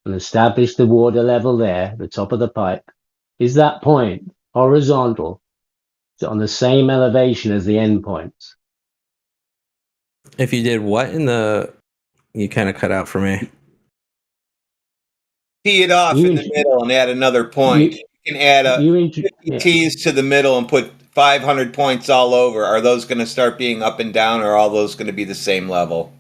and establish the water level there, the top of the pipe, is that point horizontal? Is it on the same elevation as the endpoints? If you did what in the... You kind of cut out for me. Tee it off in the middle and add another point. You can add 50 tees to the middle and put 500 points all over. Are those going to start being up and down, or are all those going to be the same level?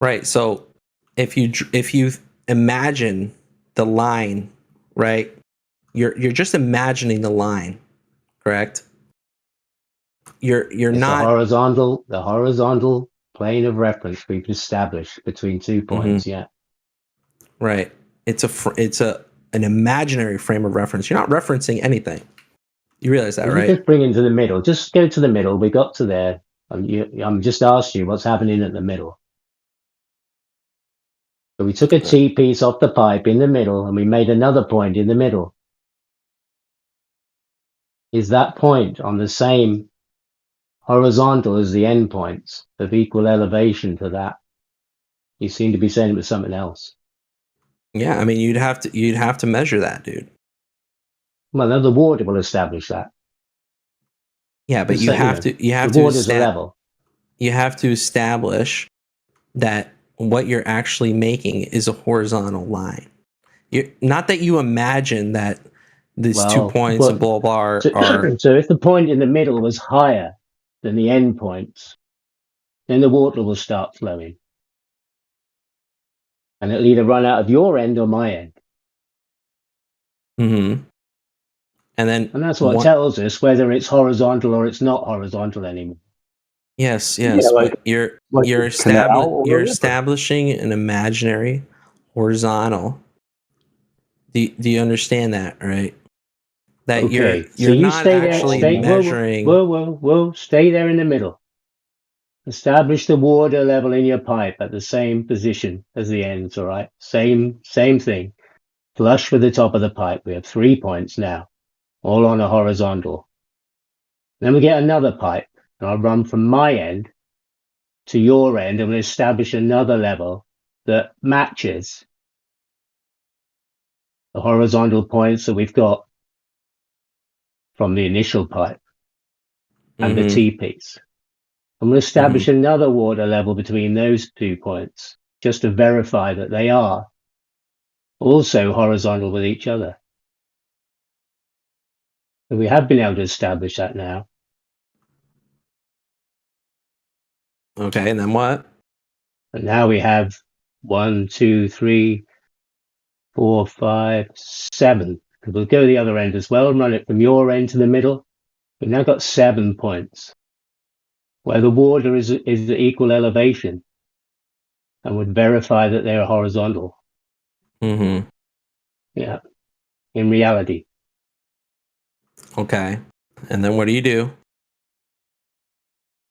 Right. So if you imagine the line, right? You're just imagining the line, correct? You're not the horizontal plane of reference we've established between 2 points. Yeah. Right. It's an imaginary frame of reference. You're not referencing anything. You realize that, right? Just bring it to the middle. Just go to the middle. We got to there. I'm just asking you what's happening at the middle. So we took a T piece off the pipe in the middle and we made another point in the middle. Is that point on the same horizontal as the endpoints of equal elevation to that? You seem to be saying it was something else. Yeah, I mean, you'd have to measure that, dude. Well, no, the water will establish that. Yeah, but you have to establish that what you're actually making is a horizontal line. Not that you imagine that these 2 points and blah blah are. So if the point in the middle was higher than the end points, then the water will start flowing. And it'll either run out of your end or my end. Mm-hmm. And that's what tells us whether it's horizontal or it's not horizontal anymore. Yes. Yeah, but you're establishing an imaginary horizontal. Do you understand that, right? That okay. you're not actually measuring. Whoa! Stay there in the middle. Establish the water level in your pipe at the same position as the ends, all right? Same thing. Flush with the top of the pipe. We have 3 points now, all on a horizontal. Then we get another pipe, and I'll run from my end to your end, and we'll establish another level that matches the horizontal points that we've got from the initial pipe and the T piece. And we'll establish another water level between those 2 points just to verify that they are also horizontal with each other. So we have been able to establish that now. Okay, and then what? And now we have 1, 2, 3, 4, 5, 7. We'll go to the other end as well and run it from your end to the middle. We've now got 7 points where the water is at equal elevation and would verify that they're horizontal. Mm-hmm. Yeah, in reality. Okay, and then what do you do?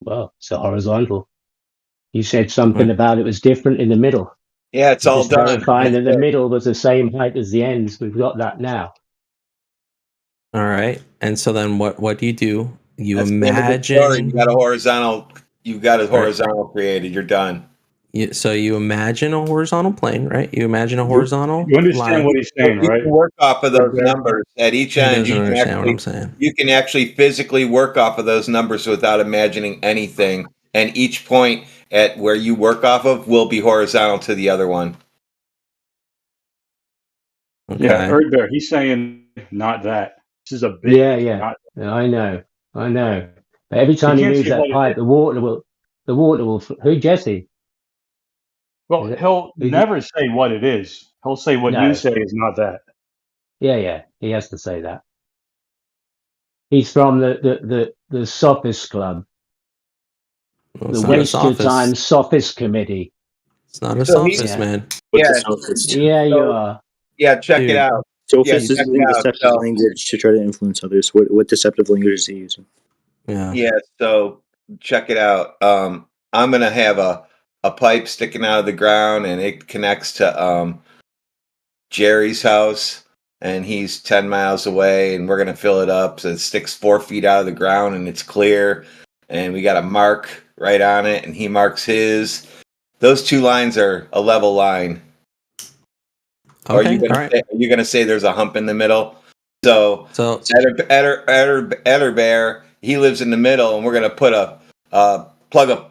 Well, it's a horizontal. You said something about it was different in the middle. Yeah, it's all done. Verifying that the middle was the same height as the ends. We've got that now. All right, and so then what do? You imagine. You got a horizontal. You've got a horizontal created. You're done. So you imagine a horizontal plane, right? You imagine a horizontal. You understand line. What he's saying, right? You can work off of those numbers at each end. You understand what I'm saying. You can actually physically work off of those numbers without imagining anything, and each point at where you work off of will be horizontal to the other one. Okay. Yeah, Erdbear, he's saying not that. This is a big. Yeah. I know. But every time he moves that pipe, the water will. Who, Jesse? Well, he'll never say what it is. He'll say what you say is not that. Yeah. He has to say that. He's from the Sophist Club. Well, the Waste Your Time Sophist Committee. It's not a sophist, man. Yeah, you are. Yeah, check it out. Sophist is using deceptive language to try to influence others. What deceptive language is he using? Yeah, so check it out. I'm going to have a pipe sticking out of the ground, and it connects to Jerry's house, and he's 10 miles away, and we're going to fill it up so it sticks 4 feet out of the ground, and it's clear, and we got a mark right on it, and he marks his. Those 2 lines are a level line. Or Okay, are you gonna say there's a hump in the middle? So Eder Bear, he lives in the middle, and we're gonna put plug a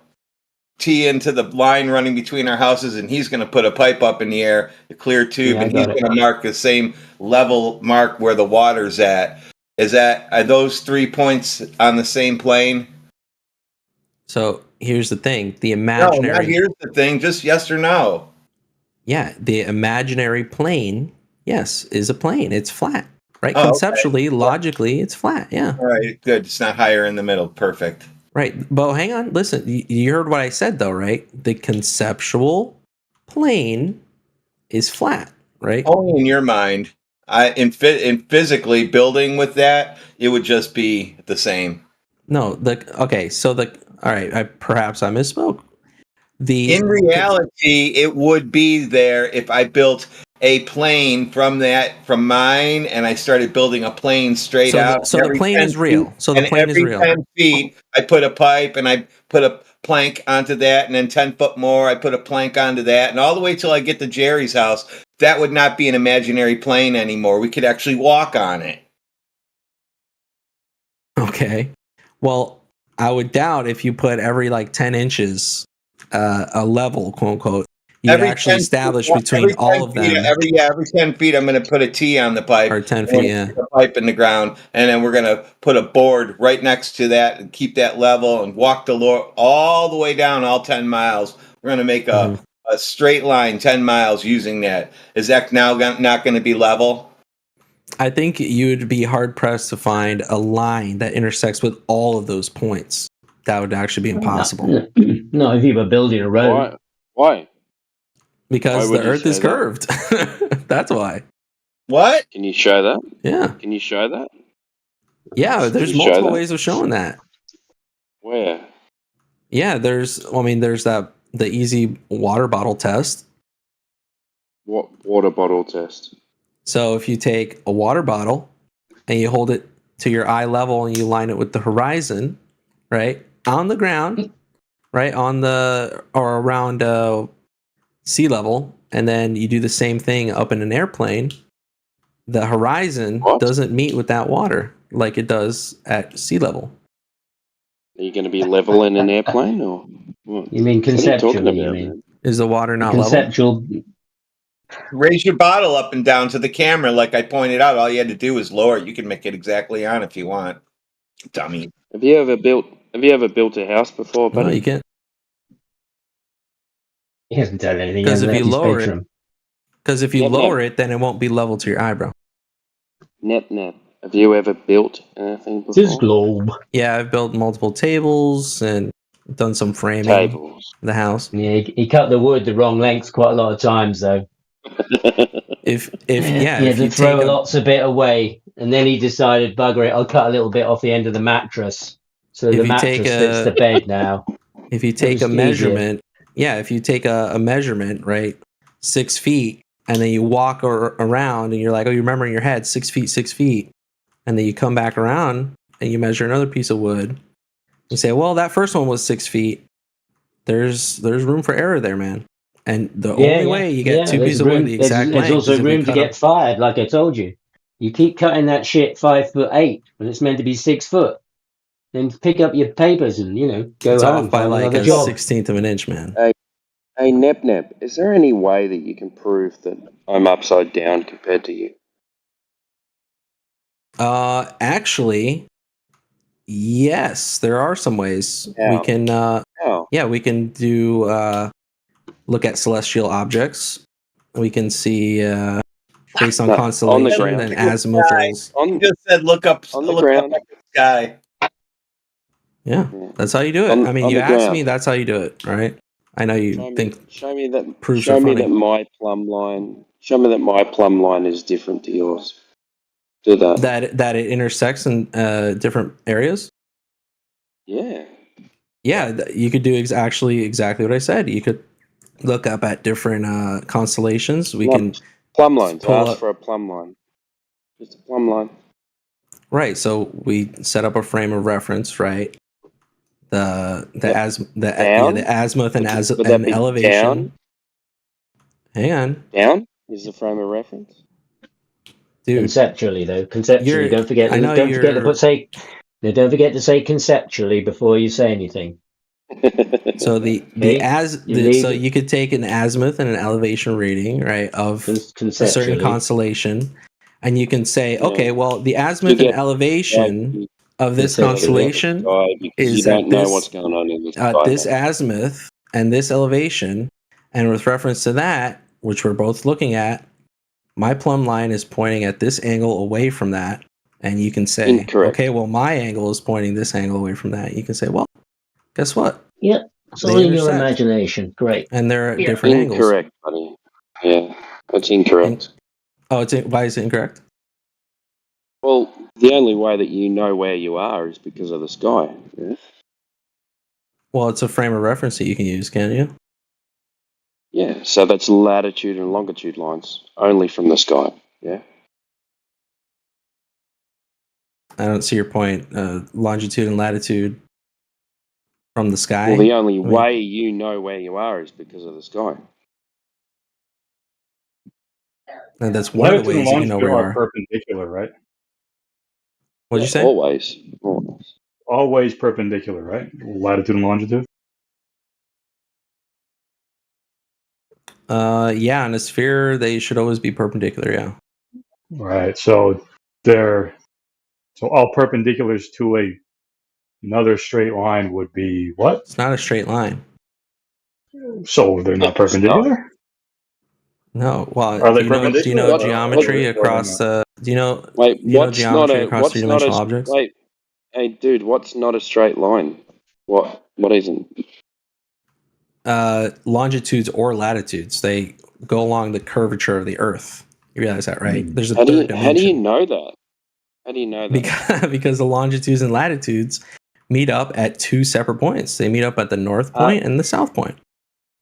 T into the line running between our houses, and he's gonna put a pipe up in the air, a clear tube, and he's gonna mark the same level mark where the water's at. Are those 3 points on the same plane? So here's the thing: the imaginary. No, not here's the thing. Just yes or no. Yeah, the imaginary plane, yes, is a plane. It's flat, right? Oh, Conceptually, logically, it's flat. Yeah. All right, good. It's not higher in the middle. Perfect. Right. But hang on. Listen, you heard what I said, though, right? The conceptual plane is flat, right? Only in your mind. In physically building with that, it would just be the same. No. All right. Perhaps I misspoke. In reality, it would be there if I built a plane from mine, and I started building a plane straight out. So the plane is real. So the plane is real. Every 10 feet, I put a pipe, and I put a plank onto that, and then 10 foot more, I put a plank onto that, and all the way till I get to Jerry's house. That would not be an imaginary plane anymore. We could actually walk on it. Okay. Well, I would doubt if you put every 10 inches a level, quote unquote, you'd actually establish between all of them. Every 10 feet, I'm going to put a T on the pipe. Or 10 feet, yeah. Put a pipe in the ground, and then we're going to put a board right next to that and keep that level and walk all the way down all 10 miles. We're going to make a straight line 10 miles using that. Is that now not going to be level? I think you'd be hard-pressed to find a line that intersects with all of those points. That would actually be impossible. Not if you were building a road. Why? Because the Earth is curved. That's why. What? Can you show that? Yeah. Can you show that? Yeah, there's multiple ways of showing that. Where? Yeah, there's the easy water bottle test. What water bottle test? So if you take a water bottle and you hold it to your eye level and you line it with the horizon, right, on the ground, right, or around sea level, and then you do the same thing up in an airplane, the horizon doesn't meet with that water like it does at sea level. Are you going to be level in an airplane, or what? You mean conceptually? Is the water not conceptual? Level? Raise your bottle up and down to the camera, like I pointed out. All you had to do was lower it. You can make it exactly on if you want, dummy. Have you ever built a house before, buddy? No, you can't. He hasn't done anything. Because if you lower it, then it won't be level to your eyebrow. Nep. Have you ever built anything before? This globe. Yeah, I've built multiple tables and done some framing. Tables. The house. Yeah, he cut the wood the wrong lengths quite a lot of times, though. If he had to throw lots of bit away, and then he decided, bugger it, I'll cut a little bit off the end of the mattress, so the mattress fits the bed now. If you take a measurement, if you take a measurement, right, 6 feet, and then you walk around, and you're like, oh, you remember in your head 6 feet, and then you come back around and you measure another piece of wood. You say, well, that first one was 6 feet. There's room for error there, man. And the only way you get two pieces of wood the exact length. There's also room to get fired, like I told you. You keep cutting that shit 5'8" when it's meant to be 6 foot. Then pick up your papers and go it's home off by like a 16th of an inch, man. Hey, Nep, is there any way that you can prove that I'm upside down compared to you? Actually, yes, there are some ways. How? We can. We can do. Look at celestial objects. We can see based on constellation and azimuthals. You just said look up at the sky. Yeah, that's how you do it. I mean, you asked me, that's how you do it, right? I know you think. Show me that. Proofs Show are me funny. that my plumb line. Show me that my plumb line is different to yours. Do that. That it intersects in different areas. Yeah. Yeah, you could do exactly what I said. You could look up at different constellations. We can plumb lines. Ask for a plumb line. Just a plumb line. Right. So we set up a frame of reference, right? The azimuth and elevation. Down? Hang on. Down? is the frame of reference. Dude, conceptually, though. Conceptually, don't forget. Don't forget to say conceptually before you say anything. So you could take an azimuth and an elevation reading, right, of a certain constellation, and you can say, okay, well, the azimuth and elevation of this constellation is you don't know what's going on in this azimuth and this elevation, and with reference to that, which we're both looking at, my plumb line is pointing at this angle away from that, and you can say, Incorrect. okay, well, my angle is pointing this angle away from that. You can say, well, guess what? Yep, it's all in your imagination. Great. And they're at different angles. Incorrect, buddy. Yeah, that's incorrect. Why is it incorrect? Well, the only way that you know where you are is because of the sky. Yeah? Well, it's a frame of reference that you can use, can't you? Yeah, so that's latitude and longitude lines only from the sky. Yeah. I don't see your point. Longitude and latitude from the sky. Well, the only way you know where you are is because of the sky. And that's one of the ways you can know where you are. Perpendicular, right? What did you say? Always. Always perpendicular, right? Latitude and longitude. Yeah, in a sphere, they should always be perpendicular. Yeah. Right. So all perpendiculars to another straight line would be what? It's not a straight line. So they're not perpendicular? No. Well, are they perpendicular? Do you know geometry across? Do you know? Wait, what's geometry across three-dimensional objects? Wait, hey, dude, what's not a straight line? What isn't? Longitudes or latitudes, they go along the curvature of the Earth. You realize that, right? There's a third dimension. How do you know that? How do you know that? Because the longitudes and latitudes meet up at two separate points. They meet up at the north point and the south point.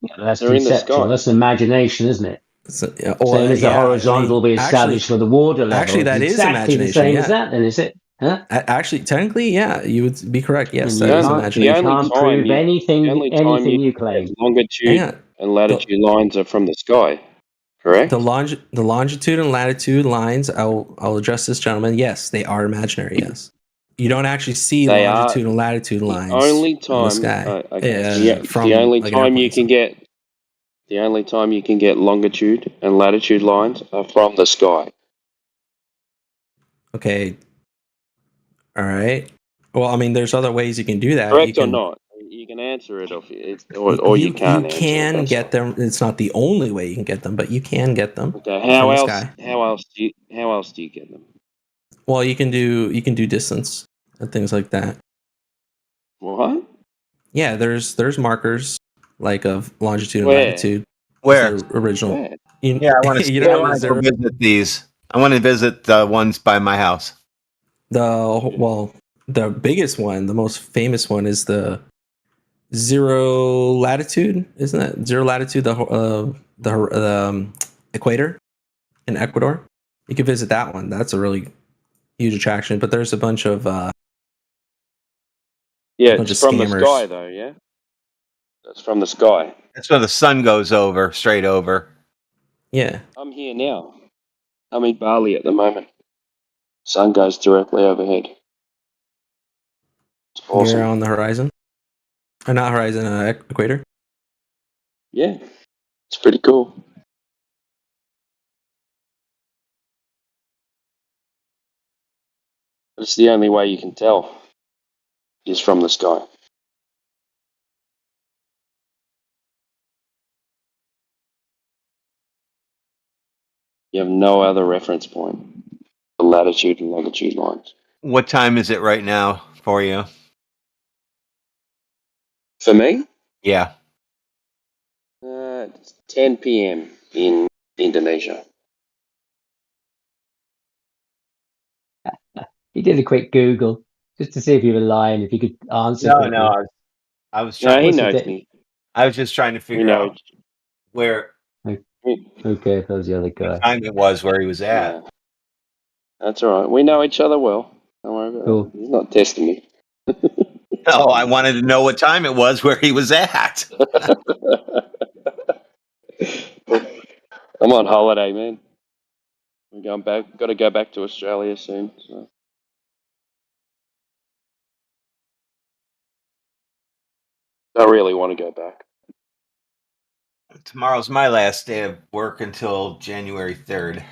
Yeah, that's conceptual. That's imagination, isn't it? So, Same as the horizontal we established for the water level. Actually, that is exactly imagination. The same as that, then, is it? Huh? Actually, technically, yeah, you would be correct. Yes, that is imagination. You can't prove anything you claim. Longitude and latitude lines are from the sky, correct? The longitude and latitude lines, I'll address this gentleman. Yes, they are imaginary, yes. You don't actually see longitude and latitude lines the only time, in the sky. The only time you can get longitude and latitude lines are from the sky. Okay. All right. Well, I mean, there's other ways you can do that. Correct or not? You can answer it, or you can't. You can get them. It's not the only way you can get them, but you can get them. Okay. How else do you get them? Well, you can do distance and things like that. What? Yeah, there's markers like of longitude and latitude. Where? The original. Where? I want to visit these. I want to visit the ones by my house. The biggest one, the most famous one, is the zero latitude, isn't it? Zero latitude, the equator in Ecuador. You can visit that one. That's a really huge attraction. But there's a bunch of it's from the sky though. Yeah, that's from the sky. That's where the sun goes straight over. Yeah, I'm here now. I'm in Bali at the moment. Sun goes directly overhead. It's awesome. You're on the horizon? Or not horizon, equator? Yeah, it's pretty cool. It's the only way you can tell is from the sky. You have no other reference point. The latitude and longitude lines. What time is it right now for you? For me? Yeah. It's 10 p.m. in Indonesia. You did a quick Google just to see if you were lying, if you could answer. No, I was trying. No, he knows me. I was just trying to figure out where. Okay, if that was the other guy. What time it was where he was at. Yeah. That's all right. We know each other well. Don't worry about it. He's not testing me. No, I wanted to know what time it was where he was at. I'm on holiday, man. I'm going back. Got to go back to Australia soon. So. I really want to go back. Tomorrow's my last day of work until January 3rd.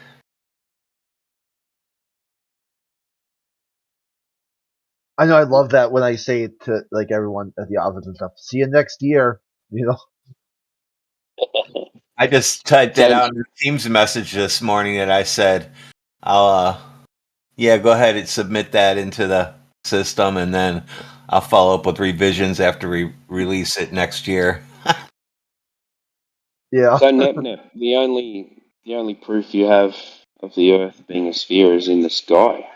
I know I love that when I say it to like everyone at the office and stuff. See you next year. You know. I just typed that out in the Teams message this morning that I said, I'll go ahead and submit that into the system, and then I'll follow up with revisions after we release it next year. Yeah. So Nep, the only proof you have of the Earth being a sphere is in the sky.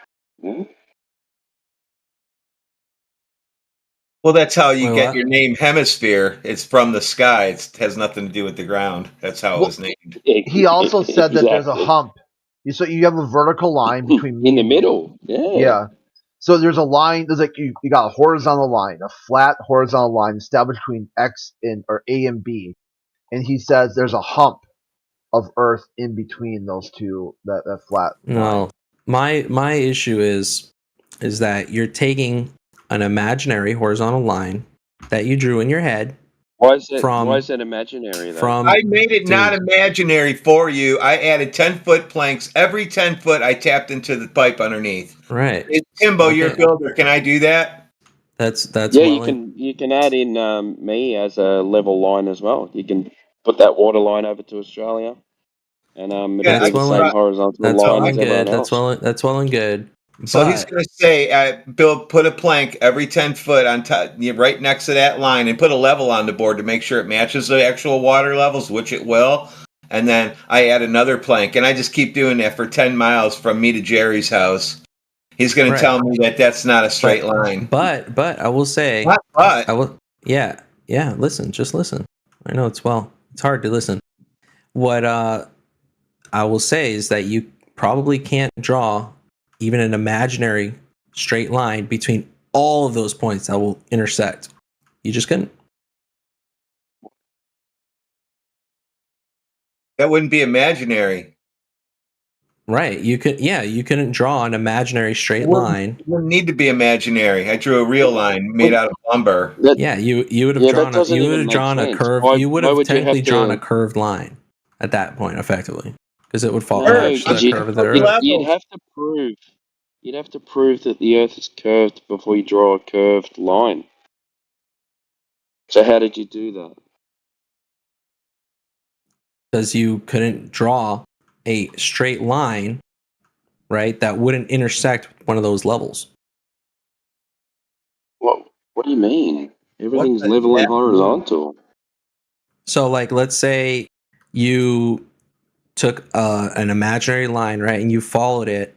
Yeah? Well, that's how you get your name Hemisphere. It's from the sky. It has nothing to do with the ground. That's how it was named. He also said that there's a hump. So you have a vertical line between me in the and middle. you. Yeah. Yeah. So there's a line. There's like you got a horizontal line, a flat horizontal line established between X and or A and B, and he says there's a hump of Earth in between those two. That flat. No, my issue is that you're taking an imaginary horizontal line that you drew in your head. Why is it imaginary though? I made it not imaginary for you. I added 10-foot planks. Every 10 foot I tapped into the pipe underneath. Right. Timbo, you're a builder. Can I do that? That's yeah. You can add in me as a level line as well. You can put that water line over to Australia, and it'll be the same horizontal line as everyone else. That's well and good. So he's going to say, Bill, put a plank every 10 foot on top, right next to that line, and put a level on the board to make sure it matches the actual water levels, which it will. And then I add another plank, and I just keep doing that for 10 miles from me to Jerry's house. He's going to tell me that that's not a straight line. But I will say, listen, just listen. I know it's hard to listen. What I will say is that you probably can't draw even an imaginary straight line between all of those points that will intersect. You just couldn't. That wouldn't be imaginary. Right. You couldn't draw an imaginary straight line. It wouldn't need to be imaginary. I drew a real line made out of lumber. You would have drawn a curve. You would have technically drawn a curved line at that point, effectively, because it would fall the curve of the Earth. You'd have to prove that the Earth is curved before you draw a curved line. So how did you do that? Because you couldn't draw a straight line, right, that wouldn't intersect one of those levels. What do you mean? Everything's level and horizontal. So, like, let's say you took an imaginary line, right, and you followed it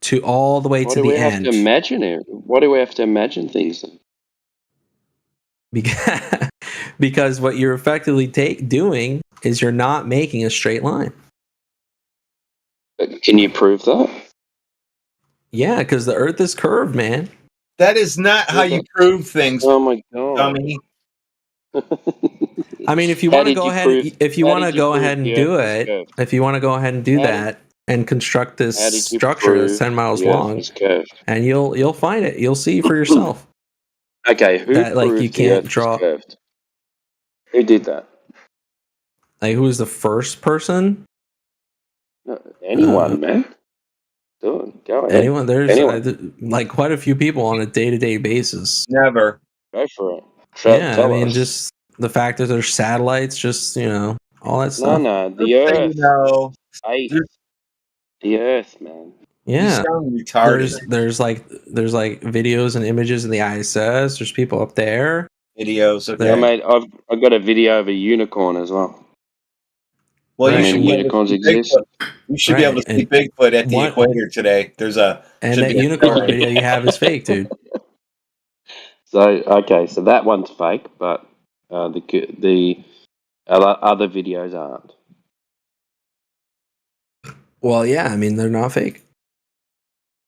to all the way to the end. Why do we have to imagine things then? Because what you're effectively doing is you're not making a straight line. Can you prove that? Yeah, because the Earth is curved, man. That is not how you prove things. Oh my god, dummy. I mean, if you want to go ahead, and do it, if you want to go ahead and do that and construct this structure that's 10 miles long, and you'll find it, you'll see for yourself. Okay, who that, like, you can't draw? Who did that? Like, who was the first person? No, anyone, man. Go ahead. Anyone? There's like quite a few people on a day-to-day basis. Never. Go for it. Tell us. Just the fact that there's satellites, just, all that stuff. No, the Earth. The Earth, man. Yeah. You sound retarded. There's like videos and images in the ISS. There's people up there. Videos. Okay. Yeah, mate, I've got a video of a unicorn as well. Well, unicorns exist. You should be able to see Bigfoot at the equator today. And that unicorn video you have is fake, dude. So that one's fake, but the other videos aren't. Well, yeah, I mean, they're not fake.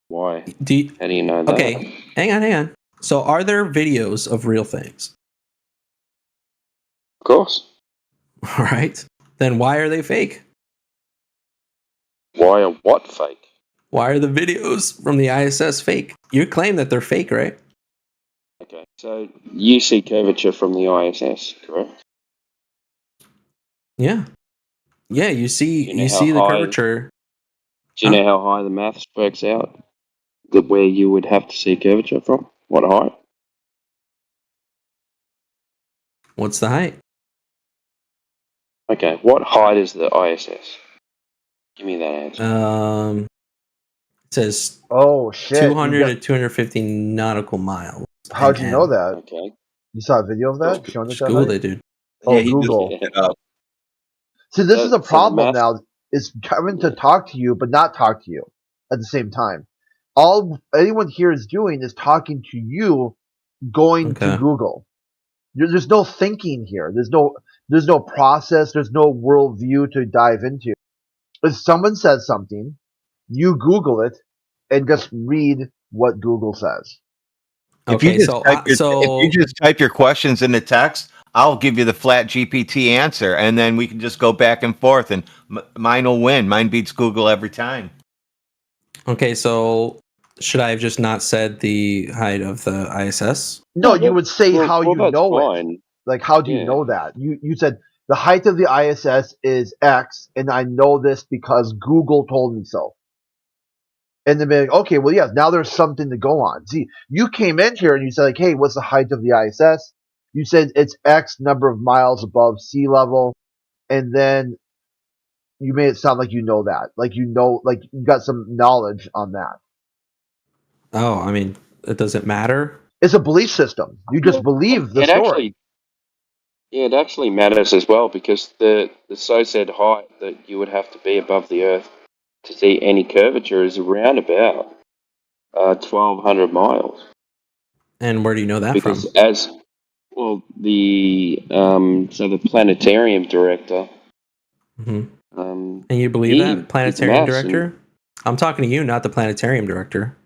Why? How do you know that? Okay, hang on. So, are there videos of real things? Of course. All right. Then why are they fake? Why are what fake? Why are the videos from the ISS fake? You claim that they're fake, right? Okay, so you see curvature from the ISS, correct? Yeah. Yeah, you see the curvature. Do you know how high the maths works out? Where you would have to see curvature from? What height? What's the height? Okay, what height is the ISS? Give me that answer. It says Oh shit! 200 to 250 nautical miles. How'd you know that? Okay. You saw a video of that? Showing Just that Googled height? it, dude. Oh, Yeah, he just Google. looked it up. See, this is a problem math- now. Is coming to talk to you, but not talk to you at the same time. All anyone here is doing is talking to you, going to Okay. Google. There's no thinking here. There's no process. There's no worldview to dive into. If someone says something, you Google it and just read what Google says. If Okay, you just type your questions in the text, I'll give you the flat GPT answer, and then we can just go back and forth, and mine will win. Mine beats Google every time. Okay, so should I have just not said the height of the ISS? No, you would say how you that's know fine. it. Like, how do you Yeah. know that? You said the height of the ISS is X, and I know this because Google told me so. And then be like, okay, well, yeah, now there's something to go on. See, you came in here and you said, like, hey, what's the height of the ISS? You said it's X number of miles above sea level, and then you made it sound like you know that. Like you know, like you got some knowledge on that. Oh, I mean, it doesn't matter. It's a belief system. You just believe the story. It actually matters as well, because the so-said height that you would have to be above the Earth to see any curvature is around about 1,200 miles. And where do you know that from? Because the planetarium director. Mm-hmm. And you believe that planetarium director? I'm talking to you, not the planetarium director.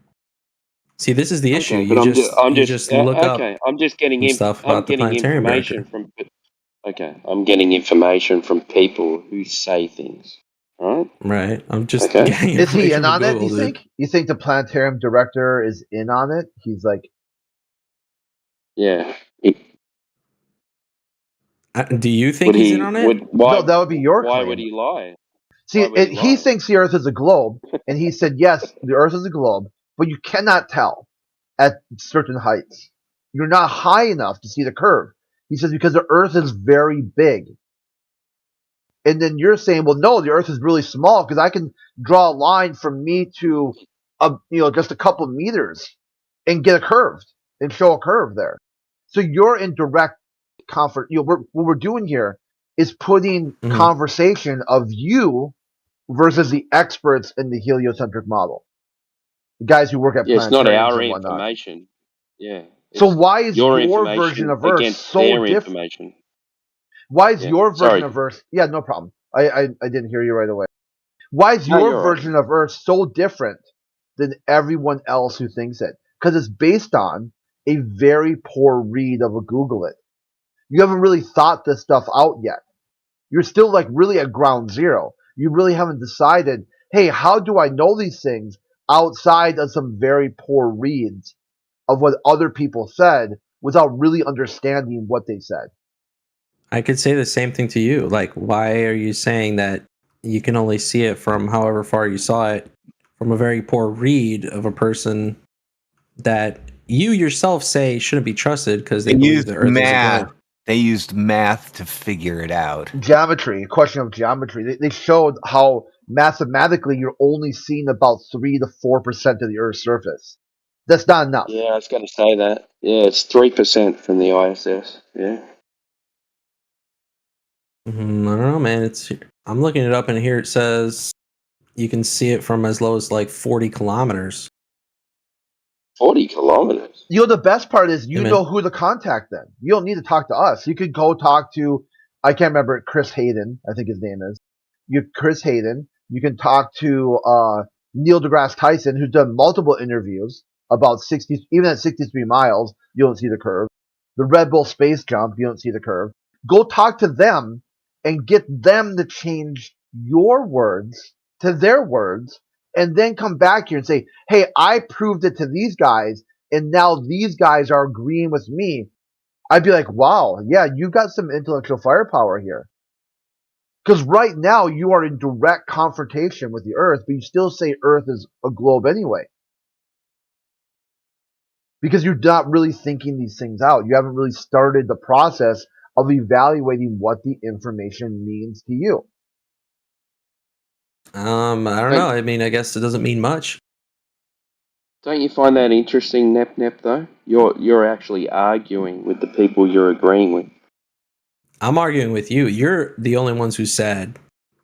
See, this is the issue. Okay, you just look up. I'm just getting stuff about the planetarium information director. I'm getting information from people who say things. Right. I'm just getting Is he in on Google, it, you think? You think the planetarium director is in on it? He's like... Yeah. Do you think he's in on it? No, that would be your claim. Why would he lie? See, he thinks the Earth is a globe, and he said, yes, the Earth is a globe, but you cannot tell at certain heights. You're not high enough to see the curve. He says because the Earth is very big. And then you're saying, well, no, the Earth is really small because I can draw a line from me to, just a couple of meters and get a curve and show a curve there. So you're in direct comfort. What we're doing here is putting conversation of you versus the experts in the heliocentric model, the guys who work at planetariums it's not our and whatnot. information. Yeah. So why is your version of Earth so different? Why is your version of Earth? Yeah, no problem. I didn't hear you right away. Why is your version of Earth so different than everyone else who thinks it? Because it's based on a very poor read of a Google it. You haven't really thought this stuff out yet. You're still like really at ground zero. You really haven't decided, hey, how do I know these things outside of some very poor reads of what other people said without really understanding what they said? I could say the same thing to you. Like, why are you saying that you can only see it from however far you saw it from a very poor read of a person that you yourself say shouldn't be trusted because they believe the Earth is a globe? They used math to figure it out. Geometry, a question of geometry. They showed how mathematically you're only seeing about 3 to 4% of the Earth's surface. That's not enough. Yeah, I was going to say that. Yeah, it's 3% from the ISS. Yeah. I don't know, man. I'm looking it up, and here it says you can see it from as low as like 40 kilometers. 40 kilometers? The best part is you know who to contact then. You don't need to talk to us. You could go talk to, I can't remember, Chris Hayden, I think his name is. Chris Hayden. You can talk to Neil deGrasse Tyson, who's done multiple interviews about 60, even at 63 miles, you don't see the curve. The Red Bull space jump, you don't see the curve. Go talk to them and get them to change your words to their words and then come back here and say, hey, I proved it to these guys, and now these guys are agreeing with me, I'd be like, wow, yeah, you got some intellectual firepower here. Because right now you are in direct confrontation with the Earth, but you still say Earth is a globe anyway. Because you're not really thinking these things out. You haven't really started the process of evaluating what the information means to you. I don't know. I mean, I guess it doesn't mean much. Don't you find that interesting, Nep, though? You're actually arguing with the people you're agreeing with. I'm arguing with you. You're the only ones who said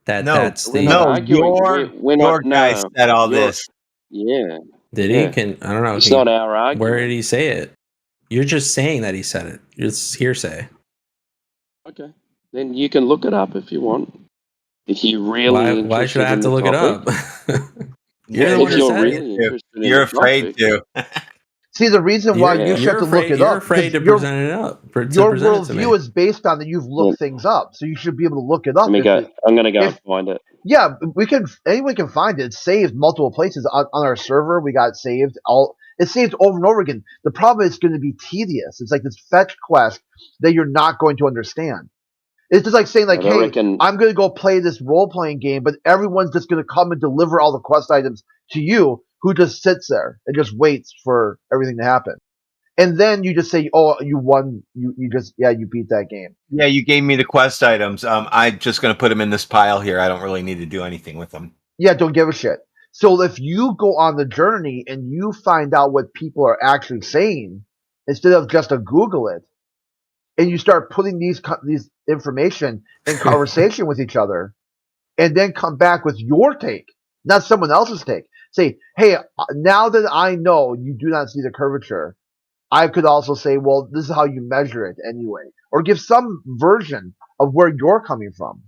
that that's the... Your guy said all this. Yeah. Did he? I don't know. It's not our argument. Where did he say it? You're just saying that he said it. It's hearsay. Okay. Then you can look it up if you want. If you really why should I have to look it up? You're afraid to. See, the reason why you should have to look it you're up. Afraid to present it up. Your worldview is based on that you've looked things up, so you should be able to look it up. I'm going to go and find it. Yeah, anyone can find it. It's saved multiple places on our server. We got saved it's saved over and over again. The problem is going to be tedious. It's like this fetch quest that you're not going to understand. It's just like saying, like, I'm going to go play this role-playing game, but everyone's just going to come and deliver all the quest items to you, who just sits there and just waits for everything to happen. And then you just say, oh, you won. You beat that game. Yeah, you gave me the quest items. I'm just going to put them in this pile here. I don't really need to do anything with them. Yeah, don't give a shit. So if you go on the journey and you find out what people are actually saying, instead of just a Google it, and you start putting these information in conversation with each other, and then come back with your take, not someone else's take. Say, hey, now that I know you do not see the curvature, I could also say, well, this is how you measure it anyway. Or give some version of where you're coming from.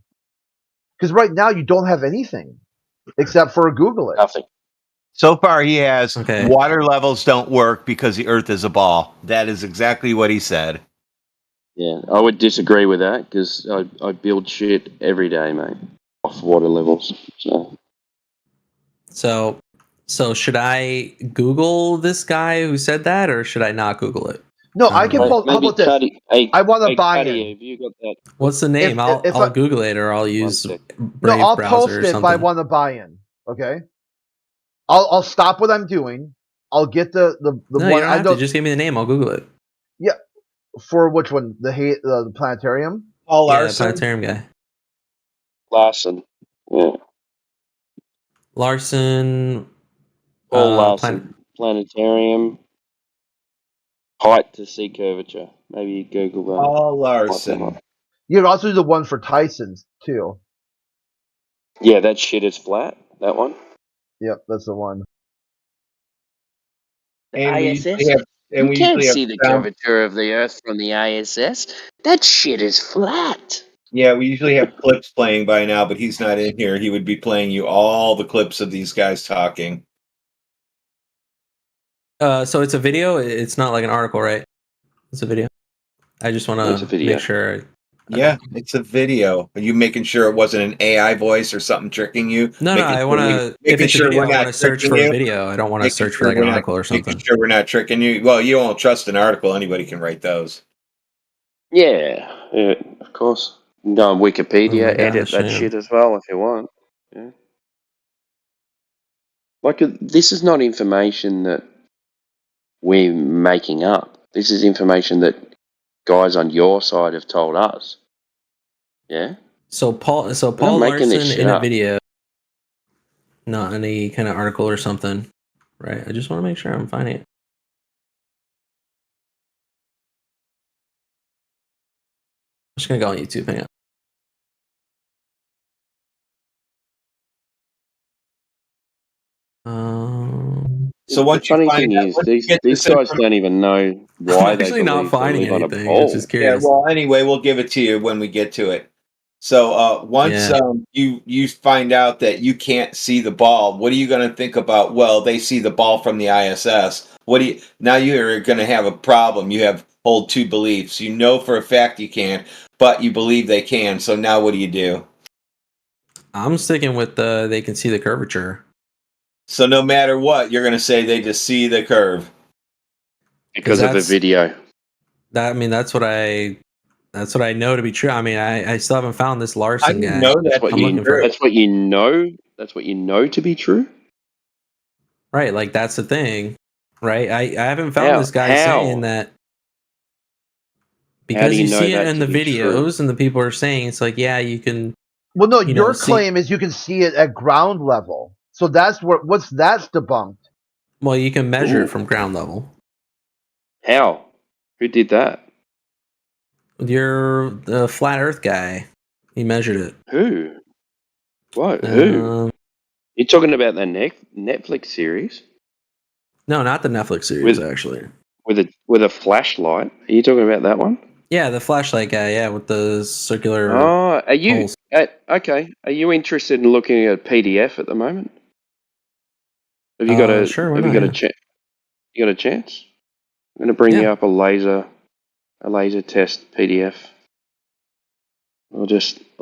Because right now you don't have anything except for a Google it. Nothing. So far he has water levels don't work because the Earth is a ball. That is exactly what he said. Yeah, I would disagree with that because I build shit every day, mate, off water levels. So should I Google this guy who said that, or should I not Google it? No, I can pull. How about this? I want to buy it. Have you got that? What's the name? I'll Google it, or I'll use Brave I'll browser post or it something. if I want to buy in. Okay. I'll stop what I'm doing. I'll get the no, one. You don't have to. Just give me the name. I'll Google it. Yeah. For which one? The planetarium? Paul Larson. Yeah, planetarium guy. Larson. Yeah. Larson. Paul Larson. Planetarium. Height to see curvature. Maybe you Google that. Paul Larson. You can also do the one for Tyson's too. Yeah, that shit is flat. That one. Yep, that's the one. And ISS. You can't see the curvature of the Earth from the ISS. That shit is flat. Yeah, we usually have clips playing by now, but he's not in here. He would be playing you all the clips of these guys talking. So it's a video. It's not like an article, right? It's a video. I just want to make sure. Yeah, it's a video. Are you making sure it wasn't an AI voice or something tricking you? No, I want to. If it's a video, I want to search for a video. I don't want to search for like an article or something. Making sure we're not tricking you. Well, you don't trust an article. Anybody can write those. Yeah, of course. You can go on Wikipedia, edit that shit as well if you want. Yeah. Like, this is not information that we're making up. This is information that guys on your side have told us. Yeah. So Paul Larson in a video, not any kind of article or something, right? I just want to make sure I'm finding it. I'm just gonna go on YouTube. Hang on. So what the funny thing is, these guys don't even know why I'm actually not finding anything. I'm just curious. Yeah, well, anyway, we'll give it to you when we get to it. So once you find out that you can't see the ball, what are you going to think about? Well, they see the ball from the ISS. Now you're going to have a problem. You hold two beliefs. You know for a fact you can't, but you believe they can. So now what do you do? I'm sticking with they can see the curvature. So no matter what, you're going to say they just see the curve. Because of the video. That's what I know to be true. I mean, I still haven't found this Larson guy. Know that's what you know. That's what you know. That's what you know to be true. Right, like that's the thing, right? I haven't found this guy saying that. Because you see it in the videos, and the people are saying it's like, yeah, you can. Well, no, your claim is you can see it at ground level. So that's that's debunked. Well, you can measure it from ground level. How? Who did that? You're the flat Earth guy. He measured it. Who? What? Who? You're talking about the Netflix series? No, not the Netflix series, actually. With a flashlight. Are you talking about that one? Yeah, the flashlight guy. Yeah, with the circular. Oh, are you holes. Okay? Are you interested in looking at a PDF at the moment? Have you got a? Sure, have you got a chance? You got a chance? I'm going to bring you up a laser test PDF. I'll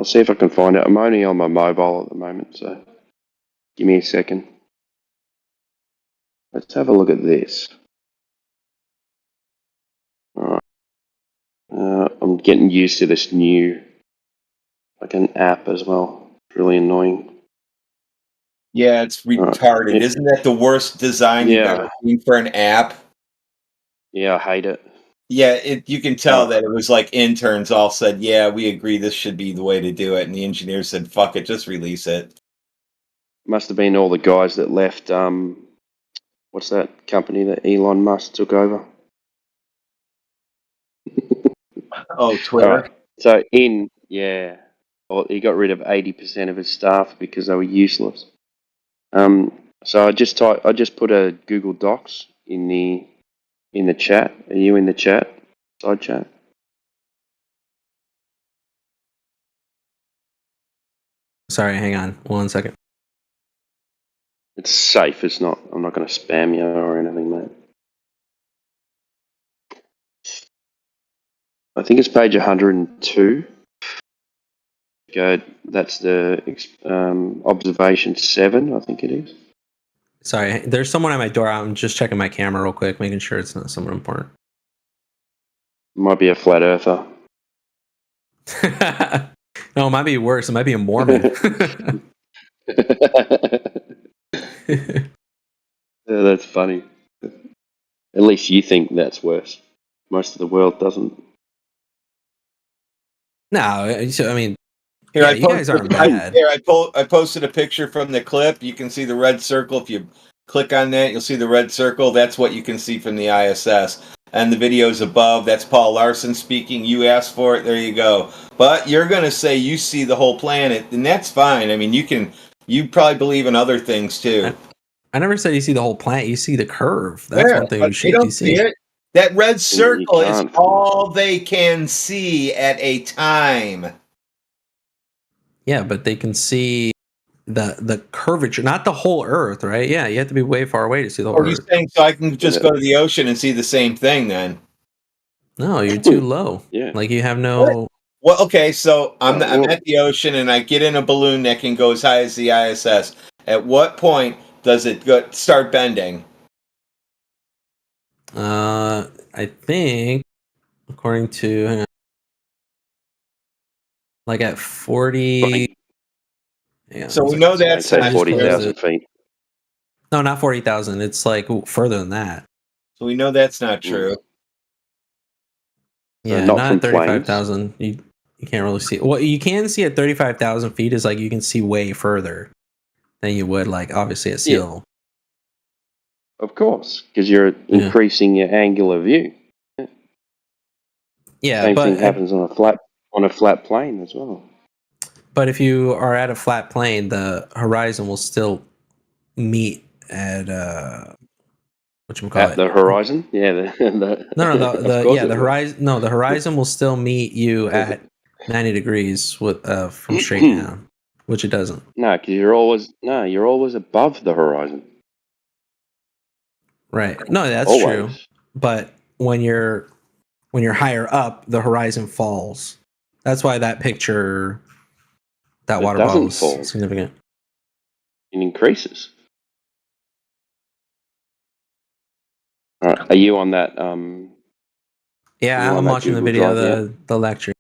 see if I can find it. I'm only on my mobile at the moment, so give me a second. Let's have a look at this. All right. I'm getting used to this new, like an app as well. It's really annoying. Yeah, it's retarded. Isn't that the worst design you've ever seen for an app? Yeah, I hate it. Yeah, you can tell that it was like interns all said, yeah, we agree this should be the way to do it. And the engineers said, fuck it, just release it. Must have been all the guys that left, what's that company that Elon Musk took over? Oh, Twitter. So he got rid of 80% of his staff because they were useless. So I just put a Google Docs in the chat. Are you in the chat? Side chat. Sorry, hang on 1 second. It's safe. It's not. I'm not going to spam you or anything, mate. I think it's page 102. Go. That's the observation 7. I think it is. Sorry, there's someone at my door. I'm just checking my camera real quick, making sure it's not someone important. Might be a flat earther. No, it might be worse. It might be a Mormon. Yeah, that's funny. At least you think that's worse. Most of the world doesn't. No, I mean, Here, you guys aren't bad. I posted a picture from the clip. You can see the red circle. If you click on that, you'll see the red circle. That's what you can see from the ISS. And the video's above. That's Paul Larson speaking. You asked for it. There you go. But you're going to say you see the whole planet, and that's fine. I mean, you probably believe in other things too. I never said you see the whole planet. You see the curve. That's one thing you should see. It. That red circle is all they can see at a time. Yeah, but they can see the curvature, not the whole Earth, right? Yeah, you have to be way far away to see the whole Earth. Are you saying so I can just go to the ocean and see the same thing then? No, you're too low. Yeah. Like you have no... Well, okay, so I'm at the ocean and I get in a balloon that can go as high as the ISS. At what point does it start bending? I think, according to... Hang on, like at 40... Yeah, so we know that's not 40,000 feet. No, not 40,000. It's like further than that. So we know that's not true. Yeah, not at 35,000. You can't really see. What you can see at 35,000 feet is like you can see way further than you would, like obviously at sea level. Of course, because you're increasing your angular view. Yeah, same thing happens on a flat plane as well. But if you are at a flat plane, the horizon will still meet at At the horizon? Yeah. The horizon. No, the horizon will still meet you at 90 degrees with from straight down, which it doesn't. No, because you're always above the horizon. Right. No, that's true. But when you're higher up, the horizon falls. That's why that picture That It water doesn't bottle is fall. significant. It increases. All right. Are you on that? Yeah, you on I'm that watching the Google video, Drive now? the lecture.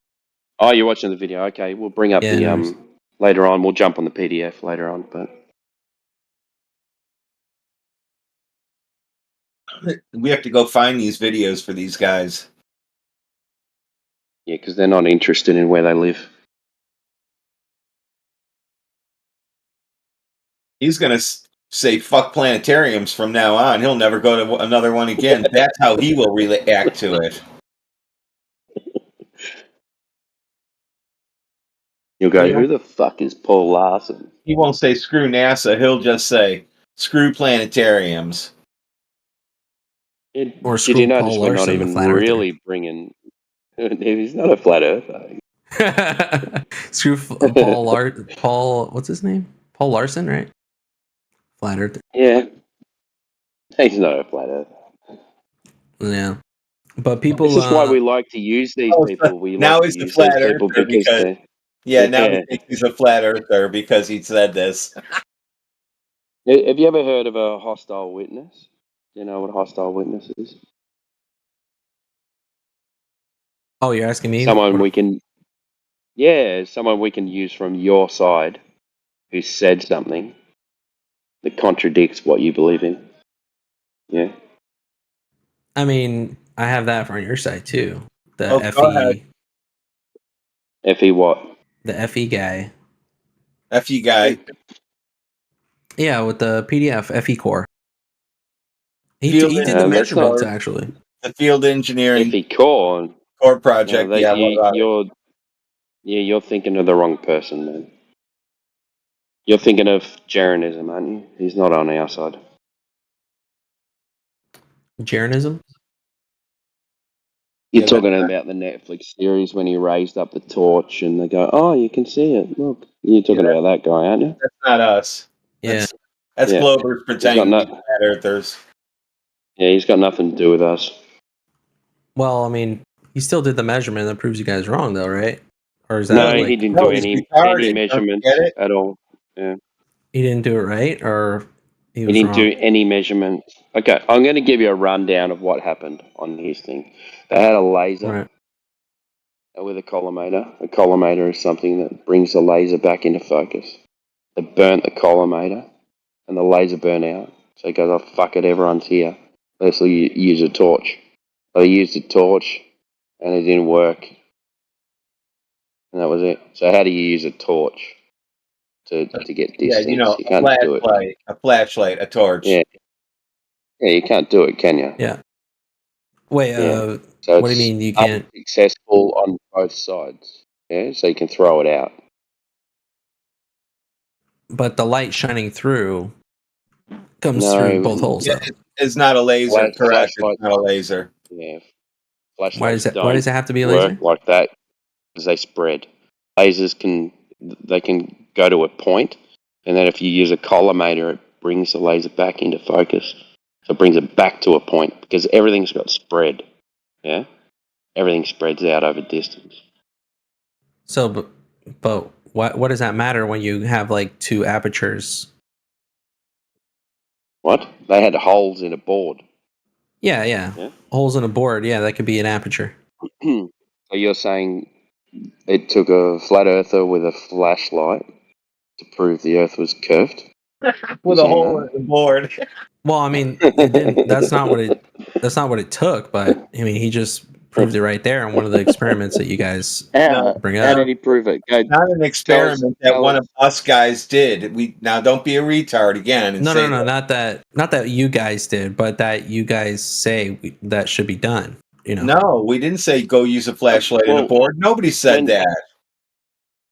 Oh, you're watching the video. Okay, we'll bring up Yeah, the no worries. later on. We'll jump on the PDF later on, but We have to go find these videos for these guys. yeah, because they're not interested in where they live. He's gonna say "fuck planetariums" from now on. He'll never go to another one again. That's how he will react to it. You'll go, Yeah. who the fuck is Paul Larson? He won't say "screw NASA." He'll just say "screw planetariums." Or Did you screw notice Paul we're not Larson, the even flat earther. really bringing... He's not a flat earther. Screw Paul, what's his name? Paul Larson, right? Flat earther. Yeah. He's not a flat earther. Yeah. But people... This is why we like to use these people. We now like to he's a use flat these people earther because because they're... now he thinks he's a flat earther because he said this. Have you ever heard of a hostile witness? Do you know what a hostile witness is? Oh, you're asking me? Someone we can use from your side who said something that contradicts what you believe in. Yeah. I mean, I have that on your side too. The Oh, go ahead. FE what? The FE guy. FE guy. Yeah, with the PDF FE core. He did the Field measurements not- actually. The field engineering FE core project. No, Yeah, you're thinking of the wrong person, man. You're thinking of Jeranism, aren't you? He's not on our side. Jeranism? You're talking about the Netflix series when he raised up the torch and they go, "Oh, you can see it. Look." You're talking about that guy, aren't you? That's not us. Yeah. That's Yeah. Globers pretending to be flat earthers. Yeah, he's got nothing to do with us. Well, I mean, he still did the measurement that proves you guys wrong, though, right? Or is that No, like he didn't do he's any retarded. measurements Don't you get it? at all. Yeah. he didn't do it right, or he He was didn't wrong? do any measurements. Okay, I'm going to give you a rundown of what happened on his thing. They had a laser Right. with a collimator. A collimator is something that brings the laser back into focus. They burnt the collimator, and the laser burnt out. So he goes, "Oh, fuck it, everyone's here. Let's use a torch." So they used a torch, and it didn't work. And that was it. So how do you use a torch to get distance? Yeah, You can't do it. a flashlight, a torch. Yeah. Yeah, you can't do it, can you? Yeah. Wait, Yeah. So what do you mean you can't? Successful on both sides. Yeah, so you can throw it out. But the light shining through comes through both holes, Yeah, though. it's not a laser, correct? Flashlight. It's not a laser. Yeah. Why does Flashlights it? Why does it have to be a work laser? like that because they spread. Lasers can go to a point, and then if you use a collimator, it brings the laser back into focus. So it brings it back to a point because everything's got spread. Yeah, everything spreads out over distance. So, but what does that matter when you have like two apertures? What? They had holes in a board. Yeah. Holes in a board. Yeah, that could be an aperture. So you're saying it took a flat earther with a flashlight to prove the Earth was curved? With a hole in the board. Well, I mean, it didn't. That's not what it. That's not what it took. But I mean, he just proved it right there in one of the experiments that you guys bring up. How did he prove it? Not an experiment that one of us guys did. Now don't be a retard again. And No, say not that you guys did, but that you guys say that should be done. You know. No, we didn't say go use a flashlight in a board. Nobody said that.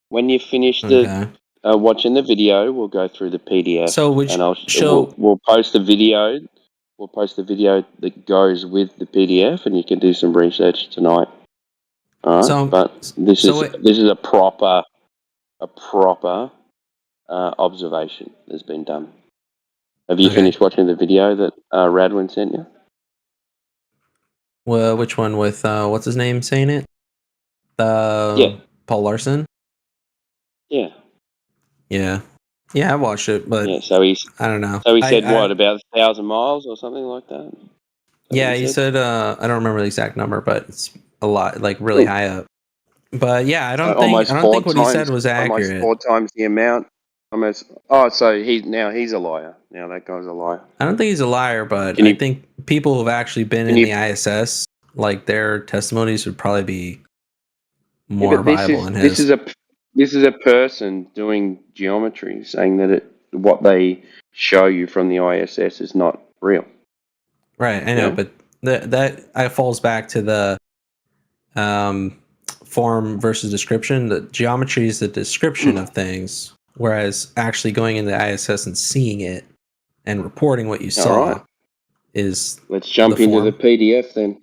When you finish watching the video, we'll go through the PDF. So we'll post the video. We'll post the video that goes with the PDF, and you can do some research tonight. All right, but this is a proper observation that's been done. Have you finished watching the video that Radwin sent you? Well, which one with what's his name saying it? Paul Larson. Yeah. Yeah, I watched it, but Yeah, so I don't know. So he said what, about 1,000 miles or something like that? Yeah, he said I don't remember the exact number, but it's a lot, like really high up. But yeah, I don't think what he said was accurate. Almost 4 times the amount. So he's a liar. Now that guy's a liar. I don't think he's a liar, but I think people who've actually been in the ISS, like their testimonies would probably be more viable than his. This is a person doing geometry, saying that what they show you from the ISS is not real. Right, I know, but that falls back to the form versus description. The geometry is the description of things, whereas actually going into the ISS and seeing it and reporting what you saw is. Let's jump into the PDF then.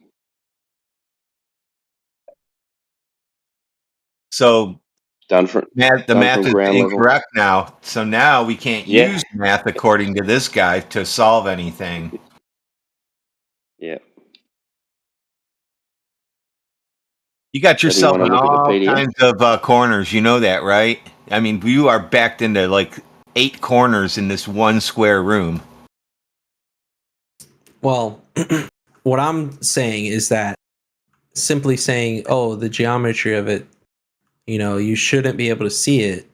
So the math is incorrect now. So now we can't use math according to this guy to solve anything. Yeah. You got yourself in all kinds of corners. You know that, right? I mean, you are backed into like 8 corners in this one square room. Well, what I'm saying is that simply saying, oh, the geometry of it, you shouldn't be able to see it,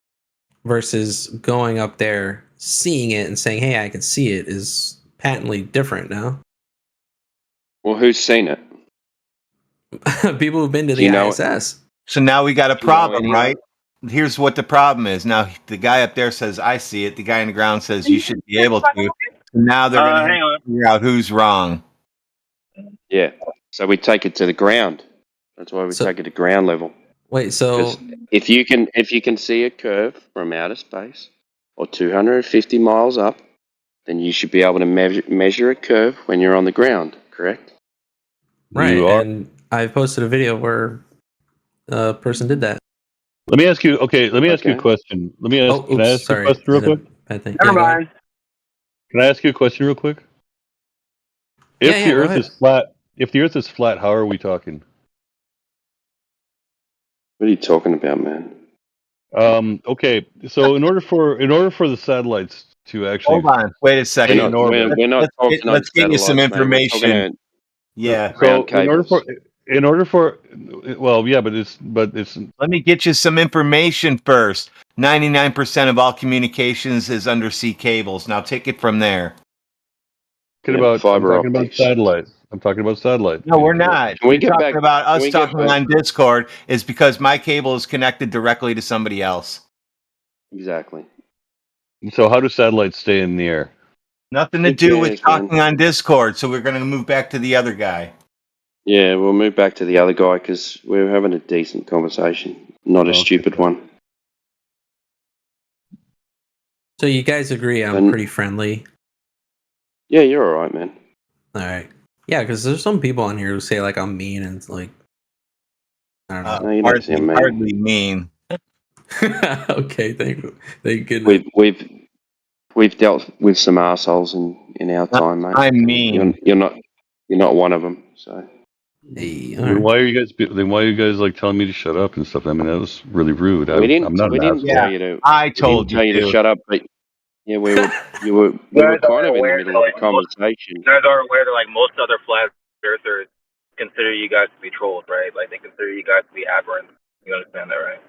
versus going up there, seeing it and saying, hey, I can see it, is patently different now. Well, who's seen it? People who've been to the ISS. So now we got a problem, right? Here's what the problem is. Now the guy up there says, I see it. The guy in the ground says you should be able to. So now they're going to figure out who's wrong. Yeah. So we take it to the ground. That's why we take it to ground level. Wait, so if you can see a curve from outer space or 250 miles up, then you should be able to measure a curve when you're on the ground, correct? Right, and I posted a video where a person did that. Let me ask you. Okay, let me ask you a question. Can I ask you a question real quick? Never mind. Can I ask you a question real quick? If the Earth is flat, how are we talking? What are you talking about, man? Okay, so in order for the satellites to actually hold on, wait a second. Let's get you some information. So in order for well, yeah, but it's let me get you some information first. 99% of all communications is undersea cables. Now take it from there. I'm talking about satellites. No, we're not. We're talking about us talking on Discord is because my cable is connected directly to somebody else. Exactly. So how do satellites stay in the air? Nothing to do with talking on Discord. So we're going to move back to the other guy. Yeah, we'll move back to the other guy because we're having a decent conversation, not a stupid one. So you guys agree I'm pretty friendly? Yeah, you're all right, man. All right. Yeah, because there's some people on here who say like I'm mean and like I don't know. No, hardly mean. Okay, thank goodness. We've dealt with some assholes in our time, mate. I'm mean. You're not one of them. So. Hey, then why are you guys like telling me to shut up and stuff? I mean, that was really rude. We didn't tell you to shut up, but yeah, we were kind of in the middle of a conversation. You guys are aware that like most other flat earthers consider you guys to be trolls, right? Like they consider you guys to be aberrant. You understand that, right?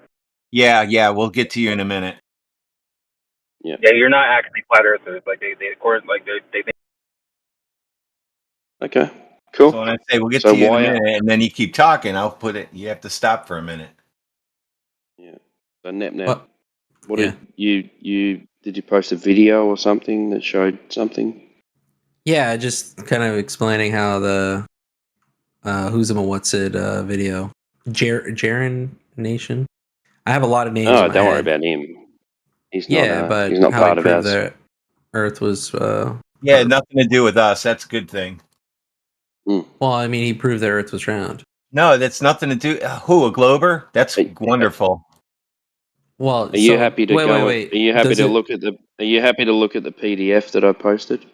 Yeah, we'll get to you in a minute. Yeah, you're not actually flat earthers. Like they of course, like they think. Okay, cool. So when I say we'll get to you in a minute, and then you keep talking, I'll put it. You have to stop for a minute. Yeah. So Nep, what did you post a video or something that showed something? Yeah, just kind of explaining how the Who's Em a What's It video. Jaren Nation. I have a lot of names. Oh, don't worry about him. He's not. But he's not how part he of proved us. that Earth was. Nothing to do with us. That's a good thing. Well, I mean, he proved that Earth was round. No, that's nothing to do. Who, a Glober? That's wonderful. Well, are you happy to wait. Are you happy to look at the? Are you happy to look at the PDF that I posted?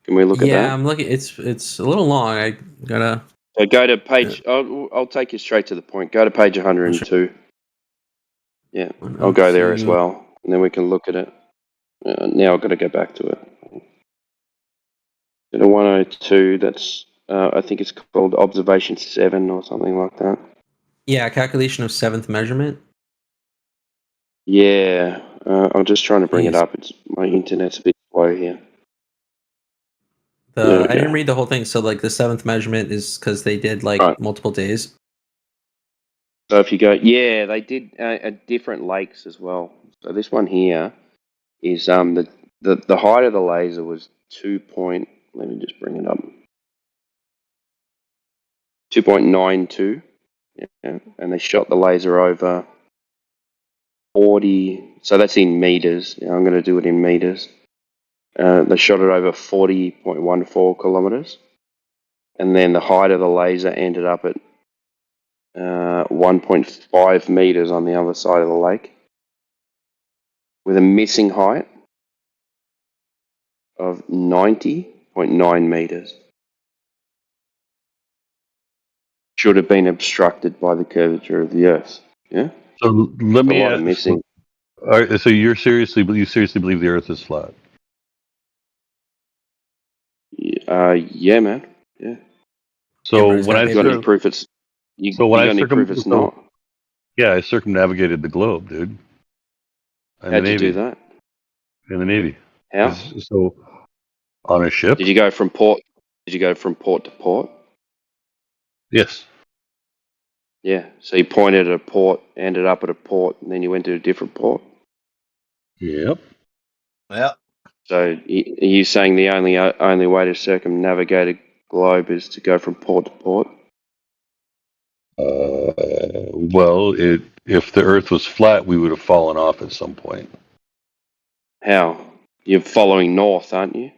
Can we look at that? Yeah, I'm looking. It's a little long. I gotta. So go to page. I'll take you straight to the point. Go to page 102. Yeah, I'll go there as well. and then we can look at it. Now I've got to go back to it. Go to 102. That's I think it's called observation 7 or something like that. Yeah, calculation of seventh measurement. Yeah, I'm just trying to bring it up. My internet's a bit slow here. I didn't read the whole thing. So like the seventh measurement is because they did like multiple days. So if you go, they did at different lakes as well. So this one here is the height of the laser was 2. Let me just bring it up. 2.92. Yeah, and they shot the laser over 40. So that's in meters. I'm going to do it in meters. They shot it over 40.14 kilometers, and then the height of the laser ended up at 1.5 meters on the other side of the lake, with a missing height of 90.9 meters. Should have been obstructed by the curvature of the Earth. Yeah. So let me a lot ask. Of missing. So you seriously believe the Earth is flat? Yeah, man. Yeah. So when I got any proof it's not. Yeah, I circumnavigated the globe, dude. How'd you do that? In the Navy. How? So on a ship. Did you go from port to port? Yes. Yeah. So you pointed at a port, ended up at a port, and then you went to a different port. Yep. Yep. So are you saying the only way to circumnavigate a globe is to go from port to port? Well, if the Earth was flat, we would have fallen off at some point. How? You're following north, aren't you,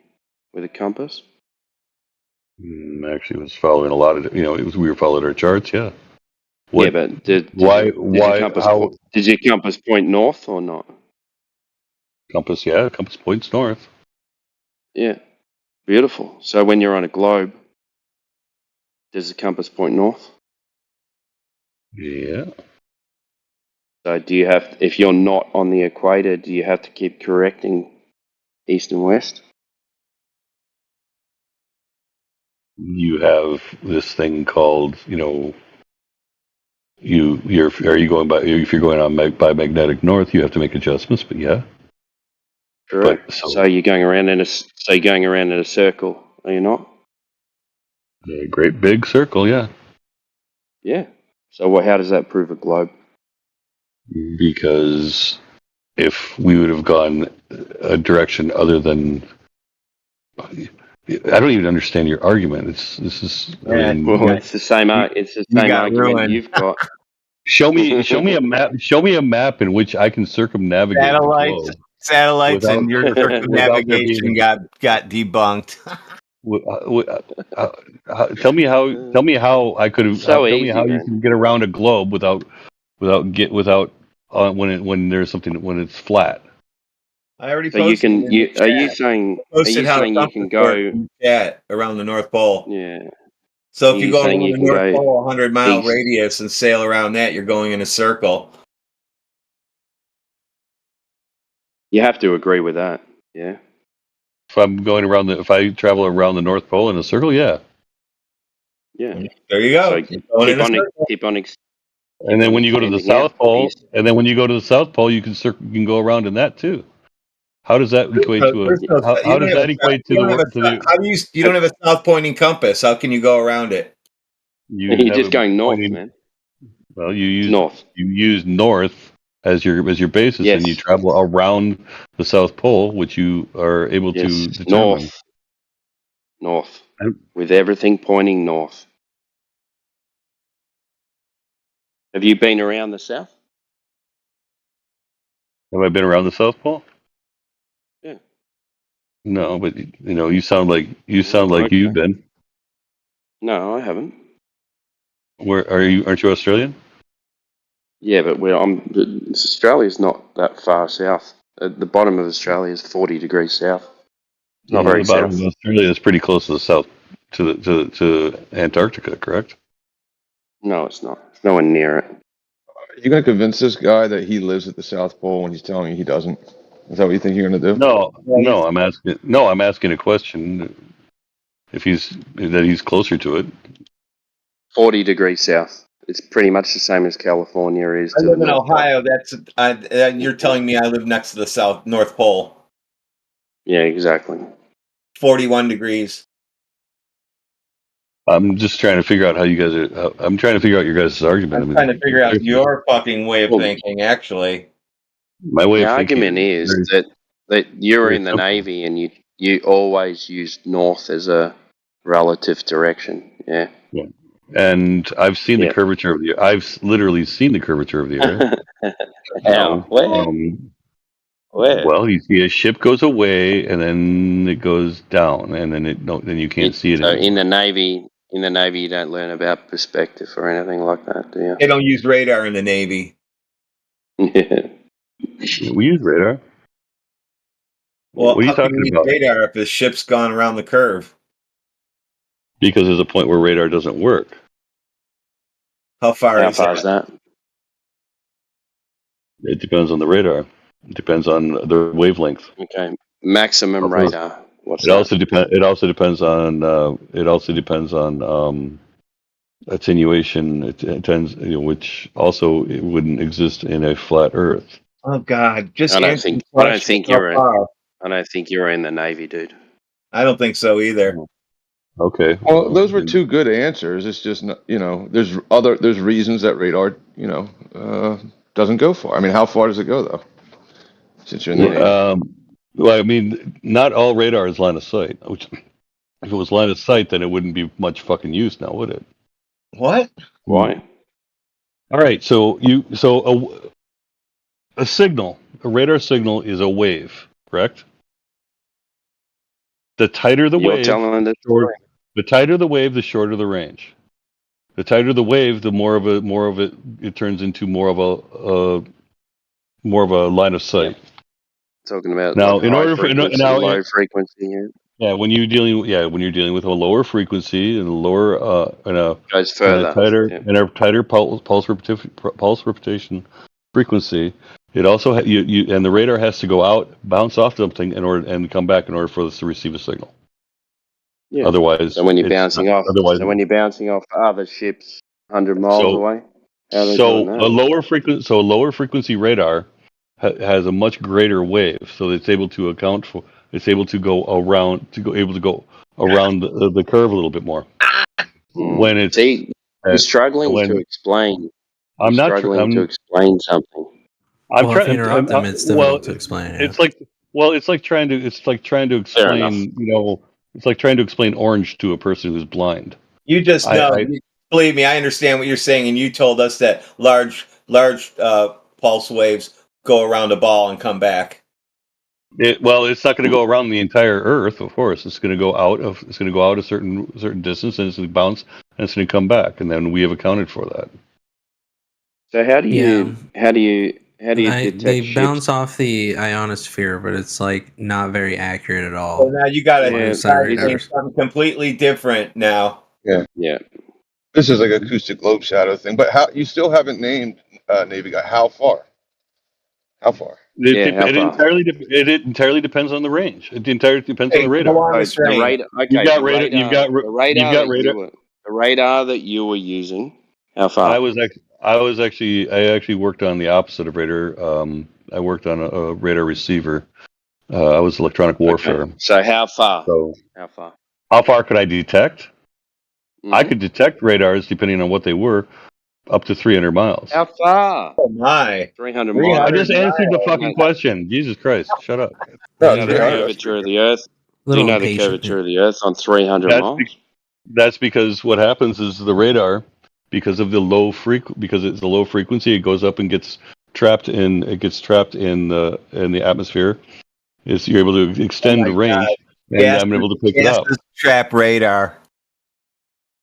with a compass? Actually, it was following a lot of. We were following our charts. Yeah. Yeah, but did your compass point north or not? Compass points north. Yeah, beautiful. So when you're on a globe, does the compass point north? Yeah. So do you have, if you're not on the equator, do you have to keep correcting east and west? You have this thing called, are you going by, if you're going on by magnetic north, you have to make adjustments, but yeah. Correct. So you're going around in a circle, are you not? A great big circle, yeah. Yeah. So how does that prove a globe? Because if we would have gone a direction other than, I don't even understand your argument. It's the same. It's the same argument you've got. Show me a map. Show me a map in which I can circumnavigate the globe. Satellites, and your circumnavigation got debunked. Tell me how I could have. So tell easy, me how you can get around a globe when there's something when it's flat. I already posted. Are you saying you can go around the North Pole? Yeah. So if you go around the North Pole, 100-mile radius, and sail around that, you're going in a circle. You have to agree with that, yeah. If I'm going around if I travel around the North Pole in a circle, yeah. Yeah. There you go. So keep on. And then when you go to the South Pole, you can go around in that too. How does that equate to you don't have a south pointing compass? How can you go around it? You're just going north, man. Well, you use north. You use north as your basis, and you travel around the South Pole, which you are able to determine. North, with everything pointing north. Have you been around the South? Have I been around the South Pole? Yeah. No, but you sound like you've been. No, I haven't. Where are you? Aren't you Australian? Yeah, but Australia's not that far south. At the bottom of Australia is 40 degrees south. Not very the bottom south. of Australia is pretty close to the south, to Antarctica, correct? No, it's not. It's nowhere near it. you going to convince this guy that he lives at the South Pole when he's telling you he doesn't? Is that what you think you're going to do? No, I'm asking a question. If he's closer to it. 40 degrees south. It's pretty much the same as California is. I to live the in North Ohio. You're telling me I live next to the North Pole. Yeah, exactly. 41 degrees. I'm just trying to figure out how you guys are. I'm trying to figure out your guys' argument. I'm trying to figure out your fucking way of thinking, actually. My way The of argument thinking is that you're in the Navy and you always use north as a relative direction. Yeah. And I've seen the curvature of the. I've literally seen the curvature of the Earth. How? Where? Where? Well, you see a ship goes away, and then it goes down, and then you can't see it. So in the Navy, you don't learn about perspective or anything like that, do you? They don't use radar in the Navy. Yeah. We use radar. Well, what are you how can talking you about? use radar if the ship's gone around the curve? Because there's a point where radar doesn't work. How far is that? It depends on the radar. It depends on the wavelength. Okay. Maximum radar. It also depends on attenuation. It tends, which also it wouldn't exist in a flat Earth. Oh God! I don't think you're in the Navy, dude. I don't think so either. Okay. Well, those were two good answers. It's just, there's reasons that radar, doesn't go far. I mean, how far does it go though? Since you're in the Navy. Well, I mean, not all radar is line of sight. Which, if it was line of sight, then it wouldn't be much fucking use now, would it? What? Why? All right. So a signal, a radar signal, is a wave, correct? The tighter the wave, the tighter the wave, the shorter the range. The tighter the wave, the more of it turns into more of a line of sight. Yeah. Talking about now, like in order for low frequency. Yeah, when you're dealing with a lower frequency and a lower goes further, and a tighter pulse repetition frequency, it also and the radar has to go out, bounce off something and come back in order for us to receive a signal. Yeah. Otherwise, so when you're bouncing off other ships 100 miles away, so a lower frequency radar has a much greater wave, so it's able to account for. It's able to go around the curve a little bit more. When it's you're struggling to explain. I'm struggling to explain something. I'm trying to interrupt them. It's difficult to explain. Yeah. It's like trying to explain. It's like trying to explain orange to a person who's blind. You just know. Believe me, I understand what you're saying, and you told us that large pulse waves go around a ball and come back. It's not going to go around the entire Earth, of course. It's going to go out a certain distance, and it's going to bounce, and it's going to come back, and then we have accounted for that. So how do you detect they ships? bounce off the ionosphere, but it's like not very accurate at all. So now you got to do something completely different now. Yeah. This is like an acoustic globe shadow thing, but you still haven't named Navy guy. How far? It entirely depends on the range. It entirely depends on the radar. The radar that you were using. How far? I actually worked on the opposite of radar. I worked on a radar receiver. I was electronic warfare. Okay. So how far? How far could I detect? Mm-hmm. I could detect radars depending on what they were, up to 300 miles. How far? Oh my! 300 miles. I just answered the fucking question. Jesus Christ! Shut up. Do you know the curvature of the Earth? Do you know the curvature of the Earth on 300 miles? That's because what happens is the radar, because it's a low frequency, it goes up and gets trapped in the atmosphere. You're able to extend the range, and I'm able to pick it up. Trap radar.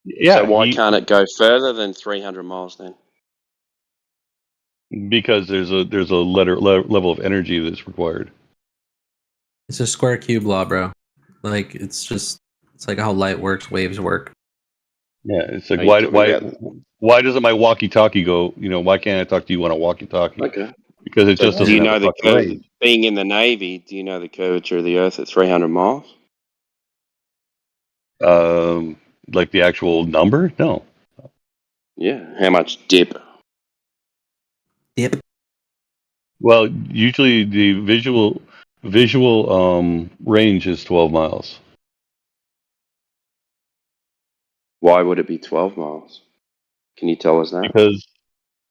Yeah. So why can't it go further than 300 miles then? Because there's a level of energy that's required. It's a square cube law, bro. Like it's like how light works, waves work. Yeah, it's like Are you talking about? why doesn't my walkie-talkie go? Why can't I talk to you on a walkie-talkie? Okay. Because it So just do you doesn't have know the fucking range. being in the Navy, do you know the curvature of the Earth at 300 miles? Like the actual number? No. Yeah. How much dip? Yep. Well, usually the visual range is 12 miles. Why would it be 12 miles? Can you tell us that?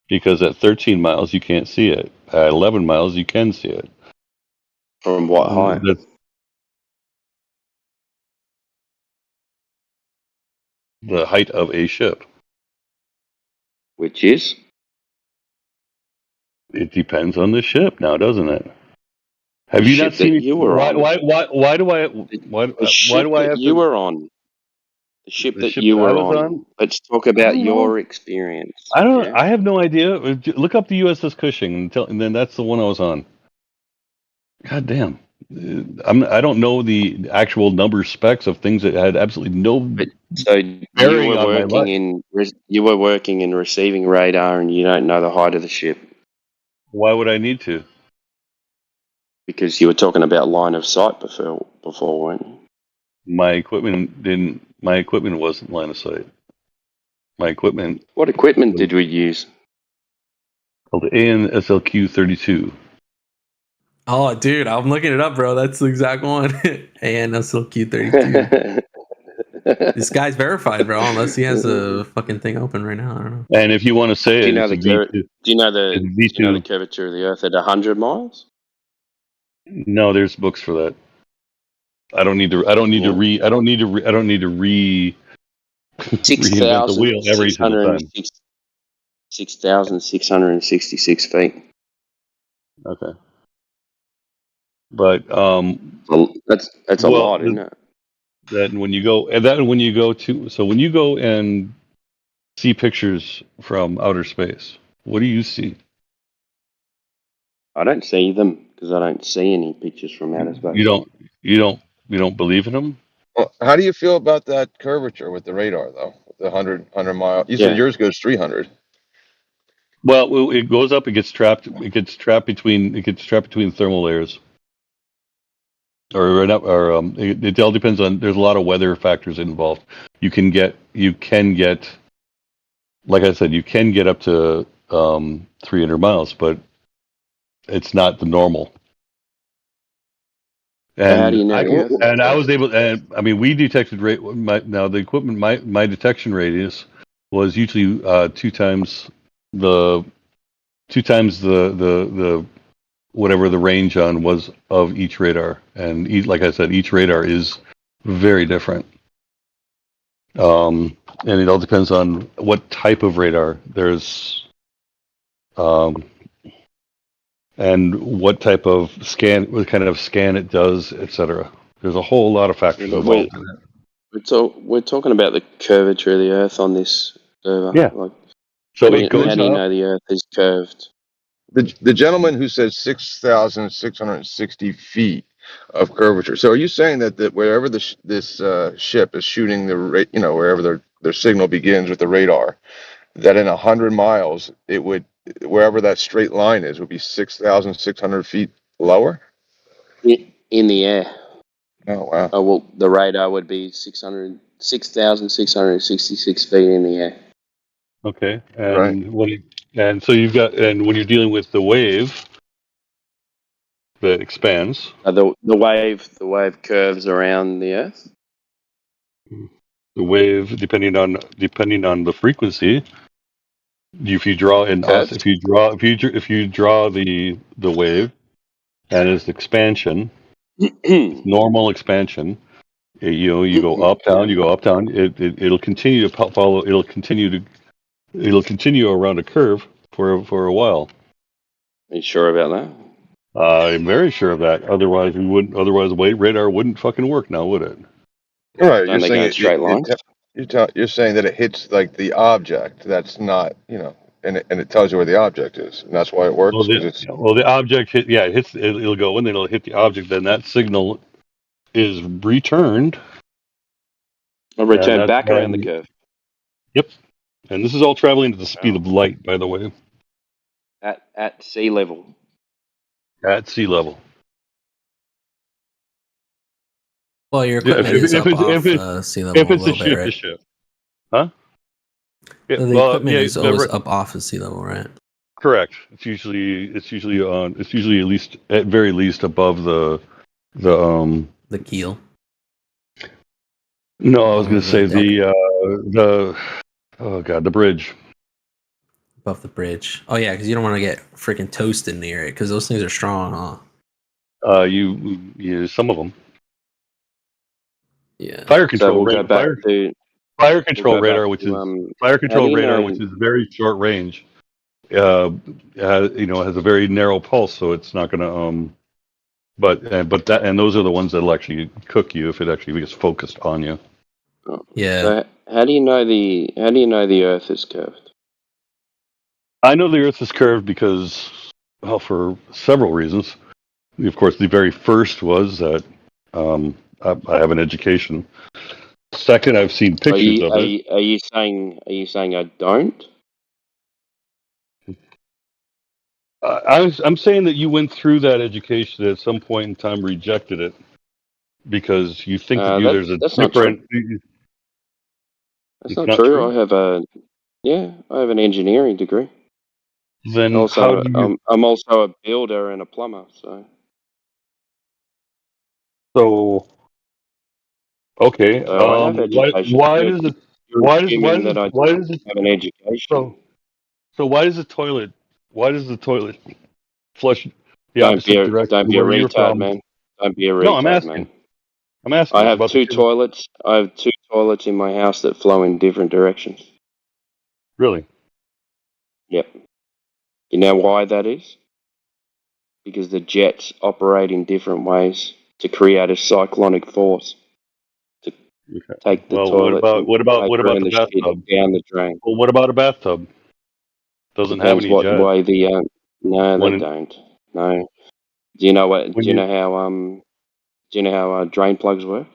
Because at 13 miles you can't see it. At 11 miles you can see it. From what height? That's the height of a ship. Which is? It depends on the ship now, doesn't it? Have The you not ship that seen you were on. why do I The ship do I that have you to were on. The ship the that ship you that I were was on. on? Let's talk I about don't know. your experience. I have no idea. Look up the USS Cushing and then that's the one I was on. God damn. I don't know the actual number specs of things that had absolutely no But so you bearing were on my working life. in receiving radar, and you don't know the height of the ship Why would I need to? because you were talking about line of sight before, weren't you? My equipment wasn't line of sight. My equipment What equipment was did we use? called the ANSLQ 32. Oh, dude, I'm looking it up, bro. That's the exact one. ANSLQ32. This guy's verified, bro. Unless he has a fucking thing open right now. I don't know. And if you want to say Do you it, know it's a the V2. do you know the It's a do you know the V2. curvature of the Earth at 100 miles? No, there's books for that. I don't need to reinvent the wheel every single time. 6,666 feet. Okay. But Well, that's a lot, isn't it? when you go and see pictures from outer space, what do you see? I don't see them because I don't see any pictures from outer space. You don't believe in them? Well, how do you feel about that curvature with the radar, though? The 100 mile. You said Yeah. yours goes 300. Well, it goes up. It gets trapped between thermal layers. It all depends on. There's a lot of weather factors involved. You can get, like I said, you can get up to 300 miles, but it's not the normal. So how do you know? I was able, and I mean, we detected now the equipment, my detection radius was usually two times the whatever the range on was of each radar, and like I said, each radar is very different. And it all depends on what type of radar there's, and what type of scan, what kind of scan it does, etc. There's a whole lot of factors involved in it. We're talking about the curvature of the Earth on this server. Yeah. So it goes how do you up. know the Earth is curved? The gentleman who says 6,660 feet of curvature. So are you saying that wherever this ship is shooting wherever their signal begins with the radar, that in 100 miles it would, wherever that straight line is, would be 6,600 feet lower? In the air. Oh wow. Oh well, the radar would be 6,666 feet in the air. Okay, Right. and so you've got, and when you're dealing with the wave that expands, The wave curves around the Earth. the wave depending on the frequency, if you draw the wave and its expansion, normal expansion, you go up down, it'll continue to follow, it'll continue around a curve for a while. Are you sure about that? I'm very sure of that. Otherwise, radar wouldn't fucking work now, would it? Right. Don't they go in straight lines? You're saying that it hits like the object. That's not, and it tells you where the object is, and that's why it works. Well, the object it'll go in, then it'll hit the object. Then that signal is returned. Or return back around the curve. Yep. And this is all traveling at the speed of light, by the way, At sea level. at sea level. Well, your Yeah, equipment is up off sea level if a it's a little bit, ship to right? ship, huh? Yeah, So the equipment is always up off of sea level, right? Correct. It's usually at very least above the keel. No, I was going Or to say the the bridge. Above the bridge. Oh yeah, because you don't want to get freaking toasted near it because those things are strong, huh? You some of them. Yeah. Fire control So we'll go back to fire control radar, which is very short range. Has a very narrow pulse, so it's not going to But those are the ones that'll actually cook you if it actually gets focused on you. Yeah. So how do you know the Earth is curved? I know the Earth is curved because, well, for several reasons. Of course, the very first was that I have an education. Second, I've seen pictures of it. Are you saying I don't? I'm saying that you went through that education at some point in time, rejected it because you think there's a that's different. Not true. That's It's not not true. true. I have an engineering degree. Then Also, how do you? I'm also a builder and a plumber. So okay. So I have education. Why does it? You're assuming that I Why does it? have an education. So why does the toilet? Why does the toilet flush the Don't be opposite a direction don't be a where you're retard, from? man. Don't be a No, I'm retard, asking. man. I'm asking I have about two the toilets. I have two toilets in my house that flow in different directions. Really? Yep. You know why that is? Because the jets operate in different ways to create a cyclonic force to take the Well, toilet and what about and the the shit bathtub? down the drain. Well, what about a bathtub? Doesn't have Depends any what jet. way the no, they When don't. No. Do you know what? when Do you you know how drain plugs work?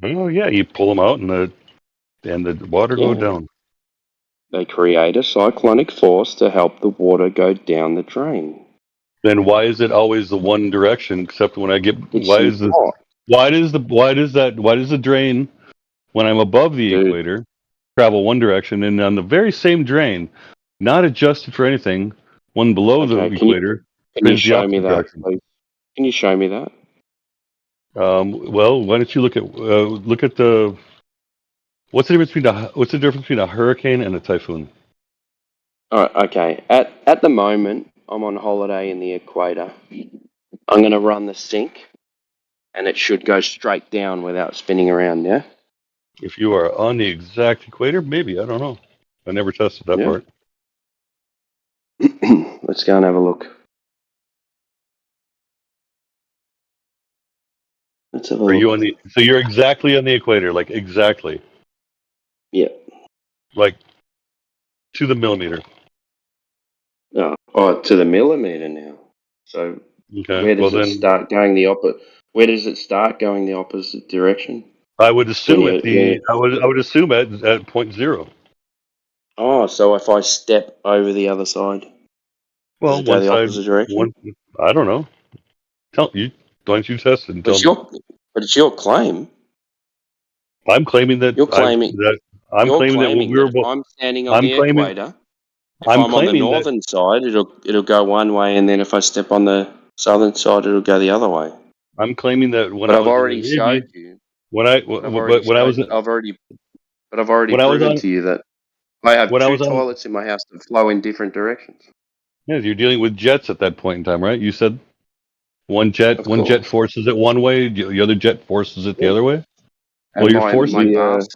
oh yeah, you pull them out and the water go Yeah. down. They create a cyclonic force to help the water go down the drain. Then why is it always the one direction? Except when I get It's not, why does the drain when I'm above the dude. equator travel one direction and on the very same drain, not adjusted for anything, one below the Okay, equator can you spins the show me opposite that, direction? please? Can you show me that? Well, why don't you look at the what's the difference between a hurricane and a typhoon? All right, okay. At the moment, I'm on holiday in the equator. I'm going to run the sync, and it should go straight down without spinning around. Yeah. If you are on the exact equator, maybe, I don't know. I never tested that Yeah. part. Let's go and have a look. Let's have a Are look. you on the so you're exactly on the equator, like exactly, Yeah. like to the millimeter. Oh, to the millimeter now. So Okay. where Well does it then start going the opposite? Where does it start going the opposite direction? I would When assume you I would assume at point zero. Oh, so if I step over the other side, does Well, it go one the side, opposite direction? I don't know. Tell you, why don't you test it and But tell me? but it's your claim. I'm claiming that You're claiming I'm you're claiming that when claiming we that were if both, I'm standing on I'm the claiming equator, if I'm I'm on the claiming that northern side, it'll go one way, and then if I step on the southern side, it'll go the other way. I'm claiming that when But I I've was in the already Navy, showed you. when I But I've already when I was showed. But I've already when I was proven on to you that I have when I two was on toilets in my house that flow in different directions. yeah, you're dealing with jets at that point in time, right? You said Of one course. jet forces it one way, the other jet forces it the Yeah. other way. Well, And you're my forcing bath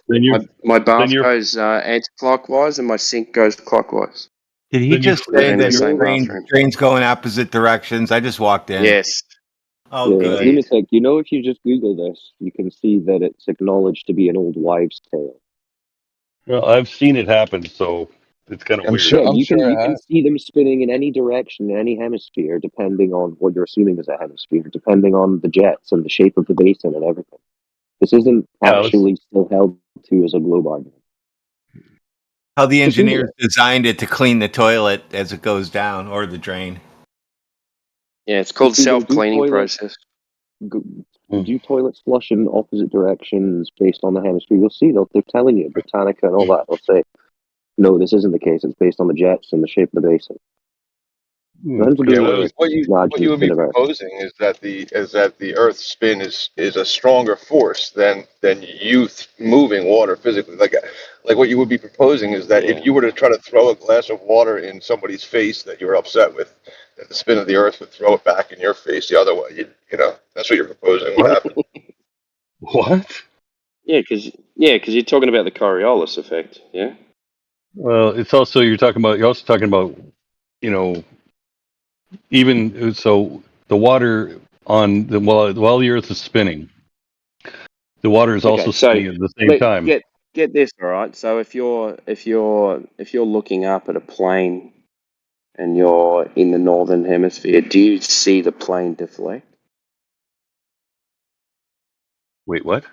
my then bath you're goes anti-clockwise and my sink goes clockwise. Did he then you just Because say they're in the that same trains bathroom. trains go in opposite directions? I just walked in. Yes. Oh, Yeah, good. Lunatic, if you just Google this, you can see that it's acknowledged to be an old wives' tale. well, I've seen it happen, so it's kind of I'm weird. sure. Yeah, I'm you can sure you it can has. see them spinning in any direction in any hemisphere, depending on what you're assuming is a hemisphere, depending on the jets and the shape of the basin and everything. This isn't Yeah, let's actually still held to as a globe argument. how the engineers designed it to clean the toilet as it goes down or the drain. Yeah, it's called See, they do self-cleaning toilets. process. Do toilets flush in opposite directions based on the hemisphere? You'll see they're telling you Britannica and all that. They'll say, no, this isn't the case. It's based on the jets and the shape of the basin. Nothing to do Yeah, with what you would be spin of Earth. proposing is that the Earth's spin is a stronger force than you moving water physically. Like what you would be proposing is that if you were to try to throw a glass of water in somebody's face that you were upset with, that the spin of the Earth would throw it back in your face the other way. You know, that's what you're proposing would happen. What? Yeah, because you're talking about the Coriolis effect. Yeah. Well, it's also you're also talking about, you know, even so the water on the while the Earth is spinning, the water is also spinning at the same time. Get this, all right. So if you're looking up at a plane and you're in the northern hemisphere, do you see the plane deflect? Wait, what?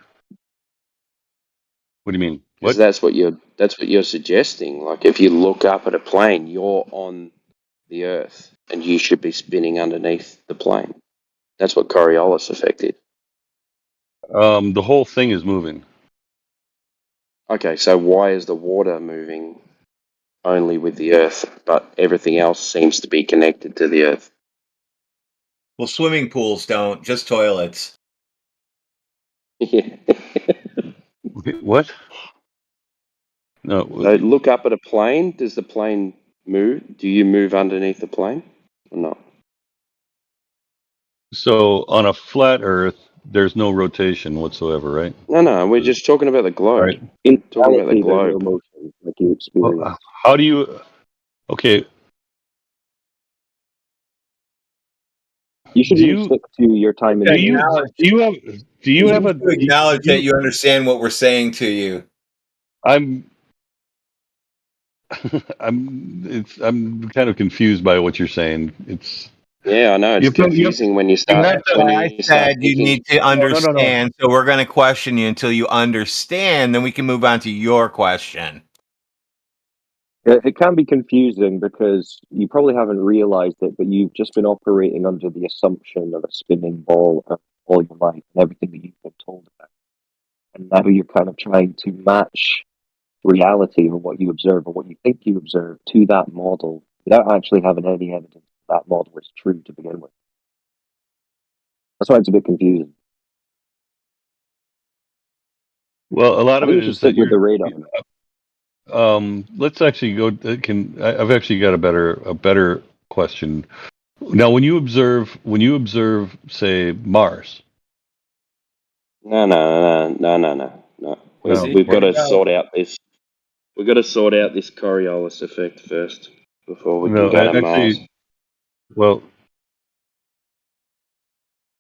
What do you mean? Because What? that's what you're suggesting. Like if you look up at a plane, you're on the Earth, and you should be spinning underneath the plane. That's what Coriolis effect is. The whole thing is moving. Okay, so why is the water moving only with the Earth, but everything else seems to be connected to the Earth? Well, swimming pools don't, just toilets. Yeah. What? No. So look up at a plane. Does the plane move? Do you move underneath the plane or not? So on a flat Earth, there's no rotation whatsoever, right? No. We're just talking about the globe. Right. In Talking about the reality, there's no globe. motion like you experience. How do you? Okay. You should stick to your time in Do the you have need to acknowledge that you understand what we're saying to you? I'm kind of confused by what you're saying. Yeah, I know it's confusing when you start. That's why I said you need to understand. So we're going to question you until you understand. Then we can move on to your question. It can be confusing because you probably haven't realized it, but you've just been operating under the assumption of a spinning ball all your life and everything that you've been told about. And now you're kind of trying to match reality or what you observe or what you think you observe to that model without actually having any evidence that model is true to begin with. That's why it's a bit confusing. Well, a lot of it is that with the radar. Let's actually go. I've actually got a better question. Now, when you observe, say, Mars. No. We've got to sort out this. We've got to sort out this Coriolis effect first before we can go to Mars. Well,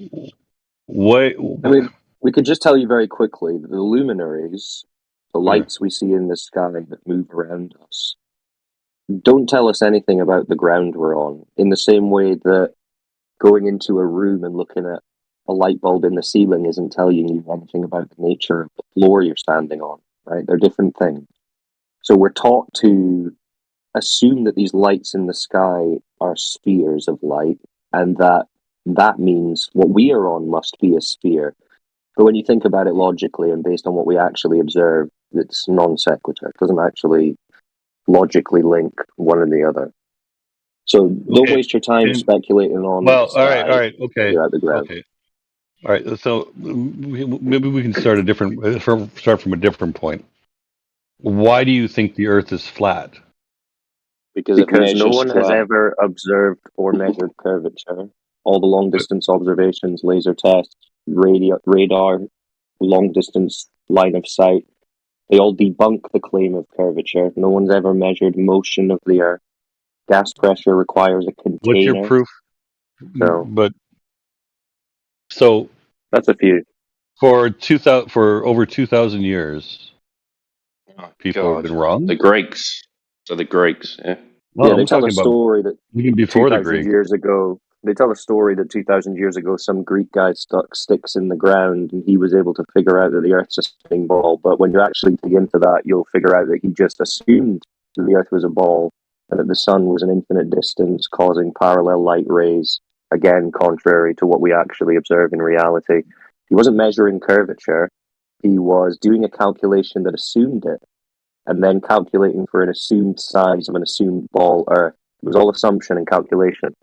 I mean, we could just tell you very quickly that the luminaries, the lights we see in the sky that move around us, don't tell us anything about the ground we're on, in the same way that going into a room and looking at a light bulb in the ceiling isn't telling you anything about the nature of the floor you're standing on, right? They're different things. So we're taught to assume that these lights in the sky are spheres of light, and that means what we are on must be a sphere. But when you think about it logically and based on what we actually observe, it's non sequitur. It doesn't actually logically link one and the other. So don't waste your time speculating on. Well, all right, okay, at the ground. okay, all right. So maybe we can start from a different point. Why do you think the Earth is flat? Because no one has ever observed or measured curvature. All the long distance observations, laser tests, radar, long distance line of sight, they all debunk the claim of curvature. No one's ever measured motion of the Earth. Gas pressure requires a container. What's your proof? So that's a few. For over 2,000 years, people have been wrong. The Greeks. So the Greeks, yeah. Well, yeah, they tell a story that even before the Greeks. Years ago, they tell a story that 2,000 years ago, some Greek guy stuck sticks in the ground and he was able to figure out that the Earth's a spinning ball. But when you actually dig into that, you'll figure out that he just assumed that the Earth was a ball, and that the sun was an infinite distance causing parallel light rays, again, contrary to what we actually observe in reality. He wasn't measuring curvature. He was doing a calculation that assumed it, and then calculating for an assumed size of an assumed ball Earth. It was all assumption and calculation.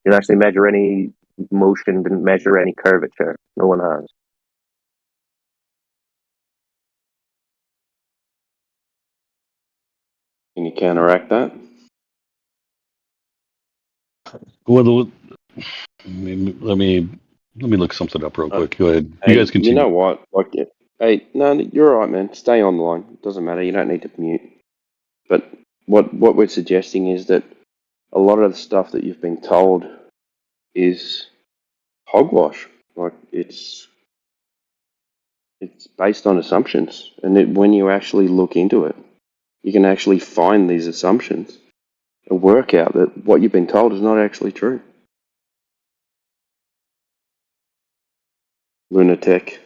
He didn't actually measure any motion, didn't measure any curvature. No one has. Can you counteract that? Well, let me look something up real quick. Go ahead. Hey, You guys continue. You know what? Like, hey, no, you're all right, man. Stay on the line. It doesn't matter. You don't need to mute. But what we're suggesting is that a lot of the stuff that you've been told is hogwash. Like, it's based on assumptions, and when you actually look into it, you can actually find these assumptions and work out that what you've been told is not actually true. Lunatic.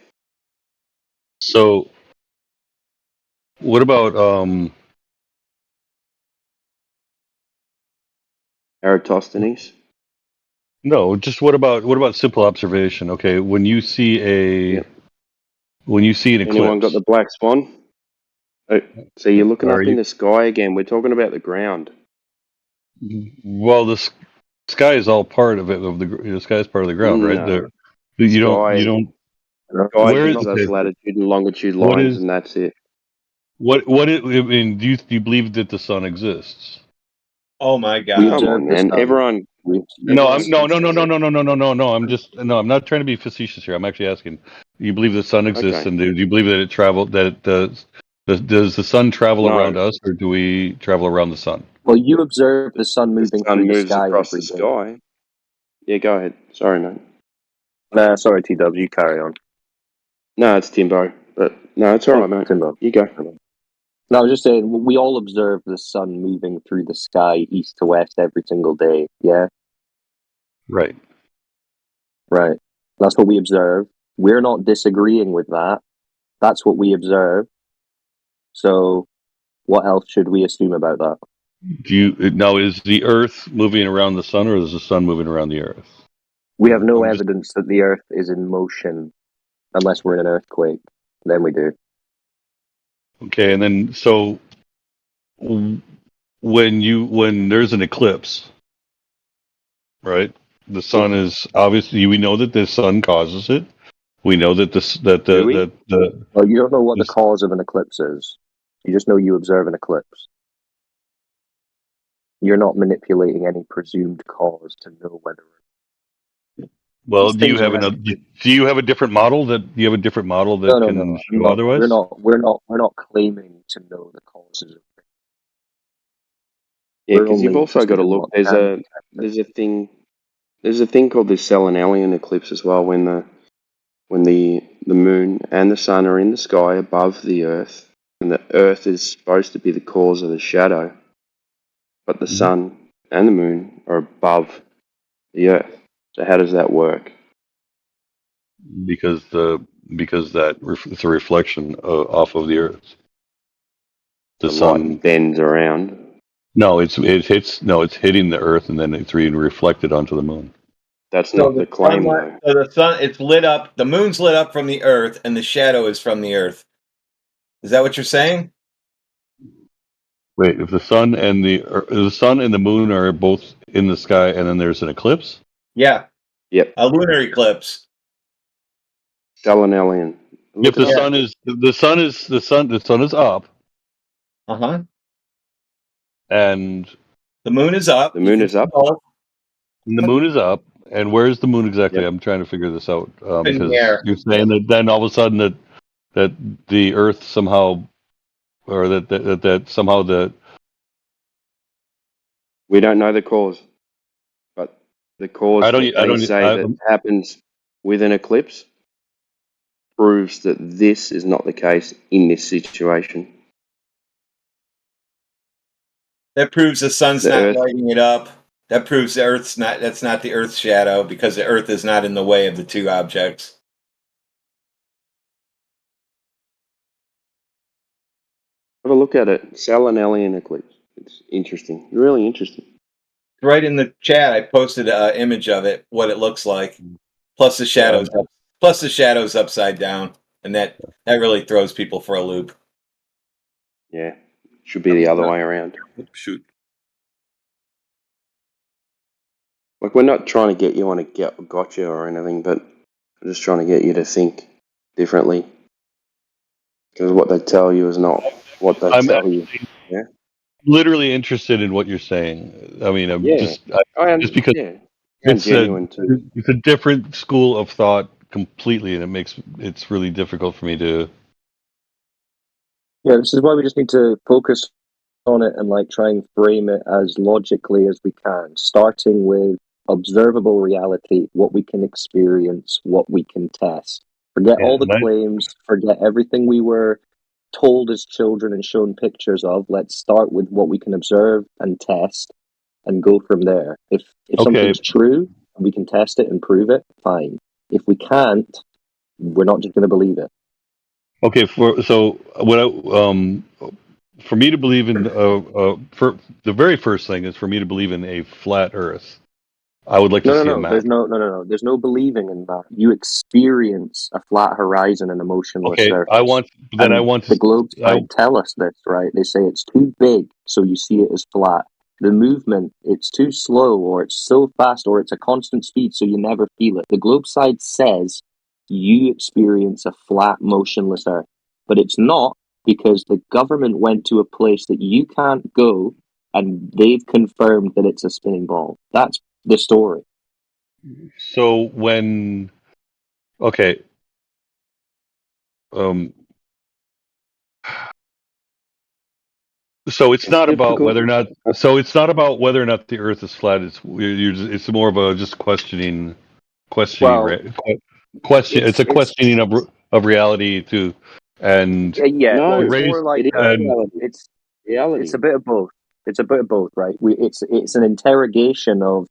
So, what about Eratosthenes. No, just what about simple observation? Okay, when you see an Anyone eclipse, got the black swan? Oh, so you're looking are up in you? the sky again. We're talking about the ground. Well, the sky is all part of it. The sky is part of the ground, right? No. You don't. Sky Where is gives us okay? latitude and longitude What lines, is and that's it. I mean, do you believe that the sun exists? Oh my We God. Come observe on, the man. sun. Everyone. No, I'm Everyone. no. I'm not trying to be facetious here. I'm actually asking. Do you believe the sun exists, Okay. and do you believe that it traveled? That it does? Does the sun travel No. around us, or do we travel around the sun? Well, you observe the sun The moving sun through the moves sky across every the day. sky. Yeah, go ahead. Sorry, mate. Sorry, TW, you carry on. No, it's Timbo. But no, it's all right, mate. Timbo. You go. No, I was just saying, we all observe the sun moving through the sky east to west every single day, yeah? Right. Right. That's what we observe. We're not disagreeing with that. That's what we observe. So, what else should we assume about that? Now is the Earth moving around the sun, or is the sun moving around the Earth? We have no I'm just- evidence that the Earth is in motion unless we're in an earthquake. Then we do. Okay, and then so when there's an eclipse, right? The sun is obviously, we know that the sun causes it. We know that Do we? Well, you don't know what the this- cause of an eclipse is. You just know you observe an eclipse. You're not manipulating any presumed cause to know whether. well, These do you things have are another? Do you have a different model that can No. show otherwise? We're not claiming to know the causes of things. Yeah, We're because you've only also got interested to in look. what can be tested. There's a thing called the Selenalian eclipse as well, when the moon and the sun are in the sky above the Earth, and the Earth is supposed to be the cause of the shadow, but the Mhm. sun and the moon are above the Earth. So how does that work? Because it's a reflection off of the Earth. The The sun. light bends around. No, it's hitting the Earth and then it's being reflected onto the moon. That's not the claim, though. So the sun, it's lit up. The moon's lit up from the Earth, and the shadow is from the Earth. Is that what you're saying? Wait, if the sun and the moon are both in the sky, and then there's an eclipse. Yeah, Yep. a lunar eclipse. Selenalian. If the Look it up. sun is up, Uh-huh. and The moon is up. The moon is up. the moon is up, and where is the moon exactly? Yep. I'm trying to figure this out In the because air. you're saying that then all of a sudden that the Earth somehow, or that somehow We don't know the cause, but the cause that they say that happens with an eclipse proves that this is not the case in this situation. That proves the sun's The not Earth. lighting it up. That proves the Earth's not. That's not the Earth's shadow because the Earth is not in the way of the two objects. Have a look at it. Selenalian eclipse. It's interesting, really interesting. Right in the chat, I posted an image of it, what it looks like, plus the shadows, upside down, and that really throws people for a loop. Yeah, should be the other way around. Shoot. Like, we're not trying to get you on a gotcha or anything, but we're just trying to get you to think differently. Because what they tell you is not what they tell you. Yeah. Literally interested in what you're saying. I mean, just because it's a different school of thought completely, and it's really difficult for me to. Yeah, this is why we just need to focus on it and like try and frame it as logically as we can, starting with observable reality, what we can experience, what we can test. Forget all the claims, forget everything we were told as children and shown pictures of. Let's start with what we can observe and test and go from there. If something's true, we can test it and prove it, fine. If we can't, we're not just going to believe it. Okay, for me to believe in for the very first thing is for me to believe in a flat Earth. I would like to see a map. There's there's no believing in that. You experience a flat horizon and a motionless surface. The globe side tell us this, right? They say it's too big, so you see it as flat. The movement, it's too slow, or it's so fast, or it's a constant speed, so you never feel it. The globe side says you experience a flat, motionless Earth, but it's not, because the government went to a place that you can't go, and they've confirmed that it's a spinning ball. That's the story. So so it's not about whether or not. So it's not about whether or not the Earth is flat. It's more of a just questioning. It's a questioning of reality too, and it's more like it's reality. It's a bit of both. It's a bit of both, right? It's an interrogation of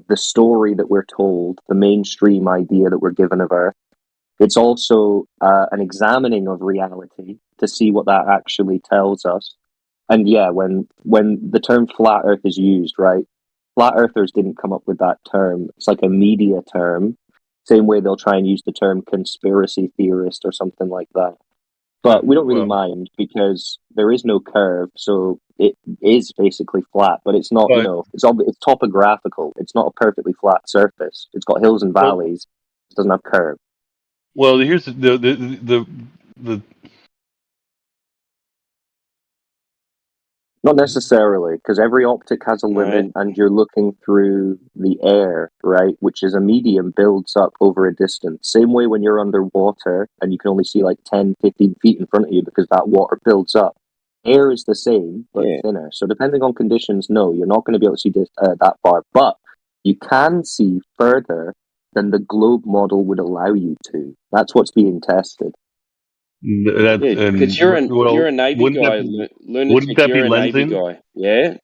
the story that we're told, the mainstream idea that we're given of Earth. It's also an examining of reality to see what that actually tells us. And yeah, when the term flat Earth is used, right? Flat Earthers didn't come up with that term. It's like a media term. Same way they'll try and use the term conspiracy theorist or something like that. But we don't really mind, because there is no curve, so it is basically flat. But it's not, it's topographical. It's not a perfectly flat surface. It's got hills and valleys. It doesn't have curve. Well, here's the Not necessarily, because every optic has a limit, and you're looking through the air, right, which is a medium, builds up over a distance. Same way when you're underwater and you can only see like 10, 15 feet in front of you because that water builds up. Air is the same, but thinner. So depending on conditions, no, you're not going to be able to see that far. But you can see further than the globe model would allow you to. That's what's being tested. Because you're a Navy guy, Lunatic. You're a Navy guy, yeah.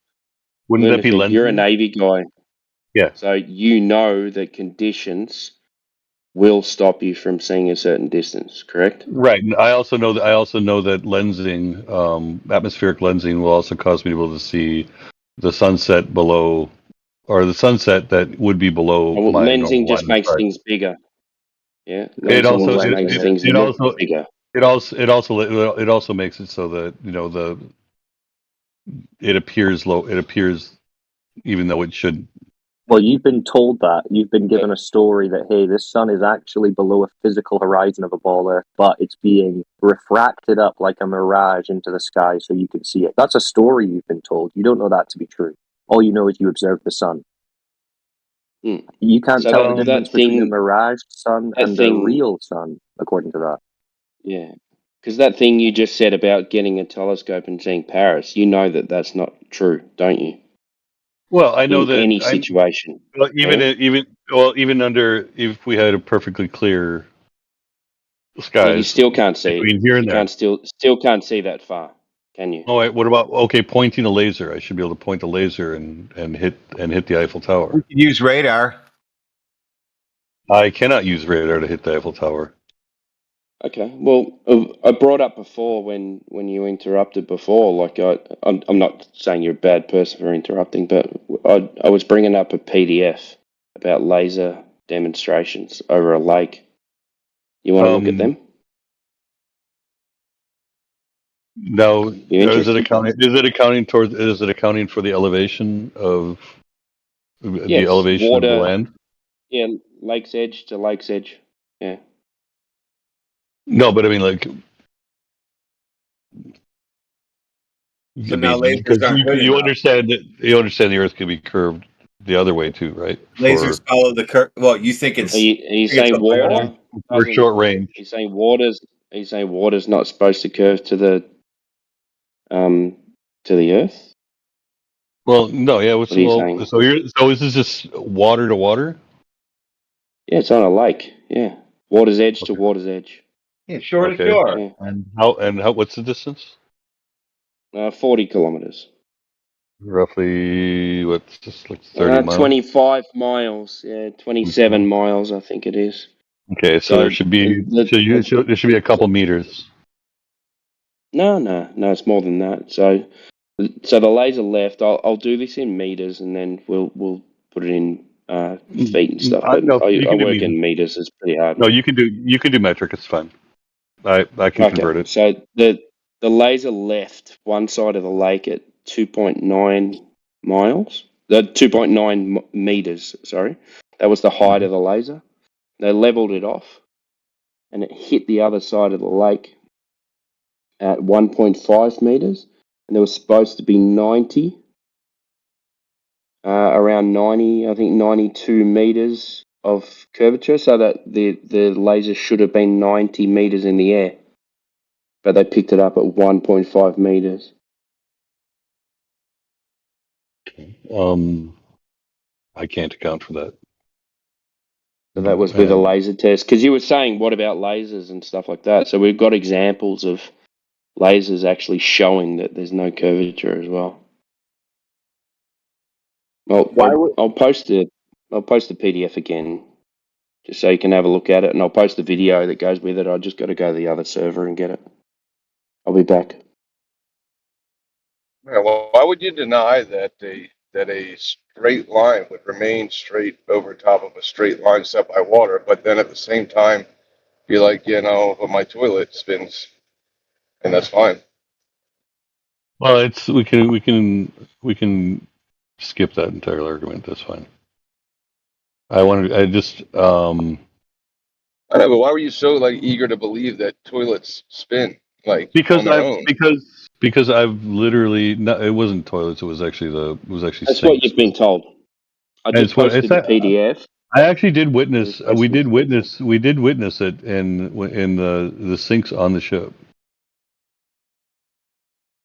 Wouldn't that be lensing? You're a Navy guy, yeah. So you know that conditions will stop you from seeing a certain distance, correct? Right. And I also know that lensing, atmospheric lensing, will also cause me to be able to see the sunset below, or the sunset that would be below. Lensing just makes things bigger. Yeah. It also makes things bigger. It also makes it so that it appears low. It appears even though it shouldn't. Well, you've been told that. You've been given a story that, hey, this sun is actually below a physical horizon of a ball Earth, but it's being refracted up like a mirage into the sky so you can see it. That's a story you've been told. You don't know that to be true. All you know is you observe the sun. You can't tell the difference between a mirage sun and a real sun, according to that. Yeah. Because that thing you just said about getting a telescope and seeing Paris, you know that that's not true, don't you? Well, I know that any situation. Well, even under, if we had a perfectly clear sky, so you still can't see it. Here and you there. can't still can't see that far, can you? Oh, what about pointing a laser? I should be able to point a laser and hit the Eiffel Tower. We could use radar. I cannot use radar to hit the Eiffel Tower. Okay. Well, I brought up before when you interrupted before. Like I'm not saying you're a bad person for interrupting, but I was bringing up a PDF about laser demonstrations over a lake. You want to look at them? No, You is it interested? accounting? Is it accounting towards? Is it accounting for the elevation of the Yes. elevation of the Water. land? Yeah. Lake's edge to lake's edge. Yeah. No, but I mean, like, So I now mean, lasers because aren't good you enough. understand that the Earth can be curved the other way too, right? Lasers follow the curve. Well, you think Are it's you it's saying a law? water For doesn't? short range. Are you saying water's? Are you saying water's not supposed to curve to the Earth? Well, no, yeah. What are you saying? So is this just water to water? Yeah, it's on a lake. Yeah, water's edge to Okay. water's edge. Yeah, shore to Okay. shore. Yeah, And how? What's the distance? 40 kilometers. Roughly, what's just like 30 miles? 25 miles. Yeah, 27 miles, I think it is. Okay, so there should be there should be a couple meters. No, it's more than that. So the laser left. I'll do this in meters, and then we'll put it in feet and stuff. But No, you I can do work meters. in meters. It's pretty hard. No, you can do metric. It's fine. I can convert Okay, it. so the laser left one side of the lake at 2.9 miles. The 2.9 meters. Sorry, that was the height of the laser. They leveled it off, and it hit the other side of the lake at 1.5 meters, and there was supposed to be 90, around 90, I think 92 meters of curvature, so that the laser should have been 90 meters in the air, but they picked it up at 1.5 meters. I can't account for that. So that was with a laser test. Because you were saying, what about lasers and stuff like that? So we've got examples of lasers actually showing that there's no curvature as well. I'll post the PDF again, just so you can have a look at it, and I'll post the video that goes with it. I just got to go to the other server and get it. I'll be back. Yeah, well, why would you deny that a straight line would remain straight over top of a straight line set by water, but then at the same time be like, but my toilet spins, and that's fine. Well, we can skip that entire argument. That's fine. I know, but why were you so eager to believe that toilets spin because on their own? because I've literally it wasn't toilets. It was actually That's sinks. what you've been told. I just posted the PDF. I actually did witness. We did witness it in the sinks on the ship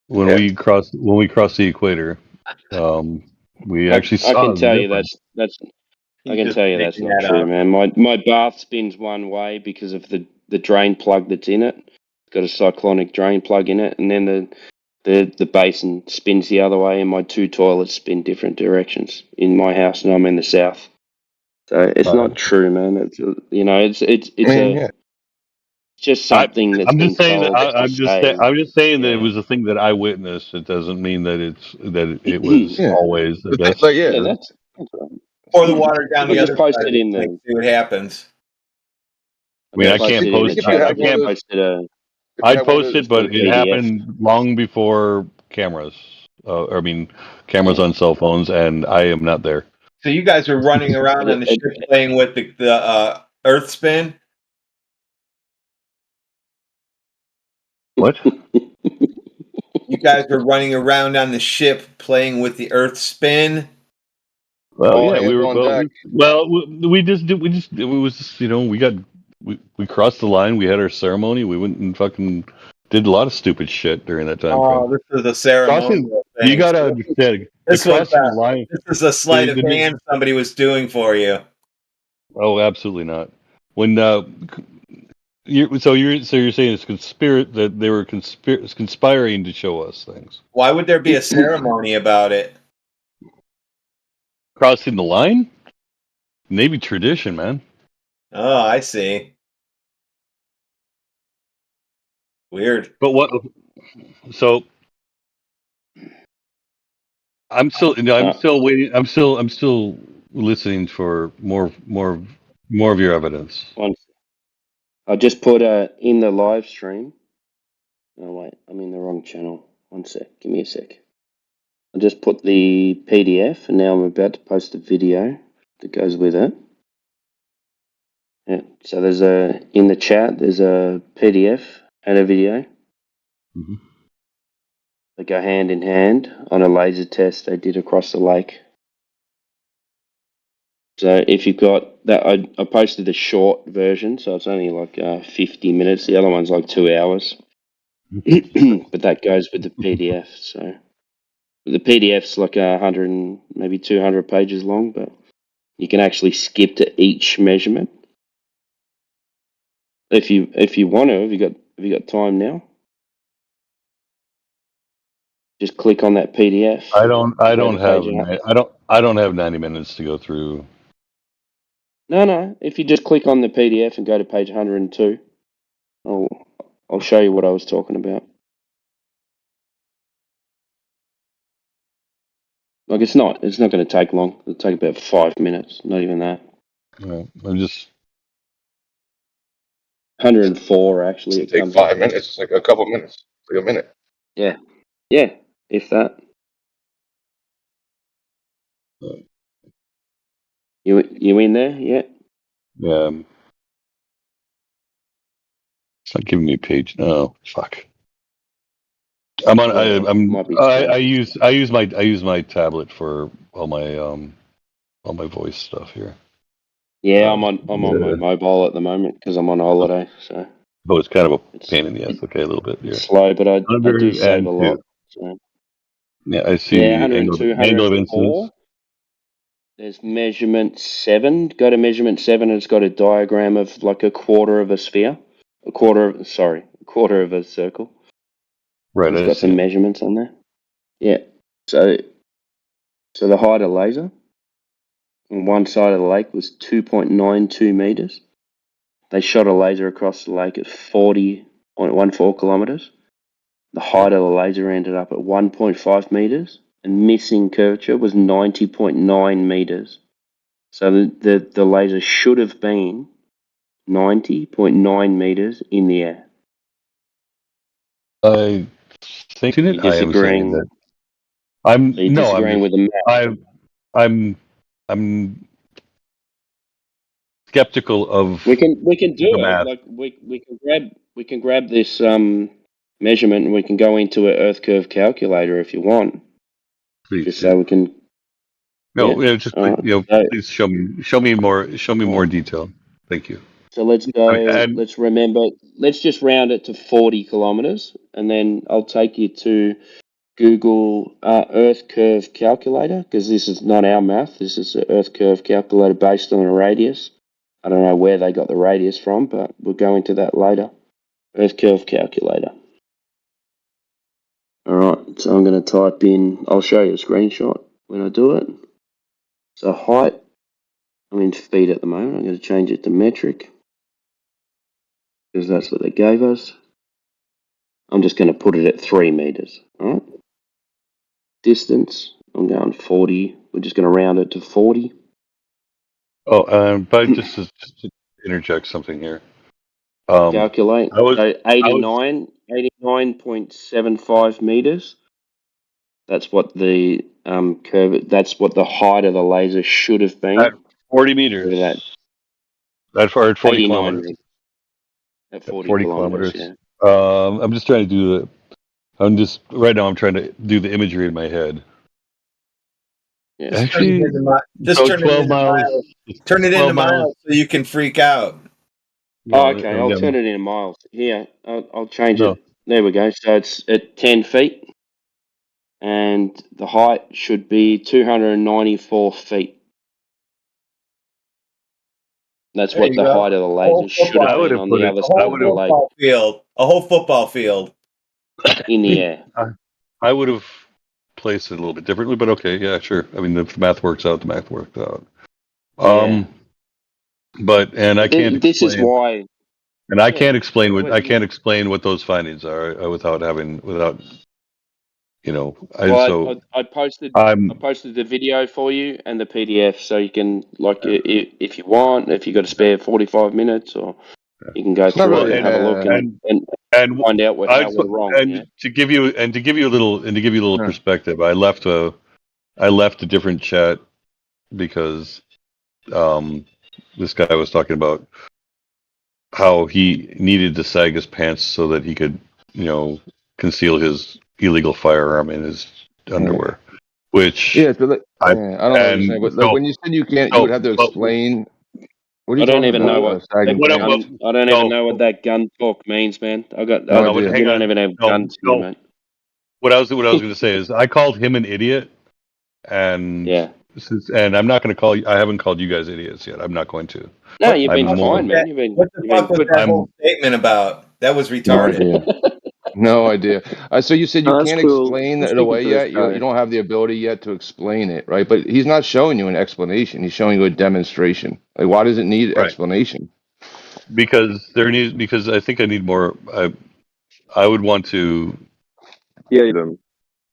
when we crossed the equator. We actually saw. I can tell you that's I can tell you that's not true, man. My bath spins one way because of the drain plug that's in it. It's got a cyclonic drain plug in it, and then the basin spins the other way, and my two toilets spin different directions in my house, and I'm in the south. So it's not true, man. It's it's just something that's been told. I'm just saying that it was a thing that I witnessed. It doesn't mean that it was always the best. That's right. Pour the water down the Just other post side. it in the. See what happens. I mean, I can't post. I'd post it, but it happened long before cameras. Cameras on cell phones, and I am not there. So you guys are running around on the ship playing with the Earth spin? What? You guys were running around on the ship playing with the Earth spin? Well, yeah, we were. We crossed the line. We had our ceremony. We went and fucking did a lot of stupid shit during that time frame. This is a ceremony. You gotta understand. This is a sleight of hand somebody was doing for you. Oh, absolutely not. When you're saying it's that they were conspiring to show us things. Why would there be a ceremony about it? Crossing the line? Navy tradition, man. Oh, I see. Weird. But what? So I'm still, I'm still waiting. I'm still listening for more of your evidence. I just put in the live stream. Oh wait, I'm in the wrong channel. One sec. Give me a sec. I just put the PDF, and now I'm about to post a video that goes with it. Yeah. So there's in the chat. There's a PDF and a video. Mm-hmm. They go hand in hand on a laser test they did across the lake. So if you've got that, I posted the short version, so it's only like 50 minutes. The other one's like 2 hours. But that goes with the PDF. So the PDF's like 100, maybe 200 pages long, but you can actually skip to each measurement if you want to. Have you got time now? Just click on that PDF. I don't have 90 minutes to go through. No. If you just click on the PDF and go to page 102, I'll show you what I was talking about. Like it's not going to take long. It'll take about 5 minutes. Not even that. I'm just 104 actually. It takes 5 minutes. It's like a couple minutes. It's like a minute. Yeah, if that. You in there? Yeah. Yeah. It's not giving me a page. No, fuck. I'm on. I use my tablet for all my voice stuff here. Yeah, I'm on my mobile at the moment because I'm on holiday. So. Oh, it's kind of a pain in the ass. Okay, a little bit. Yeah. Slow, but I do save a lot. So. Yeah, I see. Yeah, 102, 104. There's measurement 7. Go to measurement 7, and it's got a diagram of like a quarter of a sphere, a quarter of a circle. Right. It's got some measurements on there. Yeah. So the height of laser on one side of the lake was 2.92 meters. They shot a laser across the lake at 40.14 kilometers. The height of the laser ended up at 1.5 meters, and missing curvature was 90.9 meters. So the laser should have been 90.9 meters in the air. I think it. I am saying that. I'm disagreeing with the math. I'm skeptical of. We can do it. Math. Like we can grab this measurement and we can go into an Earth curve calculator if you want. Please, just so we can. No, yeah, just please show me more detail. Thank you. So let's go. Let's remember. Let's just round it to 40 kilometers, and then I'll take you to Google Earth curve calculator, because this is not our math. This is an Earth curve calculator based on a radius. I don't know where they got the radius from, but we'll go into that later. Earth curve calculator. All right, so I'm going to type in. I'll show you a screenshot when I do it. So height. I'm in feet at the moment. I'm going to change it to metric, because that's what they gave us. I'm just going to put it at 3 meters. All right. Distance, I'm going 40. We're just going to round it to 40. But just to interject something here. Calculate. So 89.75 meters. That's what the curve. That's what the height of the laser should have been. At 40 meters. That's for 40 kilometers. Meters. At 40 kilometers. Yeah. I'm just trying to do right now I'm trying to do the imagery in my head. Yeah. Actually, just turn 12 miles. Turn it into miles so you can freak out. Okay, I'll turn it into miles. Here, I'll change it. There we go. So it's at 10 feet, and the height should be 294 feet. That's what the height of the laser should have been on the other side of the lake. A whole football field. In the air. I would have placed it a little bit differently, but okay, yeah, sure. I mean, if the math works out, the math worked out. But I can't. This is why. And I Yeah. can't explain what Well, those findings are without Well, I posted I'm the video for you and the PDF, so you can if you want, if you got to spare 45 minutes, or you can go It's not through well, it and really. have a look and and find out I how we're wrong. Yeah. and to give you a little Huh. perspective, I left a different chat because this guy was talking about how he needed to sag his pants so that he could, conceal his illegal firearm in his underwear. Which Yeah, so I I don't know what you're saying, and but like so when you said you can't, you so would have to but explain. What are I you don't talking even know about? what Sagging that what, pants? what gun. I don't even no know what that gun talk means, man. No no but idea. We hang don't on even have no guns here, no mate. what I was going to say is I called him an idiot and Yeah. and I'm not going to call you. I haven't called you guys idiots yet. I'm not going to. No, What you've the been I'm fuck more. was fine, that? man. What the You've fuck been was good. that I'm whole statement about? That was No retarded. idea. No idea. So you said you No, that's can't cool. explain I'm it speaking away for this yet. You guy. don't have the ability yet to explain it, right? But he's not showing you an explanation. He's showing you a demonstration. Like, why does it need right explanation? because I think I need more. I would want to. Yeah, them.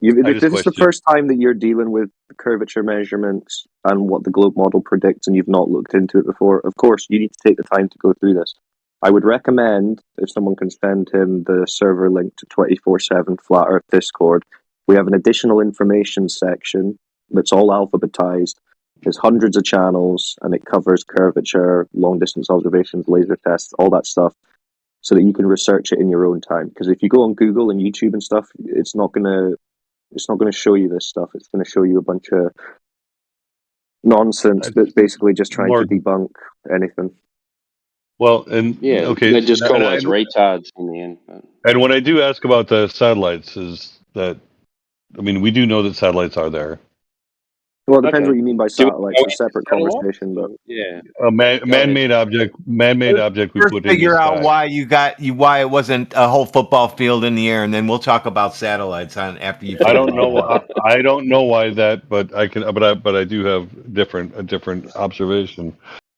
I This just is the question. first time that you're dealing with curvature measurements and what the globe model predicts, and you've not looked into it before. Of course, you need to take the time to go through this. I would recommend, if someone can send him the server link to 24/7 Flat Earth Discord, we have an additional information section that's all alphabetized. There's hundreds of channels, and it covers curvature, long distance observations, laser tests, all that stuff, so that you can research it in your own time. Because if you go on Google and YouTube and stuff, it's not going to show you this stuff. It's going to show you a bunch of nonsense that's basically just trying to More debunk anything. well, and Yeah, okay, they just call and, us retards in the end. But and when I do ask about the satellites, is that I mean we do know that satellites are there. Well, it depends okay, what you mean by do we satellites. go A into separate satellites? conversation, but Yeah, A go ahead. man-made object we First, put in the figure out sky. why it wasn't a whole football field in the air, and then we'll talk about satellites on after you I figure don't it know. out. I don't know why that, but I can. But I do have a different observation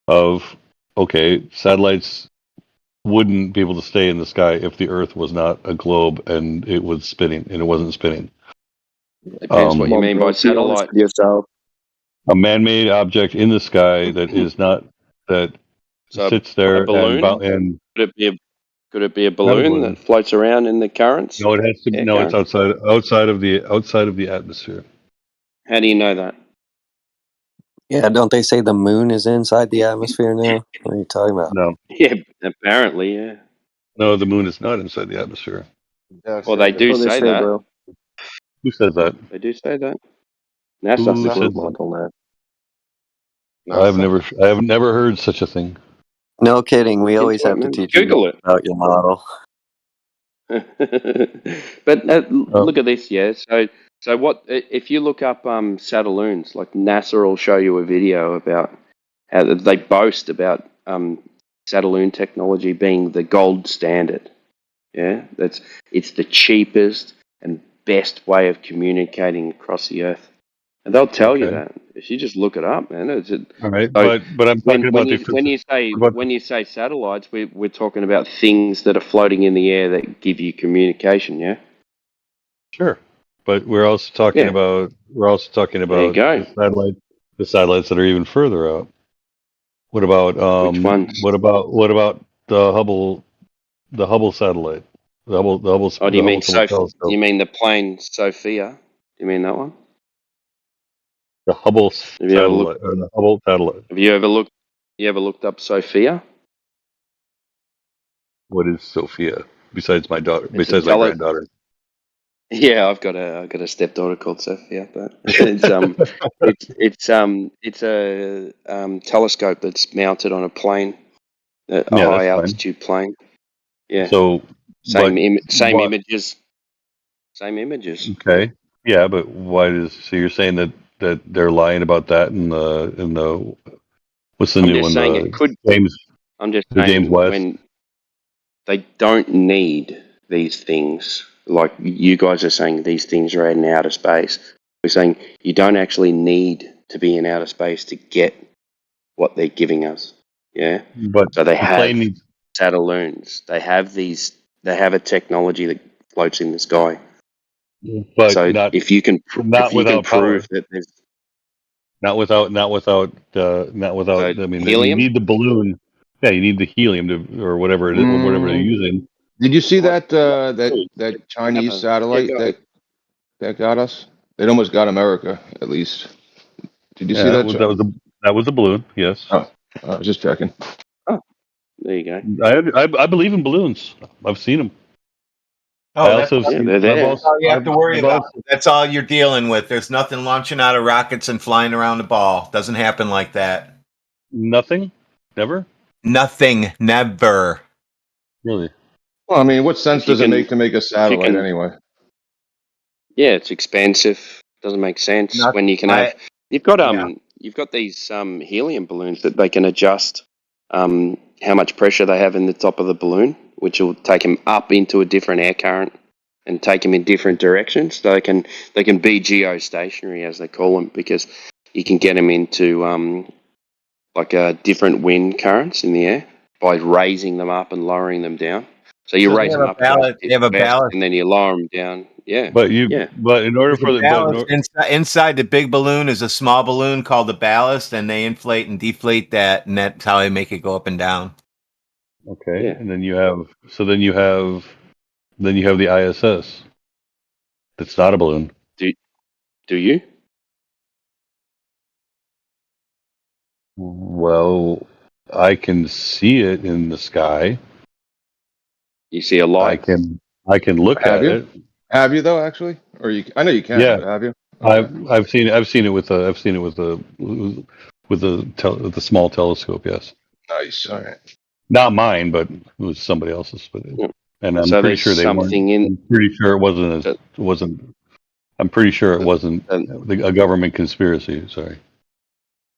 of okay, satellites wouldn't be able to stay in the sky if the Earth was not a globe and it was spinning and it wasn't spinning. Depends what come you on, mean by bro, be honest satellite. with yourself. A man-made object in the sky that is not that So sits a there balloon? and Could it be a not a balloon that balloon. floats around in the currents? No, it has to. Air No, it's currents? outside of the atmosphere. How do you know that? Yeah, don't they say the moon is inside the atmosphere now? What are you talking about? No, Yeah, apparently, yeah. no, the moon is not inside the atmosphere. Yeah, Well, they said do That's what they say say, that. bro. Who says that? They do say that. That's NASA the Who says. globe says that? model now. no. I have never heard such a thing. No kidding. We Look always into it, have to man. teach you Google it. about your model. But Oh, look at this, yeah. So what if you look up satelloons? Like NASA will show you a video about how they boast about satelloon technology being the gold standard. Yeah, it's the cheapest and best way of communicating across the Earth, and they'll tell you okay, that if you just look it up, man. all right, So but I'm talking about the. when you say satellites, we're talking about things that are floating in the air that give you communication. Yeah. Sure, but Yeah. we're also talking There you about go. the satellites that are even further out. What about Which ones? what about the Hubble satellite, Oh, do the you Hubble mean telescope, You mean the plane Sophia? Do you mean that one? the Hubble Have you ever looked? satellite or the Hubble satellite? Have you ever looked? You ever looked up Sophia? What is Sophia? Besides my daughter, It's a besides my granddaughter. Yeah, I've got a stepdaughter called Sophia, but it's a telescope that's mounted on a plane, a Yeah, high that's fine. altitude plane. Yeah, So, but same what? images, same images. Okay, yeah, but so you're saying that they're lying about that in the what's the I'm new just one? saying it could. James I'm just the James saying West. when they don't need these things, like you guys are saying, these things are in outer space. We're saying you don't actually need to be in outer space to get what they're giving us. Yeah. But So they the plane have. needs satelloons. They have a technology that floats in the sky. but So not if you can without power. prove that there's Not without. I mean, you helium, need the balloon. Yeah, you need the helium or whatever it is, or whatever they're using. Did you see what, that Chinese satellite that got us? It almost got America, at least. Did you see Yeah, that? that was a balloon. Yes, Oh, I was just checking. Oh, there you go. I believe in balloons. I've seen them. Oh, I also have seen. They're there. that's all you have to worry I've about. also, That's all you're dealing with. There's nothing launching out of rockets and flying around the ball. Doesn't happen like that. nothing. Never. Nothing. Never. Really. Well, I mean, what sense If you does it can- make to make a satellite can- anyway? Yeah, it's expensive. Doesn't make sense Not- when you can I- have. You've got these helium balloons that they can adjust how much pressure they have in the top of the balloon, which will take them up into a different air current and take them in different directions. So they can be geostationary, as they call them, because you can get them into different wind currents in the air by raising them up and lowering them down. So you So raise they them have up, a ballast. They have a ballast. and then you lower them down. Yeah, But yeah. in order for The the ballast inside the big balloon is a small balloon called the ballast, and they inflate and deflate that, and that's how they make it go up and down. okay, Yeah. and then you have the ISS. That's not a balloon. Do you? Well, I can see it in the sky. You see a light? I can look Have at you? it. Have you though? Actually, or you? I know you can. Yeah. But have you? Okay. I've seen it with the small telescope. Yes, Nice. All right. not mine, but it was somebody else's. But Yeah. and I'm So pretty there's sure they weren't. something in- I'm pretty sure it wasn't. I'm pretty sure it wasn't a government conspiracy. Sorry.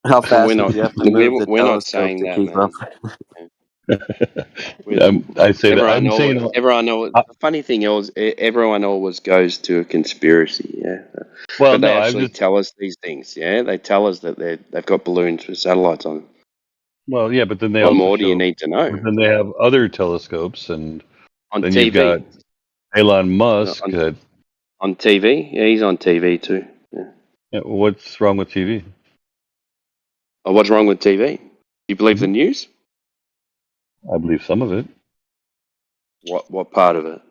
How fast We're would not. you have to move the We're not telescope saying to that, keep man. up? I say that. I'm Everyone saying. knows. The funny thing is, everyone always goes to a conspiracy. Yeah. Well, But they no, actually tell us these things. Yeah, they tell us that they've got balloons with satellites on them. Well, yeah, but then they What also more do you show. need to know? But then they have other telescopes, and On then TV. you've got Elon Musk. On TV, yeah, he's on TV too. Yeah. What's wrong with TV? Oh, what's wrong with TV? You believe the news? I believe some of it. What part of it?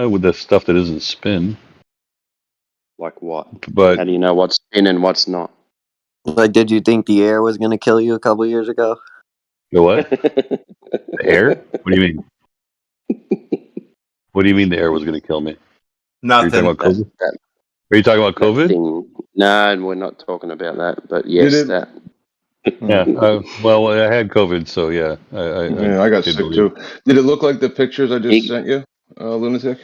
With the stuff that isn't spin. Like what? But how do you know what's in and what's not? Like, did you think the air was going to kill you a couple years ago? The what? The air? What do you mean? What do you mean the air was going to kill me? Nothing. Are you talking about COVID? Are you talking about COVID? No, we're not talking about that. But yes, that. Yeah. Well, I had COVID, so yeah. I got sick too. Did it look like the pictures I just sent you, lunatic?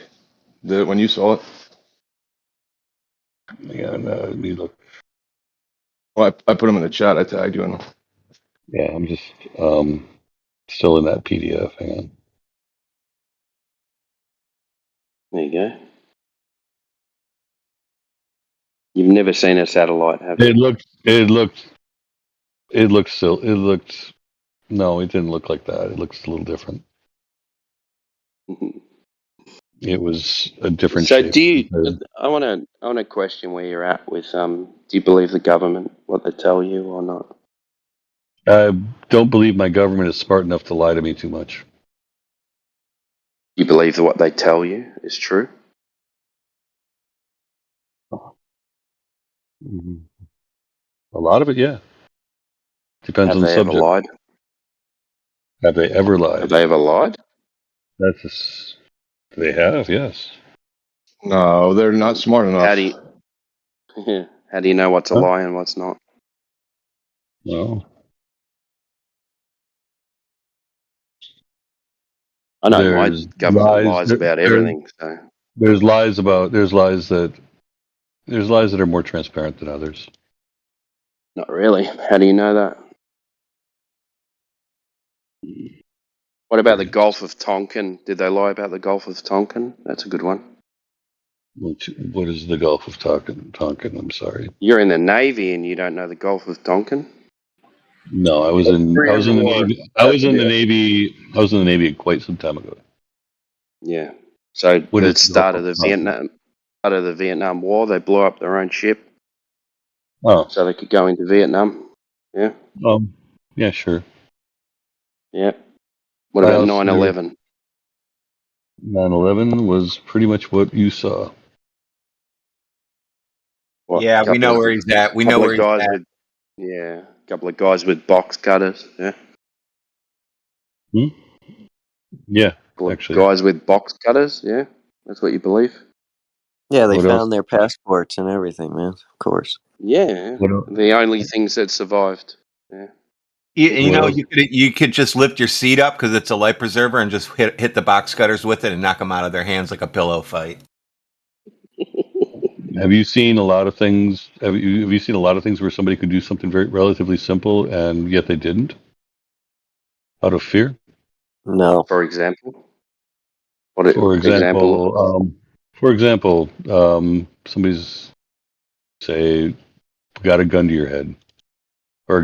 When you saw it? Yeah. Let me look. Well, I put them in the chat. I tagged you in them. Yeah, I'm just still in that PDF. Hang on. There you go. You've never seen a satellite, have you? No, it didn't look like that. It looks a little different. It was a different shape. I want to question where you're at with do you believe the government, what they tell you or not? I don't believe my government is smart enough to lie to me too much. You believe that what they tell you is true? A lot of it, yeah. Depends on the subject. Ever lied? Have they ever lied? Have they ever lied? They have, yes. No, they're not smart enough. How do you know what's a lie and what's not? Well, I know my government lies about everything. So there's lies that are more transparent than others. Not really. How do you know that? What about the Gulf of Tonkin? Did they lie about the Gulf of Tonkin? That's a good one. What is the Gulf of Tonkin? I'm sorry. You're in the Navy and you don't know the Gulf of Tonkin? No, I was in the Navy. I was in the Navy quite some time ago. Yeah. So When the it's start of the Vietnam War, they blew up their own ship so they could go into Vietnam. Yeah. Yeah, sure. Yeah. What about 9/11? 9/11 was pretty much what you saw. What, Yeah, we know where he's at. We know where he's at. A couple of guys with box cutters. Yeah. Yeah, actually. Guys with box cutters. Yeah. That's what you believe? Yeah, they What found else? their passports and everything, man. Of course. Yeah. The only things that survived. Yeah. You know, you could just lift your seat up because it's a life preserver and just hit the box cutters with it and knock them out of their hands like a pillow fight. Have you seen a lot of things? Have you seen a lot of things where somebody could do something very relatively simple and yet they didn't, out of fear? No. For example. For example, somebody's say got a gun to your head, or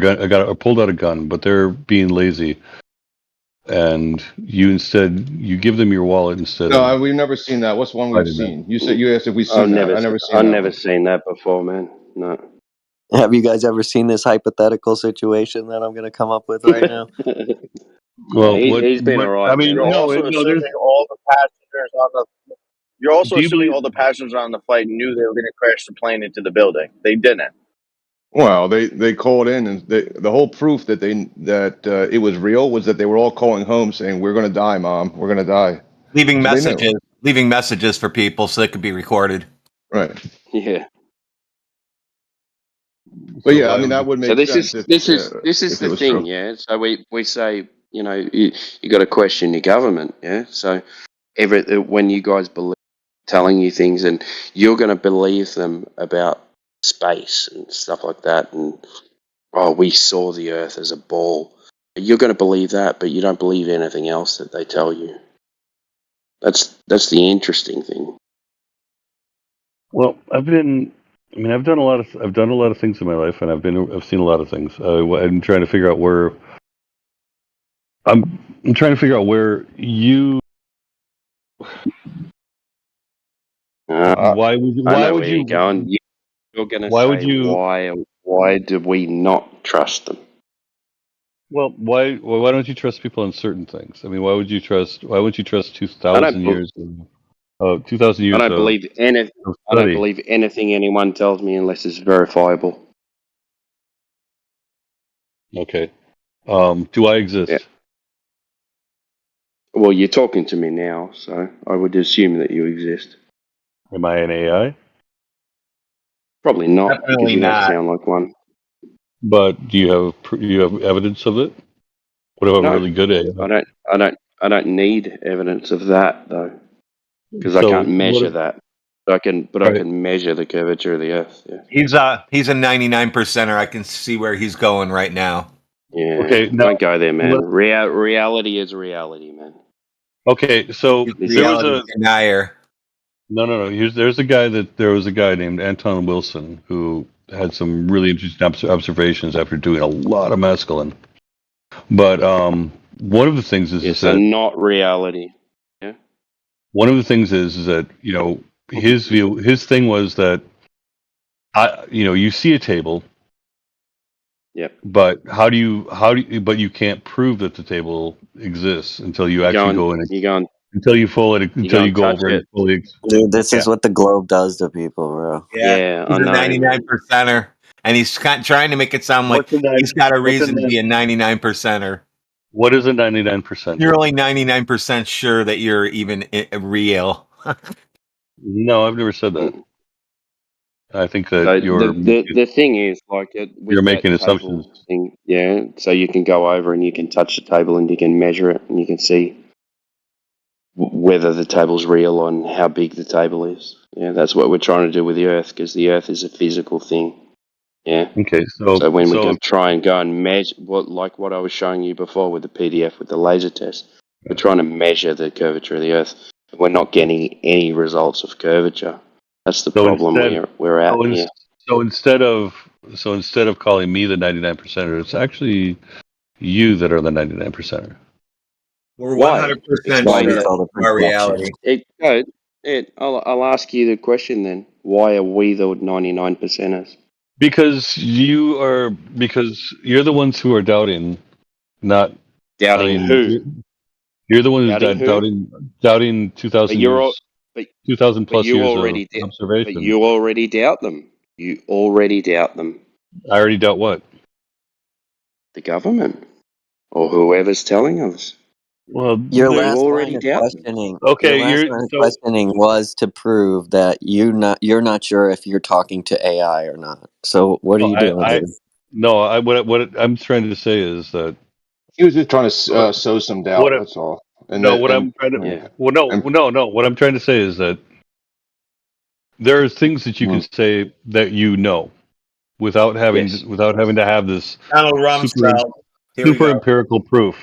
pulled out a gun, but they're being lazy, and you give them your wallet instead. No, we've never seen that. What's one we've seen? You asked if we've seen that. I've never seen I've that. never seen that before, man. No. Have you guys ever seen this hypothetical situation that I'm going to come up with right now? Well, he's been all right. I mean, You're also assuming all the passengers on the. You're also assuming all the passengers on the flight knew they were going to crash the plane into the building. They didn't. Well, they called in, and the whole proof that it was real was that they were all calling home saying, "We're going to die, Mom. We're going to die." Leaving messages for people so they could be recorded. Right. Yeah. But yeah, I mean that would make sense. This is the thing, true. Yeah. So we say, you know, you got to question your government, yeah. So when you guys believe telling you things, and you're going to believe them about space and stuff like that, and we saw the Earth as a ball. You're going to believe that, but you don't believe anything else that they tell you. That's the interesting thing. Well, I've done a lot of things in my life, and I've seen a lot of things. I'm trying to figure out where you. Why would you? You're going to say why do we not trust them? Well, why don't you trust people on certain things? I mean, why wouldn't you trust 2,000 years? 2,000 years. I don't believe anything. I don't believe anything anyone tells me unless it's verifiable. Okay. Do I exist? Yeah. Well, you're talking to me now, so I would assume that you exist. Am I an AI? Probably not. Definitely because you not. don't sound like one. But do you have evidence of it? What if I'm really good at it? I don't need evidence of that though, because I can't measure that. I can measure the curvature of the Earth. Yeah. He's a 99%er. I can see where he's going right now. Yeah. Okay. Don't go there, man. Reality is reality, man. Okay. So there was a denier. No. There was a guy named Anton Wilson who had some really interesting observations after doing a lot of mescaline. But one of the things is that not reality. Yeah. One of the things is that his thing was that you see a table. Yep. But but you can't prove that the table exists until you actually go in. Until you go over it fully. Dude, this is what the globe does to people, bro. Yeah, he's a 99%er, and he's trying to make it sound like he's got a reason to be a 99%er. What is a 99%? You're only 99% sure that you're even real. No, I've never said that. I think that the thing is, like, you're making assumptions. Thing, yeah, so you can go over and you can touch the table and you can measure it and you can see whether the table's real and how big the table is. Yeah, that's what we're trying to do with the Earth, because the Earth is a physical thing. Yeah. Okay. So when we try and go and measure what I was showing you before with the PDF with the laser test, we're trying to measure the curvature of the Earth. We're not getting any results of curvature. That's the problem we're at here. So instead of So instead of calling me the 99%er, it's actually you that are the 99%er. We're Why? 100% Explain It's that. called a our projection. reality. Ed, I'll ask you the question then. Why are we the 99%ers? Because you're the ones who are doubting, not Doubting who? you're the one who's Doubting who? doubting But you're all, but 2,000 but plus you years of already but observation. you already doubt them. You already doubt them. I already doubt what? The government or whoever's telling us. Well, Your You last line already of doubt them. questioning. okay, Your last line of questioning was to prove that you're not sure if you're talking to AI or not. So what are you doing, dude? What I'm trying to say is that He was just trying to sow some doubt. what That's all. And no, that, what and, I'm trying to Yeah. no. What I'm trying to say is that there are things that you can say that you know without having Yes. to have this Donald super Rumsfeld. Here we super go. empirical proof.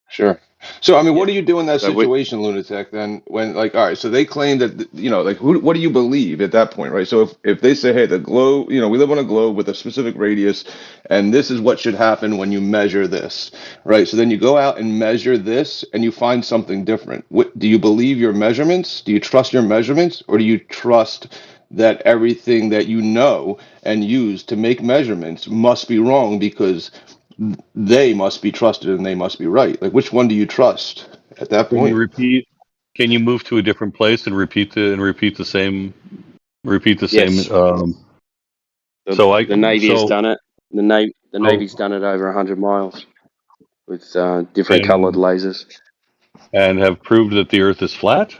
Sure. So, I mean, what Yeah. do you do in that So we, situation, Lunatic, then, when, like, all right, so they claim that, like, what do you believe at that point, right? So if they say, hey, the globe, we live on a globe with a specific radius, and this is what should happen when you measure this, right? So then you go out and measure this, and you find something different. Do you believe your measurements? Do you trust your measurements? Or do you trust that everything that you know and use to make measurements must be wrong because they must be trusted and they must be right? Like, which one do you trust at that Can you point? repeat? Can you move to a different place and repeat the same? yes. The Navy has done it. The Navy's done it over 100 miles with different coloured lasers. And have proved that the Earth is flat.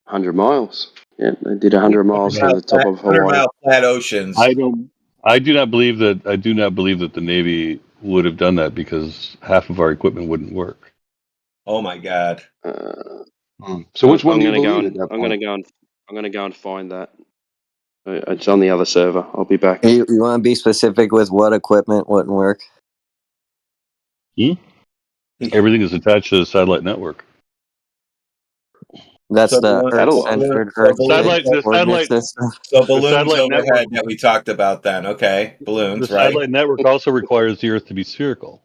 100 miles. Yeah, they did 100 miles to the top of 100 Hawaii. mile flat oceans. I do not believe that the Navy would have done that because half of our equipment wouldn't work. Oh my God. So which one I'm do you gonna believe go at that I'm point? gonna go and find that. It's on the other server. I'll be back. You want to be specific with what equipment wouldn't work? Everything is attached to the satellite network. That's So the Earth-centered, Earth-based coordinate system. So balloons satellite overhead network, that we talked about then. Okay. Balloons, the right? satellite network also requires the Earth to be spherical.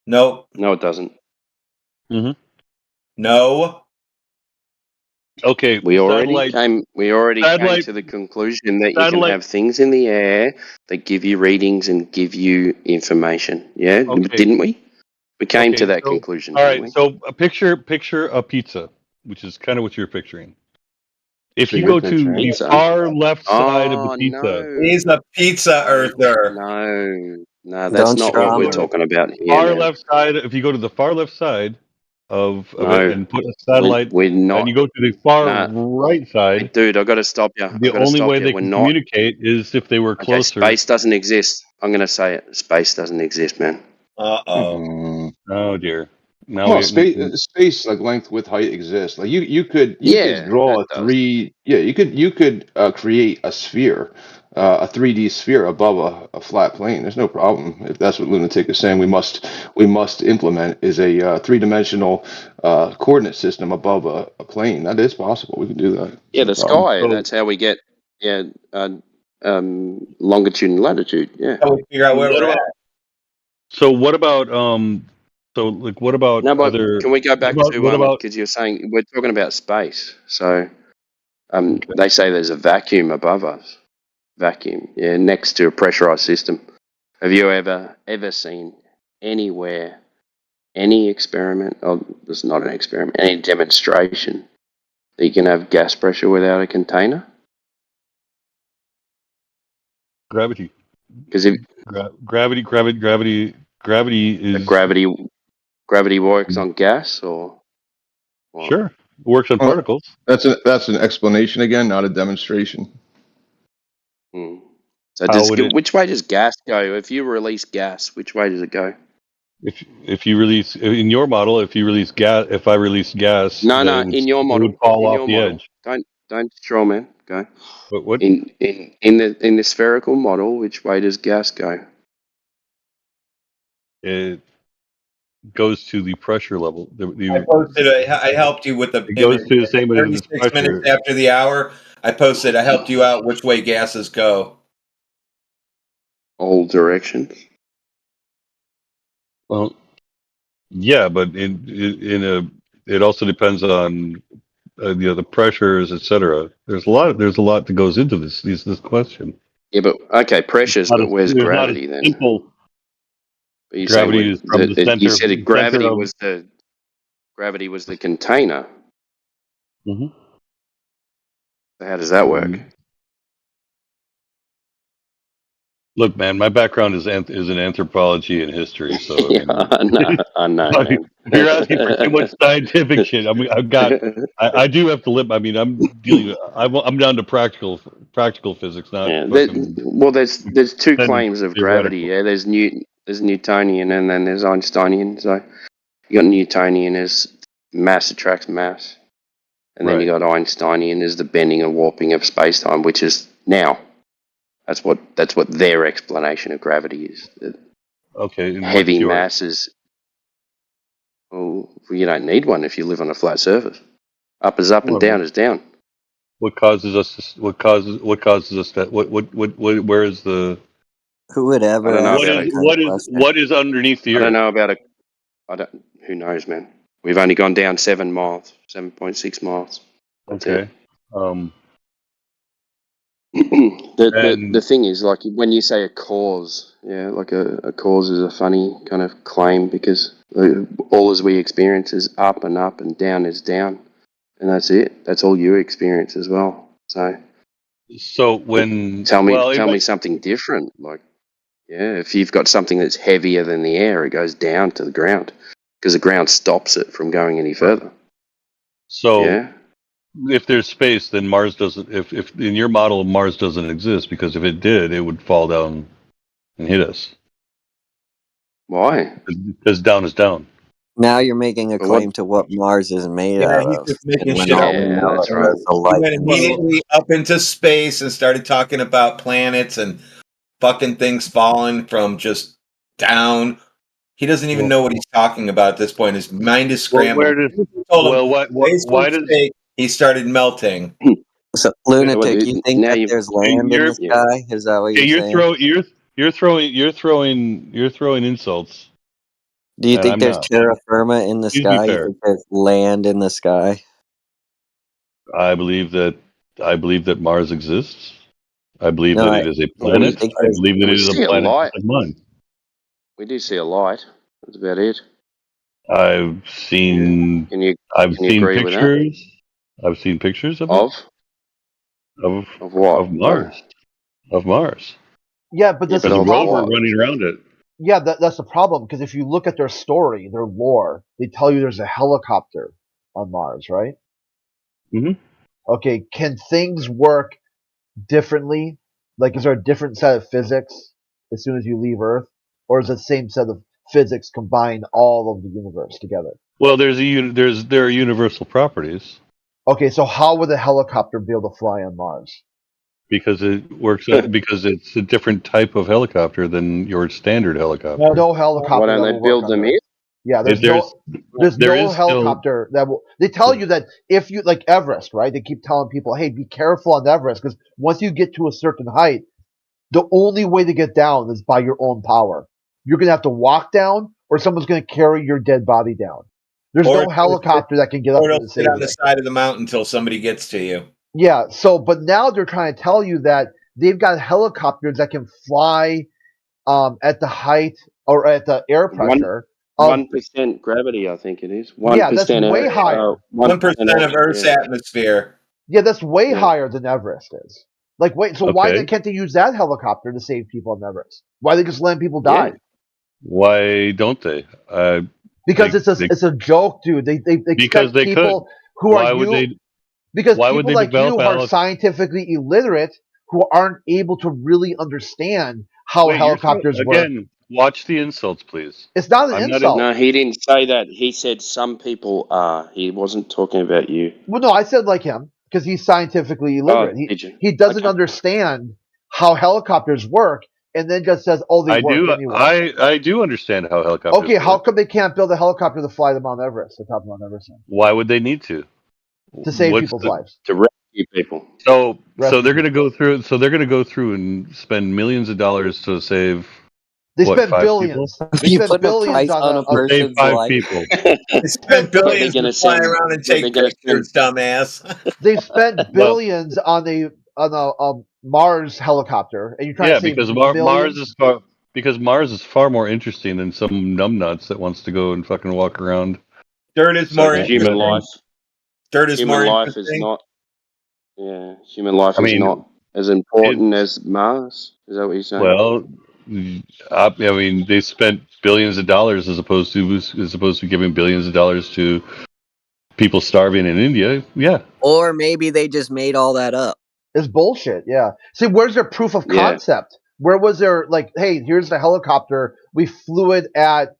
Nope. No, it doesn't. Mm-hmm. No. Okay. We already came to the conclusion that you can have things in the air that give you readings and give you information. Yeah, Okay. didn't we? We came to that so, conclusion, all didn't right. we? So a picture a pizza, which is kind of what you're picturing. If So you you're go to picturing the Pizza? far left side of the Oh pizza, no! He's a pizza earther. No, that's Don't not show what we're 'em. talking about here, far man. left side, if you go to the far left side of it No, and put a satellite, we're not. and you go to the far Nah, right side, dude, I got to stop you. the only way they We're can not. communicate is if they were Okay, closer. space doesn't exist. I'm going to say it. Space doesn't exist, man. Uh-oh. Oh dear. Now Well, we space like length, width, height exists. Like you could Yeah, draw that a does. you could create a sphere, a 3D sphere above a flat plane. There's no problem if that's what Lunatic is saying. We must implement is a three-dimensional coordinate system above a plane. That is possible. We can do that. Yeah, No the problem. sky. That's how we get longitude and latitude. Yeah. How we figure out where we're at. So what about what about No, but other? can we go back what to about because you're saying we're talking about space. So they say there's a vacuum above us. Vacuum, yeah, next to a pressurized system. Have you ever seen anywhere any experiment? Oh, it's not an experiment. Any demonstration that you can have gas pressure without a container? gravity? Because if Gravity is gravity works on gas or what? sure it works on Well, particles. that's an explanation again, not a demonstration. So which way does gas go? If you release gas, which way does it go? If you release in your model, if I release gas, No, then in your it model. would fall In off your the model. edge. Don't straw man. Go. What? In the spherical model, which way does gas go? It goes to the pressure level. I helped you with the It image. goes to the same as the 36 pressure. minutes after the hour, I posted, I helped you out which way gases go. all directions. Well, yeah, but it also depends on the pressures, etc. There's a lot that goes into this question. Yeah, but okay, pressures, but where's There's not a gravity then? simple But you gravity is from the center. you said gravity of, was the container. Mm-hmm. So how does that work? Look, man, my background is in anthropology and history, so Yeah, I know, man. You're asking for too much scientific shit. I mean, I do have to live. I mean, I'm down to practical physics, not Yeah, fucking there's two claims of gravity. theoretical. Yeah, there's Newtonian and then there's Einsteinian. So you got Newtonian as mass attracts mass, and then you got Einsteinian as the bending and warping of space time, which is now. That's what their explanation of gravity is. Okay, and heavy what's yours? masses. Well, you don't need one if you live on a flat surface. Up is up and down is down. What causes us? What causes us that? Where is the? Who would ever? I don't know what is underneath the earth? I don't know about it. Who knows, man? We've only gone down 7 miles, 7.6 miles. That's okay. The thing is, like, when you say a cause, yeah, like a cause is a funny kind of claim because all as we experience is up and up and down is down, and that's it. That's all you experience as well. So when tell me something different. Like, yeah, if you've got something that's heavier than the air, it goes down to the ground because the ground stops it from going any further. So. Yeah. If there's space, then Mars doesn't. If in your model, Mars doesn't exist because if it did, it would fall down and hit us. Why? Because down is down. Now you're making a claim to what Mars is made out of. He's just making And shit up. That's right. He went immediately up into space and started talking about planets and fucking things falling from just down. He doesn't even know what he's talking about at this point. His mind is scrambled. He started melting. So, lunatic, you think that there's land in the sky? Is that what you're saying? You're throwing insults. Do you think there's terra firma in the sky? You think there's land in the sky? I believe that Mars exists. I believe that it is a planet. I believe that it is a planet like mine. We do see a light. That's about it. I've seen. Can you agree with that? I've seen pictures of what? Of Mars. Of Mars. Yeah, but there's a rover running around it. Yeah, that's the problem, because if you look at their story, their lore, they tell you there's a helicopter on Mars, right? Mm-hmm. Okay, can things work differently? Like, is there a different set of physics as soon as you leave Earth? Or is it the same set of physics combine all of the universe together? Well, there are universal properties. Okay, so how would a helicopter be able to fly on Mars? Because it works because it's a different type of helicopter than your standard helicopter. No helicopter. Why don't they build them here? Yeah, there's no helicopter that will. They tell you that if you, like Everest, right? They keep telling people, hey, be careful on Everest, because once you get to a certain height, the only way to get down is by your own power. You're going to have to walk down, or someone's going to carry your dead body down. There's no helicopter that can get up and sit on the side of the mountain until somebody gets to you. Yeah, but now they're trying to tell you that they've got helicopters that can fly at the height or at the air pressure. 1% gravity, I think it is. 1% yeah, that's way higher. 1% of Earth's atmosphere. Yeah, that's way higher than Everest is. Like, wait, so why can't they use that helicopter to save people on Everest? Why they just letting people die? Yeah. Why don't they? Because it's a joke, dude. They because they people could. Who why are would you? They? Because why people would they like you develop are scientifically illiterate, who aren't able to really understand how helicopters work. Again, watch the insults, please. It's not an insult. No, he didn't say that. He said some people are. He wasn't talking about you. Well, no, I said like him because he's scientifically illiterate. He doesn't understand how helicopters work, and then just says, "Oh, they work anyway." I do understand how helicopters. Okay, how come they can't build a helicopter to fly to Mount Everest, the top of Mount Everest? Why would they need to? To save people's lives. few people. So Rescue they're going to go through. So they're going to go through and spend millions of dollars to save They what, spent 5 billions. people? They You spent put a billions price on a To save person's 5 life. people. They spend What they're billions going to to fly send? around and What they're take going to send? pictures, dumbass. They spent Well, billions on a Mars helicopter, and you're trying yeah, to save because millions. Mars is far more interesting than some numbnuts that wants to go and fucking walk around. Dirt is So more human life. interesting. Dirt is Human more life is interesting. not. Yeah, human life I is mean, not as important it's as Mars. Is that what you're saying? well, I mean, they spent billions of dollars as opposed to giving billions of dollars to people starving in India. Yeah, Or maybe they just made all that up. It's bullshit. Yeah. See, where's their proof of Yeah. concept? Where was their hey, here's the helicopter. We flew it at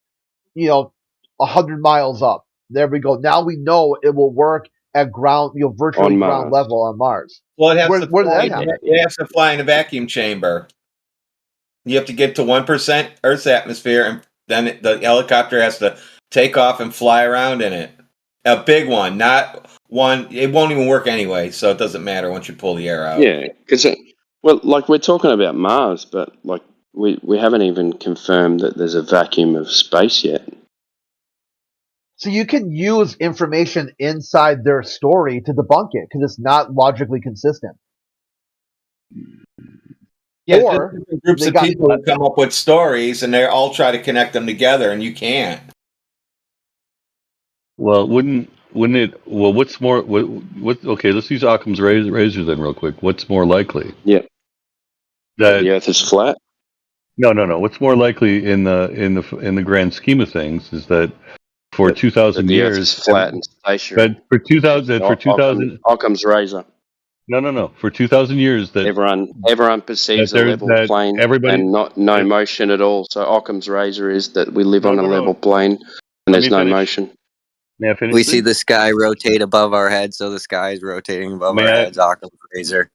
100 miles up. There we go. Now we know it will work at ground, virtually On ground Mars. level on Mars. Well, it has to Where did fly. that happen? It has to fly in a vacuum chamber. You have to get to 1% Earth's atmosphere, and then the helicopter has to take off and fly around in it. A big one, not one. It won't even work anyway, so it doesn't matter once you pull the air out. Yeah, because like we're talking about Mars, but like we haven't even confirmed that there's a vacuum of space yet. So you can use information inside their story to debunk it because it's not logically consistent. Yeah, Or different groups they of got- people who come up with stories, and they all try to connect them together, and you can't. well, wouldn't it? Well, what's more? What? Okay, let's use Occam's razor then, real quick. What's more likely? Yeah, That the Earth is flat. no. What's more likely in the grand scheme of things is that for That 2,000 the Earth years, is flat and stationary. but for 2,000 Occam's razor. no, for 2,000 years that Everyone perceives that a there's- level that plane everybody- and no motion at all. So Occam's razor is that we live No, on a no, no. level plane and Let there's me no finish. motion. May I finish? We see please? the sky rotate above our heads, so the sky is rotating above May our I- heads. Occam's razor.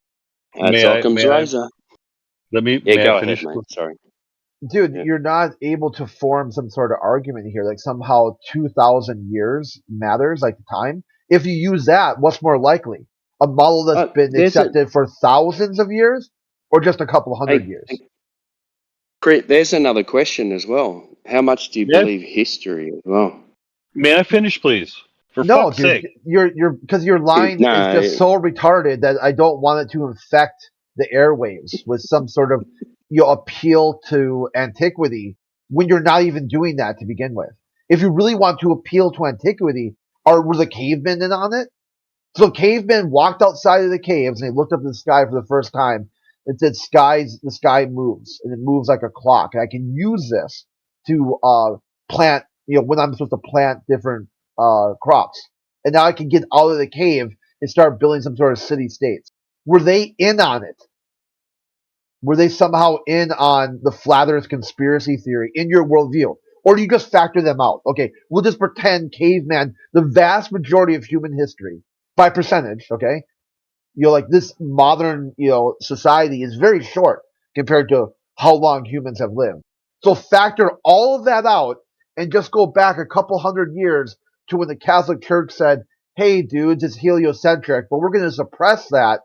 That's Occam's razor. May Go I ahead, finish? mate. Sorry. dude, Yeah. you're not able to form some sort of argument here. Like somehow 2,000 years matters, like the time. If you use that, what's more likely? A model that's been accepted for thousands of years, or just a couple hundred years? There's another question as well. How much do you believe history as well? May I finish, please? For No, fuck's dude, sake. you're because your line No. is just so retarded that I don't want it to infect the airwaves with some sort of appeal to antiquity when you're not even doing that to begin with. If you really want to appeal to antiquity, were the cavemen in on it? So cavemen walked outside of the caves and they looked up at the sky for the first time. It said the sky moves and it moves like a clock. And I can use this to plant, when I'm supposed to plant different crops. And now I can get out of the cave and start building some sort of city states. Were they in on it? Were they somehow in on the flat earth conspiracy theory in your worldview? Or do you just factor them out? Okay, we'll just pretend caveman, the vast majority of human history, by percentage, okay? Like this modern, society is very short compared to how long humans have lived. So factor all of that out and just go back a couple hundred years to when the Catholic Church said, hey, dudes, it's heliocentric, but we're going to suppress that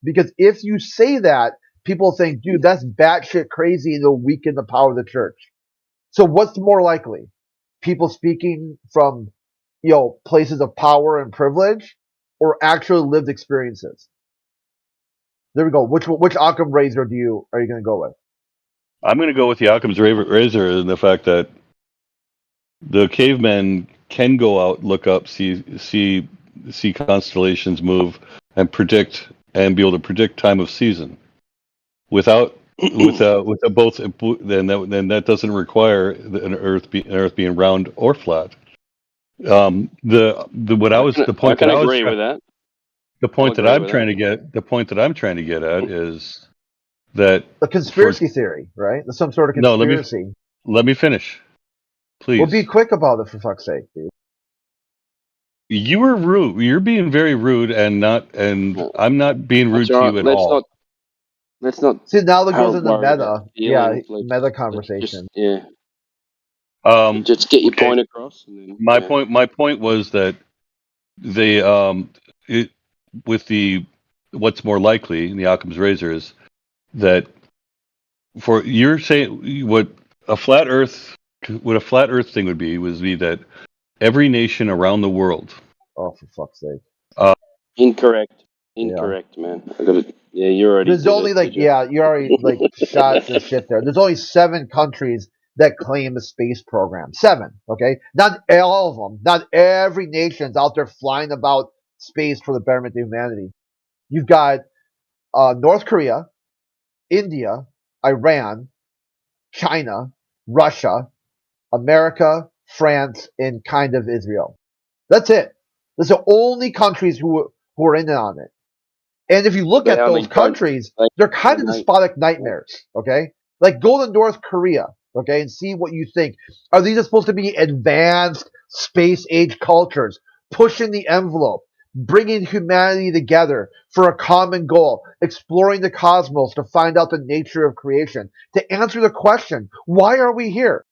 because if you say that, people think, dude, that's batshit crazy and it'll weaken the power of the church. So what's more likely? People speaking from, places of power and privilege or actual lived experiences? There we go. Which Occam razor are you going to go with? I'm going to go with the Occam's razor and the fact that the cavemen can go out, look up, see constellations move, and predict and be able to predict time of season without both. Then that doesn't require an Earth being round or flat. The point that I'm trying to get at is that the conspiracy theory, right? There's some sort of conspiracy. No, let me finish, please. Well, be quick about it for fuck's sake, dude. You were rude. You're being very rude, and I'm not being rude to you at all. Let's not. See, now that goes into meta. Meta conversation. Just get your point across. And then, My point was that they with the what's more likely in the Occam's razor is that you're saying what a flat Earth thing would be that every nation around the world. Oh, for fuck's sake! Incorrect, man. I got it. Yeah, you already. There's only you already shot the shit there. There's only 7 countries that claim a space program. 7, okay? Not all of them. Not every nation's out there flying about space for the betterment of humanity. You've got North Korea, India, Iran, China, Russia, America, France, and kind of Israel. That's it. Those are the only countries who are in on it. And if you look at those countries, they're kind of despotic nightmares, okay? Like, go to North Korea, okay, and see what you think. Are these supposed to be advanced space-age cultures, pushing the envelope, bringing humanity together for a common goal, exploring the cosmos to find out the nature of creation, to answer the question, why are we here?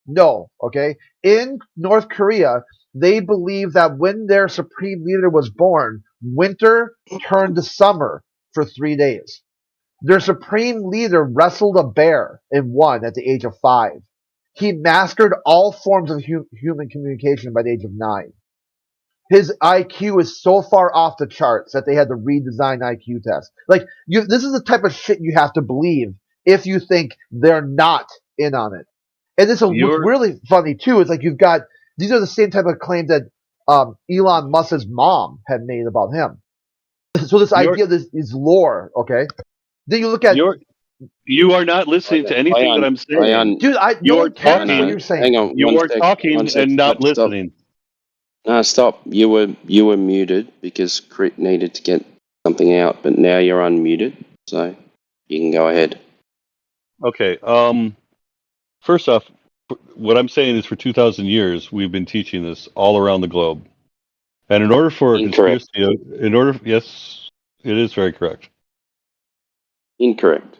No, okay? In North Korea, they believe that when their supreme leader was born, winter turned to summer for 3 days. Their supreme leader wrestled a bear and won at the age of 5. He mastered all forms of human communication by the age of 9. His IQ is so far off the charts that they had to redesign IQ tests. This is the type of shit you have to believe if you think they're not in on it. And what's really funny too is you've got these are the same type of claims that Elon Musk's mom had made about him. So this idea, this lore, okay? Then you look at you are not listening to anything that I'm saying, dude. You're talking. What you're saying. Hang on, you are talking and not listening. No, stop. You were muted because Crit needed to get something out, but now you're unmuted, so you can go ahead. Okay. First off, what I'm saying is for 2,000 years we've been teaching this all around the globe, and in order for Incorrect. yes, it is very correct. Incorrect.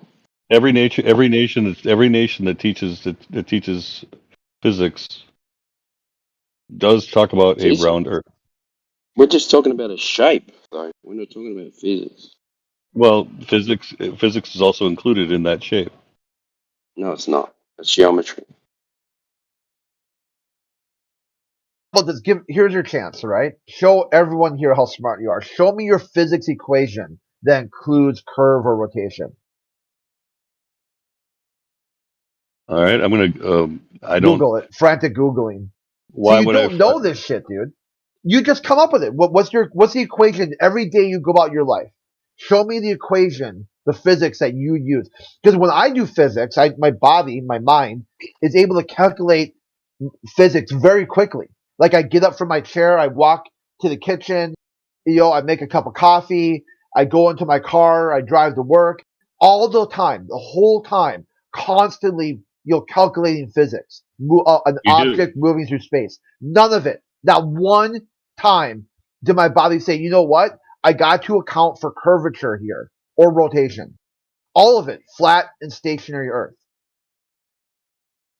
Every nation that teaches physics does talk about a round Earth. We're just talking about a shape, though. We're not talking about physics. Well, physics is also included in that shape. No, it's not. It's geometry. Well, here's your chance, all right? Show everyone here how smart you are. Show me your physics equation that includes curve or rotation. All right, I'm gonna. I don't Google it. Frantic Googling. Why you would don't know this shit, dude. You just come up with it. What's the equation every day you go about your life? Show me the equation, the physics that you use. Because when I do physics, my body, my mind, is able to calculate physics very quickly. Like, I get up from my chair, I walk to the kitchen, I make a cup of coffee, I go into my car, I drive to work, all the time, the whole time, constantly, calculating physics, an object moving through space. None of it, not one time did my body say, you know what, I got to account for curvature here, or rotation. All of it, flat and stationary Earth.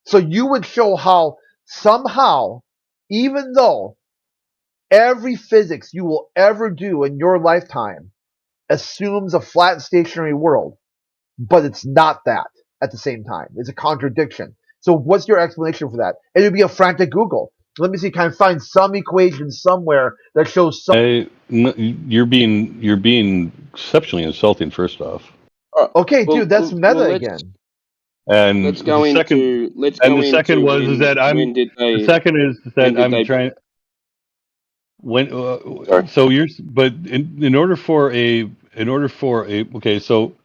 So you would show how somehow, even though every physics you will ever do in your lifetime assumes a flat and stationary world, but it's not that at the same time. It's a contradiction. So what's your explanation for that? It would be a frantic Google. Let me see, can I find some equation somewhere that shows some... You're being exceptionally insulting, first off. Okay, dude, that's meta again. And let's go the second, into. Let's and go the second into was when, is that I'm. When did they, the second is that I'm they, trying. When so you're, but in order for a okay, so.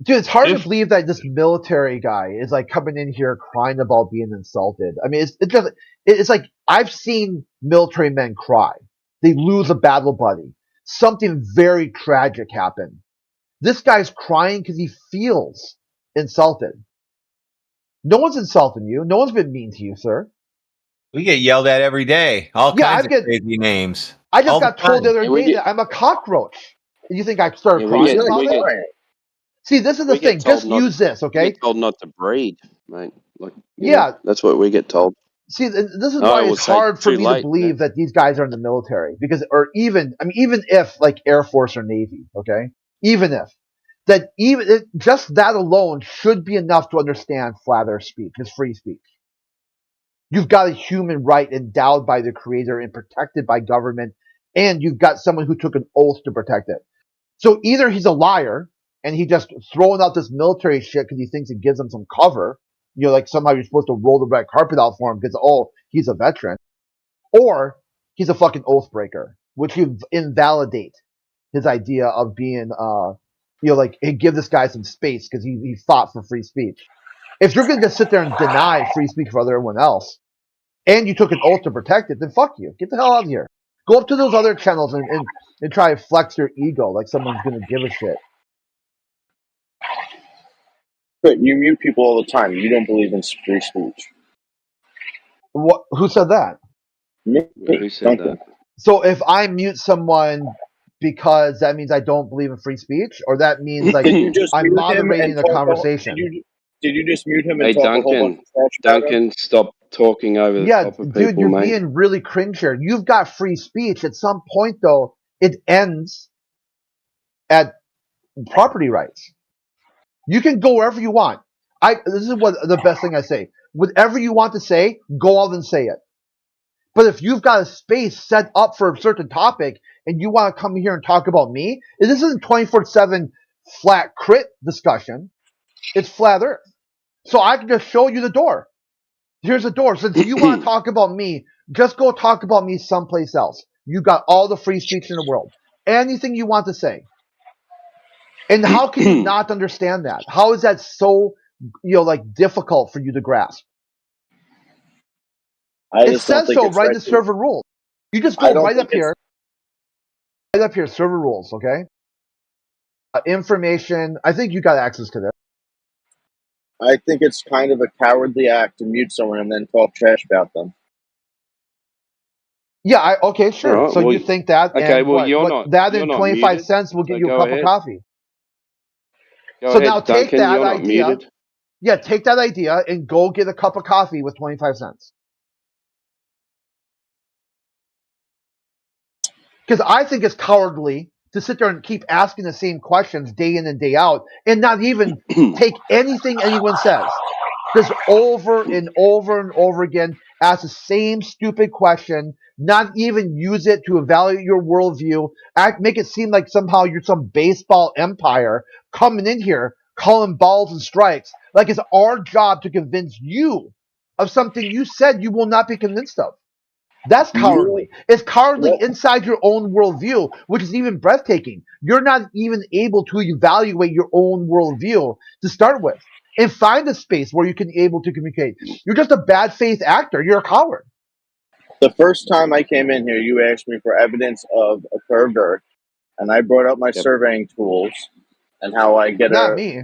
Dude, it's hard to believe that this military guy is coming in here crying about being insulted. I mean, it's like I've seen military men cry. They lose a battle buddy. Something very tragic happened. This guy's crying because he feels insulted. No one's insulting you. No one's been mean to you, sir. We get yelled at every day. All kinds of crazy names. I just got told the other day that I'm a cockroach. And you think I started crying about it? See, this is the thing. Just use this, okay? We get told not to breed, mate. Yeah. That's what we get told. See, this is I why will it's say hard for too me to late. believe that these guys are in the military, because, or even, I mean, even if like Air Force or Navy, okay, even if that, just that alone should be enough to understand flat Earth speech, is free speech. You've got a human right endowed by the Creator and protected by government, and you've got someone who took an oath to protect it. So either he's a liar and he just throwing out this military shit because he thinks it gives him some cover, you know, like somehow you're supposed to roll the red carpet out for him because, oh, he's a veteran, or he's a fucking oath breaker, which you invalidate his idea of being, you know, like, hey, give this guy some space because he fought for free speech. If you're going to just sit there and deny free speech for everyone else, and you took an oath to protect it, then fuck you. Get the hell out of here. Go up to those other channels and try to flex your ego like someone's going to give a shit. But you mute people all the time. You don't believe in free speech. What? Who said that? Me. Who said that? So if I mute someone because that means I don't believe in free speech, or that means like Did you just I'm mute him moderating and the talk conversation? Did you just mute him and Hey, talk a whole bunch of trash about him? Duncan, stop talking over the Yeah, top of dude, people, you're mate. being really cringe here. You've got free speech. At some point, though, it ends at property rights. You can go wherever you want. This is what the best thing I say. Whatever you want to say, go out and say it. But if you've got a space set up for a certain topic and you want to come here and talk about me, this isn't 24/7 flat crit discussion. It's flat Earth. So I can just show you the door. Here's the door. Since you want to talk about me, just go talk about me someplace else. You got all the free speech in the world. Anything you want to say. And how can you not understand that? How is that so, you know, like difficult for you to grasp? It says so right in the server rules. You just go right up here, server rules, okay? Information. I think you got access to this. I think it's kind of a cowardly act to mute someone and then talk trash about them. Yeah, okay, sure. Right, so well, you think that, okay, and well, you're not, that you're in not 25 muted, cents will get so you a go cup ahead. of coffee. Go So ahead, now take Duncan, that you're not idea. muted. Yeah, take that idea and go get a cup of coffee with 25 cents. Because I think it's cowardly to sit there and keep asking the same questions day in and day out and not even take anything anyone says. Just over and over and over again, ask the same stupid question, not even use it to evaluate your worldview, make it seem like somehow you're some baseball empire coming in here, calling balls and strikes, like it's our job to convince you of something you said you will not be convinced of. That's cowardly. It's cowardly inside your own worldview, which is even breathtaking. You're not even able to evaluate your own worldview to start with and find a space where you can be able to communicate. You're just a bad faith actor. You're a coward. The first time I came in here, you asked me for evidence of a curved Earth, and I brought up my surveying tools and how I get Not me.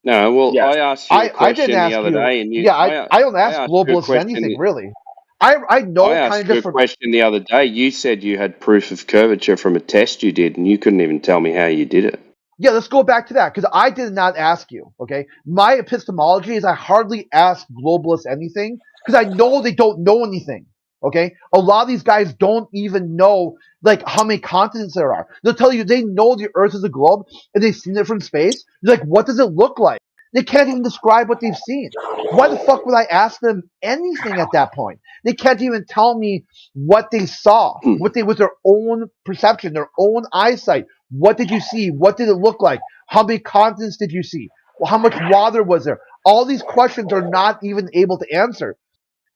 No, well, yes. I asked you a question the other day, and you, I don't ask globalists anything, really. I know I asked you a question the other day. You said you had proof of curvature from a test you did, and you couldn't even tell me how you did it. Yeah, let's go back to that, because I did not ask you, okay? My epistemology is I hardly ask globalists anything, because I know they don't know anything, okay? A lot of these guys don't even know, like, how many continents there are. They'll tell you they know the Earth is a globe, and they've seen it from space. They're like, what does it look like? They can't even describe what they've seen. Why the fuck would I ask them anything at that point? They can't even tell me what they saw, with their own perception, their own eyesight. What did you see? What did it look like? How many continents did you see? Well, how much water was there? All these questions are not even able to answer.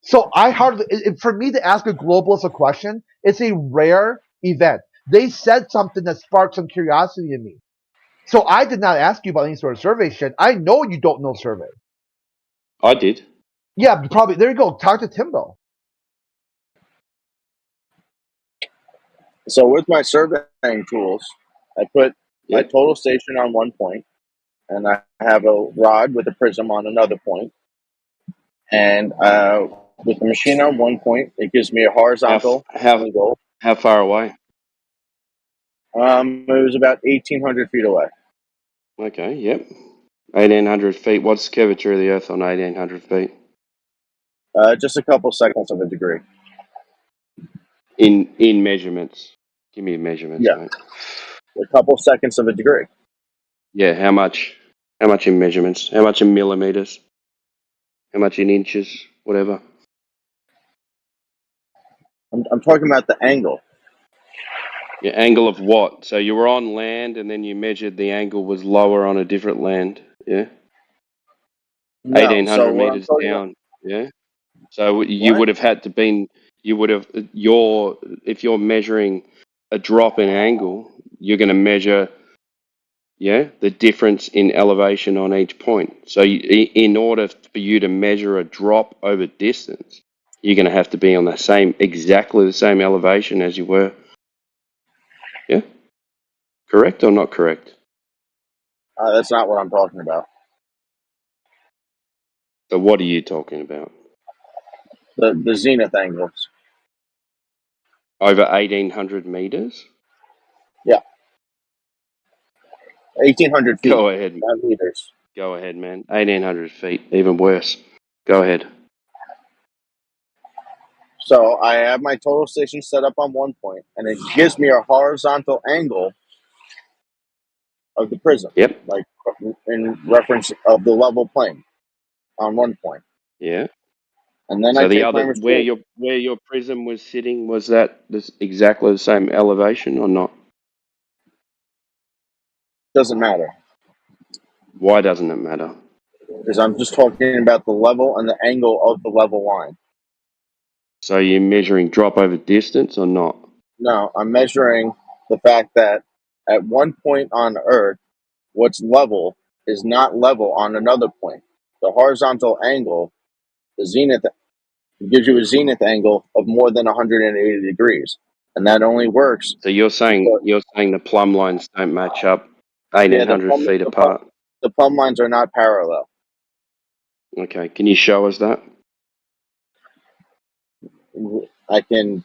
So for me to ask a globalist a question, it's a rare event. They said something that sparked some curiosity in me. So I did not ask you about any sort of survey shit. I know you don't know survey. I did. Yeah, probably. There you go. Talk to Timbo. So with my surveying tools, I put my total station on one point, and I have a rod with a prism on another point. And with the machine on one point, it gives me a horizontal angle. How far away? It was about 1,800 feet away. Okay, yep. 1,800 feet. What's the curvature of the Earth on 1,800 feet? Just a couple seconds of a degree. In measurements. Give me measurements, Yeah, mate. a couple seconds of a degree. Yeah, how much? How much in measurements? How much in millimeters? How much in inches? Whatever. I'm talking about the angle. Your angle of what? So you were on land and then you measured the angle was lower on a different land. Yeah. No, so 1,800 what I'm meters talking about. down. Yeah. So you What? would have had to been. You would have if you're measuring a drop in angle, you're going to measure the difference in elevation on each point. So in order for you to measure a drop over distance, you're going to have to be on exactly the same elevation as you were. Yeah. Correct or not correct? That's not what I'm talking about. So what are you talking about? The zenith angles. Over 1,800 meters? Yeah, 1,800 feet, Go ahead. not meters. Go ahead, man. 1,800 feet, even worse. Go ahead. So I have my total station set up on one point, and it gives me a horizontal angle of the prism, Yep. like in reference of the level plane on one point. Yeah. And then I So the take my other where machine. your prism was sitting, was that exactly the same elevation or not? Doesn't matter, Why doesn't it matter? because I'm just talking about the level and the angle of the level line. So you're measuring drop over distance or not? No, I'm measuring the fact that at one point on Earth, what's level is not level on another point. The horizontal angle, the zenith, gives you a zenith angle of more than 180 degrees, and that only works So you're saying because the plumb lines don't match up yeah, 1,800 feet apart. the plumb lines are not parallel. Okay, can you show us that? I can,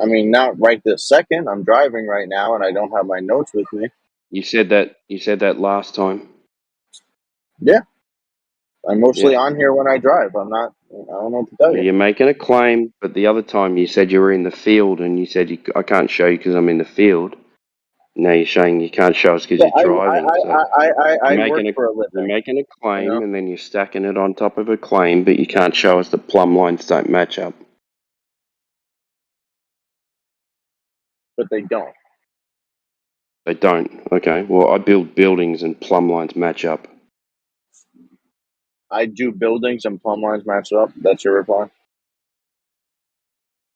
I mean, not right this second. I'm driving right now, and I don't have my notes with me. You said that last time. Yeah, I'm mostly Yeah. on here when I drive. I don't know what to tell you. You're making a claim, but the other time you said you were in the field, and you said I can't show you because I'm in the field. Now you're saying you can't show us because Yeah, you're driving. So I you're work making a for a you're living, making a you know, claim, and then you're stacking it on top of a claim, but you can't show us the plumb lines don't match up. but they don't. They don't. Okay. Well, I build buildings, and plumb lines match up. I do buildings and plumb lines match up. That's your reply.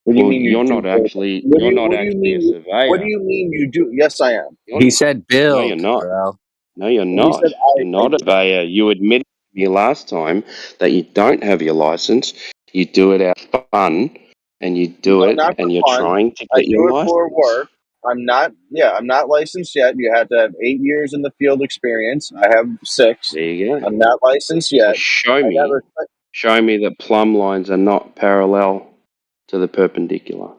What do you Well, mean you you're do not buildings? actually you're not actually a What do surveyor. you mean you do? Yes, I am. He said No, you're build, not. bro. No, you're He not. said You're I not a do. surveyor. You admitted to me last time that you don't have your license. You do it out of fun, and you do No, it, not for and you're fun. trying to I get your do it for license. work. I'm not licensed yet. You have to have 8 years in the field experience. I have 6. There you go. I'm not licensed So yet. I never. show me that plumb lines are not parallel to the perpendicular.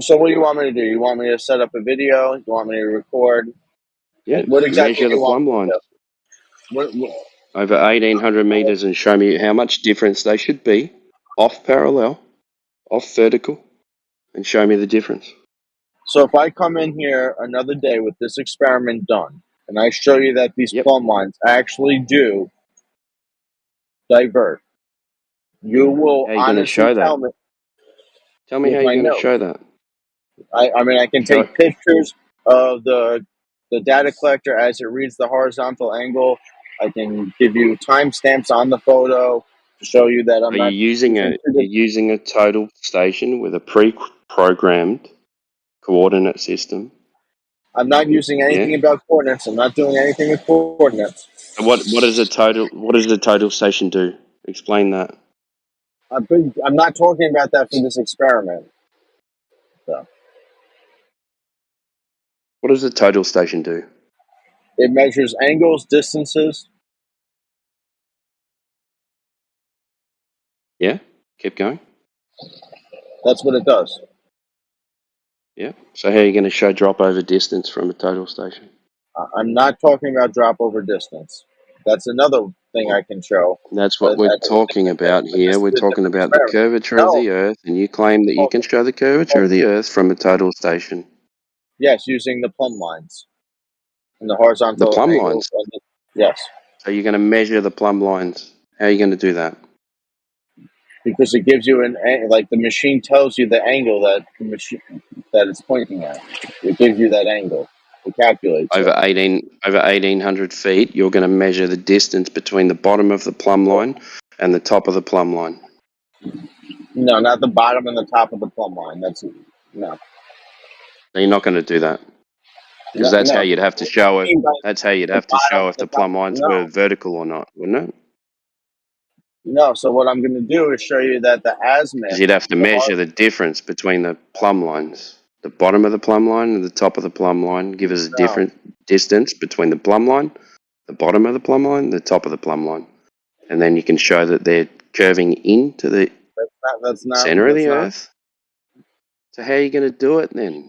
So what do you want me to do? You want me to set up a video? You want me to record? Yeah, What exactly measure do the you want plumb me to lines do? over 1,800 meters and show me how much difference they should be off parallel, off vertical, and show me the difference. So if I come in here another day with this experiment done, and I show you that these Yep. plumb lines actually do divert, you will How are you going to honestly show that? tell me Tell me with how you're my going to notes. show that. I mean, I can Show take pictures of the data collector as it reads the horizontal angle. I can give you timestamps on the photo to show you that I'm Are you not using using a total station with a pre-programmed coordinate system? I'm not using Yeah. anything about coordinates. I'm not doing anything with coordinates. And what does the total station do? Explain that. I'm not talking about that for this experiment. So What does the total station do? it measures angles, distances. Yeah. Keep going. That's what it does. Yeah. So how are you going to show drop over distance from a total station? I'm not talking about drop over distance. That's another thing I can show. That's what we're talking about here. We're talking about the curvature of the Earth, and you claim that you can show the curvature of the Earth from a total station. Yes, using the plumb lines and the horizontal The plumb angles. lines? Yes. So you're going to measure the plumb lines. How are you going to do that? Because it gives you like the machine tells you the angle that that it's pointing at. It gives you that angle. It calculates Over it. 1,800 feet, you're going to measure the distance between the bottom of the plumb line and the top of the plumb line. No, not the bottom and the top of the plumb line. That's no. No, you're not going to do that. Because that's how you'd have to show it. That's how you'd have to show if the plumb lines were vertical or not, wouldn't it? No. So what I'm going to do is show you that the azimuth. Because you'd have to measure the difference between the plumb lines. The bottom of the plumb line and the top of the plumb line give us a different distance between the plumb line, the bottom of the plumb line, the top of the plumb line. And then you can show that they're curving into the center of the Earth. So how are you going to do it then?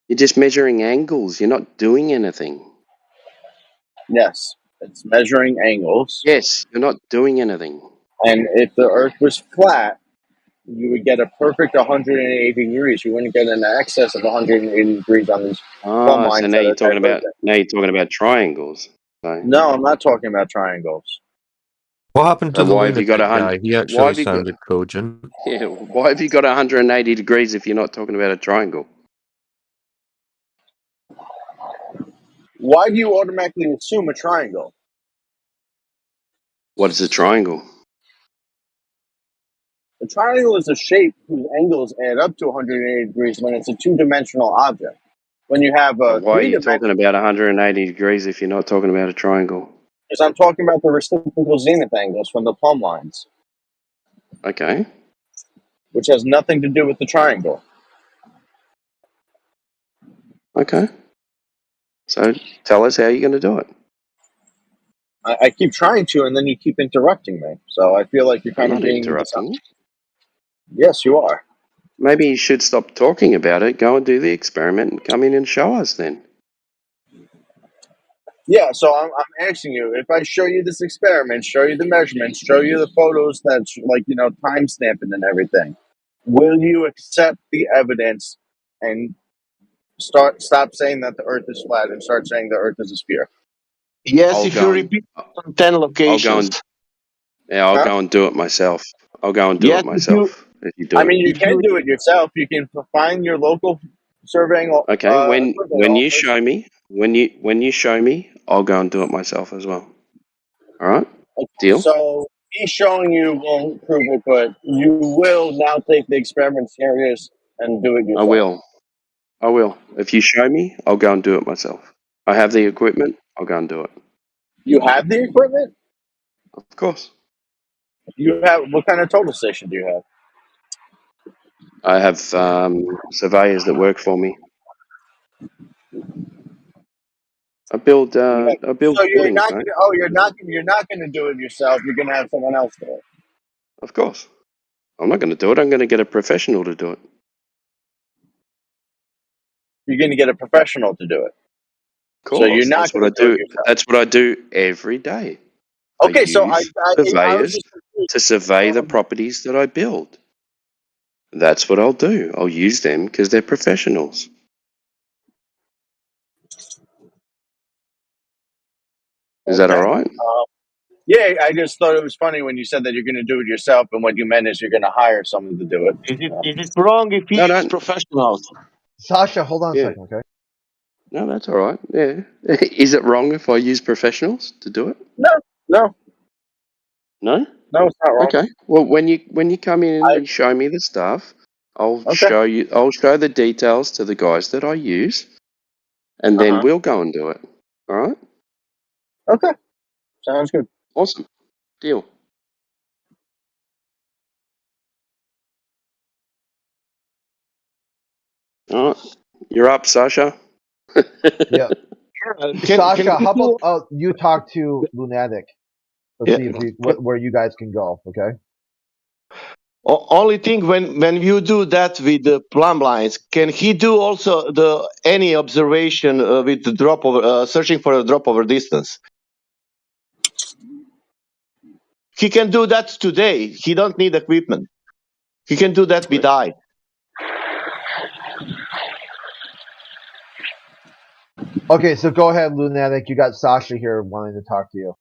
You're just measuring angles. You're not doing anything. Yes, it's measuring angles. Yes, you're not doing anything. And if the Earth was flat, you would get a perfect 180 degrees. You wouldn't get an excess of 180 degrees on these plumb lines. So now you're talking about triangles. So. No, I'm not talking about triangles. What happened to the lunatic guy? He actually sounded cogent. Yeah, why have you got 180 degrees if you're not talking about a triangle? Why do you automatically assume a triangle? What is a triangle? A triangle is a shape whose angles add up to 180 degrees when it's a two-dimensional object. When you have a why are you talking about 180 degrees if you're not talking about a triangle? Because I'm talking about the reciprocal zenith angles from the plumb lines. Okay. Which has nothing to do with the triangle. Okay. So tell us how you're going to do it. I keep trying to, and then you keep interrupting me. So I feel like you're kind I'm of not being interrupting you. Yes, you are. Maybe you should stop talking about it, go and do the experiment, and come in and show us then. Yeah, so I'm asking you, if I show you this experiment, show you the measurements, show you the photos that's time stamping and everything, will you accept the evidence and stop saying that the Earth is flat and start saying the Earth is a sphere? Yes, if you repeat on 10 locations. I'll go and do it myself. I'll go and do it myself. If you do you can do it yourself. You can find your local surveying. Okay, when you show me, when you show me, I'll go and do it myself as well. All right? Deal? So me showing you won't prove it, but you will now take the experiment serious and do it yourself. I will. If you show me, I'll go and do it myself. I have the equipment. I'll go and do it. You have the equipment? Of course. You have. What kind of total station do you have? I have surveyors that work for me. I build. So you're not. Right? You're not going to do it yourself. You're going to have someone else do it. Of course. I'm not going to do it. I'm going to get a professional to do it. You're going to get a professional to do it. Of course. So you're not going to do it yourself. That's what I do every day. Okay, I use surveyors to survey the properties that I build. That's what I'll do. I'll use them because they're professionals. Is that all right? Yeah, I just thought it was funny when you said that you're going to do it yourself, and what you meant is you're going to hire someone to do it. Is it wrong if you use professionals? Sasha, hold on a second, okay? No, that's all right. Yeah. Is it wrong if I use professionals to do it? No. No? No, it's not wrong. Okay. Well, when you come in and show me the stuff, I'll show you. I'll show the details to the guys that I use, and then we'll go and do it. All right. Okay. Sounds good. Awesome. Deal. All right. You're up, Sasha. Yeah. Sasha, how about you talk to Lunatic? Let's see if where you guys can go, okay? Only thing when you do that with the plumb lines, can he do also any observation with the drop over, searching for a drop over distance? He can do that today. He don't need equipment. He can do that with eye. Okay, so go ahead, Lunatic. You got Sasha here wanting to talk to you.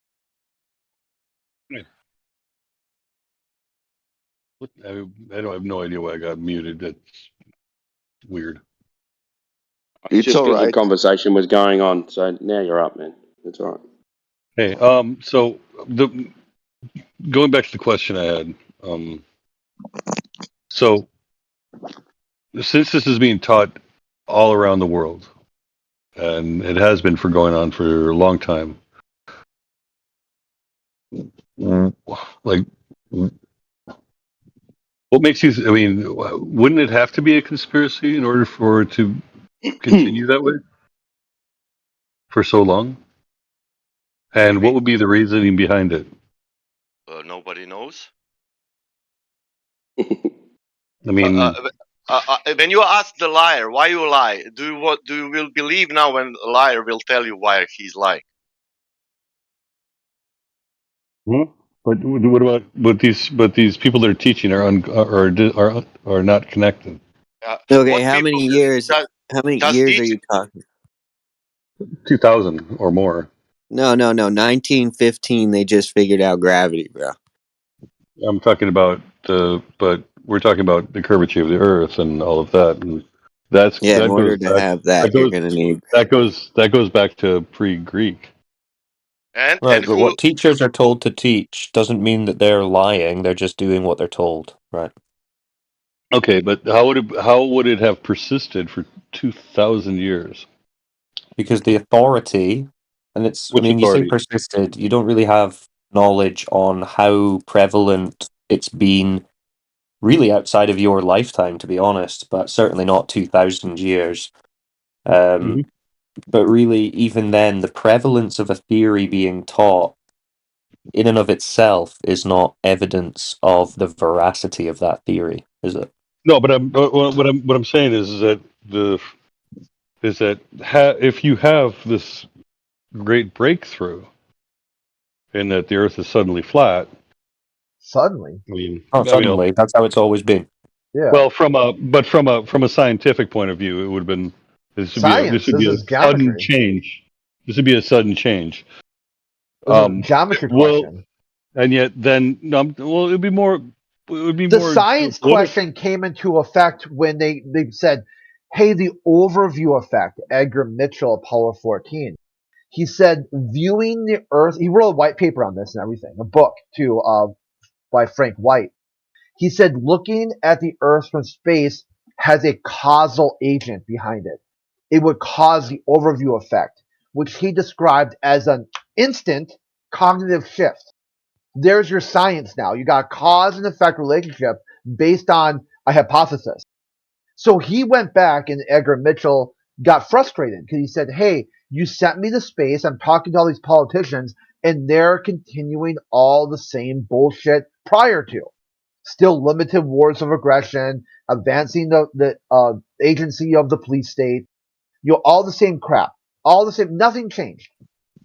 I don't have no idea why I got muted. That's weird. It's just all because the right. conversation was going on. So now you're up, man. That's all right. Hey, so going back to the question I had, so since this is being taught all around the world, and it has been for going on for a long time, like, what makes you? I mean, wouldn't it have to be a conspiracy in order for it to continue that way for so long? And what would be the reasoning behind it? Nobody knows. I mean, when you ask the liar why you lie, do you will believe now when a liar will tell you why he's lying? but what about these people that are teaching are not connected? Okay, how many years? How many years are you talking? 2000 or more. No. 1915, they just figured out gravity, bro. I'm talking about but we're talking about the curvature of the Earth and all of that, and in order to have that, you're going to need that goes back to pre-Greek. And but what teachers are told to teach doesn't mean that they're lying. They're just doing what they're told, right? Okay, but how would it have persisted for 2,000 years? Because the authority, and it's, Which you say authority? persisted, you don't really have knowledge on how prevalent it's been really outside of your lifetime, to be honest, but certainly not 2,000 years. But really, even then, the prevalence of a theory being taught in and of itself is not evidence of the veracity of that theory, is it? No, but what I'm saying is that if you have this great breakthrough in that the Earth is suddenly flat. Suddenly? Suddenly. That's how it's always been. Yeah. Well, from a scientific point of view, it would have been this would be a sudden change. This would be a sudden change. Geometry question. And yet, then, well, it would be more. It would be the more. Science question came into effect when they said, "Hey, the overview effect." Edgar Mitchell, Apollo 14. He said, viewing the Earth. He wrote a white paper on this and everything, a book too, by Frank White. He said, looking at the Earth from space has a causal agent behind it. It would cause the overview effect, which he described as an instant cognitive shift. There's your science now. You got a cause and effect relationship based on a hypothesis. So he went back, and Edgar Mitchell got frustrated because he said, hey, you sent me to space. I'm talking to all these politicians, and they're continuing all the same bullshit prior to. Still limited wars of aggression, advancing the agency of the police state, all the same crap, all the same, nothing changed.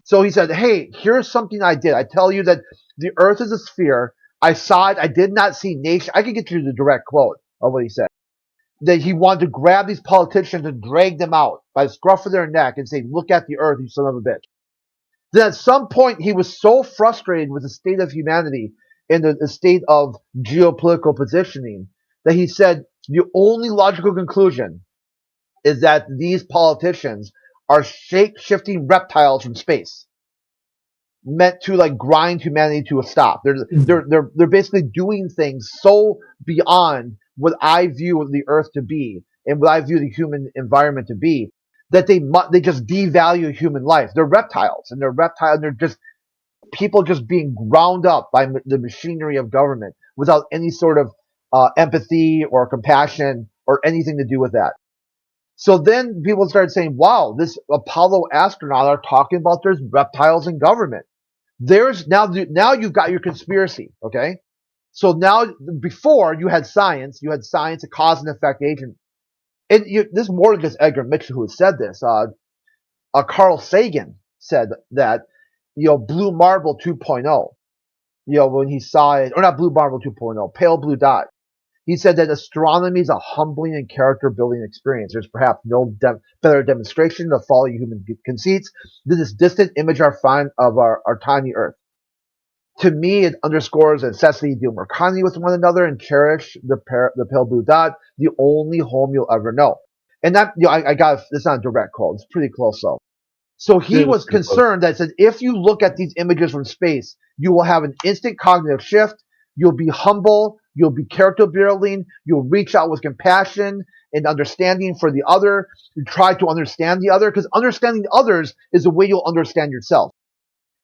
So he said, hey, here's something I did. I tell you that the Earth is a sphere. I saw it. I did not see nation. I can get you the direct quote of what he said. That he wanted to grab these politicians and drag them out by the scruff of their neck and say, look at the Earth, you son of a bitch. Then at some point, he was so frustrated with the state of humanity and the state of geopolitical positioning that he said the only logical conclusion is that these politicians are shape-shifting reptiles from space, meant to like grind humanity to a stop. They're basically doing things so beyond what I view the Earth to be and what I view the human environment to be that they just devalue human life. They're reptiles, and they're just people just being ground up by the machinery of government without any sort of empathy or compassion or anything to do with that. So then people started saying, wow, this Apollo astronaut are talking about there's reptiles in government. There's now you've got your conspiracy, okay? So now, before you had science, a cause and effect agent. And this is more than just Edgar Mitchell who had said this. Carl Sagan said that, Blue Marble 2.0. when he saw it, or not Blue Marble 2.0, Pale Blue Dot. He said that astronomy is a humbling and character-building experience. There's perhaps no better demonstration of folly human conceits than this distant image of our tiny Earth. To me, it underscores the necessity to deal more kindly with one another and cherish the pale blue dot, the only home you'll ever know. And that, I got, it's not a direct quote. It's pretty close though. So he was concerned that said, if you look at these images from space, you will have an instant cognitive shift. You'll be humble. You'll be character building. You'll reach out with compassion and understanding for the other. You try to understand the other, because understanding others is the way you'll understand yourself.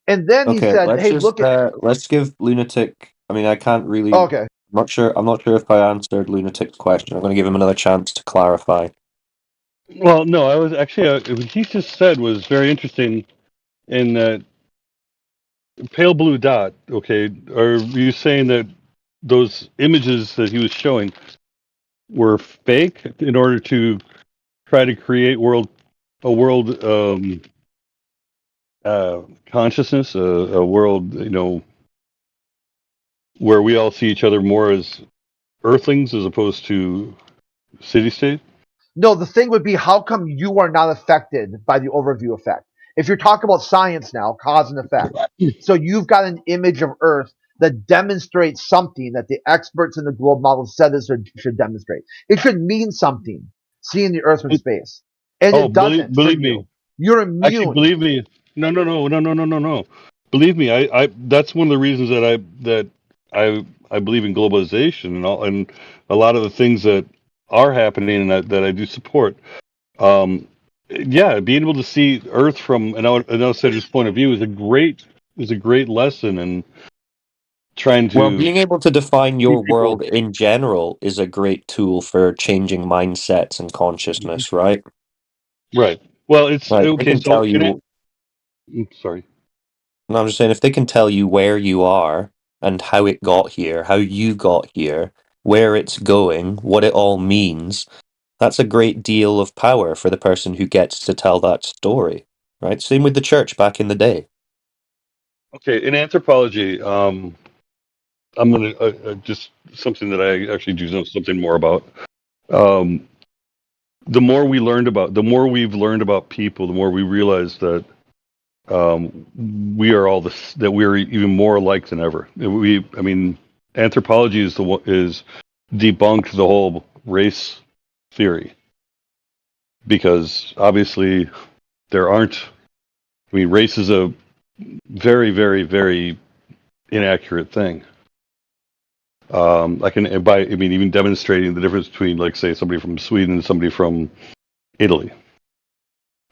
And then he said, "Hey, look at." Let's give Lunatic. I mean, I can't really. Okay. I'm not sure if I answered Lunatic's question. I'm going to give him another chance to clarify. Well, no, I was actually what he just said was very interesting. In that pale blue dot, okay, are you saying that those images that he was showing were fake in order to try to create a world consciousness, a world, where we all see each other more as earthlings as opposed to city-state? No, the thing would be, how come you are not affected by the overview effect? If you're talking about science now, cause and effect. So you've got an image of Earth that demonstrates something that the experts in the globe model said it should demonstrate. It should mean something, seeing the Earth from space. And it doesn't. Believe me. You're immune. Actually, believe me. No. Believe me, I that's one of the reasons that I believe in globalization and a lot of the things that are happening and that I do support. Yeah, being able to see Earth from an outsider's point of view is a great lesson in trying to. Well, being able to define your world in general is a great tool for changing mindsets and consciousness, right? Right. Well, it's like, okay. They can tell you. Sorry. No, I'm just saying, if they can tell you where you are and how it got here, how you got here, where it's going, what it all means, that's a great deal of power for the person who gets to tell that story, right? Same with the church back in the day. Okay, in anthropology, I'm going to just something that I actually do know something more about. The more we've learned about people, the more we realize that we are that we're even more alike than ever. Anthropology is debunked the whole race theory, because obviously there aren't. Race is a very, very, very inaccurate thing. Even demonstrating the difference between, like, say, somebody from Sweden and somebody from Italy.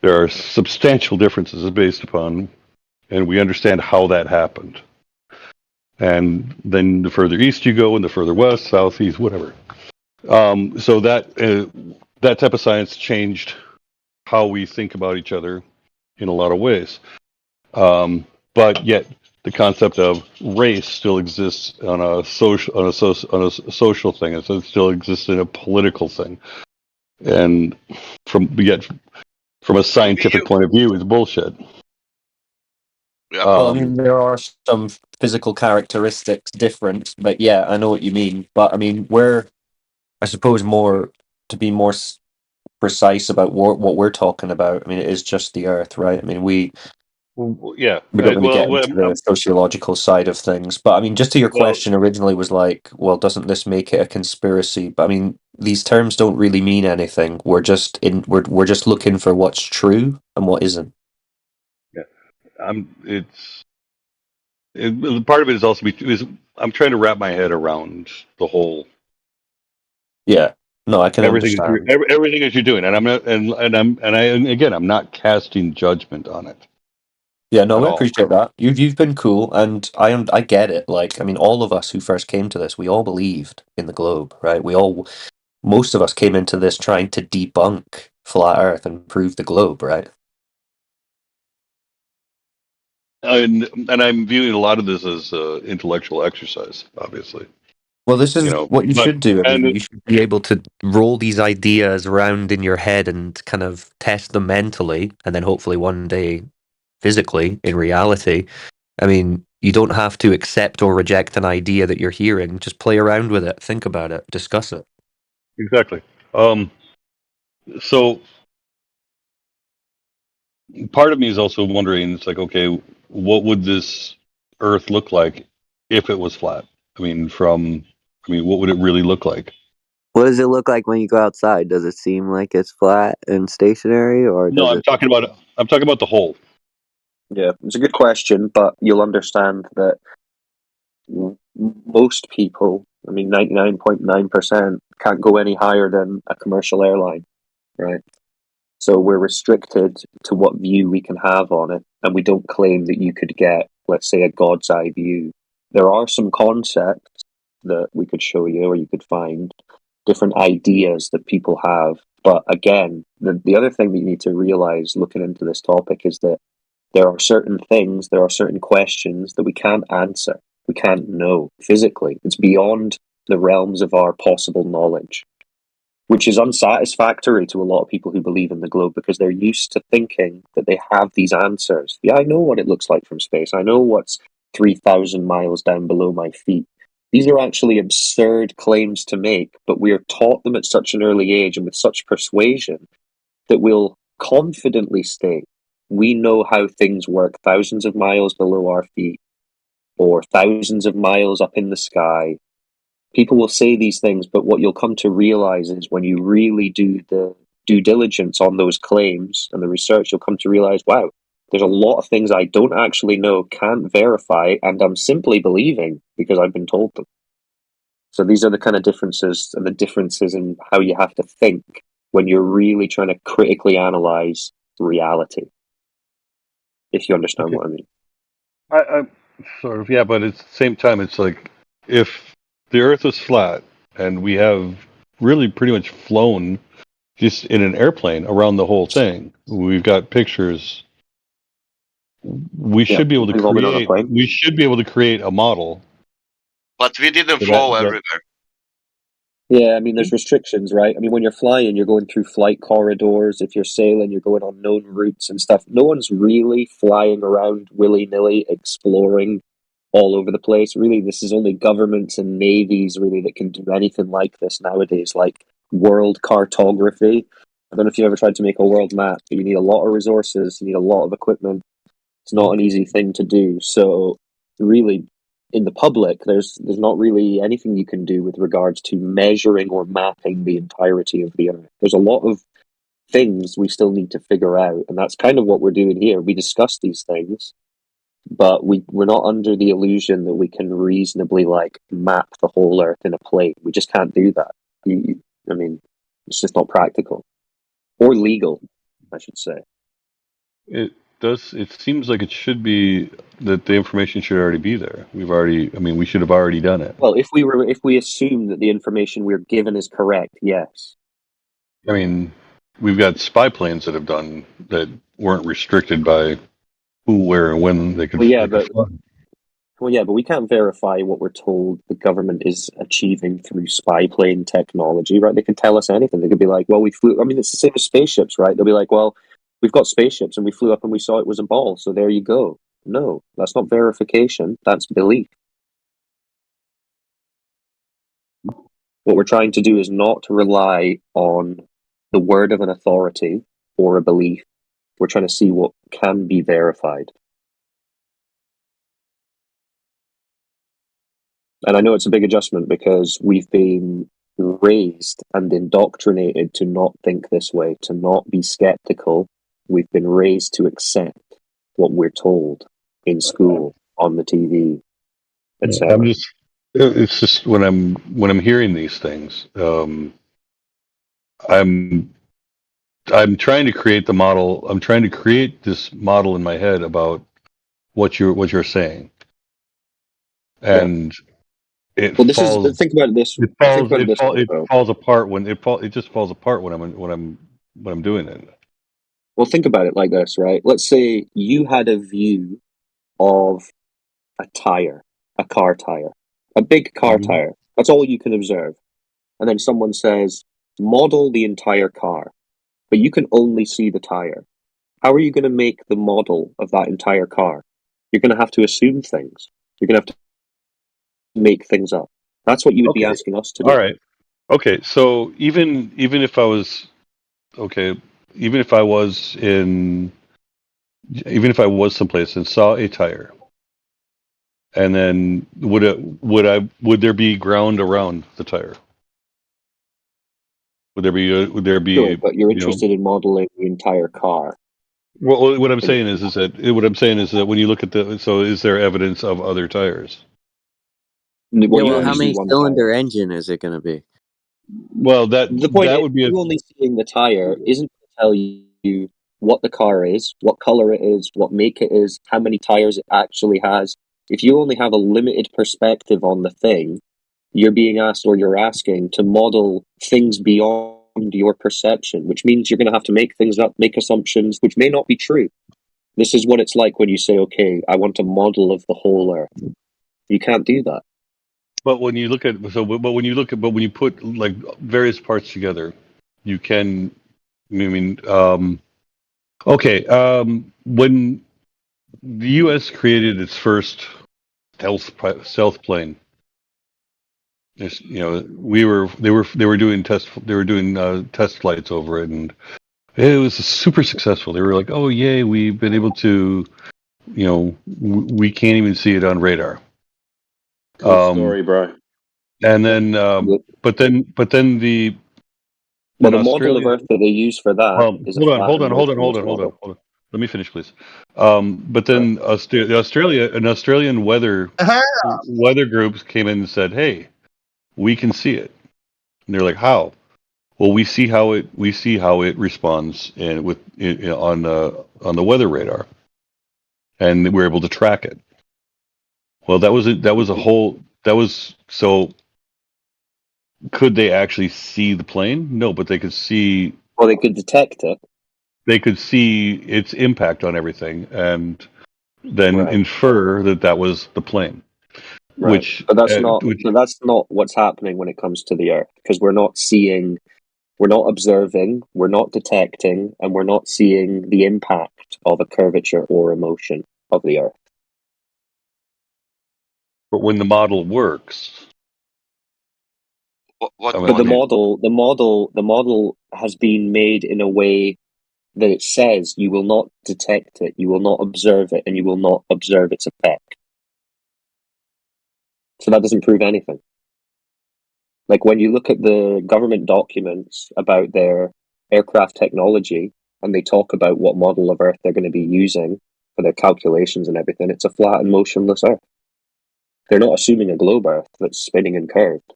There are substantial differences based upon, and we understand how that happened. And then the further east you go, and the further west, south, east, whatever. So that type of science changed how we think about each other in a lot of ways. But yet, the concept of race still exists on a social thing. It still exists in a political thing, and from a scientific point of view, it's bullshit. Well, there are some physical characteristics different, but yeah, I know what you mean. But we're, I suppose, to be more precise about what we're talking about. It is just the Earth, right? We don't really get into the sociological side of things. But just to your question originally was like, well, doesn't this make it a conspiracy? But these terms don't really mean anything. We're just looking for what's true and what isn't. Part of it is also I'm trying to wrap my head around the whole. Yeah, no, I can understand everything that you're doing, and I'm not, I'm not casting judgment on it. Yeah, no, I appreciate that. You've been cool, and I get it. All of us who first came to this, we all believed in the globe, right? Most of us came into this trying to debunk flat Earth and prove the globe, right? And I'm viewing a lot of this as intellectual exercise, obviously. Well, this is what you should do. You should be able to roll these ideas around in your head and kind of test them mentally, and then hopefully one day physically, in reality. You don't have to accept or reject an idea that you're hearing. Just play around with it, think about it, discuss it. Exactly. So part of me is also wondering, it's like, okay, what would this Earth look like if it was flat? I mean, what would it really look like? What does it look like when you go outside? Does it seem like it's flat and stationary, or No, does I'm it? talking about the whole. Yeah, it's a good question, but you'll understand that most people, I mean 99.9%, can't go any higher than a commercial airline, right? So we're restricted to what view we can have on it, and we don't claim that you could get, let's say, a God's eye view. There are some concepts that we could show you, or you could find different ideas that people have. But again, the other thing that you need to realize looking into this topic is that there are certain things, there are certain questions that we can't answer. We can't know physically. It's beyond the realms of our possible knowledge, which is unsatisfactory to a lot of people who believe in the globe because they're used to thinking that they have these answers. Yeah, I know what it looks like from space. I know what's 3,000 miles down below my feet. These are actually absurd claims to make, but we are taught them at such an early age and with such persuasion that we'll confidently state we know how things work thousands of miles below our feet or thousands of miles up in the sky. People will say these things, but what you'll come to realize is when you really do the due diligence on those claims and the research, you'll come to realize, wow, there's a lot of things I don't actually know, can't verify, and I'm simply believing because I've been told them. So these are the kind of differences and the differences in how you have to think when you're really trying to critically analyze reality. If you understand what I mean. I sort of, yeah, but at the same time, it's like if the Earth is flat and we have really pretty much flown just in an airplane around the whole thing, we've got pictures. We should be able to create. We should be able to create a model. But we didn't flow everywhere. Yeah, I mean, there's restrictions, right? I mean, when you're flying, you're going through flight corridors. If you're sailing, you're going on known routes and stuff. No one's really flying around willy-nilly, exploring all over the place. Really, this is only governments and navies, really, that can do anything like this nowadays, like world cartography. I don't know if you ever tried to make a world map, but you need a lot of resources, you need a lot of equipment. It's not an easy thing to do. So, really, in the public, there's not really anything you can do with regards to measuring or mapping the entirety of the Earth. There's a lot of things we still need to figure out, and that's kind of what we're doing here. We discuss these things, but we're not under the illusion that we can reasonably map the whole Earth in a plate. We just can't do that. I mean, it's just not practical or legal, I should say. It seems like it should be that the information should already be there. We should have already done it. Well, if we assume that the information we're given is correct, yes. I mean, we've got spy planes that weren't restricted by who, where, and when they could. Well, yeah, but we can't verify what we're told the government is achieving through spy plane technology, right? They can tell us anything. They could be like, well, we flew. I mean, it's the same as spaceships, right? They'll be like, well, we've got spaceships and we flew up and we saw it was a ball, so there you go. No, that's not verification. That's belief. What we're trying to do is not to rely on the word of an authority or a belief. We're trying to see what can be verified. And I know it's a big adjustment because we've been raised and indoctrinated to not think this way, to not be skeptical. We've been raised to accept what we're told in school, on the TV, etc. It's just when I'm hearing these things, I'm trying to create the model. I'm trying to create this model in my head about what you're saying, and it falls. Think about this. It falls apart when it just falls apart when I'm doing it. Well, think about it like this, right? Let's say you had a view of a tire, a car tire, a big car tire. That's all you can observe. And then someone says, model the entire car, but you can only see the tire. How are you going to make the model of that entire car? You're going to have to assume things. You're going to have to make things up. That's what you would be asking us to do. All right. Okay. So even if I was someplace and saw a tire, and then would there be ground around the tire? Would there be Sure, but you're interested in modeling the entire car. Well, what I'm saying is that when you look at is there evidence of other tires? Well, how many cylinder engine is it going to be? Well, the point that is, would be you only seeing the tire isn't going to tell you what the car is, what color it is, what make it is, how many tires it actually has. If you only have a limited perspective on the thing, you're being asked, or you're asking, to model things beyond your perception, which means you're going to have to make things up, make assumptions, which may not be true. This is what it's like when you say, okay, I want a model of the whole Earth. You can't do that. But when you put like various parts together, you can. When the U.S. created its first stealth plane, they were doing test flights over it, and it was super successful. They were like, oh yay, we've been able to, we can't even see it on radar. Good story, bro. And then, but then the model of Earth that they use for that is hold on. Let me finish, please. But then the Australian weather groups came in and said, "Hey, we can see it." And they're like, "How?" Well, we see how it responds on the weather radar, and we're able to track it. Well, could they actually see the plane? No, but they could see. Well, they could detect it. They could see its impact on everything, and then infer that was the plane. Right. But that's not what's happening when it comes to the Earth, because we're not seeing, we're not observing, we're not detecting, and we're not seeing the impact of a curvature or a motion of the Earth. But when the model works, the model has been made in a way that it says you will not detect it, you will not observe it, and you will not observe its effect. So that doesn't prove anything. Like when you look at the government documents about their aircraft technology, and they talk about what model of Earth they're going to be using for their calculations and everything, it's a flat and motionless Earth. They're not assuming a globe Earth that's spinning and curved.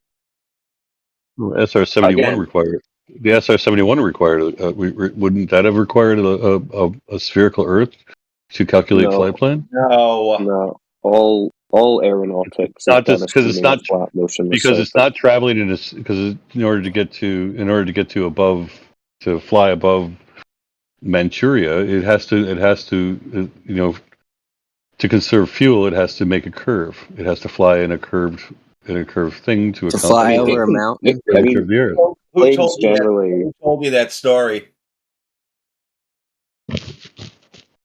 SR-71 required. The SR-71 required. Wouldn't that have required a spherical Earth to calculate flight plan? No. All aeronautics not just because it's not flat motionless because it's not traveling in order to get to fly above Manchuria, it has to to conserve fuel, it has to make a curve. It has to fly in a curved thing to fly over a mountain. Curvature of the Earth. Who told me that story?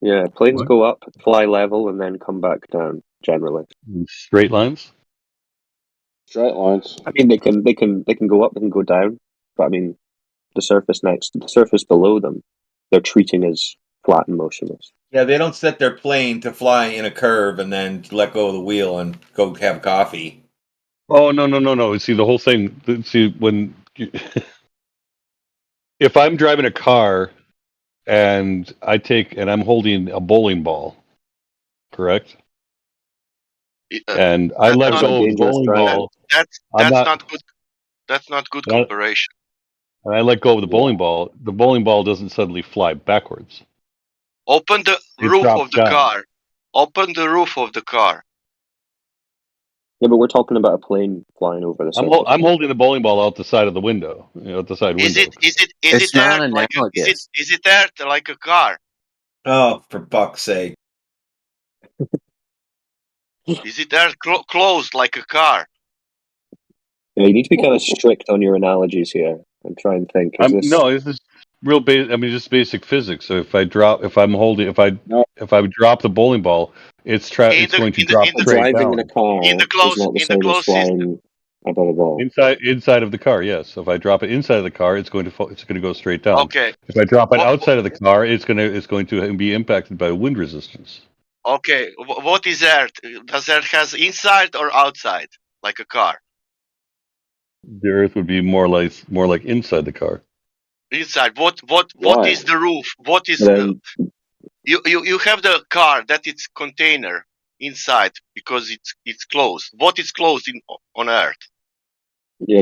Yeah, planes go up, fly level, and then come back down. Generally, straight lines. Straight lines. I mean, they can go up, they can go down, but I mean, the surface below them, they're treating as flat and motionless. Yeah, they don't set their plane to fly in a curve and then let go of the wheel and go have coffee. Oh no! See, the whole thing. If I'm driving a car and I'm holding a bowling ball, correct? And I let go of the bowling ball. That's not good. That's not good comparison. And I let go of the bowling ball. The bowling ball doesn't suddenly fly backwards. Open the roof of the car. Open the roof of the car. Yeah, but we're talking about a plane flying over the surface. I'm holding the bowling ball out the side of the window. Out the side window. Is it there like a car? Oh, for fuck's sake! Is it there closed like a car? Yeah, you need to be kind of strict on your analogies here and try and think. real basic. I mean, just basic physics. So if I drop the bowling ball, it's going to drop straight Driving in a down. car is not the same as flying above a ball. Inside of the car, yes. So if I drop it inside of the car, it's going to go straight down. Okay. If I drop it outside of the car, it's going to be impacted by wind resistance. Okay, what is Earth? Does Earth has inside or outside, like a car? The Earth would be more like inside the car. Inside. What Why? is the roof? What is you have the car that it's container inside because it's closed. What is closed on Earth? Yeah,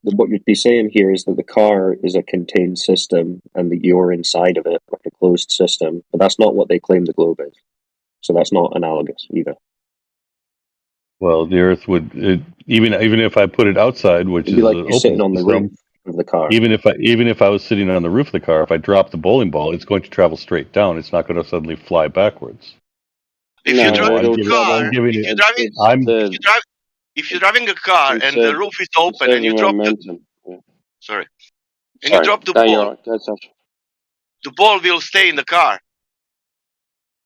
what you'd be saying here is that the car is a contained system and that you're inside of it, like a closed system. But that's not what they claim the globe is. So that's not analogous either. Well, the Earth would even if I put it outside, which It'd is be like an you're open sitting on the system, roof of the car. even if I was sitting on the roof of the car, if I drop the bowling ball, it's going to travel straight down. It's not going to suddenly fly backwards. If No, you drive it'll a car, travel. if you're driving a car and the roof is open and you drop momentum. and you drop the No, ball, you're right. Go, Sasha. the ball will stay in the car.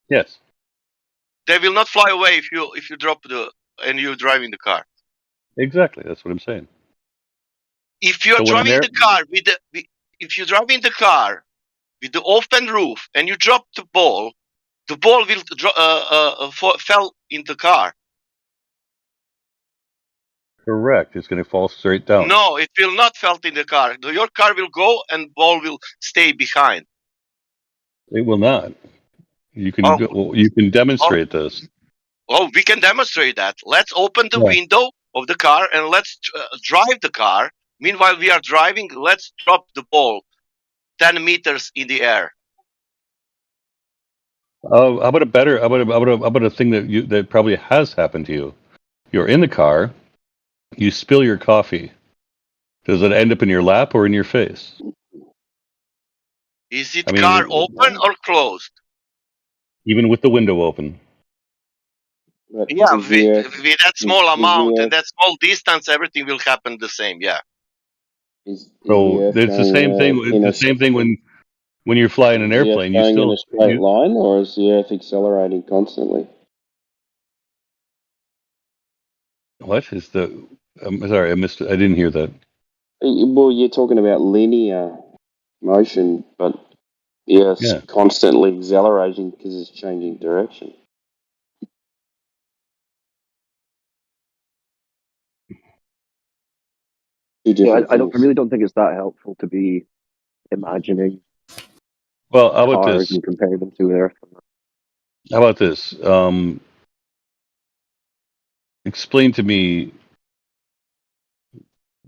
Yes. They will not fly away if you drop and you're driving the car. Exactly. That's what I'm saying. If you're driving the car if you're driving the car with the open roof and you drop the ball will fell in the car. Correct. It's going to fall straight down. No, it will not fall in the car. Your car will go and ball will stay behind. It will not. You can demonstrate this. Oh, we can demonstrate that. Let's open the window of the car and let's drive the car. Meanwhile, we are driving. Let's drop the ball 10 meters in the air. Oh, how about a thing that probably has happened to you? You're in the car, you spill your coffee. Does it end up in your lap or in your face? Is it car open or closed? Even with the window open. Yeah, with that small amount and that small distance, everything will happen the same. Yeah. So it's the same thing. It's the same thing when you're flying an airplane. Is the Earth going in a straight line, or is the Earth accelerating constantly? What is the? I'm sorry, I missed it. I didn't hear that. Well, you're talking about linear motion, but the Earth's constantly accelerating because it's changing direction. Yeah, I really don't think it's that helpful to be imagining how about cars this? and compare them to Earth. How about this? Explain to me.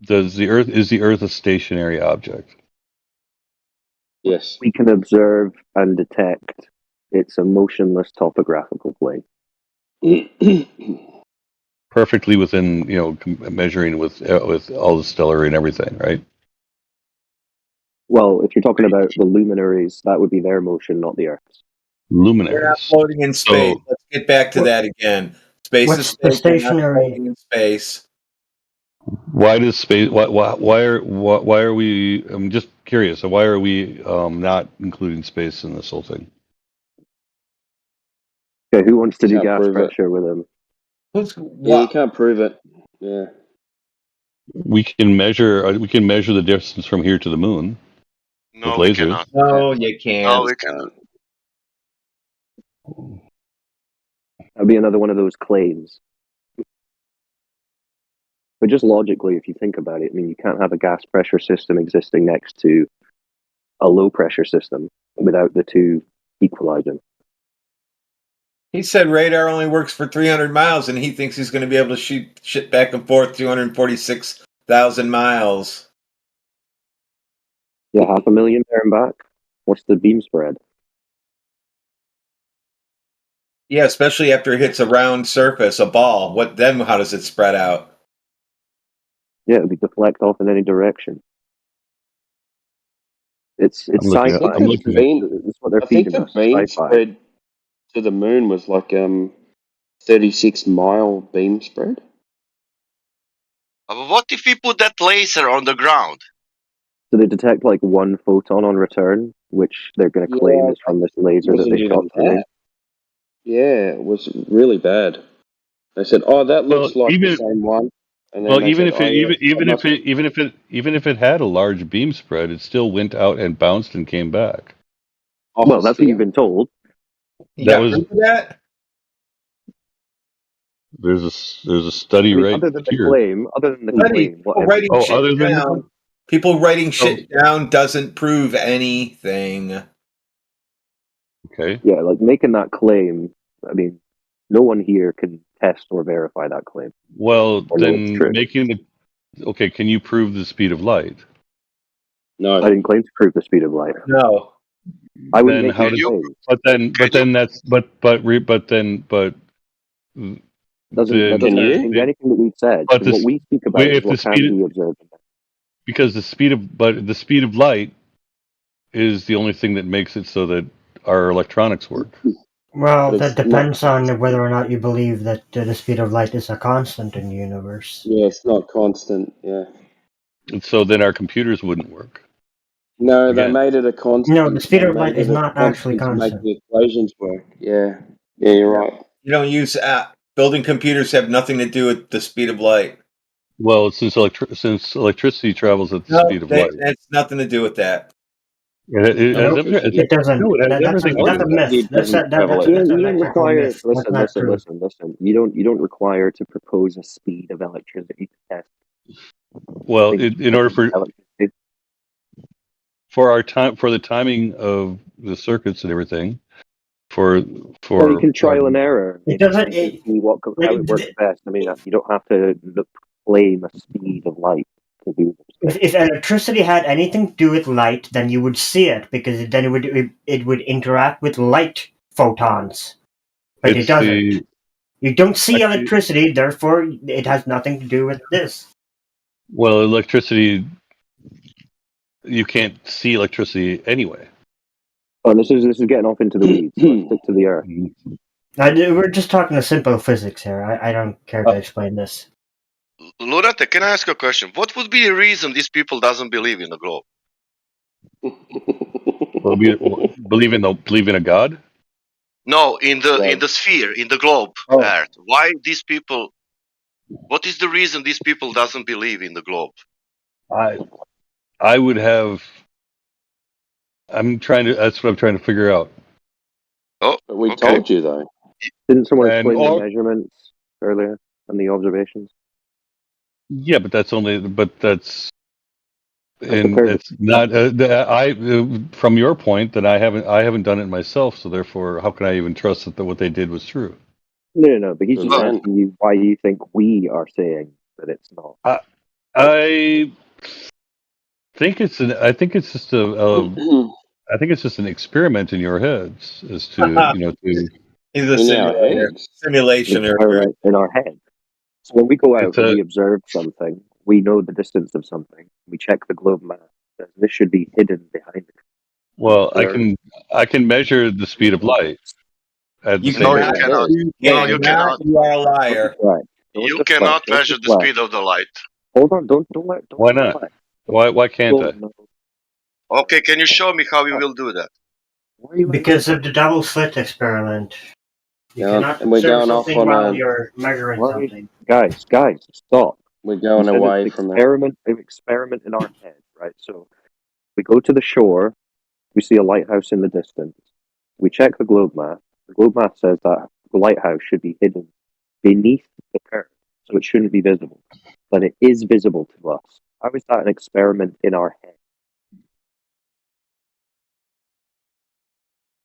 Is the Earth a stationary object? Yes. We can observe and detect it's a motionless topographical plane. Perfectly within, measuring with all the stellar and everything, right? Well, if you're talking about the luminaries, that would be their motion, not the Earth's. Luminaries. We're not floating in space. Let's get back to that again. Space is space. We're not floating in space. Why does space? Why are we? I'm just curious. Why are we not including space in this whole thing? Okay, who wants to do gas pressure with them? Yeah, you can't prove it. Yeah. We can measure the distance from here to the moon with lasers. No, you can't. No, we cannot. That'd be another one of those claims. But just logically, if you think about it, I mean, you can't have a gas pressure system existing next to a low pressure system without the two equalizing. He said radar only works for 300 miles, and he thinks he's going to be able to shoot shit back and forth 246,000 miles. Yeah, 500,000 there and back. What's the beam spread? Yeah, especially after it hits a round surface, a ball. How does it spread out? Yeah, it would deflect off in any direction. It's sci-fi. It's what they're feeding us. I think the beam sci-fi. spread to the moon was like 36-mile beam spread. What if we put that laser on the ground? So they detect like one photon on return, which they're going to claim is from this laser that wasn't they shot even through. that. Yeah, it was really bad. They said, "Oh, that looks like the same one," and then they even said, if "Oh, it yeah, even if it had a large beam spread, it still went out and bounced and came back. Well, that's what you've been told. You That got was proof of that? there's a study I mean, right other than the here. claim, Buddy, what people writing evidence? shit Other than down. People writing so shit down doesn't prove anything. okay. Yeah, like making that claim. I mean, no one here can test or verify that claim. Well, Or know it's then true. okay. Can you prove the speed of light? No, I didn't claim to prove the speed of light. No. I wouldn't Then make how these does? claims. That doesn't change anything that we've said. But What we speak about is if the what can speed be observed. because the speed of light is the only thing that makes it so that our electronics work. Well, that depends on whether or not you believe that the speed of light is a constant in the universe. Yeah, it's not constant. Yeah. And so then our computers wouldn't work. No, they Again. made it a constant. No, the speed They of light made is it a not actually constant to make constant. the equations work. Yeah. Yeah, you're right. You don't use building computers have nothing to do with the speed of light. Well, since electricity travels at the speed of light, it's nothing to do with that. it has It doesn't. No, it has That's everything to a do with myth. It That's doesn't an you don't electrical require. myth. That's not true. Listen. You don't require to propose a speed of electricity to test. Well, in order for our time for the timing of the circuits and everything, Well, you can trial and error. It doesn't. See how it works best. I mean, you don't have to claim a speed of light to do this. If electricity had anything to do with light, then you would see it because then it would interact with light photons, but it doesn't. You don't see electricity, therefore it has nothing to do with this. Well, electricity, you can't see electricity anyway. Oh, this is getting off into the weeds. Let's stick to the earth. We're just talking simple physics here. I don't care to explain this. Lunate, can I ask a question? What would be a reason these people doesn't believe in the globe? Believe in a god? No, in the sphere, in the globe, Earth. Why these people? What is the reason these people doesn't believe in the globe? I would have. That's what I'm trying to figure out. Oh, but we told you though. Didn't someone explain the measurements earlier and the observations? Yeah, but that's it's not. From your point, that I haven't done it myself. So therefore, how can I even trust that what they did was true? No. But he's just asking you why you think we are saying that it's not. I think it's just an experiment in your heads as to He's a simulation in our head. So when we go out and we observe something, we know the distance of something. We check the globe map. This should be hidden behind it. Well, I can measure the speed of light. You cannot. You cannot. You are a liar. Right. You cannot measure the speed of the light. Hold on. Don't Why not? Why can't I? Okay, can you show me how you will do that? Because of the double slit experiment. You cannot and we're going off on while you're measuring something. Guys, stop. We're going away from an experiment in our head, right? So we go to the shore, we see a lighthouse in the distance. We check the globe map. The globe map says that the lighthouse should be hidden beneath the curve, so it shouldn't be visible. But it is visible to us. How is that an experiment in our head?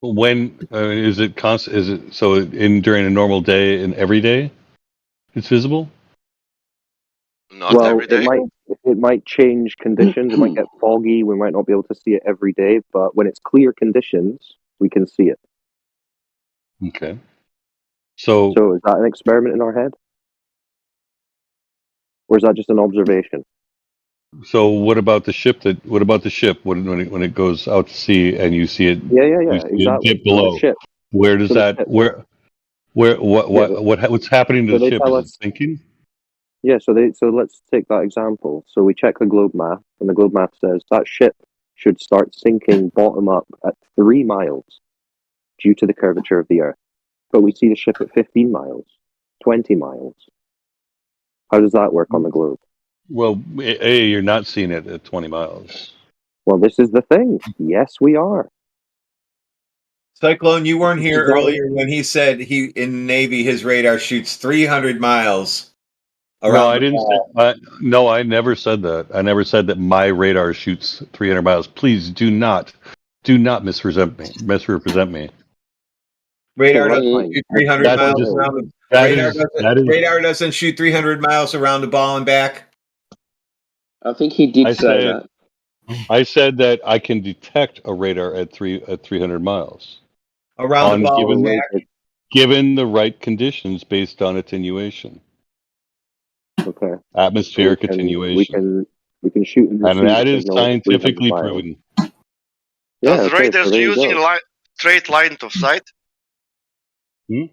When is it constant? Is it so during a normal day and every day? It's visible. Not every day. It might change conditions. It might get foggy. We might not be able to see it every day. But when it's clear conditions, we can see it. Okay. So is that an experiment in our head, or is that just an observation? So what about the ship? When it goes out to sea and you see it? Yeah, exactly. Dip below. Where does that? What's happening to the ship? Is it sinking? Yeah, so let's take that example. So we check the globe math, and the globe math says that ship should start sinking bottom up at 3 miles due to the curvature of the Earth. But we see the ship at 15 miles, 20 miles. How does that work on the globe? Well, you're not seeing it at 20 miles. Well, this is the thing. Yes, we are. Cyclone, you weren't here earlier when he said he in the Navy his radar shoots 300 miles around. No, I didn't say. No, I never said that. I never said that my radar shoots 300 miles. Please do not misrepresent me. Radar doesn't shoot 300 miles around the radar doesn't shoot 300 miles around the ball and back. I think he did say that. I said that I can detect a radar at 300 miles around the ball and back, given the right conditions based on attenuation. Okay. Atmospheric attenuation. We can shoot and receive that is scientifically proven. Yeah, does radars using straight line of sight? It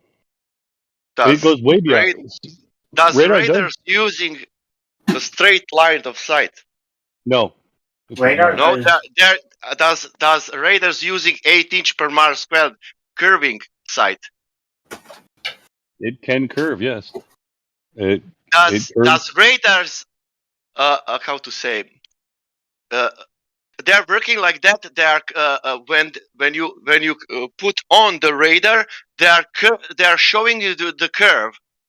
goes way beyond. Does radars using the straight line of sight? No. Radar no. Does radars using 8" per mile squared curving sight? It can curve, yes. Does radars how to say? They're working like that. They are when you put on the radar, they are showing you the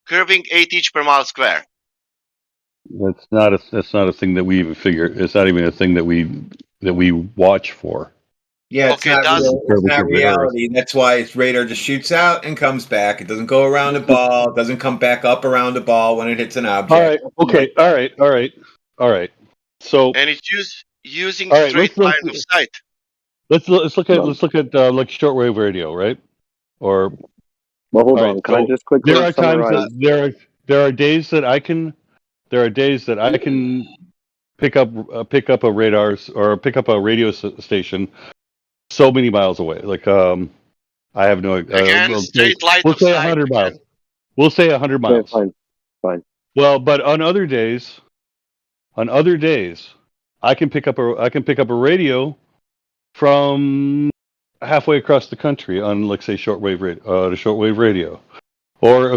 curving 8" per mile square. That's not a thing that we even figure. It's not even a thing that we watch for. Yeah, it's not reality. That's why radar just shoots out and comes back. It doesn't go around the ball. It doesn't come back up around the ball when it hits an object. All right. Okay. All right. So. And it's using straight line of sight. Let's look at like shortwave radio, right? Or. Well, hold on. Can I just quickly There are summarize? times that there are days that I can. There are days that I can pick up a radar or pick up a radio station so many miles away. Like I have no. Straight line we'll of say sight. 100 miles. We'll say 100 miles. Yeah, fine. Well, but on other days, I can pick up a radio from halfway across the country on, like, say, shortwave radio, or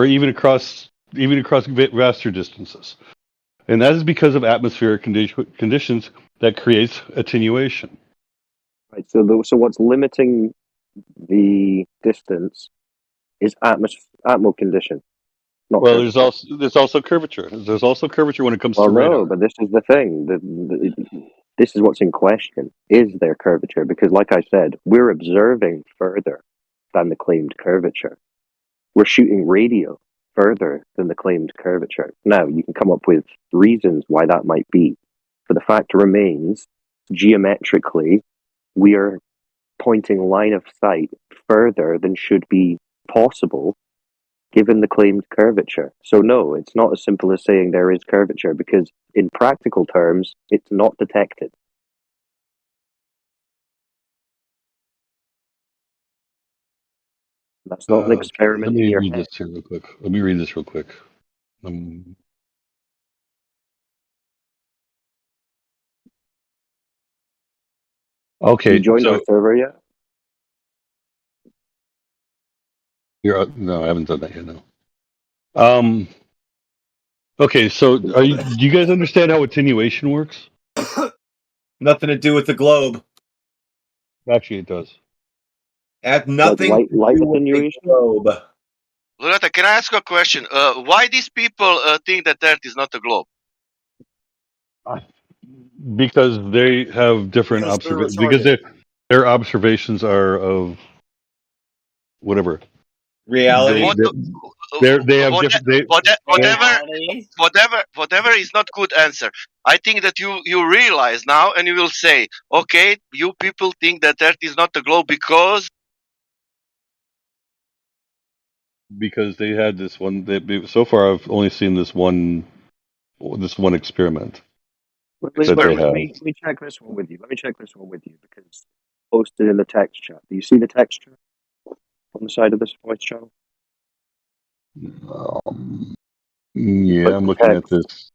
even across vaster distances. And that is because of atmospheric conditions that creates attenuation. Right. So what's limiting the distance is atmo condition. Well, there's also curvature. There's also curvature when it comes to radar. No, but this is the thing. This is what's in question. Is there curvature? Because, like I said, we're observing further than the claimed curvature. We're shooting radio further than the claimed curvature. Now, you can come up with reasons why that might be. But the fact remains, geometrically, we are pointing line of sight further than should be possible given the claimed curvature. So no, it's not as simple as saying there is curvature, because in practical terms, it's not detected. That's not an experiment in your head. Let me read this real quick. Okay. You joined our server yet? No, I haven't done that yet. No. Okay, so do you guys understand how attenuation works? Nothing to do with the globe. Actually, it does. Have nothing to do with the globe. Loretta, can I ask you a question? Why these people think that Earth is not a globe? Because they have different observations. Because their observations are of whatever reality. They have different. Whatever is not good answer. I think that you realize now, and you will say, okay, you people think that Earth is not a globe because they had this one. So far, I've only seen this one experiment. Let me check this one with you. Because it's posted in the text chat. Do you see the text chat on the side of this voice channel? Yeah, I'm looking at text. this.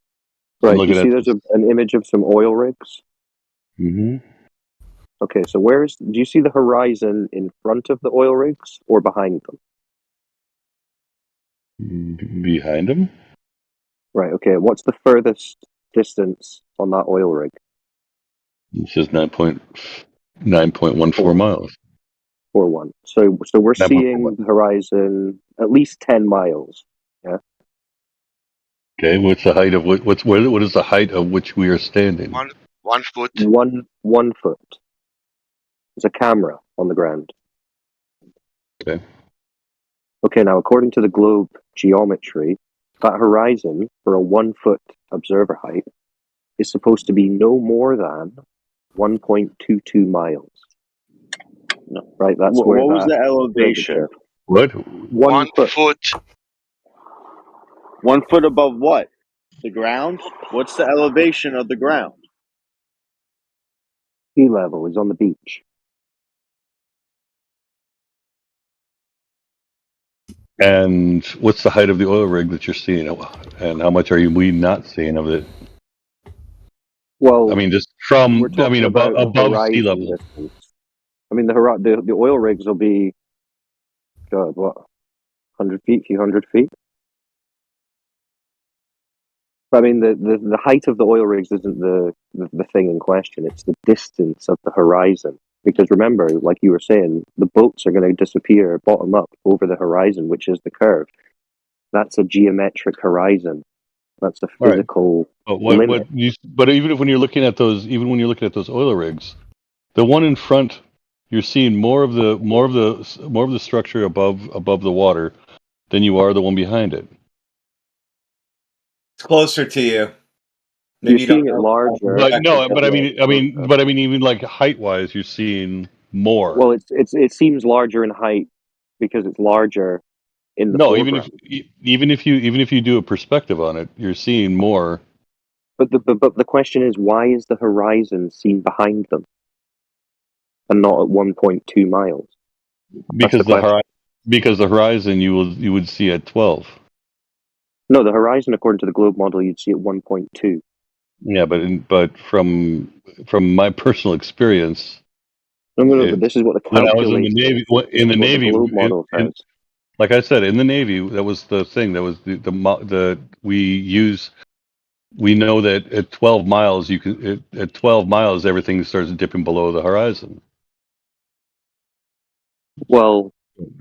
Right, you see there's an image of some oil rigs? Mm-hmm. Okay, so do you see the horizon in front of the oil rigs or behind them? Behind them? Right, okay. What's the furthest distance on that oil rig? It says 9.14 miles. 4-1. So we're 9.41. seeing the horizon at least 10 miles. Yeah. Okay, what's the height of what is the height of which we are standing? 1 foot. 1 foot. There's a camera on the ground. Okay. Okay, now according to the globe geometry, that horizon for a 1 foot observer height is supposed to be no more than 1.22 miles. No. Right, that's What where was that the elevation? What? 1 foot. 1 foot above what? The ground? What's the elevation of the ground? Sea level is on the beach. And what's the height of the oil rig that you're seeing? And how much are we not seeing of it? Well, I mean, just from, we're talking about above sea horizon level. distance. I mean, the oil rigs will be, God, what, 100 feet, few hundred feet? I mean, the height of the oil rigs isn't the thing in question. It's the distance of the horizon. Because remember, like you were saying, the boats are going to disappear bottom up over the horizon, which is the curve. That's a geometric horizon. That's a physical limit. But even when you're looking at those oil rigs, the one in front, you're seeing more of the structure above the water than you are the one behind it. It's closer to you. Maybe you're seeing it larger. But no, but I mean, even like height wise, you're seeing more. Well, it seems larger in height because it's larger in the foreground. even if you do a perspective on it, you're seeing more. But the question is, why is the horizon seen behind them and not at 1.2 miles? Because the horizon you would see at 12. No, the horizon according to the globe model you'd see at 1.2. Yeah, but from my personal experience, No, but this is what the when I was in the Navy, globe model says. Like I said, in the Navy, that was the thing. That was we know that at 12 miles at 12 miles everything starts dipping below the horizon. Well,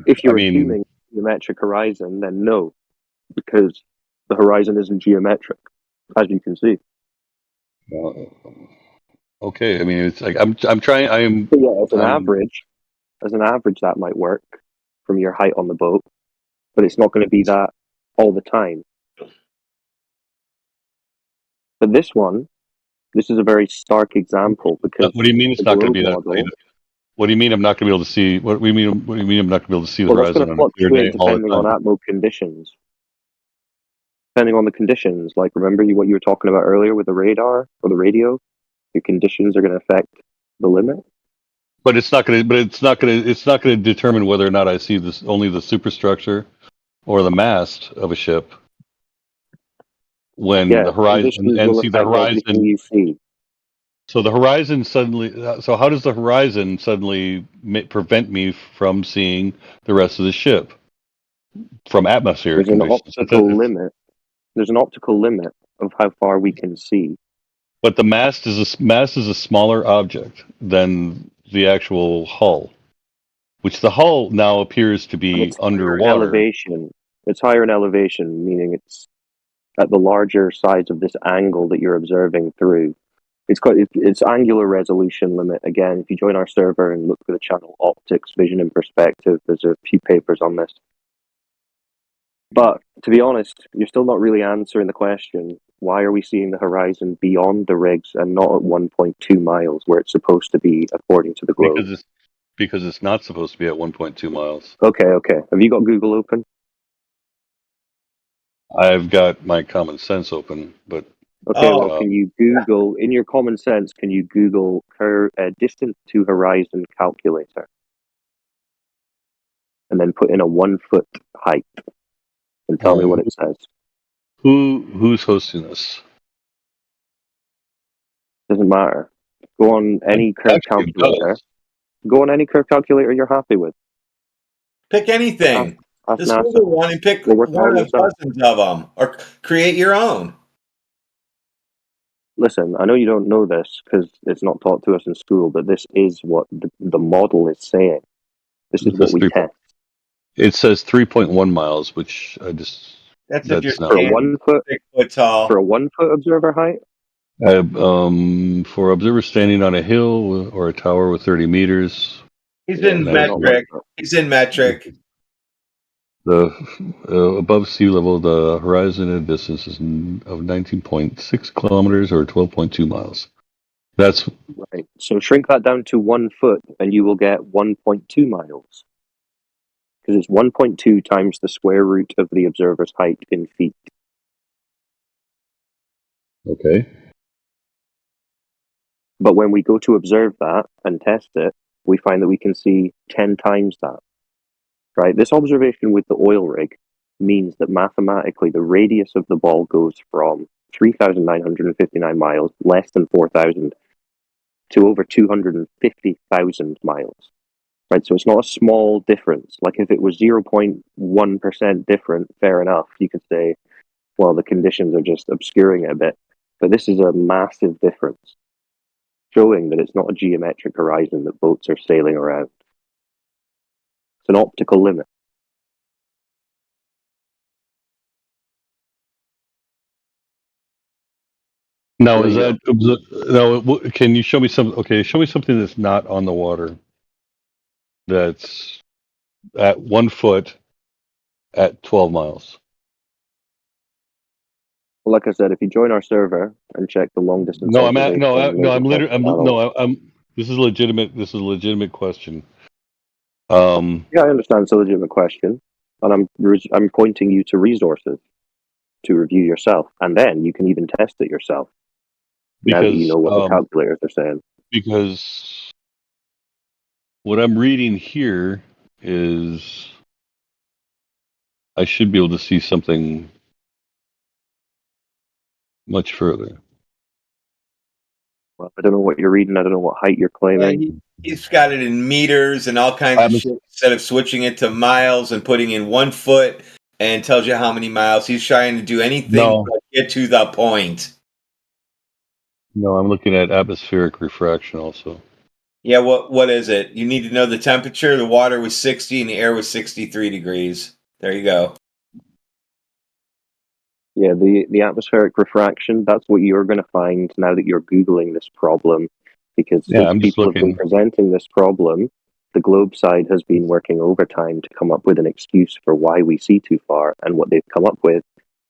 if you're assuming geometric horizon, then no, because the horizon isn't geometric, as you can see. Okay, I mean it's like I'm trying. As an average, that might work from your height on the boat, but it's not going to be that all the time. But this is a very stark example because what do you mean it's not going to be that? What do you mean I'm not going to be able to see? What do you mean I'm not going to be able to see the horizon? That's going to fluctuate depending on atmo conditions. Depending on the conditions, like remember what you were talking about earlier with the radar or the radio, your conditions are going to affect the limit. But it's not going to determine whether or not I see only the superstructure or the mast of a ship. When the horizon and see the horizon, you see. So the horizon suddenly. So how does the horizon suddenly prevent me from seeing the rest of the ship from atmospheric conditions? There's an optical limit of how far we can see. But the mast is a smaller object than the actual hull, which the hull now appears to be underwater. It's higher in elevation, meaning it's at the larger size of this angle that you're observing through. It's angular resolution limit. Again, if you join our server and look for the channel Optics, Vision and Perspective, there's a few papers on this. But to be honest, you're still not really answering the question, why are we seeing the horizon beyond the rigs and not at 1.2 miles where it's supposed to be according to the globe? Because it's not supposed to be at 1.2 miles. Okay. Have you got Google open? I've got my common sense open, but... Okay, can you Google, in your common sense, can you Google distance to horizon calculator? And then put in a 1 foot height and tell me what it says. Who's hosting this? Doesn't matter. Go on any curve calculator. Go on any curve calculator you're happy with. Pick anything. Ask Just NASA. Google one and pick We'll work it out one of yourself. dozens of them, or create your own. Listen, I know you don't know this because it's not taught to us in school, but this is what the model is saying. This is what we test. It says 3.1 miles, which I just That's if you're not for a 1 foot 6 foot tall. For a 1 foot observer height. For observers standing on a hill or a tower with 30 meters. He's in metric. He's in metric. The above sea level, the horizon distance is of 19.6 kilometers or 12.2 miles. That's right. So shrink that down to 1 foot, and you will get 1.2 miles. Because it's 1.2 times the square root of the observer's height in feet. okay. But when we go to observe that and test it, we find that we can see 10 times that. Right? This observation with the oil rig means that mathematically the radius of the ball goes from 3,959 miles, less than 4,000, to over 250,000 miles. Right? So it's not a small difference. Like if it was 0.1% different, fair enough. You could say, well, the conditions are just obscuring it a bit. But this is a massive difference, showing that it's not a geometric horizon that boats are sailing around. It's an optical limit. Now, is that now? Can you show me some? Okay, show me something that's not on the water. That's at 1 foot at 12 miles. Well, like I said, if you join our server and check the long distance. No, I'm at This is legitimate. This is a legitimate question. Yeah, I understand it's a legitimate question, and I'm pointing you to resources to review yourself, and then you can even test it yourself. Now that you know what the calculators are saying. Because what I'm reading here is I should be able to see something much further. Well, I don't know what you're reading. I don't know what height you're claiming. He's got it in meters and all kinds of shit instead of switching it to miles and putting in 1 foot and tells you how many miles. He's trying to do anything but get to the point. No, I'm looking at atmospheric refraction also. Yeah, what is it? You need to know the temperature. The water was 60 and the air was 63 degrees. There you go. Yeah, the atmospheric refraction, that's what you're going to find now that you're Googling this problem. Because since people have been presenting this problem, the globe side has been working overtime to come up with an excuse for why we see too far. And what they've come up with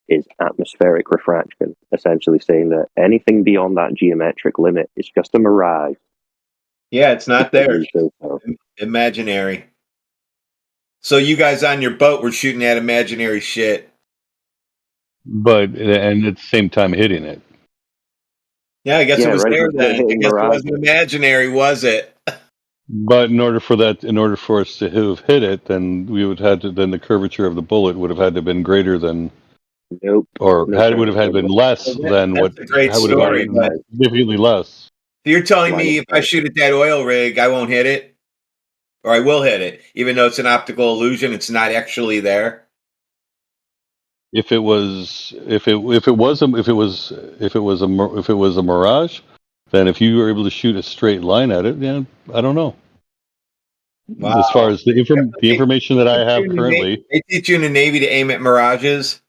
is atmospheric refraction, essentially saying that anything beyond that geometric limit is just a mirage. Yeah, it's not there. It's imaginary. So you guys on your boat were shooting at imaginary shit. And at the same time hitting it. Yeah, I guess it was there then. I guess it wasn't imaginary, was it? But in order for us to have hit it, then then the curvature of the bullet would have had to have been greater than. Nope. Or would have had been less than what. That's a great story, but significantly less. So you're telling me if I shoot at that oil rig, I won't hit it, or I will hit it, even though it's an optical illusion. It's not actually there. If it was a mirage, then if you were able to shoot a straight line at it, yeah, I don't know. Wow. As far as the information that I have currently, they teach you in the Navy to aim at mirages.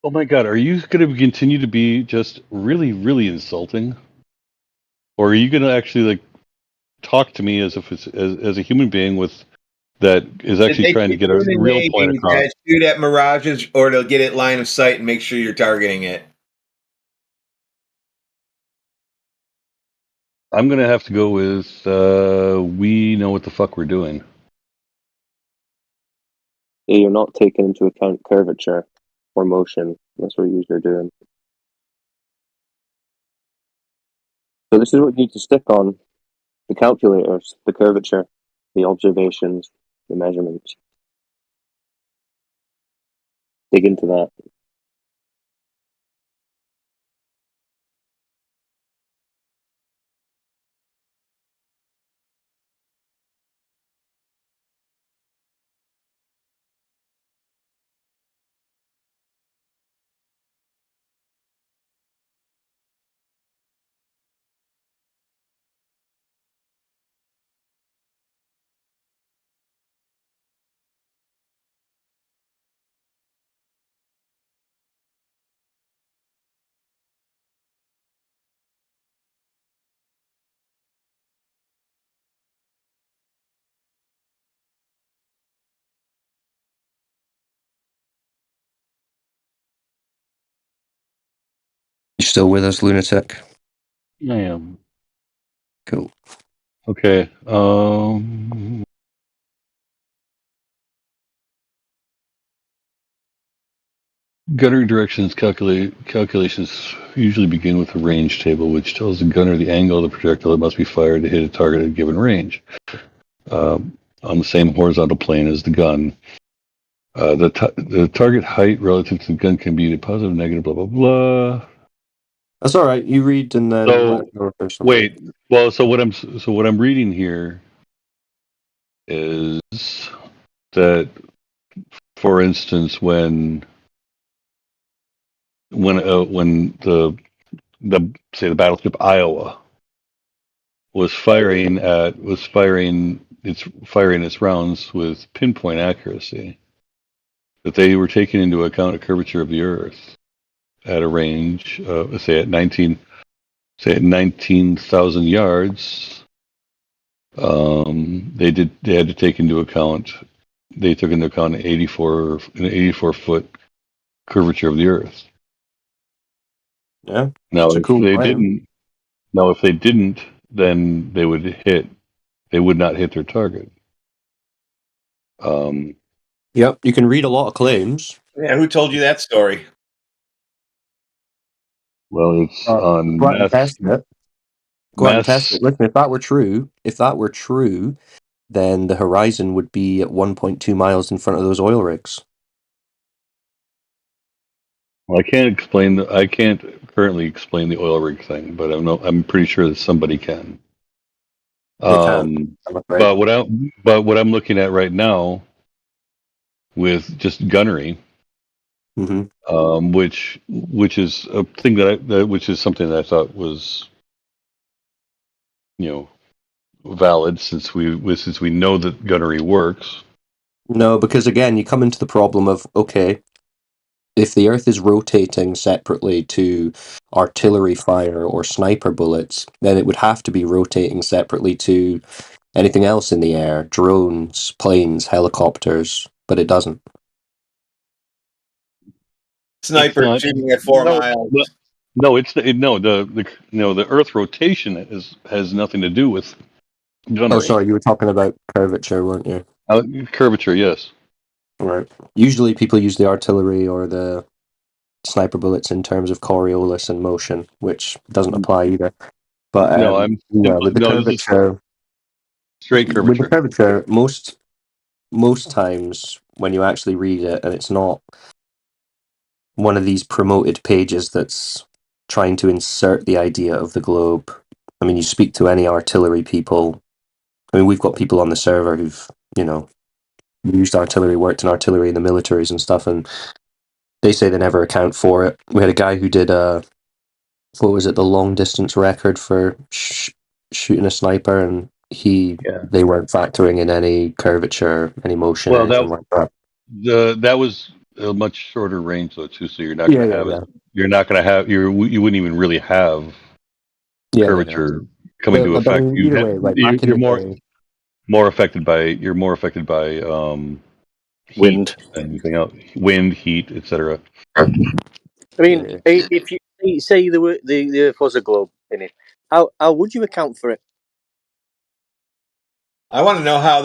Oh my God, are you going to continue to be just really, really insulting, or are you going to actually talk to me as if it's as a human being that is actually trying to get a real point across? Shoot at mirages, or to get it line of sight and make sure you're targeting it. I'm going to have to go with we know what the fuck we're doing. Yeah, you're not taking into account curvature or motion. That's what you're usually doing. So this is what you need to stick on: the calculators, the curvature, the observations, the measurements. dig into that. You still with us, lunatic? I am. Cool. Okay. Gunner directions calculations usually begin with a range table, which tells the gunner the angle of the projectile that must be fired to hit a target at a given range. On the same horizontal plane as the gun. The target height relative to the gun can be positive, negative, blah blah blah. That's all right. You read and then let us know if there's something. Wait. Well, so what I'm reading here is that, for instance, when the say the battleship Iowa was firing its rounds with pinpoint accuracy, that they were taking into account a curvature of the Earth at a range, say at 19,000 yards. They had to take into account. They took into account an 84 foot curvature of the Earth. Yeah. Now, if they didn't, then they would not hit their target. Yep, you can read a lot of claims. Yeah, who told you that story? Well, it's on Go out and test it. Go out and mass. test it. Listen, if that were true, then the horizon would be at 1.2 miles in front of those oil rigs. Well, I can't currently explain the oil rig thing, but I'm pretty sure that somebody can. They can. But what I'm looking at right now with just gunnery, which is a thing which is something that I thought was, valid since we know that gunnery works. No, because again, you come into the problem of, okay, if the Earth is rotating separately to artillery fire or sniper bullets, then it would have to be rotating separately to anything else in the air, drones, planes, helicopters, but it doesn't. Sniper shooting at 4 miles. No, the Earth rotation has nothing to do with gunnery. Oh, sorry, you were talking about curvature, weren't you? Curvature, yes. Right. Usually people use the artillery or the sniper bullets in terms of Coriolis and motion, which doesn't apply either. But with the curvature, straight curvature. With the curvature, most times when you actually read it, and it's not one of these promoted pages that's trying to insert the idea of the globe. I mean, you speak to any artillery people. I mean, we've got people on the server who've, used artillery, worked in artillery in the militaries and stuff, and they say they never account for it. We had a guy who did the long distance record for shooting a sniper, and they weren't factoring in any curvature, any motion, anything like that. That was a much shorter range though too, so you're not going to have it. You're not going to have you wouldn't even really have curvature coming to effect. Either way, you're more affected by wind and anything else, wind, heat, etc. I mean, if you say the Earth was a globe in it, how would you account for it? I want to know how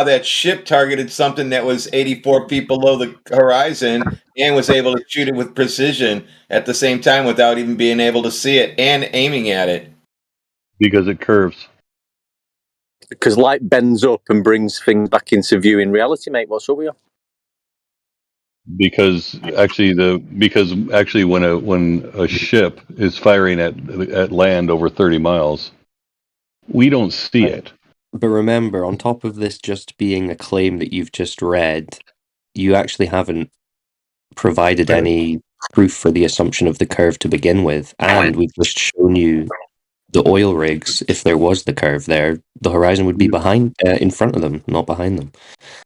that ship targeted something that was 84 feet below the horizon and was able to shoot it with precision at the same time without even being able to see it and aiming at it. Because it curves. Because light bends up and brings things back into view in reality, mate. What's up with you? Because actually when a ship is firing at land over 30 miles, we don't see it. But remember, on top of this just being a claim that you've just read, you actually haven't provided any proof for the assumption of the curve to begin with, and we've just shown you the oil rigs. If there was the curve there, the horizon would be behind, in front of them, not behind them.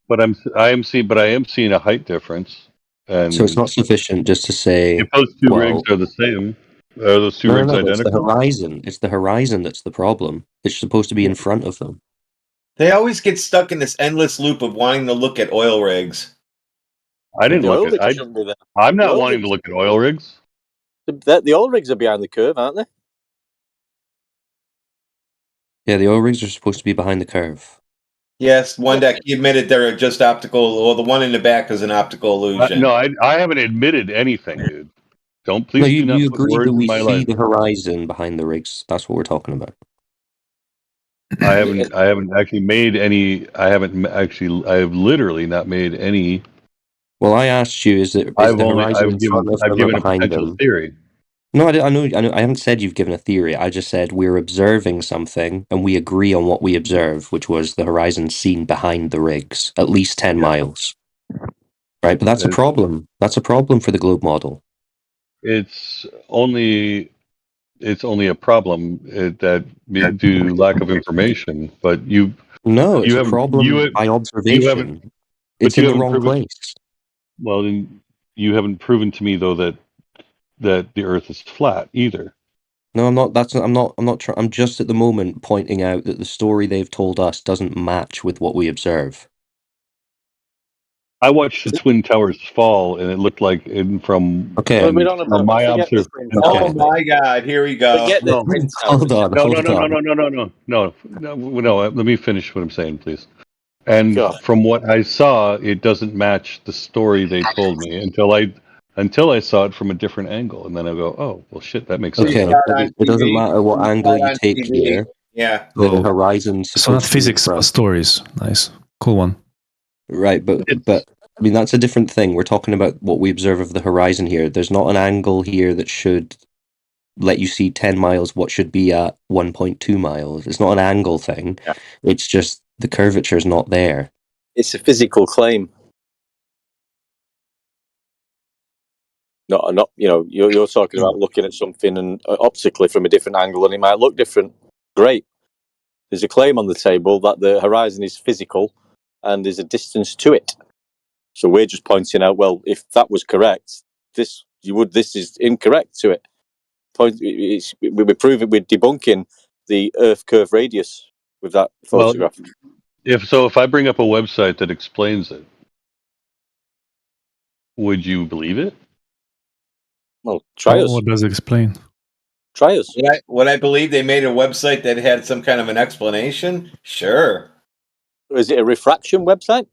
But I am seeing a height difference. And so it's not sufficient just to say if those two rigs are the same, are those two rigs identical? It's the horizon. It's the horizon that's the problem. It's supposed to be in front of them. They always get stuck in this endless loop of wanting to look at oil rigs. I didn't look at. I'm not wanting to look at oil rigs. The oil rigs are behind the curve, aren't they? Yeah, the oil rigs are supposed to be behind the curve. Yes, one deck. He admitted they're just optical. Well, the one in the back is an optical illusion. No, I haven't admitted anything, dude. Don't please. No, you put agree words that we in my see life. the horizon behind the rigs. That's what we're talking about. I haven't actually made any. I have literally not made any. Well, I asked you, is the horizon in front of them or behind them? Theory. No, I know. I haven't said you've given a theory. I just said we're observing something, and we agree on what we observe, which was the horizon seen behind the rigs, at least 10 miles. Right, but that's a problem. That's a problem for the globe model. It's only a problem that due to lack of information. But it's a problem by observation. It's in the wrong place. Well, then you haven't proven to me though that the Earth is flat either. No, I'm not. I'm just at the moment pointing out that the story they've told us doesn't match with what we observe. I watched the Twin Towers fall, and it looked like from my observation. Oh my God! Here we go. Hold on. No. Let me finish what I'm saying, please. And from what I saw, it doesn't match the story they told me until I saw it from a different angle, and then I go, "Oh, well, shit, that makes sense." Okay, it doesn't matter what angle you take here. Yeah, the horizon's so not physics, but stories. Nice, cool one. Right, but I mean that's a different thing. We're talking about what we observe of the horizon here. There's not an angle here that should let you see 10 miles what should be at 1.2 miles. It's not an angle thing. Yeah. It's just the curvature is not there. It's a physical claim. Not you're talking about looking at something and optically from a different angle and it might look different. Great. There's a claim on the table that the horizon is physical and there's a distance to it. So we're just pointing out, well, if that was correct, this is incorrect to it. We're debunking the Earth curve radius with that photograph. Well, if I bring up a website that explains it, would you believe it? Well, try us. What does it explain? Try us. Would I believe they made a website that had some kind of an explanation? Sure. Is it a refraction website?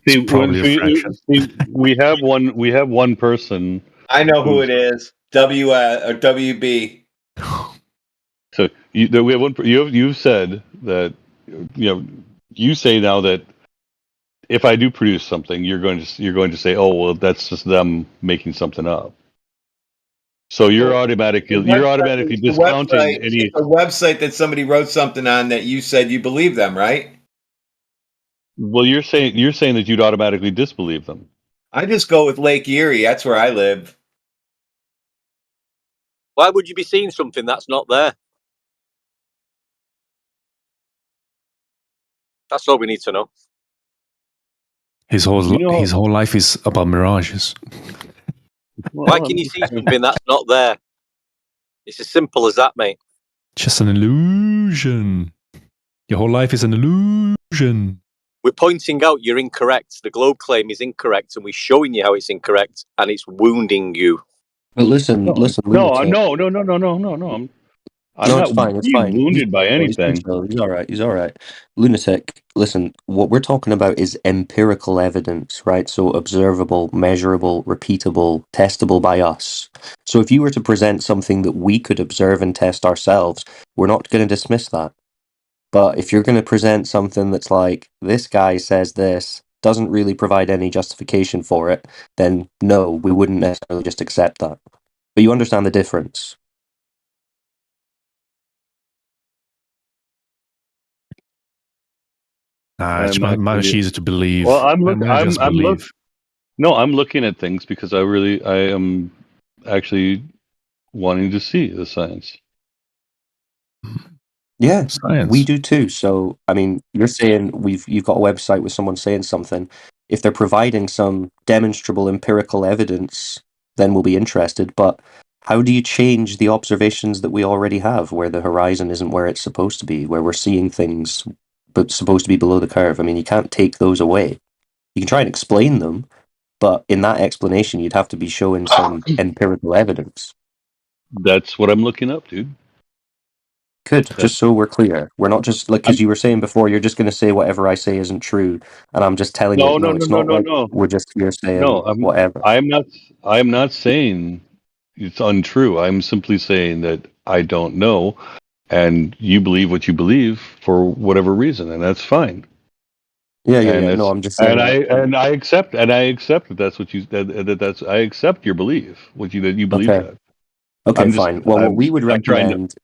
We have one person. I know who it is. WB. So we have one. You've said that you say now that if I do produce something, you're going to say, oh well, that's just them making something up. So you're automatically discounting any. It's a website that somebody wrote something on that you said you believe them, right? Well, you're saying that you'd automatically disbelieve them. I just go with Lake Erie. That's where I live. Why would you be seeing something that's not there? That's all we need to know. His whole life is about mirages. Why can you see something that's not there? It's as simple as that, mate. Just an illusion. Your whole life is an illusion. We're pointing out you're incorrect. The globe claim is incorrect, and we're showing you how it's incorrect, and it's wounding you. But listen. No. I'm it's fine. Wounded by anything. He's all right. Lunatic. Listen, what we're talking about is empirical evidence, right? So observable, measurable, repeatable, testable by us. So if you were to present something that we could observe and test ourselves, we're not going to dismiss that. But if you're going to present something that's like, this guy says this, doesn't really provide any justification for it, then no, we wouldn't necessarily just accept that. But you understand the difference. It's much easier to believe. Well, I'm looking at things because I am actually wanting to see the science. Yeah, Science. we do too. So, I mean, you're saying you've got a website with someone saying something. If they're providing some demonstrable empirical evidence, then we'll be interested. But how do you change the observations that we already have, where the horizon isn't where it's supposed to be, where we're seeing things but supposed to be below the curve? I mean, you can't take those away. You can try and explain them, but in that explanation, you'd have to be showing some empirical evidence. That's what I'm looking up, dude. Good, just so we're clear. We're not just, like, because you were saying before, you're just going to say whatever I say isn't true, and I'm just telling you, no, it's not like we're just here saying whatever. I'm not saying it's untrue. I'm simply saying that I don't know, and you believe what you believe for whatever reason, and that's fine. Yeah. No, I'm just saying. I accept that that's what you that's I accept your belief. That you believe that. Okay, fine. Well, what we would recommend.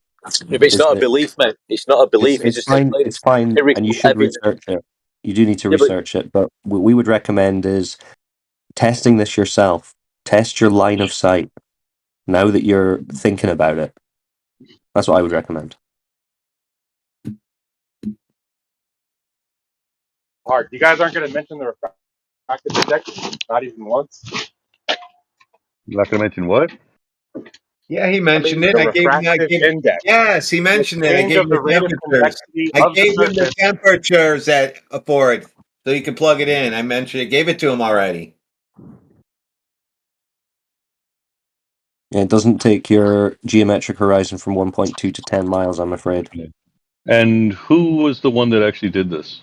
If it's not a belief, mate, it's not a belief. It's fine. It's fine, and you should research it. You do need to research it, but what we would recommend is testing this yourself. Test your line of sight now that you're thinking about it. That's what I would recommend. Mark, you guys aren't going to mention the refractive index, not even once. You're not going to mention what? Yeah, he mentioned it. The I gave him index. Yes, he mentioned it. I gave him the temperatures. I gave him the temperatures for it, so you can plug it in. I mentioned it. Gave it to him already. Yeah, it doesn't take your geometric horizon from 1.2 to 10 miles, I'm afraid. And who was the one that actually did this?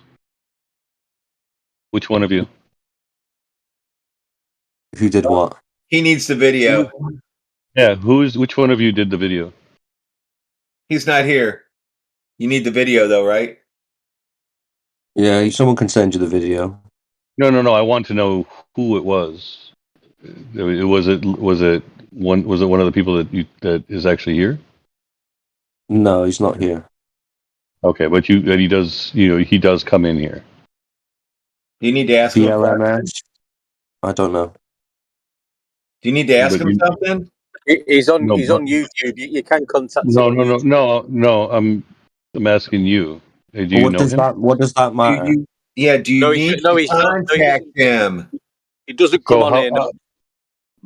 Which one of you? Who did what? He needs the video. Yeah, which one of you did the video? He's not here. You need the video though, right? Yeah, someone can send you the video. No. I want to know who it was. Was it one of the people that is actually here? No, he's not here. Okay, but he does come in here. Do you need to ask him? BLMS? I don't know. Do you need to ask him something? He's on YouTube. You can contact him. No. I'm asking you. Do you know him? What does that matter? Do you need to contact him? He doesn't come on in.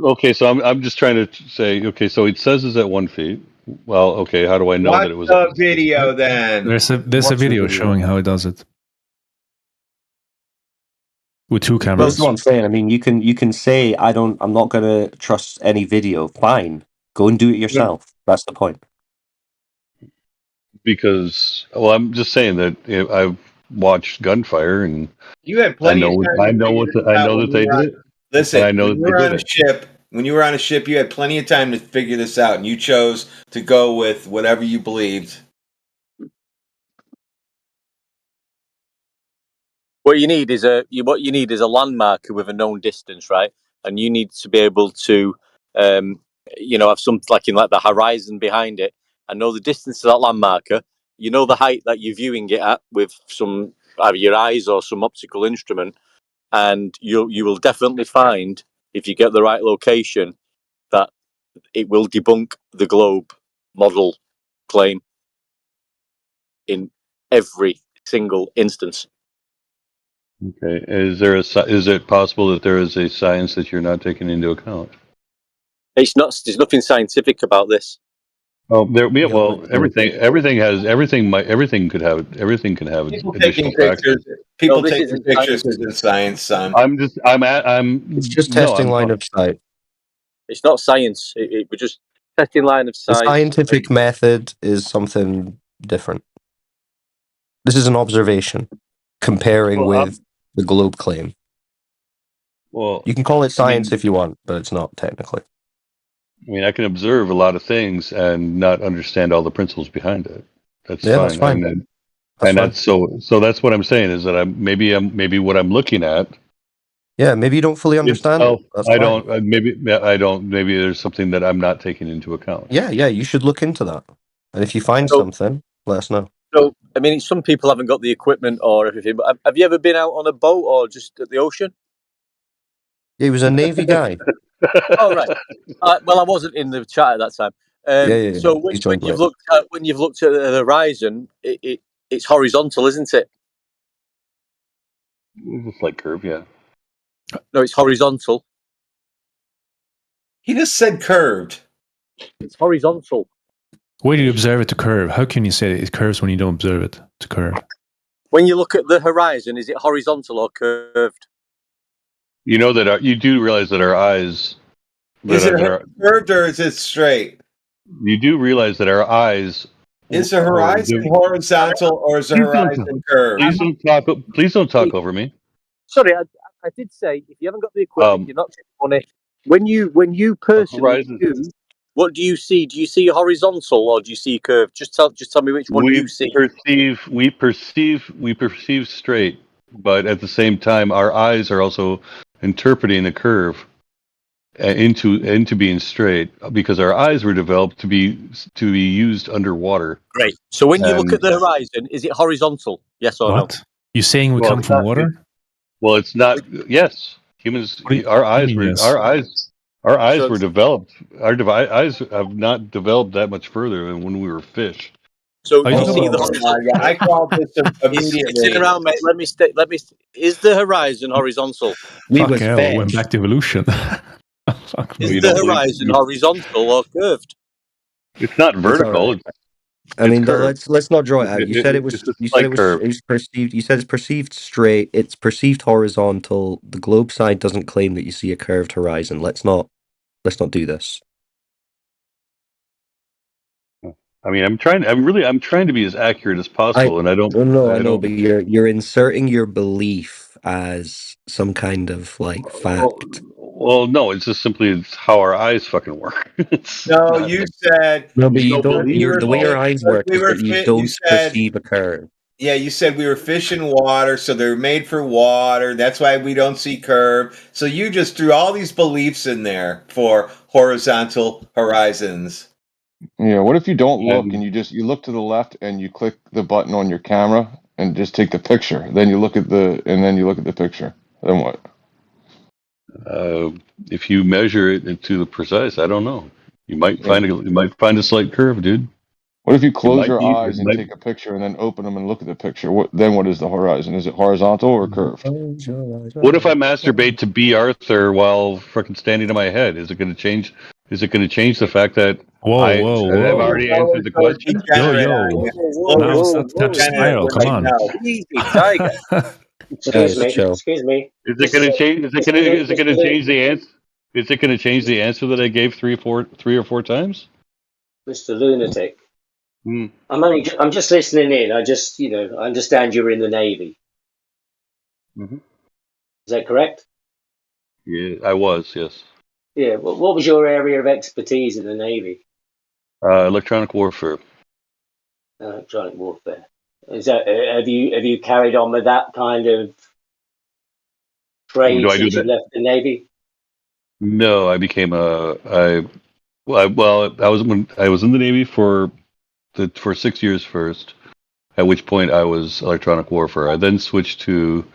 Okay, so I'm just trying to say. Okay, so it says it's at 1 feet. Well, okay, how do I know that it was? What's the video then? There's a video showing how it does it with two cameras. That's what I'm saying. I mean, you can say I'm not going to trust any video. Fine, go and do it yourself. That's the point. Because I'm just saying that I've watched gunfire and you had plenty. I know that they did it. Listen, I know when you were on a ship, you had plenty of time to figure this out, and you chose to go with whatever you believed. What you need is a landmarker with a known distance, right? And you need to be able to, have something like the horizon behind it, and know the distance to that landmarker. You know the height that you're viewing it at with some either your eyes or some optical instrument, and you will definitely find, if you get the right location, that it will debunk the globe model claim in every single instance. Okay. Is it possible that there is a science that you're not taking into account? It's not. There's nothing scientific about this. Oh, everything could have People additional taking pictures. factors. People taking pictures isn't science, son. It's just testing line of sight. It's not science. We're just testing line of sight. The scientific method is something different. This is an observation comparing with the globe claim. Well, you can call it science if you want, but it's not technically. I mean, I can observe a lot of things and not understand all the principles behind it. That's fine. That's fine. That's so that's what I'm saying is that maybe what I'm looking at. Yeah, maybe you don't fully understand. I don't. Maybe there's something that I'm not taking into account. Yeah, you should look into that. And if you find something, let us know. So, I mean, some people haven't got the equipment or everything, but have you ever been out on a boat or just at the ocean? He was a Navy guy. Oh, right. Well, I wasn't in the chat at that time. So when you've looked at the horizon, it's horizontal, isn't it? It's like curve, yeah. No, it's horizontal. He just said curved. It's horizontal. Where do you observe it to curve? How can you say it curves when you don't observe it to curve? When you look at the horizon, is it horizontal or curved? You know that you do realize that our eyes. Is it curved or is it straight? You do realize that our eyes. Is the horizon horizontal or is the horizon curved? Please don't talk over me. Sorry, I did say if you haven't got the equipment, you're not taking money. When you personally do, what do you see? Do you see a horizontal or do you see a curve? Just tell me which one you see. We perceive straight, but at the same time, our eyes are also interpreting the curve into being straight because our eyes were developed to be used underwater. Great. So when you look at the horizon, is it horizontal? Yes or no? You saying we come from water? Well, it's not. Yes, humans. Our eyes were developed. Our eyes have not developed that much further than when we were fish. So you see the horizon. I called this immediately. It's around, mate. Let me. Is the horizon horizontal? Fuck hell, went back to evolution. Is the horizon horizontal or curved? It's not vertical. I mean, let's not draw it out. You said it was. You said it was perceived. You said it's perceived straight. It's perceived horizontal. The globe side doesn't claim that you see a curved horizon. Let's not do this. I mean, I'm trying to be as accurate as possible, and I don't. I know, but you're inserting your belief as some kind of fact. Well, no, it's just simply how our eyes fucking work. You said no, but you don't. The way your eyes work is that you don't perceive a curve. Yeah, you said we were fish in water, so they're made for water. That's why we don't see curve. So you just threw all these beliefs in there for horizontal horizons. Yeah, what if you don't look and you look to the left and you click the button on your camera and just take the picture. Then you look at the picture. Then what? If you measure it to the precise, I don't know. You might find a slight curve, dude. What if you close your eyes and take a picture and then open them and look at the picture? What is the horizon? Is it horizontal or curved? What if I masturbate to B. Arthur while freaking standing on my head? Is it going to change? Is it going to change the fact that I've already answered the question? Now stop spiral. Come on. Easy, Tiger. Excuse me. Is it going to change? Is it going to change the answer? Is it going to change the answer that I gave three or four times? Mr. Lunatic. I'm just listening in. I just, I understand you're in the Navy. Mm-hmm. Is that correct? Yeah, I was. Yes. Yeah. What was your area of expertise in the Navy? Electronic warfare. Electronic warfare. Is that have you carried on with that kind of trade since you left the Navy? No, I became I was in the Navy for 6 years first, at which point I was electronic warfare. I then switched to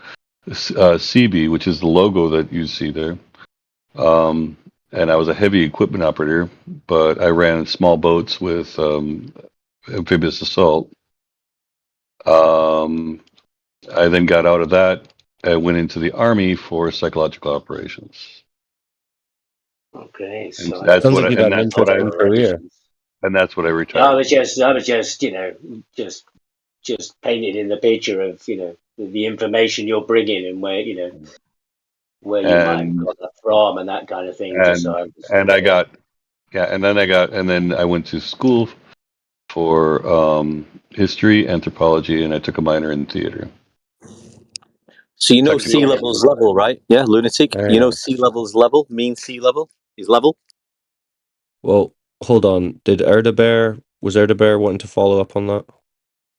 CB, which is the logo that you see there. And I was a heavy equipment operator, but I ran small boats with amphibious assault. I then got out of that and went into the Army for psychological operations. Okay, so that's what I retired. I was just just painted in the picture of the information you're bringing and where you might have got that from and that kind of thing. And then I went to school for history, anthropology, and I took a minor in theater. So sea level's level, right? Yeah, lunatic. Sea level's level, mean sea level is level. Well, hold on. Was Erdebear wanting to follow up on that?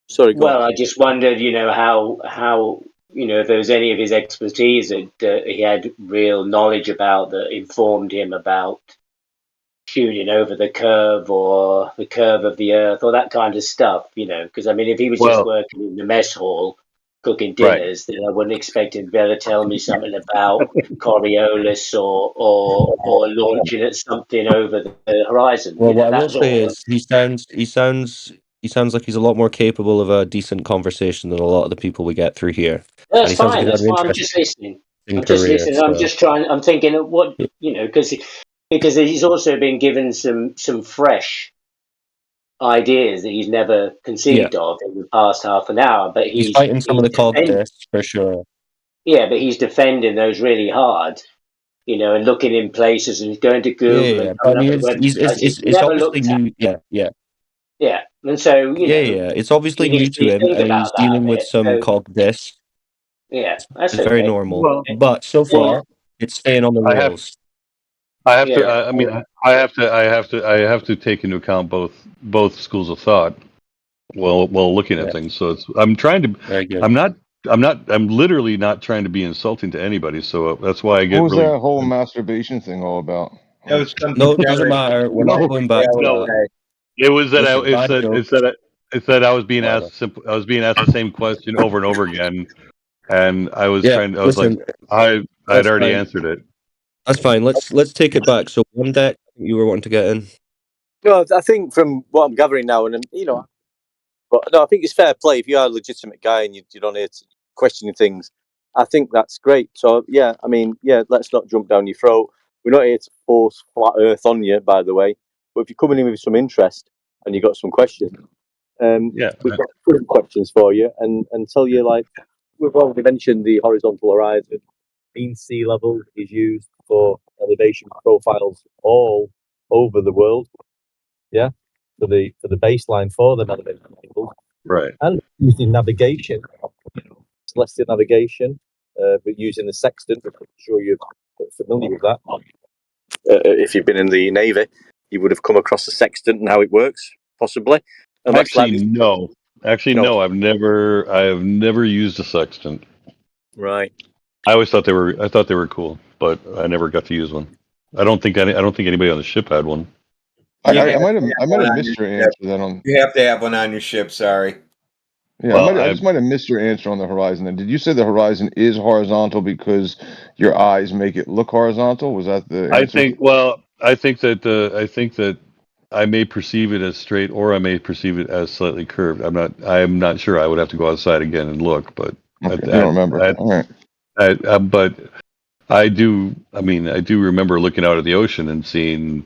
Sorry, go Well, on. I just wondered, how if there was any of his expertise that he had real knowledge about that informed him about shooting over the curve or the curve of the Earth or that kind of stuff, because if he was just working in the mess hall cooking dinners, then I wouldn't expect him to be able to tell me something about Coriolis or launching at something over the horizon. Well, what I will That's say all. is he sounds like he's a lot more capable of a decent conversation than a lot of the people we get through here. And That's he sounds like fine. he's had That's an fine. I'm just listening. interesting I'm just career. listening. I'm So just trying. I'm thinking of what because he's also been given some fresh ideas that he's never yeah, conceived of in the past half an hour. But he's fighting some of the cog discs for sure. yeah, but he's defending those really hard. And looking in places and going to Google Yeah. and But I coming up mean, with websites he's it's never obviously looked at. new. Yeah. Yeah, and so Yeah. It's obviously he new needs to to him, think and about he's that a dealing with bit. some So cog discs. yeah, that's It's very okay. normal. Well, But so far, it's staying on the I have rails. I have to. Yeah. I mean, I have to take into account both schools of thought while looking at Yeah. things. So I'm trying to. Very good. I'm literally not trying to be insulting to anybody. So that's why I What get was really. that whole masturbation thing all about? That was some No, it doesn't degenerate. matter. We're No, not going back to No, that. it was that Listen, bad joke. it's that I was being Whatever. asked I was being asked the same question over and over again, and I was Yeah. trying. I was like, Listen, I'd that's already fine. answered it. That's fine. Let's take it back. So one deck you were wanting to get in. No, I think from what I'm gathering now, and but no, I think it's fair play. If you are a legitimate guy and you're on here questioning things, I think that's great. So yeah, let's not jump down your throat. We're not here to force flat Earth on you, by the way. But if you're coming in with some interest and you got some questions, Yeah. we've got good questions for you, and tell you we've already mentioned the horizontal horizon. Mean sea level is used for elevation profiles all over the world. Yeah, for the baseline for the elevation tables. Right. And using navigation, celestial navigation, but using the sextant. I'm sure you're familiar with that. If you've been in the Navy, you would have come across the sextant and how it works, possibly. And No. No. I've never used a sextant. Right. I always thought they were cool, but I never got to use one. I don't think anybody on the ship had one. I might have missed your answer then on. You have to have one on your ship. Sorry. Yeah, Well, I just might have missed your answer on the horizon. Then did you say the horizon is horizontal because your eyes make it look horizontal? Was that the answer? I think that I may perceive it as straight, or I may perceive it as slightly curved. I'm not sure. I would have to go outside again and look, but Okay, you don't remember. All right. but I do. I mean, I do remember looking out at the ocean and seeing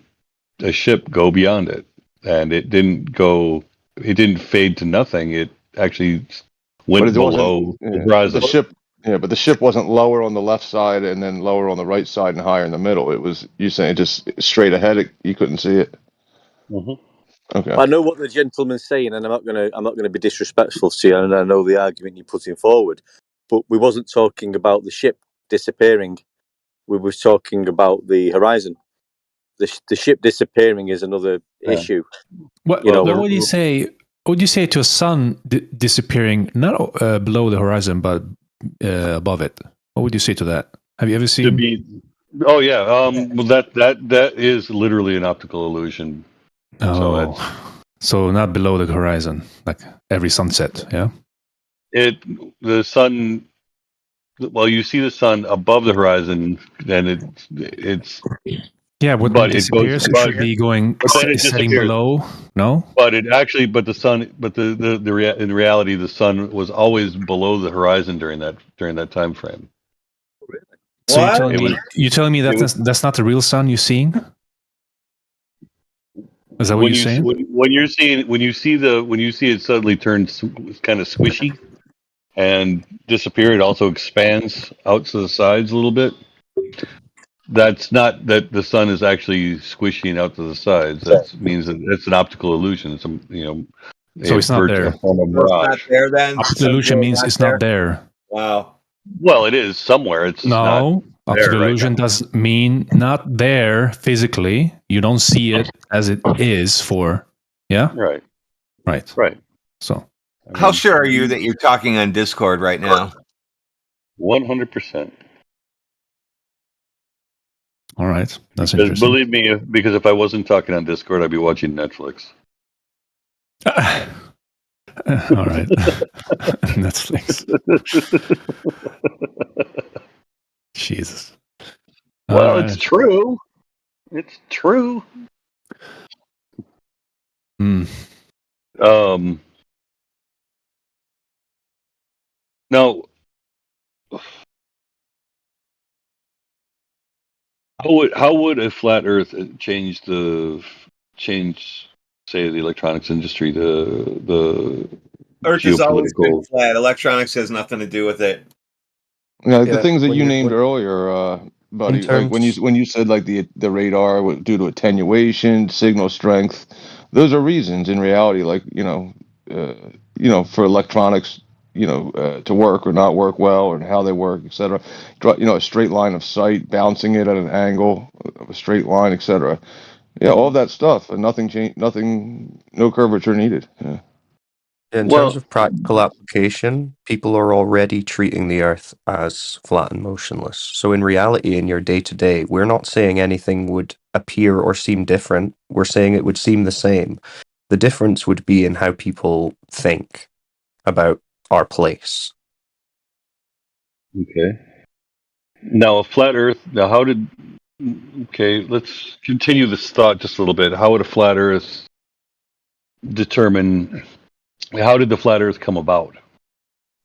a ship go beyond it, and it didn't go. It didn't fade to nothing. It actually went below the horizon. But the ship wasn't lower on the left side and then lower on the right side and higher in the middle. It was, you saying, just straight ahead. You couldn't see it. Mm-hmm. Okay. I know what the gentleman's saying, and I'm not going to be disrespectful to you, and I know the argument you're putting forward. But we wasn't talking about the ship disappearing. We were talking about the horizon. The ship disappearing is another issue. What would you say? What would you say to a sun disappearing not below the horizon but above it? What would you say to that? Have you ever seen? Oh yeah. Well, that is literally an optical illusion. Oh, so not below the horizon, like every sunset. Yeah. The sun. Well, you see the sun above the horizon, then it's. Yeah, when it disappears, it should be going setting below. No, but the sun, in reality, the sun was always below the horizon during that time frame. So you're telling me that that's not the real sun you're seeing? Is that what you're saying? When you see it suddenly turn kind of squishy and disappear, it also expands out to the sides a little bit. That's not that the sun is actually squishing out to the sides. That means that it's an optical illusion. It's so it's not there. A form of mirage. It's not there then. Optical illusion means it's not there. Wow. Well, it is somewhere. It's no. Not optical there illusion does mean not there physically. You don't see it as it is for. Yeah. Right. Right. Right. So. How sure are you that you're talking on Discord right now? 100%. All right, that's Because interesting. believe me, because if I wasn't talking on Discord, I'd be watching Netflix. All right, Netflix. Jesus. Well, it's true. It's true. Now, how would a flat Earth change, say, the electronics industry, the Earth has always been geopolitical? flat. Electronics has nothing to do with it. Yeah, the things that you named earlier, buddy, like when you said like the radar due to attenuation, signal strength, those are reasons in reality, like for electronics, to work or not work well, and how they work, etc. A straight line of sight, bouncing it at an angle of a straight line, etc. Yeah, all that stuff, and no curvature needed. Yeah. In terms of practical application, people are already treating the Earth as flat and motionless. So in reality, in your day-to-day, we're not saying anything would appear or seem different. We're saying it would seem the same. The difference would be in how people think about our place. Okay. Now, a flat Earth. Now, okay, let's continue this thought just a little bit. How would a flat Earth determine? How did the flat Earth come about?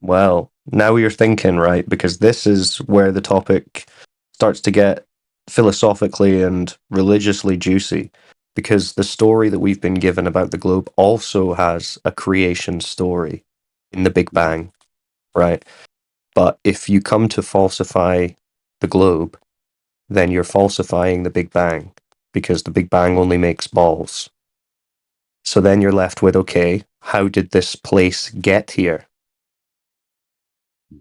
Well, now you're thinking, right? Because this is where the topic starts to get philosophically and religiously juicy. Because the story that we've been given about the globe also has a creation story in the Big Bang, right? But if you come to falsify the globe, then you're falsifying the Big Bang, because the Big Bang only makes balls. So then you're left with, okay, how did this place get here?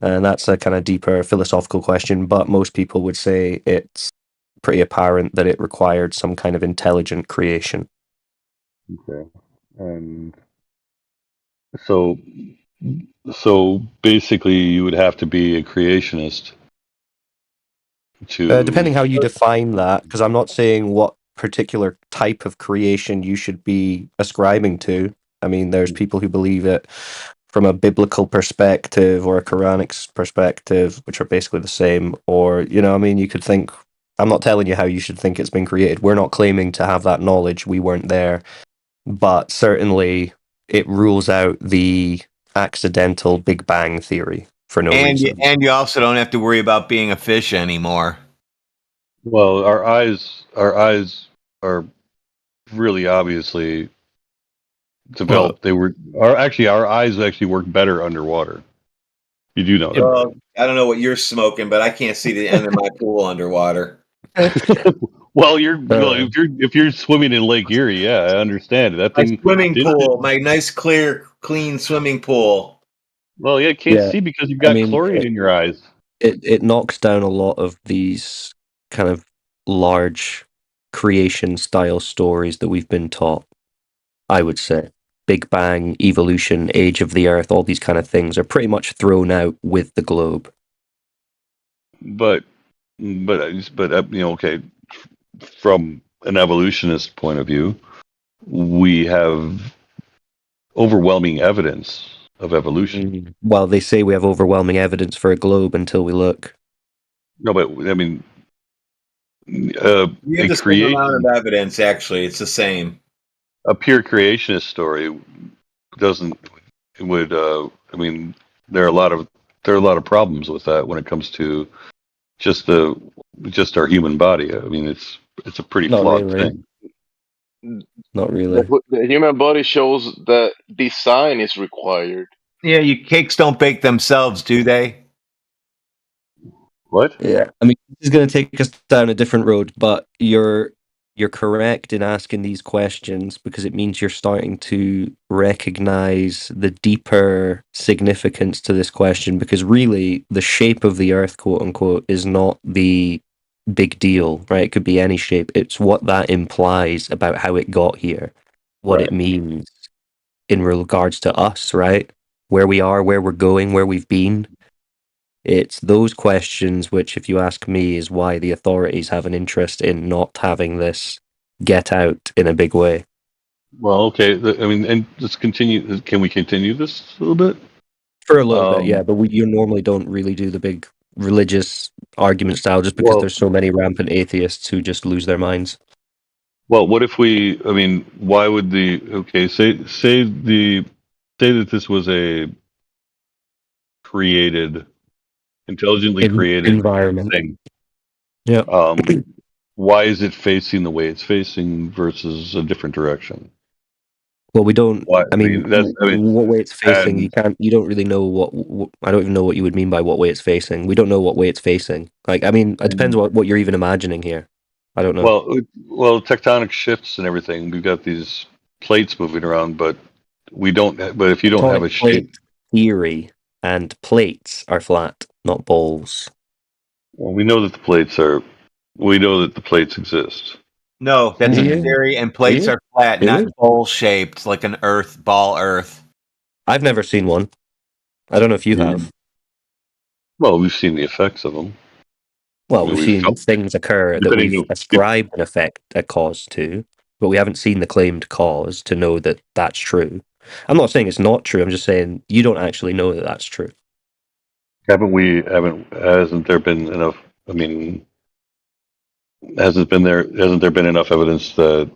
And that's a kind of deeper philosophical question, but most people would say it's pretty apparent that it required some kind of intelligent creation. Okay. And so basically you would have to be a creationist to... Depending how you define that, because I'm not saying what particular type of creation you should be ascribing to. I mean, there's people who believe it from a biblical perspective or a Quranic perspective, which are basically the same. Or, you could think, I'm not telling you how you should think it's been created. We're not claiming to have that knowledge. We weren't there. But certainly it rules out the accidental Big Bang theory for no reason. And you also don't have to worry about being a fish anymore. Well, our eyes are really obviously developed. Our eyes actually work better underwater. You do know that. Well, I don't know what you're smoking, but I can't see the end of my pool underwater. Well, if you're swimming in Lake Erie, yeah, I understand. That thing, my nice, clear, clean swimming pool. Well, yeah, can't see because you've got chlorine in your eyes. It knocks down a lot of these kind of large creation style stories that we've been taught, I would say. Big Bang, evolution, age of the Earth, all these kind of things are pretty much thrown out with the globe. But okay, from an evolutionist point of view, we have overwhelming evidence of evolution. Well, they say we have overwhelming evidence for a globe until we look. No, but I mean, you have the same amount of evidence. Actually, it's the same. A pure creationist story would. I mean, there are a lot of problems with that when it comes to just our human body. I mean, it's a pretty flawed thing. Not really. The human body shows that design is required. Yeah, your cakes don't bake themselves, do they? What? Yeah, I mean, this is going to take us down a different road, but you're correct in asking these questions because it means you're starting to recognize the deeper significance to this question, because really the shape of the Earth, quote unquote, is not the big deal, right? It could be any shape. It's what that implies about how it got here, what it means in regards to us, right? where we are, where we're going, where we've been. It's those questions which, if you ask me, is why the authorities have an interest in not having this get out in a big way. Well, okay. I mean, and let's continue. Can we continue this a little bit? For a little bit, yeah. But you normally don't really do the big religious argument style just because there's so many rampant atheists who just lose their minds. Well, what if we? I mean, why would the? Okay, say that this was a created, intelligently created environment thing. Yeah. Why is it facing the way it's facing versus a different direction? Well, we don't. I mean, what way it's facing? and- You don't really know what. I don't even know what you would mean by what way it's facing. We don't know what way it's facing. Like, I mean, it depends what you're even imagining here. I don't know. Well, tectonic shifts and everything. We've got these plates moving around, but we don't. But if you don't have a shape theory, and plates are flat, not balls. Well, we know that the plates are. We know that the plates exist. No, that's a theory, and plates are flat, not bowl shaped like an ball Earth. I've never seen one. I don't know if you have. Well, we've seen the effects of them. Well, we've seen things occur that we've ascribed an effect, a cause to, but we haven't seen the claimed cause to know that that's true. I'm not saying it's not true. I'm just saying you don't actually know that that's true. Hasn't there been enough? I mean, hasn't there been enough evidence that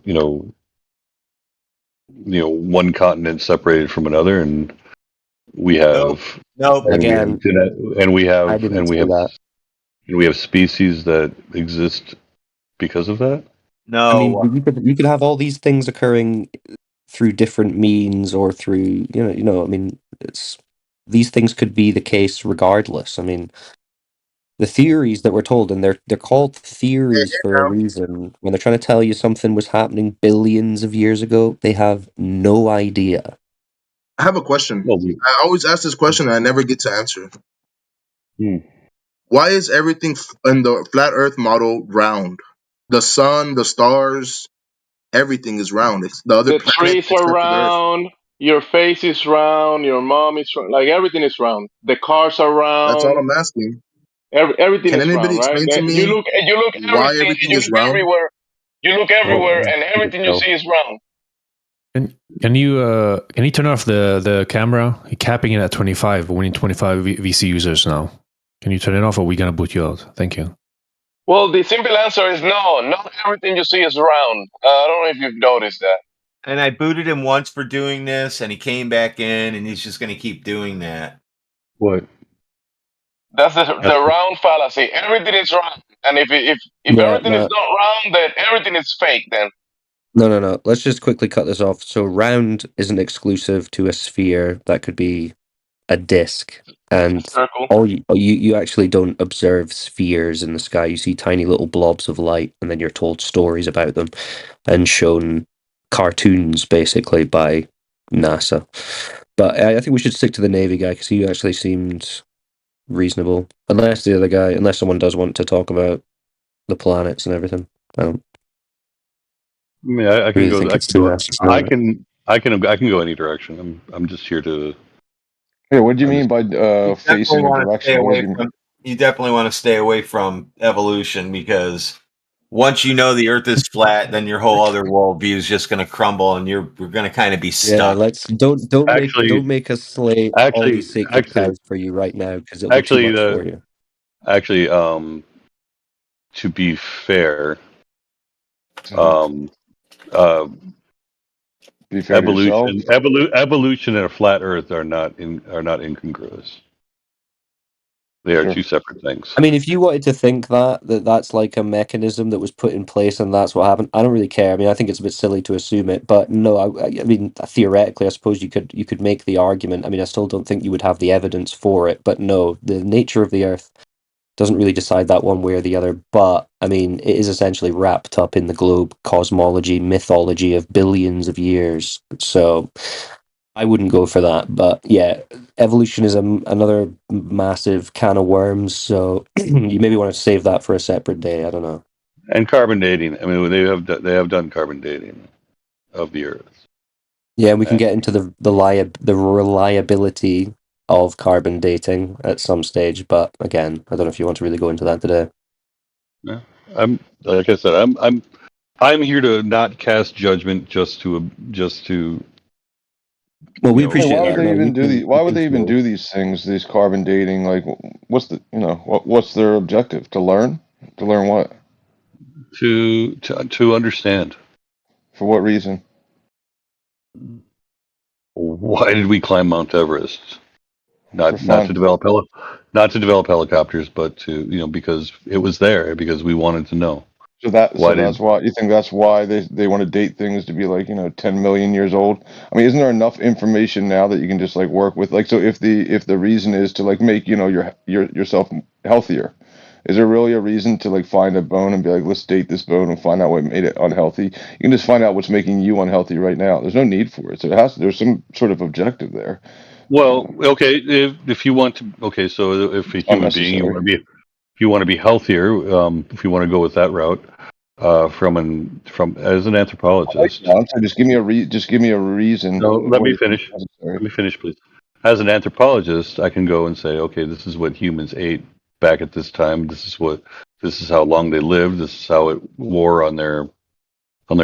one continent separated from another, and we have we have species that exist because of that. No, I mean, you could have all these things occurring through different means or through I mean, these things could be the case regardless. I mean, the theories that we're told, and they're called theories for a reason. When they're trying to tell you something was happening billions of years ago, they have no idea. I have a question. I always ask this question and I never get to answer. Why is everything in the flat Earth model round? The sun, the stars, everything is round. It's the trees are round. Your face is round. Your mom is round. Like everything is round. The cars are round. That's all I'm asking. Everything Can is anybody round, right? explain to me You look why everything is round? everywhere. You look everywhere, and everything you see is round. Can you turn off the camera? You're capping it at 25. We need 25 VC users now. Can you turn it off, or are we gonna boot you out? Thank you. Well, the simple answer is no. Not everything you see is round. I don't know if you've noticed that. And I booted him once for doing this, and he came back in, and he's just going to keep doing that. What? That's the round fallacy. Everything is round, and if everything is not round, then everything is fake. Then no. Let's just quickly cut this off. So round isn't exclusive to a sphere. That could be a disc, and you actually don't observe spheres in the sky. You see tiny little blobs of light, and then you're told stories about them and shown cartoons basically by NASA. But I think we should stick to the Navy guy because he actually seemed reasonable. Unless someone does want to talk about the planets and everything. I mean, I can go. I can go any direction. I'm just here to. Hey, what do you mean by facing a direction? You definitely want to stay away from evolution, because once you know the Earth is flat, then your whole other worldview is just going to crumble, and we're going to kind of be stuck. Yeah, don't make us slay all these sacred cows for you right now, because it'll be too much for you. Actually, to be fair, evolution and a flat Earth are not incongruous. They are two separate things. I mean, if you wanted to think that's like a mechanism that was put in place and that's what happened, I don't really care. I mean, I think it's a bit silly to assume it, but no, I mean, theoretically, I suppose you could make the argument. I mean, I still don't think you would have the evidence for it, but no, the nature of the Earth doesn't really decide that one way or the other. But I mean, it is essentially wrapped up in the globe cosmology, mythology of billions of years. So I wouldn't go for that. But yeah, evolution is another massive can of worms. So you maybe want to save that for a separate day. I don't know. And carbon dating. I mean, they have done carbon dating of the Earth. Yeah, we can get into the reliability of carbon dating at some stage, but again, I don't know if you want to really go into that today. Yeah. I'm like I said, I'm here to not cast judgment just to Well, we appreciate why would that. they No, even you do can, the? Why you would can they even flow. do these things? These carbon dating, like, what's the what's their objective? To learn? To learn what? to understand. For what reason? Why did we climb Mount Everest? For Not fun. to develop helicopters, but to because it was there because we wanted to know. So Why that's did why you think that's why they want to date things to be like 10 million years old. I mean, isn't there enough information now that you can just like work with? Like, so if the reason is to like make yourself healthier, is there really a reason to like find a bone and be like, let's date this bone and find out what made it unhealthy? You can just find out what's making you unhealthy right now. There's no need for it. So there's some sort of objective there. Well, okay, if you want to, okay, so if a human being Unnecessary. if you want to be healthier, if you want to go with that route, from as an anthropologist. So just give me a reason. No, let What me is finish. necessary. Let me finish, please. As an anthropologist, I can go and say, okay, this is what humans ate back at this time. This is how long they lived. This is how it wore on their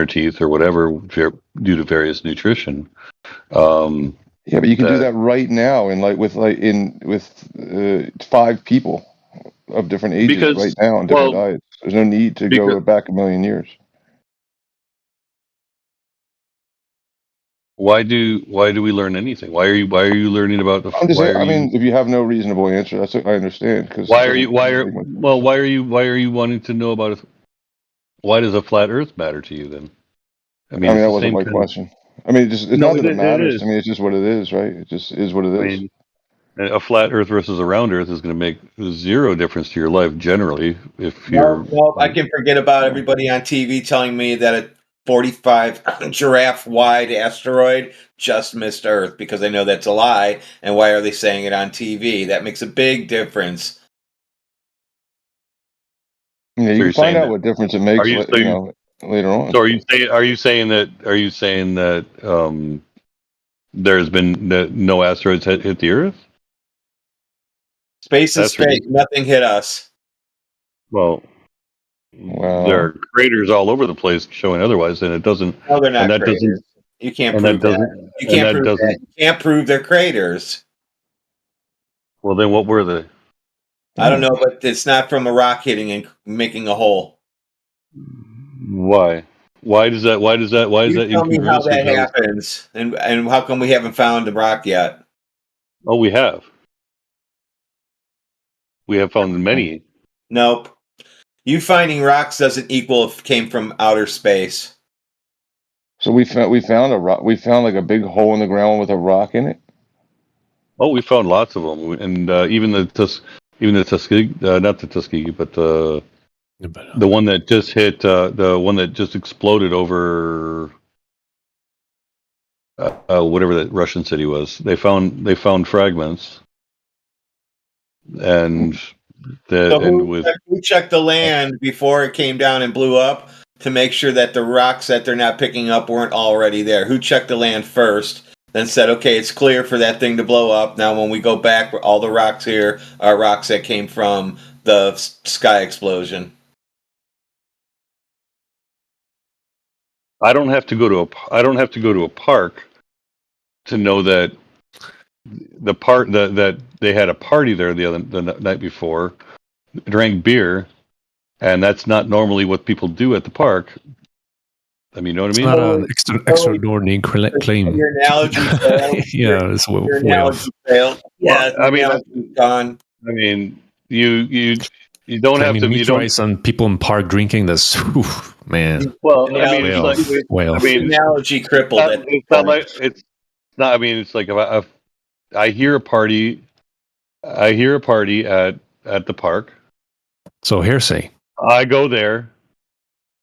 teeth or whatever due to various nutrition. Yeah, but you can do that right now, and like with 5 people of different ages right because now on different diets. There's no need to go back a million years. Why do we learn anything? Why are you learning about the? I'm just Why saying. are I you? mean, if you have no reasonable answer, that's what I understand. Because Why are you? Why are you wanting to know about? Why does a flat Earth matter to you then? I mean, it's that the wasn't same my kind of. question. I mean, it's No, not that it it matters is. to me. It's just what it is, right? It just is what it I is. mean, a flat Earth versus a round Earth is going to make zero difference to your life generally if you're. No, I can forget about everybody on TV telling me that a 45 giraffe wide asteroid just missed Earth because I know that's a lie. And why are they saying it on TV? That makes a big difference. Yeah, you So can you're find saying out that. what difference it makes. Later on. So are you saying that there's been that no asteroids hit the Earth? Space is That's space. ridiculous. Nothing hit us. Well, there are craters all over the place showing otherwise, and it doesn't. No, they're And not that craters. doesn't. You can't And that prove that. doesn't. You And can't that prove that. doesn't. You can't prove they're craters. Well, then what were they? I don't know, but it's not from a rock hitting and making a hole. Why? Why is that You tell me how incongruous with that those? happens, and how come we haven't found the rock yet? Oh, we have. We have found many. Nope. You finding rocks doesn't equal if it came from outer space. So we found a rock. We found like a big hole in the ground with a rock in it. Oh, we found lots of them, and even the Tuskegee, not the Tuskegee, but the one that just hit, the one that just exploded over whatever that Russian city was. They found fragments, and So with who checked the land before it came down and blew up to make sure that the rocks that they're not picking up weren't already there? Who checked the land first, then said, okay, it's clear for that thing to blow up. Now when we go back, all the rocks here are rocks that came from the sky explosion. I don't have to go to a park to know that that they had a party there the night before, drank beer, and that's not normally what people do at the park. I mean, you know what I mean? It's not an extraordinary claim. Your analogy failed. Yeah, it's Your way off. analogy failed. Yeah, I mean, gone. I mean, you don't Claiming have to. You don't. meteorites on people in park drinking. That's man. Well, I mean, way it's off. like Way off. I mean, analogy crippled. it's not like it's not. I mean, it's like if I hear a party. I hear a party at the park. So hearsay. I go there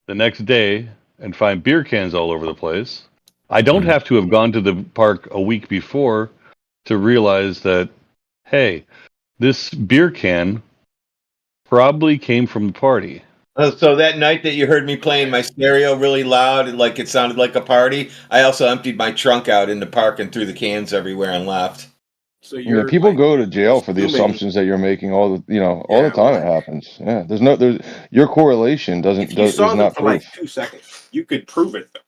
the next day and find beer cans all over the place. I don't have to have gone to the park a week before to realize that, hey, this beer can probably came from the party. So that night that you heard me playing my stereo really loud and like it sounded like a party, I also emptied my trunk out in the park and threw the cans everywhere and left. So Yeah, you're people like go to jail for the assuming, assumptions that you're making all the all the yeah, time. It well, happens. Yeah, there's your correlation if you is saw them not for like proof. 2 seconds, you could prove it. Though.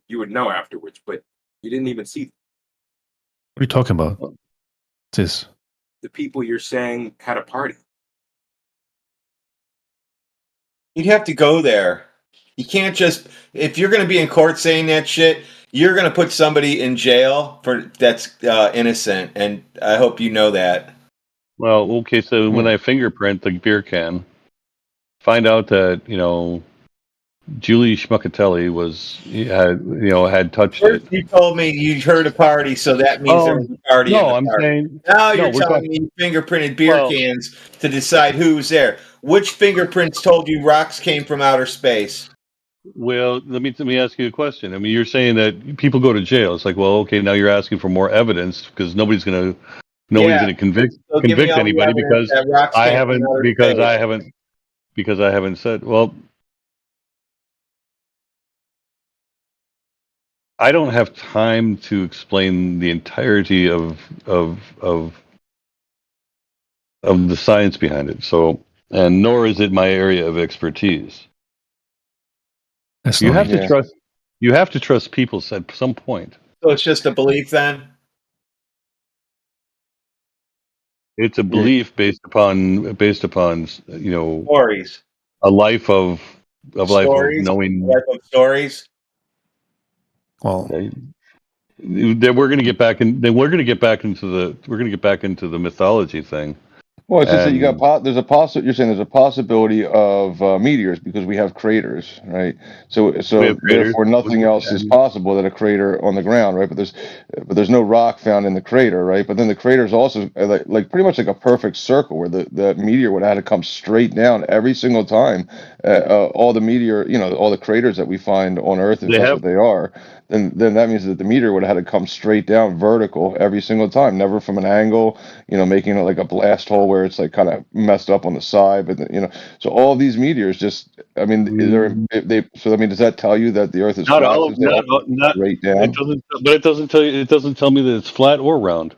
You would know afterwards, but you didn't even see them. What are you talking about? This. The people you're saying had a party. You'd have to go there. You can't just, if you're going to be in court saying that shit, you're going to put somebody in jail for that's innocent, and I hope you know that. Well, okay, so when I fingerprint the beer can, find out that Julie Schmuckatelli had touched First it. you told me you heard a party, so that means there was a party in the park. Now you're telling me you fingerprinted beer cans to decide who was there. Which fingerprints told you rocks came from outer space? Well, let me ask you a question. I mean, you're saying that people go to jail. It's like, well, okay, now you're asking for more evidence because nobody's gonna convict So give me all the anybody evidence because that rocks I came from haven't outer space. because I haven't said. Well, I don't have time to explain the entirety of the science behind it. So, and nor is it my area of expertise. You have to trust. You have to trust people at some point. So it's just a belief then? It's a belief based upon stories. A life of Stories? knowing. Life of stories? Well, then we're going to get back in. Then we're going to get back into the mythology thing. Well, it's just that you got there's a you're saying there's a possibility of meteors because we have craters, right? So therefore nothing else is possible than a crater on the ground, right? But there's no rock found in the crater, right? But then the crater is also like pretty much like a perfect circle where the meteor would have to come straight down every single time. All the meteor, all the craters that we find on Earth, if that's what they are, then that means that the meteor would have had to come straight down vertical every single time, never from an angle, making it like a blast hole where it's like kind of messed up on the side, but so all of these meteors just, I mean, does that tell you that the Earth is Not flat? all, not straight down. It doesn't, but it doesn't tell you. It doesn't tell me that it's flat or round.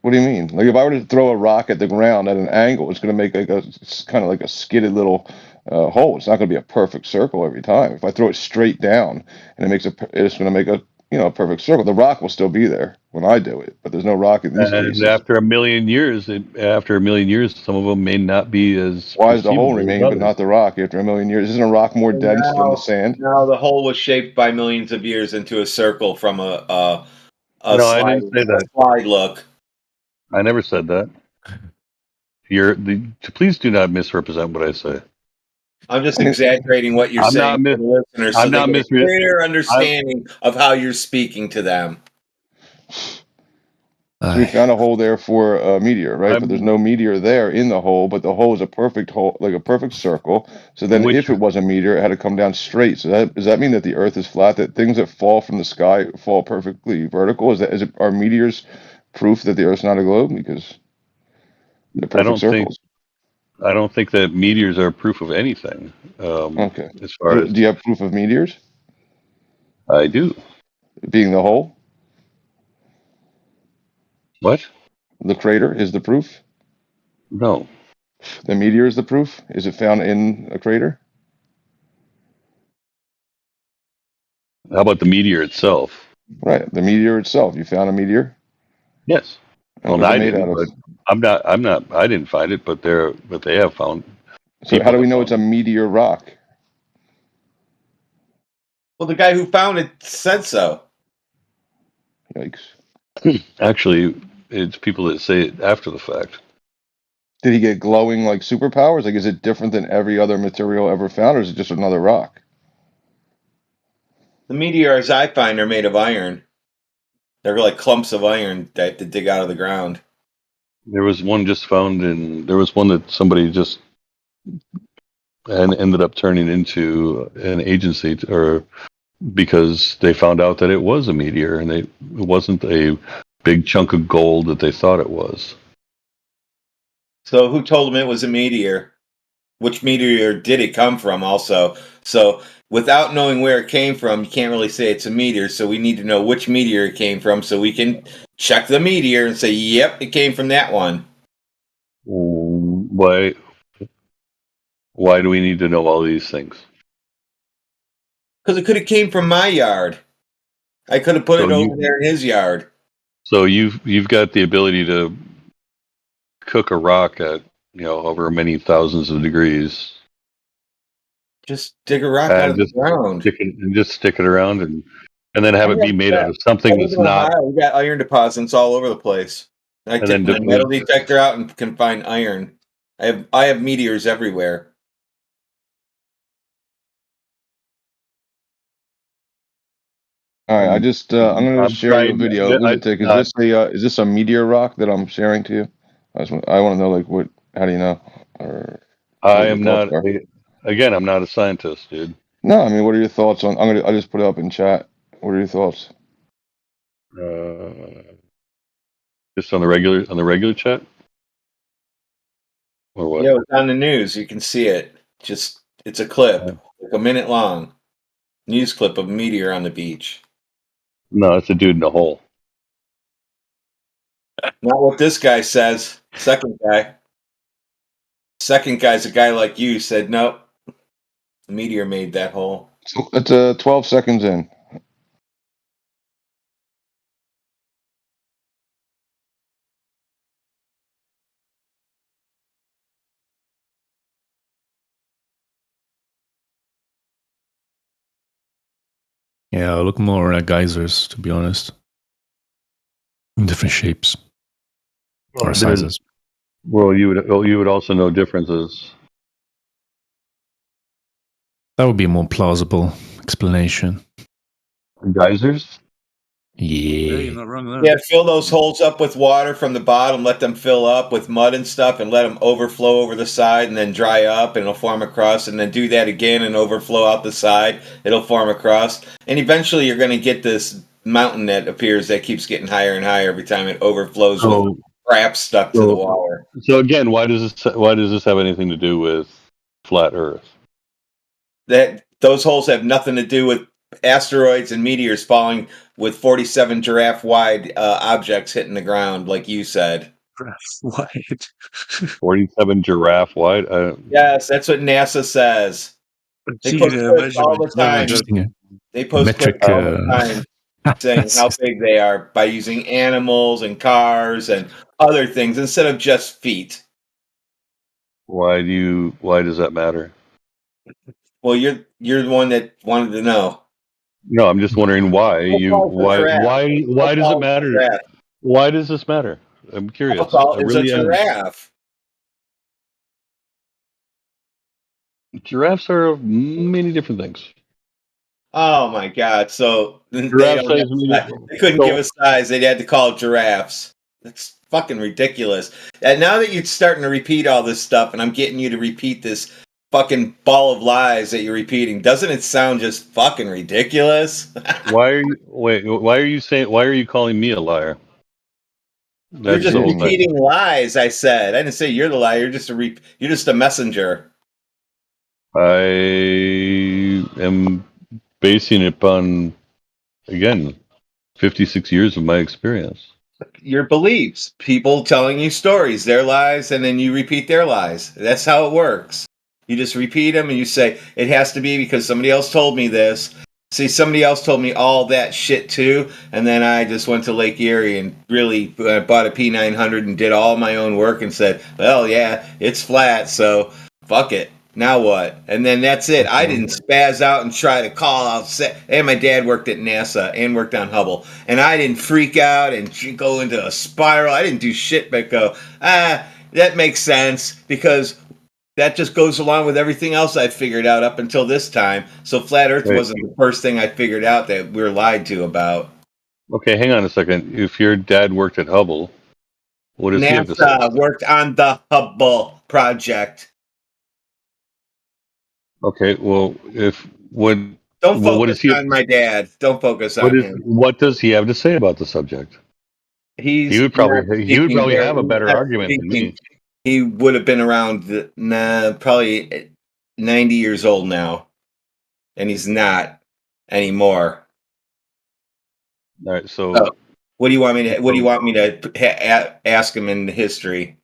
What do you mean? Like if I were to throw a rock at the ground at an angle, it's going to make it's kind of like a skidded little hole. It's not going to be a perfect circle every time. If I throw it straight down and it's going to make a perfect circle. The rock will still be there when I do it, but there's no rock in these cases. After a million years, some of them may not be as. Why does the hole remain, but not the rock after a million years? Isn't a rock more dense than the sand? No, the hole was shaped by millions of years into a circle from a No, I didn't say that. slide look. I never said that. Please do not misrepresent what I say. I'm just exaggerating what you're saying to the listeners so they get a clear understanding of how you're speaking to them. So we found a hole there for a meteor, right? But there's no meteor there in the hole, but the hole is a perfect hole, like a perfect circle. So then if it was a meteor, it had to come down straight. So does that mean that the Earth is flat, that things that fall from the sky fall perfectly vertical? Are meteors proof that the Earth's not a globe? Because they're perfect circles. I don't think that meteors are proof of anything. Okay. As far as, do you have proof of meteors? I do. Being the hole? What? The crater is the proof? No. The meteor is the proof? Is it found in a crater? How about the meteor itself? Right, the meteor itself. You found a meteor? Yes. And well, I didn't. But I'm not. I didn't find it, but they have found. So how do we know it's a meteor rock? Well, the guy who found it said so. Yikes. Actually, it's people that say it after the fact. Did he get glowing like superpowers? Like, is it different than every other material ever found, or is it just another rock? The meteors I find are made of iron. They're like clumps of iron that to dig out of the ground. There was one just found there was one that somebody just ended up turning into an agency, because they found out that it was a meteor and it wasn't a big chunk of gold that they thought it was. So who told them it was a meteor? which meteor did it come from also. So without knowing where it came from, you can't really say it's a meteor. So we need to know which meteor it came from so we can check the meteor and say, yep, it came from that one. Why do we need to know all these things? Because it could have came from my yard. I could have put it over there in his yard. So you've got the ability to cook a rock at over many thousands of degrees. Just dig a rock out of the ground. Just stick it around and then have it be made out of something that's not. We got iron deposits all over the place. I took my metal detector out and can find iron. I have meteors everywhere. All right, I'm going to share you a video. Is this a meteor rock that I'm sharing to you? I want to know, like, what? How do you know? I am not. Again, I'm not a scientist, dude. No, I mean, what are your thoughts on? I just put it up in chat. What are your thoughts? Just on the regular chat, or what? Yeah, it's on the news. You can see it. It's a clip, like a minute long, news clip of a meteor on the beach. No, it's a dude in a hole. Not what this guy says. Second guy's a guy like you, said, nope, the meteor made that hole. So it's 12 seconds in. Yeah, I look more at geysers, to be honest. In different shapes or sizes. Well, you would also know differences. That would be a more plausible explanation. Geysers? Yeah. You're not wrong there. Yeah, fill those holes up with water from the bottom, let them fill up with mud and stuff, and let them overflow over the side and then dry up, and it'll form a crust, and then do that again and overflow out the side. It'll form a crust. And eventually you're going to get this mountain that appears that keeps getting higher and higher every time it overflows with crap stuck to the water. So again, why does this have anything to do with flat Earth? Those holes have nothing to do with asteroids and meteors falling with 47 giraffe wide objects hitting the ground, like you said. Giraffe wide. 47 giraffe wide? Yes, that's what NASA says. They post clips all the time. They post clips all the time saying how big they are by using animals and cars and other things instead of just feet. Why does that matter? Well, you're the one that wanted to know. No, I'm just wondering why does it matter? Why does this matter? I'm curious. It's a giraffe. Giraffes are many different things. Oh my God! So they couldn't give a size; they had to call it giraffes. That's fucking ridiculous. And now that you're starting to repeat all this stuff, and I'm getting you to repeat this fucking ball of lies that you're repeating, doesn't it sound just fucking ridiculous? Why are you calling me a liar? You're just repeating lies. I said. I didn't say you're the liar. You're just a messenger. I am basing it upon, again, 56 years of my experience. Your beliefs, people telling you stories, their lies, and then you repeat their lies. That's how it works. You just repeat them and you say, it has to be because somebody else told me this. See, somebody else told me all that shit too, and then I just went to Lake Erie and really bought a P900 and did all my own work and said, well, yeah, it's flat, so fuck it. Now what? And then that's it. I didn't spaz out and try to call out. And my dad worked at NASA and worked on Hubble. And I didn't freak out and go into a spiral. I didn't do shit but go, that makes sense because that just goes along with everything else I figured out up until this time. So flat Earth wasn't the first thing I figured out that we were lied to about. Okay, hang on a second. If your dad worked at Hubble, what does he have to say? NASA worked on the Hubble project. Okay, well, don't focus on my dad. Don't focus on him. What does he have to say about the subject? He would probably have a better argument than me. He would have been around probably 90 years old now, and he's not anymore. All right. So, what do you want me to? What do you want me to ask him in history?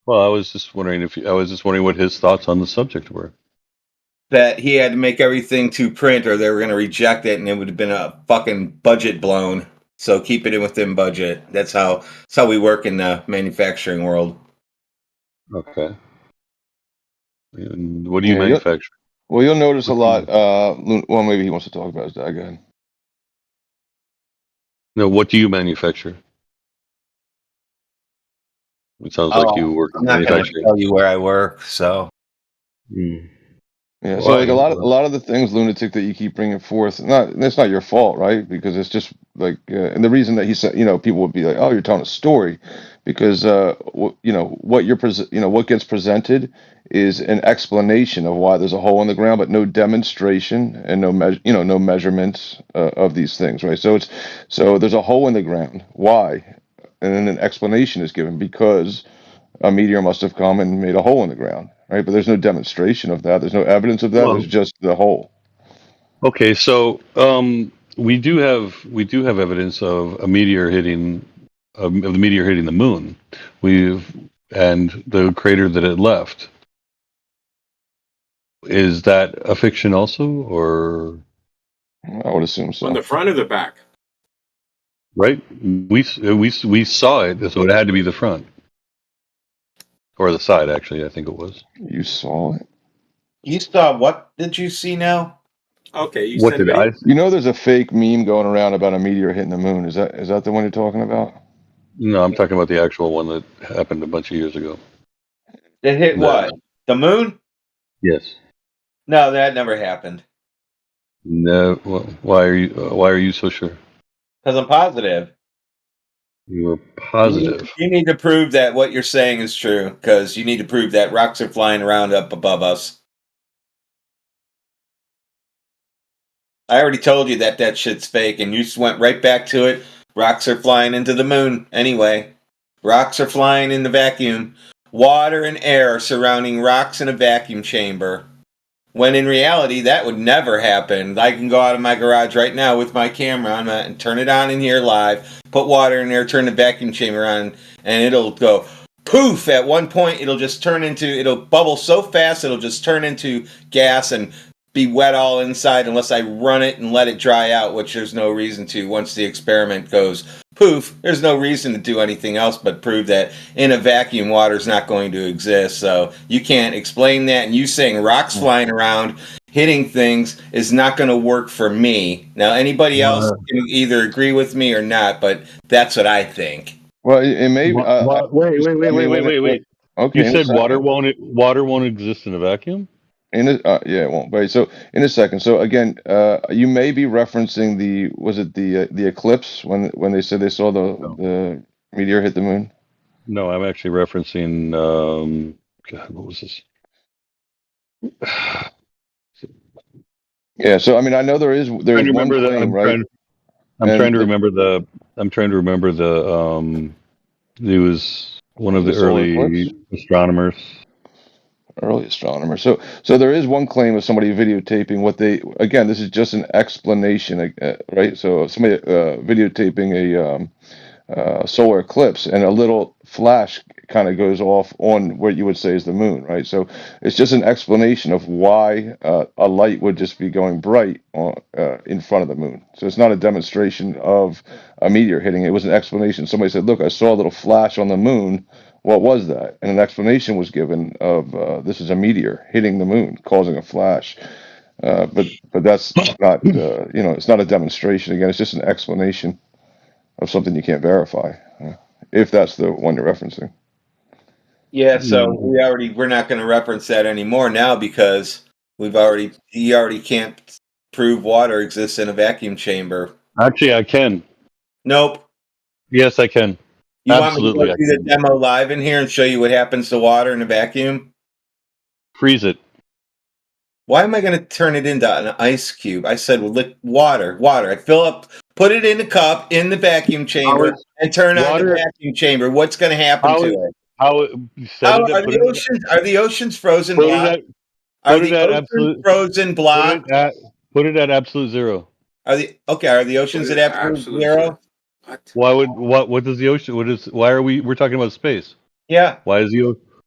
Well, I was just wondering what his thoughts on the subject were. That he had to make everything to print, or they were going to reject it, and it would have been a fucking budget blown. So keep it in within budget. That's how we work in the manufacturing world. Okay. And what do you manufacture? You'll notice a lot. Well, maybe he wants to talk about his dad. Go ahead. No, what do you manufacture? It sounds like you work in manufacturing. I'm not going to tell you where I work, so. Yeah, so like a lot of the things, lunatic, that you keep bringing forth, that's not your fault, right? Because it's just like, and the reason that he said, people would be like, oh, you're telling a story, because what gets presented is an explanation of why there's a hole in the ground, but no demonstration and no measurements of these things, right? So there's a hole in the ground. Why? And then an explanation is given because a meteor must have come and made a hole in the ground, right? But there's no demonstration of that. There's no evidence of that. There's just the hole. Okay, so we do have evidence of a meteor hitting the moon. And the crater that it left. Is that a fiction also, or? I would assume so. On the front or the back? Right, we saw it, so it had to be the front. Or the side, actually, I think it was. You saw it? You saw what did you see now? Okay, what did I see? There's a fake meme going around about a meteor hitting the moon. Is that the one you're talking about? No, I'm talking about the actual one that happened a bunch of years ago. It hit what? The moon? Yes. No, that never happened. No, why are you so sure? Because I'm positive. You're positive. You need to prove that what you're saying is true, because you need to prove that rocks are flying around up above us. I already told you that shit's fake, and you just went right back to it. Rocks are flying into the moon anyway. Rocks are flying in the vacuum. Water and air are surrounding rocks in a vacuum chamber. When in reality, that would never happen. I can go out of my garage right now with my camera on and turn it on in here live, put water in there, turn the vacuum chamber on, and it'll go poof. At one point, it'll bubble so fast, it'll just turn into gas and be wet all inside unless I run it and let it dry out, which there's no reason to. Once the experiment goes poof, there's no reason to do anything else but prove that in a vacuum, water's not going to exist. So you can't explain that. And you saying rocks flying around, hitting things is not going to work for me. Now, anybody else can either agree with me or not, but that's what I think. Well, it may. Wait. Okay. You said water won't exist in a vacuum? Yeah, it won't. Right. So in a second. So again, you may be referencing the eclipse when they said they saw the meteor hit the moon? No, I'm actually referencing. God, what was this? Yeah. So I mean, I know there's one claim, right? I'm trying to remember the. He was one of the early astronomers. Early astronomer. So there is one claim of somebody videotaping this is just an explanation, right? So somebody videotaping a solar eclipse, and a little flash kind of goes off on what you would say is the moon, right? So it's just an explanation of why a light would just be going bright in front of the moon. So it's not a demonstration of a meteor hitting. It was an explanation. Somebody said, look, I saw a little flash on the moon. What was that? And an explanation was given of this is a meteor hitting the moon, causing a flash. But that's not, it's not a demonstration. Again, it's just an explanation of something you can't verify, if that's the one you're referencing. Yeah, so we're not going to reference that anymore now because he already can't prove water exists in a vacuum chamber. Actually, I can. Nope. Yes, I can. You Absolutely, want me to do the demo live in here and show you what happens to water in a vacuum? Freeze it. Why am I going to turn it into an ice cube? I said, water. I fill up, put it in a cup in the vacuum chamber and turn on the vacuum chamber. What's going to happen to it? How How are the oceans? Are the oceans frozen blocks? Are the oceans frozen blocks? Put it at absolute zero. Are the oceans at absolute zero? What does the ocean? Why are we're talking about space? Yeah. Why is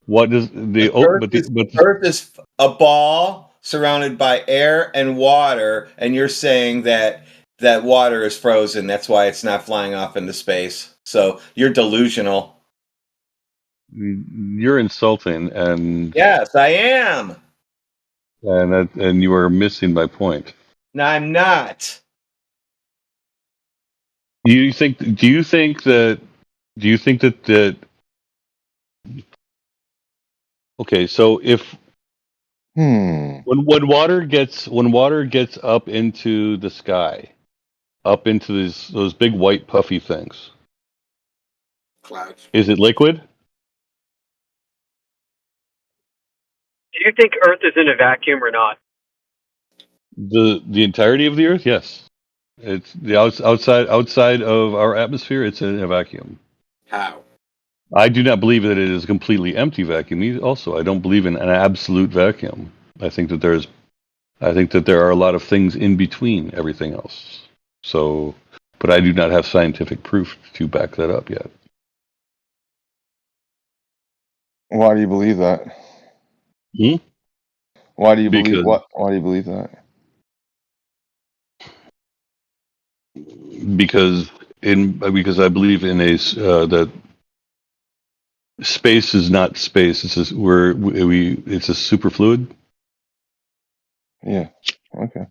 what does the Earth is a ball surrounded by air and water, and you're saying that water is frozen. That's why it's not flying off into space. So you're delusional. You're insulting, and yes, I am. And you are missing my point. No, I'm not. Do you think that okay, so if when water gets up into the sky, up into those big white puffy things, clouds, is it liquid? Do you think Earth is in a vacuum or not? The entirety of the Earth, yes. It's the outside of our atmosphere. It's in a vacuum. How? I do not believe that it is a completely empty vacuum. Also, I don't believe in an absolute vacuum. I think that there are a lot of things in between everything else. So, but I do not have scientific proof to back that up yet. Why do you believe that? Why do you believe that? Because I believe in that space is not space. It's just it's a superfluid. Yeah. Okay.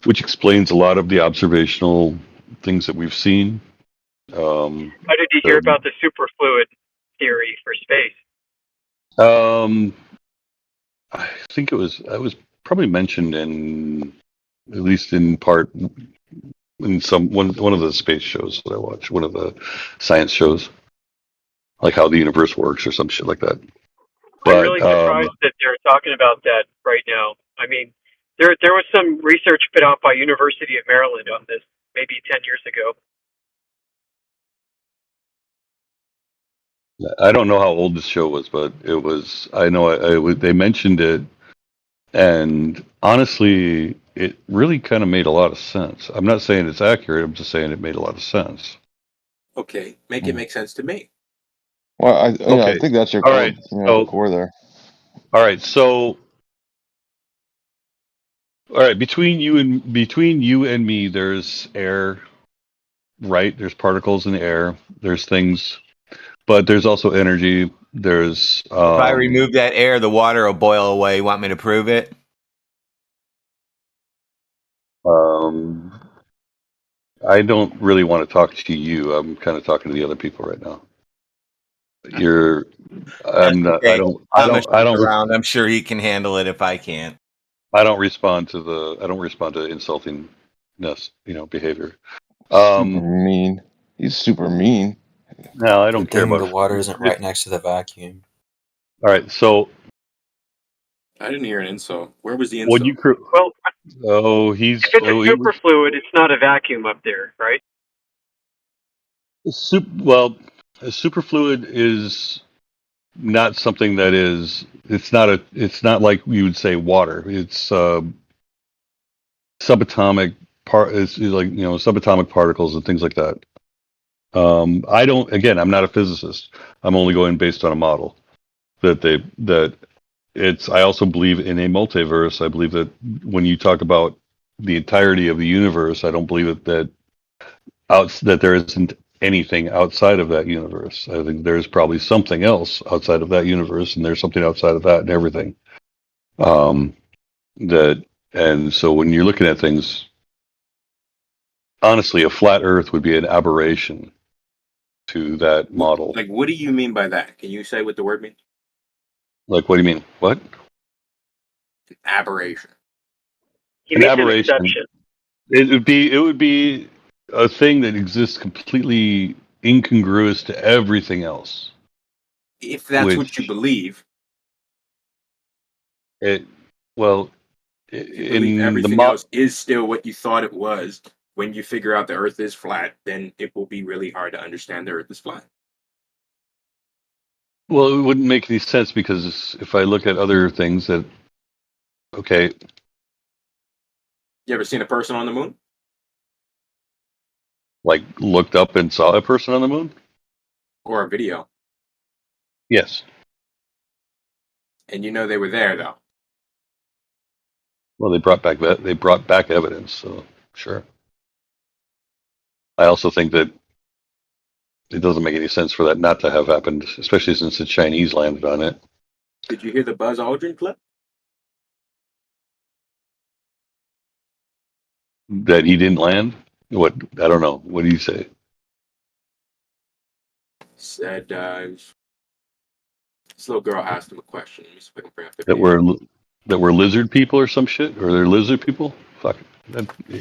Which explains a lot of the observational things that we've seen. How did you hear about the superfluid theory for space? I think it was probably mentioned at least in part in one of the space shows that I watch, one of the science shows, like how the universe works or some shit like that. But, I'm really surprised that they're talking about that right now. I mean, there was some research put out by University of Maryland on this maybe 10 years ago. I don't know how old this show was, but it was. I know they mentioned it, and honestly, it really kind of made a lot of sense. I'm not saying it's accurate. I'm just saying it made a lot of sense. Okay, make it make sense to me. Well, I think that's your core there. All right, so between you and me, there's air, right? There's particles in the air. There's things, but there's also energy. There's if I remove that air, the water will boil away. You want me to prove it? I don't really want to talk to you. I'm kind of talking to the other people right now. I'm not. Okay. I don't. Around. I'm sure he can handle it if I can't. I don't respond to insultingness, behavior. Super mean. He's super mean. No, I don't care about the water isn't right next to the vacuum. All right, so I didn't hear an insult. Where was the insult? Well, if it's a superfluid, it's not a vacuum up there, right? A superfluid is not something that is. It's not like you would say water. It's subatomic It's like subatomic particles and things like that. I don't. Again, I'm not a physicist. I'm only going based on a model I also believe in a multiverse. I believe that when you talk about the entirety of the universe, I don't believe that there isn't anything outside of that universe. I think there's probably something else outside of that universe, and there's something outside of that and everything. And so when you're looking at things, honestly, a flat Earth would be an aberration to that model. Like, what do you mean by that? Can you say what the word means? Like, what do you mean? What? An aberration. An aberration. It would be a thing that exists completely incongruous to everything else. If that's what you believe. Everything else is still what you thought it was. When you figure out the Earth is flat, then it will be really hard to understand the Earth is flat. Well, it wouldn't make any sense because if I look at other things that, okay, You ever seen a person on the moon? like looked up and saw a person on the moon? Or a video? Yes. And you know they were there, though. Well, they brought back evidence, so sure. I also think that it doesn't make any sense for that not to have happened, especially since the Chinese landed on it. Did you hear the Buzz Aldrin clip? That he didn't land? What? I don't know. What do you say? Said this little girl asked him a question. Let me see if I can bring up the That we're lizard people or some shit? Or they're lizard people? Fuck.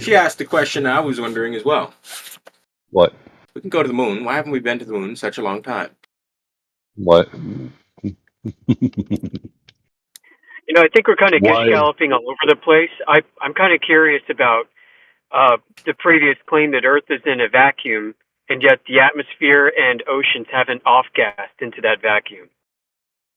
She asked the question I was wondering as well. What? We can go to the moon. Why haven't we been to the moon in such a long time? What? You know, I think we're kind of Why? galloping all over the place. I'm kind of curious about the previous claim that Earth is in a vacuum, and yet the atmosphere and oceans haven't off-gassed into that vacuum.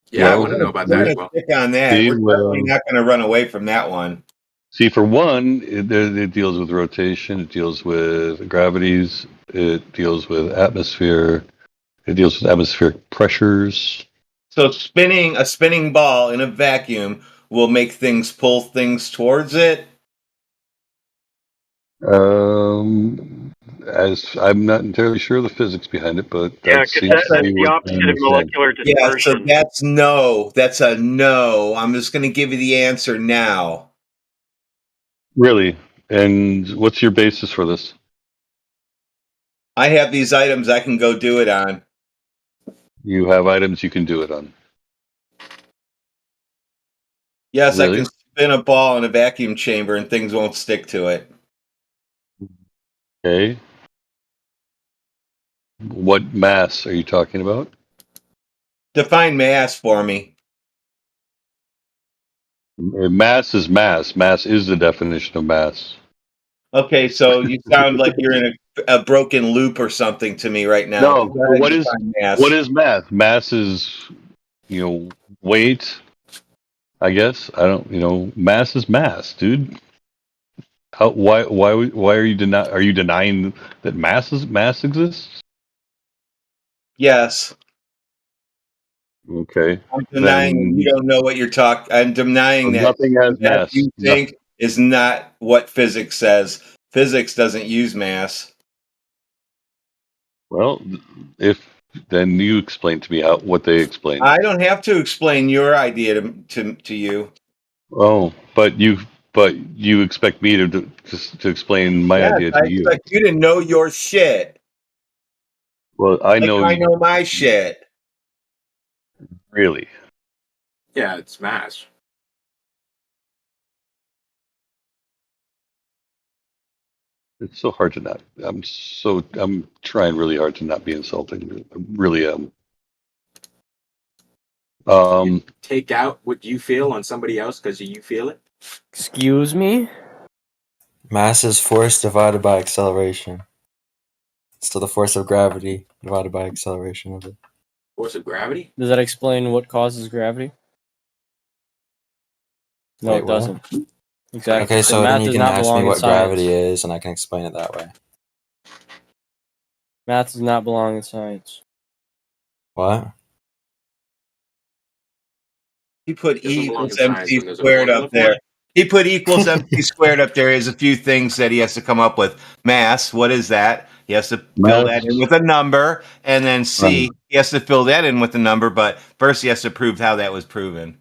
Yeah, I want to know about that as well. Stick on that. See, We're definitely not going to run away from that one. See, for one, it deals with rotation, it deals with gravities, it deals with atmosphere, it deals with atmospheric pressures. So a spinning ball in a vacuum will make things pull things towards it. As I'm not entirely sure of the physics behind it, but Yeah, that because seems that's to be the what opposite of molecular Yeah, so dispersion. that's no. That's a no. I'm just going to give you the answer now. Really. And what's your basis for this? I have these items I can go do it on. You have items you can do it on. Yes, Really? I can spin a ball in a vacuum chamber and things won't stick to it. Okay. What mass are you talking about? Define mass for me. Mass is mass. Mass is the definition of mass. Okay, so you sound like you're in a broken loop or something to me right now. No. Go ahead and What is define mass. what is mass? Mass is, weight. I guess I don't. Mass is mass, dude. Why are you denying that mass exists? Yes. Okay. I'm denying you don't know what you're talking. I'm denying that nothing has the mass mass. you think is not what physics says. Physics doesn't use mass. Well, then you explain to me what they explain. I don't have to explain your idea to you. Oh, but you expect me to explain my Yes, idea I to you. expect you to know your shit. Well, I Like know. I know my shit. Really. Yeah, it's mass. It's so hard to not. I'm trying really hard to not be insulting. I really am. Take out what you feel on somebody else because you feel it. Excuse me? Mass is force divided by acceleration. So the force of gravity divided by acceleration of it. Force of gravity? Does that explain what causes gravity? No, Wait, it doesn't. Exactly. Okay, so math then you does can not ask belong me in what science. gravity is, and I can explain it that way. Math does not belong in science. What? He put Doesn't E belong equals in science MC when there's a squared formula up for there. it. He put equals MC squared up there. There's a few things that he has to come up with. Mass, what is that? He has to fill that in with a number. And then C, he has to fill that in with a number. But first he has to prove how that was proven.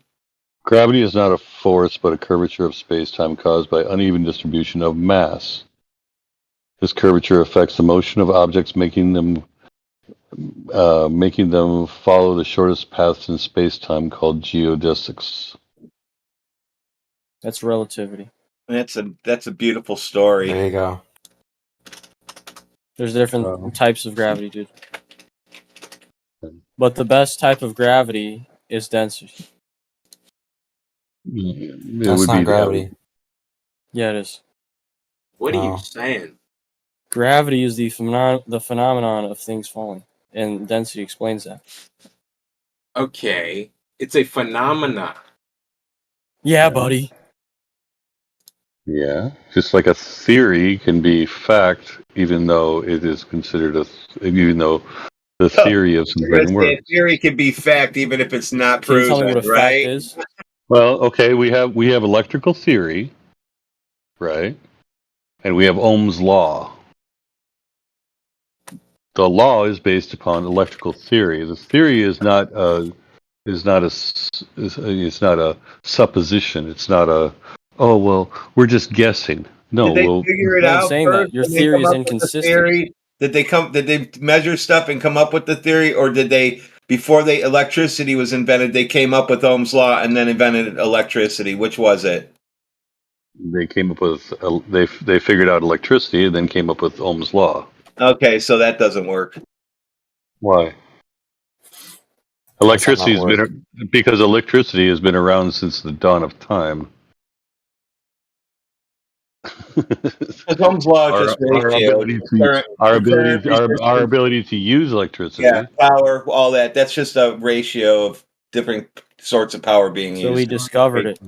Gravity is not a force, but a curvature of space-time caused by uneven distribution of mass. This curvature affects the motion of objects, making them follow the shortest paths in space-time, called geodesics. That's relativity. That's a beautiful story. There you go. There's different types of gravity, dude. But the best type of gravity is density. That's not gravity. Yeah, it is. What are you saying? Gravity is the phenomenon of things falling, and density explains that. Okay, it's a phenomena. Yeah, buddy. Yeah, just like a theory can be fact, even though it is considered even though the theory of You're going something to say a works. theory could be fact even if it's not Can you tell me proven, what a fact right? is? Well, okay, we have electrical theory, right? And we have Ohm's law. The law is based upon electrical theory. The theory is not a supposition. It's not a we're just guessing. No, Did they well, figure it No one's out saying first that. Your and then theory come is up with the inconsistent. theory? Did they measure stuff and come up with the theory, or did they before electricity was invented, they came up with Ohm's law and then invented electricity? Which was it? they came up with they figured out electricity and then came up with Ohm's law. Okay, so that doesn't work. Why? Electricity has been because electricity has been around since the dawn of time. Ohm's law is just ratio. Our ability to use electricity. Yeah, power, all that. That's just a ratio of different sorts of power being used. So we discovered it.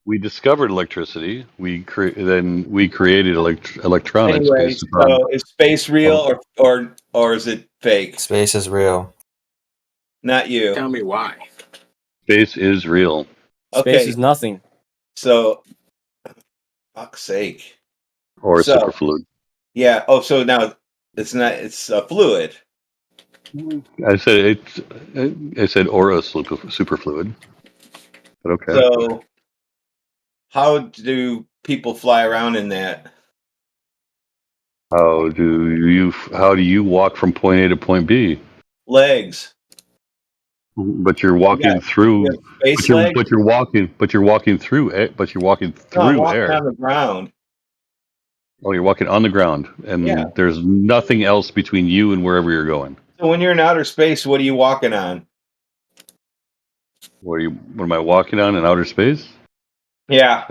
We discovered electricity. Then we created electronics. Anyway, based upon, so is space real or is it fake? Space is real. Not you. Tell me why. Space is real. Space is nothing. So, fuck's sake. Or superfluid. Yeah. Oh, so now it's not. It's a fluid. I said or a superfluid. But okay. So, how do people fly around in that? How do you walk from point A to point B? Legs. But you're walking through. Space legs. But you're walking through it. But you're walking through No, I'm walking air. on the ground. Oh, you're walking on the ground, and there's nothing else between you and wherever you're going. So when you're in outer space, what are you walking on? What am I walking on in outer space? Yeah.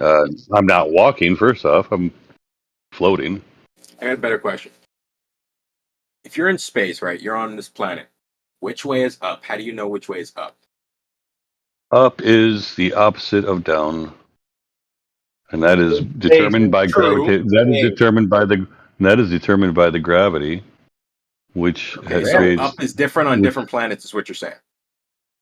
I'm not walking. First off, I'm floating. I got a better question. If you're in space, right, you're on this planet, which way is up? How do you know which way is up? Up is the opposite of down, and that is determined by gravity. That is determined by the gravity, which creates. Up is different on different planets, is what you're saying.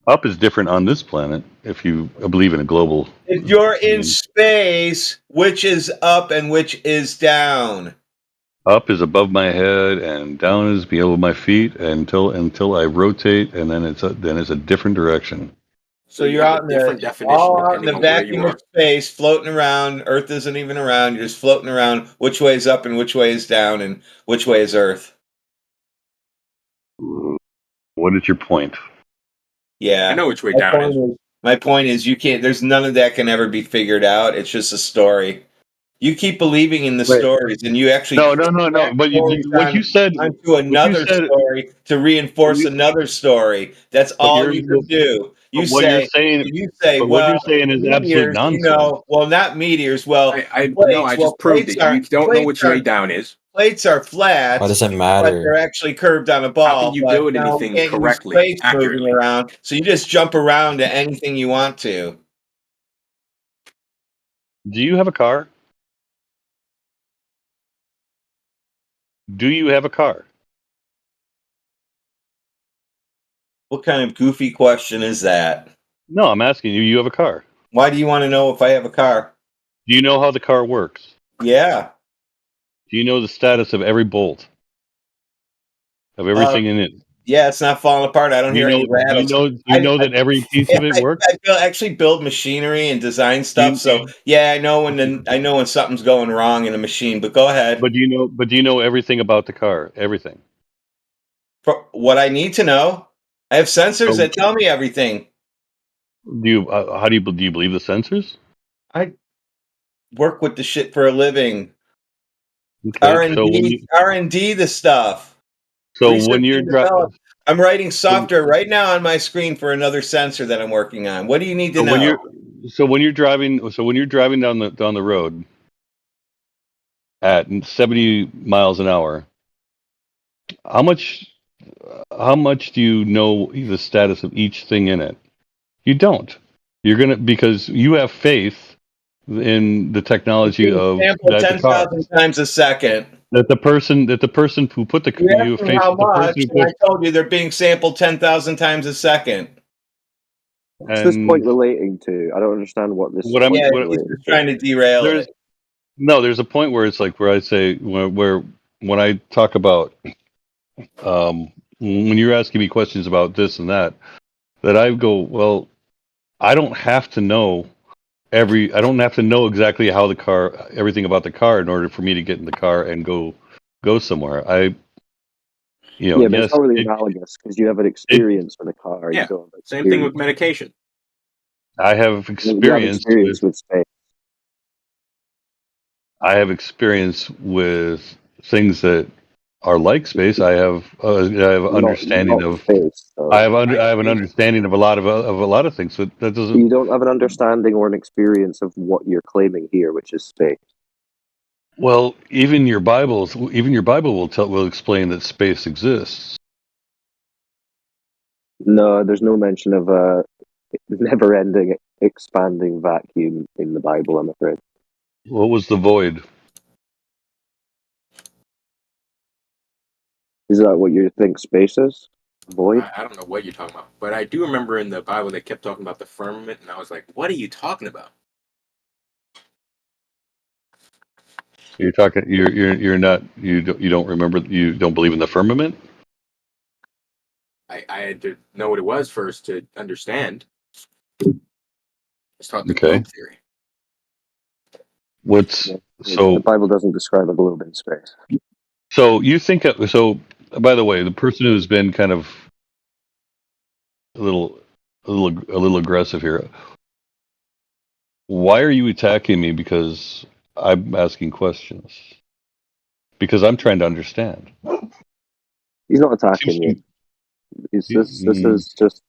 Up is different on this planet if you believe in a global. If you're in space, which is up and which is down? Up is above my head and down is below my feet until I rotate, and then it's a different direction. So you're out in the vacuum of space, floating around. Earth isn't even around. You're just floating around. Which way is up and which way is down and which way is Earth? What is your point? Yeah, I know which way down is. My point is you can't. There's none of that can ever be figured out. It's just a story. You keep believing in the stories, and you actually no. But what you said onto another story to reinforce another story. That's all you can do. You say, well, what you're saying is absolute nonsense. You know, well, not meteors. Well, I just proved it. You don't know which way down is. Plates are flat. Why does it But matter? they're actually curved on a ball. How can you build anything correctly, accurately? Around, so you just jump around to anything you want to. Do you have a car? Do you have a car? What kind of goofy question is that? No, I'm asking you. You have a car. Why do you want to know if I have a car? Do you know how the car works? Yeah. Do you know the status of every bolt? Of everything in it? Yeah, it's not falling apart. I don't hear any rattles. Do you know that every piece of it works? I actually build machinery and design stuff, so yeah, I know when something's going wrong in a machine. But go ahead. But do you know everything about the car? Everything. For what I need to know, I have sensors that tell me everything. Do you believe the sensors? I work with the shit for a living. Okay, R&D the stuff. So when you're I'm writing software right now on my screen for another sensor that I'm working on. What do you need to know? When you're driving down the road at 70 miles an hour, how much how much do you know the status of each thing in it? You don't. You're gonna, because you have faith in the technology of Sample that the car 10,000 times a second. that the person who put the You you have asked me faith how that the person much, who and put I told you they're being sampled 10,000 times a second. What's this point and relating to? I don't understand what this what I'm point is Yeah, he's relating just to. trying to derail there's it. no there's a point where it's like where I say where when I talk about when you're asking me questions about this and that I go, well, I don't have to know I don't have to know exactly how the car, everything about the car in order for me to get in the car and go somewhere. Yeah, but it's Yes, not really analogous because you have an experience with a car. You Yeah, don't have same thing with experience. medication. I have You have experience experience with space. I have experience with things that are like space. I have understanding Not of space. I So have I have an understanding of a lot of things. But that doesn't. you don't have an understanding or an experience of what you're claiming here, which is space. Well, even your Bible will explain that space exists. No, there's no mention of a never-ending, expanding vacuum in the Bible, I'm afraid. What was the void? Is that what you think space is? Void? I don't know what you're talking about, but I do remember in the Bible they kept talking about the firmament, and I was like, "What are you talking about?" You're talking. You're not. You don't remember. You don't believe in the firmament. I had to know what it was first to understand. It's taught the Okay. globe theory. What's Yeah. so? The Bible doesn't describe a globe in space. So you think so? By the way, the person who's been kind of a little aggressive here. Why are you attacking me? Because I'm asking questions. Because I'm trying to understand. He's not attacking you. This is just,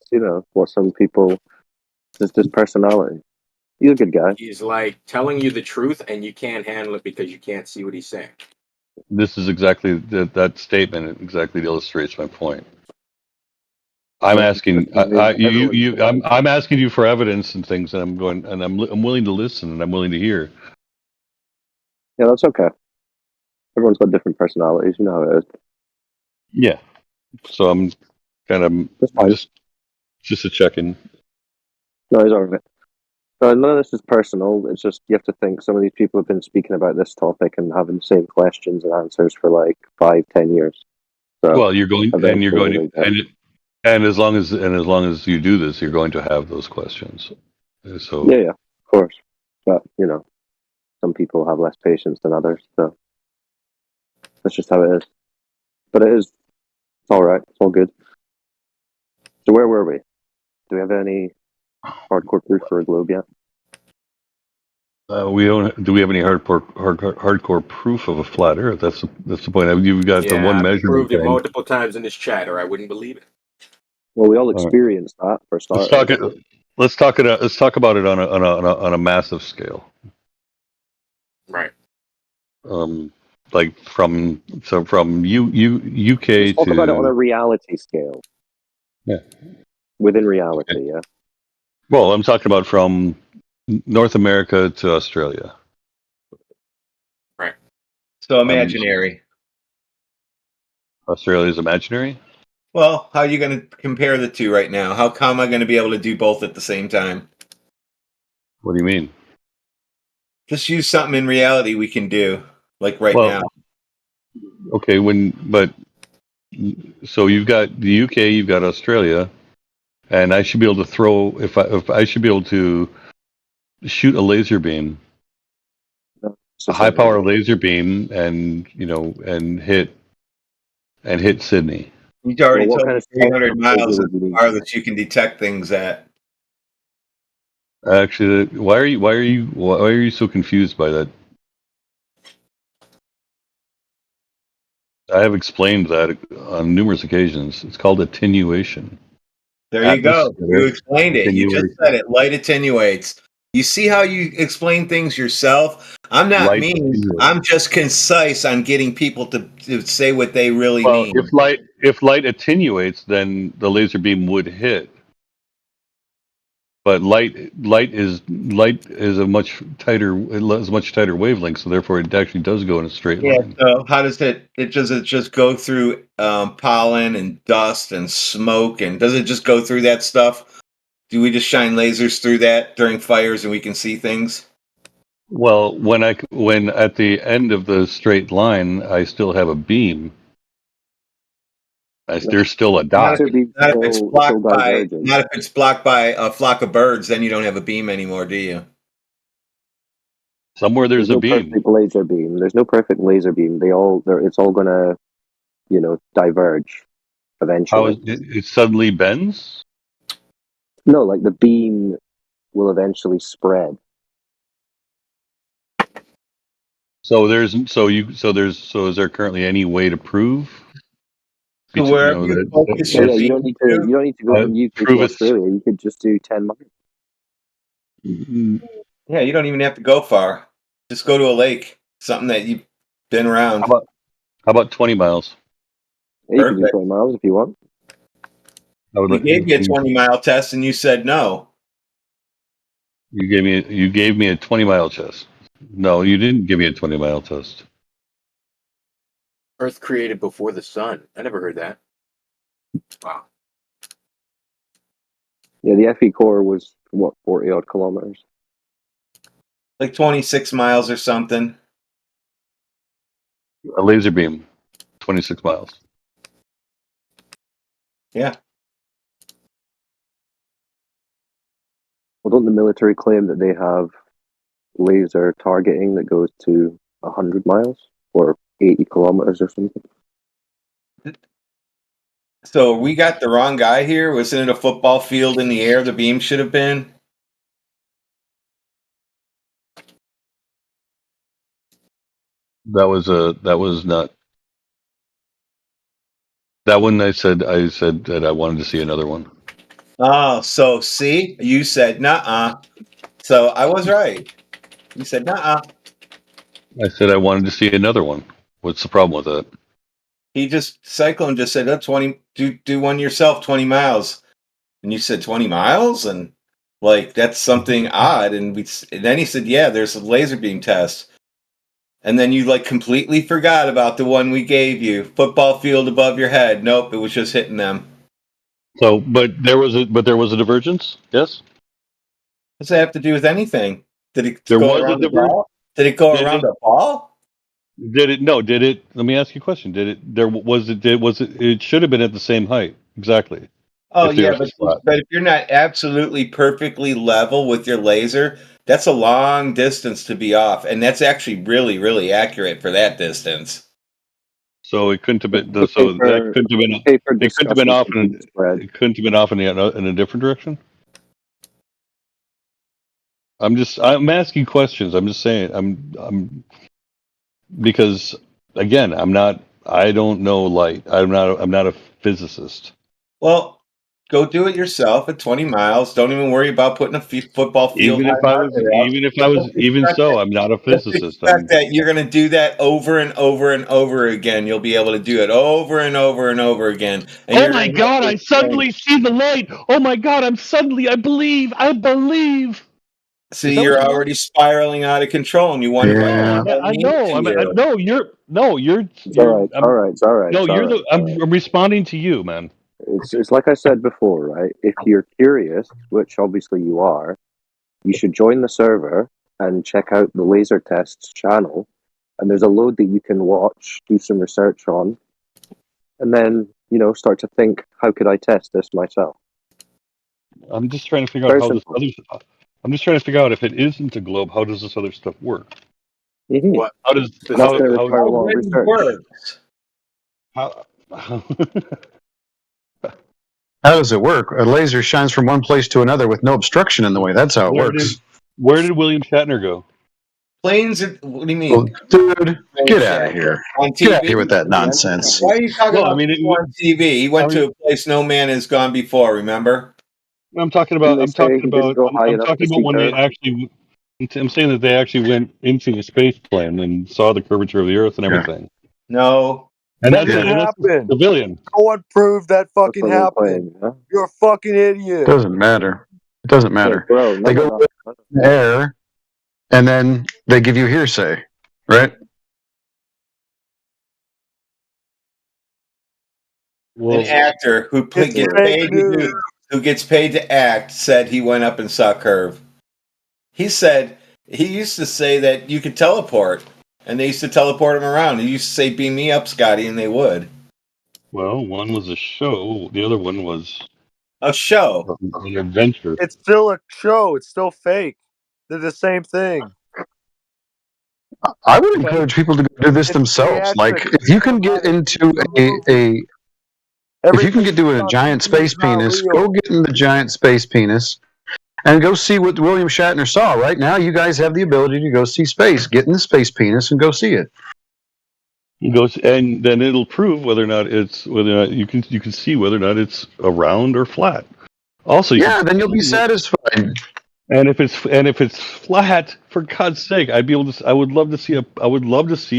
what some people, just his personality. He's a good guy. He's like telling you the truth, and you can't handle it because you can't see what he's saying. This is exactly that statement. It exactly illustrates my point. I'm asking I'm asking you for evidence and things, and I'm willing to listen, and I'm willing to hear. Yeah, that's okay. Everyone's got different personalities, you know how it is. Yeah. So I'm kind of just a check-in. No, he's alright. None of this is personal. It's just you have to think some of these people have been speaking about this topic and having the same questions and answers for like 5-10 years. So Well, you're going eventually to and as long as you do this, you're going to have those questions. So yeah, of course. But some people have less patience than others, so that's just how it is. But it's all right. It's all good. So where were we? Do we have any hardcore proof for a globe yet? we don't. Do we have any hardcore proof of a flat Earth? That's the point. You've got the one I've measurement proved it thing. multiple times in this chat, or I wouldn't believe it. Well, we all right. experienced that for starters. Let's talk about it on a massive scale. Right. Like from UK Let's talk to about it on a reality scale. Yeah. Within reality, yeah. Well, I'm talking about from North America to Australia. Right. So imaginary. Australia is imaginary? Well, how are you going to compare the two right now? How am I going to be able to do both at the same time? What do you mean? Just use something in reality we can do, like now. Okay, so you've got the UK, you've got Australia, and I should be able to throw if I should be able to shoot a laser beam, a high power laser beam, and hit Sydney. You already told me 300 miles is the far that you can detect things at. Actually, why are you so confused by that? I have explained that on numerous occasions. It's called attenuation. There you go. You explained it. You just said it. Light attenuates. You see how you explain things yourself? I'm not mean. I'm just concise on getting people to say what they really mean. if light attenuates, then the laser beam would hit. But light is a much tighter wavelength, so therefore it actually does go in a straight line. So how does it just go through pollen and dust and smoke, and does it just go through that stuff? Do we just shine lasers through that during fires and we can see things? Well, when at the end of the straight line, I still have a beam. There's still a dot. Not if it's blocked by a flock of birds, then you don't have a beam anymore, do you? Somewhere there's a no beam. Perfect laser beam. There's no perfect laser beam. It's all gonna, diverge eventually. How it suddenly bends? No, like the beam will eventually spread. So is there currently any way to prove? So wherever you focus you don't need to go from UK to Australia. You could just do 10 miles. Yeah, you don't even have to go far. Just go to a lake, something that you've been around. How about 20 miles? Yeah, you can do 20 miles if you want. We gave you a 20-mile test, and you said no. You gave me a 20-mile test. No, you didn't give me a 20-mile test. Earth created before the sun. I never heard that. Wow. Yeah, the FE core was, 40-odd kilometers? Like 26 miles or something. A laser beam, 26 miles. Yeah. Well, don't the military claim that they have laser targeting that goes to 100 miles or 80 kilometers or something? So we got the wrong guy here. Wasn't it a football field in the air the beam should have been? That was not. That one I said that I wanted to see another one. Oh, so see, you said nuh-uh. So I was right. You said nuh-uh. I said I wanted to see another one. What's the problem with that? Cyclone just said, 20, do one yourself, 20 miles. And you said 20 miles? And like, that's something odd. And then he said, yeah, there's a laser beam test. And then you like completely forgot about the one we gave you. Football field above your head. Nope, it was just hitting them. So, but there was a divergence. Yes. What's that have to do with anything? Did it There go was around a the ball? Did it go around the ball? Did it? No. Did it? Let me ask you a question. Did it? It should have been at the same height exactly. Oh yeah, but if you're not absolutely perfectly level with your laser, that's a long distance to be off, and that's actually really, really accurate for that distance. So it couldn't have been. That couldn't have been. It couldn't have been off in. It couldn't have been off in a different direction. I'm asking questions. I'm just saying. Because again, I don't know light. I'm not a physicist. Well, go do it yourself at 20 miles. Don't even worry about putting a football field. Even if I was, I'm not a physicist. Expect that you're going to do that over and over and over again. You'll be able to do it over and over and over again. And oh my God! I suddenly see the light. Oh my God! I believe. So you're already spiraling out of control, and you wonder why. I know. You're. It's all right. No, I'm responding to you, man. It's like I said before, right? If you're curious, which obviously you are, you should join the server and check out the laser tests channel. And there's a load that you can watch, do some research on, and then start to think, how could I test this myself? I'm just trying to figure out how this other. I'm just trying to figure out if it isn't a globe, how does this other stuff work? Mm-hmm. What? How does how it works? How does it work? A laser shines from one place to another with no obstruction in the way. That's how it works. Where did William Shatner go? Planes? What do you mean? Well, dude, get out of here. On TV? Get out of here with that nonsense. Why are you talking about on TV? He went to a place no man has gone before, remember? I'm talking about when they actually. I'm saying that they actually went into the space plane and saw the curvature of the Earth and everything. No, And That that's didn't happen. civilian. No one proved that fucking That's what they're happened. claiming, huh? You're a fucking idiot. Doesn't matter. It doesn't Yeah, matter. bro, They go no. in the air, and then they give you hearsay, right? An actor who It's gets fake paid to news. who gets paid to act said he went up and saw Curve. He said he used to say that you could teleport, and they used to teleport him around. He used to say, "Beam me up, Scotty," and they would. Well, one was a show. The other one was a show. An adventure. It's still a show. It's still fake. They're the same thing. I would encourage people to do this It's themselves. Like, theatrics. if you can get into if you can get to a giant space penis, go get in the giant space penis and go see what William Shatner saw. Right now, you guys have the ability to go see space. Get in the space penis and go see it. Goes, and then it'll prove whether or not you can see whether or not it's a round or flat. Also, then you'll be satisfied. And if it's flat, for God's sake, I would love to see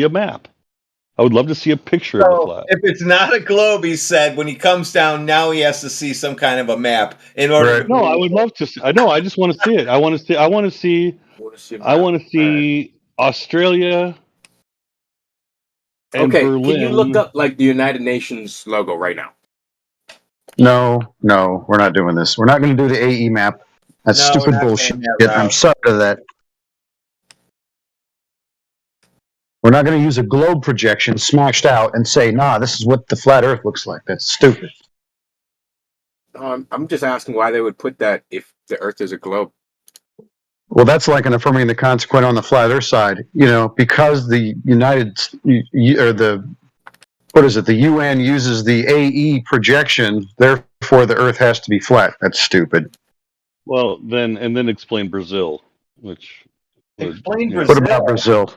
a map. I would love to see a picture of the flat. If it's not a globe, he said, when he comes down, now he has to see some kind of a map in order to. No, I would love to. I know. I just want to see it. I want to see Australia and Okay, Berlin. can you look up like the United Nations logo right now? No, we're not doing this. We're not going to do the AE map. That's No, we're stupid not bullshit. going that I'm route. sorry to that. We're not going to use a globe projection smashed out and say, nah, this is what the flat Earth looks like. That's stupid. I'm just asking why they would put that if the Earth is a globe. Well, that's like an affirming the consequent on the flat Earth side. Because the the UN uses the AE projection, therefore the Earth has to be flat. That's stupid. Well, then explain Brazil, which explain Brazil. What about Brazil?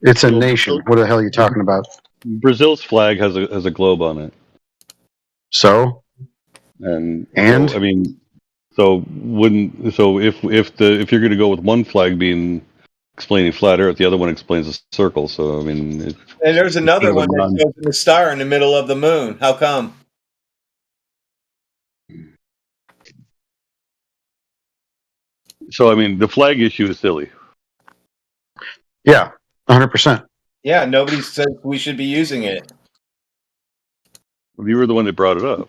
It's a nation. What the hell are you talking about? Brazil's flag has a globe on it. So, so, I mean, if you're going to go with one flag being explaining flat Earth, the other one explains a circle. So I mean, And there's another one that shows the star in the middle of the moon. How come? So I mean, the flag issue is silly. Yeah, 100%. Yeah, nobody says we should be using it. You were the one that brought it up.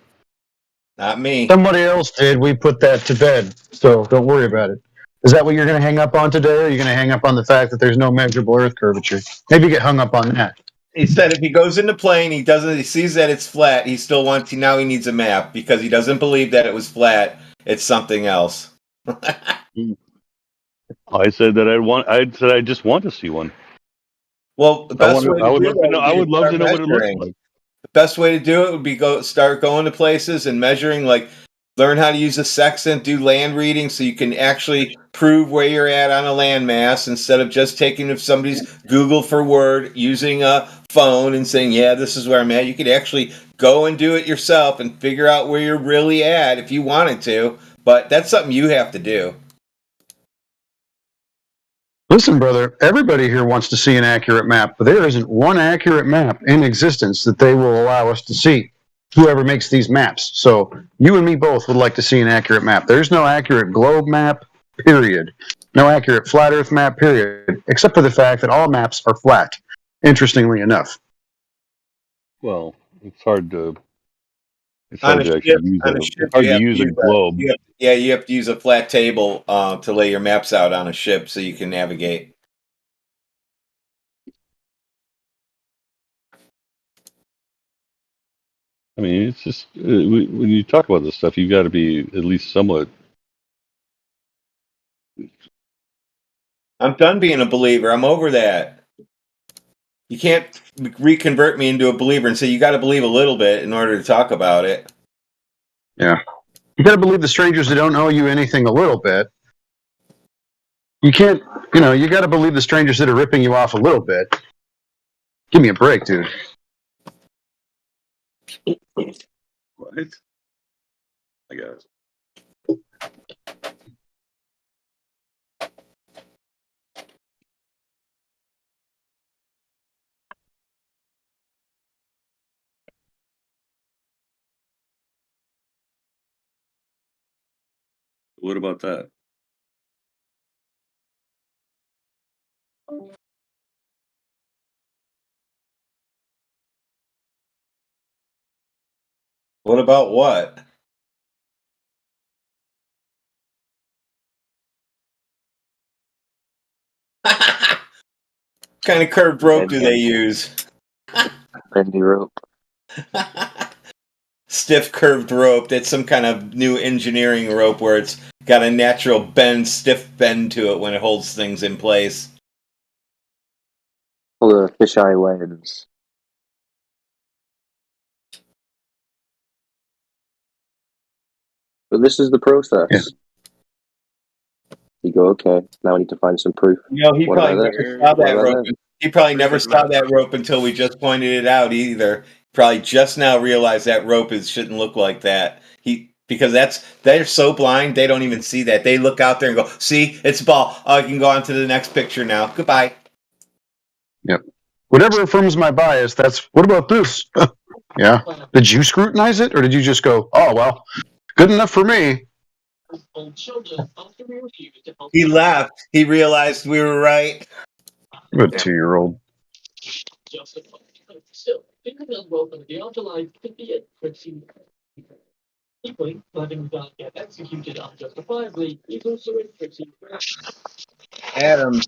Not me. Somebody else did. We put that to bed. So don't worry about it. Is that what you're going to hang up on today? Or are you going to hang up on the fact that there's no measurable Earth curvature? Maybe get hung up on that. He said if he goes in the plane, he sees that it's flat. He still wants. Now he needs a map because he doesn't believe that it was flat. It's something else. I said that I just want to see one. Well, the best way to I would do love that to know. I would love to know what it looks measuring. like. The best way to do it would be start going to places and measuring, like learn how to use a sextant, do land reading so you can actually prove where you're at on a landmass instead of just taking if somebody's Google for word, using a phone and saying, yeah, this is where I'm at. You could actually go and do it yourself and figure out where you're really at if you wanted to, but that's something you have to do. Listen, brother, everybody here wants to see an accurate map, but there isn't one accurate map in existence that they will allow us to see, whoever makes these maps. So you and me both would like to see an accurate map. There's no accurate globe map, period. No accurate flat Earth map, period, except for the fact that all maps are flat, interestingly enough. Well, it's hard to On a ship, use a globe. You have to use a flat table to lay your maps out on a ship so you can navigate. I mean, it's just when you talk about this stuff, you've got to be at least somewhat. I'm done being a believer. I'm over that. You can't reconvert me into a believer and say you got to believe a little bit in order to talk about it. Yeah. You got to believe the strangers that don't owe you anything a little bit. You can't, you got to believe the strangers that are ripping you off a little bit. Give me a break, dude. What? I guess. What about that? What about what? What kind of curved rope do they use? Bendy rope. Stiff curved rope. That's some kind of new engineering rope where it's got a natural bend, stiff bend to it when it holds things in place. Or the fisheye lens. But this is the process. Yeah. You go, okay, now I need to find some proof. You know, he What probably about never this? saw What that about rope. this? He probably never saw that rope until we just pointed it out either. Probably just now realized that rope shouldn't look like that. Because they're so blind they don't even see that. They look out there and go, see, it's a ball. Oh, I can go on to the next picture now. Goodbye. Yep. Whatever affirms my bias, that's what about this? Yeah. Did you scrutinize it or did you just go, oh well, good enough for me? He left. He realized we were right. A 2-year-old. Adam's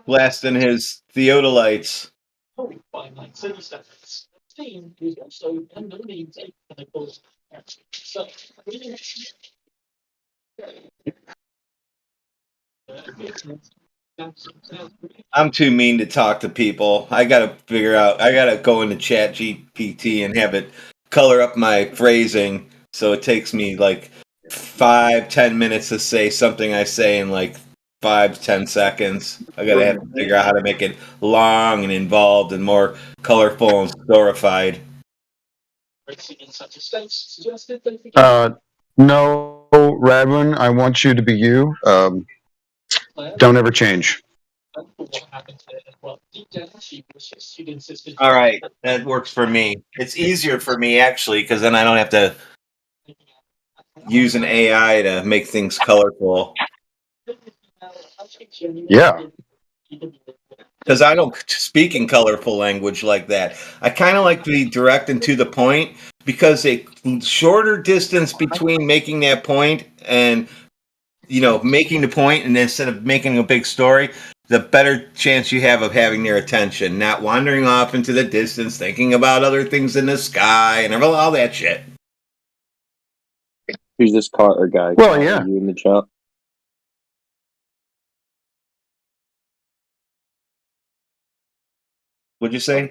blasting his theodolites. I'm too mean to talk to people. I gotta go into Chat GPT and have it color up my phrasing so it takes me like 5-10 minutes to say something I say in like 5-10 seconds. I gotta have to figure out how to make it long and involved and more colorful and storified. No, Radwin, I want you to be you. Don't ever change. All right, that works for me. It's easier for me actually because then I don't have to use an AI to make things colorful. Yeah. Because I don't speak in colorful language like that. I kind of like to be direct and to the point because a shorter distance between making that point and, making the point and instead of making a big story, the better chance you have of having their attention, not wandering off into the distance, thinking about other things in the sky and all that shit. Who's this Carter guy? Well, Carter, yeah. You in the chat? What'd you say?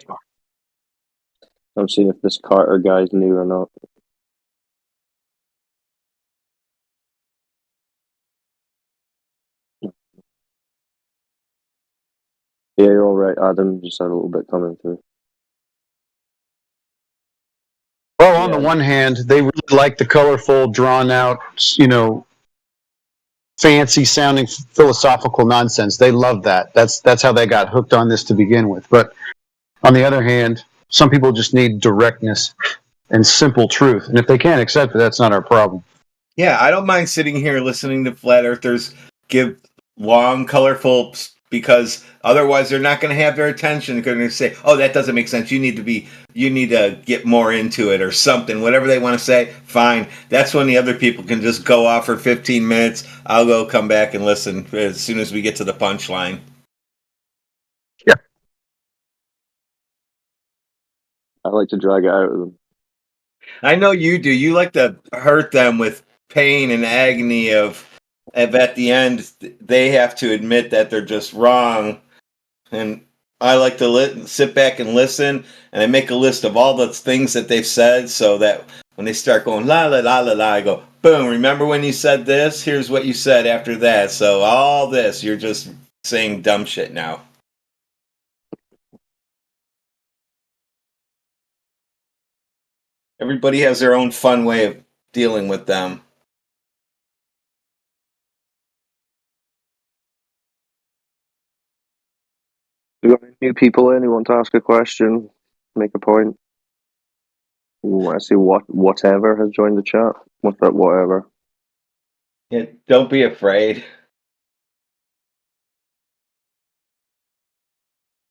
I'm seeing if this Carter guy's new or not. Yeah, you're all right, Adam. Just had a little bit coming through. Well, on the one hand, they really like the colorful, drawn out, fancy sounding philosophical nonsense. They love that. That's how they got hooked on this to begin with. But on the other hand, some people just need directness and simple truth. And if they can't accept it, that's not our problem. Yeah, I don't mind sitting here listening to flat earthers give long, colorful, because otherwise they're not going to have their attention. They're going to say, "Oh, that doesn't make sense. You need to get more into it or something." Whatever they want to say, fine. That's when the other people can just go off for 15 minutes. I'll go come back and listen as soon as we get to the punchline. Yeah. I like to drag it out of them. I know you do. You like to hurt them with pain and agony of at the end they have to admit that they're just wrong. And I like to sit back and listen, and I make a list of all the things that they've said so that when they start going la la la la la, I go, boom, remember when you said this? Here's what you said after that. So all this, you're just saying dumb shit now. Everybody has their own fun way of dealing with them. We got any new people in who want to ask a question, make a point? Ooh, I see whatever has joined the chat. What's that whatever? Don't be afraid.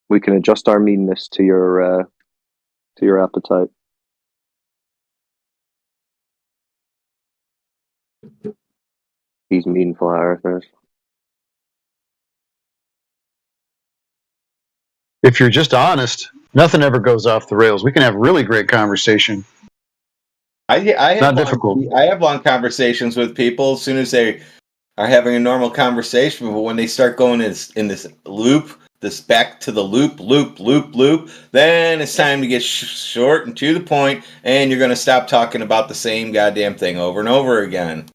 We can adjust our meanness to your appetite. These mean flat earthers. If you're just honest, nothing ever goes off the rails. We can have really great conversation. I have Not difficult. I have long conversations with people as soon as they are having a normal conversation, but when they start going in this loop, this back to the loop, then it's time to get short and to the point, and you're going to stop talking about the same goddamn thing over and over again.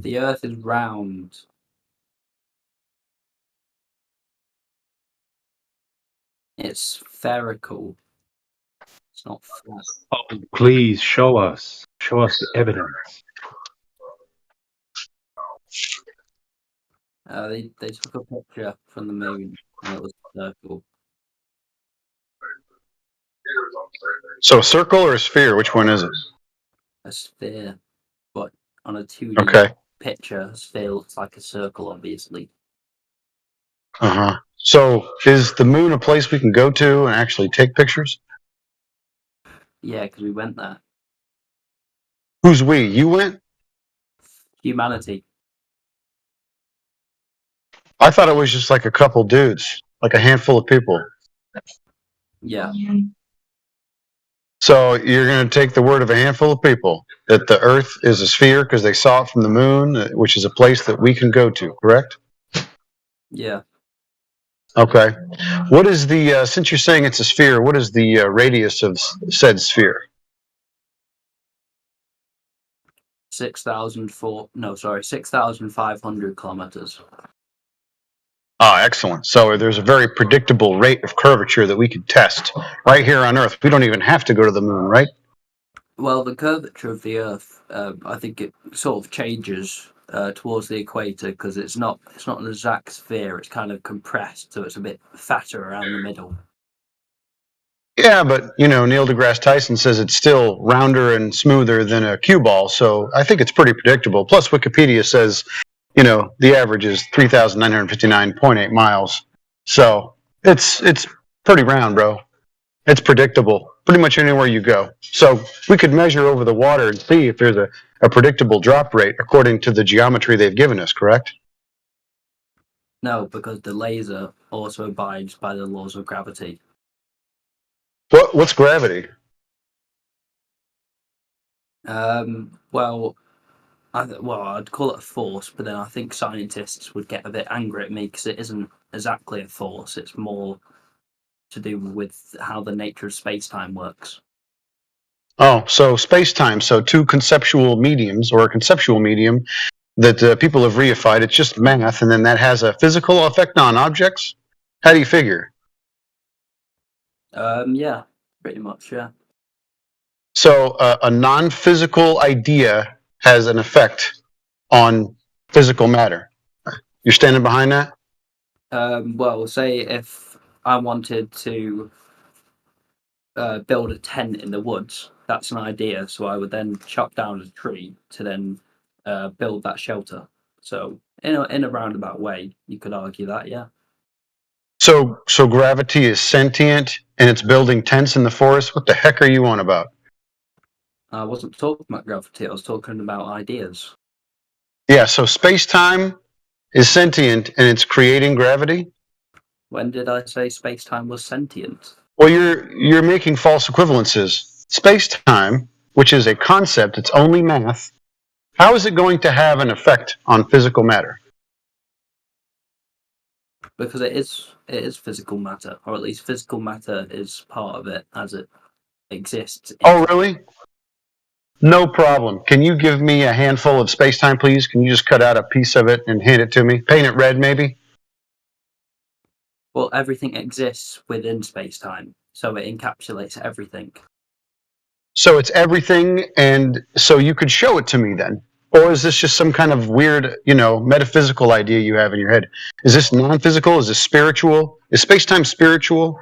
The Earth is round. It's spherical. It's not flat. Oh, please show us. Show us the evidence. They took a picture from the moon and it was a circle. So a circle or a sphere? Which one is it? A sphere, but on a 2D Okay. picture, a sphere looks like a circle, obviously. Uh-huh. So is the moon a place we can go to and actually take pictures? Yeah, because we went there. Who's we? You went? Humanity. I thought it was just like a couple dudes, like a handful of people. Yeah. So you're going to take the word of a handful of people that the Earth is a sphere because they saw it from the moon, which is a place that we can go to, correct? Yeah. Okay. What is the, since you're saying it's a sphere, what is the radius of said sphere? 6,500 kilometers. Ah, excellent. So there's a very predictable rate of curvature that we could test right here on Earth. We don't even have to go to the moon, right? Well, the curvature of the Earth, I think it sort of changes towards the equator because it's not an exact sphere. It's kind of compressed, so it's a bit fatter around the middle. Yeah, but, you know, Neil deGrasse Tyson says it's still rounder and smoother than a cue ball, so I think it's pretty predictable. Plus, Wikipedia says, you know, the average is 3,959.8 miles. So it's pretty round, bro. It's predictable pretty much anywhere you go. So we could measure over the water and see if there's a predictable drop rate according to the geometry they've given us, correct? No, because the laser also abides by the laws of gravity. What's gravity? Well, I'd call it a force, but then I think scientists would get a bit angry at me because it isn't exactly a force. It's more to do with how the nature of space-time works. Oh, so space-time. So two conceptual mediums, or a conceptual medium that people have reified. It's just math, and then that has a physical effect on objects? How do you figure? Yeah, pretty much, yeah. So a non-physical idea has an effect on physical matter. You're standing behind that? Well, say if I wanted to build a tent in the woods, that's an idea. So I would then chop down a tree to then build that shelter. So in a roundabout way, you could argue that, yeah. So gravity is sentient and it's building tents in the forest? What the heck are you on about? I wasn't talking about gravity. I was talking about ideas. Yeah, so space-time is sentient and it's creating gravity? When did I say space-time was sentient? Well, you're making false equivalences. Space-time, which is a concept, it's only math. How is it going to have an effect on physical matter? Because it is physical matter, or at least physical matter is part of it as it exists. Oh, really? No problem. Can you give me a handful of space-time, please? Can you just cut out a piece of it and hand it to me? Paint it red, maybe? Well, everything exists within space-time, so it encapsulates everything. So it's everything, and so you could show it to me then? Or is this just some kind of weird, you know, metaphysical idea you have in your head? Is this non-physical? Is this spiritual? Is space-time spiritual?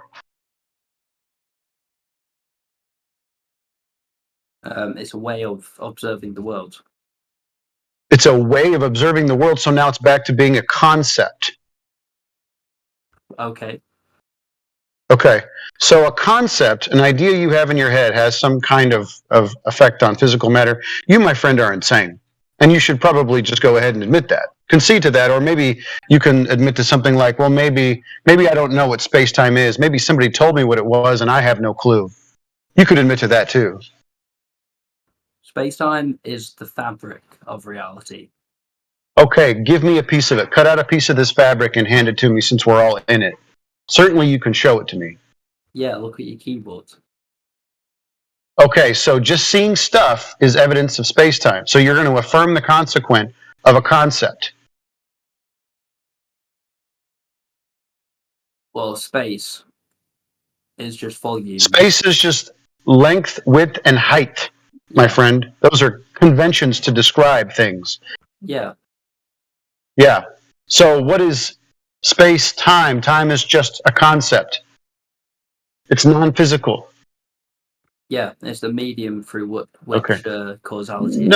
It's a way of observing the world. It's a way of observing the world, so now it's back to being a concept. Okay. Okay, so a concept, an idea you have in your head has some kind of effect on physical matter. You, my friend, are insane. And you should probably just go ahead and admit that. Concede to that, or maybe you can admit to something like, well, maybe I don't know what space-time is. Maybe somebody told me what it was and I have no clue. You could admit to that too. Space-time is the fabric of reality. Okay, give me a piece of it. Cut out a piece of this fabric and hand it to me since we're all in it. Certainly you can show it to me. Yeah, look at your keyboard. Okay, so just seeing stuff is evidence of space-time. So you're going to affirm the consequent of a concept? Well, space is just volume. Space is just length, width, and height, my friend. Those are conventions to describe things. Yeah. Yeah. So what is space, time? Time is just a concept. It's non-physical. Yeah, it's the medium through which causality.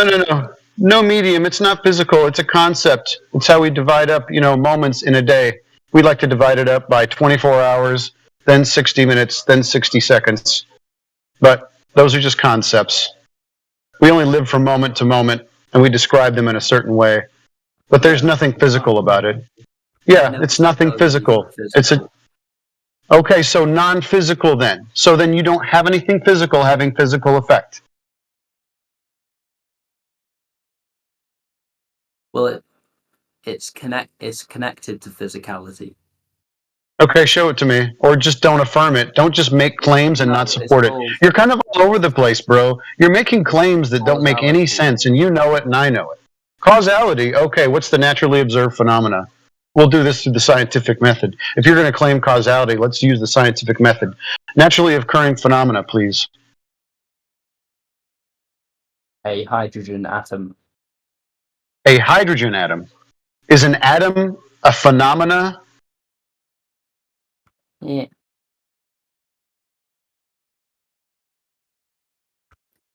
No medium. It's not physical. It's a concept. It's how we divide up, moments in a day. We like to divide it up by 24 hours, then 60 minutes, then 60 seconds. But those are just concepts. We only live from moment to moment, and we describe them in a certain way. But there's nothing physical about it. Yeah, it's nothing physical. Okay, so non-physical then. So then you don't have anything physical having physical effect. Well, it's connected to physicality. Okay, show it to me. Or just don't affirm it. Don't just make claims and not support it. You're kind of all over the place, bro. You're making claims that don't make any sense, and you know it and I know it. Causality, okay, what's the naturally observed phenomena? We'll do this through the scientific method. If you're going to claim causality, let's use the scientific method. Naturally occurring phenomena, please. A hydrogen atom. A hydrogen atom. Is an atom a phenomena? Yeah.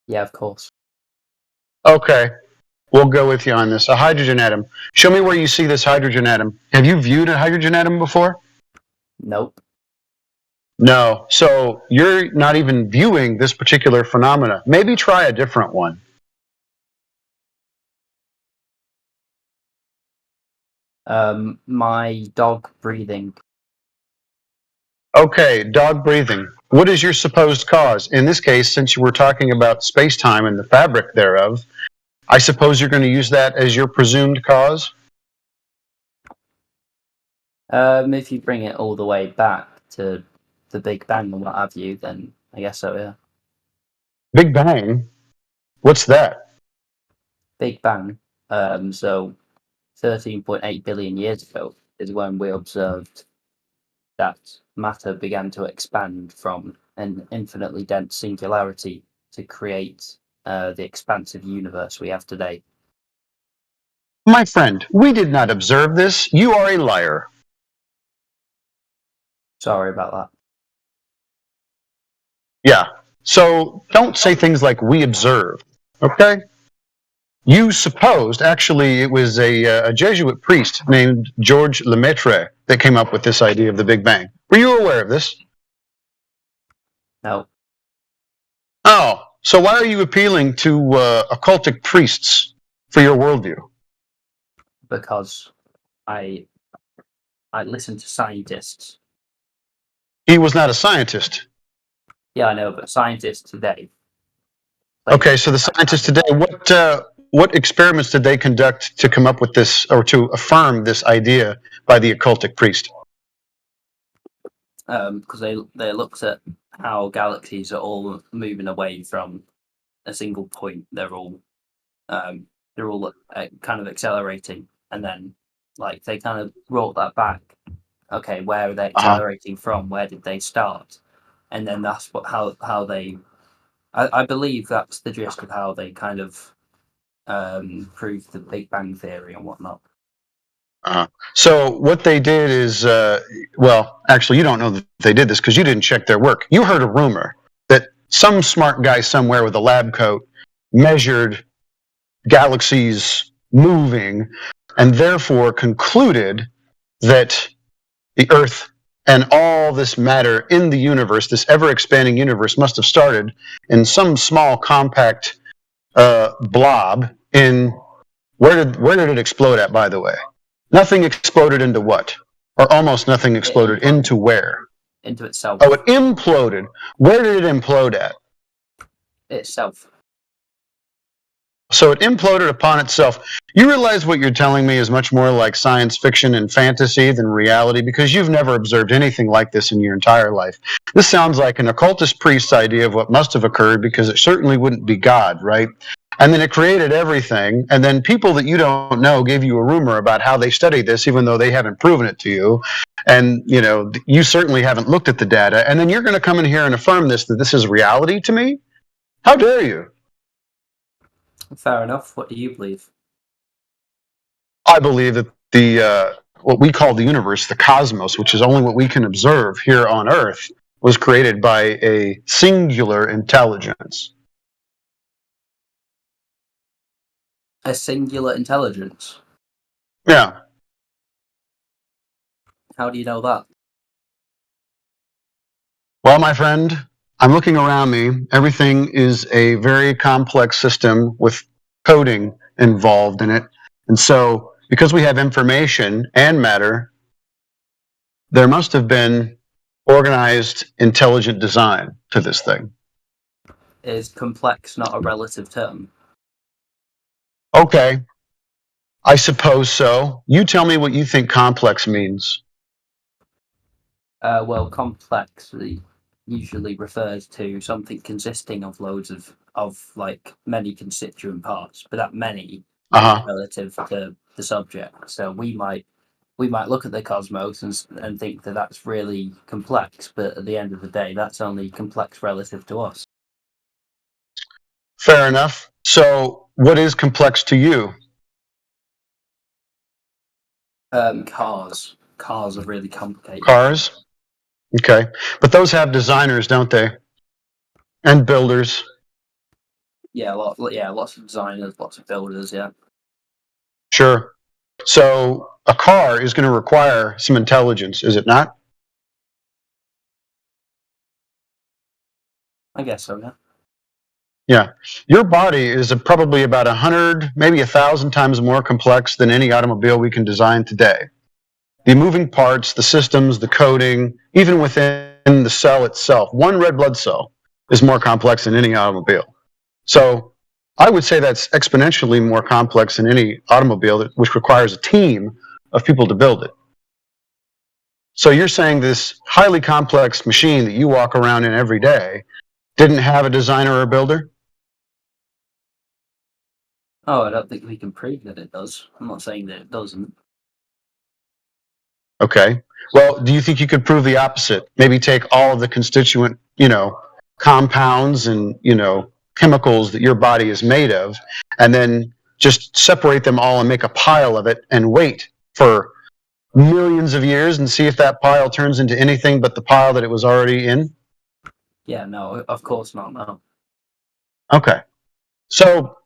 Yeah, of course. Okay, we'll go with you on this. A hydrogen atom. Show me where you see this hydrogen atom. Have you viewed a hydrogen atom before? Nope. No. So you're not even viewing this particular phenomena. Maybe try a different one. My dog breathing. Okay, dog breathing. What is your supposed cause? In this case, since you were talking about space-time and the fabric thereof, I suppose you're going to use that as your presumed cause? If you bring it all the way back to the Big Bang and what have you, then I guess so, yeah. Big Bang? What's that? Big Bang. So 13.8 billion years ago is when we observed that matter began to expand from an infinitely dense singularity to create the expansive universe we have today. My friend, we did not observe this. You are a liar. Sorry about that. Yeah. So don't say things like we observed, okay? You supposed, actually, it was a Jesuit priest named Georges Lemaitre that came up with this idea of the Big Bang. Were you aware of this? No. Oh, so why are you appealing to occultic priests for your worldview? Because I listen to scientists. He was not a scientist. Yeah, I know, but scientists today. Okay, so the scientists today, what experiments did they conduct to come up with this, or to affirm this idea by the occultic priest? Because they looked at how galaxies are all moving away from a single point. They're all kind of accelerating, and then like they kind of brought that back. Okay, where are they accelerating from? Where did they start? And then that's how they. I believe that's the gist of how they kind of proved the Big Bang theory and whatnot. So what they did is, well, actually, you don't know that they did this because you didn't check their work. You heard a rumor that some smart guy somewhere with a lab coat measured galaxies moving and therefore concluded that the Earth and all this matter in the universe, this ever-expanding universe, must have started in some small, compact blob in... Where did it explode at, by the way? Nothing exploded into what? Or almost nothing exploded into where? Into itself. Oh, it imploded. Where did it implode at? Itself. So it imploded upon itself. You realize what you're telling me is much more like science fiction and fantasy than reality, because you've never observed anything like this in your entire life. This sounds like an occultist priest's idea of what must have occurred, because it certainly wouldn't be God, right? And then it created everything. And then people that you don't know gave you a rumor about how they studied this, even though they haven't proven it to you. And, you know, you certainly haven't looked at the data. And then you're going to come in here and affirm this, that this is reality to me? How dare you? Fair enough. What do you believe? I believe that the what we call the universe, the cosmos, which is only what we can observe here on Earth, was created by a singular intelligence. A singular intelligence? Yeah. How do you know that? Well, my friend, I'm looking around me. Everything is a very complex system with coding involved in it. And so, because we have information and matter, there must have been organized, intelligent design to this thing. Is complex not a relative term? Okay, I suppose so. You tell me what you think complex means. Well, complex usually refers to something consisting of loads of like many constituent parts, but that many is relative to the subject. So we might look at the cosmos and think that that's really complex, but at the end of the day, that's only complex relative to us. Fair enough. So, what is complex to you? Cars. Cars are really complicated. Cars? Okay. But those have designers, don't they? And builders. Yeah, lots of designers, lots of builders, yeah. Sure. So, a car is going to require some intelligence, is it not? I guess so, yeah. Yeah. Your body is probably about 100, maybe 1,000 times more complex than any automobile we can design today. The moving parts, the systems, the coding, even within the cell itself, one red blood cell is more complex than any automobile. So I would say that's exponentially more complex than any automobile, which requires a team of people to build it. So you're saying this highly complex machine that you walk around in every day didn't have a designer or a builder? Oh, I don't think we can prove that it does. I'm not saying that it doesn't. Okay. Well, do you think you could prove the opposite? Maybe take all of the constituent, compounds and, chemicals that your body is made of, and then just separate them all and make a pile of it and wait for millions of years and see if that pile turns into anything but the pile that it was already in? Yeah, no, of course not, no. Okay. So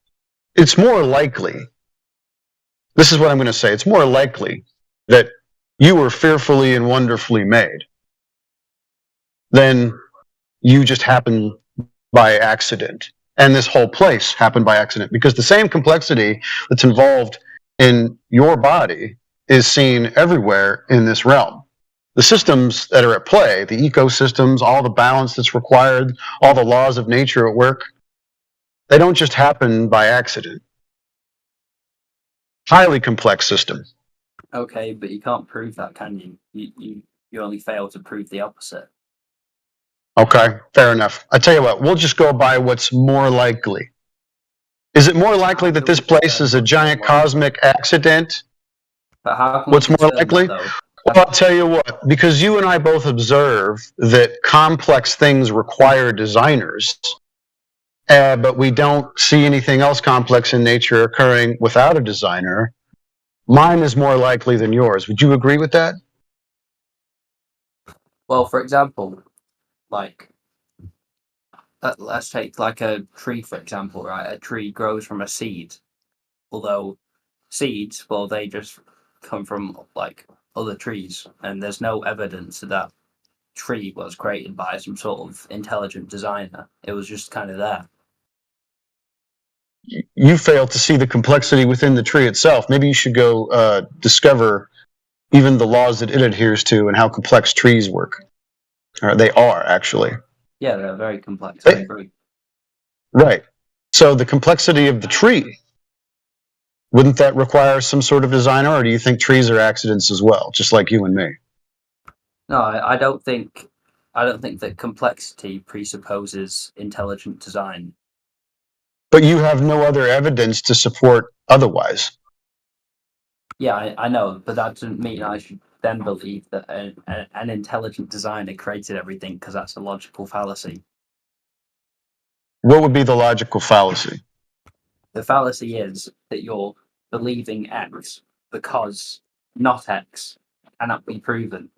it's more likely, this is what I'm going to say, it's more likely that you were fearfully and wonderfully made than you just happened by accident. And this whole place happened by accident, because the same complexity that's involved in your body is seen everywhere in this realm. The systems that are at play, the ecosystems, all the balance that's required, all the laws of nature at work, they don't just happen by accident. Highly complex system. Okay, but you can't prove that, can you? You only fail to prove the opposite. Okay, fair enough. I tell you what, we'll just go by what's more likely. Is it more likely that this place is a giant cosmic accident? But how can What's we more discern likely? that, though? Well, I'll tell you what, because you and I both observe that complex things require designers, but we don't see anything else complex in nature occurring without a designer. Mine is more likely than yours. Would you agree with that? Well, for example, like, let's take like a tree, for example, right? A tree grows from a seed, although seeds, well, they just come from like other trees, and there's no evidence that tree was created by some sort of intelligent designer. It was just kind of there. You fail to see the complexity within the tree itself. Maybe you should go discover even the laws that it adheres to and how complex trees work. Or they are, actually. Yeah, they're very complex. I agree. Right. So the complexity of the tree, wouldn't that require some sort of designer, or do you think trees are accidents as well, just like you and me? No, I don't think that complexity presupposes intelligent design. But you have no other evidence to support otherwise. Yeah, I know, but that doesn't mean I should then believe that an intelligent designer created everything, because that's a logical fallacy. What would be the logical fallacy? The fallacy is that you're believing X because not X cannot be proven.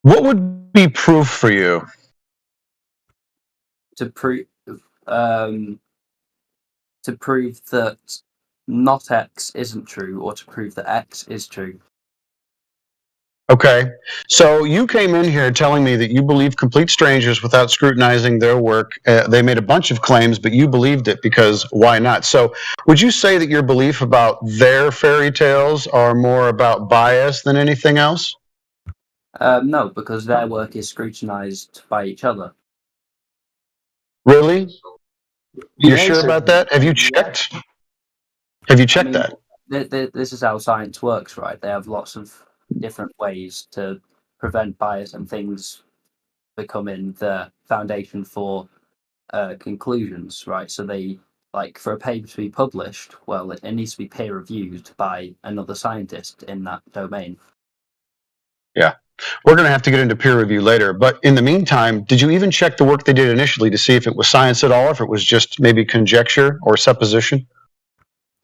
What would be proof for you? To prove that not X isn't true, or to prove that X is true. Okay, so you came in here telling me that you believe complete strangers without scrutinizing their work. They made a bunch of claims, but you believed it because why not? So would you say that your belief about their fairy tales are more about bias than anything else? No, because their work is scrutinized by each other. Really? You're sure about that? Have you checked? Have you checked that? This is how science works, right? They have lots of different ways to prevent bias, and things becoming the foundation for conclusions, right? So they, like, for a paper to be published, well, it needs to be peer reviewed by another scientist in that domain. Yeah. We're going to have to get into peer review later. But in the meantime, did you even check the work they did initially to see if it was science at all, if it was just maybe conjecture or supposition?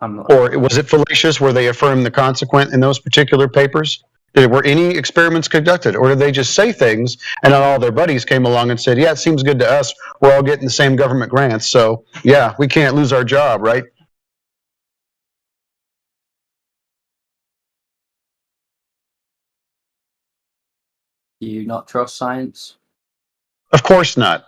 Or was it fallacious? Were they affirmed the consequent in those particular papers? Were any experiments conducted? Or did they just say things and then all their buddies came along and said, yeah, it seems good to us. We're all getting the same government grants. So, yeah, we can't lose our job, right? Do you not trust science? Of course not.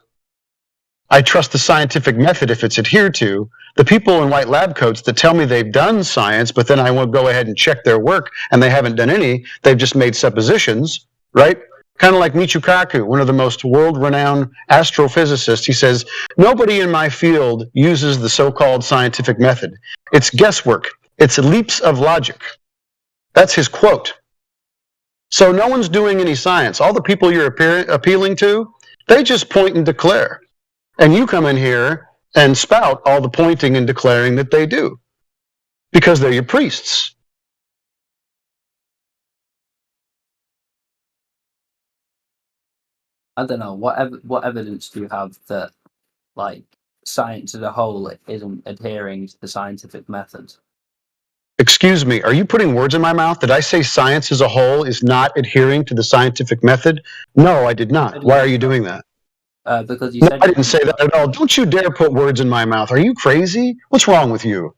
I trust the scientific method if it's adhered to. The people in white lab coats that tell me they've done science, but then I won't go ahead and check their work and they haven't done any, they've just made suppositions, right? Kind of like Michio Kaku, one of the most world-renowned astrophysicists. He says, nobody in my field uses the so-called scientific method. It's guesswork. It's leaps of logic. That's his quote. So no one's doing any science. All the people you're appealing to, they just point and declare. And you come in here and spout all the pointing and declaring that they do because they're your priests. I don't know. What evidence do you have that, like, science as a whole isn't adhering to the scientific method? Excuse me, are you putting words in my mouth? Did I say science as a whole is not adhering to the scientific method? No, I did not. Why are you doing that? Because you No, said I didn't say that at all. Don't you dare put words in my mouth. Are you crazy? What's wrong with you?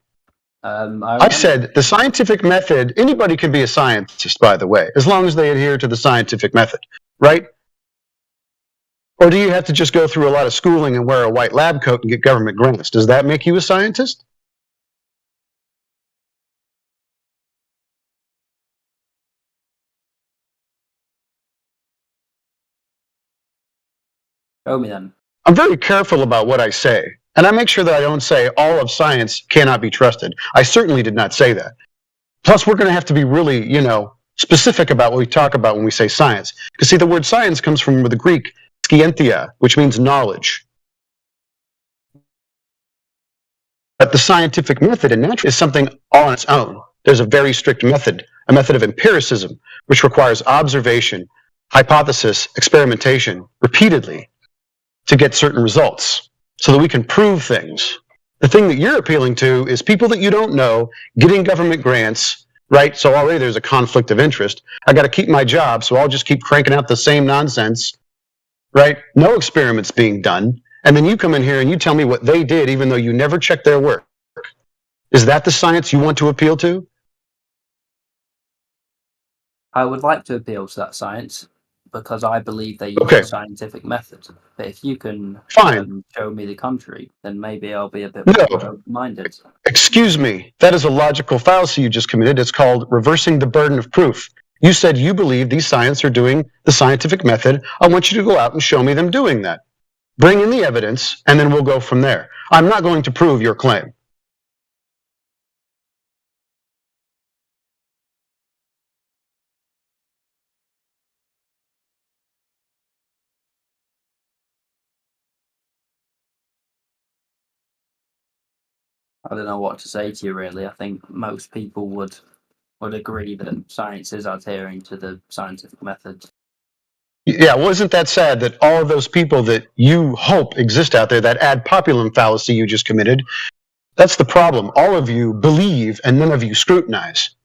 I said the scientific method, anybody can be a scientist, by the way, as long as they adhere to the scientific method, right? Or do you have to just go through a lot of schooling and wear a white lab coat and get government grants? Does that make you a scientist? Show me then. I'm very careful about what I say, and I make sure that I don't say all of science cannot be trusted. I certainly did not say that. Plus, we're going to have to be really, specific about what we talk about when we say science. Because, see, the word science comes from the Greek scientia, which means knowledge. But the scientific method in nature is something all on its own. There's a very strict method, a method of empiricism, which requires observation, hypothesis, experimentation, repeatedly, to get certain results so that we can prove things. The thing that you're appealing to is people that you don't know getting government grants, right? So already there's a conflict of interest. I got to keep my job, so I'll just keep cranking out the same nonsense, right? No experiments being done. And then you come in here and you tell me what they did, even though you never checked their work. Is that the science you want to appeal to? I would like to appeal to that science because I believe they use the scientific method. But if you can show me the contrary, then maybe I'll be a bit more open-minded. Excuse me. That is a logical fallacy you just committed. It's called reversing the burden of proof. You said you believe these scientists are doing the scientific method. I want you to go out and show me them doing that. Bring in the evidence, and then we'll go from there. I'm not going to prove your claim. I don't know what to say to you, really. I think most people would agree that science is adhering to the scientific method. Yeah, well, isn't that sad that all of those people that you hope exist out there, that ad populum fallacy you just committed, that's the problem. All of you believe and none of you scrutinize.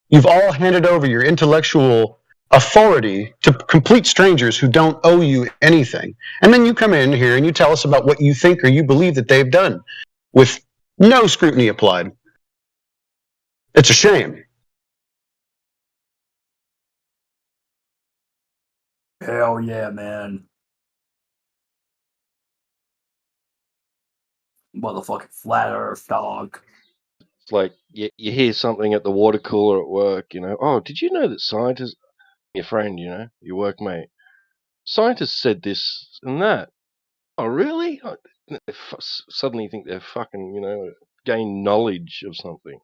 You've all handed over your intellectual authority to complete strangers who don't owe you anything. And then you come in here and you tell us about what you think or you believe that they've done with no scrutiny applied. It's a shame. Hell yeah, man. Motherfucking flat earth, dog. It's like you hear something at the water cooler at work, you know. Oh, did you know that scientists, your friend, you know, your workmate, scientists said this and that. Oh, really? They suddenly think they're fucking, you know, gain knowledge of something.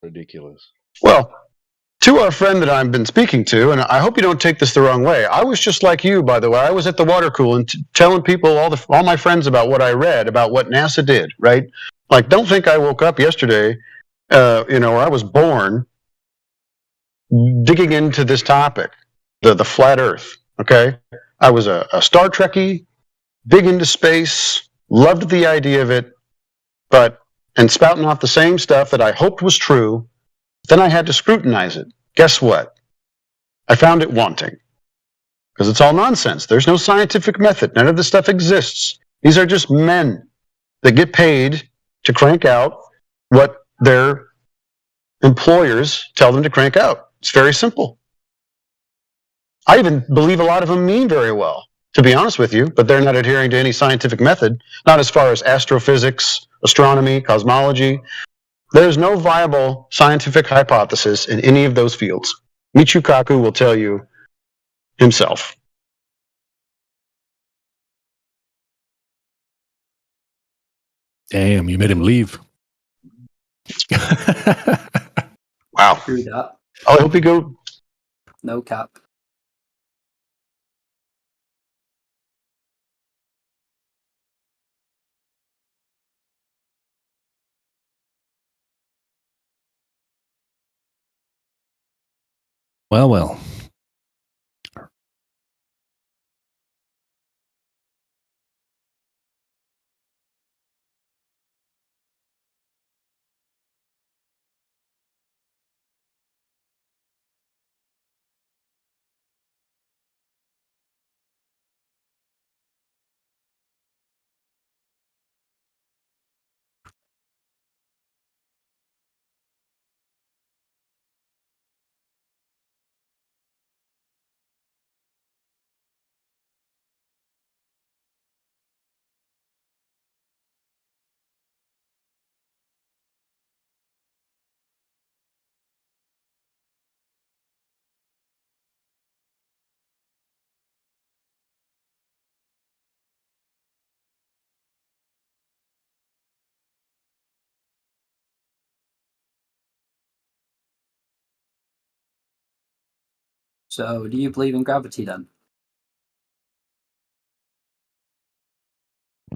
Ridiculous. Well, to our friend that I've been speaking to, and I hope you don't take this the wrong way. I was just like you, by the way. I was at the water cooler and telling people, all my friends, about what I read, about what NASA did, right? Like, don't think I woke up yesterday, or I was born digging into this topic, the flat Earth. Okay, I was a Star Trekkie, big into space, loved the idea of it, and spouting off the same stuff that I hoped was true. Then I had to scrutinize it. Guess what? I found it wanting. Because it's all nonsense. There's no scientific method. None of this stuff exists. These are just men that get paid to crank out what their employers tell them to crank out. It's very simple. I even believe a lot of them mean very well, to be honest with you, but they're not adhering to any scientific method, not as far as astrophysics, astronomy, cosmology. There's no viable scientific hypothesis in any of those fields. Michio Kaku will tell you himself. Damn, you made him leave. Wow. True that. I hope he go. No cap. Well. So, do you believe in gravity then?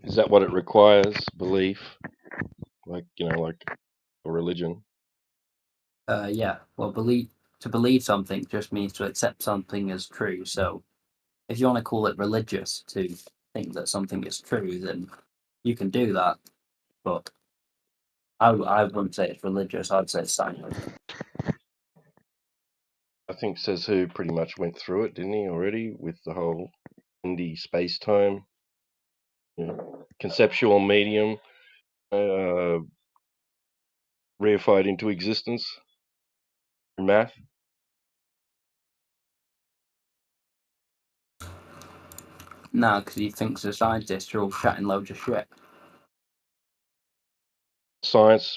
Is that what it requires? Belief? Like, you know, like a religion? Yeah. Well, to believe something just means to accept something as true. So, if you want to call it religious to think that something is true, then you can do that. But I wouldn't say it's religious. I'd say it's scientific. I think Says Who pretty much went through it, didn't he, already, with the whole indie space-time, you know, conceptual medium reified into existence in math. No, because he thinks the scientists are all chatting loads of shit.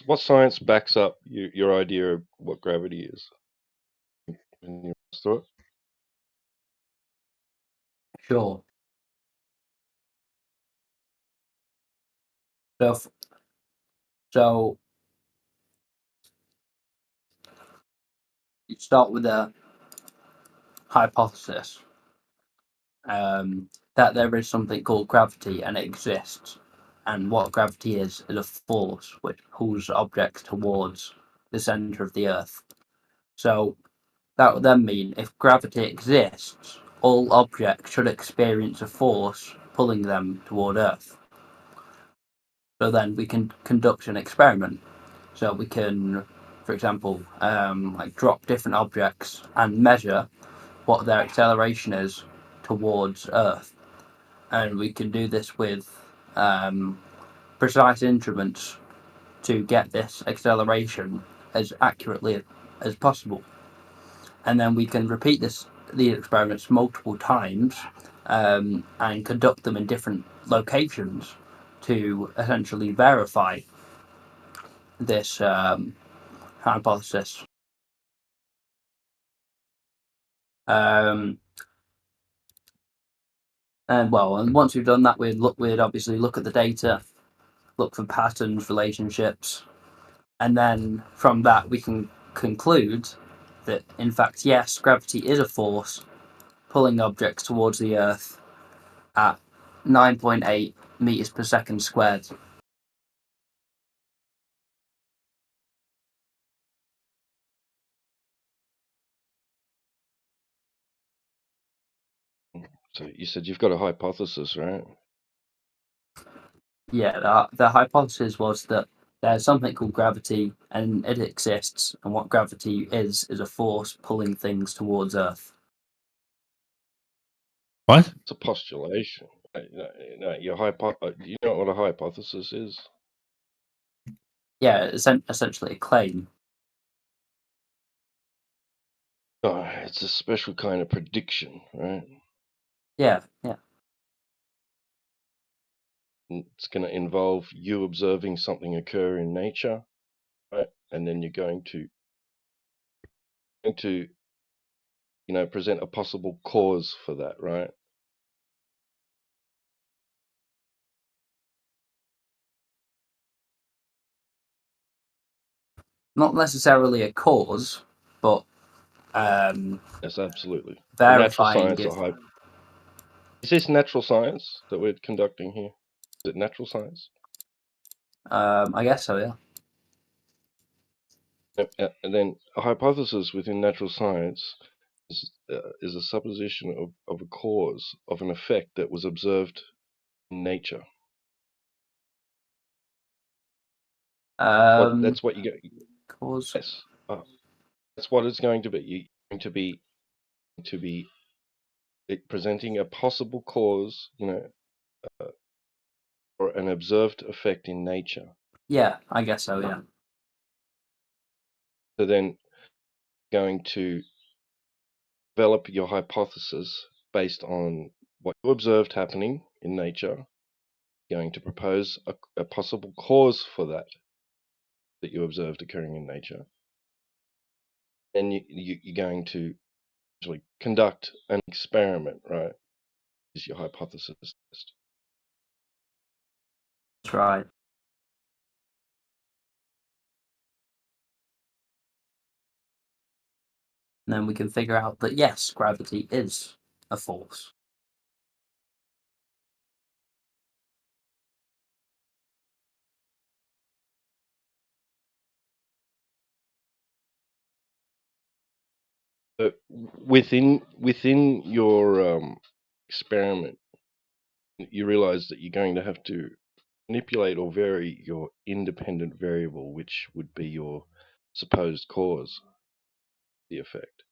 What science backs up your idea of what gravity is? Can you through it? Sure. So you start with a hypothesis that there is something called gravity and it exists. And what gravity is a force which pulls objects towards the center of the Earth. So that would then mean if gravity exists, all objects should experience a force pulling them toward Earth. So then we can conduct an experiment. So we can, for example, like drop different objects and measure what their acceleration is towards Earth. And we can do this with precise instruments to get this acceleration as accurately as possible. And then we can repeat these experiments multiple times and conduct them in different locations to essentially verify this hypothesis. And once we've done that, we'd obviously look at the data, look for patterns, relationships, and then from that we can conclude that in fact, yes, gravity is a force pulling objects towards the Earth at 9.8 meters per second squared. So you said you've got a hypothesis, right? Yeah, the hypothesis was that there's something called gravity and it exists, and what gravity is a force pulling things towards Earth. What? It's a postulation. No, your you know what a hypothesis is? Yeah, it's essentially a claim. Oh, it's a special kind of prediction, right? Yeah. It's going to involve you observing something occur in nature, right? And then you're going to present a possible cause for that, right? Not necessarily a cause, but yes, absolutely. verifying Natural science. Is this natural science that we're conducting here? Is it natural science? I guess so, yeah. And then a hypothesis within natural science is a supposition of a cause, of an effect that was observed in nature. That's what you get. Cause. Yes, that's what it's going to be. You're going to be presenting a possible cause, or an observed effect in nature. Yeah, I guess so, yeah. So then, going to develop your hypothesis based on what you observed happening in nature. Going to propose a possible cause for that you observed occurring in nature. Then you're going to actually conduct an experiment, right? Is your hypothesis test. That's right. And then we can figure out that yes, gravity is a force. But within your experiment, you realize that you're going to have to manipulate or vary your independent variable, which would be your supposed cause, the effect.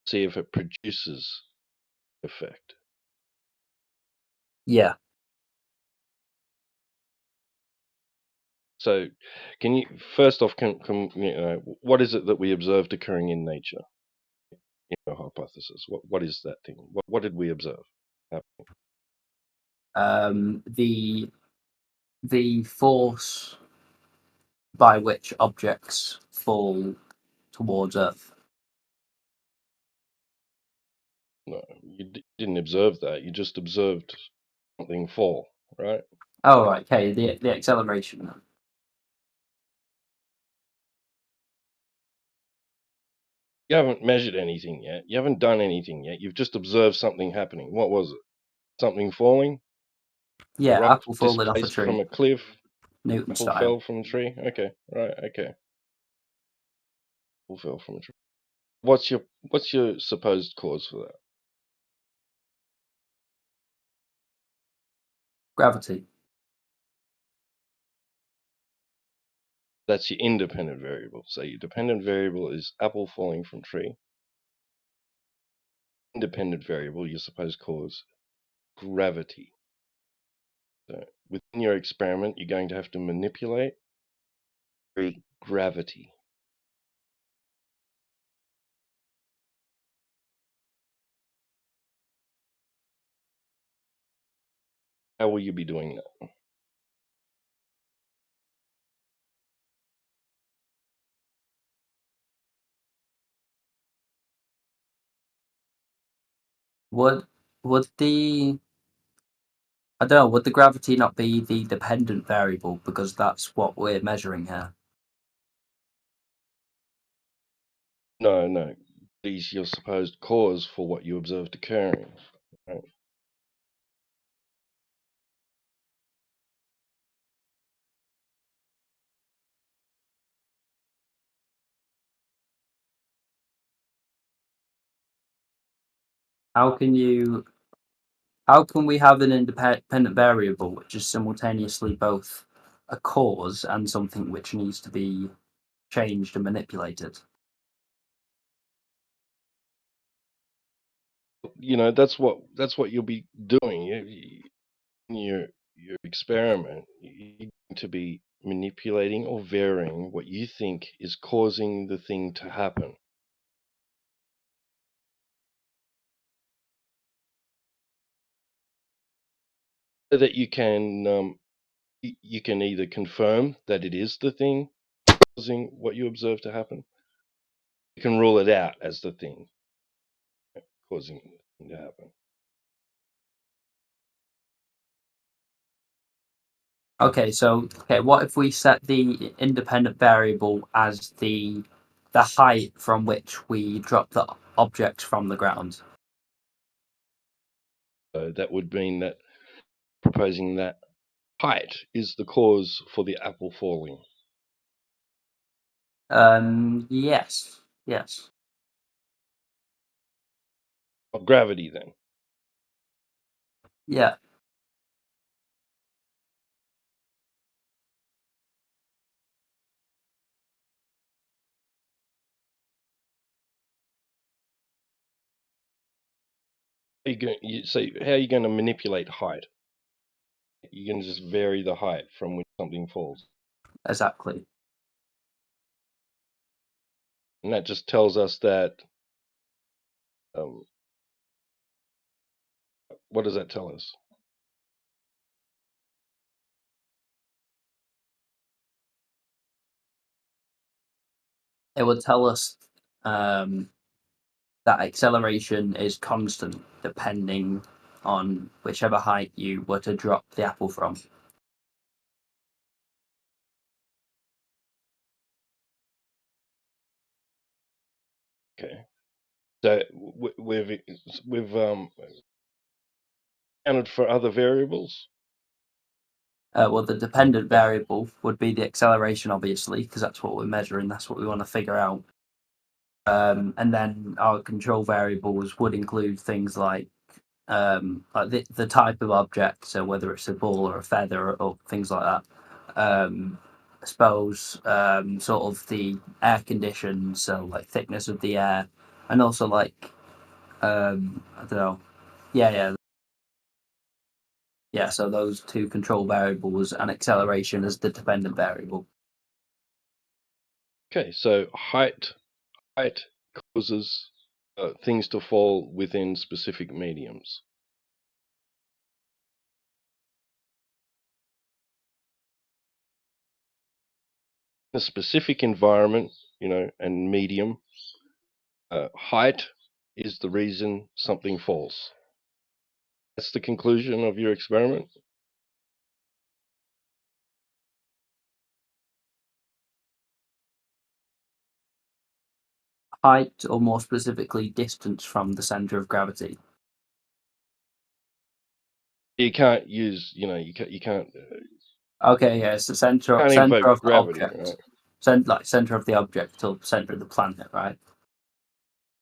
See if it produces effect. Yeah. So, can you first off, what is it that we observed occurring in nature? In your hypothesis, what is that thing? What did we observe happening? The force by which objects fall towards Earth. No, you didn't observe that. You just observed something fall, right? Oh, right. Okay. The acceleration. You haven't measured anything yet. You haven't done anything yet. You've just observed something happening. What was it? Something falling? Yeah, rock apple falling off a displaced from tree. a cliff. Newton Apple style. fell from a tree. Okay, right. Okay, apple fell from a tree. What's your supposed cause for that? Gravity. That's your independent variable. So your dependent variable is apple falling from tree. Independent variable, your supposed cause, gravity. So within your experiment, you're going to have to manipulate gravity. How will you be doing that? Would the I don't know, would the gravity not be the dependent variable because that's what we're measuring here? No. Is your supposed cause for what you observed occurring. Right? How can we have an independent variable which is simultaneously both a cause and something which needs to be changed and manipulated? That's what you'll be doing. In your experiment, you're going to be manipulating or varying what you think is causing the thing to happen. So that you can either confirm that it is the thing causing what you observe to happen. You can rule it out as the thing causing the thing to happen. Okay, what if we set the independent variable as the height from which we drop the object from the ground? So that would mean that proposing that height is the cause for the apple falling. Yes. Or gravity, then. Yeah. How are you going to manipulate height? You're going to just vary the height from which something falls. Exactly. And that just tells us that. What does that tell us? It would tell us that acceleration is constant depending on whichever height you were to drop the apple from. Okay. So we've accounted for other variables. Well, the dependent variable would be the acceleration, obviously, because that's what we're measuring. That's what we want to figure out. And then our control variables would include things like the type of object, so whether it's a ball or a feather or things like that. I suppose sort of the air conditions, so like thickness of the air, and also like I don't know, yeah. So those two control variables and acceleration as the dependent variable. Okay, so height causes things to fall within specific mediums. In a specific environment, and medium, height is the reason something falls. That's the conclusion of your experiment. Height, or more specifically, distance from the center of gravity. You can't use, you can't Okay, yeah, it's the center can't center invoke of the gravity, object, right? like center of the object till center of the planet, right?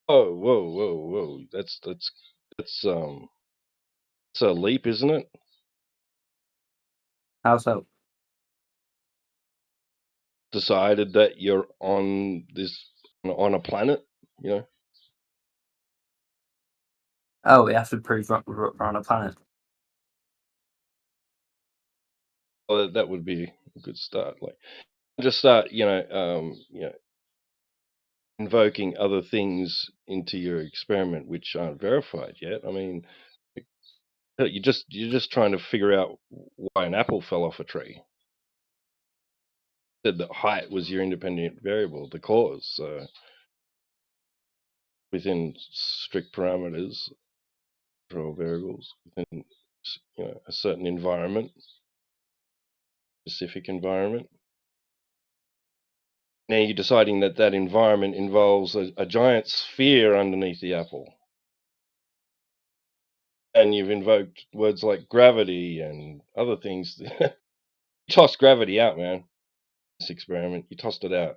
Oh, whoa! That's it's a leap, isn't it? How so? Decided that you're on a planet, you know. Oh, we have to prove we're on a planet. Well, that would be a good start. Like, just start, invoking other things into your experiment which aren't verified yet. I mean, you're just trying to figure out why an apple fell off a tree. Said that height was your independent variable, the cause. So within strict parameters, control variables within a certain environment, specific environment. Now you're deciding that that environment involves a giant sphere underneath the apple. And you've invoked words like gravity and other things. You tossed gravity out, man. This experiment, you tossed it out.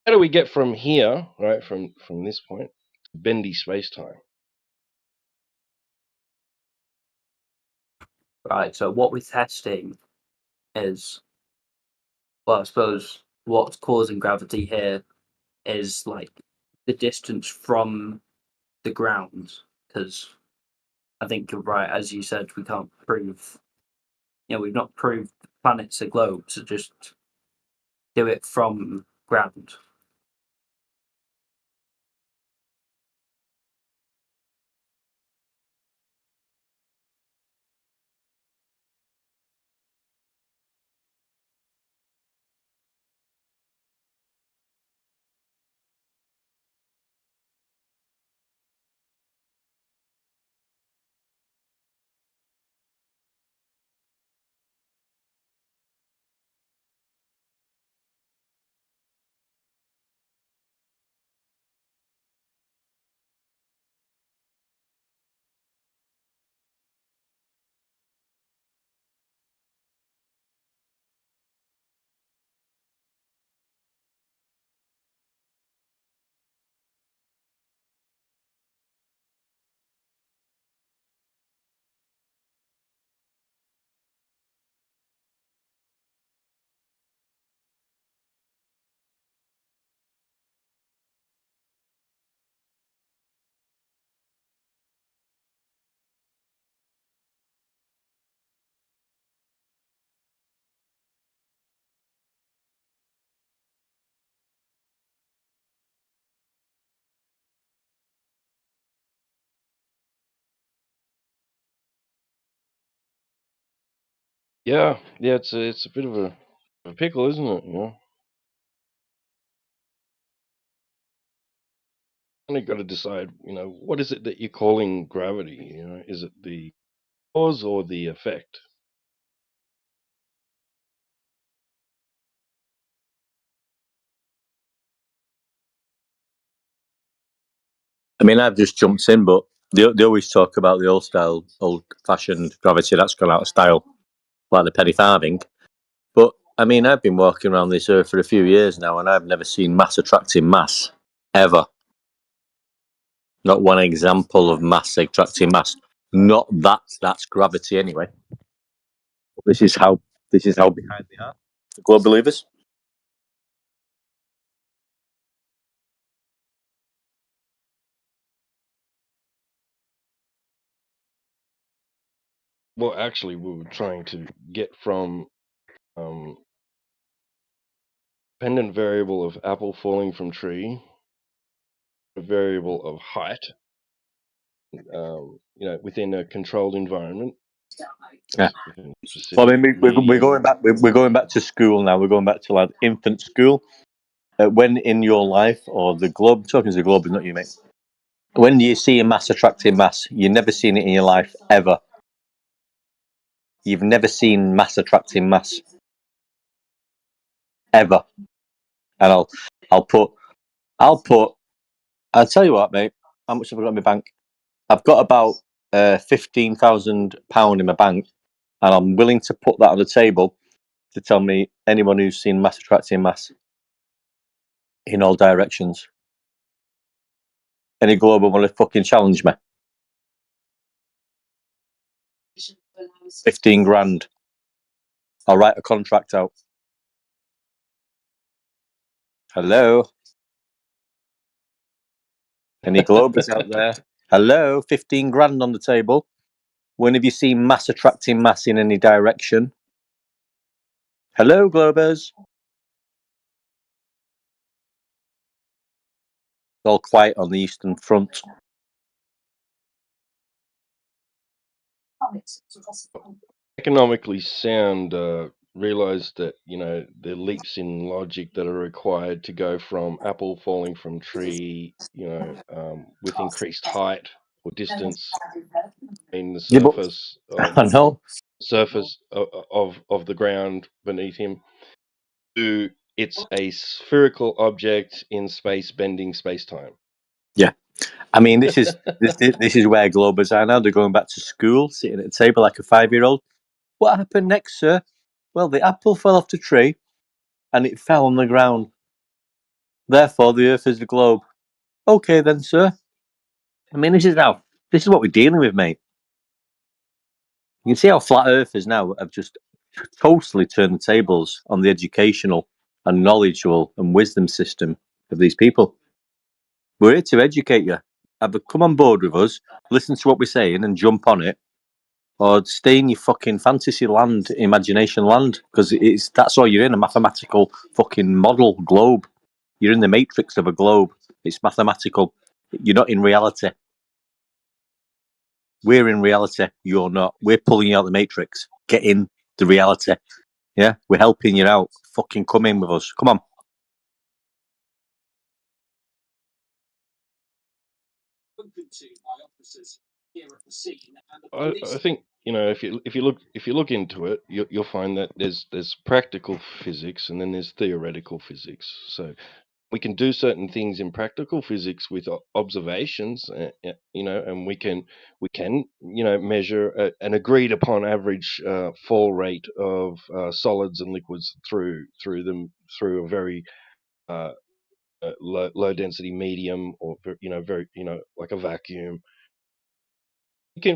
How do we get from here, right, from this point, to bendy space-time? Right. So what we're testing is, well, I suppose what's causing gravity here is like the distance from the ground, because I think you're right. As you said, we can't prove, we've not proved the planet's a globe, so just do it from ground. Yeah, it's a bit of a pickle, isn't it? Only got to decide, what is it that you're calling gravity? Is it the cause or the effect? I mean, I've just jumped in, but they always talk about the old-fashioned gravity that's gone out of style, like the penny farthing. But I mean, I've been walking around this earth for a few years now, and I've never seen mass attracting mass ever. Not one example of mass attracting mass. Not that's gravity anyway. This is how behind they are, the globe believers. Well, actually, we were trying to get from dependent variable of apple falling from tree, a variable of height, within a controlled environment, Yeah. Specific Well, I mean, we're going back. We're going back to school now. We're going back to like infant school. When in your life or the globe, talking to the globe, not you, mate. When you see a mass attracting mass, you've never seen it in your life ever. You've never seen mass attracting mass ever. And I'll tell you what, mate. How much have I got in my bank? I've got about £15,000 in my bank, and I'm willing to put that on the table to tell me anyone who's seen mass attracting mass in all directions. Any global want to fucking challenge me? 15 grand. I'll write a contract out. Hello? Any globers out there? Hello? 15 grand on the table. When have you seen mass attracting mass in any direction? Hello, globers? All quiet on the Eastern Front. Economically sound realized that the leaps in logic that are required to go from apple falling from tree, with increased height or distance in the Yeah, but surface I know. of the ground beneath him, to it's a spherical object in space bending space-time. Yeah. I mean, this is where globers are now. They're going back to school, sitting at a table like a 5-year-old. What happened next, sir? Well, the apple fell off the tree and it fell on the ground. Therefore, the Earth is the globe. Okay, then, sir. I mean, this is what we're dealing with, mate. You can see how flat earthers now have just totally turned the tables on the educational and knowledgeable and wisdom system of these people. We're here to educate you. Either come on board with us, listen to what we're saying and jump on it, or stay in your fucking fantasy land, imagination land, because that's all you're in, a mathematical fucking model globe. You're in the matrix of a globe. It's mathematical. You're not in reality. We're in reality. You're not. We're pulling you out of the matrix. Get in the reality. Yeah? We're helping you out. Fucking come in with us. Come on. I think if you look into it, you'll find that there's practical physics and then there's theoretical physics. So we can do certain things in practical physics with observations, and we can measure an agreed upon average fall rate of solids and liquids through a very low density medium, or very like a vacuum.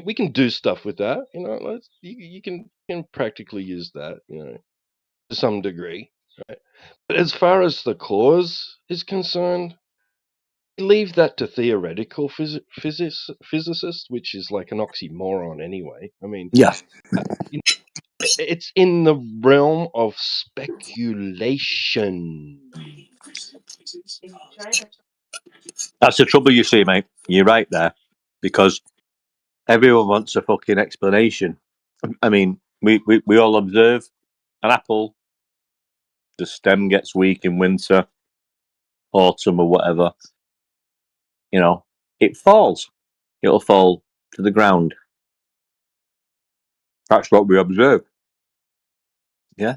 We can do stuff with that. You can practically use that, to some degree, right? But as far as the cause is concerned, leave that to theoretical physicists, which is like an oxymoron anyway. I mean, yeah, it's in the realm of speculation. That's the trouble, you see, mate. You're right there, because everyone wants a fucking explanation. I mean, we all observe an apple. The stem gets weak in winter, autumn, or whatever. It falls. It'll fall to the ground. That's what we observe. Yeah,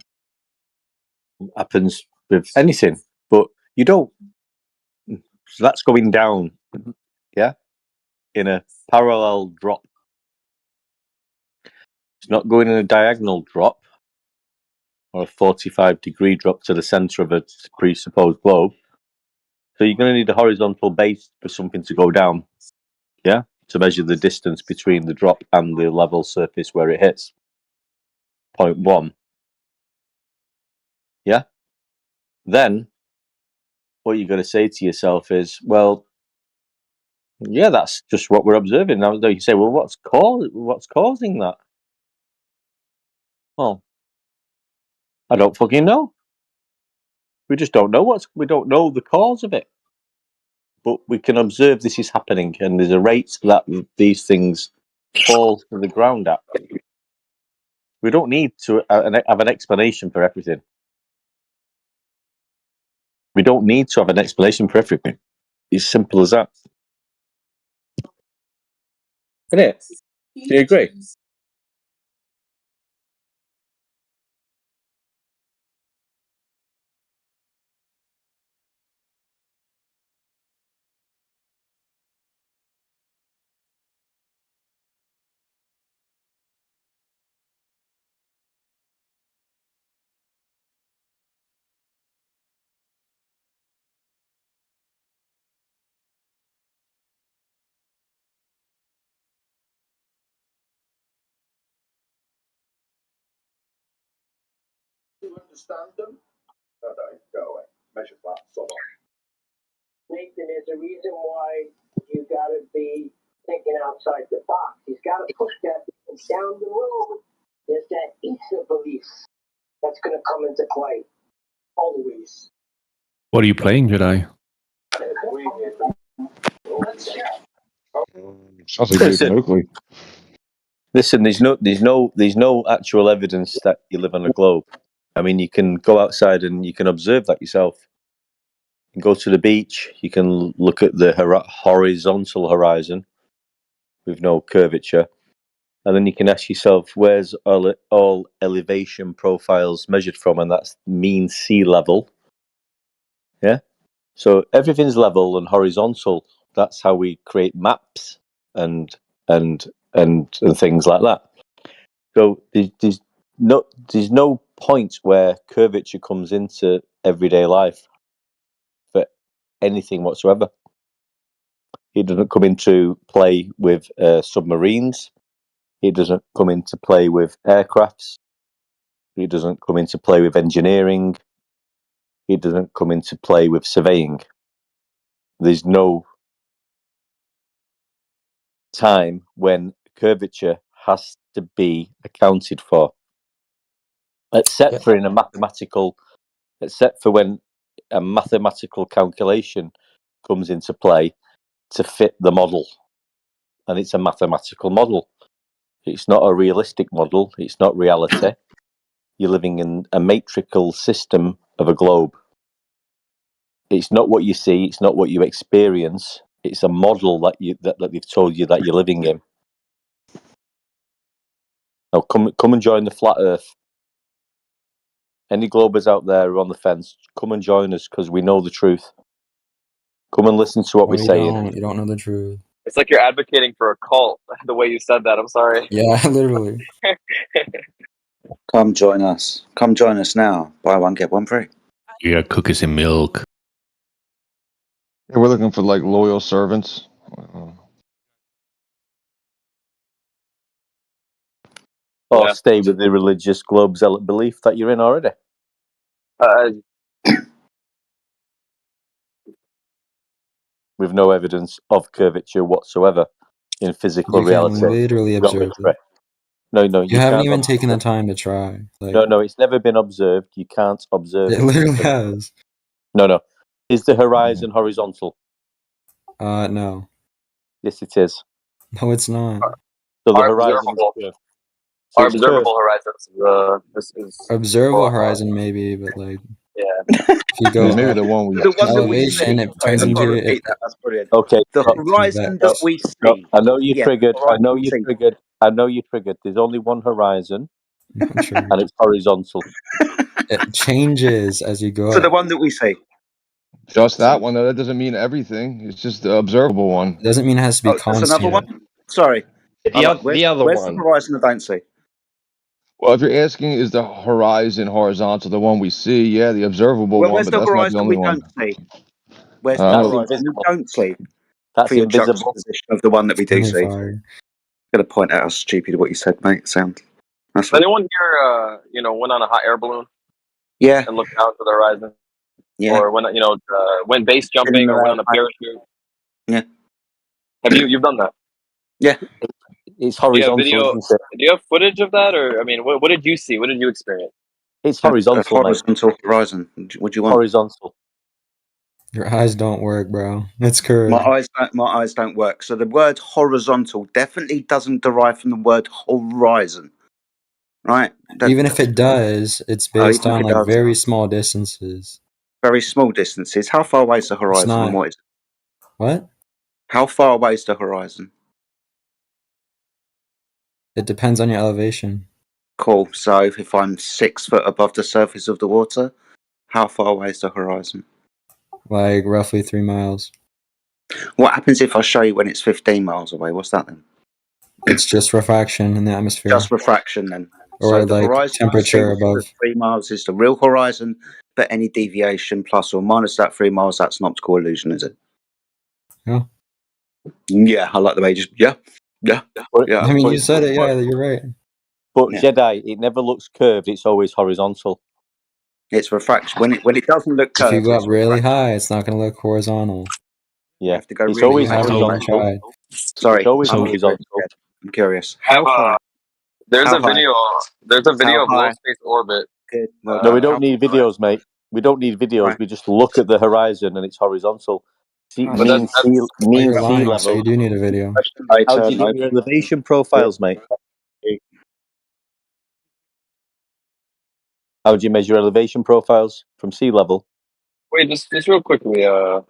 happens with anything, but you don't. So that's going down. Yeah, in a parallel drop. It's not going in a diagonal drop or a 45-degree drop to the center of a presupposed globe. So you're going to need a horizontal base for something to go down. Yeah, to measure the distance between the drop and the level surface where it hits. Point 1. Yeah. Then what you're going to say to yourself is, well, yeah, that's just what we're observing. Now you say, well, what's causing that? Well, I don't fucking know. We just don't know we don't know the cause of it. But we can observe this is happening, and there's a rate that these things fall to the ground at. We don't need to have an explanation for everything. We don't need to have an explanation for everything. It's simple as that. Isn't it? Do you agree? To understand them, no, go away. Measure flat, so on. Nathan, there's a reason why you got to be thinking outside the box. He's got to push that down the road. There's that ether belief that's going to come into play. Always. What are you playing, Jedi? Sounds like Jason Oakley. Listen, there's no actual evidence that you live on a globe. I mean, you can go outside and you can observe that yourself. You can go to the beach. You can look at the horizontal horizon with no curvature, and then you can ask yourself, where's all elevation profiles measured from, and that's mean sea level. Yeah. So everything's level and horizontal. That's how we create maps and things like that. So there's no point where curvature comes into everyday life for anything whatsoever. It doesn't come into play with submarines. It doesn't come into play with aircrafts. It doesn't come into play with engineering. It doesn't come into play with surveying. There's no time when curvature has to be accounted for, except for when a mathematical calculation comes into play to fit the model, and it's a mathematical model. It's not a realistic model. It's not reality. You're living in a matrical system of a globe. It's not what you see. It's not what you experience. It's a model that they've told you that you're living in. Now, come and join the flat Earth. Any globers out there who are on the fence, come and join us because we know the truth. Come and listen to what we're saying. You don't know the truth. It's like you're advocating for a cult, the way you said that. I'm sorry. Yeah, literally. Come join us. Come join us now. Buy one, get one free. Yeah, cookies and milk. Yeah, we're looking for like loyal servants. Or stay with the religious globe zealot belief that you're in already. With no evidence of curvature whatsoever in physical You reality. can literally observe it. No, You haven't even taken the time to try. No, it's never been observed. You can't observe it. It literally has. No. Is the horizon horizontal? No. Yes, it is. No, it's not. So the horizon is curved. So Our it's observable curved. horizons is Observable horizon, maybe, but like, yeah. if you go maybe up the one we elevation, it turns I've got to into repeat that. That's brilliant. Okay. The horizon that we see. I know you're Yeah, triggered. I horizon know we you're see. triggered. I know you're triggered. There's only one horizon, and it's horizontal. It changes as you go So the up. one that we see. just that one though. That doesn't mean everything. It's just the observable one. It doesn't mean it has to be There's constant. another one. Sorry. The other where's one. the horizon I don't see? Well, if you're asking, is the horizon horizontal, the one we see? Yeah, the observable Well, one, where's but the that's not the horizon only we one. don't see? Where's the That's horizon invisible. we don't see? That's For your invisible. juxtaposition of the one that we do see. Fire. Got to point out how stupid what you said, mate. Sound. That's Does anyone here, went on a hot air balloon? Yeah. And looked out to the horizon. Yeah. Or went base jumping or went on a parachute. Yeah. You've done that? Yeah. It's horizontal. Do you have video? Isn't it? Do you have footage of that, or what did you see? What did you experience? It's horizontal, horizontal horizon. What do you want? Horizontal. Your eyes don't work, bro. It's curved. My eyes don't work. So the word horizontal definitely doesn't derive from the word horizon. right? Even if it does, it's based even if on it like does. very small distances. Very small distances. How far away is the It's horizon? not. What is it? What? How far away is the horizon? It depends on your elevation. Cool. So if I'm 6 foot above the surface of the water, how far away is the horizon? Like roughly 3 miles. What happens if I show you when it's 15 miles away? What's that then? It's just refraction in the atmosphere. Just refraction then. Or So the like horizon temperature above. 3 miles is the real horizon, but any deviation plus or minus that 3 miles, that's an optical illusion, is it? Yeah. Yeah, I like the way you just yeah. I mean, you said it. Yeah, you're right. But Yeah. Jedi, it never looks curved. It's always horizontal. It's refraction. When it doesn't look curved, If you go up it's really high, it's not going to look horizontal. Yeah, have to go it's really always high. horizontal. Sorry, It's always I'm horizontal. I'm curious. How high? There's How a high? video. There's a video of low high? space orbit. Good. Well No, we done. don't need videos, mate. We don't need videos. Right. We just look at the horizon and it's horizontal. See, But mean sea, Well, mean you're sea lying, so level. you do need a video. How do you get your elevation profiles, mate? How do you measure elevation profiles from sea level? Wait, just real quickly. Yeah,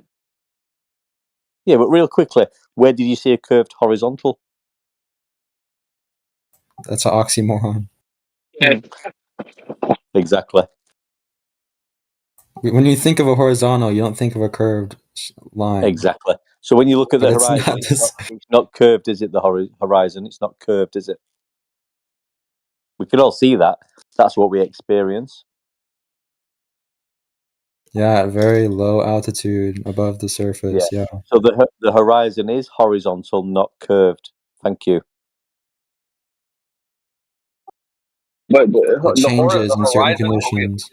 but real quickly, where did you see a curved horizontal? That's an oxymoron. Exactly. When you think of a horizontal, you don't think of a curved line. Exactly. So when you look at But the it's horizon, not it's not curved, is it? The horizon, it's not curved, is it? We can all see that. That's what we experience. Yeah, at very low altitude above the surface. Yeah. So the horizon is horizontal, not curved. Thank you. But It changes the in certain horizon conditions.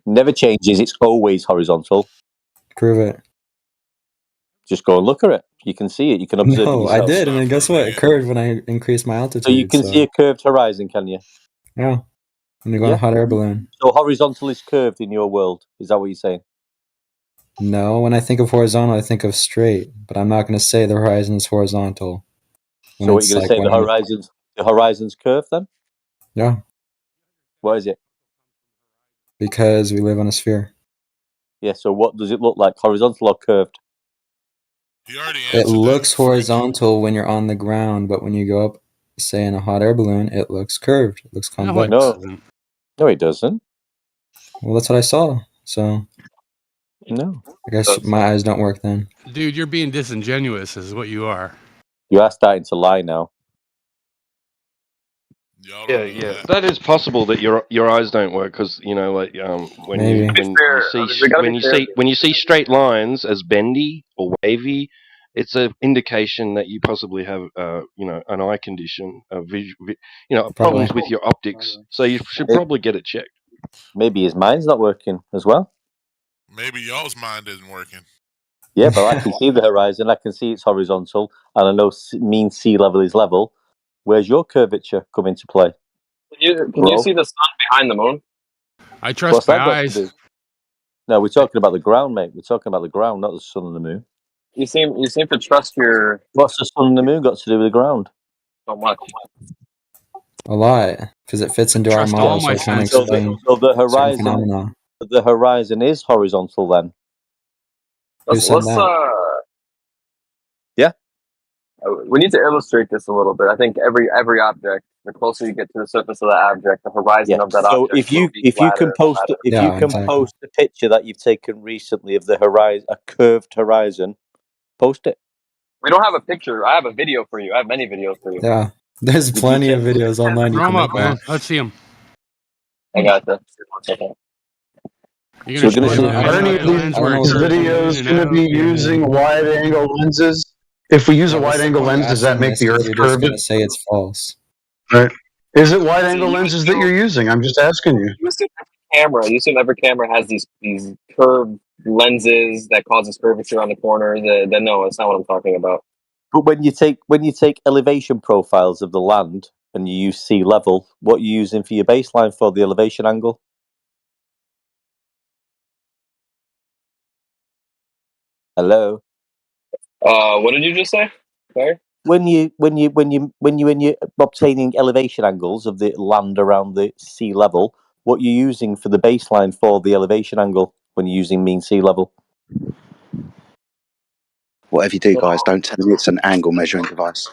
Never changes. It's always horizontal. Prove it. Just go and look at it. You can see it. You can observe it No, I yourself. did, and then guess what? It curved when I increased my altitude. So you can see a curved horizon, can you? Yeah. When you go on a hot air balloon. So horizontal is curved in your world. Is that what you're saying? No, when I think of horizontal, I think of straight, but I'm not going to say the horizon is horizontal. So what you're going to say? The horizon's curved then? Yeah, What is it? because we live on a sphere. Yeah. So what does it look like? Horizontal or curved? It looks horizontal when you're on the ground, but when you go up, say in a hot air balloon, it looks curved. It looks convex. No, it doesn't. Well, that's what I saw. So no, I guess my eyes don't work then. Dude, you're being disingenuous, is what you are. You are starting to lie now. Yeah, that is possible that your eyes don't work because like when Maybe. you see straight lines as bendy or wavy, it's an indication that you possibly have an eye condition, problems with your optics. So you should probably get it checked. Maybe his mind's not working as well. Maybe y'all's mind isn't working. Yeah, but I can see the horizon. I can see it's horizontal, and I know mean sea level is level. Where's your curvature come into play? Can you see the sun behind the moon? I trust my eyes. No, we're talking about the ground, mate. We're talking about the ground, not the sun and the moon. You seem to trust your. What's the sun and the moon got to do with the ground? So much. A lot, because it fits into our model, so it can explain So the certain horizon, phenomena. the horizon is horizontal then. Let's Yeah. We need to illustrate this a little bit. I think every object, the closer you get to the surface of the object, the horizon of that object. So if you can post a picture that you've taken recently of the horizon, a curved horizon, post it. We don't have a picture. I have a video for you. I have many videos for you. Yeah, there's plenty of videos online. You Throw can them up, look man. at. Let's see them. I got this. You're going to show me Are any of these videos going to be using wide-angle lenses? If we use a wide-angle lens, does that make the Earth You're just curved? going to say it's false. Right. Is it wide-angle lenses that you're using? I'm just asking you. You assume every camera has these curved lenses that causes curvature on the corners. Then no, that's not what I'm talking about. But when you take elevation profiles of the land and you use sea level, what are you using for your baseline for the elevation angle? Hello. What did you just say? Sorry. when you're obtaining elevation angles of the land around the sea level, what you're using for the baseline for the elevation angle when you're using mean sea level? Whatever you do, guys, don't tell me it's an angle measuring device.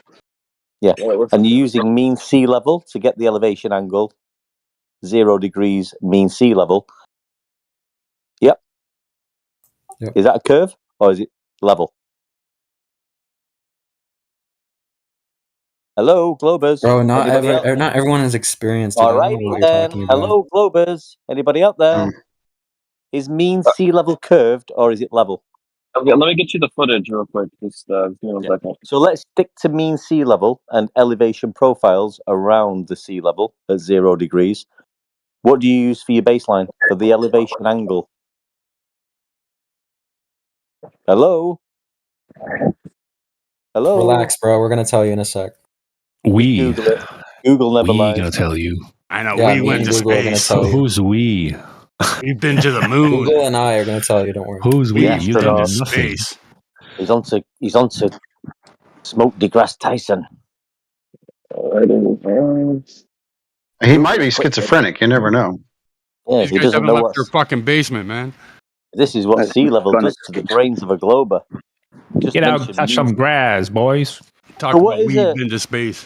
Yeah, and you're using mean sea level to get the elevation angle, 0 degrees mean sea level. Yep. Is that a curve or is it level? Hello, Globers. Bro, not Anybody out there? not everyone has experienced it. I All don't right, know what you're then. talking about. Hello, Globers. Anybody out there? Is mean sea level curved or is it level? Okay, let me get you the footage real quick. Just give me 1 second. So let's stick to mean sea level and elevation profiles around the sea level at 0 degrees. What do you use for your baseline for the elevation angle? Hello? Hello? Relax, bro. We're gonna tell you in a sec. Google it. Google never lies. Gonna tell you. I know. Yeah, we me went and to Google are gonna space. tell you. Who's we? We've been to the moon. Google and I are gonna tell you. Don't worry. Who's we? Yes, You but, don't know to nothing. space. He's on to Smoke DeGrasse Tyson. He might be schizophrenic. You never know. Yeah, These he guys doesn't haven't know left what. their fucking basement, man. This is what sea level does to the brains of a glober. Just Get out, mention touch mean- some grass, boys. Talk So about what is we've it? been to space.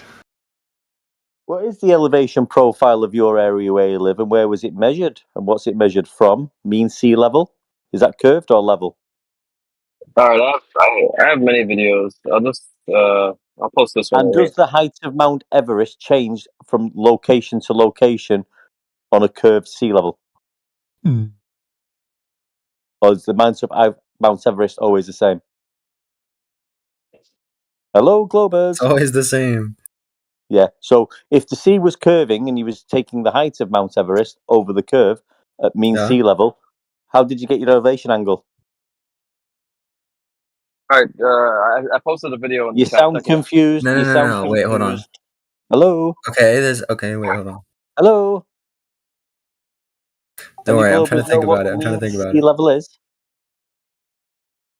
What is the elevation profile of your area where you live, and where was it measured, and what's it measured from? Mean sea level? Is that curved or level? All right, I have many videos. I'll post this one. And does the height of Mount Everest change from location to location on a curved sea level? Or is the Mount Everest always the same? Hello, Globers. It's always the same. Yeah, so if the sea was curving and you was taking the height of Mount Everest over the curve at mean sea level, how did you get your elevation angle? All right, I posted a video. You sound confused. No. Wait, hold on. Hello? Okay, wait, hold on. Hello? Don't Any worry, I'm trying Globers to think know what about it. I'm trying to think about sea it. level is?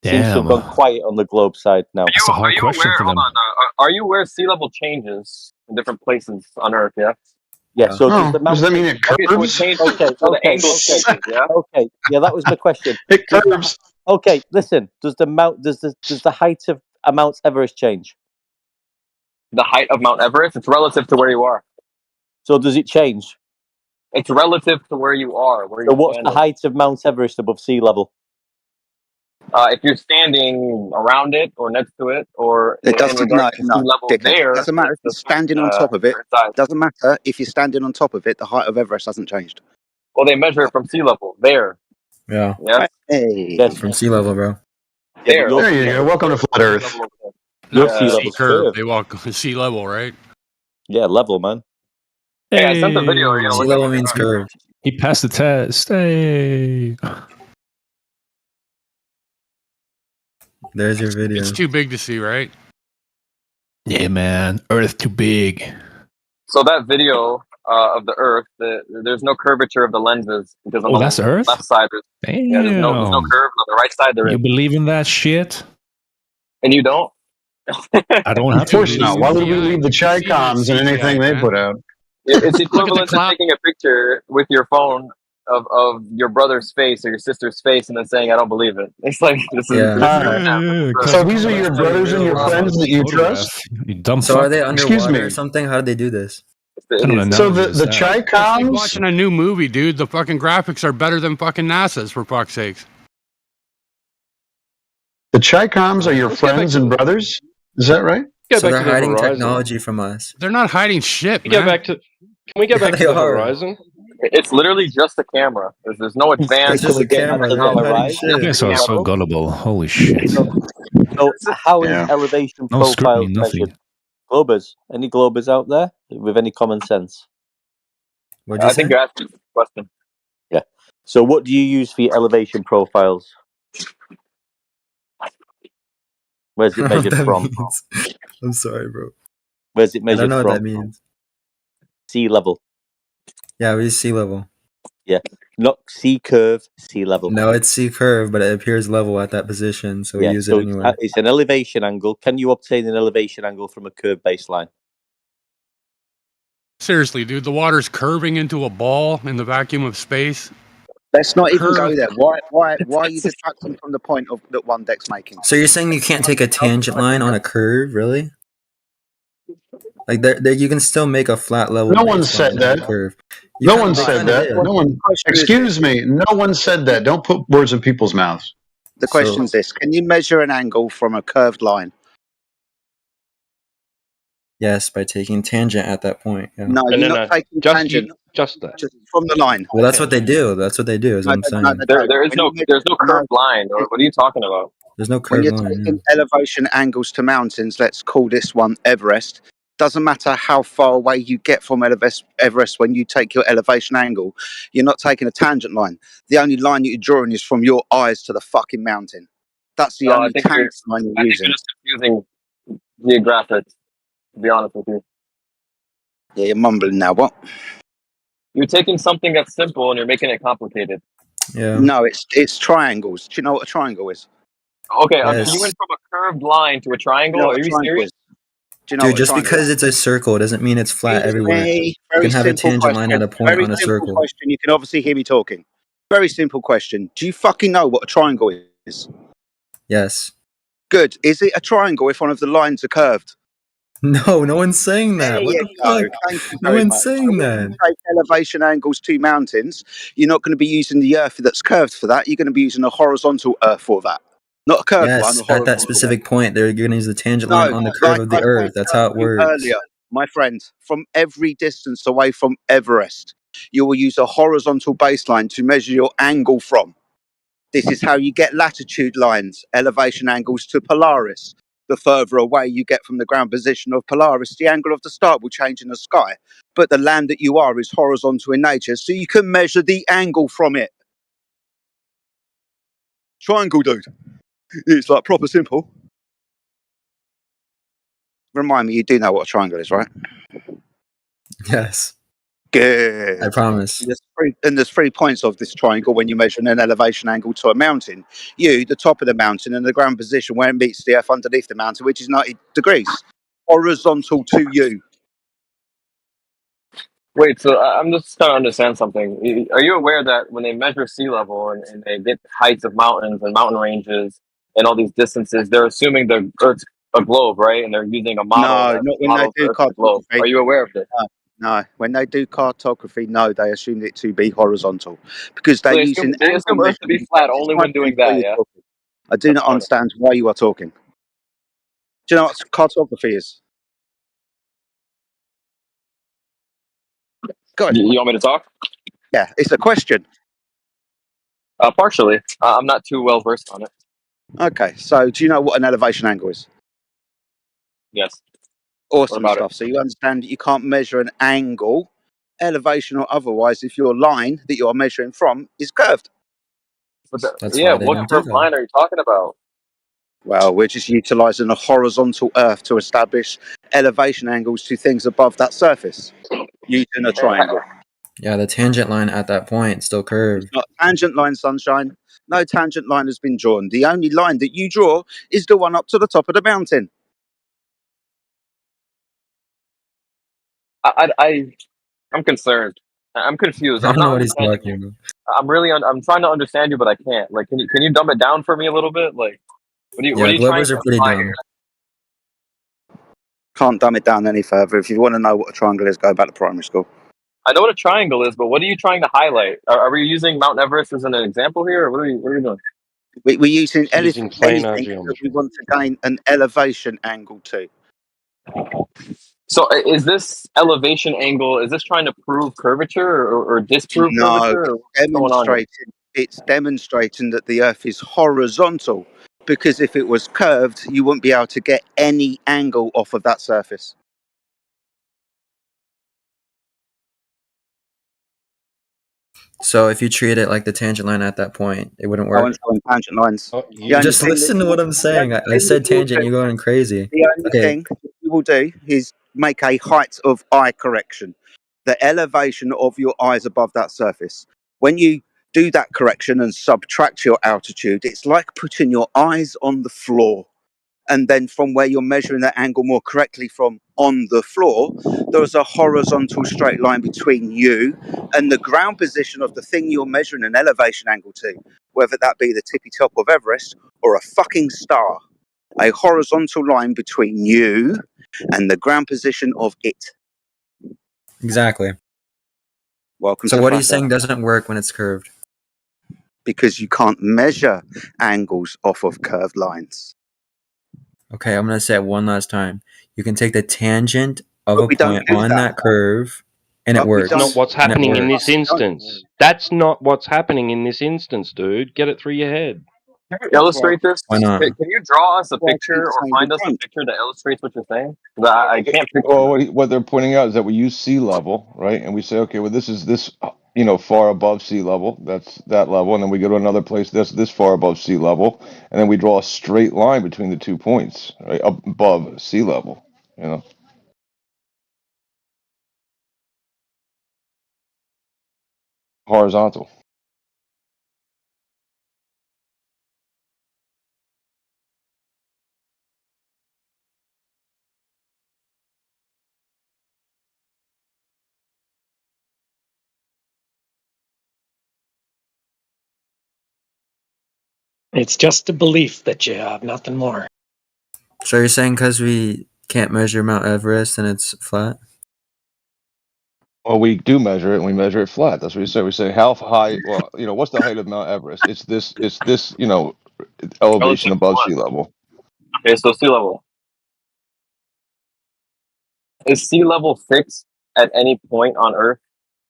Seems to have Damn. gone quiet on the globe side now. That's a hard question for them. Hold on. Are you aware sea level changes in different places on Earth? Yeah. Yeah. So does the does that mean it Okay, so it curves? changes. Okay, So the okay, angle okay. changes. Yeah. Okay, yeah, that was my question. It curves. Okay, listen. Does the height of Mount Everest change? The height of Mount Everest, it's relative to where you are. So does it change? It's relative to where you are. So what's the height of Mount Everest above sea level? If you're standing around it or next to it, or It in doesn't. regards to sea level, Dickhead. there Doesn't matter if you're standing on top of it. Doesn't matter if you're standing on top of it. The height of Everest hasn't changed. Well, they measure it from sea level. There. Yeah. Yes. Hey. Yes. From sea level, bro. There. There you go. Welcome to flat Earth. Your Not sea sea level's curve. curved. They walk sea level, right? Yeah, level, man. Hey, I sent the video. You know, Sea look level at it. means curved. He passed the test. Hey. There's your video. It's too big to see, right? Yeah, man. Earth too big. So that video of the Earth, there's no curvature of the lenses because on Oh, the that's Earth? left side there's there's no curve. On the right side there is. You believe in that shit? And you don't? I don't have Of course to. not. Why would we leave the Chi-Coms and anything they put out? It's equivalent to taking a picture with your phone of your brother's face or your sister's face and then saying, "I don't believe it." It's like this is. So these are your brothers and your friends that you trust? You dumb So fuck. are they Excuse underwater me. or something? How did they do this? So the It's Chi-Coms? like watching a new movie, dude. The fucking graphics are better than fucking NASA's, for fuck's sakes. The Chi-Coms are your friends and brothers? Is that right? Go So back they're to the hiding Horizon. technology from us. They're not hiding shit, Can man. we go back Yeah, to the they are. Horizon? It's literally just a camera. There's no advanced. It's just a camera. They're not hiding You shit. guys are so gullible. Holy shit. So how is Yeah. elevation No scrutiny, profiles measured? nothing. Globers? Any Globers out there with any common sense? What'd you I say? think you asked me a question. Yeah. So what do you use for your elevation profiles? Where's it I don't know measured what that from? means. I'm sorry, bro. Where's it I measured don't know what from? that means. Sea level. Yeah, we use sea level. Yeah, not C curve, sea level. No, it's C curve, but it appears level at that position, so we Yeah, use so it anyway. it's an elevation angle. Can you obtain an elevation angle from a curved baseline? Seriously, dude, the water's curving into a ball in the vacuum of space. Let's not even go Curve. there. Why are you detracting from the point of that one deck's making? So you're saying you can't take a tangent line on a curve, really? Like there, you can still make a flat level. No one said that. Curve. No one said that. No one. Excuse me. No one said that. Don't put words in people's mouths. The question is this: can you measure an angle from a curved line? Yes, by taking tangent at that point. Yeah. No, you're not taking tangent. Just that. Just from the line. Well, that's what they do. That's what they do. Is what I'm saying. There's no curved line. Or what are you talking about? There's no When curved you're line. taking elevation angles to mountains, let's call this one Everest. Doesn't matter how far away you get from Everest when you take your elevation angle, you're not taking a tangent line. The only line you're drawing is from your eyes to the fucking mountain. That's the only tangent line you're using. You're just confusing geographics, to be honest with you. Yeah, you're mumbling now. What? You're taking something that's simple and you're making it complicated. Yeah. No, it's triangles. Do you know what a triangle is? Okay, so you went from a curved line to a triangle. Are you serious? Dude, just because it's a circle doesn't mean it's flat everywhere. You can have a tangent line at a point on a circle. Question. You can obviously hear me talking. Very simple question. Do you fucking know what a triangle is? Yes. Good. Is it a triangle if one of the lines are curved? No, no one's saying that. What the fuck? No one's saying that. When you take elevation angles to mountains, you're not going to be using the earth that's curved for that. You're going to be using a horizontal earth for that. Not a curved line. Yes, at that specific point, they're going to use the tangent line on the curve of the Earth. That's how it works. Earlier, my friend, from every distance away from Everest, you will use a horizontal baseline to measure your angle from. This is how you get latitude lines, elevation angles to Polaris. The further away you get from the ground position of Polaris, the angle of the start will change in the sky. But the land that you are is horizontal in nature, so you can measure the angle from it. Triangle, dude. It's like proper simple. Remind me, you do know what a triangle is, right? Yes. Good. I promise. There's 3 points of this triangle when you're measuring an elevation angle to a mountain. You, the top of the mountain, and the ground position where it meets the earth underneath the mountain, which is 90 degrees. Horizontal to you. Wait, so I'm just trying to understand something. Are you aware that when they measure sea level and they get heights of mountains and mountain ranges and all these distances, they're assuming the Earth's a globe, right? And they're using a model. No, not when they do cartography. Are you aware of this? No, when they do cartography, no, they assume it to be horizontal because So they're they using. assume Earth to be flat only when doing that. Yeah. I do not understand why you are talking. Do you know what cartography is? Go ahead. You want me to talk? Yeah, it's a question. Partially. I'm not too well versed on it. Okay, so do you know what an elevation angle is? Yes. Awesome stuff. So you understand that you can't measure an angle, elevation or otherwise, if your line that you are measuring from is curved. What curved line are you talking about? Well, we're just utilizing a horizontal earth to establish elevation angles to things above that surface using a triangle. Yeah, the tangent line at that point still curved. It's not a tangent line, sunshine. No tangent line has been drawn. The only line that you draw is the one up to the top of the mountain. I'm concerned. I'm confused. I don't know what he's talking about. I'm trying to understand you, but I can't. Like, can you dumb it down for me a little bit? Like, what are you trying to pretty imply dumb. here? Can't dumb it down any further. If you want to know what a triangle is, go back to primary school. I know what a triangle is, but what are you trying to highlight? Are we using Mount Everest as an example here, or what are you doing? We're using anything planar that geometry. we want to gain an elevation angle to. So is this elevation angle, is this trying to prove curvature or disprove curvature? Or what's going on here? It's demonstrating that the Earth is horizontal, because if it was curved, you wouldn't be able to get any angle off of that surface. So if you treat it like the tangent line at that point, it wouldn't work. I one's going tangent lines. Just listen to what I'm saying. I said tangent, you're going crazy. The only thing you will do is make a height of eye correction. The elevation of your eyes above that surface. When you do that correction and subtract your altitude, it's like putting your eyes on the floor. And then from where you're measuring that angle more correctly from on the floor, there's a horizontal straight line between you and the ground position of the thing you're measuring an elevation angle to, whether that be the tippy top of Everest or a fucking star. A horizontal line between you and the ground position of it. Exactly. Welcome So to what are you Flat saying Earth. doesn't work when it's curved? Because you can't measure angles off of curved lines. Okay, I'm going to say it one last time. You can take the tangent of But a we don't point do on that curve, and it But we works. That's not what's And it happening in works. this instance. That's not what's happening in this instance, dude. Get it through your head. Can you illustrate this? Why not? Can you draw us a Well, I keep picture or saying find we us a don't. picture that illustrates what you're saying? 'Cause I can't picture Well, that. what they're pointing out is that we use sea level, right? And we say, okay, well, this is this, far above sea level. That's that level. And then we go to another place that's this far above sea level. And then we draw a straight line between the 2 points, right? Above sea level, horizontal. It's just a belief that you have, nothing more. So you're saying because we can't measure Mount Everest and it's flat? Well, we do measure it, and we measure it flat. That's what we say. We say how high. Well, what's the height of Mount Everest? It's this. Elevation Relative to above what? sea level. Okay, so sea level. Is sea level fixed at any point on Earth?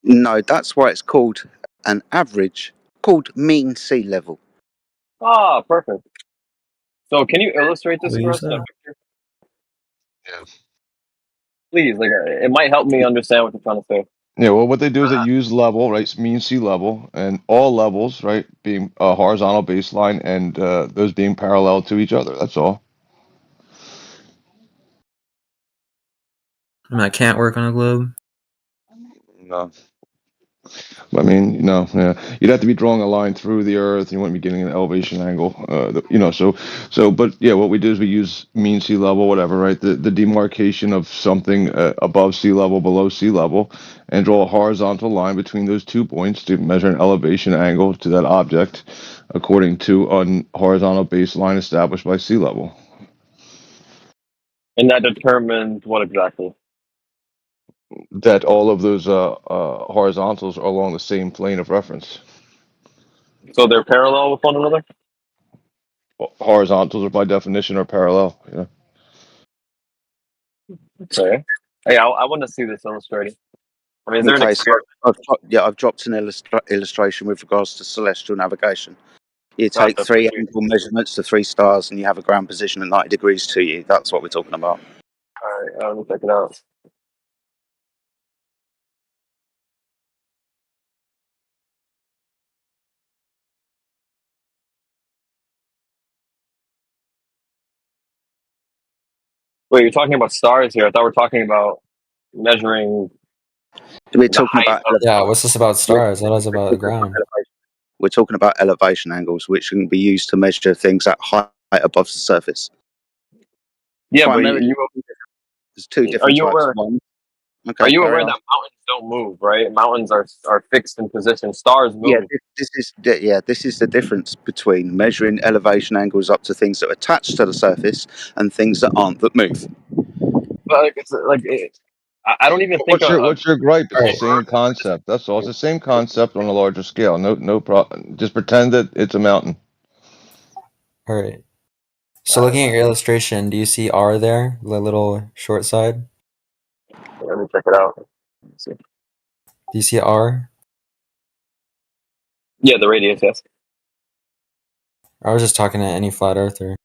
No, that's why it's called an average, called mean sea level. Ah, perfect. So can you illustrate this for Please, us in a picture? Please, it might help me understand what you're trying to say. Yeah, well, what they do is they use level, right? Mean sea level, and all levels, right, being a horizontal baseline, and those being parallel to each other. That's all. And that can't work on a globe? No. I mean, yeah, you'd have to be drawing a line through the Earth. You wouldn't be getting an elevation angle. But yeah, what we do is we use mean sea level, whatever, right? The demarcation of something above sea level, below sea level, and draw a horizontal line between those 2 points to measure an elevation angle to that object, according to a horizontal baseline established by sea level. And that determines what exactly? That all of those horizontals are along the same plane of reference. So they're parallel with one another? Horizontals are by definition are parallel. Yeah. Okay. Hey, I want to see this illustrated. I mean, is there an Okay, so experiment? I've dropped an illustration with regards to celestial navigation. You take Gotcha. three angle measurements to 3 stars, and you have a ground position at 90 degrees to you. That's what we're talking about. All right, let me check it out. Wait, you're talking about stars here. I thought we were talking about measuring We're the talking height about of. Yeah, what's this about stars? That is about the ground. we're talking about elevation angles, which can be used to measure things at height above the surface. Yeah, Primarily, there's 2 are different you types. aware? One. Okay, Are you carry aware on. that mountains don't move, right? Mountains are fixed in position. Stars move. Yeah, this is the difference between measuring elevation angles up to things that are attached to the surface and things that aren't, that move. But I don't even think What's your gripe? It's the Right. same concept. That's all. It's the same concept on a larger scale. No problem. Just pretend that it's a mountain. All right. So looking at your illustration, do you see R there, the little short side? Let me check it out. Let's see. Do you see R? Yeah, the radius, yes. I was just talking to any flat earther.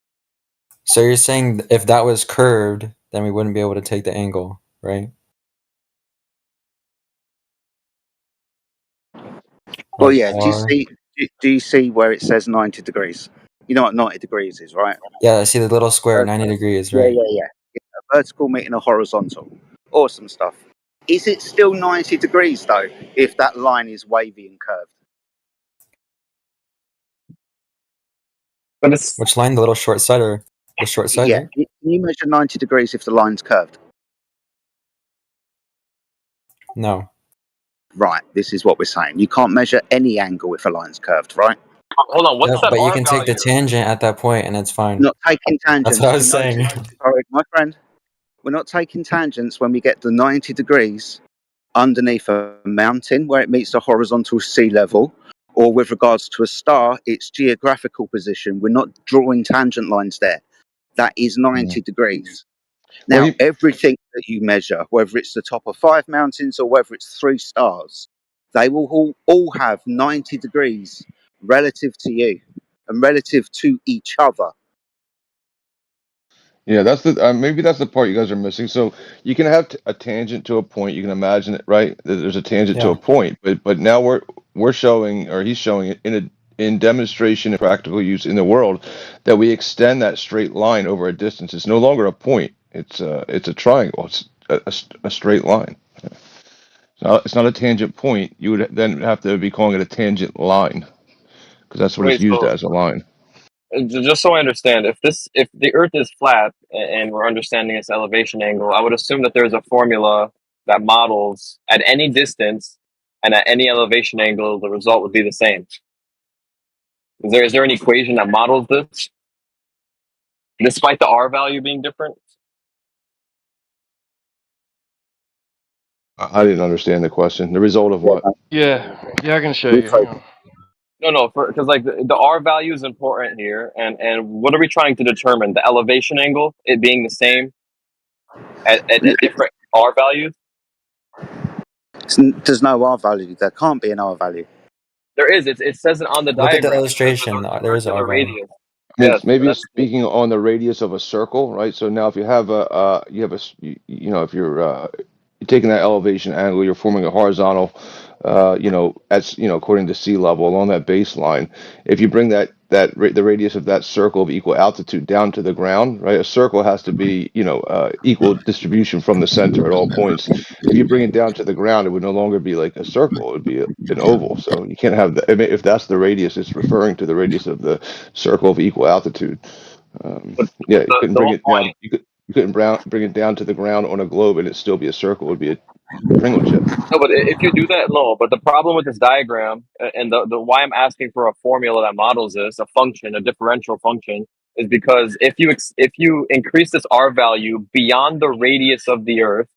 So you're saying if that was curved, then we wouldn't be able to take the angle, right? Well, Like yeah. R. Do you see where it says 90 degrees? You know what 90 degrees is, right? Yeah, I see the little square, 90 degrees, Yeah, right? yeah. A vertical meeting a horizontal. Awesome stuff. Is it still 90 degrees though, if that line is wavy and curved? But it's Which line? The little short side or the short side, Yeah, right? can you measure 90 degrees if the line's curved? No. Right, this is what we're saying. You can't measure any angle if a line's curved, right? Hold on, what's Yep, that but you R can take the value? tangent at that point and it's fine. Not taking That's tangents. what I To was saying. sorry, my friend. We're not taking tangents when we get to 90 degrees underneath a mountain where it meets the horizontal sea level, or with regards to a star, its geographical position. We're not drawing tangent lines there. That is 90 degrees. Well, Now, everything that you measure, whether it's the top of 5 mountains or whether it's 3 stars, they will all have 90 degrees relative to you and relative to each other. yeah, that's the maybe that's the part you guys are missing. So you can have a tangent to a point. You can imagine it, right? That there's a tangent to Yeah. a point, but now we're showing, or he's showing it in demonstration and practical use in the world, that we extend that straight line over a distance. It's no longer a point. It's a triangle. It's a straight line. It's not a tangent point. You would then have to be calling it a tangent line, because that's what it's Wait, used so as, a line. just so I understand, if the Earth is flat and we're understanding its elevation angle, I would assume that there's a formula that models at any distance and at any elevation angle, the result would be the same. Is there an equation that models this, despite the R value being different? I didn't understand the question. The result of what? Yeah, I can show you. Hang on. No, because like the R value is important here, and what are we trying to determine? The elevation angle, it being the same at different R values. There's no R value. There can't be an R value. There is. It says it on the Look at the diagram. It says illustration. the There is circular R value. radius. It's Yes, maybe it's that's speaking on the radius of a circle, right? So now if you have if you're taking that elevation angle, you're forming a horizontal, according to sea level along that baseline. If you bring the radius of that circle of equal altitude down to the ground, right? A circle has to be, equal distribution from the center at all points. If you bring it down to the ground, it would no longer be like a circle; it would be an oval. So you can't have that. I mean, if that's the radius, it's referring to the radius of the circle of equal altitude. Yeah, you couldn't the bring whole it point. down. You couldn't bring it down to the ground on a globe and it still be a circle. It would be a Pringle chip. No, but if you do that, no. But the problem with this diagram, and the why I'm asking for a formula that models this, a function, a differential function, is because if you increase this R value beyond the radius of the Earth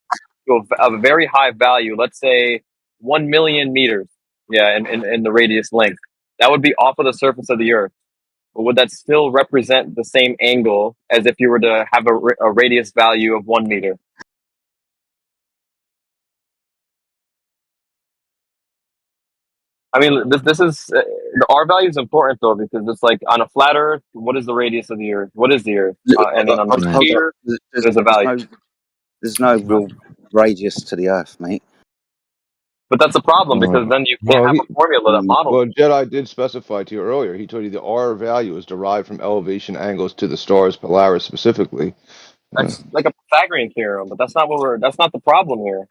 to a very high value, let's say 1 million meters, yeah, in the radius length, that would be off of the surface of the Earth. But would that still represent the same angle as if you were to have a radius value of 1 meter? I mean, this is the R value is important though because it's like on a flat Earth, what is the radius of the Earth? What is the Earth? And then on the Hold on. sphere, what is the value? There's no real radius to the Earth, mate. But that's a problem because then you can't have a formula that models. Well, Jedi did specify to you earlier. He told you the R value is derived from elevation angles to the stars Polaris specifically. That's like a Pythagorean theorem, but that's not that's not the problem here.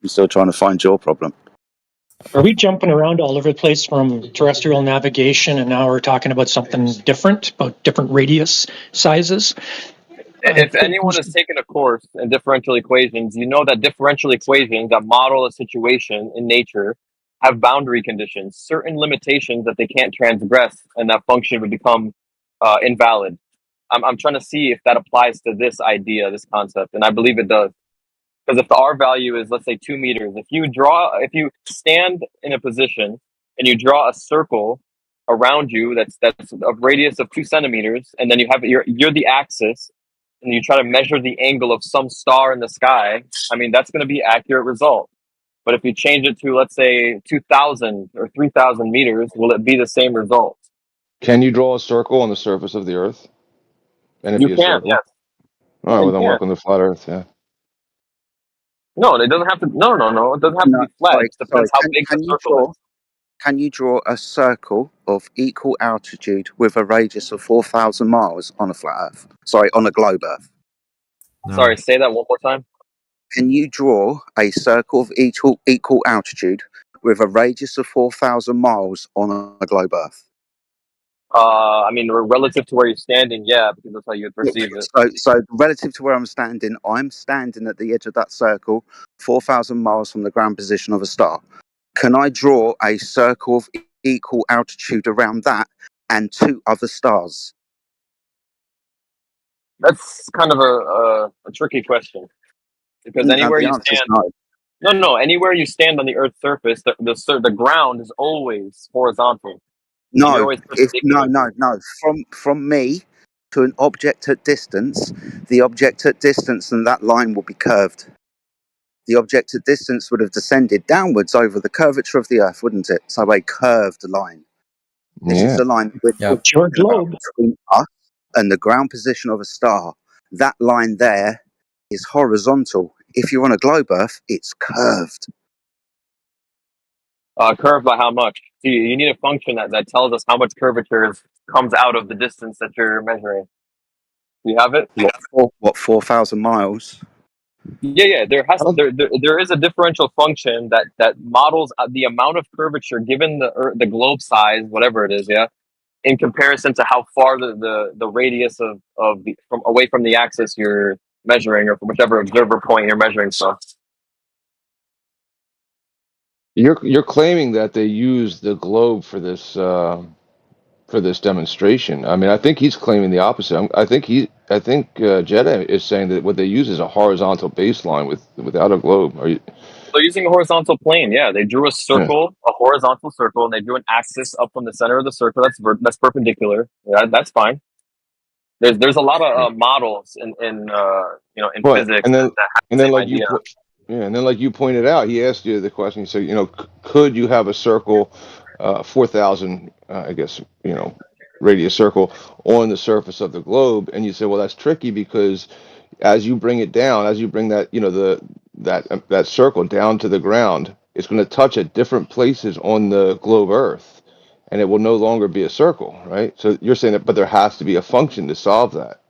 I'm still trying to find your problem. Are we jumping around all over the place from terrestrial navigation and now we're talking about something different, about different radius sizes? If anyone has taken a course in differential equations, you know that differential equations that model a situation in nature have boundary conditions, certain limitations that they can't transgress, and that function would become invalid. I'm trying to see if that applies to this idea, this concept, and I believe it does. Because if the R value is, let's say, 2 meters, if you stand in a position and you draw a circle around you that's a radius of 2 centimeters, and then you're the axis, and you try to measure the angle of some star in the sky, I mean, that's going to be an accurate result. But if you change it to, let's say, 2,000 or 3,000 meters, will it be the same result? Can you draw a circle on the surface of the Earth? And it You be a can, circle? yes. All right, You well then can. welcome to flat Earth. Yeah. No, it doesn't have to. No. It doesn't have to No, be flat. sorry, It just depends how big the circle is. Can you draw a circle of equal altitude with a radius of 4,000 miles on a flat Earth? Sorry, on a globe Earth. Sorry, say that one more time. Can you draw a circle of equal altitude with a radius of 4,000 miles on a globe Earth? I mean, relative to where you're standing, yeah, because that's how you would perceive it. So relative to where I'm standing at the edge of that circle, 4,000 miles from the ground position of a star. Can I draw a circle of equal altitude around that and 2 other stars? That's kind of a tricky question, because anywhere The you answer is stand, no. no, anywhere you stand on the Earth's surface, the ground is always horizontal. You're No, always perpendicular. no. From me to an object at distance, the object at distance and that line will be curved. The object at distance would have descended downwards over the curvature of the Earth, wouldn't it? So a curved line. This is the line Which your globe. between us and the ground position of a star. That line there is horizontal. If you're on a globe Earth, it's curved. Curved by how much? So you need a function that tells us how much curvature comes out of the distance that you're measuring. Do you have it? What 4,000 miles? Yeah. There is a differential function that models the amount of curvature given the globe size, whatever it is, yeah, in comparison to how far the radius of from away from the axis you're measuring, or from whichever observer point you're measuring from. You're claiming that they use the globe for this demonstration. I mean, I think he's claiming the opposite. I think Jeddah is saying that what they use is a horizontal baseline without a globe. Are you? They're using a horizontal plane. Yeah, they drew a circle, a horizontal circle, and they drew an axis up from the center of the circle. That's perpendicular. Yeah, that's fine. There's a lot of models in physics And then that have the and then same like idea. like you pointed out, he asked you the question. He said, could you have a circle, 4,000, I guess, radius circle on the surface of the globe? And you say, well, that's tricky because as you bring it down, as you bring that, that circle down to the ground, it's going to touch at different places on the globe Earth, and it will no longer be a circle, right? So you're saying that, but there has to be a function to solve that.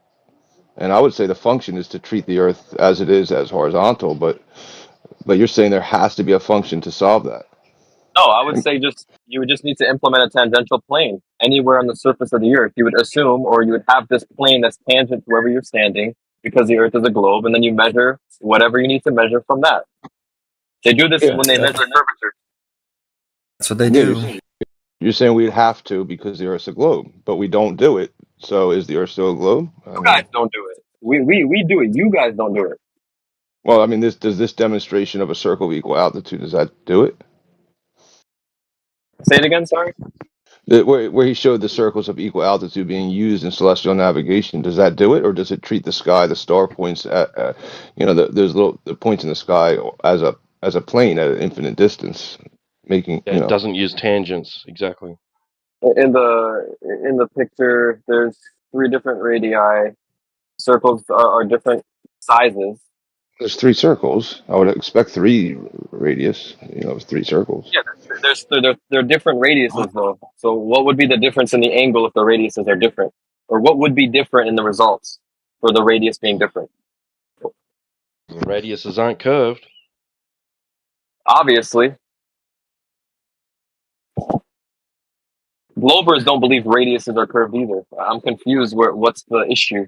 And I would say the function is to treat the Earth as it is, as horizontal, but you're saying there has to be a function to solve that. No, I would say you would just need to implement a tangential plane anywhere on the surface of the Earth. You would assume, or you would have this plane that's tangent to wherever you're standing, because the Earth is a globe, and then you measure whatever you need to measure from that. They do this when they measure curvature. That's what they do. You're saying we'd have to because the Earth's a globe, but we don't do it. So is the Earth still a globe? You guys don't do it. We do it. You guys don't do it. Well, I mean, does this demonstration of a circle of equal altitude, does that do it? Say it again, sorry? Where he showed the circles of equal altitude being used in celestial navigation, does that do it, or does it treat the sky, the star points, there's the points in the sky as a plane at an infinite distance, making it doesn't use tangents exactly. In the picture, there's 3 different radii. Circles are different sizes. There's 3 circles. I would expect 3 radius. 3 circles. Yeah, they're different radiuses though. So what would be the difference in the angle if the radiuses are different, or what would be different in the results for the radius being different? The radiuses aren't curved. Obviously. Globers don't believe radiuses are curved either. I'm confused. What's the issue?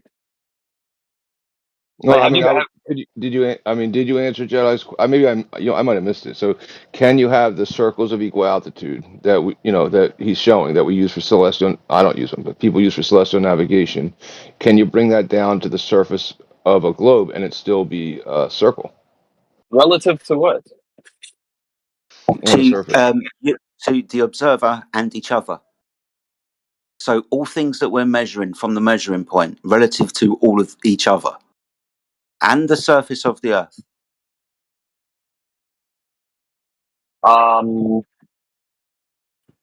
No, did you answer Jedi's? Maybe I might have missed it. So, can you have the circles of equal altitude that that he's showing that we use for celestial? I don't use them, but people use for celestial navigation. Can you bring that down to the surface of a globe and it still be a circle? Relative to what? To the observer and each other. So all things that we're measuring from the measuring point relative to all of each other and the surface of the Earth. I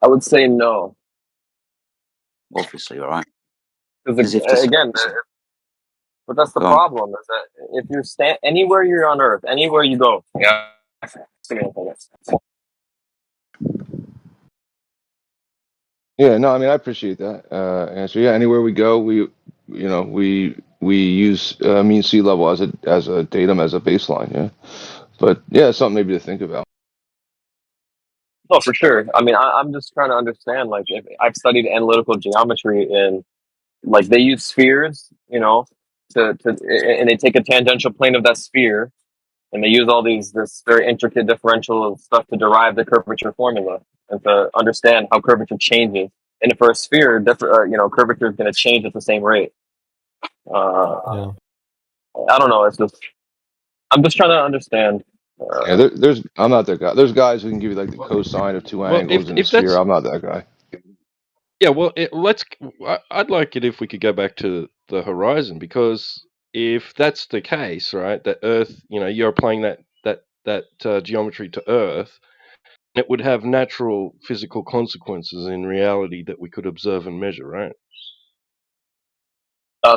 would say no. Obviously, all right. Because again, but that's the problem, is that if you're anywhere you're on Earth, anywhere you go, yeah. Yeah, no, I mean I appreciate that answer. Yeah, anywhere we go, we use mean sea level as a datum, as a baseline. Yeah, but yeah, it's something maybe to think about. No, for sure. I mean, I'm just trying to understand. Like, if I've studied analytical geometry, and like they use spheres, and they take a tangential plane of that sphere, and they use all this very intricate differential stuff to derive the curvature formula and to understand how curvature changes. And for a sphere, curvature is going to change at the same rate. Yeah. I don't know. I'm just trying to understand. Yeah, I'm not that guy. There's guys who can give you like the cosine of two Well, angles in a if sphere. that's I'm not that guy. yeah, well, I'd like it if we could go back to the horizon, because if that's the case, right, that Earth, you're applying that geometry to Earth, it would have natural physical consequences in reality that we could observe and measure, right?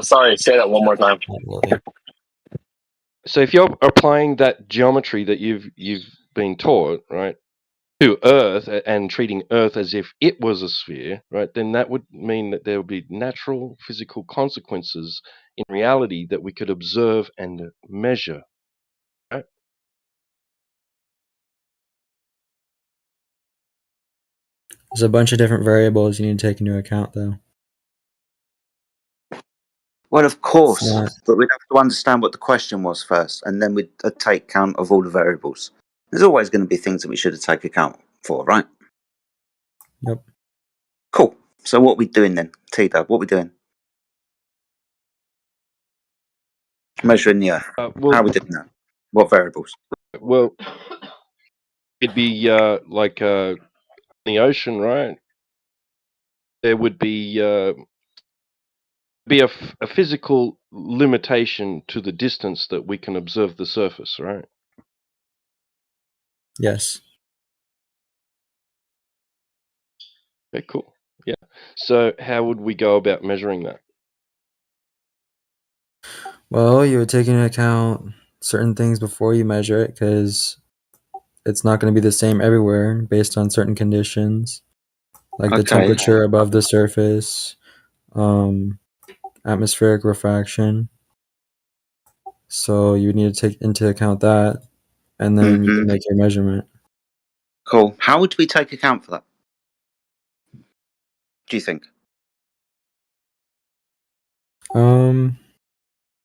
Sorry, say that one more time. So if you're applying that geometry that you've been taught, right, to Earth and treating Earth as if it was a sphere, right, then that would mean that there would be natural physical consequences in reality that we could observe and measure, right? There's a bunch of different variables you need to take into account, though. Well, of It's course, not. but we'd have to understand what the question was first, and then we'd take count of all the variables. There's always going to be things that we should have taken account for, right? Yep. Cool. So what are we doing then, T-Dub? What are we doing? Measuring the Earth. How are we doing that? What variables? Well, it'd be like the ocean, right? There would be a physical limitation to the distance that we can observe the surface, right? Yes. Okay, cool. Yeah. So how would we go about measuring that? Well, you would take into account certain things before you measure it, because it's not going to be the same everywhere based on certain conditions, like the temperature above the surface, atmospheric refraction. So you need to take into account that, and then you can make your measurement. Cool. How would we take account for that? Do you think?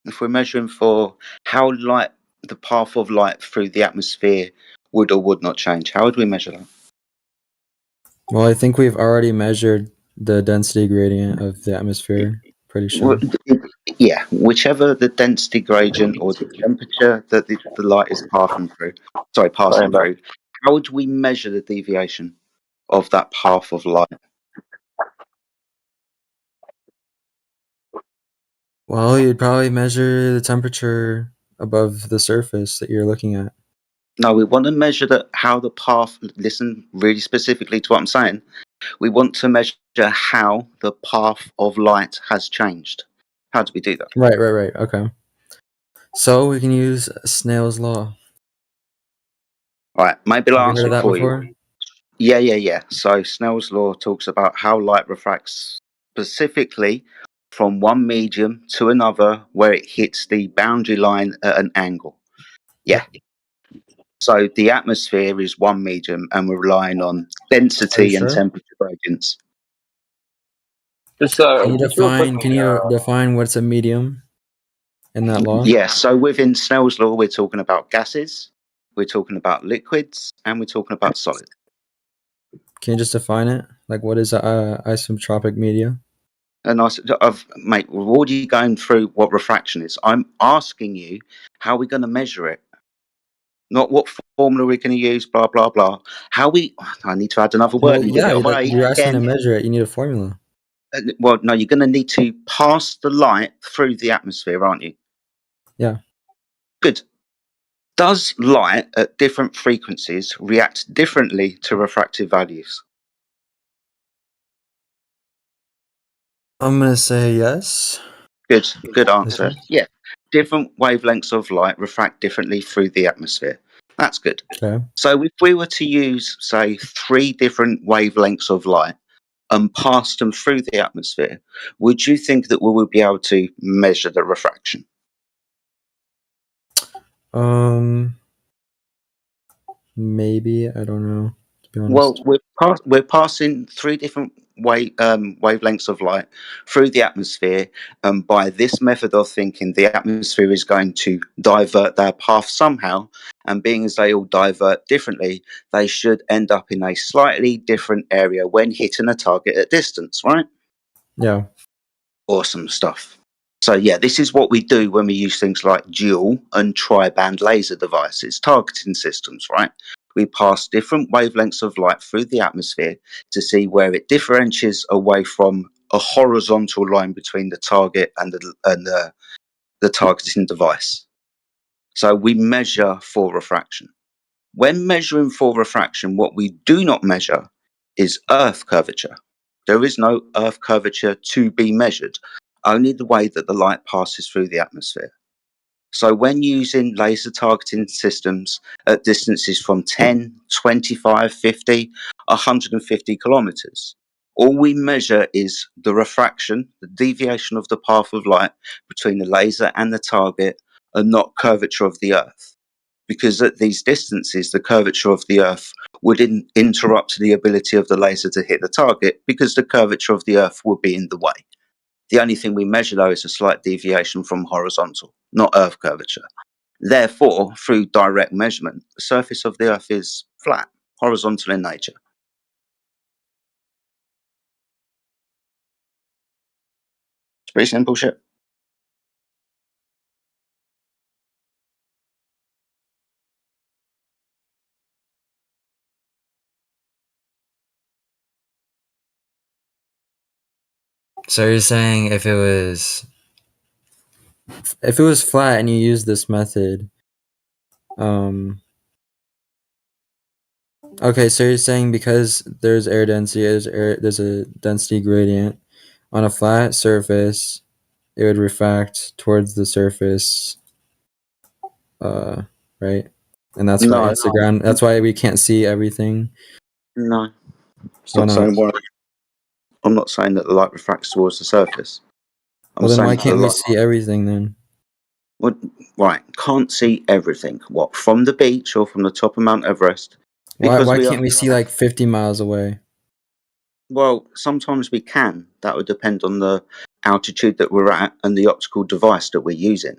If we're measuring for how light, the path of light through the atmosphere would or would not change, how would we measure that? Well, I think we've already measured the density gradient of the atmosphere. Pretty sure. Yeah, whichever the density gradient or the temperature that the light is passing through, how would we measure the deviation of that path of light? Well, you'd probably measure the temperature above the surface that you're looking at. No, we want to measure how the path, listen really specifically to what I'm saying. We want to measure how the path of light has changed. How do we do that? Right. Okay. So we can use Snell's law. All right, maybe I'll Have you answer heard of it that for before? you. Yeah. So Snell's law talks about how light refracts specifically from one medium to another where it hits the boundary line at an angle. Yeah. Yep. So the atmosphere is one medium, and we're relying on density and temperature gradients. Can you define what's a medium in that law? Yeah. So within Snell's law, we're talking about gases, we're talking about liquids, and we're talking about solids. Can you just define it? Like, what is a isotropic media? And mate, we're already going through what refraction is. I'm asking you how we're going to measure it, not what formula we're going to use. Blah blah blah. I need to add another word. Well, yeah, you're asking to measure it. You need a formula. Well, no, you're going to need to pass the light through the atmosphere, aren't you? Yeah. Good. Does light at different frequencies react differently to refractive values? I'm going to say yes. Good answer. Yeah. Different wavelengths of light refract differently through the atmosphere. That's good. Okay. So if we were to use, say, 3 different wavelengths of light and pass them through the atmosphere, would you think that we would be able to measure the refraction? Maybe. I don't know. be honest. Well, we're passing 3 different wavelengths of light through the atmosphere, and by this method of thinking, the atmosphere is going to divert their path somehow. And being as they all divert differently, they should end up in a slightly different area when hitting a target at distance, right? Yeah. Awesome stuff. So yeah, this is what we do when we use things like dual and tri-band laser devices, targeting systems, right? We pass different wavelengths of light through the atmosphere to see where it differentiates away from a horizontal line between the target and the targeting device. So we measure for refraction. When measuring for refraction, what we do not measure is Earth curvature. There is no Earth curvature to be measured, only the way that the light passes through the atmosphere. So when using laser targeting systems at distances from 10, 25, 50, 150 kilometers, all we measure is the refraction, the deviation of the path of light between the laser and the target, and not curvature of the Earth. Because at these distances, the curvature of the Earth would interrupt the ability of the laser to hit the target, because the curvature of the Earth would be in the way. The only thing we measure, though, is a slight deviation from horizontal, not Earth curvature. Therefore, through direct measurement, the surface of the Earth is flat, horizontal in nature. It's pretty simple shit. So you're saying if it was flat and you use this method, okay, so you're saying because there's air density, there's a density gradient on a flat surface, it would refract towards the surface, right? And that's why it's the ground. That's why we can't see everything. No, Why not? I'm not saying that the light refracts towards the surface. Well, then why can't we see everything then? Well, right, can't see everything. What, from the beach or from the top of Mount Everest? Why can't we see like 50 miles away? Well, sometimes we can. That would depend on the altitude that we're at and the optical device that we're using.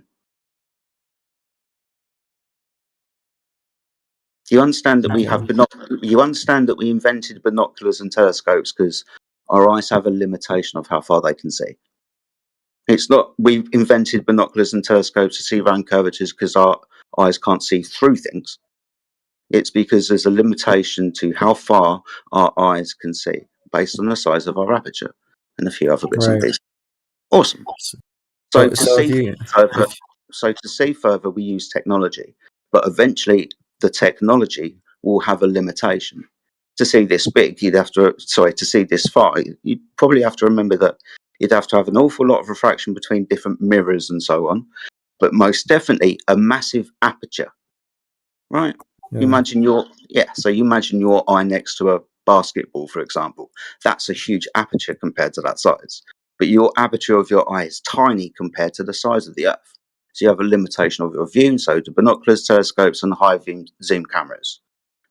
Do you understand that we have you understand that we invented binoculars and telescopes because our eyes have a limitation of how far they can see? It's not we've invented binoculars and telescopes to see around curvatures because our eyes can't see through things. It's because there's a limitation to how far our eyes can see based on the size of our aperture and a few other bits and pieces. Awesome. So to see further, we use technology, but eventually the technology will have a limitation. To see this big, to see this far, you'd probably have to remember that you'd have to have an awful lot of refraction between different mirrors and so on, but most definitely a massive aperture, right? Yeah. You imagine your eye next to a basketball, for example. That's a huge aperture compared to that size. But your aperture of your eye is tiny compared to the size of the Earth. So you have a limitation of your view, and so do binoculars, telescopes, and high zoom cameras.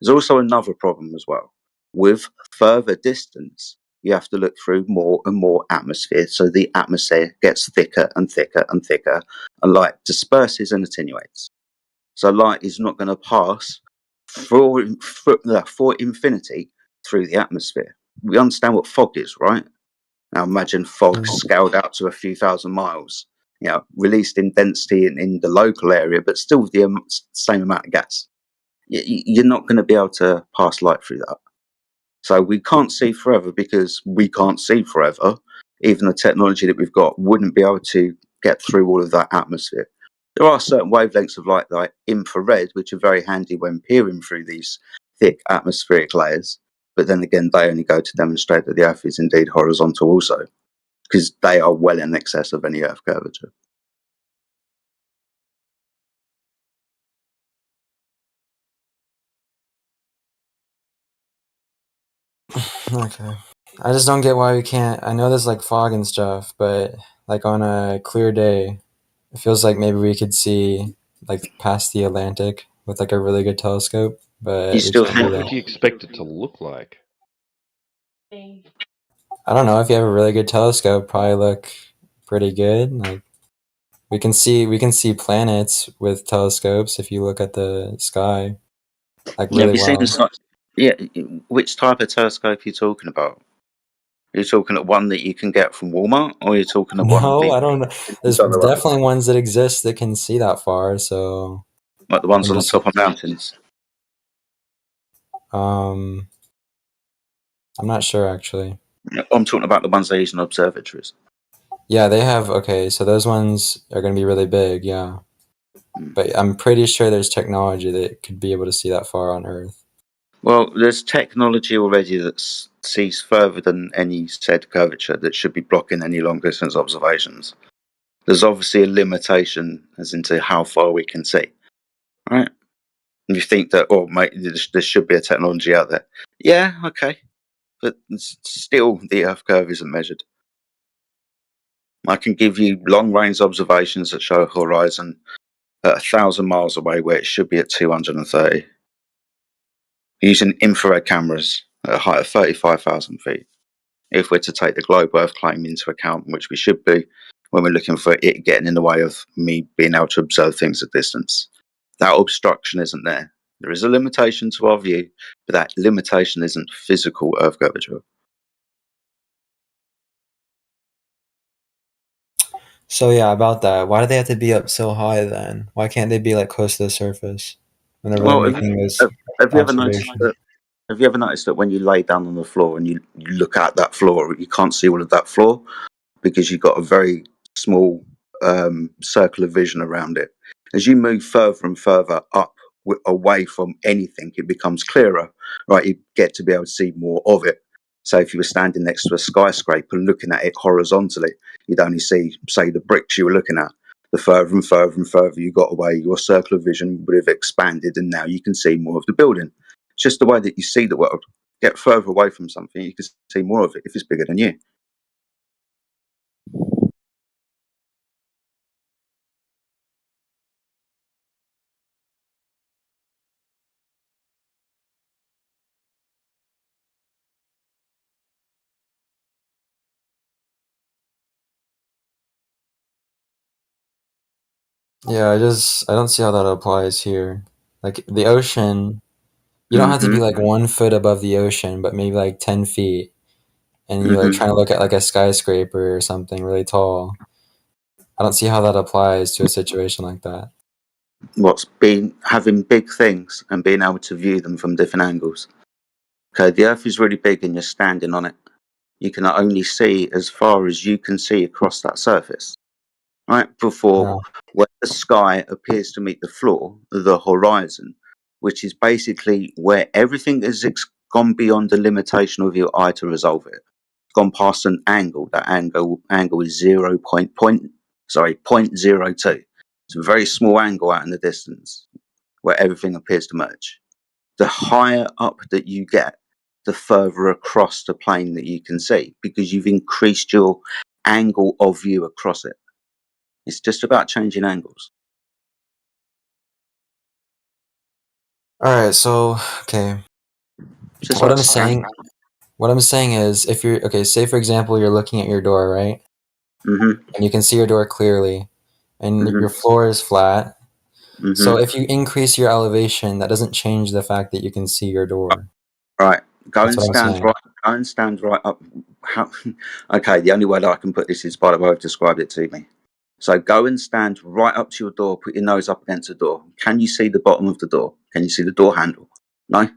There's also another problem as well. With further distance, you have to look through more and more atmosphere, so the atmosphere gets thicker and thicker and thicker, and light disperses and attenuates. So light is not going to pass for infinity through the atmosphere. We understand what fog is, right? Now imagine fog scaled out to a few thousand miles, released in density in the local area, but still with the same amount of gas. You're not going to be able to pass light through that. So we can't see forever because we can't see forever. Even the technology that we've got wouldn't be able to get through all of that atmosphere. There are certain wavelengths of light like infrared, which are very handy when peering through these thick atmospheric layers. But then again, they only go to demonstrate that the Earth is indeed horizontal also, because they are well in excess of any Earth curvature. Okay. I just don't get why we can't. I know there's like fog and stuff, but like on a clear day, it feels like maybe we could see like past the Atlantic with like a really good telescope. but You we still can't do think What would you that. expect it to look like? I don't know. If you have a really good telescope, probably look pretty good. Like we can see planets with telescopes if you look at the sky, like yeah, really we see well. this. Yeah, which type of telescope are you talking about? Are you talking at one that you can get from Walmart, or are you talking at one No, big I don't know. There's on the road, definitely ones that exist that can see that far. So like the ones I'm on the just top of mountains? I'm not sure actually. I'm talking about the ones they use in observatories. Yeah, they have, okay, so those ones are going to be really big, yeah. But I'm pretty sure there's technology that could be able to see that far on Earth. Well, there's technology already that sees further than any said curvature that should be blocking any long distance observations. There's obviously a limitation as into how far we can see, right? And you think that, oh, mate, there should be a technology out there. Yeah, okay, but still the Earth curve isn't measured. I can give you long range observations that show a horizon at 1,000 miles away where it should be at 230. Using infrared cameras at a height of 35,000 feet. If we're to take the globe Earth claim into account, which we should be, when we're looking for it getting in the way of me being able to observe things at distance. That obstruction isn't there. There is a limitation to our view, but that limitation isn't physical Earth curvature. So yeah, about that, why do they have to be up so high then? Why can't they be like close to the surface when they're really Well, making those have you ever noticed observations? that? Have you ever noticed that when you lay down on the floor and you look at that floor, you can't see all of that floor because you've got a very small circle of vision around it. As you move further and further up away from anything, it becomes clearer, right? You get to be able to see more of it. So if you were standing next to a skyscraper looking at it horizontally, you'd only see, say, the bricks you were looking at. The further and further and further you got away, your circle of vision would have expanded, and now you can see more of the building. It's just the way that you see the world. Get further away from something, you can see more of it if it's bigger than you. Yeah, I don't see how that applies here. Like the ocean, you don't have to be like 1 foot above the ocean, but maybe like 10 feet. And you're like trying to look at like a skyscraper or something really tall. I don't see how that applies to a situation like that. What's been having big things and being able to view them from different angles. Okay, the Earth is really big and you're standing on it. You can only see as far as you can see across that surface. Right before where the sky appears to meet the floor, the horizon, which is basically where everything is gone beyond the limitation of your eye to resolve it. Gone past an angle. That angle is 0.02. It's a very small angle out in the distance where everything appears to merge. The higher up that you get, the further across the plane that you can see because you've increased your angle of view across it. It's just about changing angles. All right, so okay. Just What like I'm saying is, if you're okay, say for example, you're looking at your door, right? Mm-hmm. And you can see your door clearly, and Mm-hmm. your floor is flat. Mm-hmm. So if you increase your elevation, that doesn't change the fact that you can see your door. Right. Go That's and what I'm stand saying. right. Go and stand right up. Okay. The only way that I can put this is by the way I've described it to me. So go and stand right up to your door. Put your nose up against the door. Can you see the bottom of the door? Can you see the door handle? No.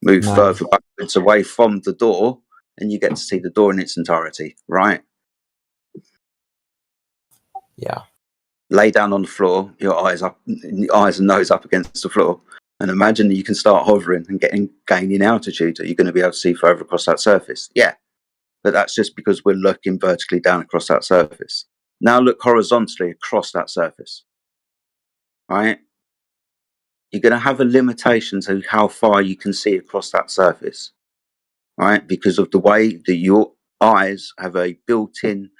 Move No. further backwards away from the door, and you get to see the door in its entirety. Right. Yeah. Lay down on the floor. Your eyes and nose up against the floor. And imagine that you can start hovering and gaining altitude. Are you going to be able to see further across that surface? Yeah. But that's just because we're looking vertically down across that surface. Now look horizontally across that surface. Right? You're going to have a limitation to how far you can see across that surface. Right? Because of the way that your eyes have a built-in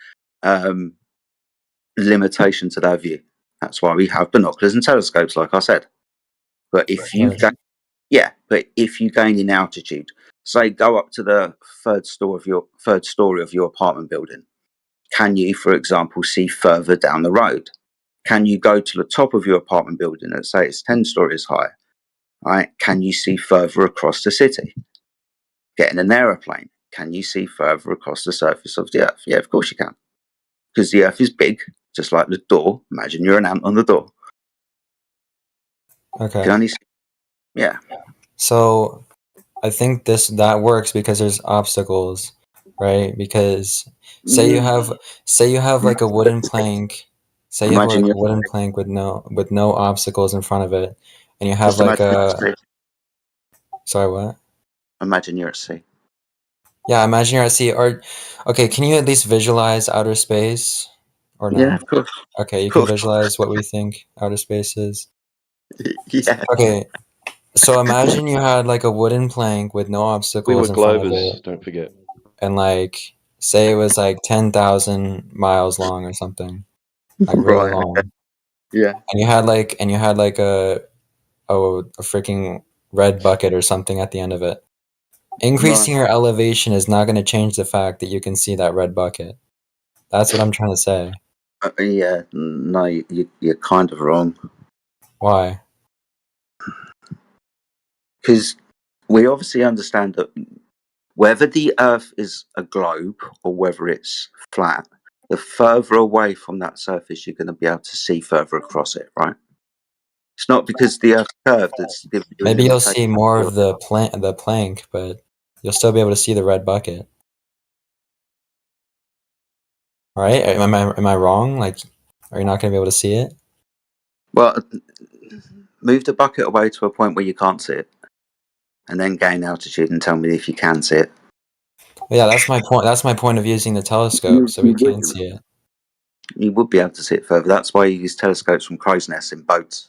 limitation to their view. That's why we have binoculars and telescopes, like I said. But if you Yeah, but if you gain in altitude, say go up to the third story of your apartment building, can you, for example, see further down the road? Can you go to the top of your apartment building and say it's 10 stories high? Right? Can you see further across the city? Get in an aeroplane. Can you see further across the surface of the Earth? Yeah, of course you can. Because the Earth is big, just like the door. Imagine you're an ant on the door. Okay. You can only see, yeah. So I think that works because there's obstacles, right? Because say you have like a wooden plank. Say you have Imagine like a you're, wooden plank with no obstacles in front of it, and you have just like imagine you're a at sea. sorry, what? Imagine you're at sea. Yeah, imagine you're at sea. Or okay, can you at least visualize outer space or no? Yeah, of course. Okay, you Of can course. visualize what we think outer space is. Yeah. Okay, so imagine you had like a wooden plank with no We obstacles were in front of Glovers, it, don't forget. and like say it was like 10,000 miles long or something, like really Right. long. Okay. Yeah. And you had like a freaking red bucket or something at the end of it. Increasing Right. your elevation is not going to change the fact that you can see that red bucket. That's what I'm trying to say. Yeah. No, you're kind of wrong. Why? Because we obviously understand that whether the Earth is a globe or whether it's flat, the further away from that surface you're going to be able to see further across it, right? It's not because the Earth's curved that's giving you a Maybe you'll limitation. see more of the plank, but you'll still be able to see the red bucket. Right? Am I wrong? Like, are you not going to be able to see it? Well, move the bucket away to a point where you can't see it, and then gain altitude and tell me if you can see it. Yeah, that's my point. That's my point of using the telescope, so we can see it. You would be able to see it further. That's why you use telescopes from crow's nests in boats,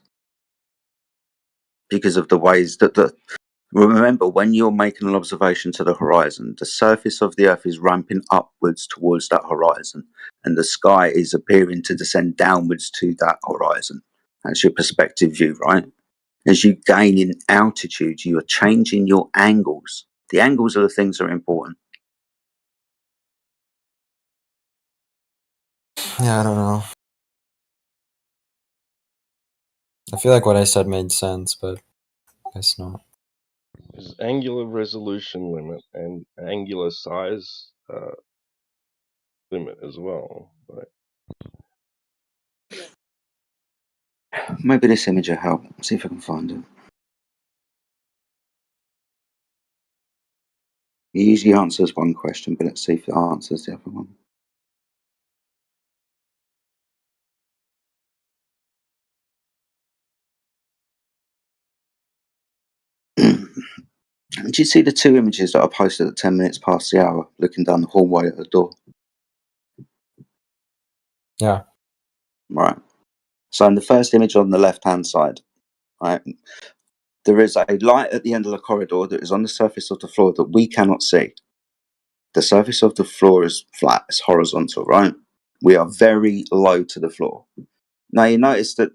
because of the ways that remember, when you're making an observation to the horizon, the surface of the Earth is ramping upwards towards that horizon, and the sky is appearing to descend downwards to that horizon. That's your perspective view, right? As you gain in altitude, you are changing your angles. The angles are the things that are important. Yeah, I don't know. I feel like what I said made sense, but I guess not. There's angular resolution limit and angular size limit as well. Right? Maybe this image will help. See if I can find it. It usually answers one question, but let's see if it answers the other one. Did you see the two images that I posted at 10 minutes past the hour, looking down the hallway at the door? Yeah. Right. So in the first image on the left-hand side, right, there is a light at the end of the corridor that is on the surface of the floor that we cannot see. The surface of the floor is flat, it's horizontal, right? We are very low to the floor. Now you notice that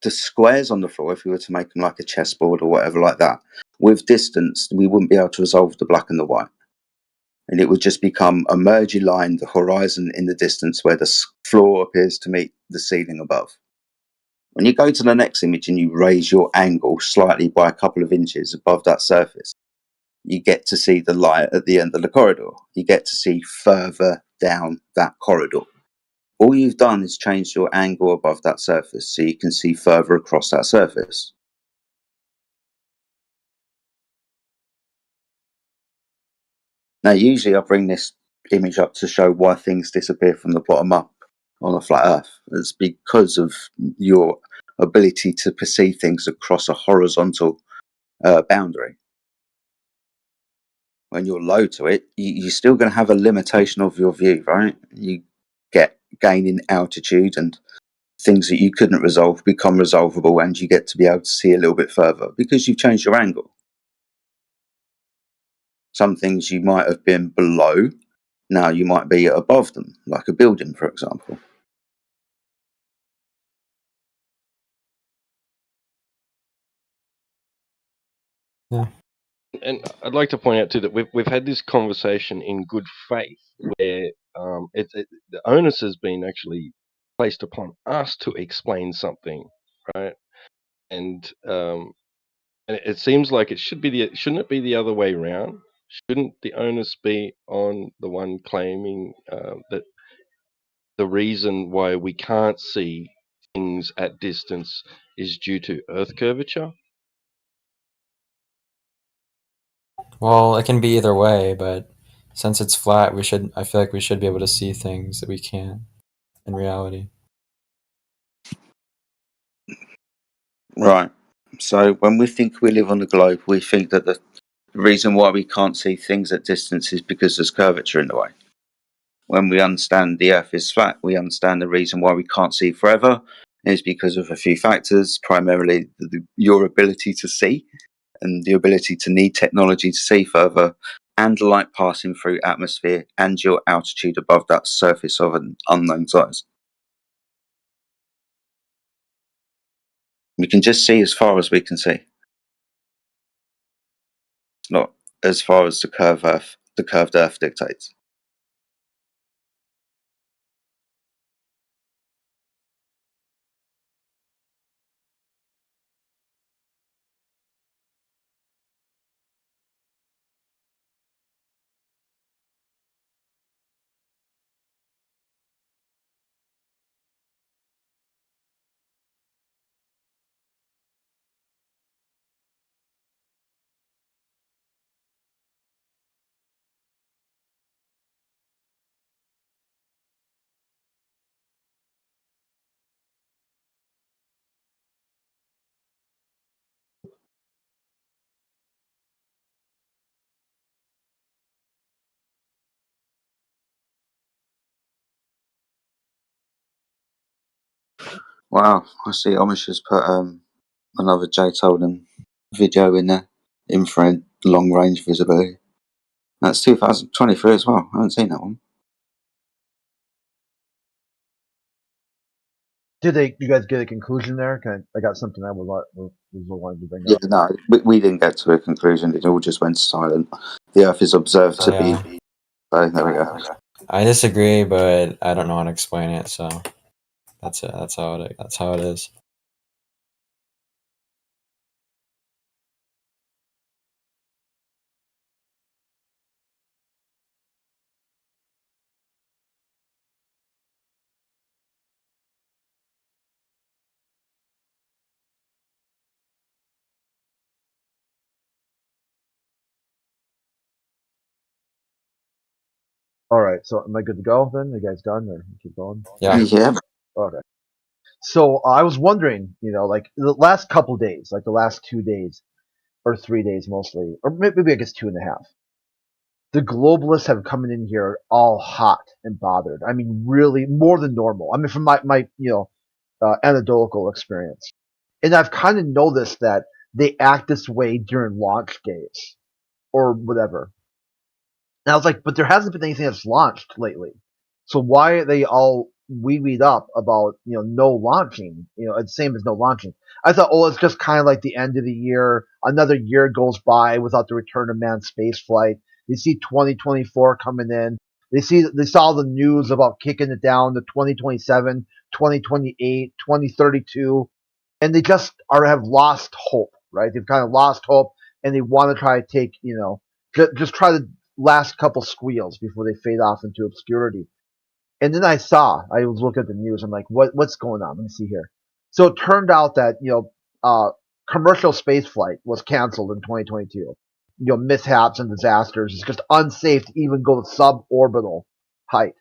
the squares on the floor, if we were to make them like a chessboard or whatever like that, with distance, we wouldn't be able to resolve the black and the white. And it would just become a mergy line, the horizon in the distance where the floor appears to meet the ceiling above. When you go to the next image and you raise your angle slightly by a couple of inches above that surface, you get to see the light at the end of the corridor. You get to see further down that corridor. All you've done is change your angle above that surface so you can see further across that surface. Now, usually I bring this image up to show why things disappear from the bottom up on a flat Earth. It's because of your ability to perceive things across a horizontal boundary. When you're low to it, you're still going to have a limitation of your view, right? You get gain in altitude and things that you couldn't resolve become resolvable, and you get to be able to see a little bit further because you've changed your angle. Some things you might have been below, now you might be above them, like a building, for example. Yeah. And I'd like to point out too that we've had this conversation in good faith, where the onus has been actually placed upon us to explain something, right? And it seems like it shouldn't it be the other way around? Shouldn't the onus be on the one claiming that the reason why we can't see things at distance is due to Earth curvature? Well, it can be either way, but since it's flat, I feel like we should be able to see things that we can't in reality. Right. So when we think we live on the globe, we think that the reason why we can't see things at distance is because there's curvature in the way. When we understand the Earth is flat, we understand the reason why we can't see forever is because of a few factors, primarily your ability to see and the ability to need technology to see further, and light passing through atmosphere and your altitude above that surface of an unknown size. We can just see as far as we can see. It's not as far as the curved Earth dictates. Wow, I see Amish has put another J Tolan video in there, infrared long range visibility. That's 2023 as well. I haven't seen that one. Did you guys get a conclusion there? I got something I was wanting to bring Yeah, up. no, we didn't get to a conclusion. It all just went silent. The Earth is observed to be. So there we go. I disagree, but I don't know how to explain it, so that's it. That's how it is. All right, so am I good to go then? You guys done or keep going? Yeah. Yeah. Okay. So I was wondering, like the last couple days, like the last 2 days or 3 days mostly, or maybe I guess 2.5. The globalists have come in here all hot and bothered. I mean, really more than normal. I mean, from my anecdotal experience, and I've kind of noticed that they act this way during launch days or whatever. And I was like, but there hasn't been anything that's launched lately. So why are they all wee-weed up about, no launching? It's the same as no launching. I thought, oh, it's just kind of like the end of the year. Another year goes by without the return of manned space flight. They see 2024 coming in. They saw the news about kicking it down to 2027, 2028, 2032, and they just have lost hope, right? They've kind of lost hope, and they want to try to take, just try to last couple squeals before they fade off into obscurity. And then I was looking at the news. I'm like, what's going on? Let me see here. So it turned out that, commercial space flight was canceled in 2022. Mishaps and disasters. It's just unsafe to even go to suborbital height.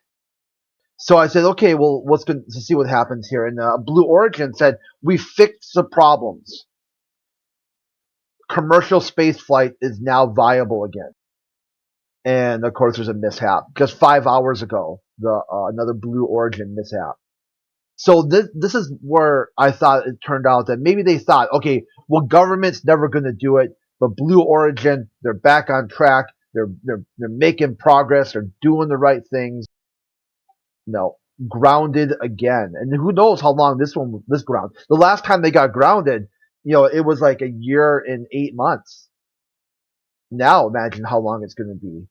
So I said, okay, well, let's go to see what happens here. And Blue Origin said, we fixed the problems. Commercial space flight is now viable again. And of course, there's a mishap. Just 5 hours ago, another Blue Origin mishap. So this is where I thought it turned out that maybe they thought, okay, well, government's never going to do it, but Blue Origin, they're back on track. They're making progress. They're doing the right things. No, grounded again, and who knows how long this ground. The last time they got grounded, it was like a year and 8 months. Now imagine how long it's going to be.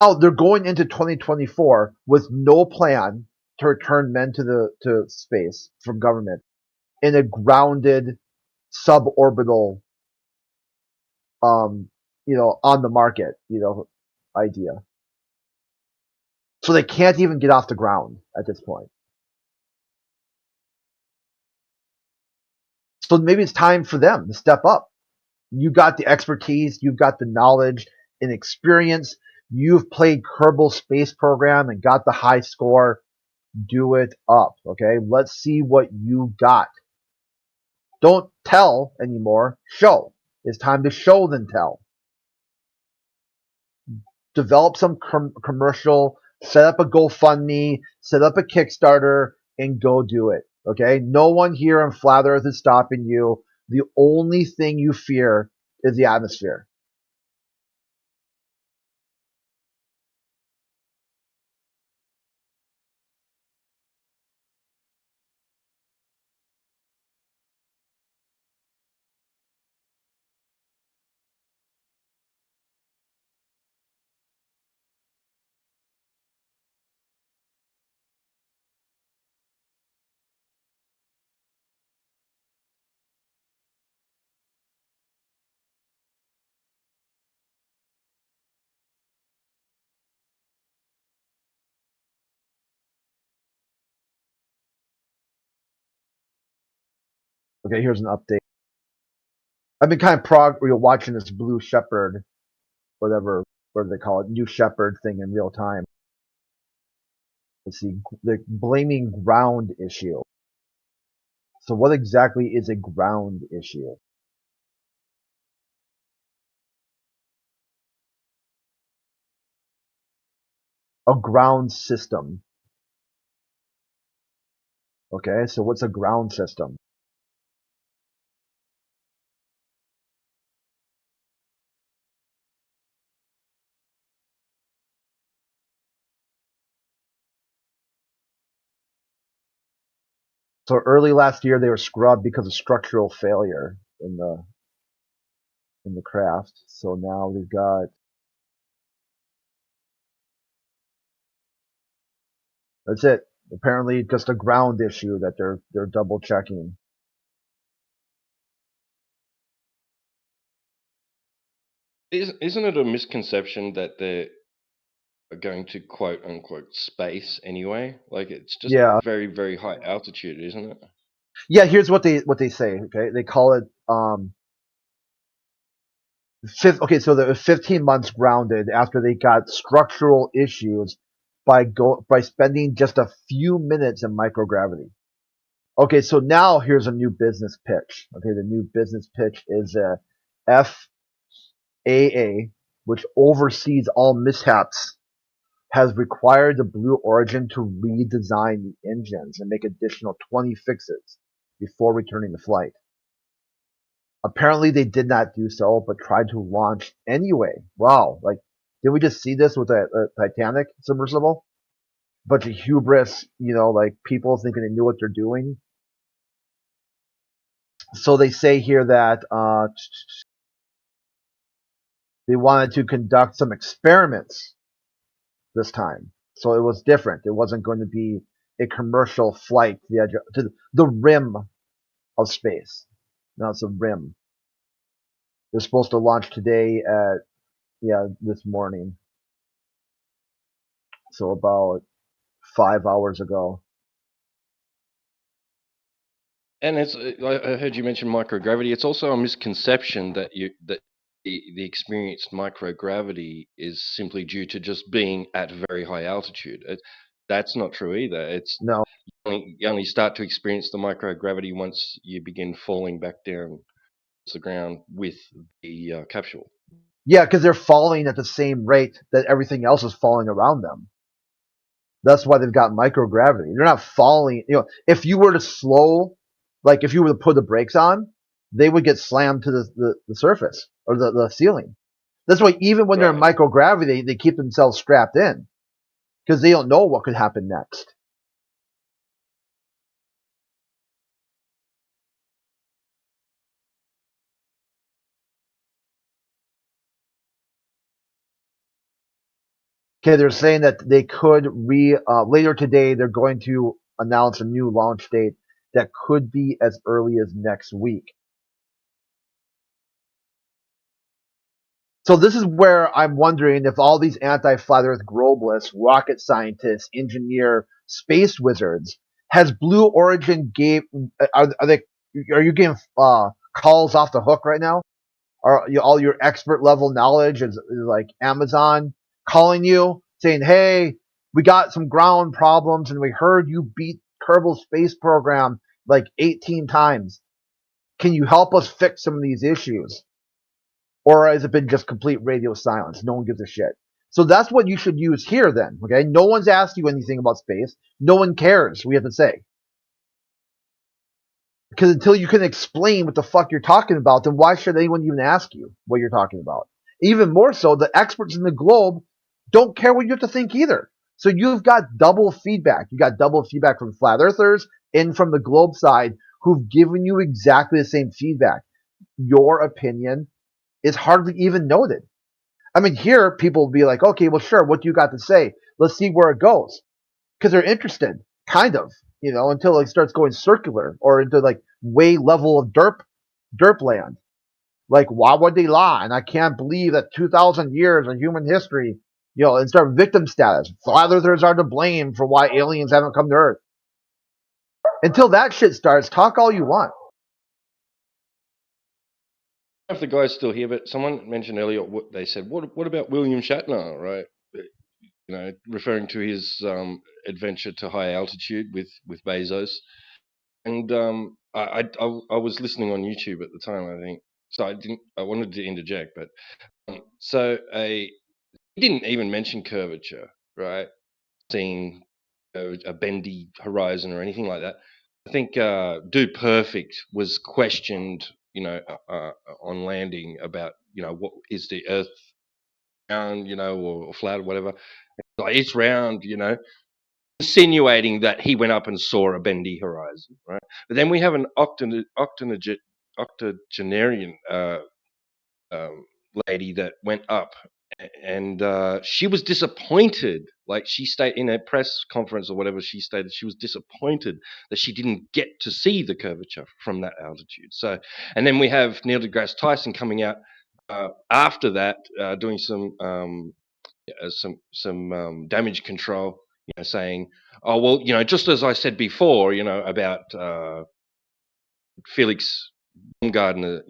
Now they're going into 2024 with no plan to return men to space from government in a grounded suborbital, on the market, idea. So they can't even get off the ground at this point. So maybe it's time for them to step up. You got the expertise, you've got the knowledge and experience. You've played Kerbal Space Program and got the high score. Do it up, okay? Let's see what you got. Don't tell anymore. Show. It's time to show than tell. Develop some commercial, set up a GoFundMe, set up a Kickstarter, and go do it. Okay? No one here on Flat Earth is stopping you. The only thing you fear is the atmosphere. Okay, here's an update. I've been kind of watching this Blue Shepherd, whatever they call it, New Shepherd thing in real time. Let's see, the blaming ground issue. So what exactly is a ground issue? A ground system. Okay, so what's a ground system? So early last year they were scrubbed because of structural failure in the craft. So now we've got, that's it. Apparently just a ground issue that they're double checking. Isn't it a misconception that they're going to quote unquote space anyway? Like it's just Yeah. very, very high altitude, isn't it? Yeah, here's what they say, okay? They call it okay, so they're 15 months grounded after they got structural issues by spending just a few minutes in microgravity. Okay, so now here's a new business pitch. Okay, the new business pitch is FAA, which oversees all mishaps, has required the Blue Origin to redesign the engines and make additional 20 fixes before returning to flight. Apparently they did not do so, but tried to launch anyway. Wow, like, did we just see this with a Titanic submersible? Bunch of hubris, like people thinking they knew what they're doing. So they say here that they wanted to conduct some experiments this time. So it was different. It wasn't going to be a commercial flight to the rim of space. No, it's a rim. They're supposed to launch today this morning. So about 5 hours ago. And it's I heard you mention microgravity. It's also a misconception that the experienced microgravity is simply due to just being at very high altitude. That's not true either. It's no. You only start to experience the microgravity once you begin falling back down to the ground with the capsule. Yeah, because they're falling at the same rate that everything else is falling around them. That's why they've got microgravity. They're not falling. If you were to slow, like if you were to put the brakes on, they would get slammed to the surface or the ceiling. That's why even when they're in microgravity, they keep themselves strapped in because they don't know what could happen next. Okay, they're saying that they could later today. They're going to announce a new launch date that could be as early as next week. So this is where I'm wondering if all these anti-flat Earth globalists, rocket scientists, engineer, space wizards, has Blue Origin are you getting calls off the hook right now? All your expert level knowledge is like Amazon calling you saying, "Hey, we got some ground problems, and we heard you beat Kerbal Space Program like 18 times. Can you help us fix some of these issues?" Or has it been just complete radio silence? No one gives a shit. So that's what you should use here then, okay? No one's asked you anything about space. No one cares, we have to say. Because until you can explain what the fuck you're talking about, then why should anyone even ask you what you're talking about? Even more so, the experts in the globe don't care what you have to think either. So you've got double feedback. You got double feedback from flat earthers and from the globe side who've given you exactly the same feedback. Your opinion is hardly even noted. I mean, here people will be like, okay, well, sure, what do you got to say? Let's see where it goes. Because they're interested, kind of, until it starts going circular or into like way level of derp land. Like, why would they lie? And I can't believe that 2,000 years of human history, and start victim status. Flat earthers are to blame for why aliens haven't come to Earth. Until that shit starts, talk all you want. If the guy's still here, but someone mentioned earlier, they said, what about William Shatner, right? Referring to his adventure to high altitude with Bezos. And I was listening on YouTube at the time, I think. So I wanted to interject, but he didn't even mention curvature, right? Seeing a bendy horizon or anything like that. I think Dude Perfect was questioned, on landing about, what is the Earth round, or flat or whatever. Like, it's round, insinuating that he went up and saw a bendy horizon, right? But then we have an octogenarian lady that went up, and she was disappointed. Like, she stated in a press conference or whatever, she stated she was disappointed that she didn't get to see the curvature from that altitude. So, and then we have Neil deGrasse Tyson coming out after that, doing some damage control, saying, "Oh well, just as I said before, about Felix Baumgartner,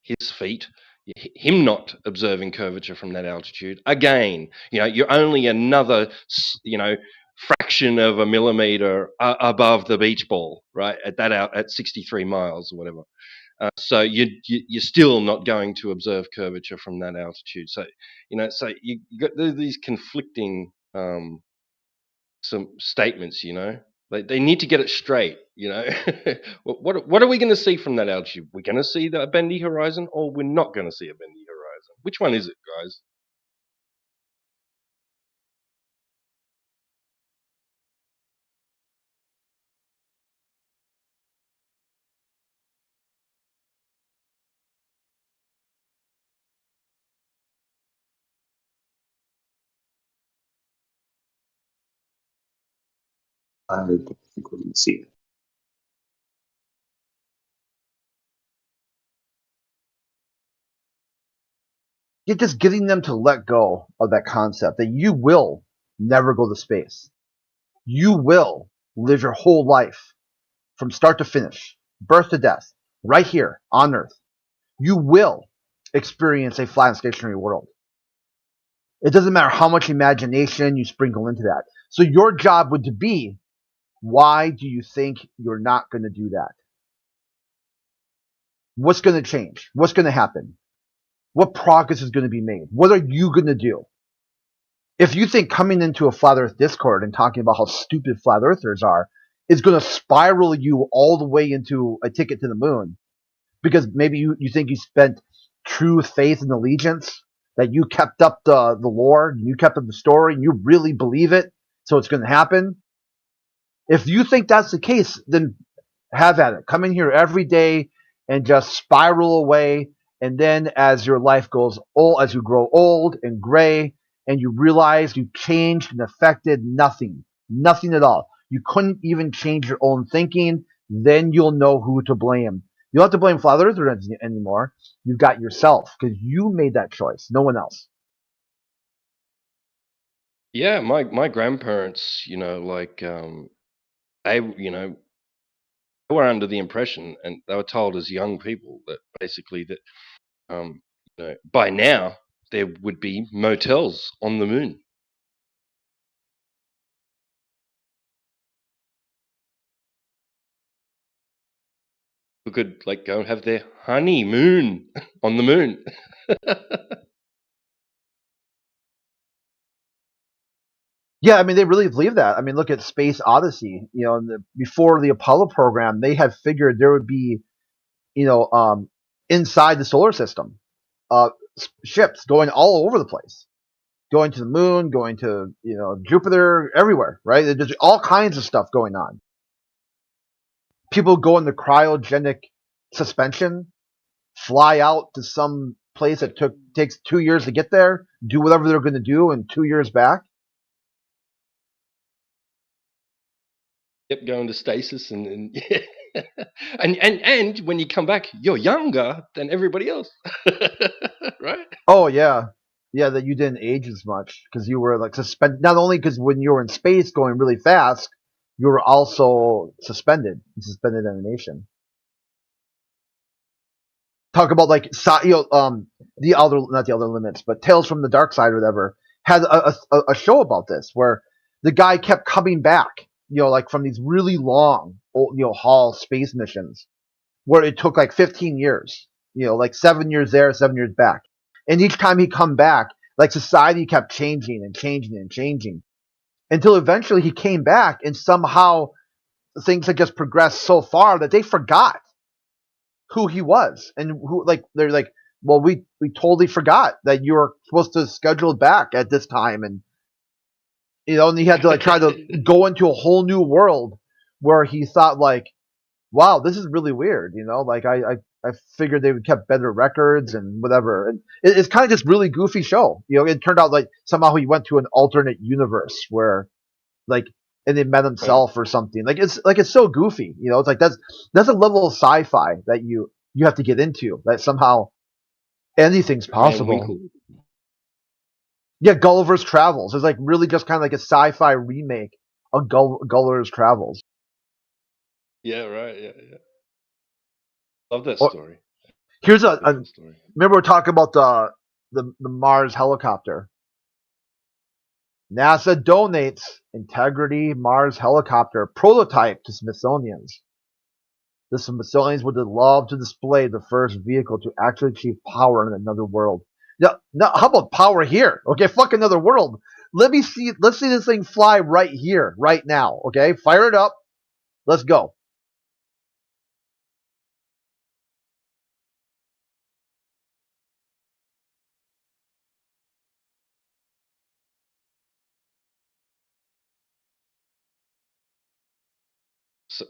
his feat, him not observing curvature from that altitude. Again, you're only another, fraction of a millimeter above the beach ball, right? At 63 miles or whatever. So you're still not going to observe curvature from that altitude. So so you got these conflicting some statements. They need to get it straight. What are we going to see from that altitude? We're going to see a bendy horizon, or we're not going to see a bendy horizon. Which one is it, guys? I couldn't see it. You're just getting them to let go of that concept that you will never go to space. You will live your whole life from start to finish, birth to death, right here on Earth. You will experience a flat and stationary world. It doesn't matter how much imagination you sprinkle into that. So your job would be, why do you think you're not going to do that? What's going to change? What's going to happen? What progress is going to be made? What are you going to do? If you think coming into a Flat Earth Discord and talking about how stupid Flat Earthers are is going to spiral you all the way into a ticket to the moon, because maybe you think you spent true faith and allegiance, that you kept up the lore, you kept up the story, and you really believe it, so it's going to happen. If you think that's the case, then have at it. Come in here every day and just spiral away. And then as your life goes old, as you grow old and gray and you realize you changed and affected nothing at all. You couldn't even change your own thinking. Then you'll know who to blame. You don't have to blame flat earthers anymore. You've got yourself because you made that choice, no one else. Yeah, my grandparents, they, were under the impression, and they were told as young people that basically that, by now there would be motels on the moon. Who could go and have their honeymoon on the moon. Yeah, I mean, they really believe that. I mean, look at Space Odyssey. Before the Apollo program, they had figured there would be, inside the solar system, ships going all over the place, going to the moon, going to, Jupiter, everywhere, right? There's all kinds of stuff going on. People go into cryogenic suspension, fly out to some place that takes 2 years to get there, do whatever they're going to do, and 2 years back. Yep, go into stasis and and when you come back, you're younger than everybody else, right? Oh yeah, that you didn't age as much because you were suspended. Not only because when you were in space going really fast, you were also suspended animation. Talk about the other, not the Outer Limits, but Tales from the Dark Side or whatever had a show about this where the guy kept coming back, from these really long, haul space missions where it took 15 years, 7 years there, 7 years back. And each time he come back, society kept changing and changing and changing until eventually he came back and somehow things had just progressed so far that they forgot who he was and who they're like, well, we totally forgot that you were supposed to schedule back at this time, and and he had to try to go into a whole new world where he thought wow, this is really weird, I figured they would kept better records and whatever, and it's kind of just really goofy show. It turned out somehow he went to an alternate universe where and they met himself or something. It's so goofy, it's that's a level of sci-fi that you have to get into, that somehow anything's possible. Yeah, Gulliver's Travels is really just kind of a sci-fi remake of Gulliver's Travels. Yeah, right. Yeah. Love that story. Here's remember we're talking about the Mars helicopter. NASA donates Integrity Mars helicopter prototype to Smithsonian's. The Smithsonian's would love to display the first vehicle to actually achieve power in another world. Now, how about power here? Okay, fuck another world. Let's see this thing fly right here, right now. Okay, fire it up. Let's go.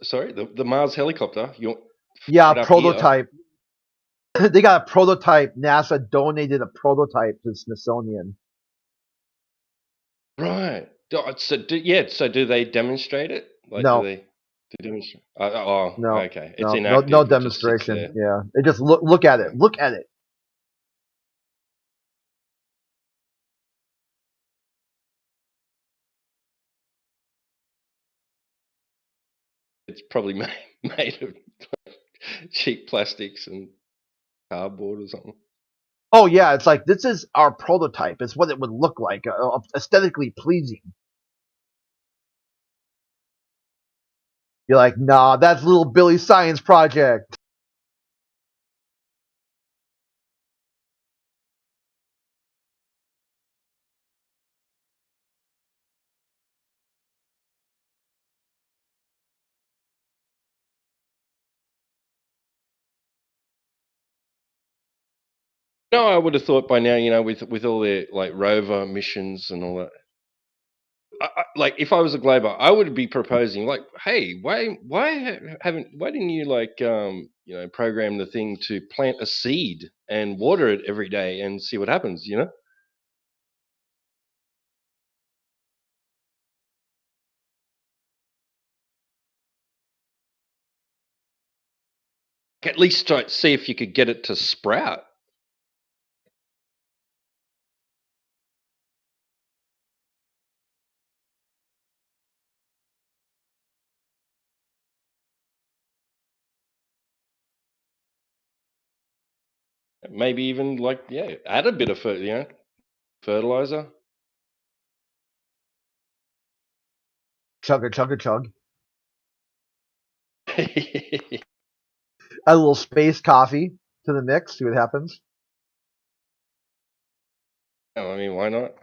Sorry, the Mars helicopter. Yeah, prototype. They got a prototype. NASA donated a prototype to the Smithsonian. Right. So do they demonstrate it? No. Do they demonstrate? No. Okay. It's no, inactive. no demonstration. Yeah. It just look at it. Look at it. It's probably made of cheap plastics and cardboard or something. Oh yeah, it's this is our prototype. It's what it would look like, aesthetically pleasing. You're like, nah, that's little Billy's science project. No, I would have thought by now, with all their rover missions and all that. If I was a glober, I would be proposing hey, why didn't you program the thing to plant a seed and water it every day and see what happens, At least try see if you could get it to sprout. Maybe even add a bit of fertilizer. Chug a chug a chug. Add a little space coffee to the mix. See what happens. Oh, I mean, why not?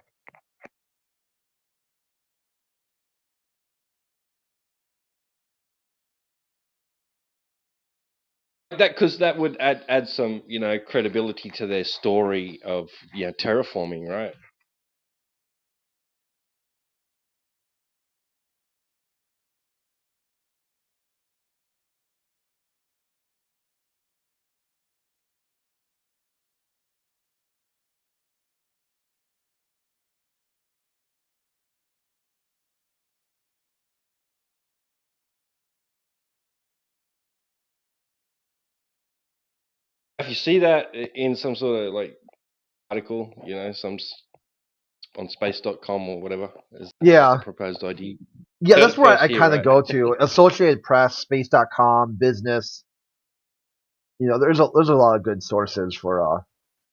Because that would add some credibility to their story of terraforming, right? If you see that in some sort of article, some on space.com or whatever, is Yeah. the proposed idea. Yeah, that's where I kind of right? go to. Associated Press, Space.com, Business. There's a lot of good sources for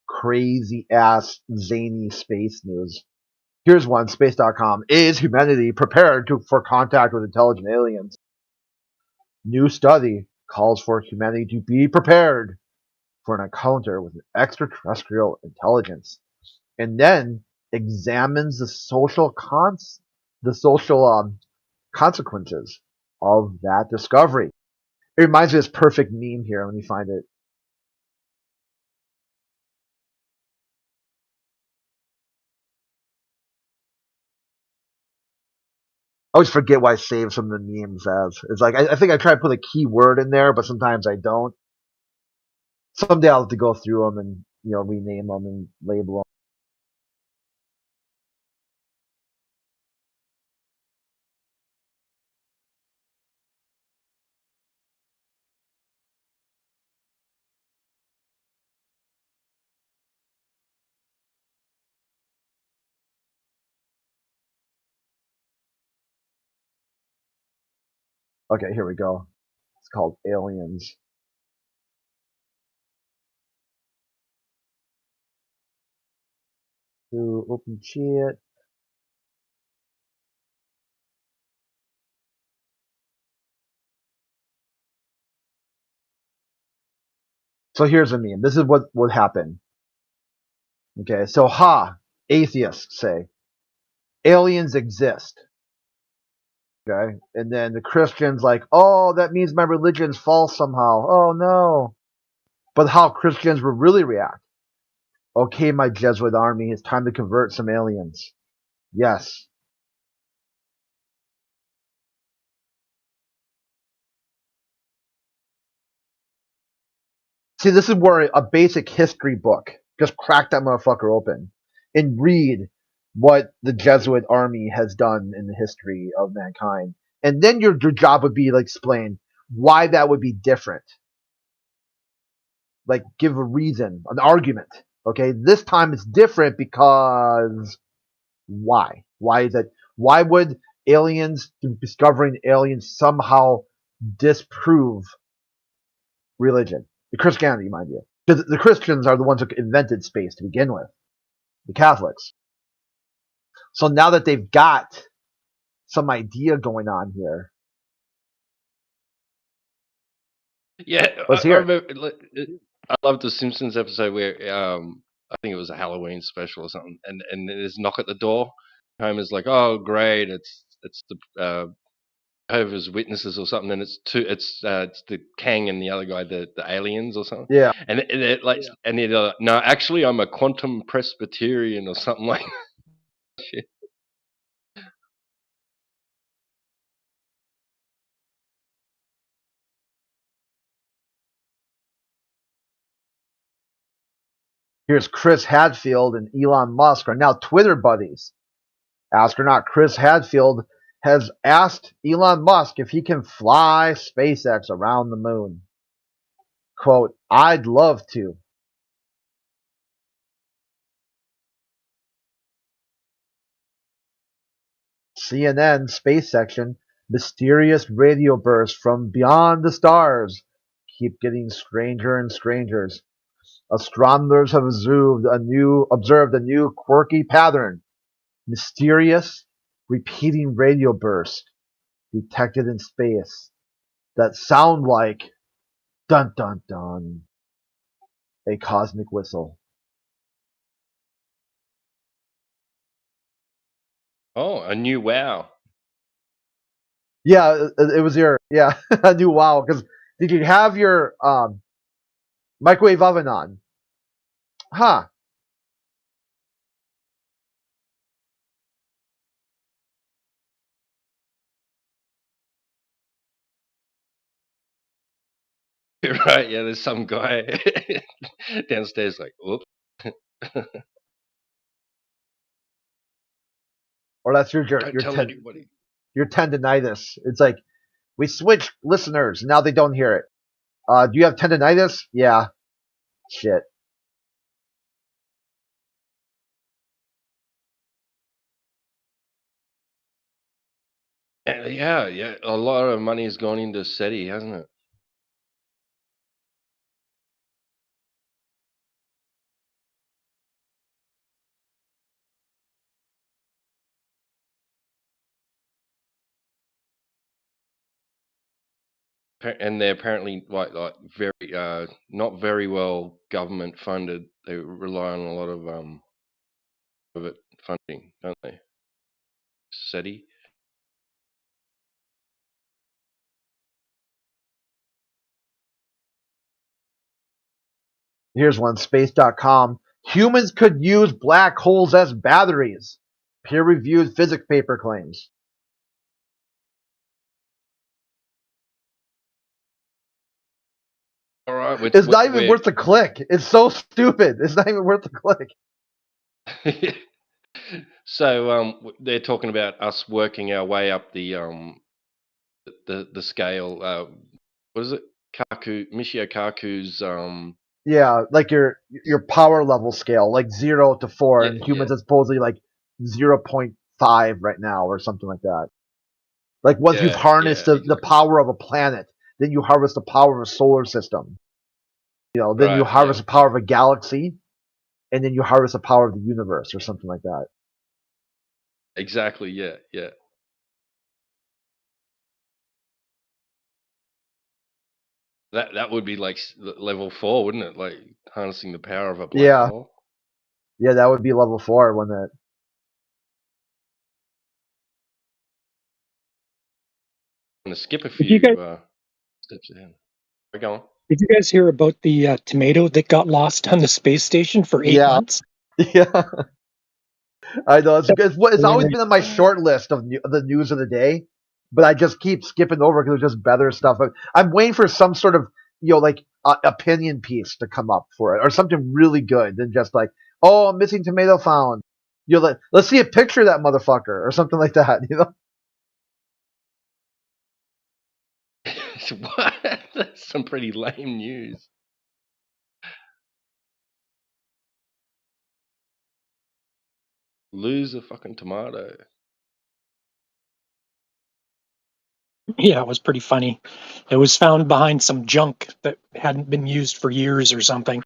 crazy ass zany space news. Here's one, Space.com. Is humanity prepared for contact with intelligent aliens? New study calls for humanity to be prepared for an encounter with an extraterrestrial intelligence, and then examines the social consequences of that discovery. It reminds me of this perfect meme here. Let me find it. I always forget what I save some of the memes as. It's like I think I try to put a key word in there, but sometimes I don't. Someday I'll have to go through them and rename them and label them. Okay, here we go. It's called Aliens. To open chat. So here's a meme. This is what would happen. Okay, so atheists say aliens exist. Okay, and then the Christians oh, that means my religion's false somehow. Oh no. But how Christians would really react. Okay, my Jesuit army, it's time to convert some aliens. Yes. See, this is where a basic history book, just crack that motherfucker open and read what the Jesuit army has done in the history of mankind. And then your job would be to explain why that would be different. Give a reason, an argument. Okay, this time it's different because why? Why is it? Why would discovering aliens somehow disprove religion? The Christianity, mind you. Because the Christians are the ones who invented space to begin with. The Catholics. So now that they've got some idea going on here. Yeah, let's I hear remember. I love the Simpsons episode where I think it was a Halloween special or something, and there's a knock at the door. Homer's like, "Oh, great! It's the Jehovah's Witnesses or something." And it's the Kang and the other guy, the aliens or something. Yeah. And they're like, and they're like, "No, actually, I'm a quantum Presbyterian or something like that." Shit. Here's Chris Hadfield and Elon Musk are now Twitter buddies. Astronaut Chris Hadfield has asked Elon Musk if he can fly SpaceX around the moon. Quote, I'd love to. CNN space section, mysterious radio bursts from beyond the stars keep getting stranger and stranger. Astronomers have observed a new quirky pattern. Mysterious, repeating radio bursts detected in space that sound like dun dun dun, a cosmic whistle. Oh, a new wow. Yeah, it was a new wow. Because did you have your microwave oven on? Huh. Right, yeah, there's some guy downstairs like, whoop. Or that's your Don't tell anybody. your tendinitis. It's like we switched listeners. Now they don't hear it. Do you have tendinitis? Yeah. Shit. Yeah, a lot of money has gone into SETI, hasn't it? And they're apparently like very not very well government funded. They rely on a lot of private funding, don't they? SETI. Here's one, space.com. Humans could use black holes as batteries. Peer-reviewed physics paper claims. All right, It's not even worth the click. It's so stupid. It's not even worth the click. So they're talking about us working our way up the scale. What is it? Michio Kaku's Yeah, like your power level scale, like 0 to 4, yeah, and humans are supposedly like 0.5 right now, or something like that. Like once you've harnessed the power of a planet, then you harvest the power of a solar system. Then you harvest the power of a galaxy, and then you harvest the power of the universe, or something like that. Exactly. Yeah. That would be like level 4, wouldn't it? Like harnessing the power of a black hole. Yeah, that would be level 4, wouldn't it? I'm gonna skip a few steps ahead. Go on. Did you guys hear about the tomato that got lost on the space station for 8 months? Yeah. I know. It's always been on my short list of the news of the day, but I just keep skipping over because there's just better stuff. I'm waiting for some sort of, opinion piece to come up for it, or something really good than just like, oh, missing tomato found. Let's see a picture of that motherfucker, or something like that, What? That's some pretty lame news. Lose a fucking tomato. Yeah, it was pretty funny. It was found behind some junk that hadn't been used for years or something.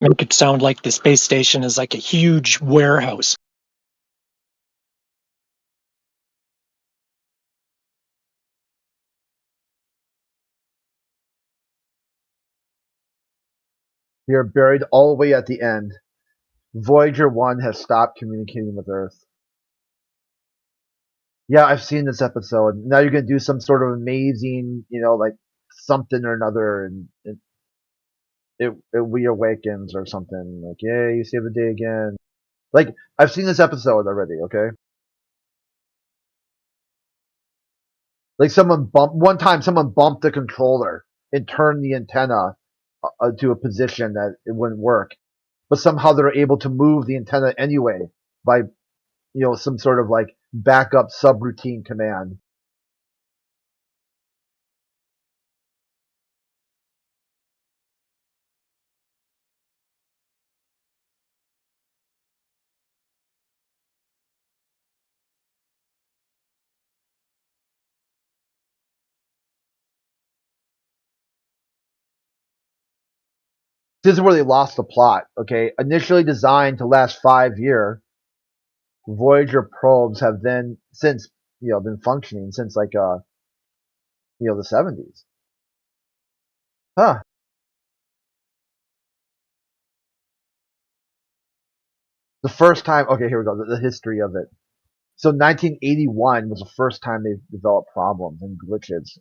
Make it sound like the space station is like a huge warehouse. You're buried all the way at the end. Voyager 1 has stopped communicating with Earth. Yeah, I've seen this episode. Now you're going to do some sort of amazing, like something or another, and it reawakens or something. Like, yeah, you save the day again. Like, I've seen this episode already, okay? Like, one time someone bumped the controller and turned the antenna to a position that it wouldn't work. But somehow they're able to move the antenna anyway by, some sort of like backup subroutine command. this is where they lost the plot. Okay, initially designed to last 5 years, Voyager probes have then since been functioning since like the 70s. Huh. The first time. Okay, here we go. The history of it. So 1981 was the first time they developed problems and glitches.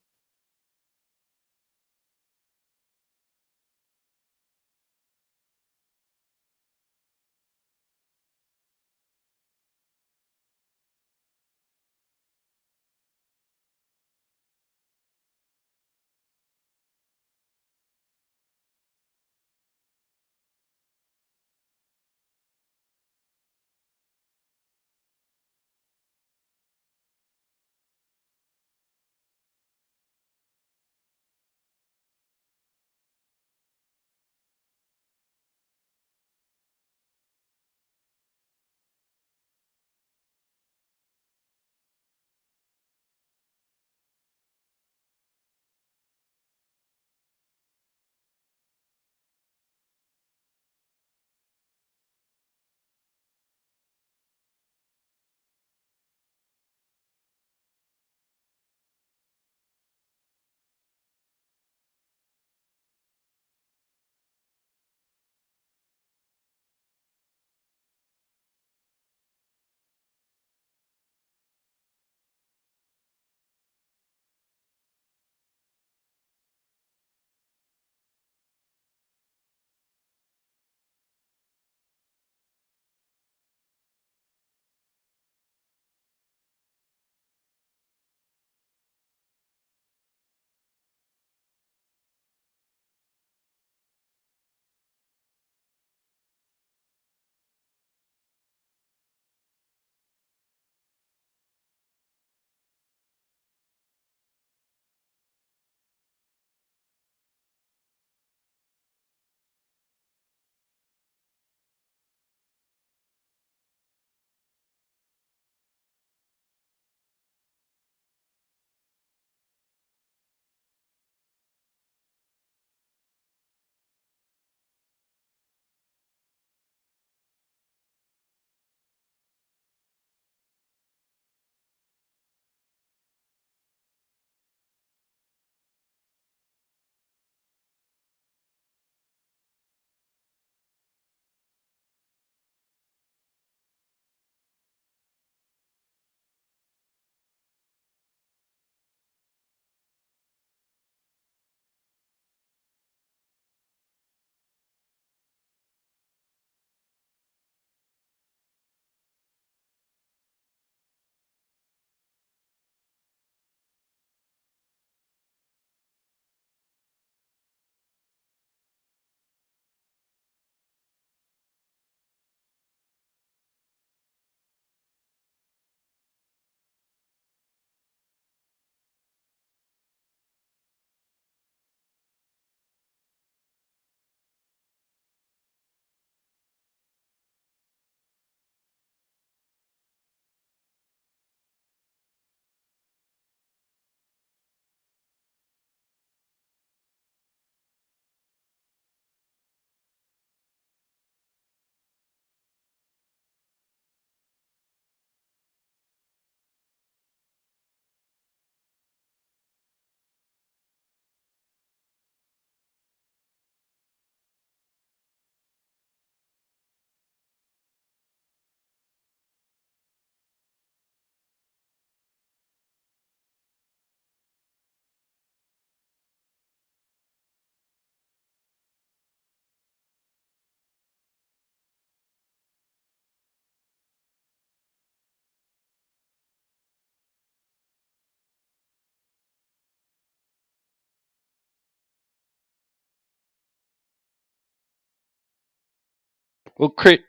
Well, Crit,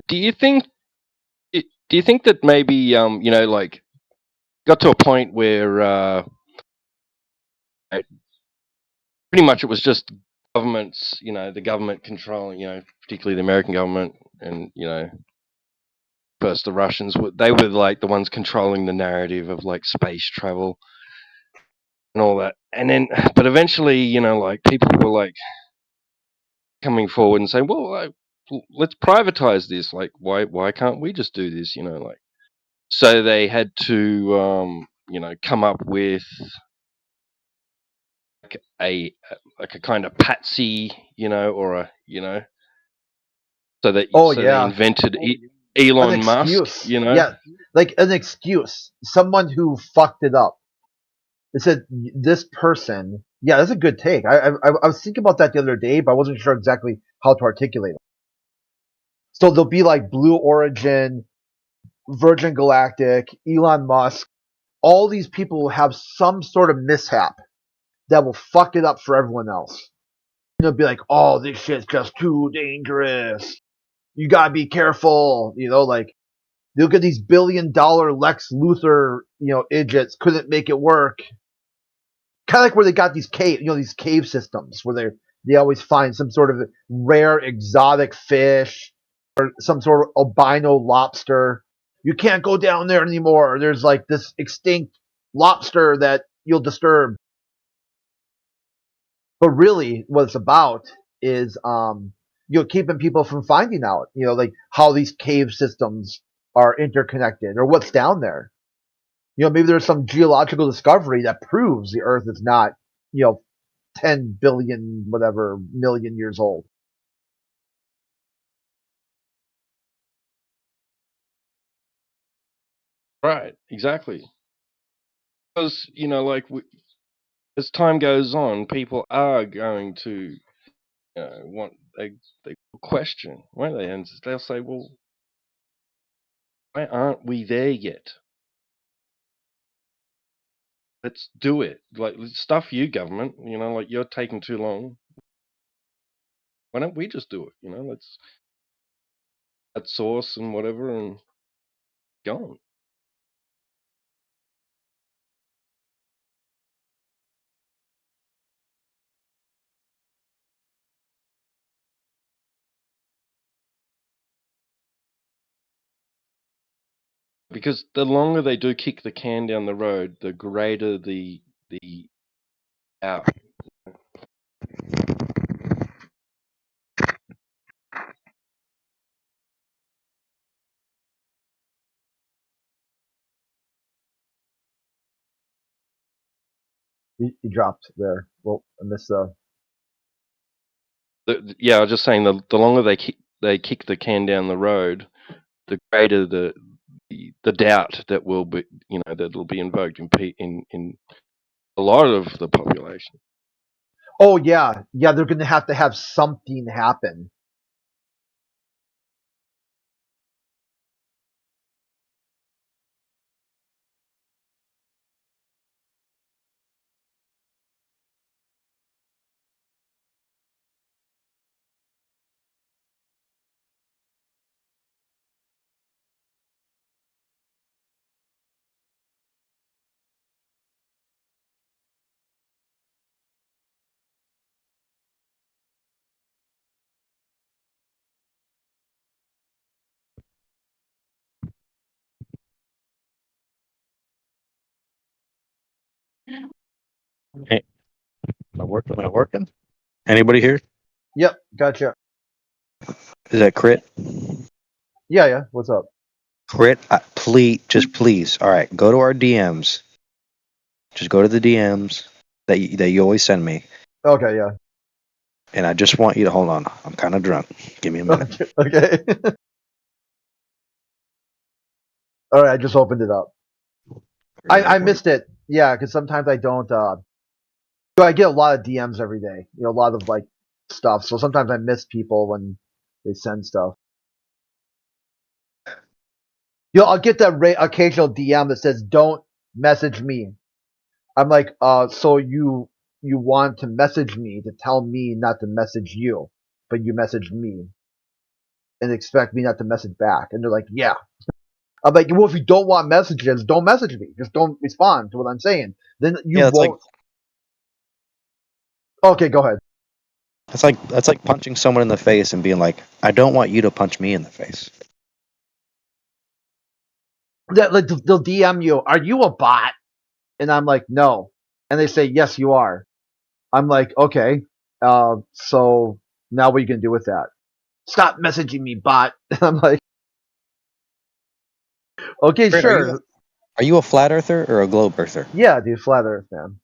do you think that maybe like got to a point where pretty much it was just governments, the government controlling, particularly the American government, and first the Russians they were like the ones controlling the narrative of like space travel and all that, and then but eventually like people were like coming forward and saying, well, let's privatize this. Like, why can't we just do this? Like, so they had to, come up with a kind of patsy, or so that Oh so they yeah, invented an Elon Musk, excuse. Yeah, like an excuse. Someone who fucked it up. They said this person. Yeah, that's a good take. I was thinking about that the other day, but I wasn't sure exactly how to articulate it. So there'll be like Blue Origin, Virgin Galactic, Elon Musk. All these people will have some sort of mishap that will fuck it up for everyone else. And they'll be like, "Oh, this shit's just too dangerous. You gotta be careful." Like look at these $1 billion Lex Luthor, idiots couldn't make it work. Kind of like where they got these cave systems where they always find some sort of rare exotic fish or some sort of albino lobster. You can't go down there anymore. There's like this extinct lobster that you'll disturb. But really, what it's about is keeping people from finding out, like how these cave systems are interconnected or what's down there. Maybe there's some geological discovery that proves the Earth is not, 10 billion, whatever, million years old. Right, exactly. Because, like, as time goes on, people are going to they question, won't they? And they'll say, well, why aren't we there yet? Let's do it. Like, stuff you, government. Like, you're taking too long. Why don't we just do it? Let's add source and whatever and go on. Because the longer they do kick the can down the road, the greater the out. He dropped there. Well, I missed Yeah, I was just saying the longer they kick the can down the road, the greater the doubt that will be that'll be invoked in a lot of the population. Oh yeah, they're going to have something happen. Hey, am I working? Am I working? Anybody here? Yep, gotcha. Is that Crit? Yeah. What's up? Crit, please. All right, go to our DMs. Just go to the DMs that you always send me. Okay, yeah. And I just want you to hold on. I'm kind of drunk. Give me a minute. Okay. All right, I just opened it up. I missed it. Yeah, because sometimes I don't. I get a lot of DMs every day. A lot of like stuff. So sometimes I miss people when they send stuff. I'll get that occasional DM that says, "Don't message me." I'm like, so you want to message me to tell me not to message you, but you message me and expect me not to message back. And they're like, yeah. I'm like, well, if you don't want messages, don't message me. Just don't respond to what I'm saying. Then you won't. Okay, go ahead. That's like punching someone in the face and being like, I don't want you to punch me in the face. Like, they'll DM you, are you a bot? And I'm like, no. And they say, yes, you are. I'm like, okay. So Now what are you going to do with that? Stop messaging me, bot. I'm like, okay, Brent, sure. Are you a flat earther or a globe earther? Yeah, dude, flat Earth, man.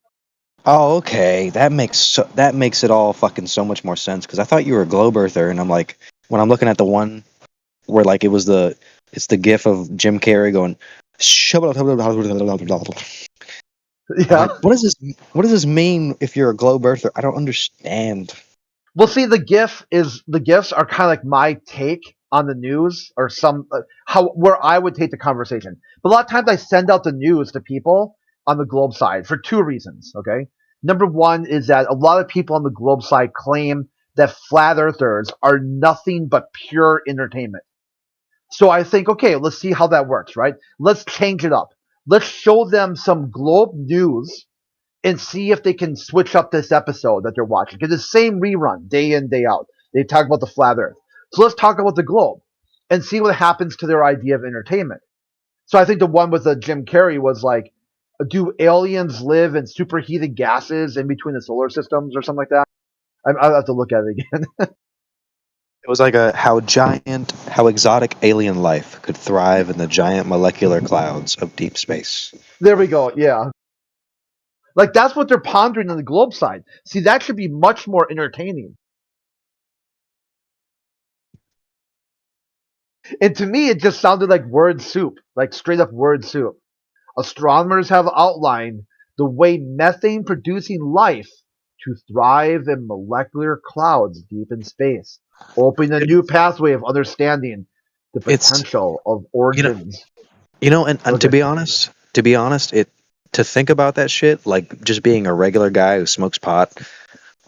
Oh, okay. That makes it all fucking so much more sense because I thought you were a globe earther, and I'm like, when I'm looking at the one where like it's the gif of Jim Carrey going, yeah. Like, what does this mean if you're a globe earther? I don't understand. Well, see, the gifs are kind of like my take on the news, or where I would take the conversation. But a lot of times I send out the news to people on the globe side for two reasons. Okay, number one is that a lot of people on the globe side claim that flat earthers are nothing but pure entertainment. So I think, okay, let's see how that works, right? Let's change it up. Let's show them some globe news and see if they can switch up this episode that they're watching. Because it's the same rerun day in, day out. They talk about the flat earth. So let's talk about the globe and see what happens to their idea of entertainment. So I think the one with Jim Carrey was like, do aliens live in superheated gases in between the solar systems or something like that? I'll have to look at it again. It was like how exotic alien life could thrive in the giant molecular clouds of deep space. There we go. Yeah. Like, that's what they're pondering on the globe side. See, that should be much more entertaining. And to me, it just sounded like word soup, like straight up word soup. Astronomers have outlined the way methane producing life to thrive in molecular clouds deep in space, opening a new pathway of understanding the potential of origins. And to be honest, to think about that shit, like just being a regular guy who smokes pot,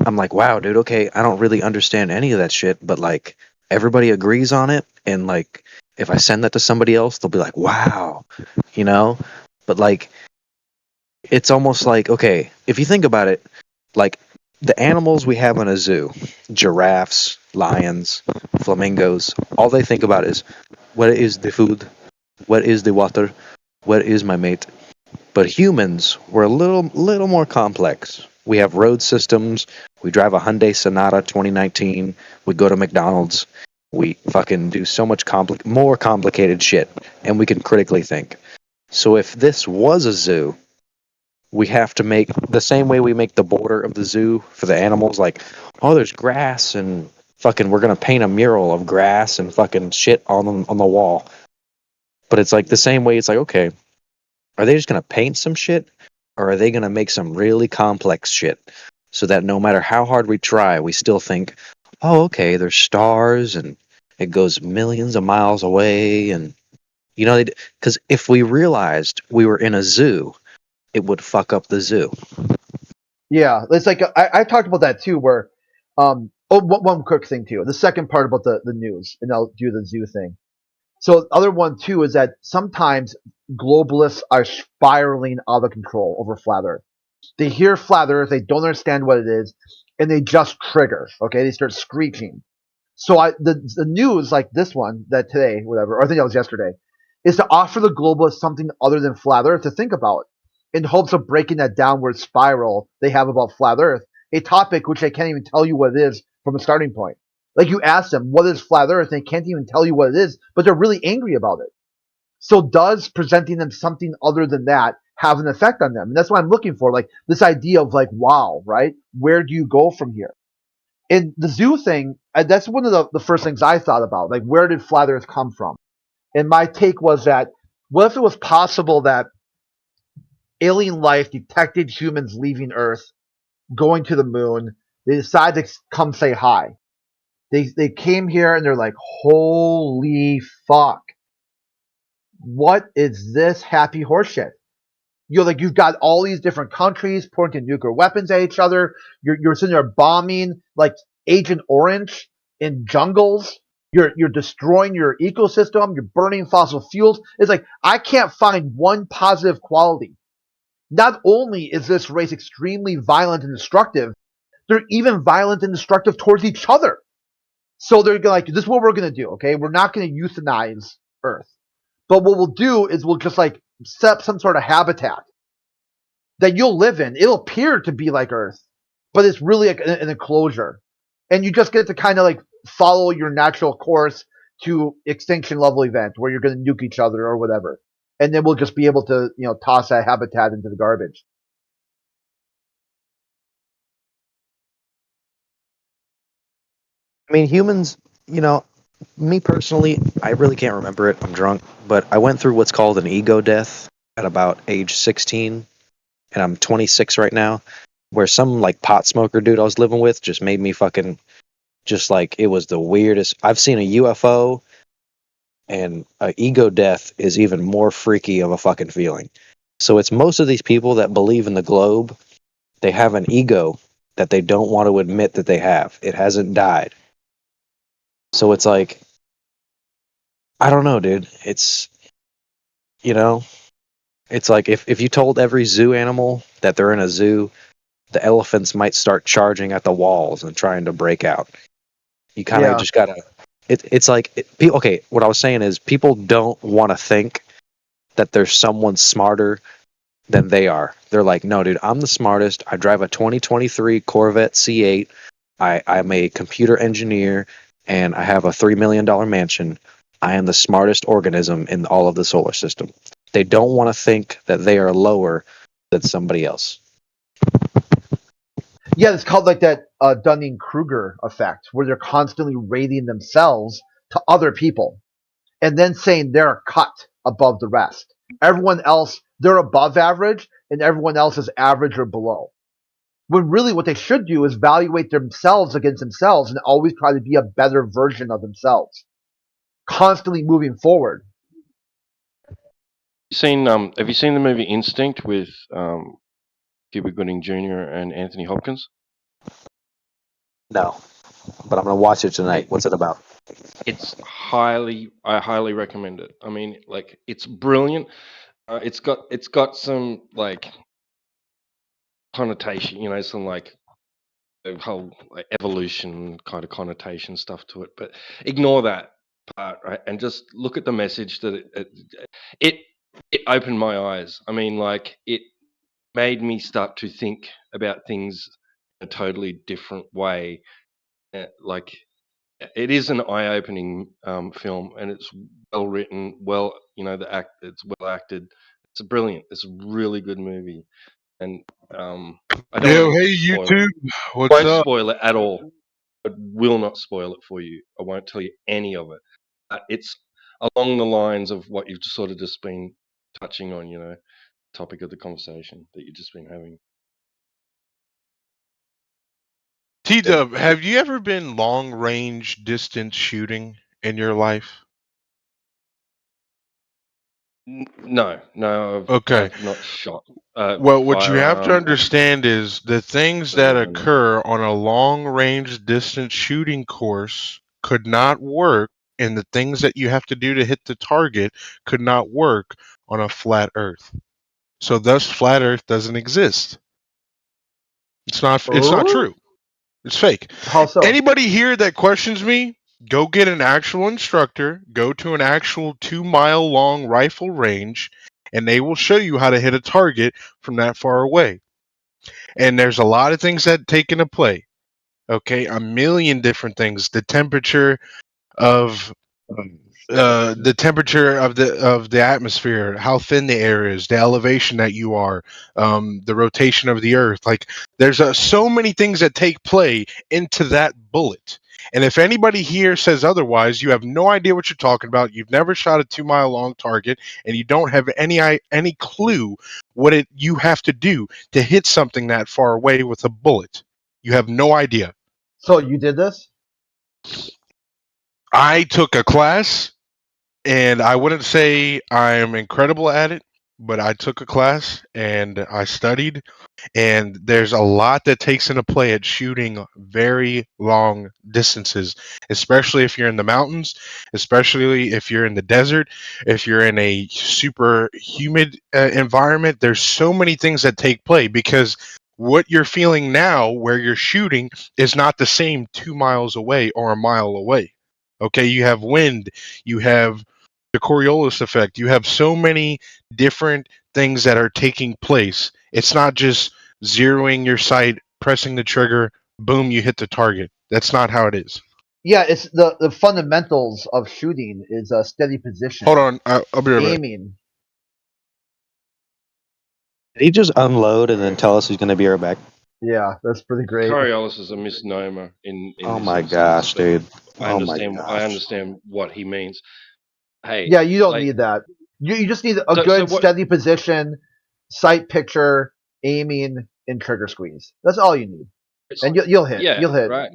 I'm like, wow, dude, okay, I don't really understand any of that shit, but like everybody agrees on it, and like if I send that to somebody else, they'll be like, wow, But like it's almost like, okay, if you think about it, like the animals we have in a zoo, giraffes, lions, flamingos, all they think about is what is the food, what is the water, what is my mate. But humans, we're a little more complex. We have road systems. We drive a Hyundai Sonata 2019. We go to McDonald's. We fucking do so much more complicated shit, and we can critically think. So if this was a zoo, we have to make the same way we make the border of the zoo for the animals, like, oh, there's grass and fucking we're gonna paint a mural of grass and fucking shit on the wall. But it's like the same way. It's like, okay, are they just going to paint some shit, or are they going to make some really complex shit so that no matter how hard we try, we still think, oh, okay, there's stars and it goes millions of miles away. And, because if we realized we were in a zoo, it would fuck up the zoo. Yeah, it's like I talked about that too, where, one quick thing too. The second part about the news, and I'll do the zoo thing. So the other one too is that sometimes globalists are spiraling out of control over flat Earth. They hear flat Earth, they don't understand what it is, and they just trigger. Okay, they start screeching. So the news, like this one, that today, whatever, or I think that was yesterday, is to offer the globalists something other than flat Earth to think about, in hopes of breaking that downward spiral they have about flat Earth, a topic which they can't even tell you what it is from a starting point. Like, you ask them, what is flat Earth? And they can't even tell you what it is, but they're really angry about it. So does presenting them something other than that have an effect on them? And that's what I'm looking for, like this idea of like, wow, right? Where do you go from here? And the zoo thing, that's one of the first things I thought about. Like, where did flat Earth come from? And my take was that, what if it was possible that alien life detected humans leaving Earth, going to the moon, they decided to come say hi. They came here and they're like, holy fuck. What is this happy horseshit? You've got all these different countries pointing nuclear weapons at each other. You're sitting there bombing like Agent Orange in jungles. You're destroying your ecosystem. You're burning fossil fuels. It's like, I can't find one positive quality. Not only is this race extremely violent and destructive, they're even violent and destructive towards each other. So they're like, this is what we're going to do, okay? We're not going to euthanize Earth. But what we'll do is we'll just like set up some sort of habitat that you'll live in. It'll appear to be like Earth, but it's really an enclosure. and you just get to kind of like follow your natural course to extinction level event where you're going to nuke each other or whatever, and then we'll just be able to toss that habitat into the garbage. I mean, humans, me personally, I really can't remember it. I'm drunk, but I went through what's called an ego death at about age 16, and I'm 26 right now, where some like pot smoker dude I was living with just made me fucking, just like, it was the weirdest. I've seen a UFO, and an ego death is even more freaky of a fucking feeling. So it's most of these people that believe in the globe, they have an ego that they don't want to admit that they have. It hasn't died. So it's like, I don't know, dude. It's, it's like if you told every zoo animal that they're in a zoo, the elephants might start charging at the walls and trying to break out. You kind of just gotta. It's like okay. What I was saying is people don't want to think that there's someone smarter than they are. They're like, no, dude, I'm the smartest. I drive a 2023 Corvette C8. I'm a computer engineer, and I have a $3 million mansion. I am the smartest organism in all of the solar system. They don't want to think that they are lower than somebody else. Yeah, it's called like that Dunning-Kruger effect, where they're constantly rating themselves to other people and then saying they're a cut above the rest. Everyone else, they're above average, and everyone else is average or below. When really what they should do is evaluate themselves against themselves and always try to be a better version of themselves. Constantly moving forward. Have you seen the movie Instinct with Cuba Gooding Jr. and Anthony Hopkins? No, but I'm gonna watch it tonight. What's it about? I highly recommend it. I mean, like, it's brilliant. It's got some like connotation, some like the whole like, evolution kind of connotation stuff to it. But ignore that part, right? And just look at the message that it opened my eyes. I mean, like, it made me start to think about things in a totally different way. Like, it is an eye-opening film, and it's well written. It's well acted. It's brilliant. It's a really good movie, and I don't Yo, want to hey spoil YouTube, it. what's Won't up? spoil it at all. I will not spoil it for you. I won't tell you any of it. It's along the lines of what you've sort of just been touching on. Topic of the conversation that you've just been having. T-Dub, have you ever been long range distance shooting in your life? No, Okay. I've not shot Well, what you have to firearm. understand is the things that occur on a long range distance shooting course could not work, and the things that you have to do to hit the target could not work on a flat Earth. So thus flat Earth doesn't exist. It's not true. It's fake. How so? Anybody here that questions me, go get an actual instructor, go to an actual 2-mile long rifle range, and they will show you how to hit a target from that far away. And there's a lot of things that take into play. Okay, a million different things. The temperature of the atmosphere, how thin the air is, the elevation that you are, the rotation of the earth. Like, there's so many things that take play into that bullet. And if anybody here says otherwise, you have no idea what you're talking about. You've never shot a 2-mile long target, and you don't have any clue what you have to do to hit something that far away with a bullet. You have no idea. So you did this? I took a class, and I wouldn't say I'm incredible at it, but I took a class and I studied, and there's a lot that takes into play at shooting very long distances, especially if you're in the mountains, especially if you're in the desert, if you're in a super humid environment. There's so many things that take play, because what you're feeling now where you're shooting is not the same 2 miles away or a mile away. Okay, you have wind, you have the Coriolis effect, you have so many different things that are taking place. It's not just zeroing your sight, pressing the trigger, boom, you hit the target. That's not how it is. Yeah, it's the fundamentals of shooting is a steady position. Hold on, I'll be right back. Aiming. Did he just unload and then tell us he's going to be right back? Yeah, that's pretty great. Coriolis is a misnomer in Oh this my instance, gosh, but dude. I Oh my understand. I gosh. understand what he means. Hey, Yeah, you don't like, need that. You just need a So good what? steady position, sight picture, aiming, and trigger squeeze. That's all you need, and you'll hit. Yeah, You'll hit. right.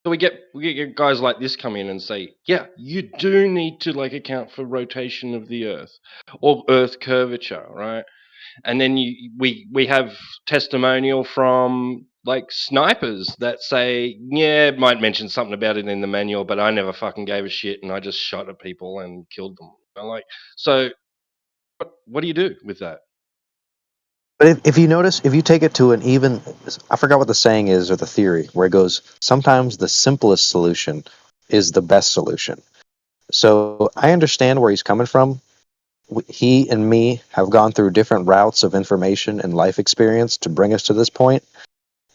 So we get guys like this come in and say, yeah, you do need to like account for rotation of the Earth or Earth curvature, right? And then we have testimonial from like snipers that say, yeah, it might mention something about it in the manual, but I never fucking gave a shit and I just shot at people and killed them. I'm like, so what do you do with that? But if you notice, if you take it to an even, I forgot what the saying is or the theory, where it goes, sometimes the simplest solution is the best solution. So I understand where he's coming from. He and me have gone through different routes of information and life experience to bring us to this point.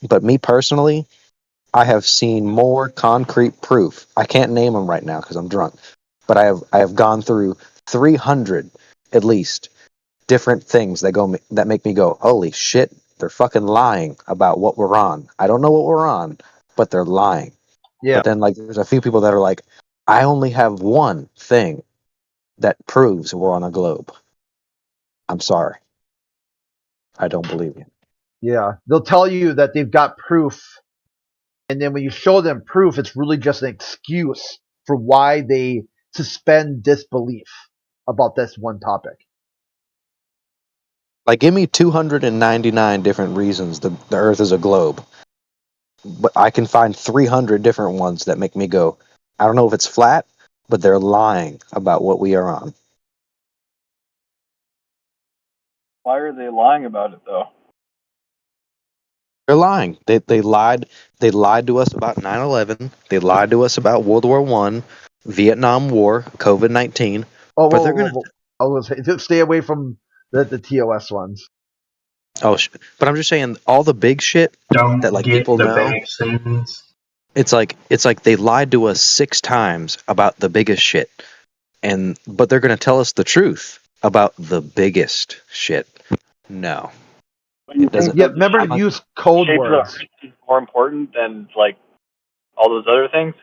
But me personally, I have seen more concrete proof. I can't name them right now because I'm drunk, but I have gone through 300 at least different things that make me go, holy shit, they're fucking lying about what we're on. I don't know what we're on, but they're lying. Yeah. But then like there's a few people that are like, I only have one thing that proves we're on a globe. I'm sorry. I don't believe you. Yeah, they'll tell you that they've got proof, and then when you show them proof, it's really just an excuse for why they suspend disbelief about this one topic. Like, give me 299 different reasons the Earth is a globe. But I can find 300 different ones that make me go, I don't know if it's flat, but they're lying about what we are on. Why are they lying about it, though? They're lying. They lied. They lied to us about 9/11. They lied to us about World War I, Vietnam War, COVID-19. Oh, but they're gonna. I was stay away from the TOS ones. Oh, but I'm just saying all the big shit that like people know. Vaccines. It's like they lied to us 6 times about the biggest shit, but they're gonna tell us the truth about the biggest shit. No. You think Yeah, remember to use code shape words. is more important than like all those other things?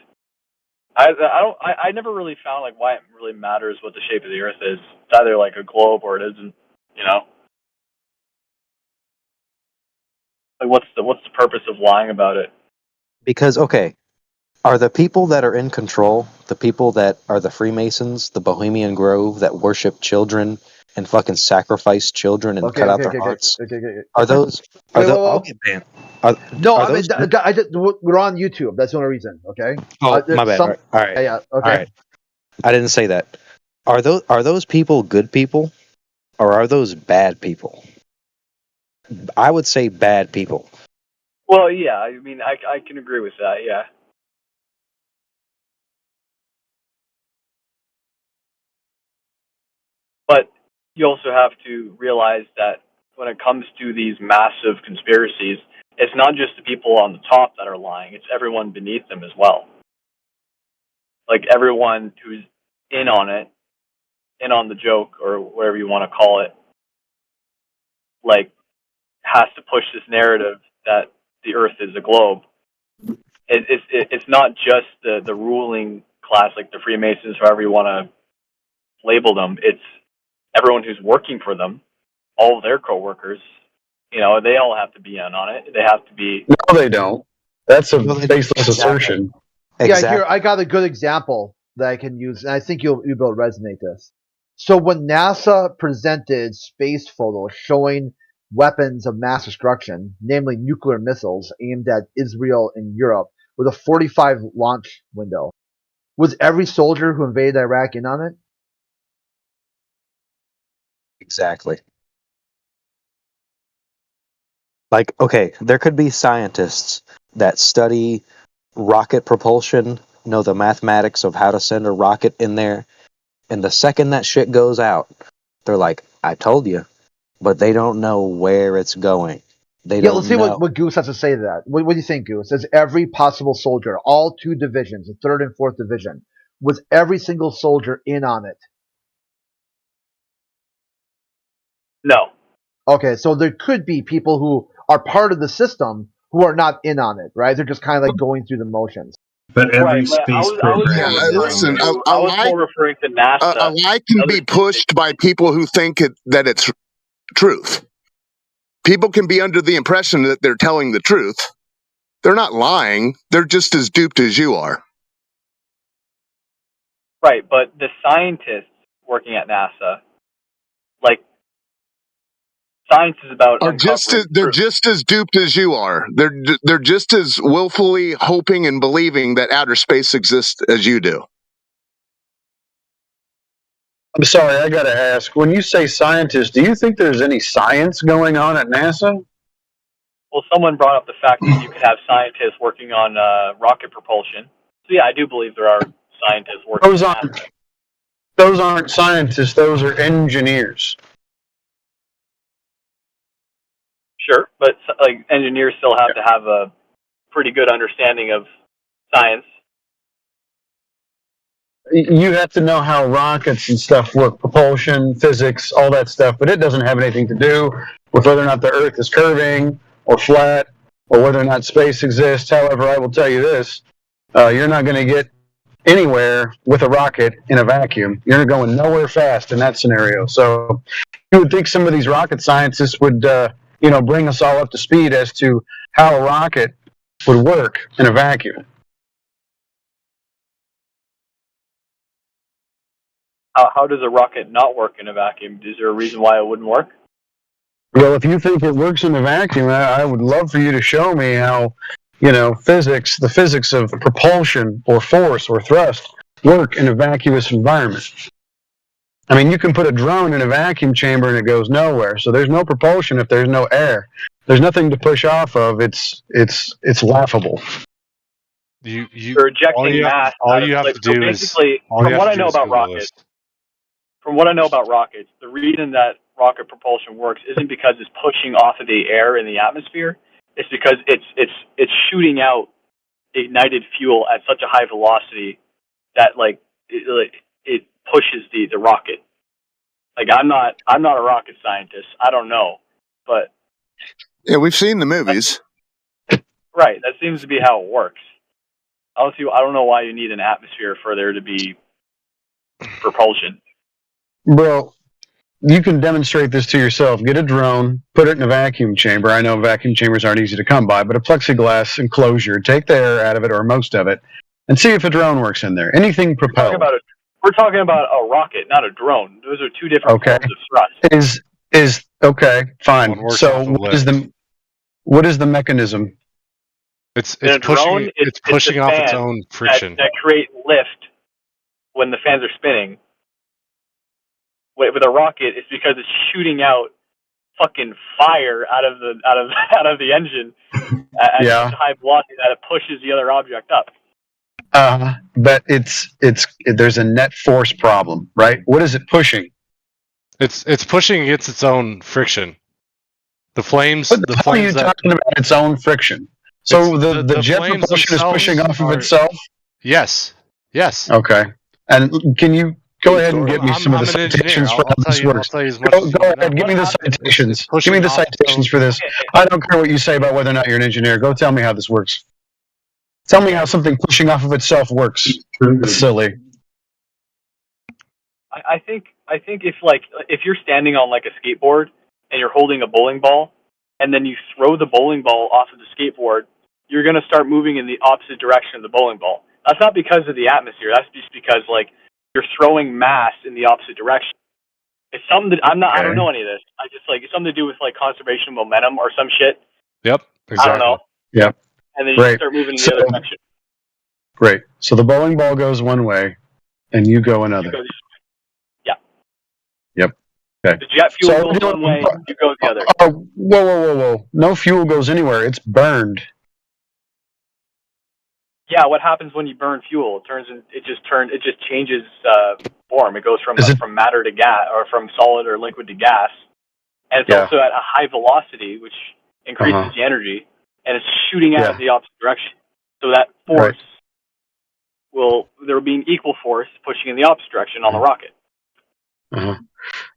I never really found like why it really matters what the shape of the Earth is. It's either like a globe or it isn't. You know, like what's the purpose of lying about it? Because okay, are the people that are in control, the people that are the Freemasons, the Bohemian Grove that worship children and fucking sacrifice children and cut out their hearts? Are those? Are those? I'll get banned. No, are I mean, those we're on YouTube. That's the only reason. Okay. Oh, my bad. All right. Yeah. Okay. All right. I didn't say that. Are those people good people, or are those bad people? I would say bad people. Well, yeah. I mean, I can agree with that. Yeah. But you also have to realize that when it comes to these massive conspiracies, it's not just the people on the top that are lying, it's everyone beneath them as well. Like everyone who's in on it, in on the joke, or whatever you want to call it, like, has to push this narrative that the Earth is a globe. It's not just the ruling class, like the Freemasons, however you want to label them. It's everyone who's working for them, all of their coworkers. You know, they all have to be in on it. They have to be. No, they don't. That's a baseless assertion. Yeah, here I got a good example that I can use, and I think you'll be able to resonate this. So when NASA presented space photos showing weapons of mass destruction, namely nuclear missiles aimed at Israel and Europe, with a 45 launch window, was every soldier who invaded Iraq in on it? Exactly. Like, okay, there could be scientists that study rocket propulsion, know the mathematics of how to send a rocket in there, and the second that shit goes out, they're like, I told you, but they don't know where it's going. They Yeah, let's see don't know. what Goose has to say to that. What do you think, Goose? Says every possible soldier, all 2 divisions, the 3rd and 4th division, was every single soldier in on it? No. Okay, so there could be people who are part of the system who are not in on it, right? They're just kind of like going through the motions. But every Right, but I space was program more is referring on Listen, it. to a NASA. lie can be pushed by people who think that it's truth. People can be under the impression that they're telling the truth. They're not lying. They're just as duped as you are. Right, but the scientists working at NASA, like, science is about uncovering They're truth. just as duped as you are. They're just as willfully hoping and believing that outer space exists as you do. I'm sorry, I got to ask. When you say scientists, do you think there's any science going on at NASA? Well, someone brought up the fact that you could have scientists working on rocket propulsion. So yeah, I do believe there are scientists working Those at NASA. aren't scientists. Those are engineers. Sure, but like engineers still have to have a pretty good understanding of science. You have to know how rockets and stuff work, propulsion, physics, all that stuff, but it doesn't have anything to do with whether or not the Earth is curving or flat or whether or not space exists. However, I will tell you this, you're not going to get anywhere with a rocket in a vacuum. You're going nowhere fast in that scenario. So you would think some of these rocket scientists would, bring us all up to speed as to how a rocket would work in a vacuum. How does a rocket not work in a vacuum? Is there a reason why it wouldn't work? Well, if you think it works in a vacuum, I would love for you to show me how, the physics of propulsion or force or thrust work in a vacuous environment. I mean, you can put a drone in a vacuum chamber and it goes nowhere. So there's no propulsion if there's no air. There's nothing to push off of. It's laughable. You're ejecting mass. All you have to do is basically, from what I know about rockets, the reason that rocket propulsion works isn't because it's pushing off of the air in the atmosphere. It's because it's shooting out ignited fuel at such a high velocity that it pushes the rocket. Like I'm not a rocket scientist. I don't know, but yeah, we've seen the movies. Right, that seems to be how it works. I don't know why you need an atmosphere for there to be propulsion. Bro, you can demonstrate this to yourself. Get a drone, put it in a vacuum chamber. I know vacuum chambers aren't easy to come by, but a plexiglass enclosure, take the air out of it or most of it, and see if a drone works in there. Anything propelled. We're talking about a rocket, not a drone. Those are two different forms of thrust. Is okay, fine. So what is the mechanism? It's pushing off its own friction. That create lift when the fans are spinning. With a rocket, it's because it's shooting out fucking fire out of the engine at such a high velocity that it pushes the other object up. But there's a net force problem, right? What is it pushing? It's pushing against its own friction. The flames. How are you talking about its own friction? So the jet propulsion is pushing off of itself? Yes. Okay. And can you go ahead and give me some of the citations for how this works? Go ahead, give me the citations. Give me the citations for this. I don't care what you say about whether or not you're an engineer. Go tell me how this works. Tell me how something pushing off of itself works. It's silly. I think if you're standing on like a skateboard and you're holding a bowling ball, and then you throw the bowling ball off of the skateboard, you're going to start moving in the opposite direction of the bowling ball. That's not because of the atmosphere. That's just because you're throwing mass in the opposite direction. It's something that I don't know any of this. I just it's something to do with conservation of momentum or some shit. Yep. Exactly. I don't know. Yep. And then you start moving in the other direction. Great. So the bowling ball goes one way, and you go another. Yeah. Yep. Okay. The jet fuel goes one way, you go the other. Oh, whoa. No fuel goes anywhere. It's burned. Yeah, what happens when you burn fuel? It just changes form. It goes from matter to gas, or from solid or liquid to gas. And it's also at a high velocity, which increases the energy, and it's shooting out the opposite direction. So that force there will be an equal force pushing in the opposite direction on the rocket.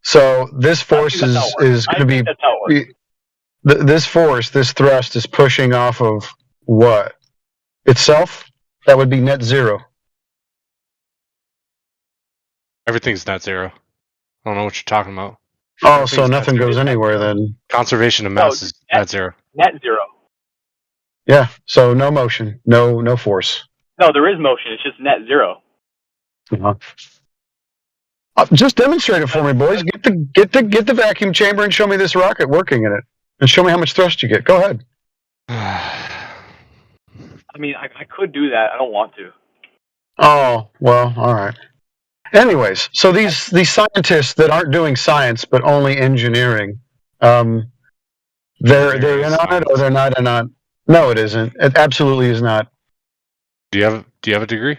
So this force is going to be that's how it works. this force, this thrust is pushing off of what? Itself? That would be net zero. Everything's net zero. I don't know what you're talking about. Oh, so nothing goes anywhere then. Conservation of mass is net zero. Net zero. Yeah, so no motion, no force. No, there is motion. It's just net zero. Just demonstrate it for me, boys. Get the vacuum chamber and show me this rocket working in it, and show me how much thrust you get. Go ahead. I mean, I could do that. I don't want to. Oh well, all right. Anyways, so these scientists that aren't doing science but only engineering, they're in on it or they're not in on. No, it isn't. It absolutely is not. Do you have a degree?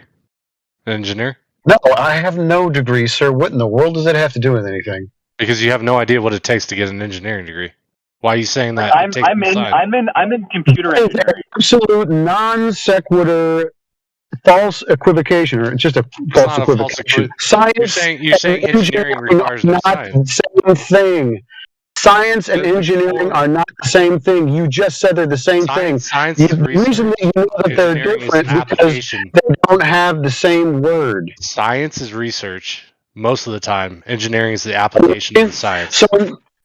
An engineer? No, I have no degree, sir. What in the world does that have to do with anything? Because you have no idea what it takes to get an engineering degree. Why are you saying that? I'm in computer engineering. Absolute non sequitur, false equivocation, or just a false equivocation. Science. You're saying engineering requires no science. The same thing. Science and engineering are not the same thing. You just said they're the same thing. Science is the reason that you know that they're different because they don't have the same word. Science is research most of the time. Engineering is the application of the science.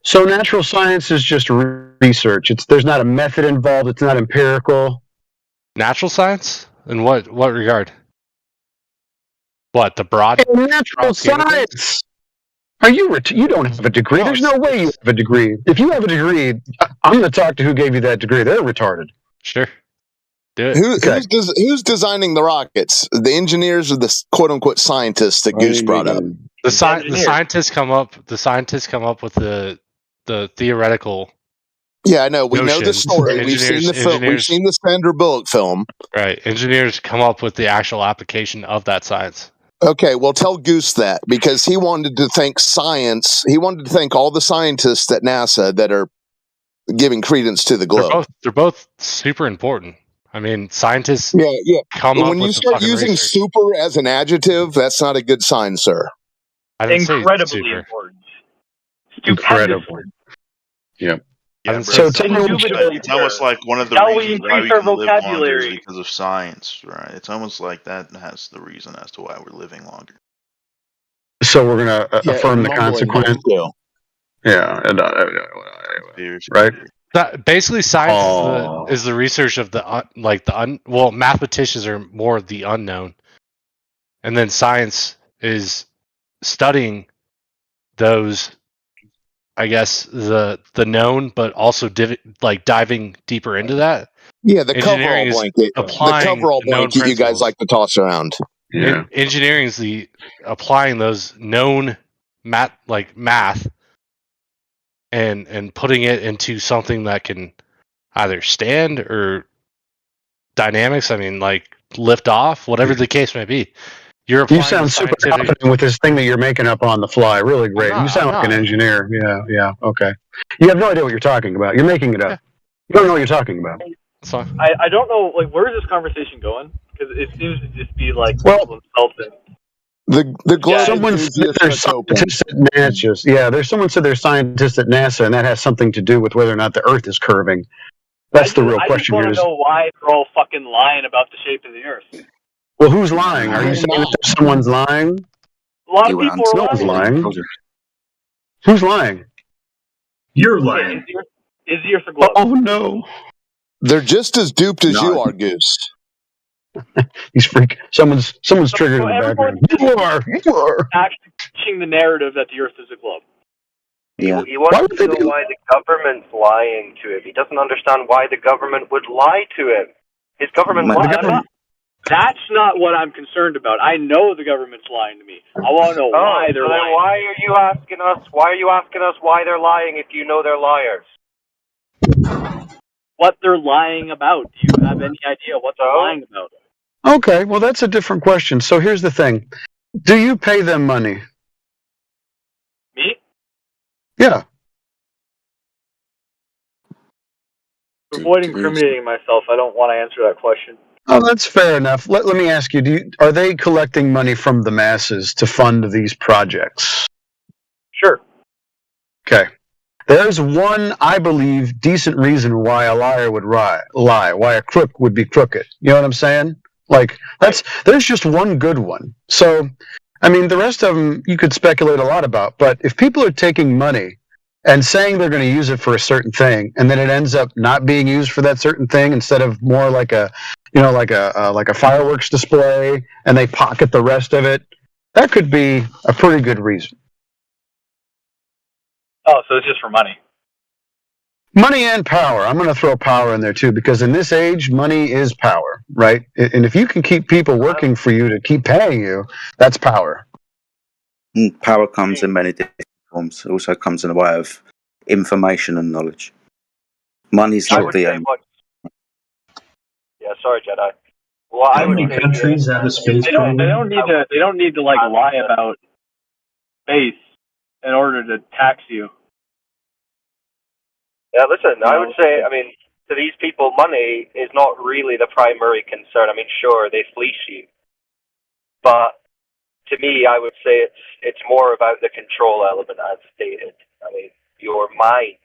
So natural science is just research. There's not a method involved. It's not empirical. Natural science? In what regard? What, the broad? Natural science. Are you you don't have a degree? There's no way you have a degree. If you have a degree, I'm going to talk to who gave you that degree. They're retarded. Sure. Do it. Who's designing the rockets? The engineers or the quote unquote scientists that Goose brought up? The scientists come up with the theoretical. Yeah, I know. We know the notions. story. We've seen the film. We've seen the Sandra Bullock film. Right. Engineers come up with the actual application of that science. Okay, well, tell Goose that because he wanted to thank science. He wanted to thank all the scientists at NASA that are giving credence to the globe. They're both super important. I mean, scientists come and up when with you start using research. super as an adjective, that's not a good sign, sir. I didn't say Incredibly super. important. Incredible. Yep. Yeah, So it's almost like one of the reasons why we can live longer is because of science, right? It's almost like that's the reason as to why we're living longer. So we're going to affirm the consequence. Yeah, right. Basically, science is the research of the mathematicians are more the unknown, and then science is studying those. I guess the known, but also diving deeper into that. Yeah, the coverall blanket. The coverall blanket you guys like to toss around. Yeah. Engineering is the applying those known math and putting it into something that can either stand or dynamics. I mean, like lift off, whatever the case may be. You sound super confident with this thing that you're making up on the fly. Really great. You sound like an engineer. Yeah. Okay. You have no idea what you're talking about. You're making it up. You don't know what you're talking about. I don't know. Like, where is this conversation going? Because it seems to just be like people insulting. The globe. Someone said there's scientists at NASA. Yeah, someone said there's scientists at NASA, and that has something to do with whether or not the Earth is curving. That's the real question here. I just want to know why they're all fucking lying about the shape of the Earth. Well, who's lying? Are you saying that someone's lying? A lot of people are lying. Who's lying? You're lying. Is the Earth a globe? Oh no! They're just as duped as you are, Goose. He's freaking. Someone's triggered in the background. You are actually pushing the narrative that the Earth is a globe. Yeah. He wants to know why the government's lying to him. He doesn't understand why the government would lie to him. His government lies. That's not what I'm concerned about. I know the government's lying to me. I want to know why they're lying. Then why are you asking us? Why are you asking us why they're lying if you know they're liars? What they're lying about? Do you have any idea what they're lying about? Okay, well that's a different question. So here's the thing: do you pay them money? Me? Yeah. To avoid incriminating myself, I don't want to answer that question. Oh, that's fair enough. Let me ask you, are they collecting money from the masses to fund these projects? Sure. Okay. There's one, I believe, decent reason why a liar would lie, why a crook would be crooked. You know what I'm saying? Like, there's just one good one. So, I mean, the rest of them you could speculate a lot about, but if people are taking money and saying they're going to use it for a certain thing, and then it ends up not being used for that certain thing, instead of more like a, like a fireworks display, and they pocket the rest of it, that could be a pretty good reason. Oh, so it's just for money. Money and power. I'm going to throw power in there too, because in this age, money is power, right? And if you can keep people working for you to keep paying you, that's power. Power comes in many different forms. It also comes in the way of information and knowledge. Money's not the end. Yeah, sorry, Jedi. Well, How many countries have a space program? They don't need to like lie about space in order to tax you. Yeah, listen, I would say, I mean, to these people, money is not really the primary concern. I mean, sure, they fleece you. But to me, I would say it's more about the control element, as stated. I mean, your mind.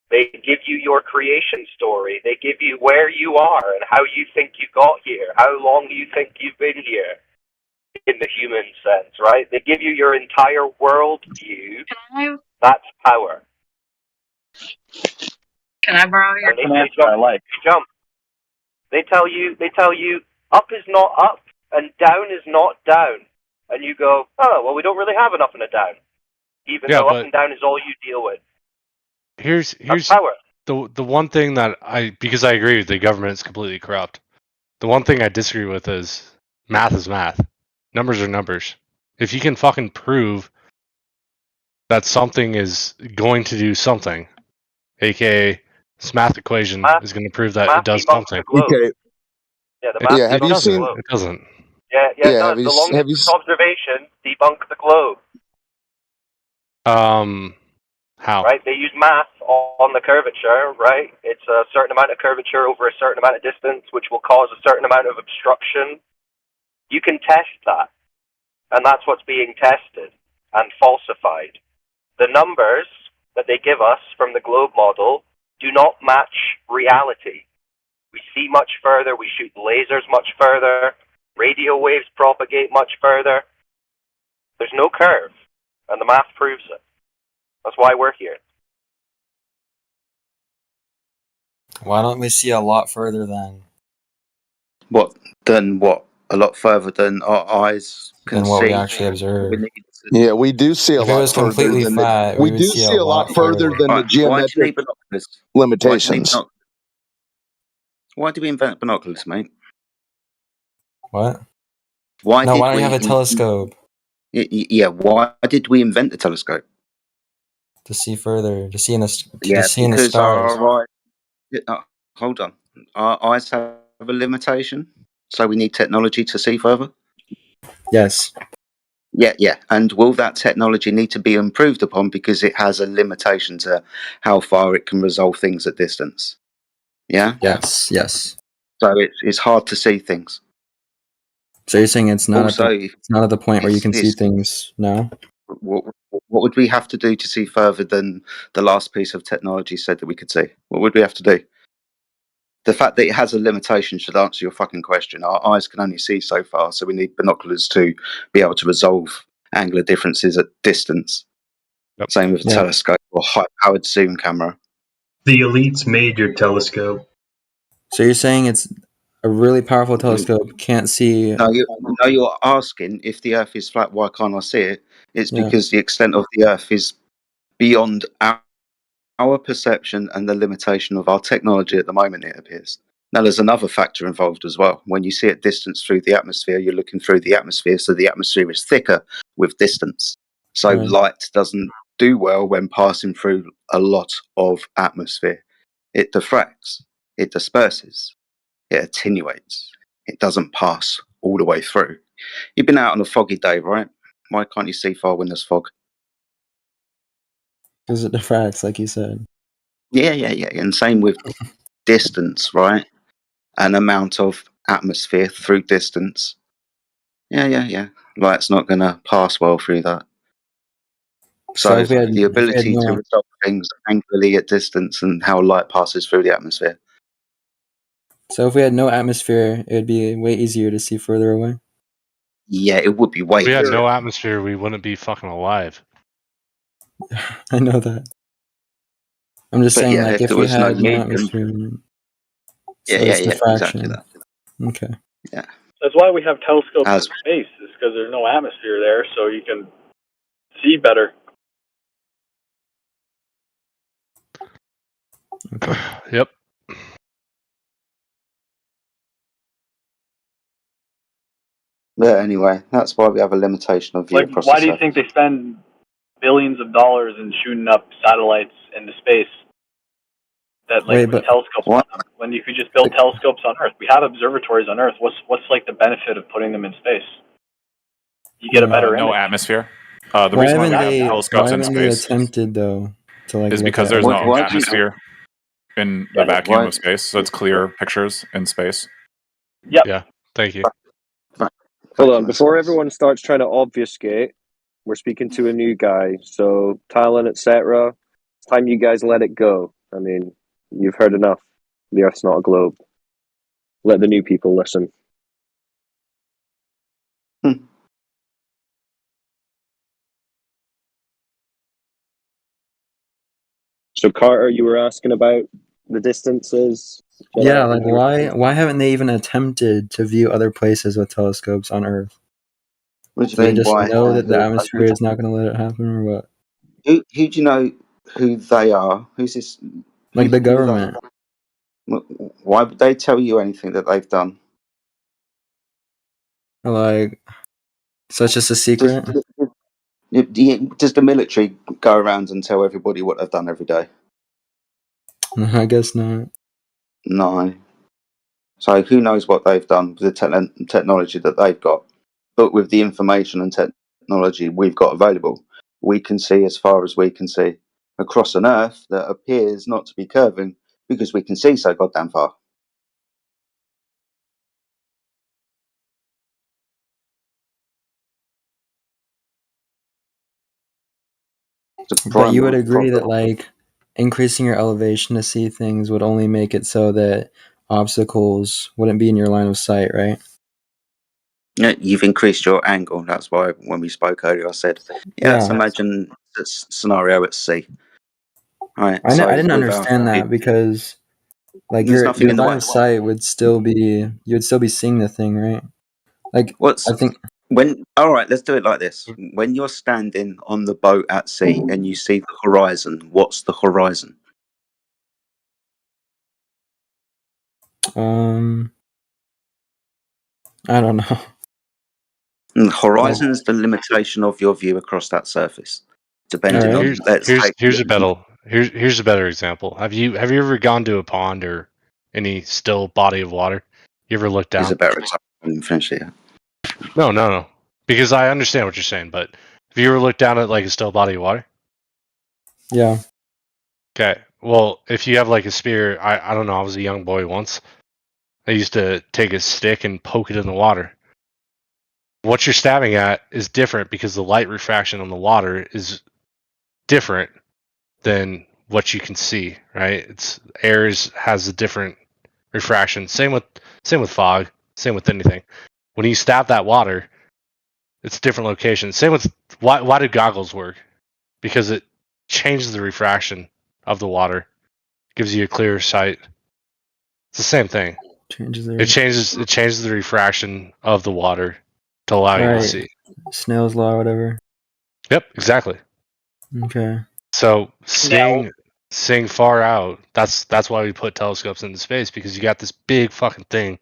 They give you your creation story. They give you where you are and how you think you got here, how long you think you've been here in the human sense, right? They give you your entire worldview. That's power. Can I borrow your jump. They tell you up is not up and down is not down. And you go, oh, well, we don't really have an up and a down. Even though up and down is all you deal with. Here's power. The one thing that because I agree with the government is completely corrupt. The one thing I disagree with is math. Numbers are numbers. If you can fucking prove that something is going to do something, aka this math equation is going to prove that it does something. Okay. Yeah, the math have you seen? It doesn't. Yeah, it does. The longitude observation debunk the globe. How? Right? They use math on the curvature, right? It's a certain amount of curvature over a certain amount of distance, which will cause a certain amount of obstruction. You can test that. And that's what's being tested and falsified. The numbers that they give us from the globe model do not match reality. We see much further, we shoot lasers much further, radio waves propagate much further. There's no curve, and the math proves it. That's why we're here. Why don't we see a lot further then? What? A lot further than our eyes can than what see. we actually observe. Yeah, we do see a If it lot was further completely than flat, we would do see a lot further than the Why do you geometric need binoculars? limitations. Why do we invent binoculars, mate? What? Why don't we you have a telescope? Yeah, why did we invent the telescope? To see further, to see in the because stars. our eyes, hold on. Our eyes have a limitation, so we need technology to see further. Yes. Yeah. And will that technology need to be improved upon because it has a limitation to how far it can resolve things at distance? Yeah? Yes. So it's hard to see things. So you're saying it's not Also, it's not at the point where you can see things now? What would we have to do to see further than the last piece of technology said that we could see? What would we have to do? The fact that it has a limitation should answer your fucking question. Our eyes can only see so far, so we need binoculars to be able to resolve angular differences at distance. Yep. Same with a telescope or high-powered zoom camera. The elites made your telescope. So you're saying it's a really powerful telescope can't see... No, you're asking if the Earth is flat, why can't I see it? It's because the extent of the Earth is beyond our perception and the limitation of our technology at the moment, it appears. Now, there's another factor involved as well. When you see it distance through the atmosphere, you're looking through the atmosphere, so the atmosphere is thicker with distance. So light doesn't do well when passing through a lot of atmosphere. It diffracts, it disperses, it attenuates. It doesn't pass all the way through. You've been out on a foggy day, right? Why can't you see far when there's fog? Because it diffracts, like you said. Yeah. And same with distance, right? An amount of atmosphere through distance. Yeah. Light's not going to pass well through that. So if we had, the ability to resolve things angularly at distance and how light passes through the atmosphere. So if we had no atmosphere, it would be way easier to see further away. Yeah, it would be way If we had easier. no atmosphere, we wouldn't be fucking alive. I know that. I'm just saying, like, if we had no atmosphere, yeah, exactly that. Okay. Yeah. That's why we have telescopes in space, is because there's no atmosphere there, so you can see better. Okay. Yep. But anyway, that's why we have a limitation of view across Why the do you surface. think they spend billions of dollars in shooting up satellites into space that with telescopes on them, when you could just build telescopes on Earth? We have observatories on Earth. What's like the benefit of putting them in space? You get a better no image. atmosphere. The reason why we have telescopes in space attempted though to like is because there's no atmosphere in the vacuum of space, so it's clear pictures in space. Yep. Yeah. Thank you. Hold on, before everyone starts trying to obfuscate, we're speaking to a new guy. So Talon, etc. It's time you guys let it go. I mean, you've heard enough. The Earth's not a globe. Let the new people listen. So Carter, you were asking about the distances. Yeah, like why haven't they even attempted to view other places with telescopes on Earth? What do you Do they mean, just why? know that the atmosphere is not going to let it happen, or what? Who do you know who they are? Who's this? Like the government. Why would they tell you anything that they've done? Like, such as a secret? Does the military go around and tell everybody what they've done every day? I guess not. No. So who knows what they've done with the technology that they've got? But with the information and technology we've got available, we can see as far as we can see across an Earth that appears not to be curving because we can see so goddamn far. But you would agree that like increasing your elevation to see things would only make it so that obstacles wouldn't be in your line of sight, right? Yeah, you've increased your angle. That's why when we spoke earlier, I said, let's imagine this scenario at sea. Right. I didn't understand that because like your line of sight would still be, you would still be seeing the thing, right? Like I think all right, let's do it like this. When you're standing on the boat at sea and you see the horizon, what's the horizon? I don't know. And the horizon is the limitation of your view across that surface. Depending on here's a better example. Have you ever gone to a pond or any still body of water? You ever looked down? Is a better example. Finish it. No. Because I understand what you're saying, but have you ever looked down at like a still body of water? Yeah. Okay. Well, if you have like a spear, I don't know, I was a young boy once. I used to take a stick and poke it in the water. What you're stabbing at is different because the light refraction on the water is different than what you can see, right? It's air has a different refraction. Same with fog, same with anything. When you stab that water, it's a different location. Same with why do goggles work? Because it changes the refraction of the water, gives you a clearer sight. It's the same thing. It changes the refraction of the water to allow you to see. Snell's law or whatever. Yep, exactly. Okay. So seeing far out, that's why we put telescopes into space, because you got this big fucking thing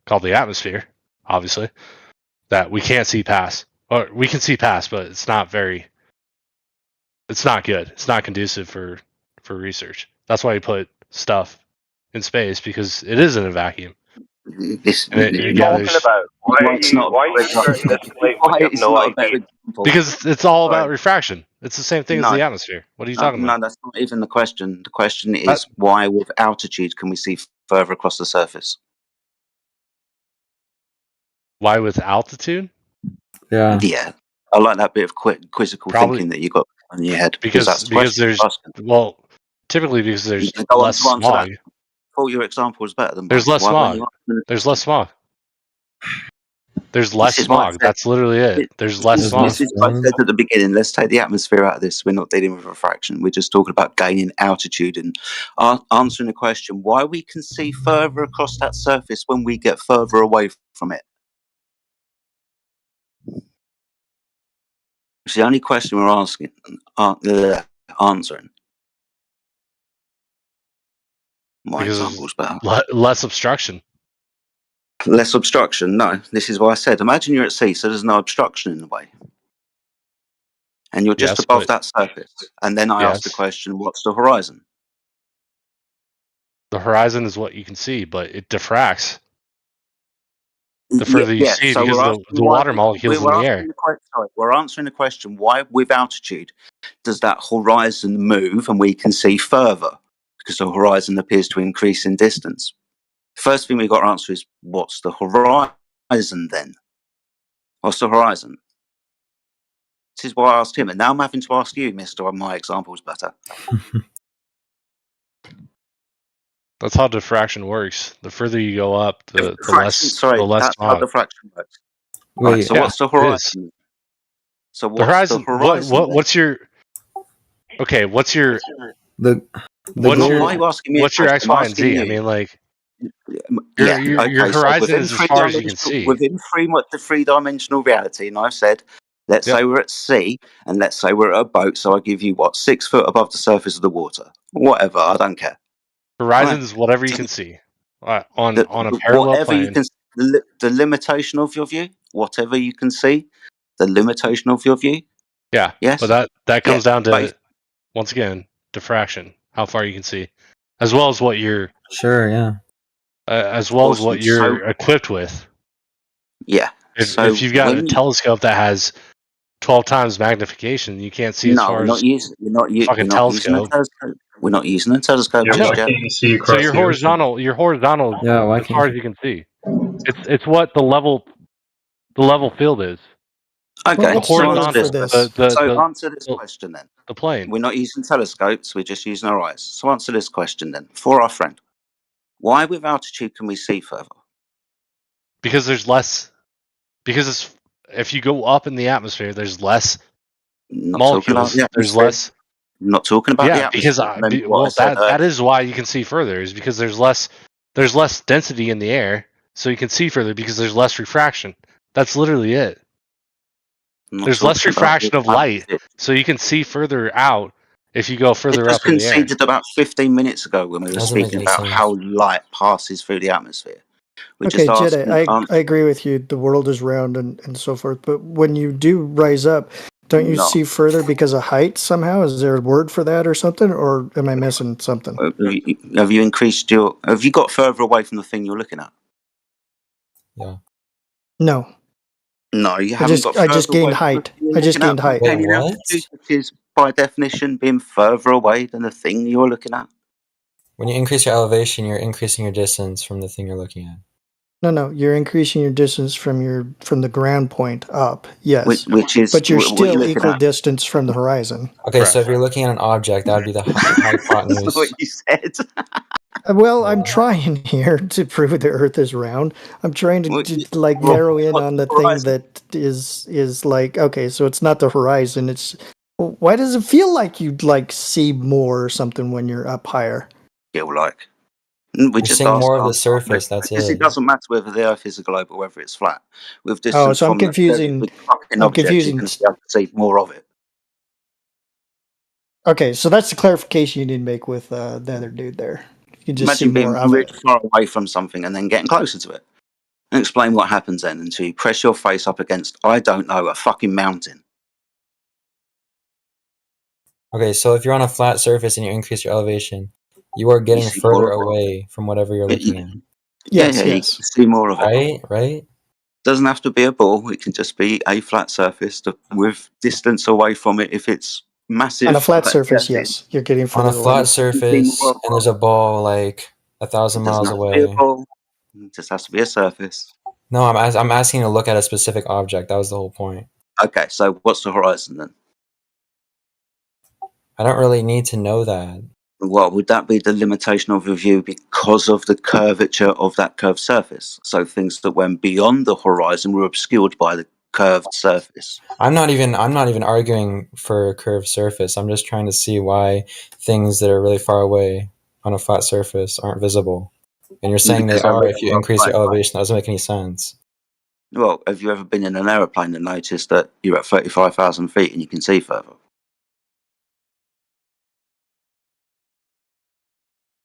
called the atmosphere, obviously, that we can't see past. Or we can see past, but it's not good. It's not conducive for research. That's why we put stuff in space, because it is in a vacuum. What are you talking about? Why are you inserting this claim when you have no idea? Because it's all about refraction. It's the same thing as No, the atmosphere. What are you talking no, about? that's not even the question. The question is why, with altitude, can we see further across the surface? Why with altitude? Yeah. Yeah, I like that bit of quizzical Probably thinking that you got in your head because that's the question there's you're asking. typically because there's You go on less to answer smog. that. I thought your example was better than There's mine. less Why weren't smog. you asking? There's less smog. There's This less is what I smog. said. That's literally it. There's less smog. This is what I said at the beginning. Let's take the atmosphere out of this. We're not dealing with refraction. We're just talking about gaining altitude and answering the question why we can see further across that surface when we get further away from it. It's the only question we're asking, answering. My Because example's better. less obstruction. Less obstruction? No. This is why I said, imagine you're at sea, so there's no obstruction in the way. And you're just above that surface. And then I ask the question, what's the horizon? The horizon is what you can see, but it diffracts the further you see so because the water molecules in the air. We're answering the question, why with altitude does that horizon move and we can see further? Because the horizon appears to increase in distance. First thing we've got to answer is, what's the horizon then? What's the horizon? This is why I asked him, and now I'm having to ask you, Mister, on my example's better. That's how diffraction works. The further you go up, the less that's how smog. diffraction works. Wait, right, so what's the horizon? So what's the horizon? What's your what's your why are you asking me? What's your X, Y, and Z? I mean, like your horizon is as far as you can see. Within the three-dimensional reality, and I've said, let's say we're at sea, and let's say we're at a boat. So I give you 6 foot above the surface of the water, whatever. I don't care. Horizon is whatever you can see on a parallel plane. The limitation of your view, whatever you can see, the limitation of your view. Yeah. Yes. But that comes down to, once again, diffraction, how far you can see, as well as what you're as well as what you're equipped with. Yeah. If you've got a telescope that has 12 times magnification, you can't see as far as fucking telescope. We're not using a telescope. So you're horizontal. You're horizontal as far as you can see. It's what the level field is. Okay, so answer this question then. The plane. We're not using telescopes. We're just using our eyes. So answer this question then for our friend. Why with altitude can we see further? Because there's less. Because if you go up in the atmosphere, there's less molecules. There's less. Not talking about the atmosphere. Because that is why you can see further. Is because there's less density in the air, so you can see further because there's less refraction. That's literally it. There's less refraction of light, so you can see further out if you go further up in the air. Conceded about 15 minutes ago when we were speaking about how light passes through the atmosphere. Okay, Jedi, I agree with you. The world is round and so forth. But when you do rise up, don't you see further because of height somehow? Is there a word for that or something? Or am I missing something? Have you increased have you got further away from the thing you're looking at? Yeah. No. No, you haven't I just gained height. I just gained height. Which is by definition being further away than the thing you're looking at. When you increase your elevation, you're increasing your distance from the thing you're looking at. No, you're increasing your distance from the ground point up. Yes, which is, but you're still equal distance from the horizon. Okay, so if you're looking at an object, that would be the hypotenuse. That's what you said. Well, I'm trying here to prove the Earth is round. I'm trying to narrow in on the thing that is like, okay, so it's not the horizon. It's why does it feel like you'd see more or something when you're up higher? Feel like. We're just seeing more of the surface. That's it. It doesn't matter whether the Earth is a globe or whether it's flat. With distance so I'm confusing. I'm confusing. You can see more of it. Okay, so that's the clarification you need to make with the other dude there. You can just imagine see more of being it. far away from something and then getting closer to it. And explain what happens then until you press your face up against, I don't know, a fucking mountain. Okay, so if you're on a flat surface and you increase your elevation, you are getting further away from whatever you're looking at. Yes. You can see more of it. Right? Doesn't have to be a ball. It can just be a flat surface with distance away from it if it's massive. On a flat surface, yes, you're getting On further a flat away. surface, and there's a ball like 1,000 miles away. It just has to be a surface. No, I'm asking you to look at a specific object. That was the whole point. Okay, so what's the horizon then? I don't really need to know that. Well, would that be the limitation of your view because of the curvature of that curved surface? So things that went beyond the horizon were obscured by the curved surface. I'm not even arguing for a curved surface. I'm just trying to see why things that are really far away on a flat surface aren't visible. And you're saying they are if you increase your elevation. That doesn't make any sense. Well, have you ever been in an aeroplane and noticed that you're at 35,000 feet and you can see further?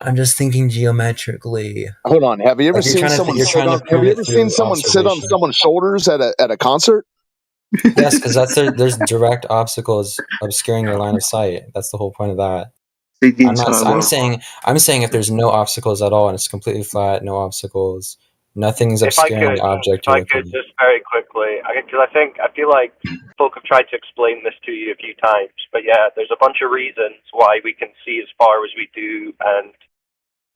I'm just thinking geometrically. Hold on. Have you ever Like seen someone sit on? Have you ever seen someone sit on someone's shoulders at a concert? Yes, because there's direct obstacles obscuring your line of sight. That's the whole point of that. I'm saying if there's no obstacles at all and it's completely flat, no obstacles, nothing's obscuring the object you're looking at. Just very quickly, because I feel like folk have tried to explain this to you a few times, but yeah, there's a bunch of reasons why we can see as far as we do, and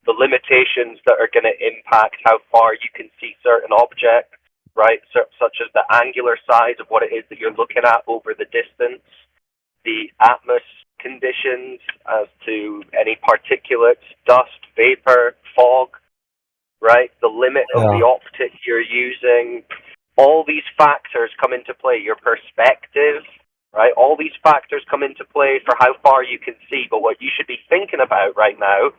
the limitations that are going to impact how far you can see certain objects, right? Such as the angular size of what it is that you're looking at over the distance, the atmos conditions as to any particulates, dust, vapor, fog, right? The limit of the optic you're using. All these factors come into play. Your perspective, right? All these factors come into play for how far you can see. But what you should be thinking about right now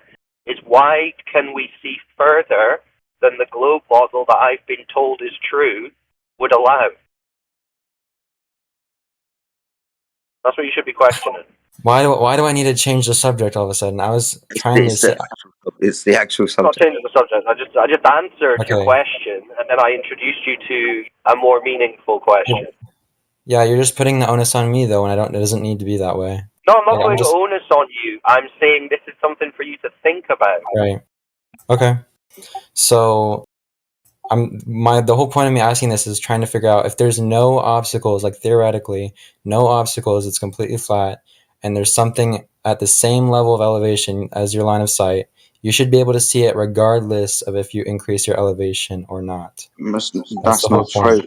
is why can we see further than the globe model that I've been told is true would allow? That's what you should be questioning. Why do I need to change the subject all of a sudden? I was trying to say it's the actual subject. Not changing the subject. I just answered your question, and then I introduced you to a more meaningful question. Yeah, you're just putting the onus on me though, and it doesn't need to be that way. No, I'm not putting onus on you. I'm saying this is something for you to think about. Right. Okay. So the whole point of me asking this is trying to figure out if there's no obstacles, like theoretically, no obstacles, it's completely flat, and there's something at the same level of elevation as your line of sight, you should be able to see it regardless of if you increase your elevation or not. That's not true.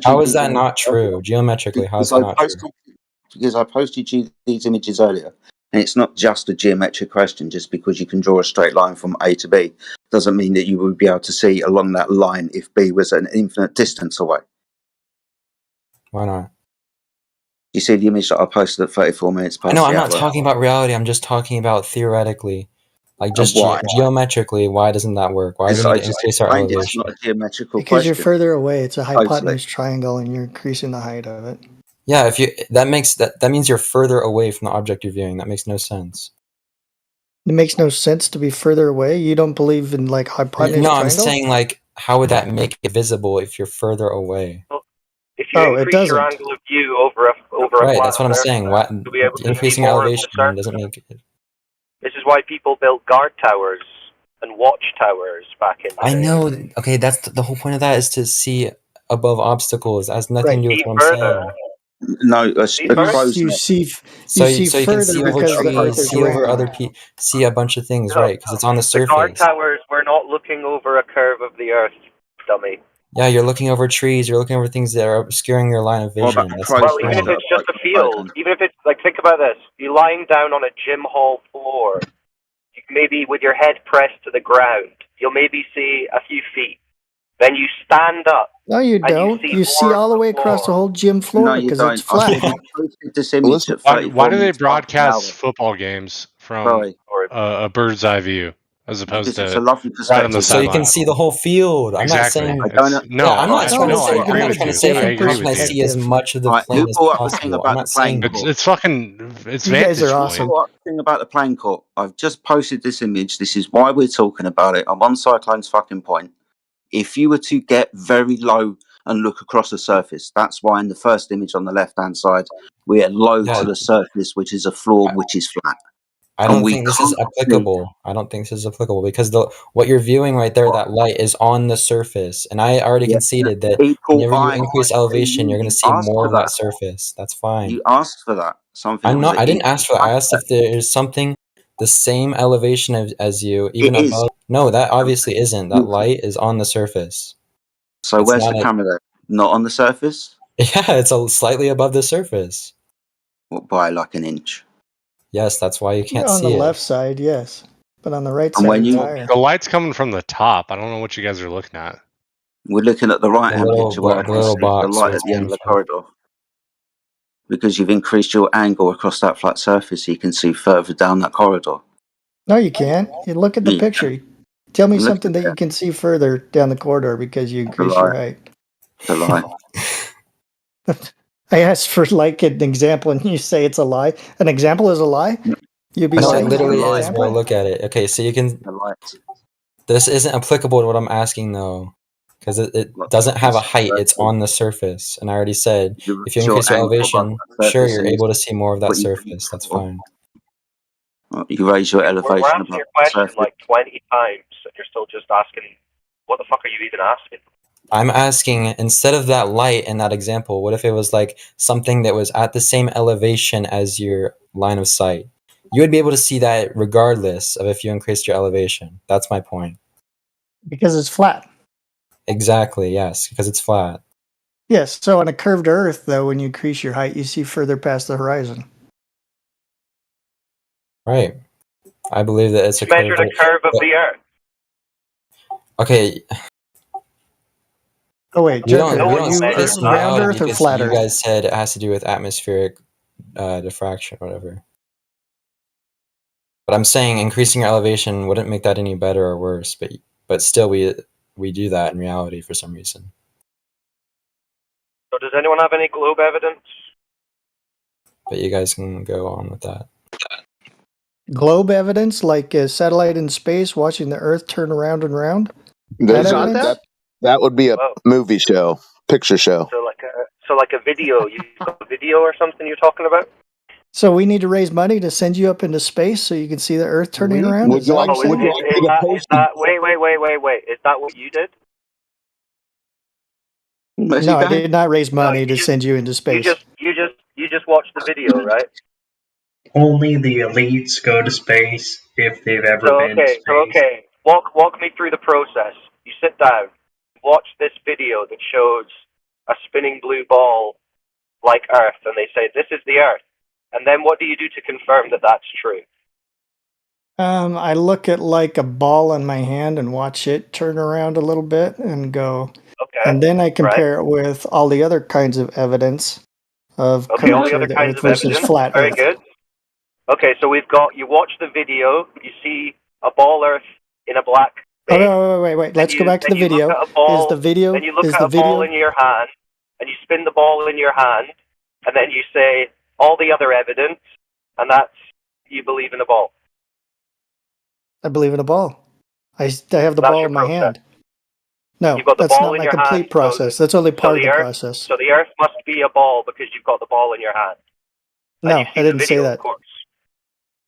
How is that not true? Geometrically, how is that not true? Because I posted you these images earlier, and it's not just a geometric question. Just because you can draw a straight line from A to B doesn't mean that you would be able to see along that line if B was an infinite distance away. Why not? You see the image that I posted at 34 minutes past. No, I'm not talking about reality. I'm just talking about theoretically. Like just geometrically, why doesn't that work? Why do we need to increase our elevation? It's not a geometrical because you're further away. It's a hypotenuse triangle, and you're increasing the height of it. Yeah, if you that means you're further away from the object you're viewing. That makes no sense. It makes no sense to be further away. You don't believe in like hypotenuse triangle? I'm saying like how would that make it visible if you're further away? If you increase your angle of view over a right, that's what I'm saying. Increasing elevation doesn't make it. This is why people built guard towers and watchtowers back in the day. I know. Okay, that's the whole point of that is to see above obstacles. That has nothing to do with what I'm saying. No, you see so you can see over trees, see over other people, see a bunch of things, right? Because it's on the surface. The guard towers, we're not looking over a curve of the Earth, dummy. Yeah, you're looking over trees. You're looking over things that are obscuring your line of vision. Well, even if it's just a field, even if it's like, think about this: you're lying down on a gym hall floor, maybe with your head pressed to the ground. You'll maybe see a few feet. Then you stand up. No, you don't. You see all the way across the whole gym floor because it's flat. Why do they broadcast football games from a bird's eye view as opposed to right on the sideline? So you can see the whole field. I'm not saying I'm not trying to say a person I see as much of the plane as possible. I'm not saying it's fucking. It's you guys are awesome. Thing about the plane court. I've just posted this image. This is why we're talking about it. I'm on Cyclone's fucking point. If you were to get very low and look across the surface, that's why in the first image on the left-hand side, we are low to the surface, which is a floor which is flat. I don't think this is applicable. I don't think this is applicable because what you're viewing right there, that light is on the surface. And I already conceded that whenever you increase elevation, you're going to see more of that surface. That's fine. You asked for that. Something I'm with not. an I didn't inch. ask for that. I asked if there is something the same elevation as you, even It is. above. No, that obviously isn't. That light is on the surface. So It's where's not the a. camera there? Not on the surface? Yeah, it's slightly above the surface. What, by like an inch? Yes, that's why you can't On the see it. left side, yes, but on the right And side, when it's you- higher. The light's coming from the top. I don't know what you guys are looking at. We're looking at the right hand picture where I the can little see the box light where at it's the end coming of the from. corridor. Because you've increased your angle across that flat surface, so you can see further down that corridor. No, you can't. You look at the Yeah. picture. Tell me Look something at that you can see further down the corridor because you increase your height. The light. I asked for like an example, and you say it's a lie. An example is a lie. You'd be No, it saying literally an is, example? bro. Look at it. Okay, so you can. The light. This isn't applicable to what I'm asking though, because it doesn't have a height. It's on the surface, and I already said if you increase your elevation, sure, you're able to see more of that surface. That's fine. You raise your We're elevation asking above your the question surface. like 20 times, and you're still just asking, what the fuck are you even asking? I'm asking, instead of that light in that example, what if it was like something that was at the same elevation as your line of sight? You would be able to see that regardless of if you increased your elevation. That's my point. Because it's flat. Exactly, yes, because it's flat. Yes, so on a curved Earth, though, when you increase your height, you see further past the horizon. Right. I believe that it's a Measure curve. the curve of the Earth. Okay. Oh wait, We don't you piss me round out Earth or because flat you Earth? guys said it has to do with atmospheric diffraction, whatever. But I'm saying increasing your elevation wouldn't make that any better or worse, but still we do that in reality for some reason. So does anyone have any globe evidence? But you guys can go on with that. Globe evidence, like a satellite in space watching the Earth turn around and round? That would be a movie show, picture show. So like a video. You've got a video or something you're talking about? So we need to raise money to send you up into space so you can see the Earth turning around? Wait. Is that what you did? No, I did not raise money to send you into space. You just watched the video, right? Only the elites go to space if they've ever been to space. Okay. Walk me through the process. You sit down, watch this video that shows a spinning blue ball like Earth, and they say this is the Earth. And then what do you do to confirm that that's true? I look at like a ball in my hand and watch it turn around a little bit and go. Okay. And then I compare it with all the other kinds of evidence of all the curvature other of the kinds Earth of versus evidence. flat Very Earth. good. Okay, so you watch the video, you see a ball Earth in a black space. Oh, wait. Let's go back to the video. Is the video? Then you look is at the a ball video? in your hand, and you spin the ball in your hand, and then you say all the other evidence, and that's you believe in the ball. I believe in a ball. I have the ball in my hand. No, You've got the that's ball not in my your complete hand, process. That's only part of the Earth, process. So the Earth must be a ball because you've got the ball in your hand. No, I didn't say that. Of course.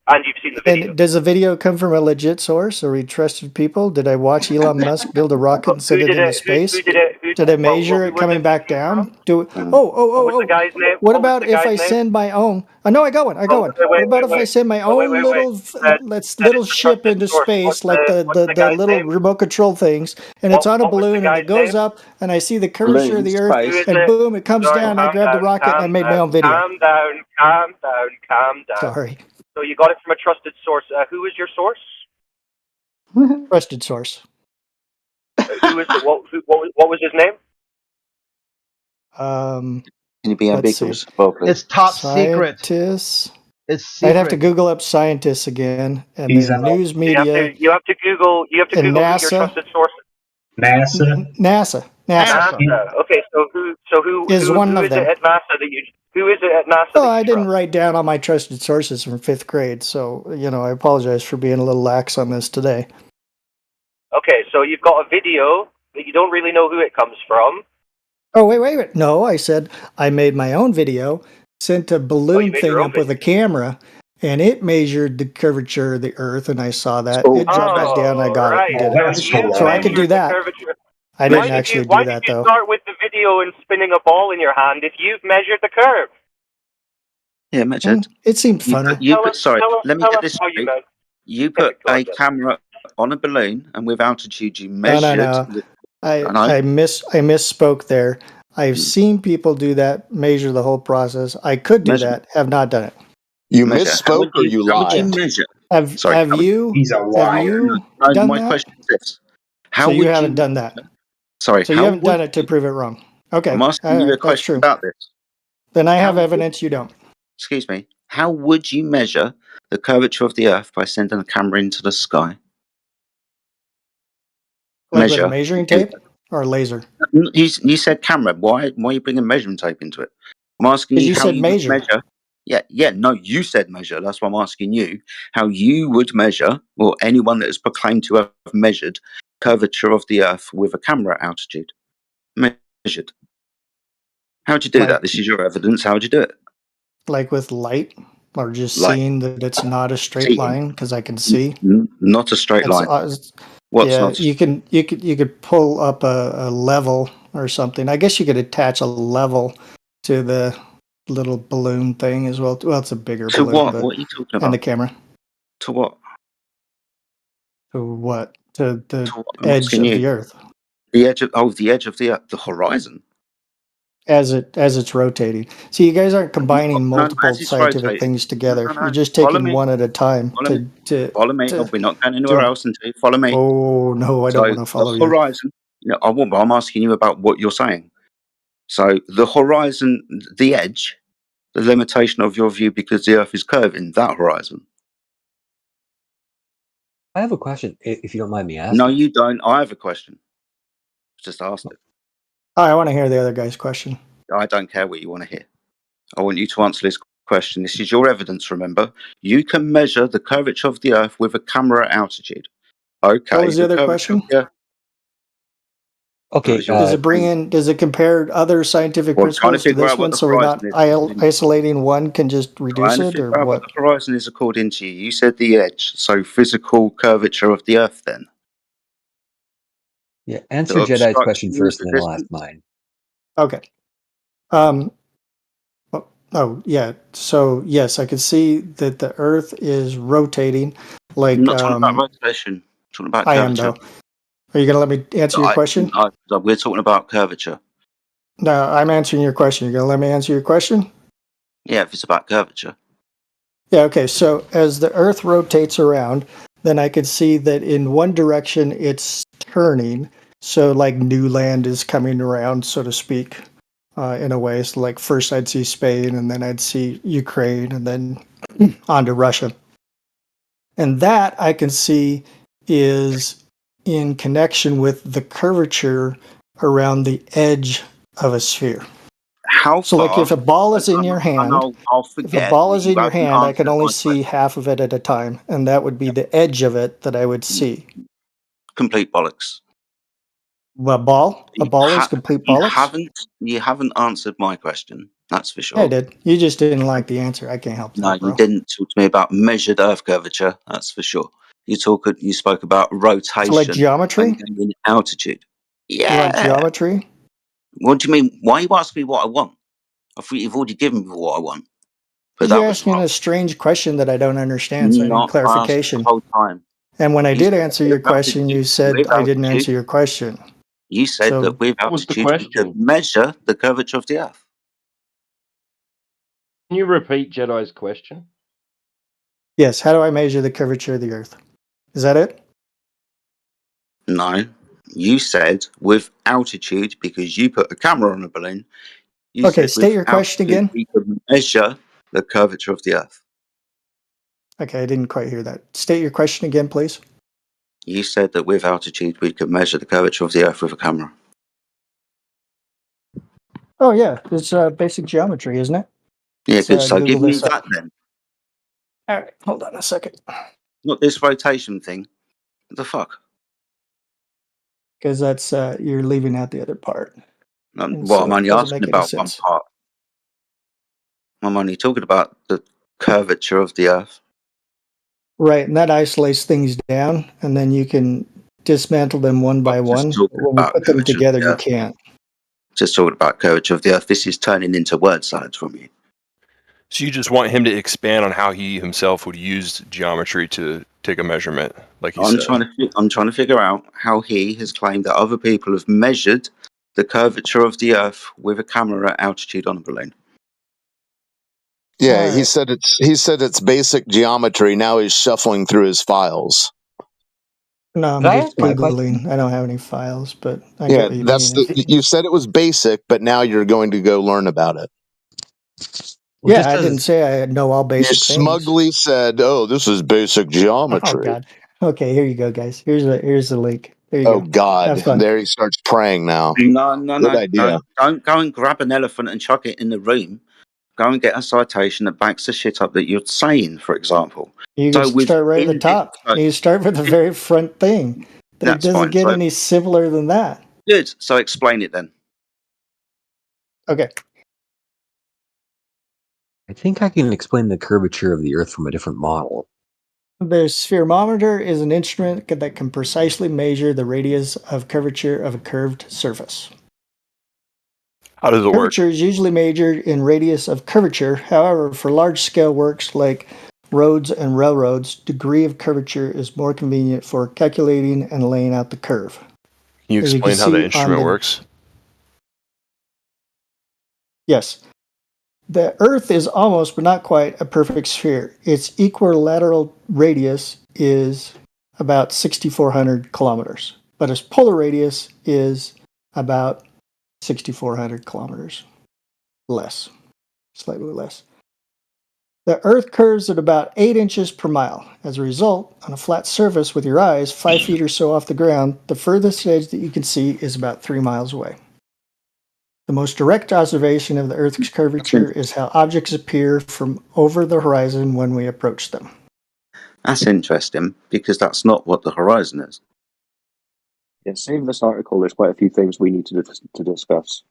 And you've seen the video. And does the video come from a legit source? Are we trusted people? Did I watch Elon Musk build a rocket and send it into space? Did I measure it coming back down? What was the guy's name? What about if I send my own? No, I go on. What about if I send my own little ship into space, like the little remote control things, and it's on a balloon and it goes up, and I see the curvature of the Earth, and boom, it comes down. I grab the rocket and I made my own video. Calm down. Sorry. So you got it from a trusted source. Who is your source? Trusted source. What was his name? Can you be ambiguous? It's top secret. Scientists. It's secret. I'd have to Google up scientists again, and then news media. You have to Google. You have to Google NASA. who your trusted source is. NASA. Okay, so who is one of them? It at NASA that you? Who is it at NASA? Oh, I didn't write down all my trusted sources from 5th grade, so I apologize for being a little lax on this today. Okay, so you've got a video that you don't really know who it comes from. Oh, wait. No, I said I made my own video, sent a balloon thing up with a camera, and it measured the curvature of the Earth, and I saw that. It dropped back down, and I got it. And did it. So I could do that. I didn't actually do that, though. Why did you start with the video and spinning a ball in your hand if you've measured the curve? Yeah, measured. It seemed funny. Sorry, let me get this how you straight. meant. You put a camera on a balloon, and with altitude, you No. measured. I misspoke there. I've seen people do that, measure the whole process. I could do that. Have not done it. You misspoke or you How would you lied? measure? Have you? He's a Have liar. you No, done my that? question is this: How So you would haven't you? done that. Sorry, So you haven't done it to prove it wrong. Okay, I'm asking all you a right, that's question true. about this. Then I have How evidence you don't. Excuse me. How would you measure the curvature of the Earth by sending a camera into the sky? Like with a measuring tape or a laser? You said camera. Why are you bringing measuring tape into it? I'm asking Because you you how said you measure. would measure. Yeah. No, you said measure. That's why I'm asking you how you would measure, or anyone that has proclaimed to have measured curvature of the Earth with a camera at altitude. Measured. How would you do that? This is your evidence. How would you do it? Like with light, or just Light. seeing that it's not a straight Seeing. line because I can see. Not a straight line. What's yeah, not? you could pull up a level or something. I guess you could attach a level to the little balloon thing as well. Well, it's a bigger To balloon. what? But, What are you talking about? and the camera. To what? To what? To the To what? I'm edge asking of you. the Earth. The edge of the horizon. As it's rotating. See, you guys aren't combining multiple scientific things together. You're just taking one at a time. Follow me. We're not going anywhere else until you follow me. Oh no, I don't want to follow the horizon. No, I won't. But I'm asking you about what you're saying. So the horizon, the edge, the limitation of your view because the Earth is curving. That horizon. I have a question, if you don't mind me asking. No, you don't. I have a question. Just asked it. I want to hear the other guy's question. I don't care what you want to hear. I want you to answer this question. This is your evidence, remember. You can measure the curvature of the Earth with a camera at altitude. Okay. What was the other question? Okay. Does it compare other scientific principles to this one so we're not isolating one, can just reduce it, or what? The horizon is according to you. You said the edge, so physical curvature of the Earth then. Yeah, answer Jedi's question first, and then I'll ask mine. Okay. Oh, yeah. So, yes, I can see that the Earth is rotating. Like, I'm not talking about rotation. I'm talking about curvature. I am, though. Are you going to let me answer your question? No, we're talking about curvature. No, I'm answering your question. You're going to let me answer your question? Yeah, if it's about curvature. Yeah, okay. So, as the Earth rotates around, then I could see that in one direction it's turning. So, like, new land is coming around, so to speak. In a way. So like first I'd see Spain, and then I'd see Ukraine, and then on to Russia. And that I can see is in connection with the curvature around the edge of a sphere. How so far? Like if a ball is in your hand, if a ball is in your hand, I can only see half of it at a time, and that would be the edge of it that I would see. Complete bollocks. A ball is complete bollocks? You haven't answered my question. That's for sure. I did. You just didn't like the answer. I can't help that. No, you didn't talk to me about measured Earth curvature. That's for sure. You spoke about rotation. So like geometry? And altitude. Yeah. You want geometry? What do you mean? Why you ask me what I want? I thought you've already given me what I want. But you're asking a strange question that I don't understand, so I need clarification. The whole time. And when I did answer your question, you said I didn't answer your question. You said that with altitude, we could measure the curvature of the Earth. Can you repeat Jedi's question? Yes. How do I measure the curvature of the Earth? Is that it? No. You said with altitude, because you put a camera on a balloon. Okay, state your question again. We could measure the curvature of the Earth. Okay, I didn't quite hear that. State your question again, please. You said that with altitude, we could measure the curvature of the Earth with a camera. Oh, yeah. It's basic geometry, isn't it? Yeah, good. So give me that then. All right, hold on a second. Not this rotation thing. What the fuck? Because that's, you're leaving out the other part. Well, I'm only asking about one part. I'm only talking about the curvature of the Earth. Right, and that isolates things down, and then you can dismantle them one by one. When we put them together, you can't. Just talking about curvature of the Earth. This is turning into word science from you. So you just want him to expand on how he himself would use geometry to take a measurement, like he said. I'm trying to figure out how he has claimed that other people have measured the curvature of the Earth with a camera at altitude on a balloon. Yeah, he said it's basic geometry. Now he's shuffling through his files. No, I'm Can I just ask my Googling. I don't have any files, but I get what you mean. You said it was basic, but now you're going to go learn about it. Well, yeah, I didn't say I know all basic You things. smugly said, "Oh, this is basic geometry." Oh God. Okay, here you go, guys. Here's the link. There you Oh go. God! Have fun. There he starts praying now. No. Good idea. Don't go and grab an elephant and chuck it in the room. Go and get a citation that backs the shit up that you're saying, for example. You can start right at the top. You start with the very front thing. It doesn't get any simpler than that. Good. So explain it then. Okay. I think I can explain the curvature of the Earth from a different model. The spherometer is an instrument that can precisely measure the radius of curvature of a curved surface. How does it work? Curvature is usually measured in radius of curvature. However, for large-scale works like roads and railroads, degree of curvature is more convenient for calculating and laying out the curve. Can you explain how the instrument works? Yes. The Earth is almost, but not quite, a perfect sphere. Its equilateral radius is about 6,400 kilometers, but its polar radius is about 6,400 kilometers less, slightly less. The Earth curves at about 8 inches per mile. As a result, on a flat surface with your eyes 5 feet or so off the ground, the furthest edge that you can see is about 3 miles away. The most direct observation of the Earth's curvature is how objects appear from over the horizon when we approach them. That's interesting, because that's not what the horizon is. Yeah, save this article. There's quite a few things we need to discuss.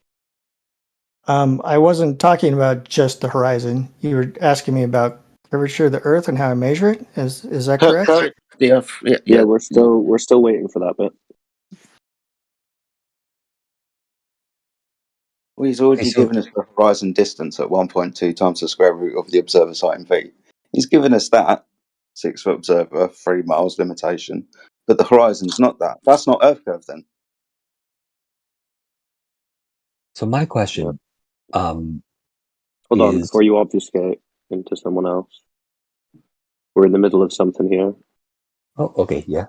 I wasn't talking about just the horizon. You were asking me about curvature of the Earth and how I measure it. Is that correct? Yeah, we're still waiting for that bit. Well, he's already given us the horizon distance at 1.2 times the square root of the observer site in feet. He's given us that 6 foot observer, 3 miles limitation, but the horizon's not that. That's not Earth curve then. So my question, Hold on, before you obfuscate into someone else. We're in the middle of something here. Oh, okay, yeah.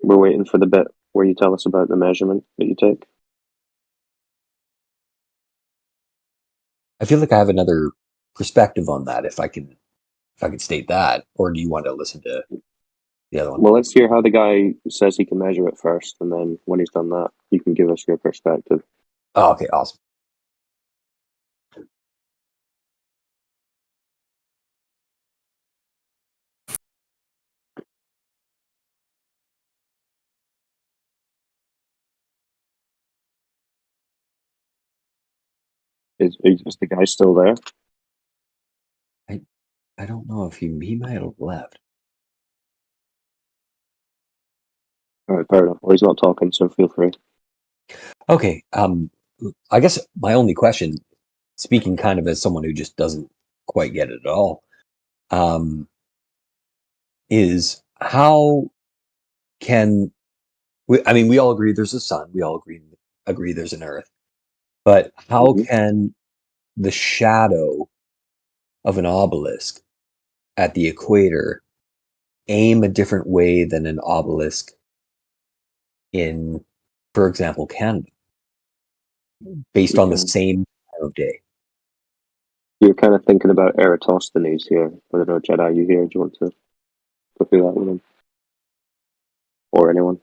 We're waiting for the bit where you tell us about the measurement that you take. I feel like I have another perspective on that if I can state that, or do you want to listen to the other one? Well, let's hear how the guy says he can measure it first, and then when he's done that, you can give us your perspective. Oh, okay, awesome. Is the guy still there? I don't know if he might have left. All right, fair enough. Well, he's not talking, so feel free. Okay, I guess my only question, speaking kind of as someone who just doesn't quite get it at all, is how can we all agree there's a sun, we all agree there's an Earth, but how can the shadow of an obelisk at the equator aim a different way than an obelisk in, for example, Canada, based on the same time of day? You're kind of thinking about Eratosthenes here. I don't know, Jedi, you here? Do you want to go through that with him? Or anyone?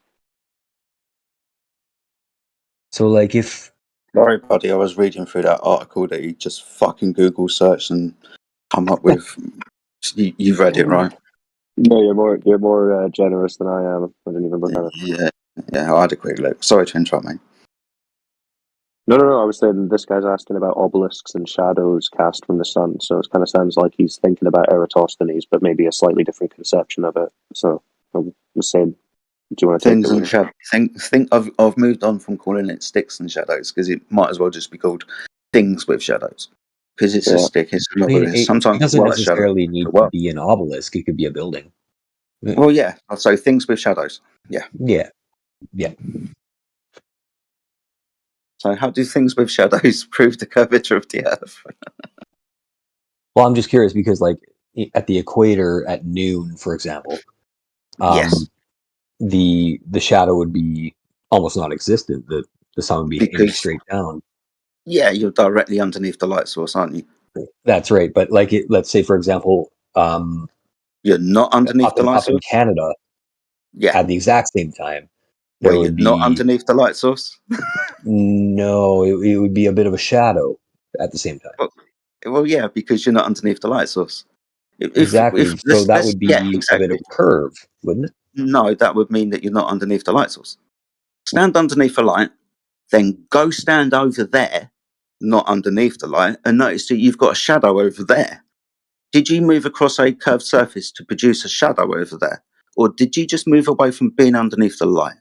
So, like, if... Sorry, buddy, I was reading through that article that you just fucking Google searched and come up with. You've read it, right? No, you're more generous than I am. I didn't even look at it. Yeah, I had a quick look. Sorry to interrupt, mate. No. I was saying this guy's asking about obelisks and shadows cast from the sun, so it kind of sounds like he's thinking about Eratosthenes, but maybe a slightly different conception of it. So I was saying Do you want to Things take and shadows. Think. I've moved on from calling it sticks and shadows because it might as well just be called things with shadows. Because it's a stick. It's I mean, another. it Sometimes doesn't light shadow. necessarily need to Well, be an obelisk. It could be a building. well, yeah. So things with shadows. Yeah. Yeah. Yeah. So how do things with shadows prove the curvature of the Earth? Well, I'm just curious because, like, at the equator at noon, for example, Yes. the shadow would be almost non-existent. The sun would be aiming Because straight down. yeah, you're directly underneath the light source, aren't you? That's right. But like, let's say, for example, you're not underneath the light up in source. Canada, Yeah. at the exact same time, Where there you're would not be underneath the light source. no. It would be a bit of a shadow at the same time. Well, yeah, because you're not underneath the light source. Exactly. So that would Yeah, be a bit of exactly. a curve, wouldn't it? No, that would mean that you're not underneath the light source. Stand underneath the light, then go stand over there, not underneath the light, and notice that you've got a shadow over there. Did you move across a curved surface to produce a shadow over there? Or did you just move away from being underneath the light?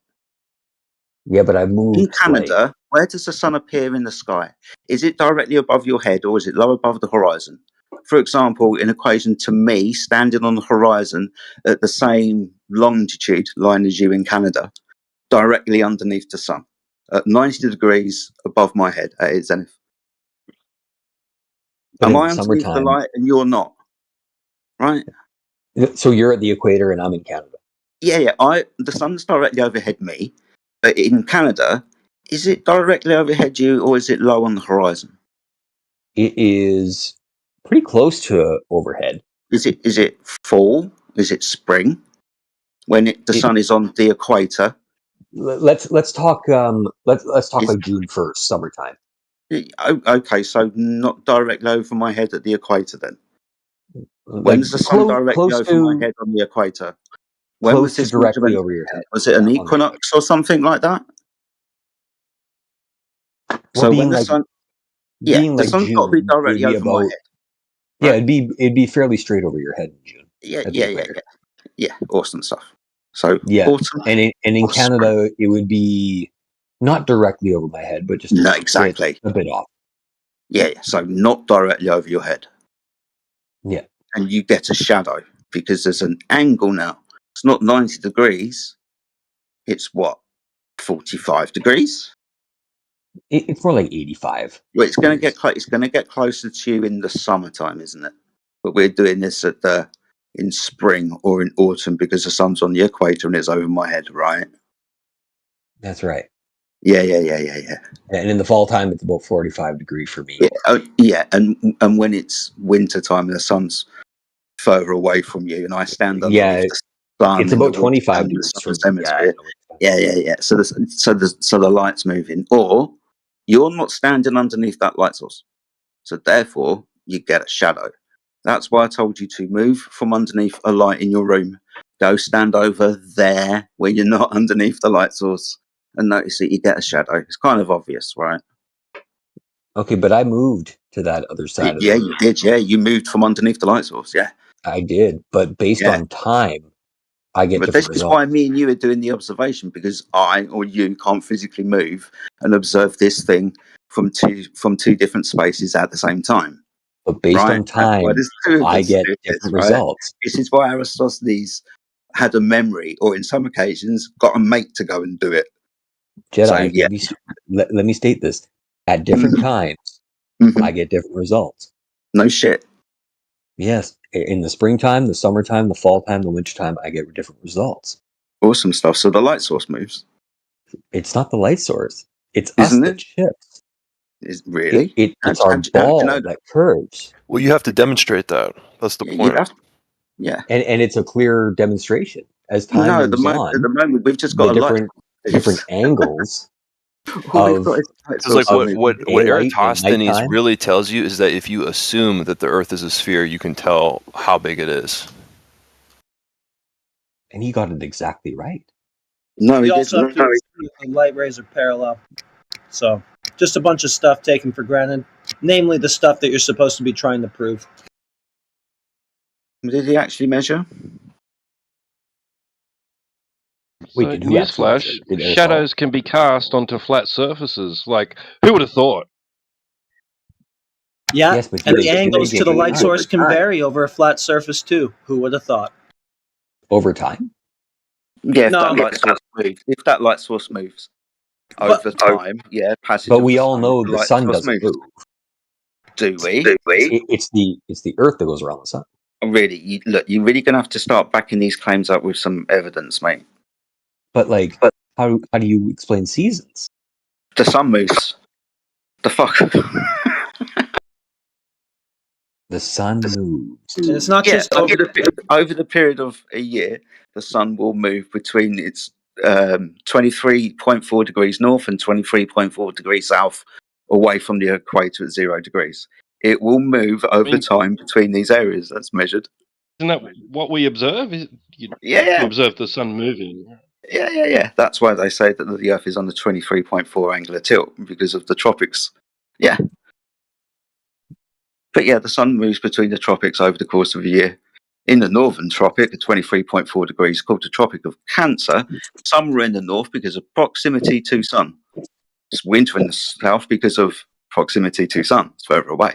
Yeah, but I moved. In Canada, where does the sun appear in the sky? Is it directly above your head or is it low above the horizon? For example, in equation to me, standing on the horizon at the same longitude line as you in Canada, directly underneath the sun, at 90 degrees above my head at its zenith. But Am in I the underneath the summertime, light and you're not? Right? so you're at the equator and I'm in Canada. Yeah. The sun's directly overhead me, but in Canada, is it directly overhead you or is it low on the horizon? It is pretty close to overhead. Is it fall? Is it spring? When the sun is on the equator? Let's talk. Let's talk like June 1st, summertime. Okay, so not directly over my head at the equator then. When's the sun directly over my head on the equator? When was this directly measurement over your head? Was it an equinox or something like that? Well, So when the sun, the sun's got to be June, directly over my head. Yeah, it'd be fairly straight over your head in June. Yeah. Awesome stuff. So autumn, and in Canada, it would be not directly over my head, but just no, exactly a bit off. Yeah, so not directly over your head. Yeah, and you get a shadow because there's an angle now. It's not 90 degrees. It's what, 45 degrees? It's more like 85. Well, it's going to get closer to you in the summertime, isn't it? But we're doing this in spring or in autumn because the sun's on the equator and it's over my head, right? That's right. Yeah. And in the fall time, it's about 45 degrees for me. Yeah, and when it's winter time and the sun's further away from you, and I stand underneath the sun, it's about 25 degrees from the hemisphere. Yeah. So the light's moving, or you're not standing underneath that light source, so therefore you get a shadow. That's why I told you to move from underneath a light in your room, go stand over there where you're not underneath the light source, and notice that you get a shadow. It's kind of obvious, right? Okay, but I moved to that other side of the room. You did. Yeah, you moved from underneath the light source. Yeah, I did. But based on time, I get But different this is results. why me and you are doing the observation, because I or you can't physically move and observe this thing from two different spaces at the same time. But based on time, I get different results. This is why Aristophanes had a memory, or in some occasions got a mate to go and do it. Jedi, let me state this. At different times, I get different results. No shit. Yes. In the springtime, the summertime, the fall time, the wintertime, I get different results. Awesome stuff. So the light source moves. It's not the light source. It's Isn't us it? that shifts. Really? It's our ball that curves. Well, you have to demonstrate that. That's the point. Yeah. And it's a clear demonstration. As time moves on, at the moment we've just got a different angles. It's like what Eratosthenes really tells you is that if you assume that the Earth is a sphere, you can tell how big it is. And he got it exactly right. No, you also have to assume that the light rays are parallel. So, just a bunch of stuff taken for granted, namely the stuff that you're supposed to be trying to prove. Did he actually measure? So, newsflash, shadows can be cast onto flat surfaces. Like, who would have thought? Yeah, Yes, but and the you angles make to the it light source can over time. vary over a flat surface too. Who would have thought? Over time? Yeah, if No. that light source moves over time, passage But of we the all sun, know the the light sun source doesn't moves. move. Do we? It's the Earth that goes around the sun. Really? You're really going to have to start backing these claims up with some evidence, mate. But how do you explain seasons? The sun moves. The fuck? The sun moves. And it's not just over the period of a year, the sun will move between its 23.4 degrees north and 23.4 degrees south, away from the equator at 0 degrees. It will move over time between these areas. That's measured. Isn't that what we observe? You observe the sun moving. Yeah. That's why they say that the Earth is on the 23.4 angular tilt, because of the tropics. Yeah. But yeah, the sun moves between the tropics over the course of a year. In the northern tropic, at 23.4 degrees, called the Tropic of Cancer, summer in the north because of proximity to sun. It's winter in the south because of proximity to sun. It's further away.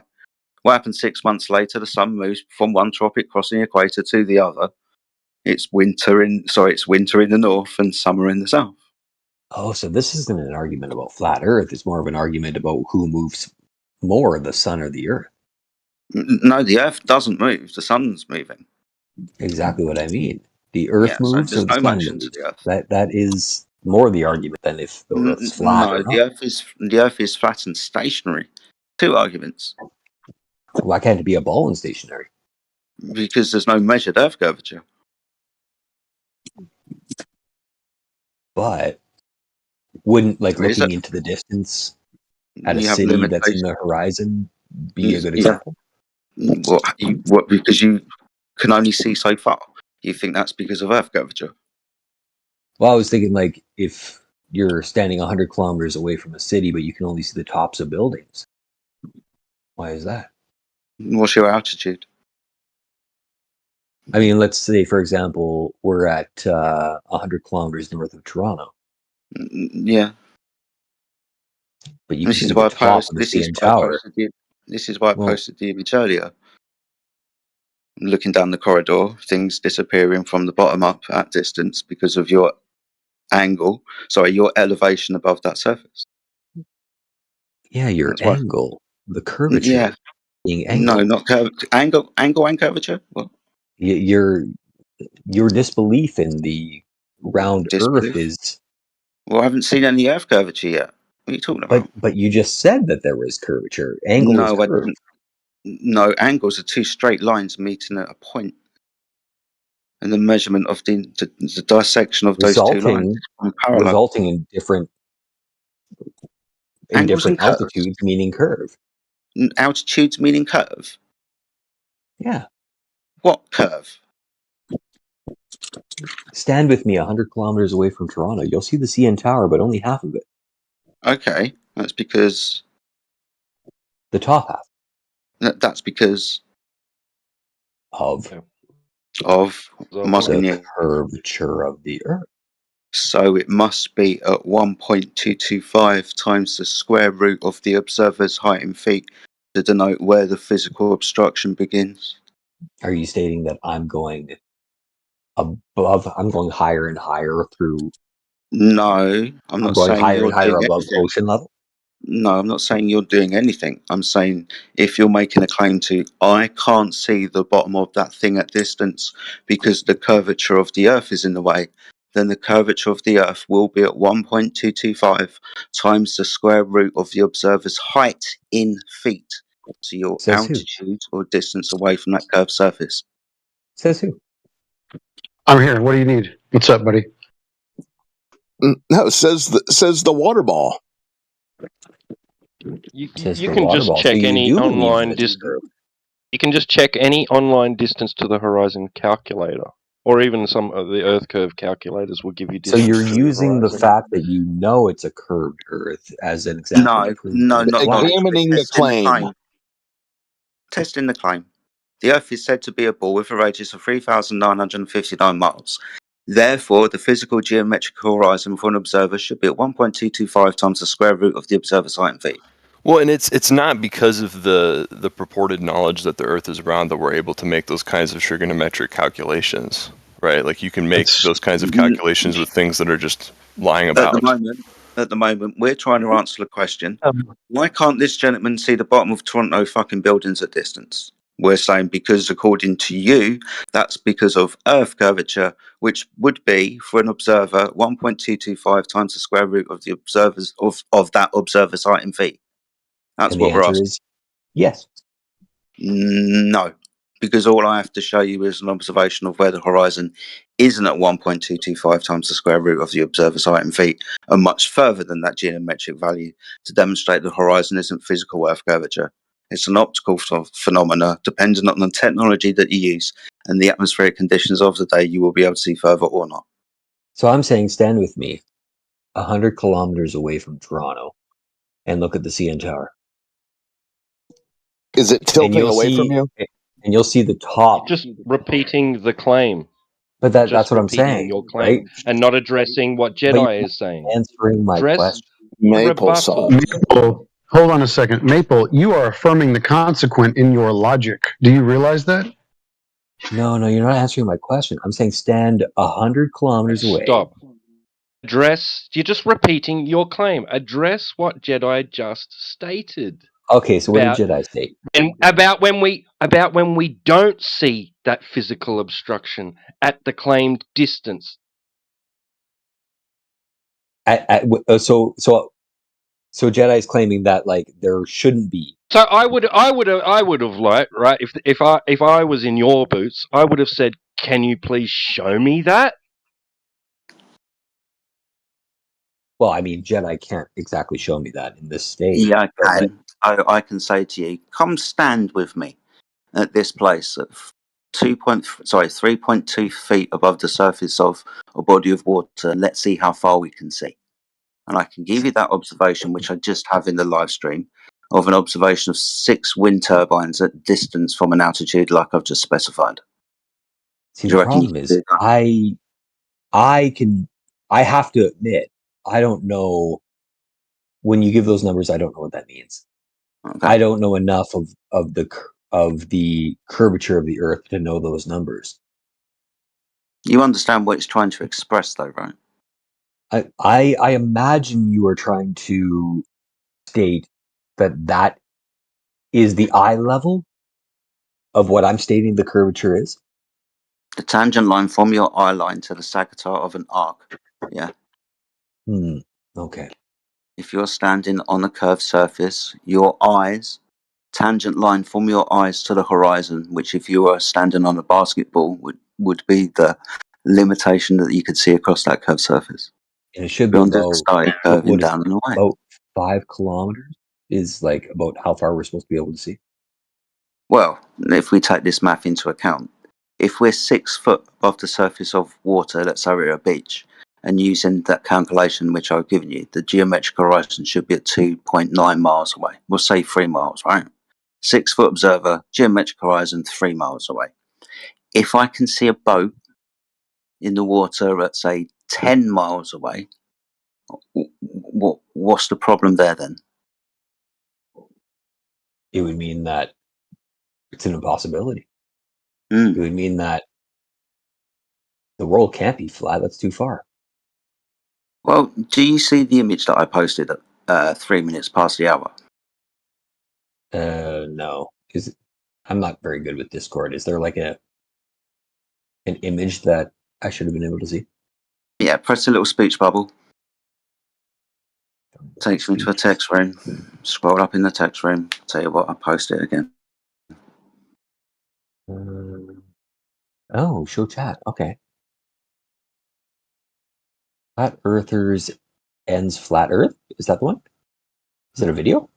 What happens 6 months later? The sun moves from one tropic crossing the equator to the other. It's winter in the north and summer in the south. Oh, so this isn't an argument about flat Earth. It's more of an argument about who moves more, the sun or the Earth. No, the Earth doesn't move. The sun's moving. Exactly what I mean. The Earth moves, so or there's the no sun motion moves. to the Earth. That is more the argument than if the Earth's flat or No, not. the Earth is flat and stationary. Two arguments. Why can't it be a ball and stationary? Because there's no measured Earth curvature. But wouldn't looking into the distance at a city that's in the horizon be a good example? What? Because you can only see so far. You think that's because of Earth curvature? Well, I was thinking if you're standing 100 kilometers away from a city, but you can only see the tops of buildings. Why is that? What's your altitude? I mean, let's say, for example, we're at 100 kilometers north of Toronto. Yeah. But you can see the top of the CN Tower. This is why I posted the image earlier. Looking down the corridor, things disappearing from the bottom up at distance because of your your elevation above that surface. Yeah, your angle, the curvature being angle. No, not angle and curvature. What? Your disbelief in the round Earth is. Well, I haven't seen any Earth curvature yet. What are you talking about? But you just said that there was curvature. Angle is curve. I didn't. No, angles are two straight lines meeting at a point. And the measurement of the dissection of those two lines resulting in different altitudes, meaning curve. Altitudes meaning curve? Yeah. What curve? Stand with me 100 kilometers away from Toronto. You'll see the CN Tower, but only half of it. Okay, that's because... The top half. That's because... Of the curvature of the Earth. So it must be at 1.225 times the square root of the observer's height in feet to denote where the physical obstruction begins. Are you stating that I'm going above? I'm going higher and higher through. No, I'm not saying higher you're and higher doing above anything. ocean level. No, I'm not saying you're doing anything. I'm saying if you're making a claim to, I can't see the bottom of that thing at distance because the curvature of the Earth is in the way, then the curvature of the Earth will be at 1.225 times the square root of the observer's height in feet. So your altitude or distance away from that curved surface. Says who? I'm here. What do you need? What's up, buddy? No, says the water ball. You can just check any online distance. You can just check any online distance to the horizon calculator, or even some of the Earth curve calculators will give you distance. So you're using the fact that you know it's a curved Earth as an example. No, not examining the claim. Testing the claim. The Earth is said to be a ball with a radius of 3,959 miles. Therefore, the physical geometric horizon for an observer should be at 1.225 times the square root of the observer's height in feet. Well, and it's not because of the purported knowledge that the Earth is round that we're able to make those kinds of trigonometric calculations, right? Like you can make those kinds of calculations with things that are just lying about. At the moment, we're trying to answer the question, why can't this gentleman see the bottom of Toronto fucking buildings at distance? We're saying because according to you, that's because of Earth curvature, which would be, for an observer, 1.225 times the square root of the observer's of that observer's height in feet. That's And what the we're answer asking. is yes. No, because all I have to show you is an observation of where the horizon isn't at 1.225 times the square root of the observer's height in feet, and much further than that geometric value to demonstrate the horizon isn't physical Earth curvature. It's an optical phenomena dependent on the technology that you use and the atmospheric conditions of the day. You will be able to see further or not. So I'm saying stand with me 100 kilometers away from Toronto and look at the CN Tower. Is it tilting away from you? And you'll see the top. Just repeating the claim. But that's what I'm repeating saying, your claim, right? and not addressing what Jedi is saying. Answering my question. Maple, hold on a second. Maple, you are affirming the consequent in your logic. Do you realize that? No, you're not answering my question. I'm saying stand 100 kilometers away. Stop. You're just repeating your claim. Address what Jedi just stated. Okay, so what did Jedi state? And about when we don't see that physical obstruction at the claimed distance. So Jedi's claiming that like there shouldn't be. So I would have liked, right, if I was in your boots, I would have said, "Can you please show me that?" Well, I mean, Jedi can't exactly show me that in this state. Yeah, I can say to you, come stand with me at this place at 3.2 feet above the surface of a body of water. Let's see how far we can see. And I can give you that observation, which I just have in the live stream, of an observation of 6 wind turbines at distance from an altitude like I've just specified. See, the problem is I have to admit, I don't know. When you give those numbers, I don't know what that means. Okay. I don't know enough of the curvature of the Earth to know those numbers. You understand what it's trying to express, though, right? I imagine you are trying to state that is the eye level of what I'm stating the curvature is. The tangent line from your eye line to the sagittar of an arc. Yeah. Okay. If you're standing on a curved surface, your eyes, tangent line from your eyes to the horizon, which if you were standing on a basketball would be the limitation that you could see across that curved surface. And it should be curving down and away. About 5 kilometers is like about how far we're supposed to be able to see. Well, if we take this math into account, if we're 6 foot above the surface of water, let's say we're at a beach, and using that calculation which I've given you, the geometric horizon should be at 2.9 miles away. We'll say 3 miles, right? 6 foot observer, geometric horizon 3 miles away. If I can see a boat in the water at, say, 10 miles away, what's the problem there then? It would mean that it's an impossibility. It would mean that the world can't be flat. That's too far. Well, do you see the image that I posted at 3 minutes past the hour? No. I'm not very good with Discord. Is there like an image that I should have been able to see? Yeah, press a little speech bubble. Takes me to a text room. Scroll up in the text room. Tell you what, I post it again. Show chat. Okay. Flat Earthers ends flat Earth? Is that the one? Is it a video?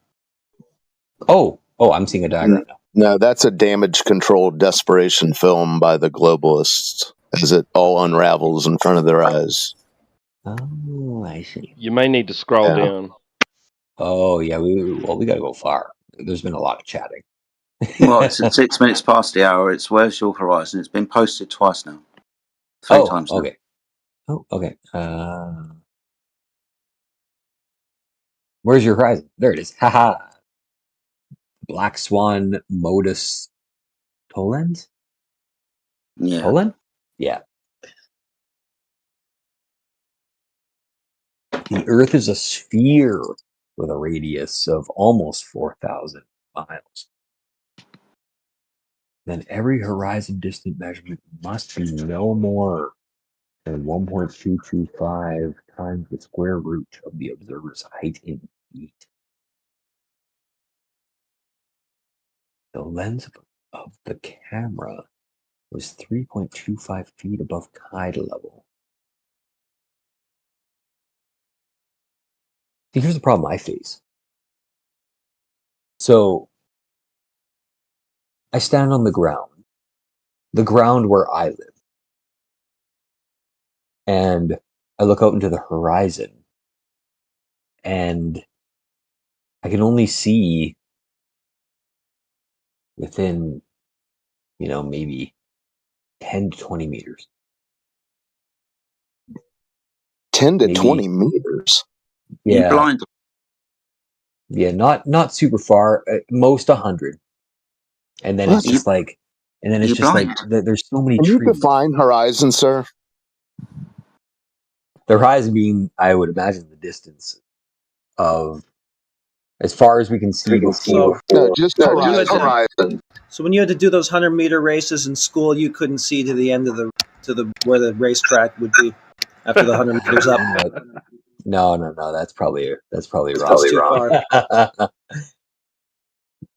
Oh, I'm seeing a diagram now. No, that's a damage control desperation film by the globalists as it all unravels in front of their eyes. Oh, I see. You may need to scroll down. Oh, yeah. We got to go far. There's been a lot of chatting. Well, it's at 6 minutes past the hour. It's where's your horizon? It's been posted twice now. 3 times now. Okay. Oh, okay. Where's your horizon? There it is. Haha. Black Swan Modus Tollens? Yeah. Tolen? Yeah. The Earth is a sphere with a radius of almost 4,000 miles. Then every horizon distant measurement must be no more than 1.225 times the square root of the observer's height in feet. The lens of the camera was 3.25 feet above tide level. See, here's the problem I face. So, I stand on the ground where I live, and I look out into the horizon, and I can only see within, maybe 10 to 20 meters. 10 to Maybe, 20 meters? yeah. You blind. Yeah, not super far, most 100. And then What? it's just like, and then it's You just like, blind. there's so many Can you trees. define horizon, sir? The horizon being, I would imagine, the distance of as far as we can see before. No, just So when you had horizon. So when you had to do those 100-meter races in school, you couldn't see to the end of where the racetrack would be after the 100 meters up. No, that's probably wrong. That's too far.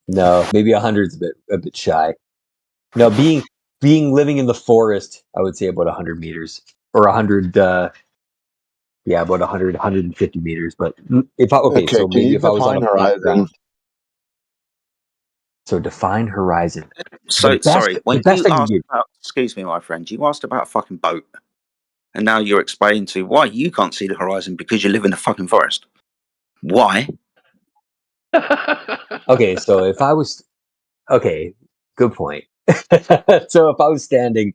No, maybe 100's a bit shy. No, living in the forest, I would say about 100 meters or 100. Yeah, about 100, 150 meters. But if I Okay, so can maybe you if I was on a define flat horizon? ground. So define horizon. So sorry, when the best you I can asked give. about, excuse me, my friend, you asked about a fucking boat, and now you're explaining to why you can't see the horizon because you live in a fucking forest. Why? Okay, so if I was good point. So if I was standing,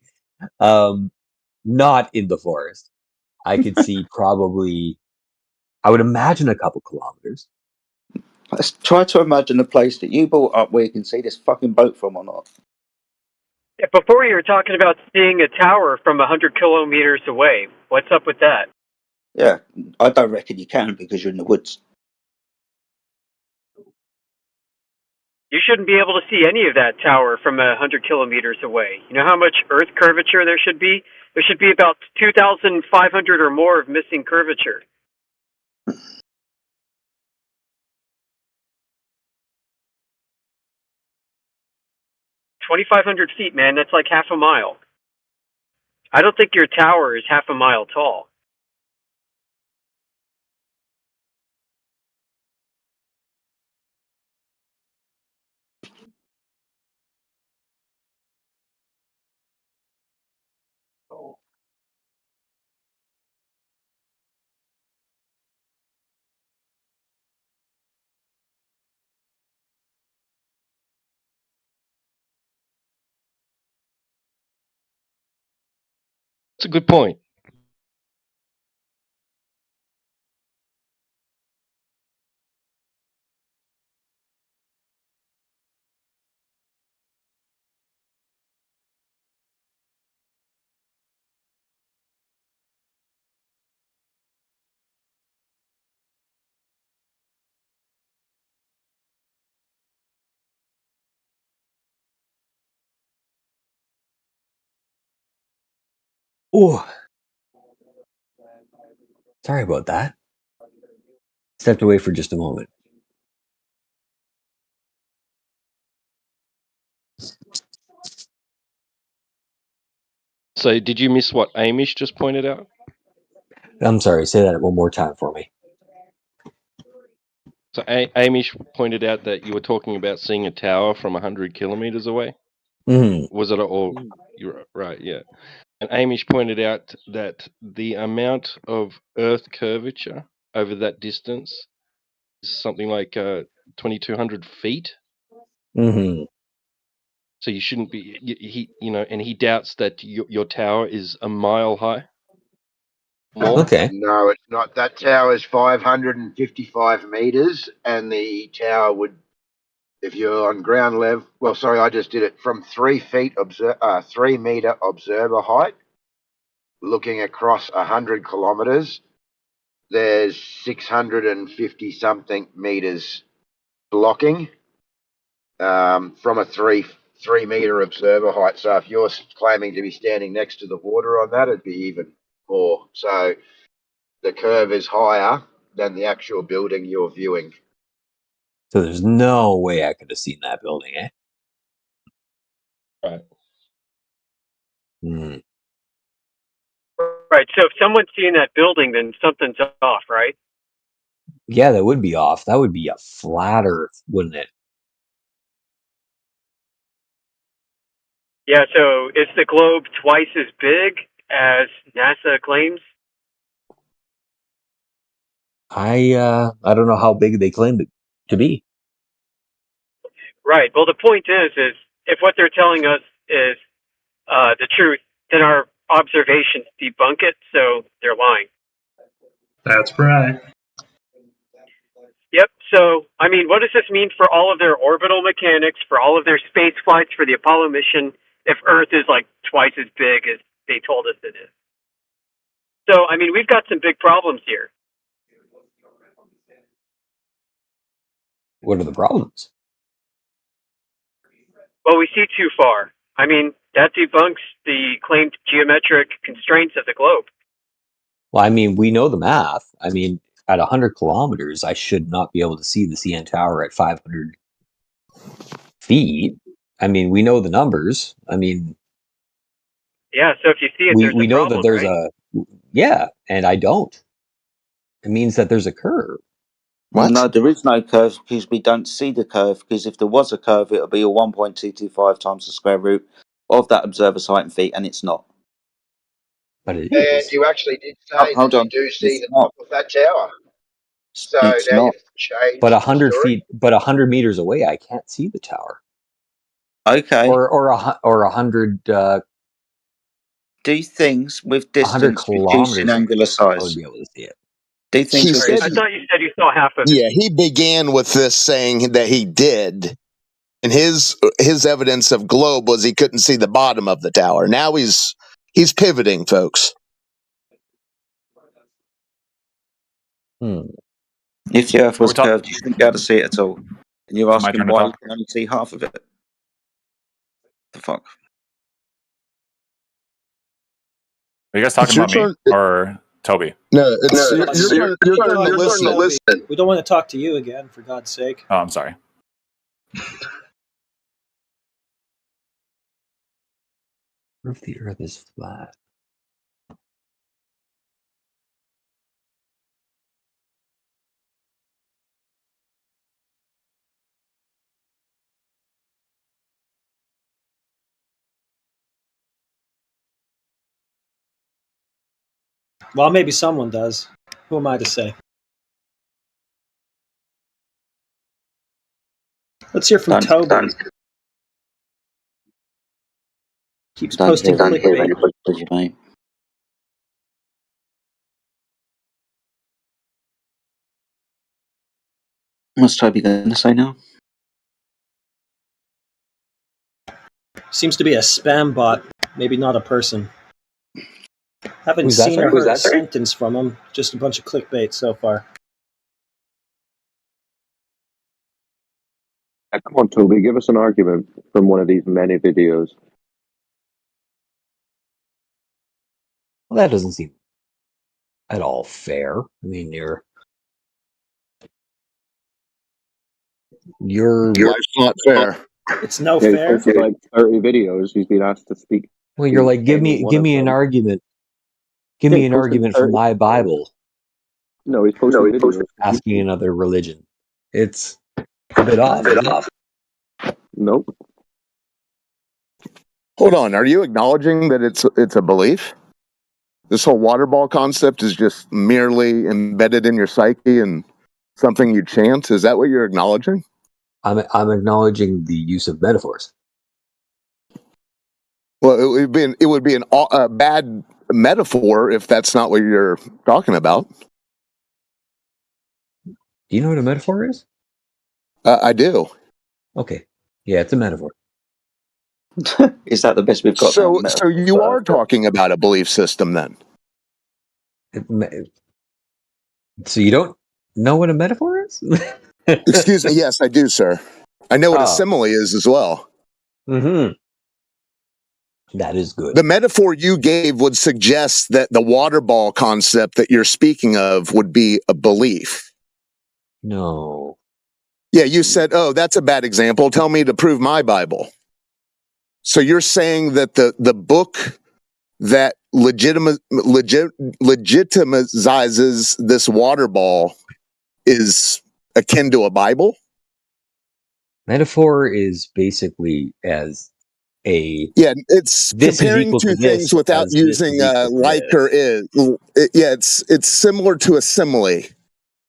not in the forest, I could see probably, I would imagine, a couple kilometers. Let's try to imagine a place that you brought up where you can see this fucking boat from or not. Yeah, before you were talking about seeing a tower from 100 kilometers away. What's up with that? Yeah, I don't reckon you can because you're in the woods. You shouldn't be able to see any of that tower from 100 kilometers away. You know how much Earth curvature there should be? There should be about 2,500 or more of missing curvature. 2,500 feet, man, that's like half a mile. I don't think your tower is half a mile tall. That's a good point. Oh, sorry about that. Stepped away for just a moment. So did you miss what Amish just pointed out? I'm sorry, say that one more time for me. So Amish pointed out that you were talking about seeing a tower from 100 kilometers away. Mm-hmm. Was it all? You're right, yeah. And Amish pointed out that the amount of Earth curvature over that distance is something like 2,200 feet. Mm-hmm. So you shouldn't be. And he doubts that your tower is a mile high. Okay. No, it's not. That tower is 555 meters, and the tower would, if you're on ground level, well, sorry, I just did it from 3 meter observer height, looking across 100 kilometers. There's 650 something meters blocking from a 3 meter observer height. So if you're claiming to be standing next to the water on that, it'd be even more. So the curve is higher than the actual building you're viewing. So there's no way I could have seen that building, eh? Right. Hmm. Right. So if someone's seeing that building, then something's off, right? Yeah, that would be off. That would be a flat Earth, wouldn't it? Yeah. So is the globe twice as big as NASA claims? I don't know how big they claimed it to be. Right. Well, the point is if what they're telling us is the truth, then our observations debunk it, so they're lying. That's right. Yep. So, I mean, what does this mean for all of their orbital mechanics, for all of their space flights, for the Apollo mission, if Earth is like twice as big as they told us it is? So, I mean, we've got some big problems here. What are the problems? Well, we see too far. I mean, that debunks the claimed geometric constraints of the globe. Well, I mean, we know the math. I mean, at 100 kilometers, I should not be able to see the CN Tower at 500 feet. I mean, we know the numbers. I mean, yeah. So if you see it, we know problem, that there's right? and I don't. It means that there's a curve. What? No, there is no curve because we don't see the curve. Because if there was a curve, it would be a 1.225 times the square root of that observer's height in feet, and it's not. But it is. And you actually did say hold that on. you do see It's the not. top of that tower. So It's now not. you've changed But the 100 story. feet, but 100 meters away, I can't see the tower. Okay. Or 100. Do things with 100 distance reducing kilometers. angular I would size. be able to see it. Do things with I distance. thought you said you saw half of it. Yeah, he began with this saying that he did. And his evidence of globe was he couldn't see the bottom of the tower. Now he's pivoting, folks. If the Earth was curved, you shouldn't be able to see it at all. And you're asking why you can only see half of it. The fuck? Are you guys talking about me or Toby? No, you're starting to listen. We don't want to talk to you again, for God's sake. Oh, I'm sorry. If the Earth is flat. Well, maybe someone does. Who am I to say? Let's hear from Toby. Keeps posting clickbait. What's Toby going to say now? Seems to be a spam bot, maybe not a person. Haven't Who's that, seen sorry? or Who's heard that, a sorry? sentence from him. Just a bunch of clickbait so far. Come on, Toby, give us an argument from one of these many videos. Well, that doesn't seem at all fair. I mean, you're Life's not fair. It's no Yeah, fair. he's posted like 30 videos. He's been asked to speak. Well, you're like, give me an argument. Give me an argument from my Bible. No, he's posting videos. Asking another religion. It's a bit off. Nope. Hold on, are you acknowledging that it's a belief? This whole water ball concept is just merely embedded in your psyche and something you chant? Is that what you're acknowledging? I'm acknowledging the use of metaphors. Well, it would be a bad metaphor if that's not what you're talking about. Do you know what a metaphor is? I do. Okay. Yeah, it's a metaphor. Is that the best we've got now? So you are talking about a belief system then? So you don't know what a metaphor is? Excuse me. Yes, I do, sir. I know what a simile is as well. Mm-hmm. That is good. The metaphor you gave would suggest that the water ball concept that you're speaking of would be a belief. No. Yeah, you said, oh, that's a bad example. Tell me to prove my Bible. So you're saying that the book that legitimizes this water ball is akin to a Bible? Metaphor is basically as a... Yeah, it's comparing two things without using like or is. Yeah, it's similar to a simile.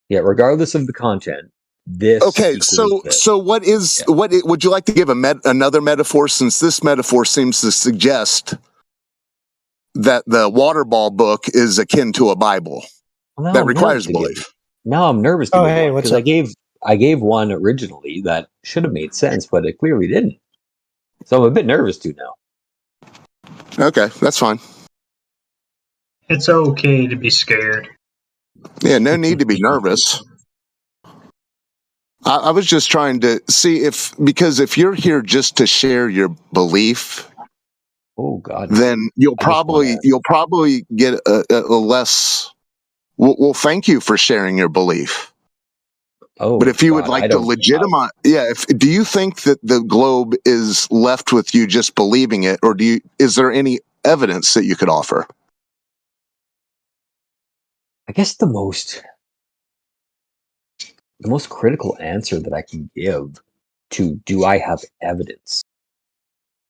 Yeah, regardless of the content. This okay, so what is would you like to give another metaphor, since this metaphor seems to suggest that the water ball book is akin to a Bible that requires belief? Now I'm nervous to give one, because I gave one originally that should have made sense, but it clearly didn't. So I'm a bit nervous too now. Okay, that's fine. It's okay to be scared. Yeah, no need to be nervous. I was just trying to see because if you're here just to share your belief, then you'll probably get a less. Well, thank you for sharing your belief. But if you would like to legitimize, do you think that the globe is left with you just believing it, or is there any evidence that you could offer? I guess the most critical answer that I can give to do I have evidence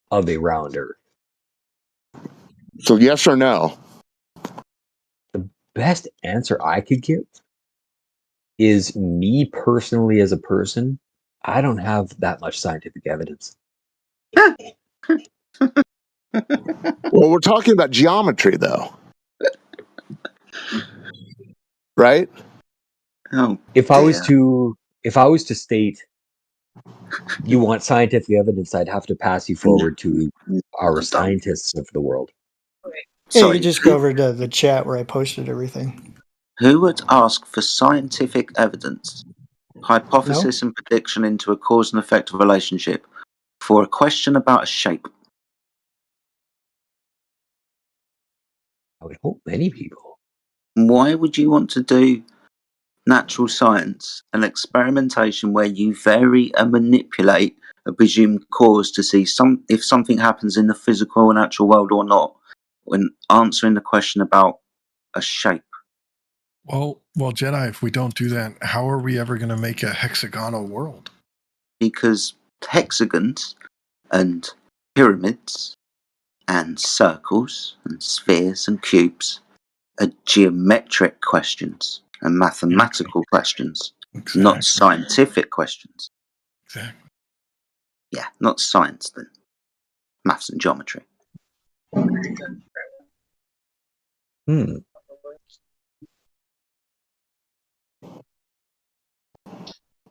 of a round Earth? So yes or no? The best answer I could give is me personally as a person. I don't have that much scientific evidence. Well, we're talking about geometry, though. Right? Oh, if I was to state you want scientific evidence, I'd have to pass you forward to our scientists of the world. Yeah, you can just go over to the chat where I posted everything. Who would ask for scientific evidence, hypothesis and prediction into a cause and effect relationship for a question about a shape? I would hope many people. Why would you want to do natural science and experimentation where you vary and manipulate a presumed cause to see if something happens in the physical or natural world or not, when answering the question about a shape? Well, Jedi, if we don't do that, how are we ever going to make a hexagonal world? Because hexagons and pyramids and circles and spheres and cubes are geometric questions and mathematical questions, not scientific questions. Exactly. Yeah, not science then. Maths and geometry.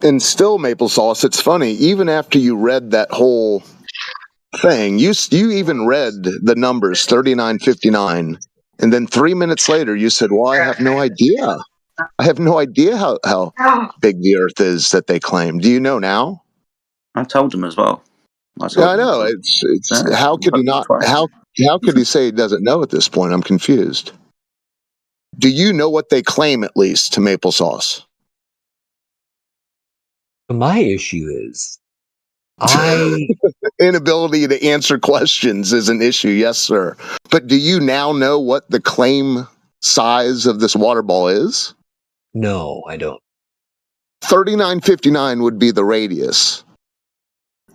And still, Maple Sauce, it's funny, even after you read that whole thing, you even read the numbers 3959, and then 3 minutes later you said, well, I have no idea. I have no idea how big the Earth is that they claim. Do you know now? I told him as well. I know. It's how could he not? How could he say he doesn't know at this point? I'm confused. Do you know what they claim, at least, to Maple Sauce? My issue is inability to answer questions is an issue. Yes, sir. But do you now know what the claim size of this water ball is? No, I don't. 3959 would be the radius.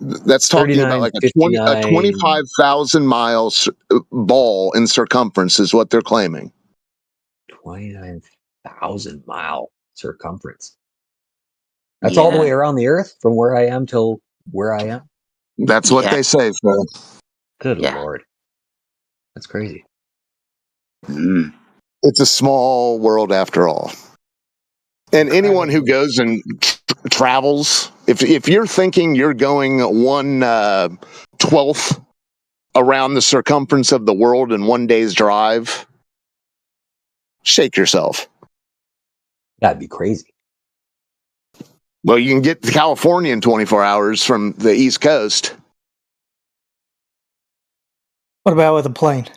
That's talking about like a 25,000 miles ball in circumference is what they're claiming. 29,000 mile circumference. That's all the way around the Earth from where I am till where I am? That's what they say, sir. Good Lord. That's crazy. It's a small world after all. And anyone who goes and travels, if you're thinking you're going 1/12th around the circumference of the world in one day's drive, shake yourself. That'd be crazy. Well, you can get to California in 24 hours from the East Coast. What about with a plane?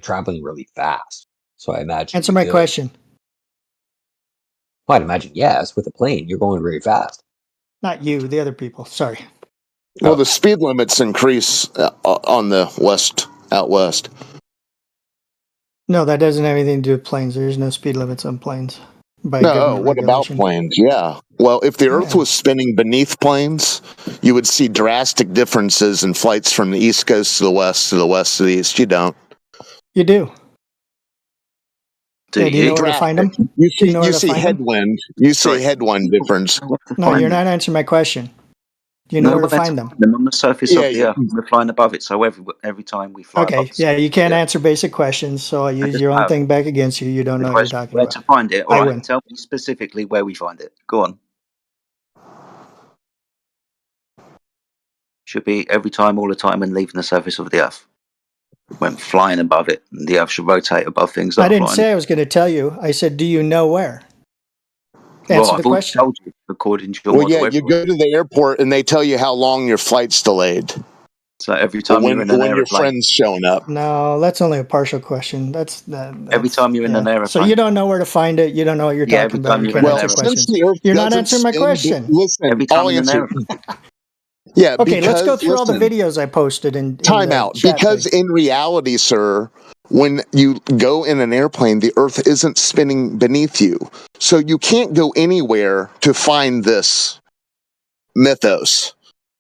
Traveling really fast. So I imagine. Answer my question. Well, I'd imagine yes. With a plane, you're going very fast. Not you, the other people. Sorry. Well, the speed limits increase on the out west. No, that doesn't have anything to do with planes. There's no speed limits on planes. No, what about planes? Yeah. Well, if the Earth was spinning beneath planes, you would see drastic differences in flights from the East Coast to the West to the West to the East. You don't. You do. Do you know where to find them? You see headwind. You see headwind difference. No, you're not answering my question. Do you know where to find them? Them on the surface of the Earth. We're flying above it, so every time we fly above Okay, you can't answer basic questions, so I use your own thing back against you. You don't know what you're talking where about. to find it. I All win. right, tell me specifically where we find it. Go on. Should be every time, all the time, when leaving the surface of the Earth. When flying above it, the Earth should rotate above things that I are didn't flying. say I was going to tell you. I said, do you know where? Answer I've the already question. told you, according to your Well, model. yeah, you go to the airport and they tell you how long your flight's delayed. So every time you're in an when your aeroplane, friend's showing up. No, that's only a partial question. That's every time you're in an aeroplane. So you don't know where to find it. You don't know what you're talking about. You can't answer questions. You're not answering my question. Listen, every time I'll you're in an answer. aeroplane. Yeah. Okay, let's go through all the listen, videos I posted in time the out. chat Because thing. in reality, sir, when you go in an airplane, the Earth isn't spinning beneath you, so you can't go anywhere to find this mythos.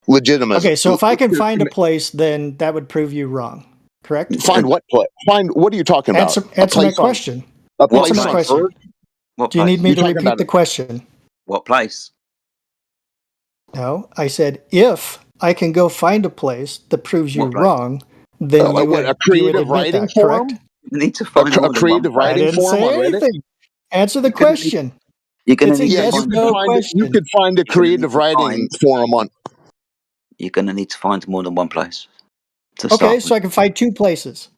Legitimism. Okay, so if I can find a place, then that would prove you wrong. Correct? Find what place? Find what are you talking about? Answer my question. A place Answer my on question. Earth? Do you need me to repeat the question? What place? No, I said if I can go find a place that proves you wrong, then you would, a creative admit writing that, forum? correct? You need to find a creative writing forum on Reddit. Anything. Answer the question. You're gonna It's a need yes, to no question. You could find a creative writing forum on. You're gonna need to find more than one place. Okay, so I can find two places.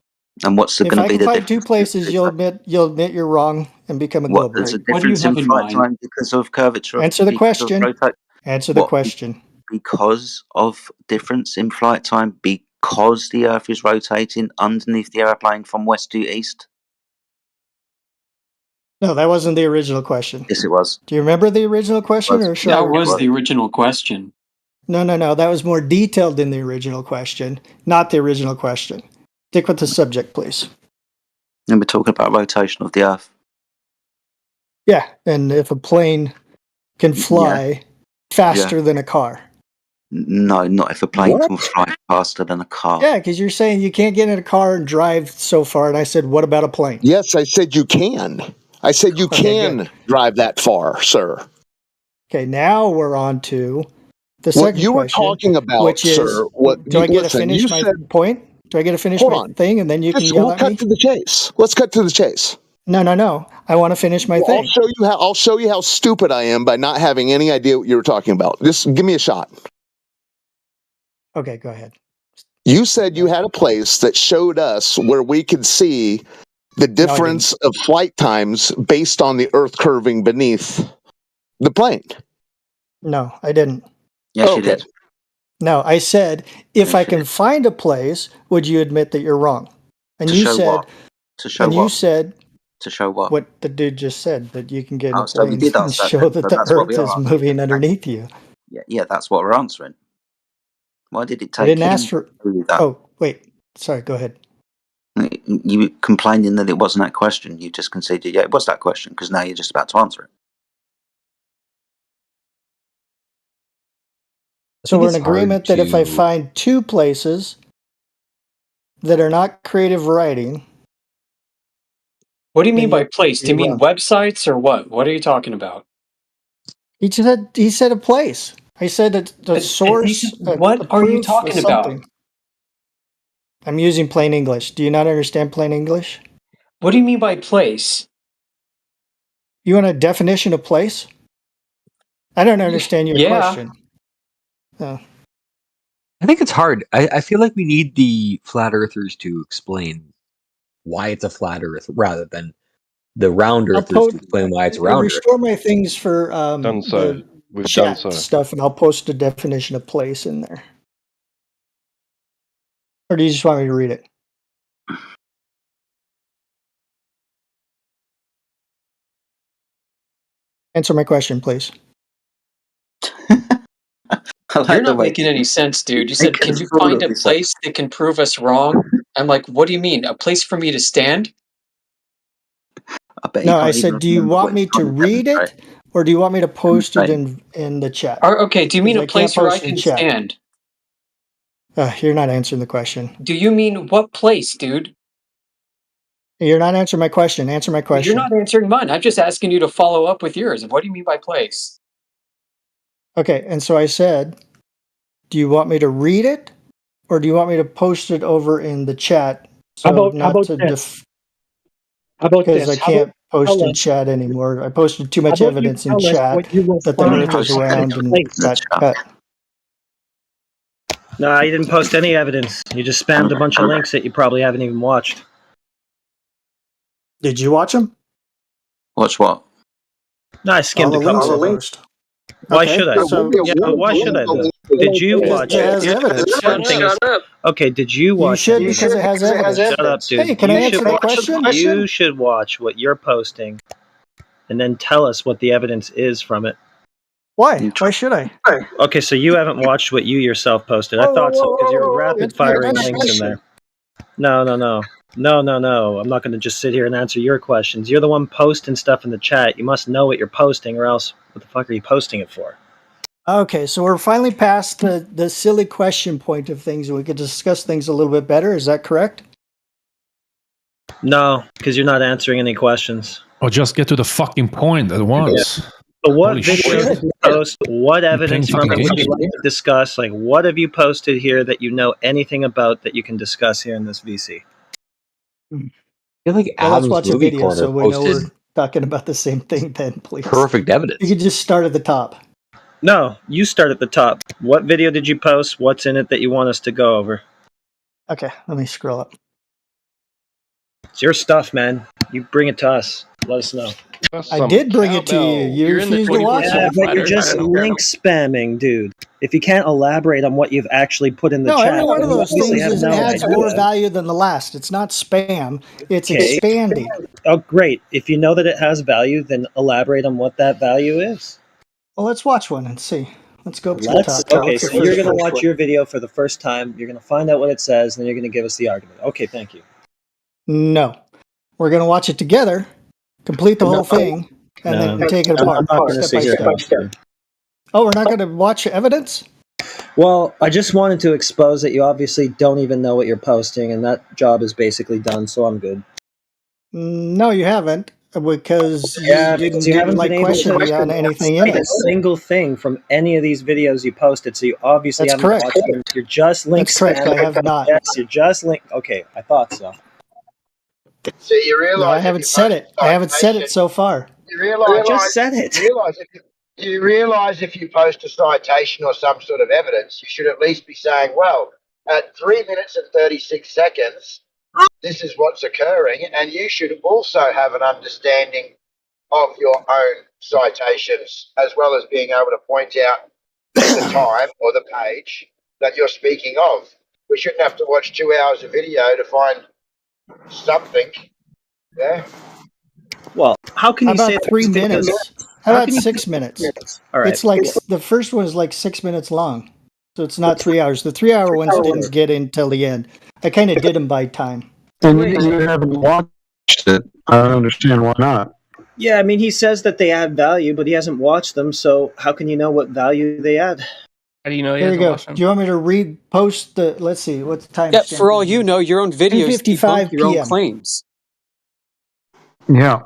And what's If going to I be can the find difference? two places, you'll admit you're wrong and become a globe. There's a Right? difference in flight time because of curvature. Answer the question. Answer the question. Because of difference in flight time, because the Earth is rotating underneath the airplane from west to east. No, that wasn't the original question. Yes, it was. Do you remember the original question, or should I That was repeat the original question. No. That was more detailed than the original question, not the original question. Stick with the subject, please. And we're talking about rotation of the Earth. Yeah, and if a plane can fly faster than a car. No, not if a plane can fly faster than a car. Yeah, because you're saying you can't get in a car and drive so far, and I said, what about a plane? Yes, I said you can. I said you can drive that far, sir. Okay, now we're on to the second question. What you were talking about, which is, sir. Do I get to finish my point? Do I get to finish my thing, and then you can yell at me? We'll cut to the chase. Let's cut to the chase. No. I want to finish my thing. I'll show you how stupid I am by not having any idea what you were talking about. Just give me a shot. Okay, go ahead. You said you had a place that showed us where we could see the difference of flight times based on the Earth curving beneath the plane. No, I didn't. Yes, you did. No, I said, if I can find a place, would you admit that you're wrong? And you said, to show what? What the dude just said, that you can get in a so we plane did and answer that show then, that so the that's what Earth we is are. moving underneath you. Yeah, that's what we're answering. Why did it take I didn't him ask for. to do that? Oh, wait. Sorry, go ahead. You were complaining that it wasn't that question. You just conceded, it was that question, because now you're just about to answer it. So we're in agreement that if I find two places that are not creative writing. What do you mean by place? Do you mean websites or what? What are you talking about? He said a place. I said the source. What are you talking about? I'm using plain English. Do you not understand plain English? What do you mean by place? You want a definition of place? I don't understand your question. Oh. I think it's hard. I feel like we need the flat earthers to explain why it's a flat earth rather than the round earthers to explain why it's a round earth. Restore my things for Done so. the We've chat done so. stuff, and I'll post a definition of place in there. Or do you just want me to read it? Answer my question, please. You're not making any sense, dude. You said, can you find a place that can prove us wrong? I'm like, what do you mean? A place for me to stand? No, I said, do you want me to read it, or do you want me to post it in the chat? Okay, do you mean a place where I post in can chat. stand? You're not answering the question. Do you mean what place, dude? You're not answering my question. Answer my question. You're not answering mine. I'm just asking you to follow up with yours. What do you mean by place? Okay, and so I said, do you want me to read it, or do you want me to post it over in the chat? So How about this? Because I can't post in chat anymore. I posted too much evidence in chat that the Earth is round and got cut. No, you didn't post any evidence. You just spammed a bunch of links that you probably haven't even watched. Did you watch them? Watch what? No, I skimmed a couple of links. Why should I? Why should I? Did you watch it? Shut up. Okay, did you watch it? You should because it has evidence. Shut up, dude. Hey, can I answer the question? You should watch what you're posting and then tell us what the evidence is from it. Why? Why should I? Okay, so you haven't watched what you yourself posted. I thought so because you're rapid firing links in there. No. I'm not going to just sit here and answer your questions. You're the one posting stuff in the chat. You must know what you're posting, or else what the fuck are you posting it for? Okay, so we're finally past the silly question point of things, and we could discuss things a little bit better. Is that correct? No, because you're not answering any questions. Or just get to the fucking point at once. Yeah. So what Holy video shit. did you post? What evidence from it would you like to discuss? Like, what have you posted here that you know anything about that you can discuss here in this VC? I feel like Well, let's Adam's watch a movie video corner so we know posted we're talking about the same thing then, please. perfect evidence. You could just start at the top. No, you start at the top. What video did you post? What's in it that you want us to go over? Okay, let me scroll up. It's your stuff, man. You bring it to us. Let us know. I did bring it to you. You refused to watch it. But you're just link spamming, dude. If you can't elaborate on what you've actually put in the chat, every one of those things adds more value than the last. It's not spam. It's expanding. Oh, great. If you know that it has value, then elaborate on what that value is. Well, let's watch one and see. Let's go to the top. Okay, so you're going to watch your video for the first time. You're going to find out what it says, and then you're going to give us the argument. Okay, thank you. No. We're going to watch it together, complete the whole thing, and then take it apart step by step. Oh, we're not going to watch evidence? Well, I just wanted to expose that you obviously don't even know what you're posting, and that job is basically done, so I'm good. No, you haven't, because you didn't question me on anything in it. A single thing from any of these videos you posted, so you obviously haven't watched them. You're just link That's correct, I have not. Yes, you're just link. Okay, I thought so. So you realize I haven't said it. I haven't said it so far. You realize, I just said it. You realize if you post a citation or some sort of evidence, you should at least be saying, well, at 3 minutes and 36 seconds, this is what's occurring, and you should also have an understanding of your own citations, as well as being able to point out the time or the page that you're speaking of. We shouldn't have to watch 2 hours of video to find something. Yeah. Well, how can you say 3 minutes? How about 6 minutes? All right. It's like the first one is like 6 minutes long, so it's not 3 hours. The 3 hour ones didn't get in till the end. I kind of did them by time. And you haven't watched it. I don't understand why not. Yeah, I mean, he says that they add value, but he hasn't watched them, so how can you know what value they add? How do you know he There you hasn't go. watched Do you want me to post the, let's see, what's the time? Yeah, for all you know, your own videos 2:55 debunk your own PM. claims. Yeah.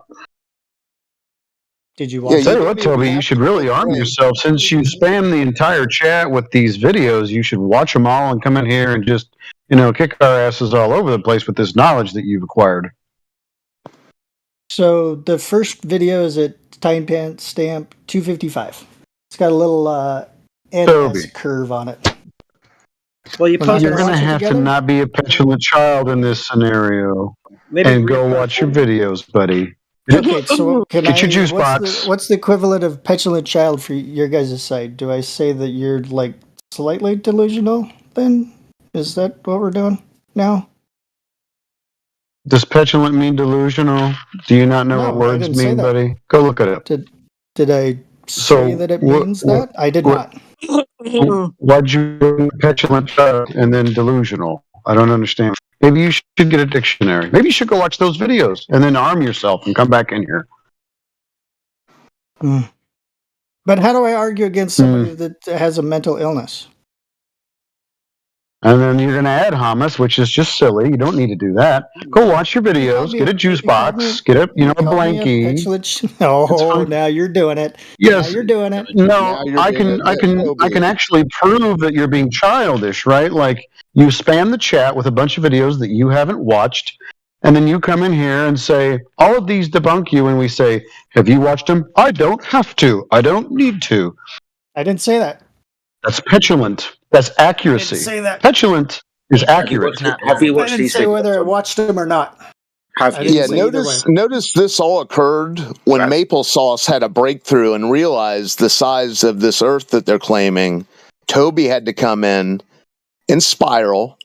Did you watch I'll tell you what, Toby, you should really arm yourself. Since you spam the entire chat with these videos, you should watch them all and come in here and just kick our asses all over the place with this knowledge that you've acquired. So the first video is at timestamp 255. It's got a little NS curve on it. Well, you're going to have to not be a petulant child in this scenario and go watch your videos, buddy. Okay, so get your juice box. What's the equivalent of petulant child for your guys' side? Do I say that you're like slightly delusional then? Is that what we're doing now? Does petulant mean delusional? Do you not know what words mean, buddy? Go look it up. Did I say that it means that? I did not. Why'd you go petulant child and then delusional? I don't understand. Maybe you should get a dictionary. Maybe you should go watch those videos and then arm yourself and come back in here. But how do I argue against somebody that has a mental illness? And then you're going to add hummus, which is just silly. You don't need to do that. Go watch your videos. Get a juice box. Get a blankie. Oh, now you're doing it. Yes, now you're doing it. No, I can actually prove that you're being childish, right? Like you spam the chat with a bunch of videos that you haven't watched, and then you come in here and say all of these debunk you, and we say, "Have you watched them?" I don't have to. I don't need to. I didn't say that. That's petulant. That's accuracy. I didn't say that. Petulant is accurate. Have you watched I didn't say whether I watched them or not. Notice this all occurred when Maple Sauce had a breakthrough and realized the size of this Earth that they're claiming. Toby had to come in spiral.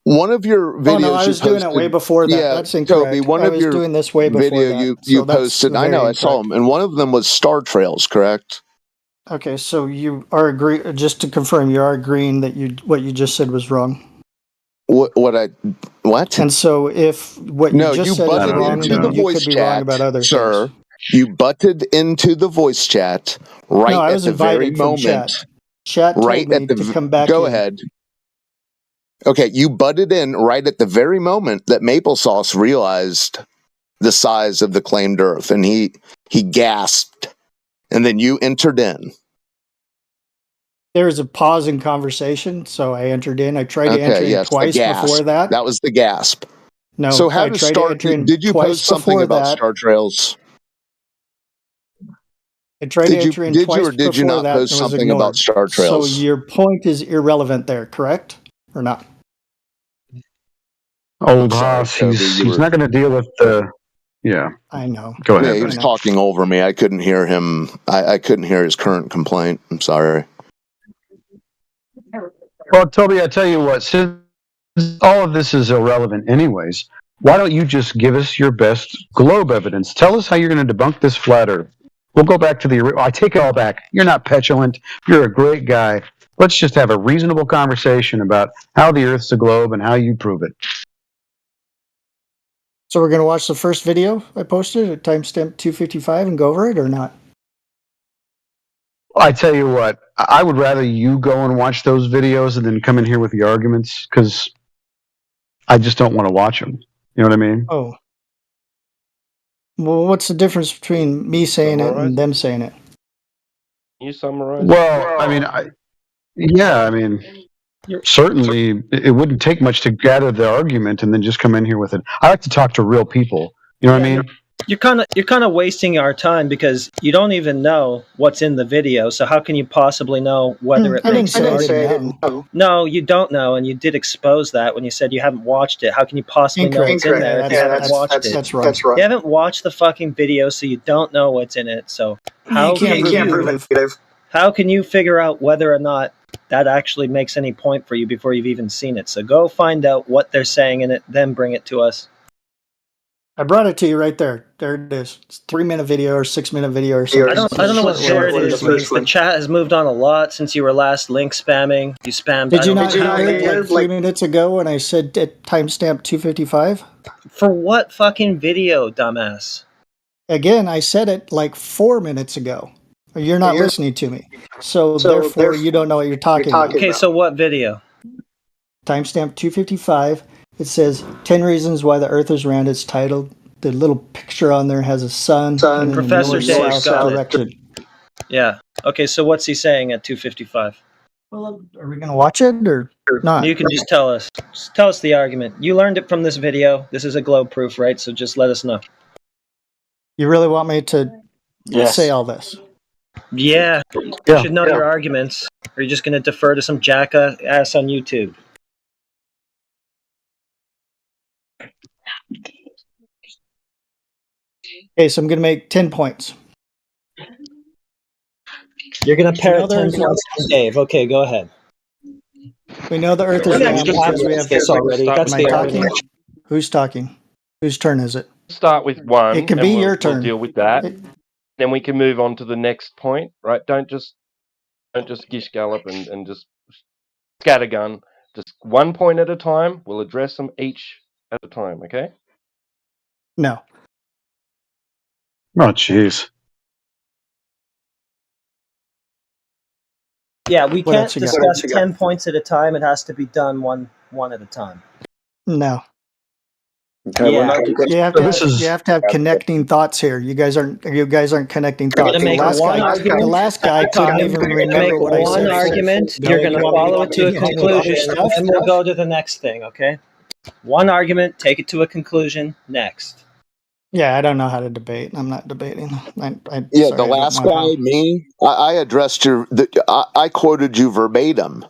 One of your videos. Oh, no, I was doing it way before that. Yeah, that's incorrect. Toby, one of your doing this way before video that, you posted. I know, I saw them, and one of them was star trails. Correct. Okay, so you are just to confirm, you are agreeing that what you just said was wrong. What? And so if what you just said is wrong, then you could be wrong about other things. You butted into the voice chat right I at was the very invited from moment. Chat told me to come back Go in. ahead. Okay, you butted in right at the very moment that Maple Sauce realized the size of the claimed Earth, and he gasped, and then you entered in. There was a pause in conversation, so I entered in. I tried to enter in twice before that. That was the gasp. No, so how I tried to enter in did you twice post something before about that. star trails? I tried to enter in twice before that. Did you not post something about star trails? So your point is irrelevant there, correct? Or not? Old Haas, he's not going to deal with the... Yeah. I know. Go ahead. Yeah, he was talking over me. I couldn't hear him. I couldn't hear his current complaint. I'm sorry. Well, Toby, I tell you what, since all of this is irrelevant anyways, why don't you just give us your best globe evidence? Tell us how you're going to debunk this flat Earth. We'll go back to I take it all back. You're not petulant. You're a great guy. Let's just have a reasonable conversation about how the Earth's a globe and how you prove it. So we're going to watch the first video I posted at timestamp 255 and go over it or not? I tell you what, I would rather you go and watch those videos and then come in here with the arguments, because I just don't want to watch them. You know what I mean? Oh. Well, what's the difference between me saying it and them saying it? Can you summarize? Well, I mean, certainly it wouldn't take much to gather the argument and then just come in here with it. I like to talk to real people. You know what I mean? You're kind of wasting our time because you don't even know what's in the video. So how can you possibly know whether it makes sense? No, you don't know, and you did expose that when you said you haven't watched it. How can you possibly know what's in there if you haven't watched it? That's right. You haven't watched the fucking video, so you don't know what's in it. So how can you figure out whether or not that actually makes any point for you before you've even seen it? So go find out what they're saying in it, then bring it to us. I brought it to you right there. There it is. It's 3-minute video or 6-minute video or something. I don't know what there it is. The chat has moved on a lot since you were last link spamming. You spammed. Did you not hear it like 3 minutes ago when I said at timestamp 255? For what fucking video, dumbass? Again, I said it like 4 minutes ago. You're not listening to me. So therefore, you don't know what you're talking about. Okay, so what video? Timestamp 255. It says 10 reasons why the Earth is round. It's titled. The little picture on there has a sun. And Professor Dave got direction. it. Yeah. Okay, so what's he saying at 255? Well, are we going to watch it or not? You can just tell us. Just tell us the argument. You learned it from this video. This is a globe proof, right? So just let us know. You really want me to say all this? Yeah. You should know your arguments. Or are you just going to defer to some jackass on YouTube? Okay, so I'm going to make 10 points. You're going to parrot 10 points from Dave. Okay, go ahead. We know the Earth is round because we have this already. That's the talking. argument. Who's talking? Whose turn is it? Start with one. It can and be we'll your turn. We'll deal with that. Then we can move on to the next point, right? Don't just gish gallop and just scattergun. Just 1 point at a time. We'll address them each at a time, okay? No. Oh, jeez. Yeah, we What can't else you got? discuss 10 points at a time. It has to be done one at a time. No. Okay, You have to have connecting thoughts here. You guys aren't connecting thoughts. You're gonna make The last guy couldn't even remember what I said. One argument. You're going to follow it to a conclusion, and we'll go to the next thing. Okay. One argument. Take it to a conclusion. Next. Yeah, I don't know how to debate. I'm not debating. The last guy, me, I addressed I quoted you verbatim,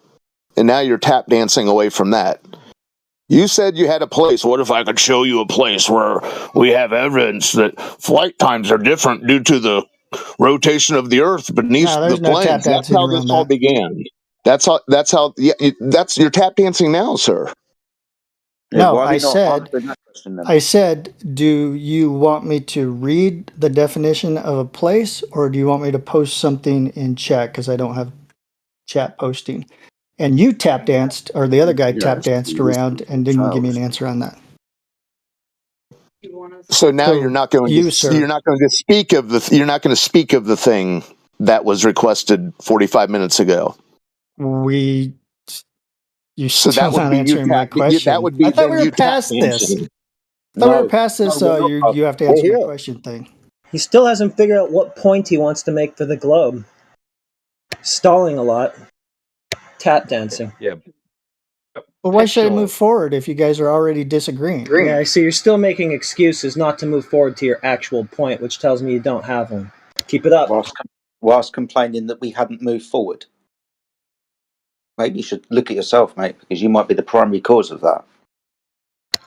and now you're tap dancing away from that. You said you had a place. What if I could show you a place where we have evidence that flight times are different due to the rotation of the Earth beneath the planes? That's how this all began. That's how. Yeah, you're tap dancing now, sir. No, I said, do you want me to read the definition of a place, or do you want me to post something in chat? Because I don't have chat posting. And you tap danced, or the other guy tap danced around and didn't give me an answer on that. So now you're not going to speak of the thing that was requested 45 minutes ago. You So still that would not be answering my question. That would be I thought then we you were past tap this. dancing. I thought we were past this, so you have to answer my question thing. He still hasn't figured out what point he wants to make for the globe. Stalling a lot. Tap dancing. Yeah. Well, why should I move forward if you guys are already disagreeing? Yeah, I see. You're still making excuses not to move forward to your actual point, which tells me you don't have one. Keep it up. Whilst complaining that we hadn't moved forward. Maybe you should look at yourself, mate, because you might be the primary cause of that.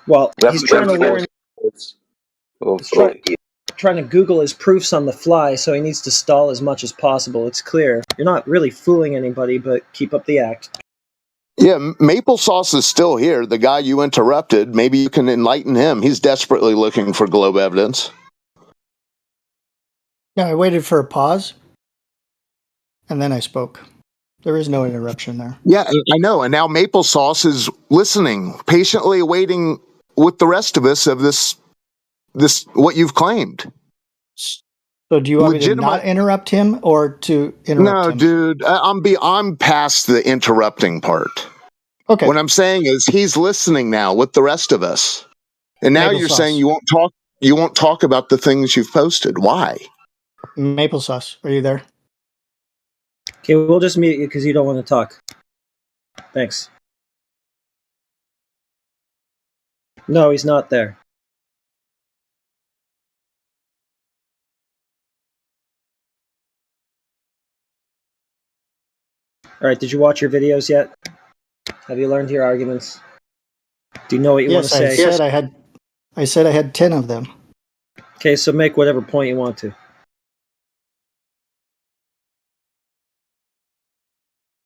Well, he's trying to learn. He's trying to Google his proofs on the fly, so he needs to stall as much as possible. It's clear. You're not really fooling anybody, but keep up the act. Yeah, Maple Sauce is still here. The guy you interrupted. Maybe you can enlighten him. He's desperately looking for globe evidence. Yeah, I waited for a pause, and then I spoke. There is no interruption there. Yeah, I know. And now Maple Sauce is listening, patiently waiting with the rest of us of this what you've claimed. So do you want me to not interrupt him or to interrupt him? No, dude, I'm past the interrupting part. Okay. What I'm saying is he's listening now with the rest of us. And now Maple you're sauce. saying you won't talk about the things you've posted. Why? Maple Sauce, are you there? Okay, we'll just mute you because you don't want to talk. Thanks. No, he's not there. All right, did you watch your videos yet? Have you learned your arguments? Do you know what you want to say? I said I had 10 of them. Okay, so make whatever point you want to.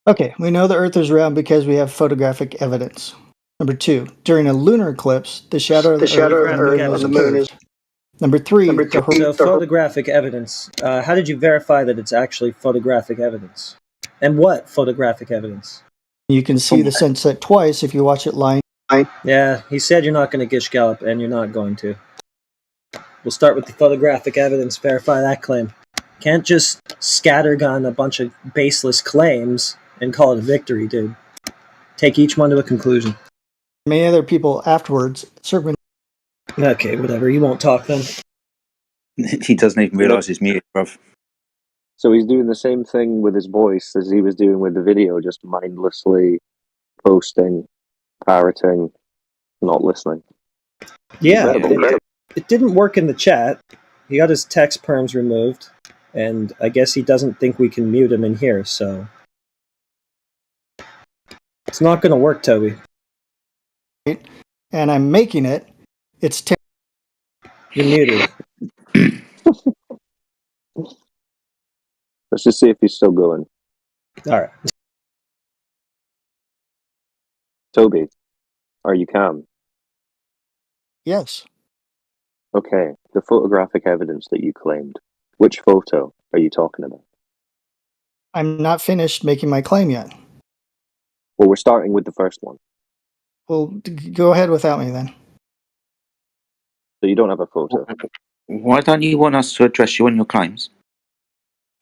Okay, we know the Earth is round because we have photographic evidence. Number 2, during a lunar eclipse, the shadow of the Earth on the moon is. Number 3, so photographic evidence. How did you verify that it's actually photographic evidence? And what photographic evidence? You can see the sunset twice if you watch it live. Yeah, he said you're not going to gish gallop, and you're not going to. We'll start with the photographic evidence, verify that claim. Can't just scattergun a bunch of baseless claims and call it a victory, dude. Take each one to a conclusion. Many other people afterwards. Okay, whatever. You won't talk then. He doesn't even realise he's muted, bruv. So he's doing the same thing with his voice as he was doing with the video, just mindlessly posting, parroting, not listening. Yeah, Incredible. it didn't work in the chat. He got his text perms removed, and I guess he doesn't think we can mute him in here, so it's not going to work, Toby. And I'm making it. It's 10. You're muted. Let's just see if he's still going. All right. Toby, are you calm? Yes. Okay, the photographic evidence that you claimed. Which photo are you talking about? I'm not finished making my claim yet. Well, we're starting with the first one. Well, go ahead without me then. So you don't have a photo. Why don't you want us to address you on your claims?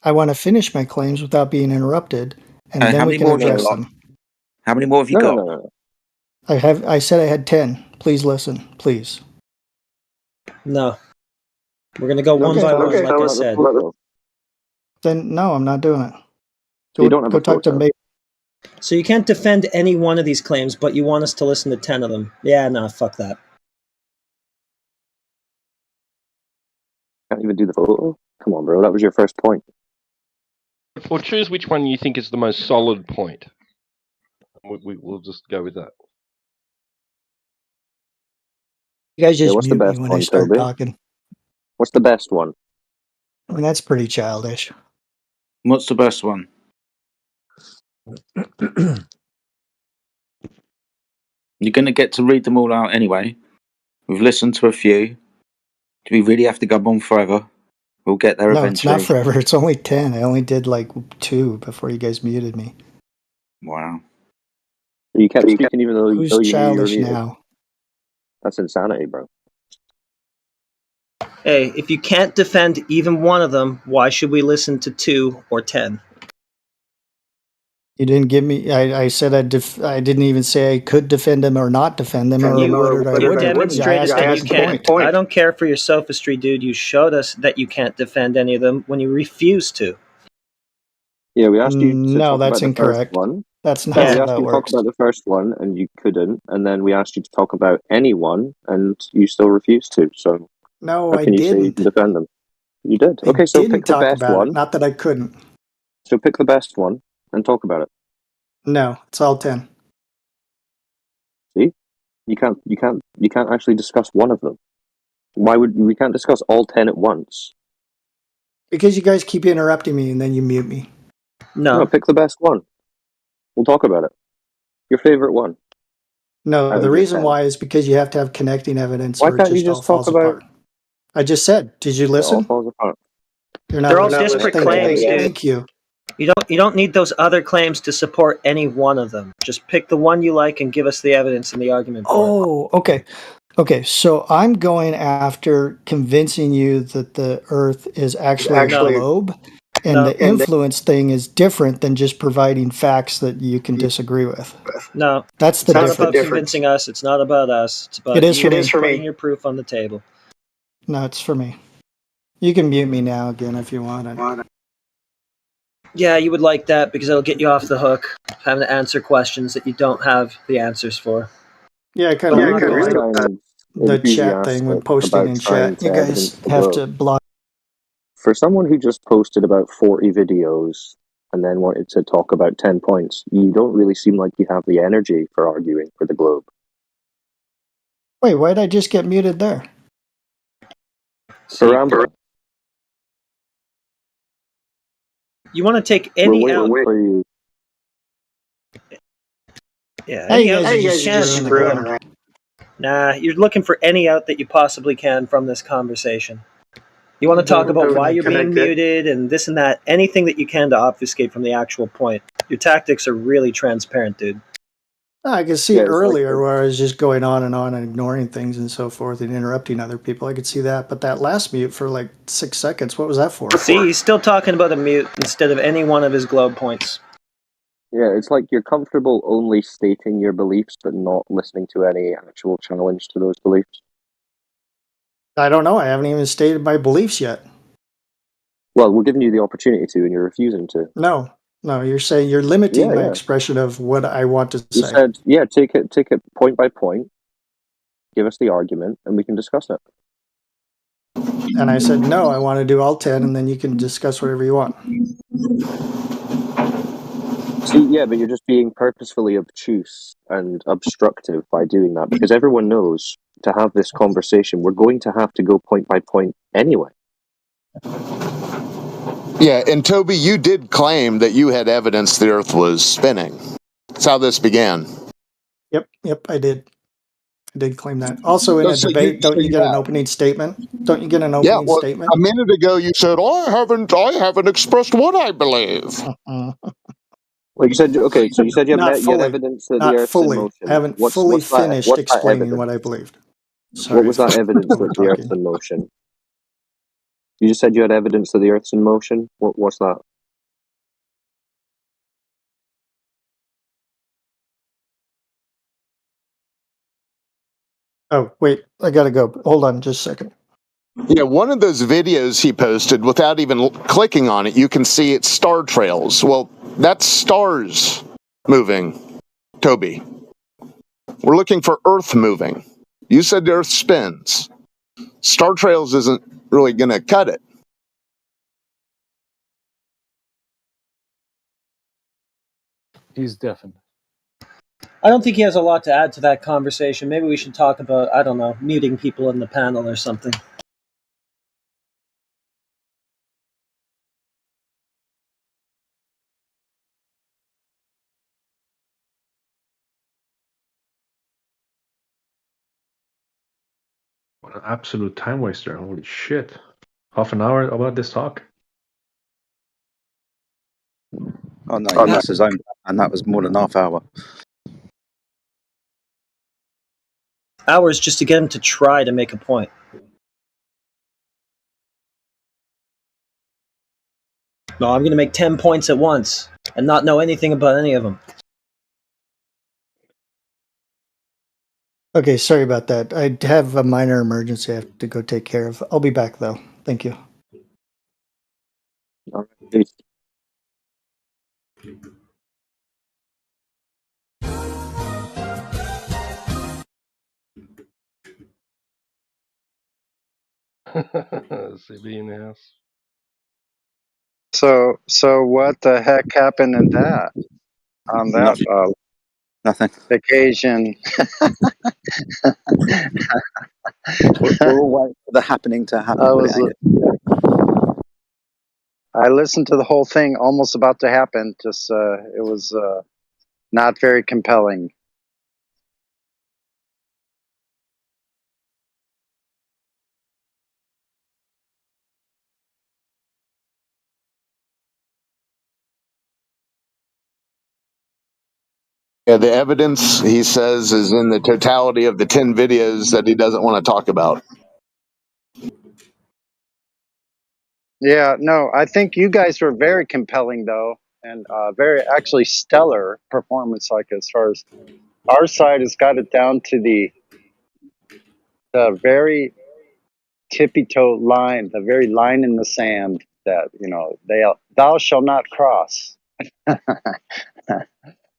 I want to finish my claims without being interrupted, and then how we many can more have you address got? them. How many more have you got? No. I said I had 10. Please listen, please. No. We're going to go one by one, like I said. Then no, I'm not doing it. So you don't have go a talk to photo. me. So you can't defend any one of these claims, but you want us to listen to 10 of them. Yeah, no, fuck that. Can't even do the photo? Come on, bro, that was your first point. Or choose which one you think is the most solid point. We'll just go with that. You guys just what's the mute me best when one, I start Toby? talking. What's the best one? I mean, that's pretty childish. What's the best one? You're going to get to read them all out anyway. We've listened to a few. Do we really have to go on forever? We'll get there No, eventually. it's not forever. It's only 10. I only did like 2 before you guys muted me. Wow. You kept speaking even though Who's you knew you were childish muted. now? That's insanity, bro. Hey, if you can't defend even one of them, why should we listen to 2 or 10? You didn't give me. I said I didn't even say I could defend them or not defend them, or You would or I wouldn't. demonstrated I that asked you the can't. point. I don't care for your sophistry, dude. You showed us that you can't defend any of them when you refused to. Yeah, we asked you to No, talk that's about the first incorrect. one. That's not We how asked that you to talk works. about the first one, and you couldn't. And then we asked you to talk about any one, and you still refused to. So No, how I can you say you didn't. can defend them? You did. I Okay, so didn't pick the talk best about one. it. Not that I couldn't. So pick the best one and talk about it. No, it's all 10. See, you can't actually discuss one of them. Why would we can't discuss all 10 at once? Because you guys keep interrupting me and then you mute me. No, pick the best one. We'll talk about it. Your favorite one. No, the reason why is because you have to have connecting evidence Why or it can't you just all just talk falls about apart. I just said, did you it all listen? falls apart? You're not They're all listening. disparate Thank you. claims, dude. Thank you. You don't need those other claims to support any one of them. Just pick the one you like and give us the evidence and the argument for it. Oh, okay. Okay, so I'm going after convincing you that the Earth is actually a globe, and the influence thing is different than just providing facts that you can disagree with. No, That's the it's not difference. about convincing us. It's not about us. It's about It is you for me. putting your proof on the table. No, it's for me. You can mute me now again if you want. Yeah, you would like that because it'll get you off the hook, having to answer questions that you don't have the answers for. Yeah, I kind of like the chat thing when enthusiastic posting about in trying chat. to You evidence guys the have globe. to block. For someone who just posted about 40 videos and then wanted to talk about 10 points, you don't really seem like you have the energy for arguing for the globe. Wait, why did I just get muted there? Caramba. You want to take any out? For you. Yeah, Hey, any you out guys that are you just can. screwing around. Nah, you're looking for any out that you possibly can from this conversation. You want to talk about why you're being muted and this and that, anything that you can to obfuscate from the actual point. Your tactics are really transparent, dude. I could see earlier where I was just going on and ignoring things and so forth and interrupting other people. I could see that. But that last mute for like 6 seconds, what was that for? See, he's still talking about a mute instead of any one of his globe points. Yeah, it's like you're comfortable only stating your beliefs but not listening to any actual challenge to those beliefs. I don't know. I haven't even stated my beliefs yet. Well, we're giving you the opportunity to, and you're refusing to. No, you're saying you're limiting my expression of what I want to You say. said, take it point by point, give us the argument, and we can discuss it. And I said, no, I want to do all 10, and then you can discuss whatever you want. See, yeah, but you're just being purposefully obtuse and obstructive by doing that, because everyone knows to have this conversation, we're going to have to go point by point anyway. Yeah, and Toby, you did claim that you had evidence the Earth was spinning. That's how this began. Yep, I did. I did claim that. Also, in a debate, don't you get an opening statement? Don't you get an opening statement? A minute ago you said, I haven't expressed what I believe. Well, you said, okay, so you said you had evidence that the Earth's in motion. I haven't fully finished explaining what I believed. Sorry, what was that evidence that the Earth's in motion? You just said you had evidence that the Earth's in motion? What's that? Oh, wait, I gotta go. Hold on just a second. Yeah, one of those videos he posted, without even clicking on it, you can see it's star trails. Well, that's stars moving, Toby. We're looking for Earth moving. You said the Earth spins. Star trails isn't really going to cut it. He's deafened. I don't think he has a lot to add to that conversation. Maybe we should talk about, I don't know, muting people in the panel or something. What an absolute time waster. Holy shit. Half an hour about this talk? Oh no, he missed his own, and that was more than half hour. Hours just to get him to try to make a point. No, I'm going to make 10 points at once and not know anything about any of them. Okay, sorry about that. I have a minor emergency I have to go take care of. I'll be back, though. Thank you. Peace. CB in the house. So what the heck happened in that? On that Nothing. Occasion. We're all waiting for the happening to happen. I listened to the whole thing, almost about to happen. Just it was not very compelling. Yeah, the evidence, he says, is in the totality of the 10 videos that he doesn't want to talk about. Yeah, no, I think you guys were very compelling, though, and very actually stellar performance. Like as far as our side has got it down to the very tippy toe line, the very line in the sand that thou shall not cross.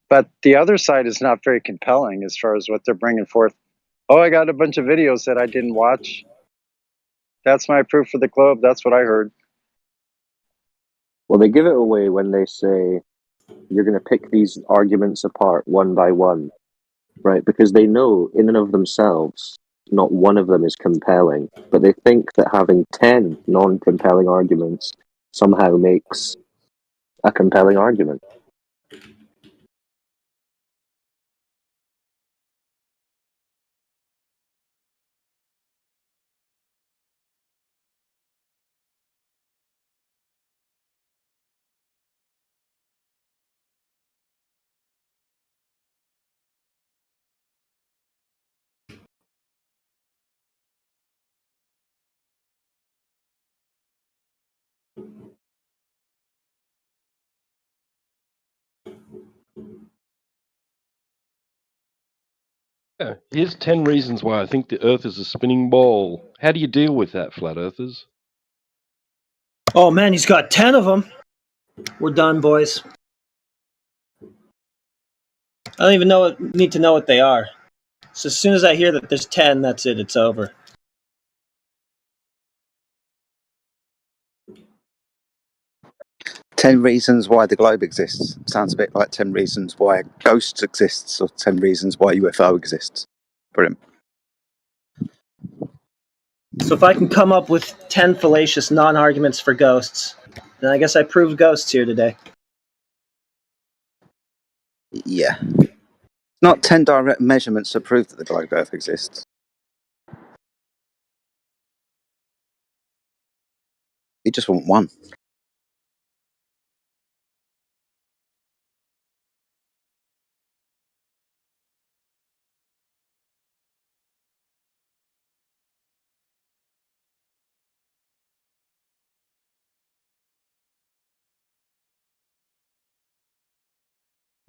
But the other side is not very compelling as far as what they're bringing forth. Oh, I got a bunch of videos that I didn't watch. That's my proof for the globe. That's what I heard. Well, they give it away when they say you're going to pick these arguments apart one by one, right? Because they know in and of themselves, not one of them is compelling, but they think that having 10 non-compelling arguments somehow makes a compelling argument. Yeah, here's 10 reasons why I think the Earth is a spinning ball. How do you deal with that, flat earthers? Oh man, he's got 10 of them. We're done, boys. I don't even need to know what they are. So as soon as I hear that there's 10, that's it. It's over. "10 reasons why the globe exists." Sounds a bit like 10 reasons why ghosts exists, or 10 reasons why UFO exists. Brilliant. So if I can come up with 10 fallacious non-arguments for ghosts, then I guess I proved ghosts here today. Yeah. Not 10 direct measurements to prove that the globe Earth exists. You just want one.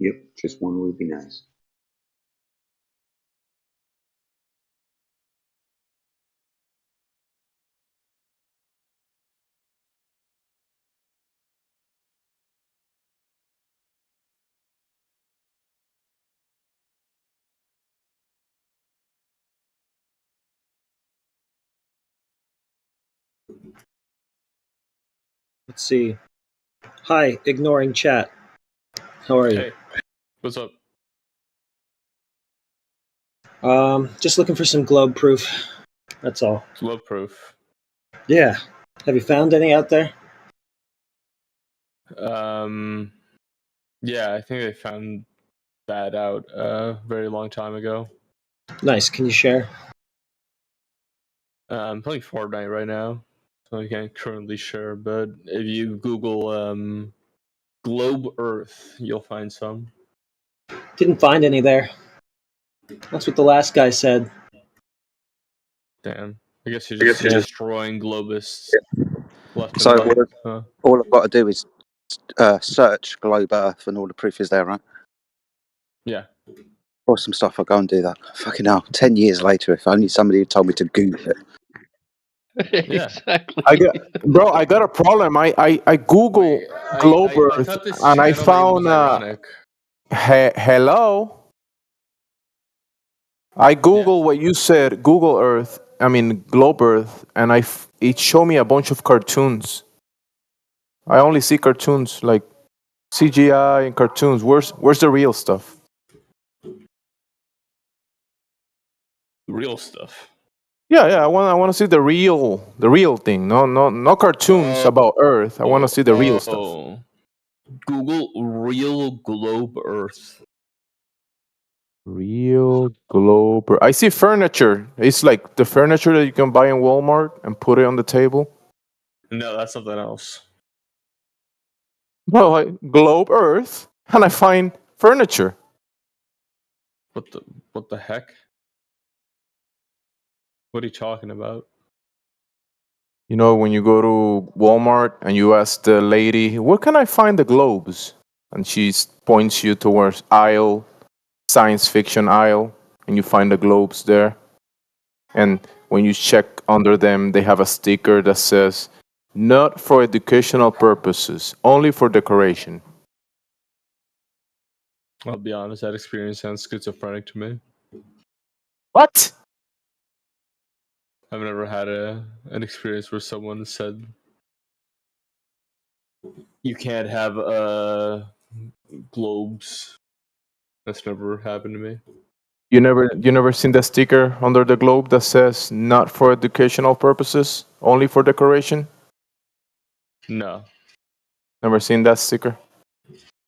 Yep, just one would be nice. Let's see. Hi, ignoring chat. How are you? Hey, what's up? Just looking for some globe proof. That's all. Globe proof. Yeah. Have you found any out there? Yeah, I think they found that out a very long time ago. Nice. Can you share? I'm playing Fortnite right now, so I can't currently share. But if you Google globe Earth, you'll find some. Didn't find any there. That's what the last guy said. Damn. I guess you're just destroying globists. Left So and right. all I've got to do is search globe Earth, and all the proof is there, right? Yeah. Awesome stuff. I'll go and do that. Fucking hell. 10 years later, if only somebody had told me to Google it. Exactly. I got a problem. I Google globe Earth and I found hello. I Google what you said, Google Earth. I mean globe Earth, and it showed me a bunch of cartoons. I only see cartoons like CGI and cartoons. Where's the real stuff? Real stuff. Yeah. I want to see the real thing. No cartoons about Earth. I want to see the real stuff. Google real globe Earth. Real globe. I see furniture. It's like the furniture that you can buy in Walmart and put it on the table. No, that's something else. Well, globe Earth, and I find furniture. What the heck? What are you talking about? You know, when you go to Walmart and you ask the lady, where can I find the globes? And she points you towards aisle, science fiction aisle, and you find the globes there. And when you check under them, they have a sticker that says, not for educational purposes, only for decoration. I'll be honest, that experience sounds schizophrenic to me. What? I've never had an experience where someone said you can't have globes. That's never happened to me. You never seen the sticker under the globe that says not for educational purposes, only for decoration? No. Never seen that sticker?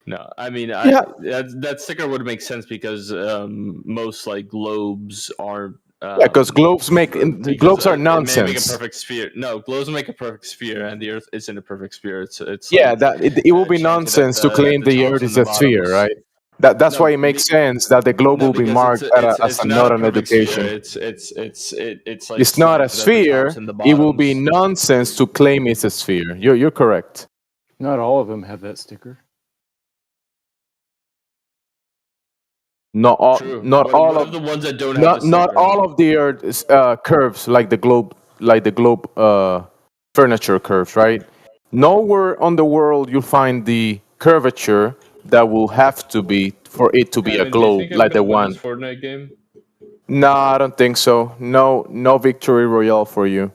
No, I mean, Yeah. that sticker would make sense because most like globes aren't. Because globes globes are They nonsense. make a perfect sphere. No, globes make a perfect sphere, and the Earth isn't a perfect sphere. It's Yeah, like, that it will be nonsense to claim the Earth is a sphere, right? That's why it makes sense that the globe will be marked as not an education. It's like It's not a slanted at the sphere. tops and the It will be bottoms. nonsense to claim it's a sphere. You're correct. Not all of them have that sticker. Not all. True. Not What all of of the ones that don't have the not sticker? all of the Earth is, curves like the globe furniture curves, right? Nowhere on the world you'll find the curvature that will have to be for it to be a Evan, do you globe think I'm like the gonna win this one. Fortnite game? No, I don't think so. No victory royale for you.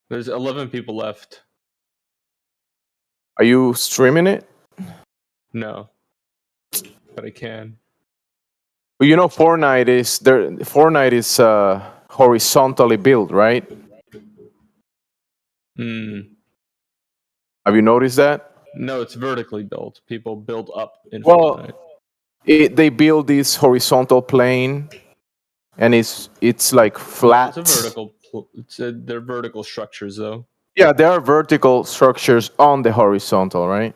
There's 11 people left. Are you streaming it? No, but I can. Well, you know, Fortnite is horizontally built, right? Hmm. Have you noticed that? No, it's vertically built. People build up in Fortnite. Well, they build this horizontal plane, and it's like flat. It's a vertical. They're vertical structures, though. Yeah, there are vertical structures on the horizontal, right?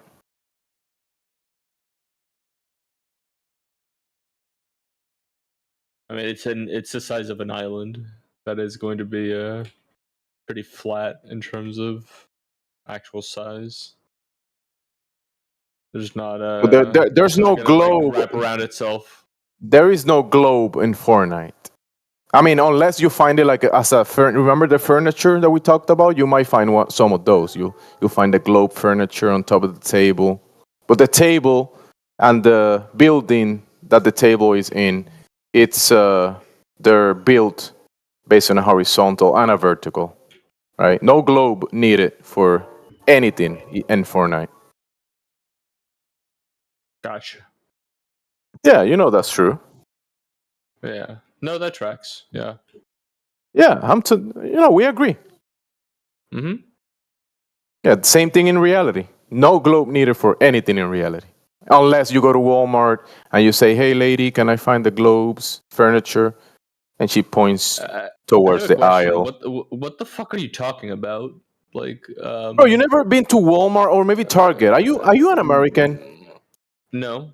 I mean, it's the size of an island. That is going to be pretty flat in terms of actual size. There's not But there's no gonna, globe. wrap around itself. There is no globe in Fortnite. I mean, unless you find it like as a remember the furniture that we talked about? You might find some of those. You'll find the globe furniture on top of the table, but the table and the building that the table is in, they're built based on a horizontal and a vertical, right? No globe needed for anything in Fortnite. Gotcha. Yeah, you know that's true. Yeah. No, that tracks. Yeah. Yeah, we agree. Mm-hmm. Yeah, same thing in reality. No globe needed for anything in reality. Unless you go to Walmart and you say, "Hey lady, can I find the globes, furniture?" And she points towards the aisle. What the fuck are you talking about? Like, Bro, you never been to Walmart or maybe Target? Are you an American? No.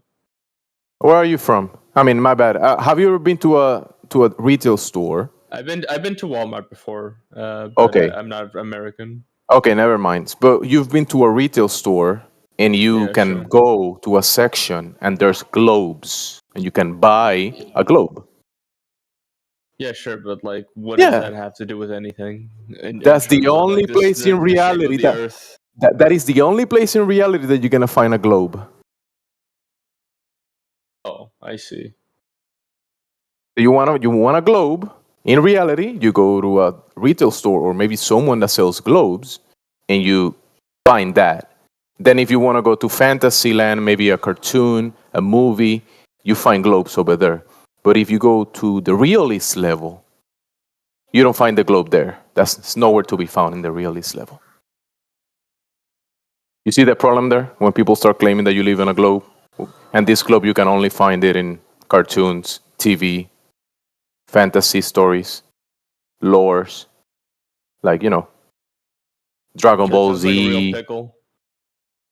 Where are you from? I mean, my bad. Have you ever been to a retail store? I've been to Walmart before. But Okay. I'm not American. Okay, never mind. But you've been to a retail store and you can go to a section and there's globes and you can buy a globe. Yeah, sure, but like, what Yeah. does that have to do with anything? That's the only place in reality that is the only place in reality that you're gonna find a globe. Oh, I see. You want a globe? In reality, you go to a retail store or maybe someone that sells globes, and you find that. Then, if you want to go to Fantasyland, maybe a cartoon, a movie, you find globes over there. But if you go to the realist level, you don't find the globe there. It's nowhere to be found in the realist level. You see the problem there when people start claiming that you live in a globe, and this globe you can only find it in cartoons, TV, fantasy stories, lores, like Dragon Ball Sounds Z. like a real pickle.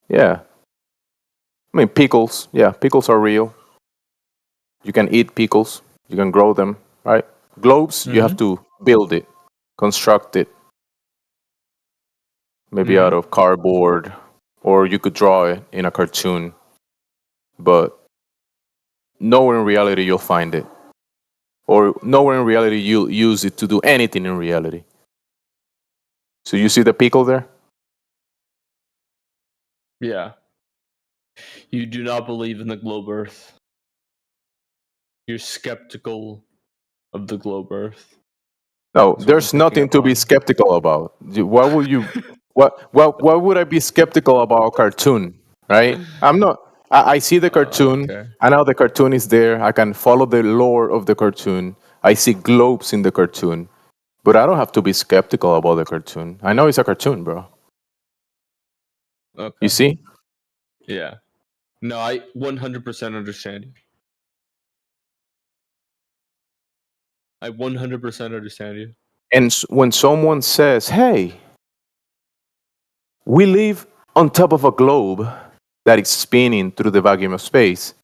Yeah, I mean pickles. Yeah, pickles are real. You can eat pickles. You can grow them, right? Globes, you have to build it, construct it, maybe out of cardboard, or you could draw it in a cartoon. But nowhere in reality you'll find it. Or nowhere in reality you'll use it to do anything in reality. So you see the pickle there? Yeah. You do not believe in the globe Earth. You're skeptical of the globe Earth. No, there's nothing to be skeptical about. Why would you? Why would I be skeptical about a cartoon? Right? I'm not. I see the cartoon. Okay. I know the cartoon is there. I can follow the lore of the cartoon. I see globes in the cartoon, but I don't have to be skeptical about the cartoon. I know it's a cartoon, bro. Okay. You see? Yeah. No, I 100% understand you. I 100% understand you. And when someone says, "Hey, we live on top of a globe that is spinning through the vacuum of space,"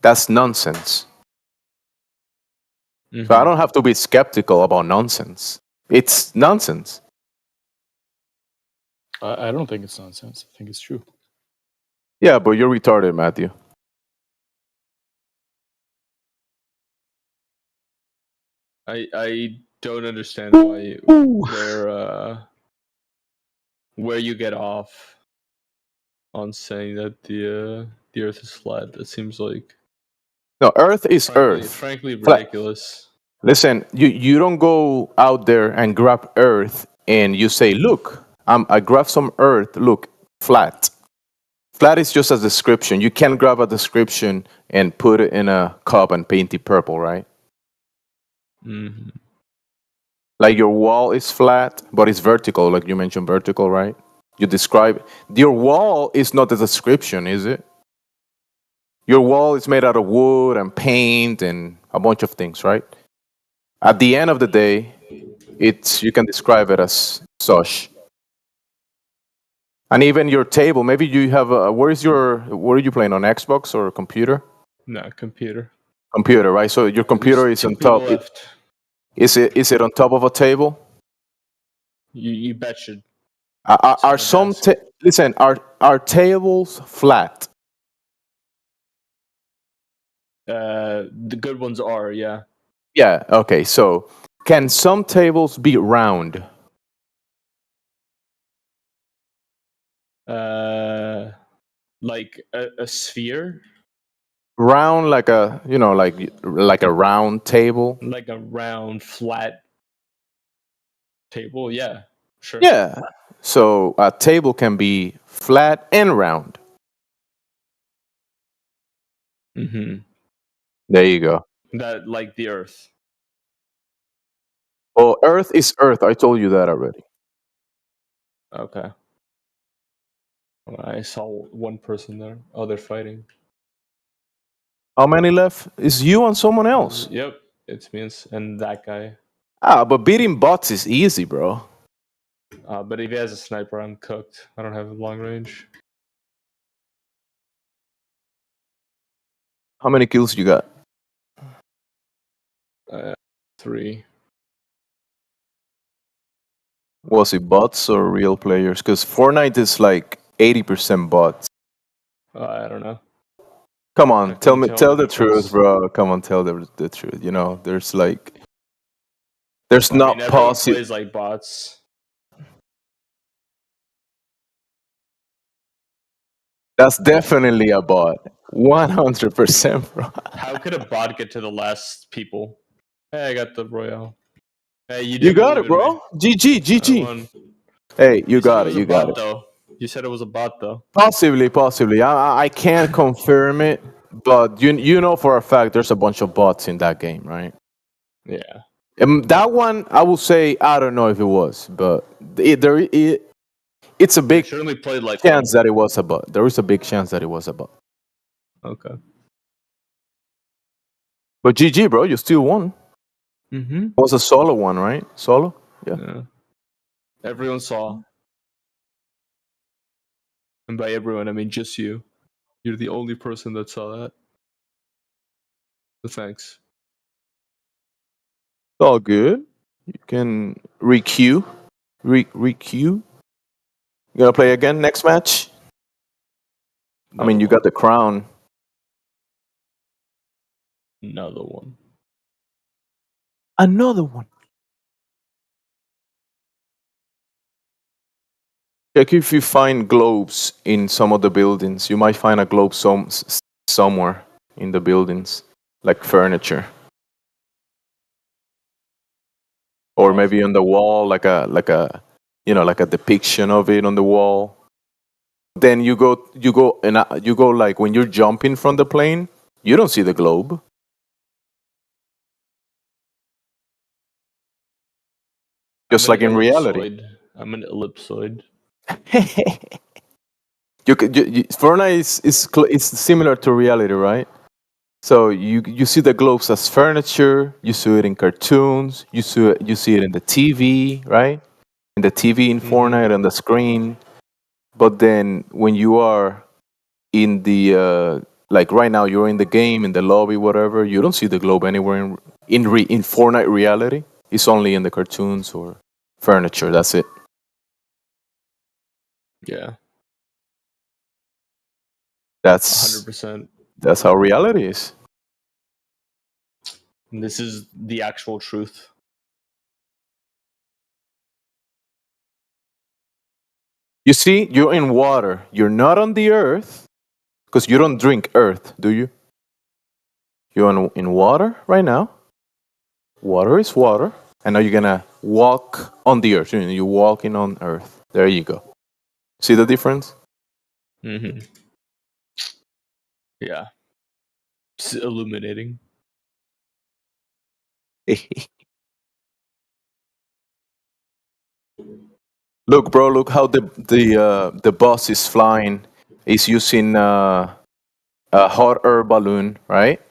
that's nonsense. So I don't have to be skeptical about nonsense. It's nonsense. I don't think it's nonsense. I think it's true. Yeah, but you're retarded, Matthew. I don't understand why where you get off on saying that the Earth is flat. It seems like No, Earth is Earth. frankly Flat. ridiculous. Listen, you don't go out there and grab Earth and you say, look, I grab some Earth, look, flat. Flat is just a description. You can't grab a description and put it in a cup and paint it purple, right? Mm-hmm. Like your wall is flat, but it's vertical, like you mentioned vertical, right? You describe your wall is not a description, is it? Your wall is made out of wood and paint and a bunch of things, right? At the end of the day, you can describe it as such. And even your table, maybe you have what are you playing on, Xbox or computer? No, computer. Computer, right? So your computer is on top. Is it on top of a table? You betcha. Are some listen? Are tables flat? The good ones are, yeah. Yeah. Okay. So can some tables be round? Like a sphere. Round, like a like a round table. Like a round flat table, yeah, sure. Yeah. So a table can be flat and round. Mm-hmm. There you go. That like the Earth. Well, Earth is Earth. I told you that already. Okay. I saw one person there. Oh, they're fighting. How many left? Is you and someone else? Yep, it's me and that guy. But beating bots is easy, bro. But if he has a sniper, I'm cooked. I don't have a long range. How many kills you got? 3. Was it bots or real players? Because Fortnite is like 80% bots. I don't know. Come on, tell the difference. truth, bro. Come on, tell the truth. You know, there's not everyone possible. plays like bots. That's definitely a bot. 100%, bro. How could a bot get to the last people? Hey, I got the Royale. Hey, You got it, bro. GG. Hey, you got it. You got it. Though. You said it was a bot, though. Possibly. I can't confirm it, but you know for a fact there's a bunch of bots in that game, right? Yeah. That one, I will say, I don't know if it was, but it's a big certainly played like chance that it was a bot. There is a big chance that it was a bot. Okay. But GG, bro, you still won. Mm-hmm. It was a solo one, right? Solo? Yeah. Everyone saw. And by everyone, I mean just you. You're the only person that saw that. So thanks. It's all good. You can re-queue. Re-queue. You gonna play again next match? I mean, you got the crown. Another one. Check if you find globes in some of the buildings. You might find a globe somewhere in the buildings, like furniture, or maybe on the wall, like a depiction of it on the wall. Then you go like when you're jumping from the plane, you don't see the globe. Just like in reality. I'm an ellipsoid. Fortnite is similar to reality, right? So you see the globes as furniture. You see it in cartoons. You see it in the TV, right? In the TV in Fortnite on the screen. But then when you are in the like right now, you're in the game in the lobby, whatever. You don't see the globe anywhere in Fortnite reality. It's only in the cartoons or furniture. That's it. Yeah. That's 100%. That's how reality is. And this is the actual truth. You see, you're in water. You're not on the earth because you don't drink earth, do you? You're in water right now. Water is water. And now you're going to walk on the earth. You're walking on earth. There you go. See the difference? Mm-hmm. Yeah. It's illuminating. Look, bro, look how the bus is flying. It's using a hot air balloon, right?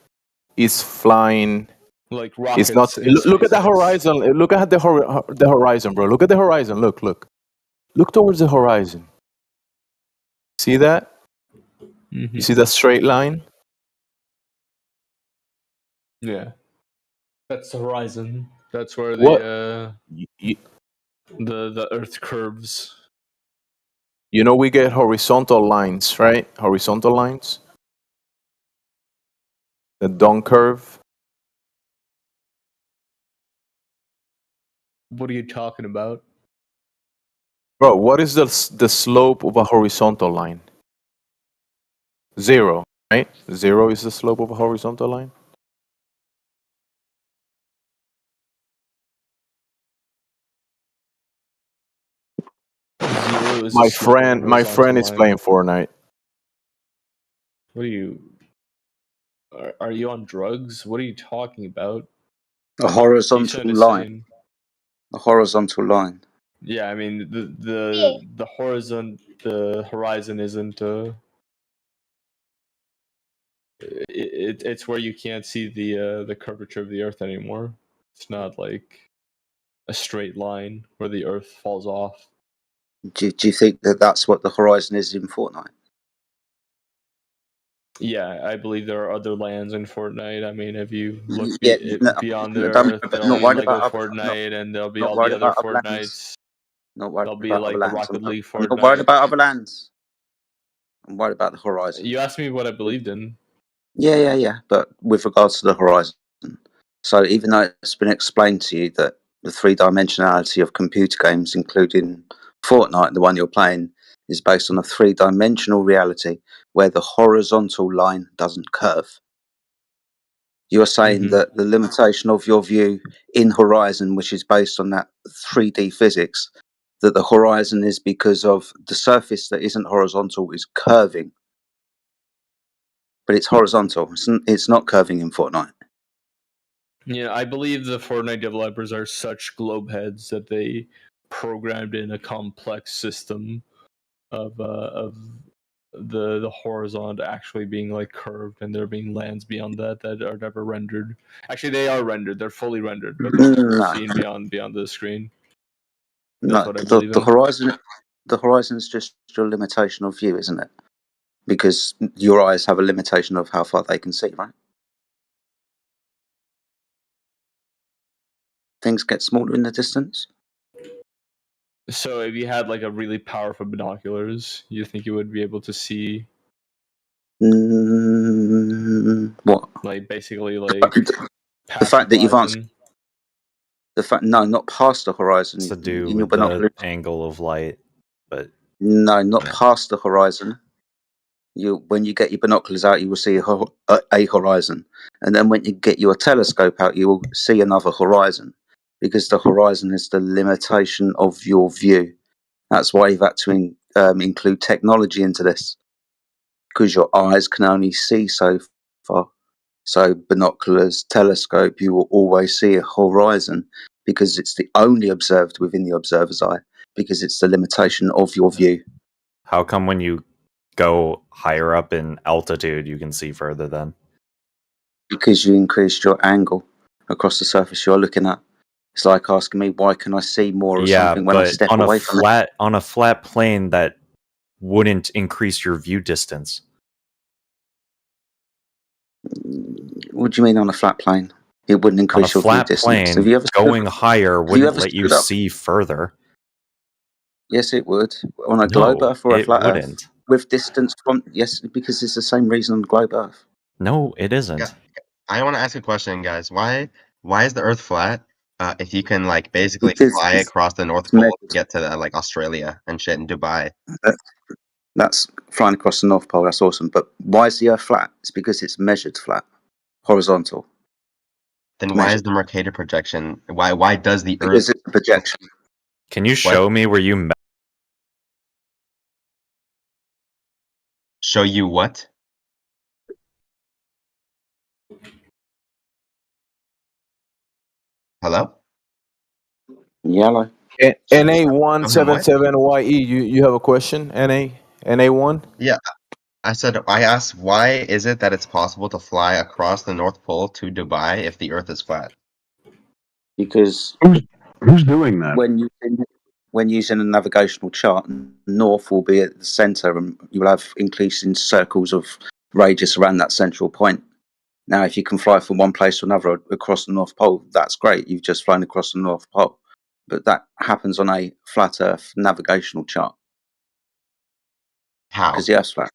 It's flying. Like It's not. rockets in Look at the SpaceX. horizon. Look at the horizon, bro. Look at the horizon. Look towards the horizon. See that? Mm-hmm. You see that straight line? Yeah. That's the horizon. That's where What? the Earth curves. You know, we get horizontal lines, right? Horizontal lines that don't curve. What are you talking about? Bro, what is the slope of a horizontal line? 0, right? 0 is the slope of a horizontal line. Zero is My the slope of a friend horizontal is line. playing Fortnite. What are you? Are you on drugs? What are you talking about? A horizontal You sound line. insane. A horizontal line. Yeah, I mean the horizon isn't it's where you can't see the curvature of the Earth anymore. It's not like a straight line where the Earth falls off. Do you think that that's what the horizon is in Fortnite? Yeah, I believe there are other lands in Fortnite. I mean, if you look Yeah, beyond the no, Earth, there'll not be worried Lego about Fortnite, and there'll be not all the worried other about other lands. Fortnites. Not worried There'll be about like other the lands. Rocket League I'm not worried Fortnite. about other lands. I'm worried about the horizon. You asked me what I believed in. Yeah. But with regards to the horizon, so even though it's been explained to you that the three-dimensionality of computer games, including Fortnite, the one you're playing, is based on a three-dimensional reality where the horizontal line doesn't curve. You're saying that the limitation of your view in Horizon, which is based on that 3D physics, that the horizon is because of the surface that isn't horizontal is curving. But it's horizontal. It's not curving in Fortnite. Yeah, I believe the Fortnite developers are such globe heads that they programmed in a complex system of the horizon actually being like curved, and there being lands beyond that are never rendered. Actually, they are rendered; they're fully rendered, but they're never seen beyond the screen. That's what I believe the in. horizon is just a limitation of view, isn't it? Because your eyes have a limitation of how far they can see, right? Things get smaller in the distance. So, if you had like a really powerful binoculars, you think you would be able to see? What? Like basically, like the fact that you've horizon. answered. The fact, no, not past the horizon. To do in your with the binoculars. angle of light, but No, not past the horizon. When you get your binoculars out, you will see a horizon, and then when you get your telescope out, you will see another horizon, because the horizon is the limitation of your view. That's why you've had to include technology into this, because your eyes can only see so far. So binoculars, telescope, you will always see a horizon, because it's the only observed within the observer's eye, because it's the limitation of your view. how come when you go higher up in altitude you can see further then? Because you increased your angle across the surface you're looking at. It's like asking me, why can I see more of something when I but step on away a from it? flat on a flat plane that wouldn't increase your view distance. What do you mean on a flat plane? It wouldn't On a increase your view flat distance. plane, Have you ever going higher have you wouldn't ever let you stood up? see further. Yes, it would. On a globe No, Earth or a it flat Earth? wouldn't. With distance from... Yes, because it's the same reason on globe Earth. No, it isn't. I want to ask a question, guys. Why is the Earth flat? if you can like basically fly across the North Pole to get to like Australia and shit in Dubai. That's flying across the North Pole. That's awesome. But why is the Earth flat? It's because it's measured flat, horizontal. Then why is the Mercator projection? Why does the Because Earth? it's a projection. Can you show me where you show you what? Hello? Yellow. NA177YE, you have a question? NA1? Yeah. I asked why is it that it's possible to fly across the North Pole to Dubai if the Earth is flat? Because who's doing that? When using a navigational chart, north will be at the centre, and you'll have increasing circles of radius around that central point. Now, if you can fly from one place to another across the North Pole, that's great. You've just flown across the North Pole. But that happens on a flat Earth navigational chart. How? Because the Earth's flat.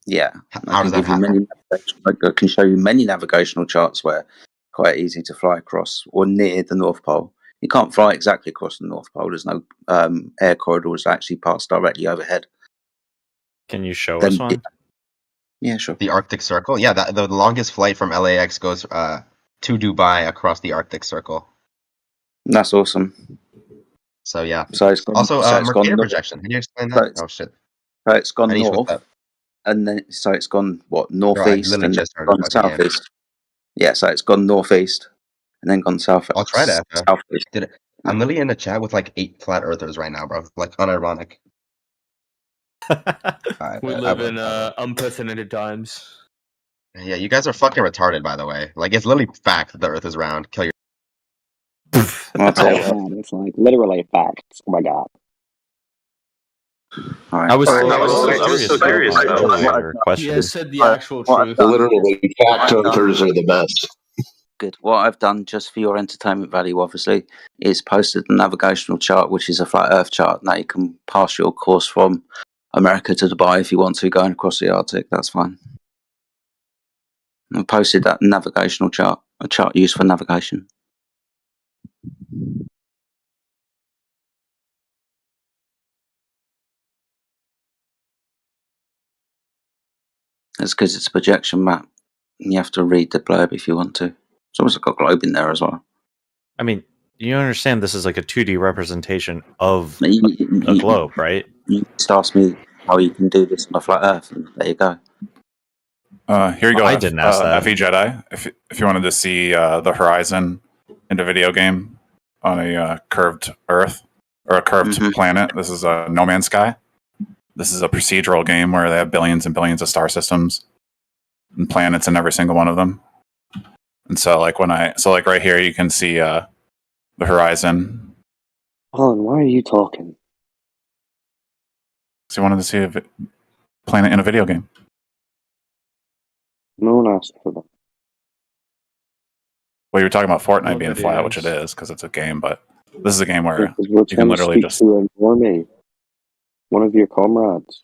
Yeah. How does that happen? I can show you many navigational charts where quite easy to fly across or near the North Pole. You can't fly exactly across the North Pole. There's no air corridors that actually pass directly overhead. Can you show us one? Yeah, sure. The Arctic Circle? Yeah, the longest flight from LAX goes to Dubai across the Arctic Circle. That's awesome. So yeah. So it's gone, also so it's Mercator gone projection. Can you explain that? So oh shit. So it's gone I need to look north, up. and then so it's gone what Bro, I northeast literally and then just started gone fucking game. southeast. Yeah, so it's gone northeast and then gone south. I'll try that. Southeast. I'm literally in a chat with like 8 flat earthers right now, bro. Like unironic. We live in unprecedented times. Yeah, you guys are fucking retarded, by the way. Like, it's literally fact that the Earth is round. Kill your. It's like literally facts. Oh my god. I was so serious about earlier question. He said the actual truth. Literally, fact hunters are the best. Good. What I've done, just for your entertainment value, obviously, is posted the navigational chart, which is a flat Earth chart. Now you can pass your course from America to Dubai if you want to, going across the Arctic. That's fine. I posted that navigational chart, a chart used for navigation. That's because it's a projection map. You have to read the blurb if you want to. It's almost like a globe in there as well. I mean, you understand this is like a 2D representation of a globe, right? You just asked me how you can do this on a flat Earth, and there you go. Here you go. I didn't ask that. FE Jedi. If you wanted to see the horizon in a video game on a curved Earth or a curved planet, this is a No Man's Sky. This is a procedural game where they have billions and billions of star systems and planets in every single one of them. And so, like right here, you can see the horizon. Alan, why are you talking? So you wanted to see a planet in a video game. No one asked for that. Well, you were talking about Fortnite being flat, which it is because it's a game, but this is a game where We're you can literally just. to me, one of your comrades,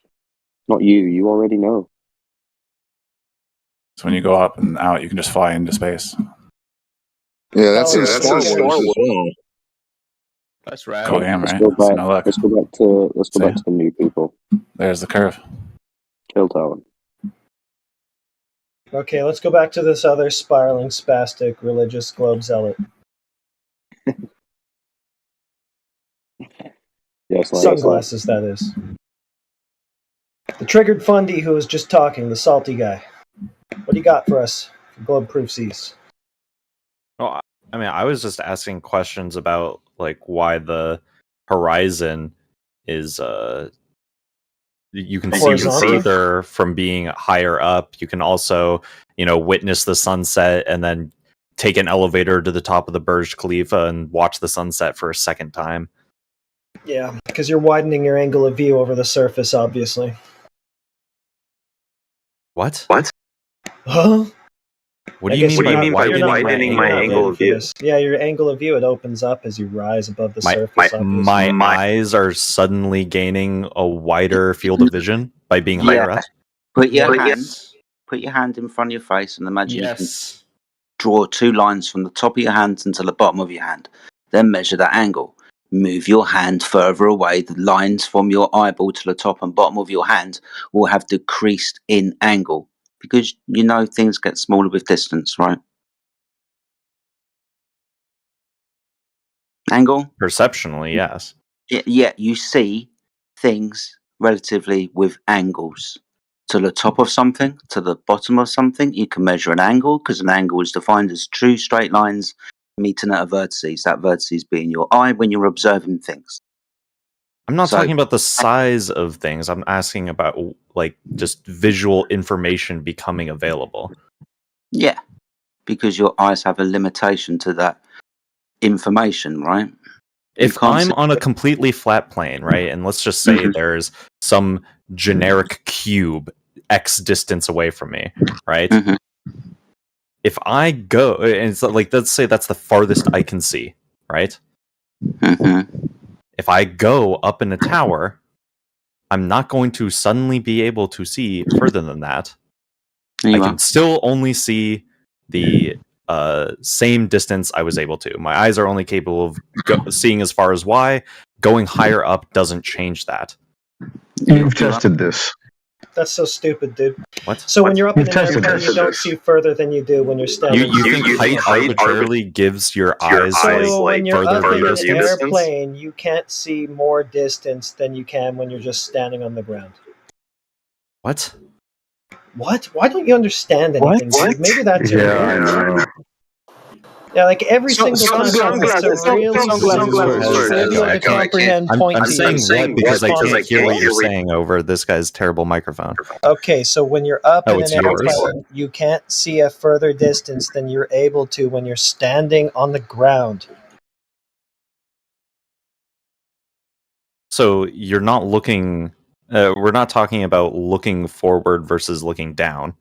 not you. You already know. So when you go up and out, you can just fly into space. Yeah, that's in Star Wars. That's right. Oh damn, right? Let's go back to the new people. There's the curve. Kill Talon. Okay, let's go back to this other spiraling, spastic, religious globe zealot. Yes, sunglasses, that is. The triggered fundy who was just talking, the salty guy. What do you got for us for globe proof seas? Well, I mean, I was just asking questions about like why the horizon is you can see further from being higher up. You can also, witness the sunset and then take an elevator to the top of the Burj Khalifa and watch the sunset for a second time. Yeah, because you're widening your angle of view over the surface, obviously. What? Huh? What do you mean by widening my angle of view? Yeah, your angle of view, it opens up as you rise above the surface. My eyes are suddenly gaining a wider field of vision by being higher up? Put your hand in front of your face and imagine you can draw 2 lines from the top of your hand until the bottom of your hand. Then measure that angle. Move your hand further away. The lines from your eyeball to the top and bottom of your hand will have decreased in angle. Because you know things get smaller with distance, right? Angle? Perceptionally, yes. Yeah, you see things relatively with angles. To the top of something, to the bottom of something, you can measure an angle, because an angle is defined as true straight lines meeting at a vertices. That vertices being your eye when you're observing things. I'm not talking about the size of things. I'm asking about like just visual information becoming available. Yeah, because your eyes have a limitation to that information, right? If I'm on a completely flat plane, right, and let's just say there's some generic cube X distance away from me, right? If I go, and it's like, let's say that's the farthest I can see, right? If I go up in a tower, I'm not going to suddenly be able to see further than that. I can still only see the same distance I was able to. My eyes are only capable of seeing as far as Y. Going higher up doesn't change that. You've tested this. That's so stupid, dude. What? So when you're up in You've an tested airplane, you this. don't see further than you do when you're standing. You think height arbitrarily gives your eyes So when you're further up in an distance? airplane, you can't see more distance than you can when you're just standing on the ground. What? What? Why don't you understand anything, dude? Maybe that's your weird. Yeah, like every single time it's a really trivial to comprehend point I'm to saying you. what because I can't hear what you're saying over this guy's terrible microphone. Okay, so when you're up in it's an yours? airplane, you can't see a further distance than you're able to when you're standing on the ground. So you're not looking. We're not talking about looking forward versus looking down,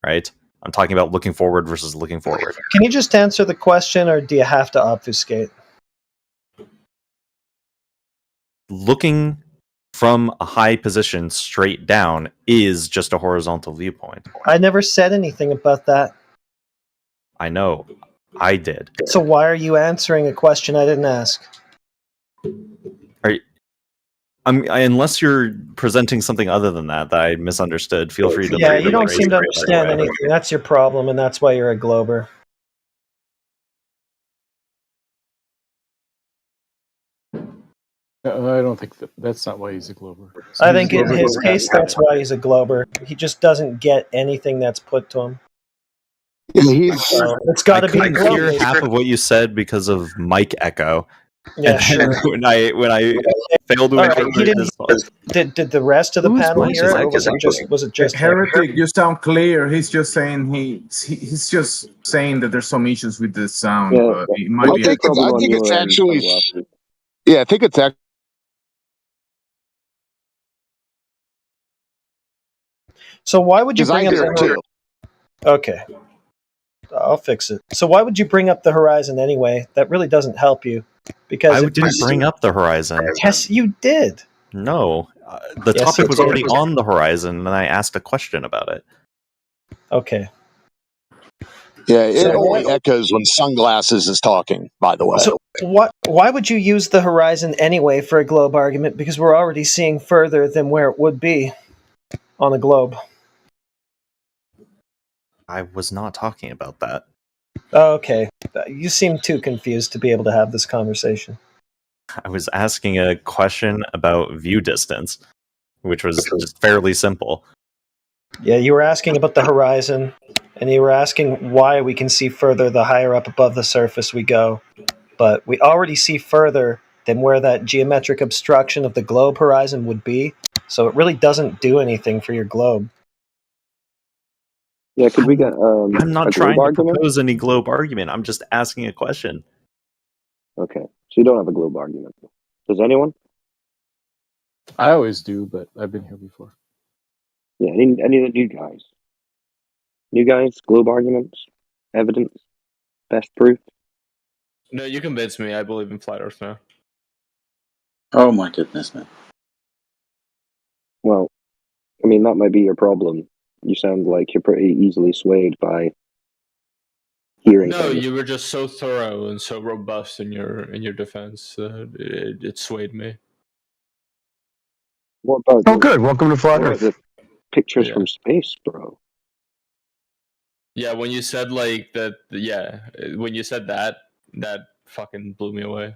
right? I'm talking about looking forward versus looking forward. Can you just answer the question, or do you have to obfuscate? Looking from a high position straight down is just a horizontal viewpoint. I never said anything about that. I know. I did. So why are you answering a question I didn't ask? Unless you're presenting something other than that I misunderstood, feel free to. Yeah, you don't seem to understand anything. That's your problem, and that's why you're a glober. I don't think that's not why he's a glober. I think in his case, that's why he's a glober. He just doesn't get anything that's put to him. It's got to be a couldn't globe. hear half of what you said because of mic echo. Yeah, and sure. when I failed to interpret this, did the rest of the panel hear it, or was it just Heretic? You sound clear. He's just saying he's just saying that there's some issues with the sound. But it might I be think it's actually. Yeah, I think it's actually. So why would you bring up the too? Okay, I'll fix it. So why would you bring up the horizon anyway? That really doesn't help you, because I didn't bring up the horizon. Yes, you did. No, the Yes, topic you was did. already on the horizon, and I asked a question about it. Okay. Yeah, it only echoes when Sunglasses is talking, by the way. So why would you use the horizon anyway for a globe argument? Because we're already seeing further than where it would be on a globe. I was not talking about that. Okay. You seem too confused to be able to have this conversation. I was asking a question about view distance, which was just fairly simple. Yeah, you were asking about the horizon, and you were asking why we can see further the higher up above the surface we go. But we already see further than where that geometric obstruction of the globe horizon would be, so it really doesn't do anything for your globe. Yeah, could we get I'm not a trying globe to argument? propose any globe argument. I'm just asking a question. Okay, so you don't have a globe argument. Does anyone? I always do, but I've been here before. Yeah, any of the new guys? New guys, globe arguments, evidence, best proof. No, you convinced me. I believe in flat Earth now. Oh my goodness, man. Well, I mean, that might be your problem. You sound like you're pretty easily swayed by hearing No, things. you were just so thorough and so robust in your defense. It swayed me. What about Oh, good. Welcome to Flat Earth. the pictures Yeah. from space, bro? Yeah, when you said like that, when you said that fucking blew me away.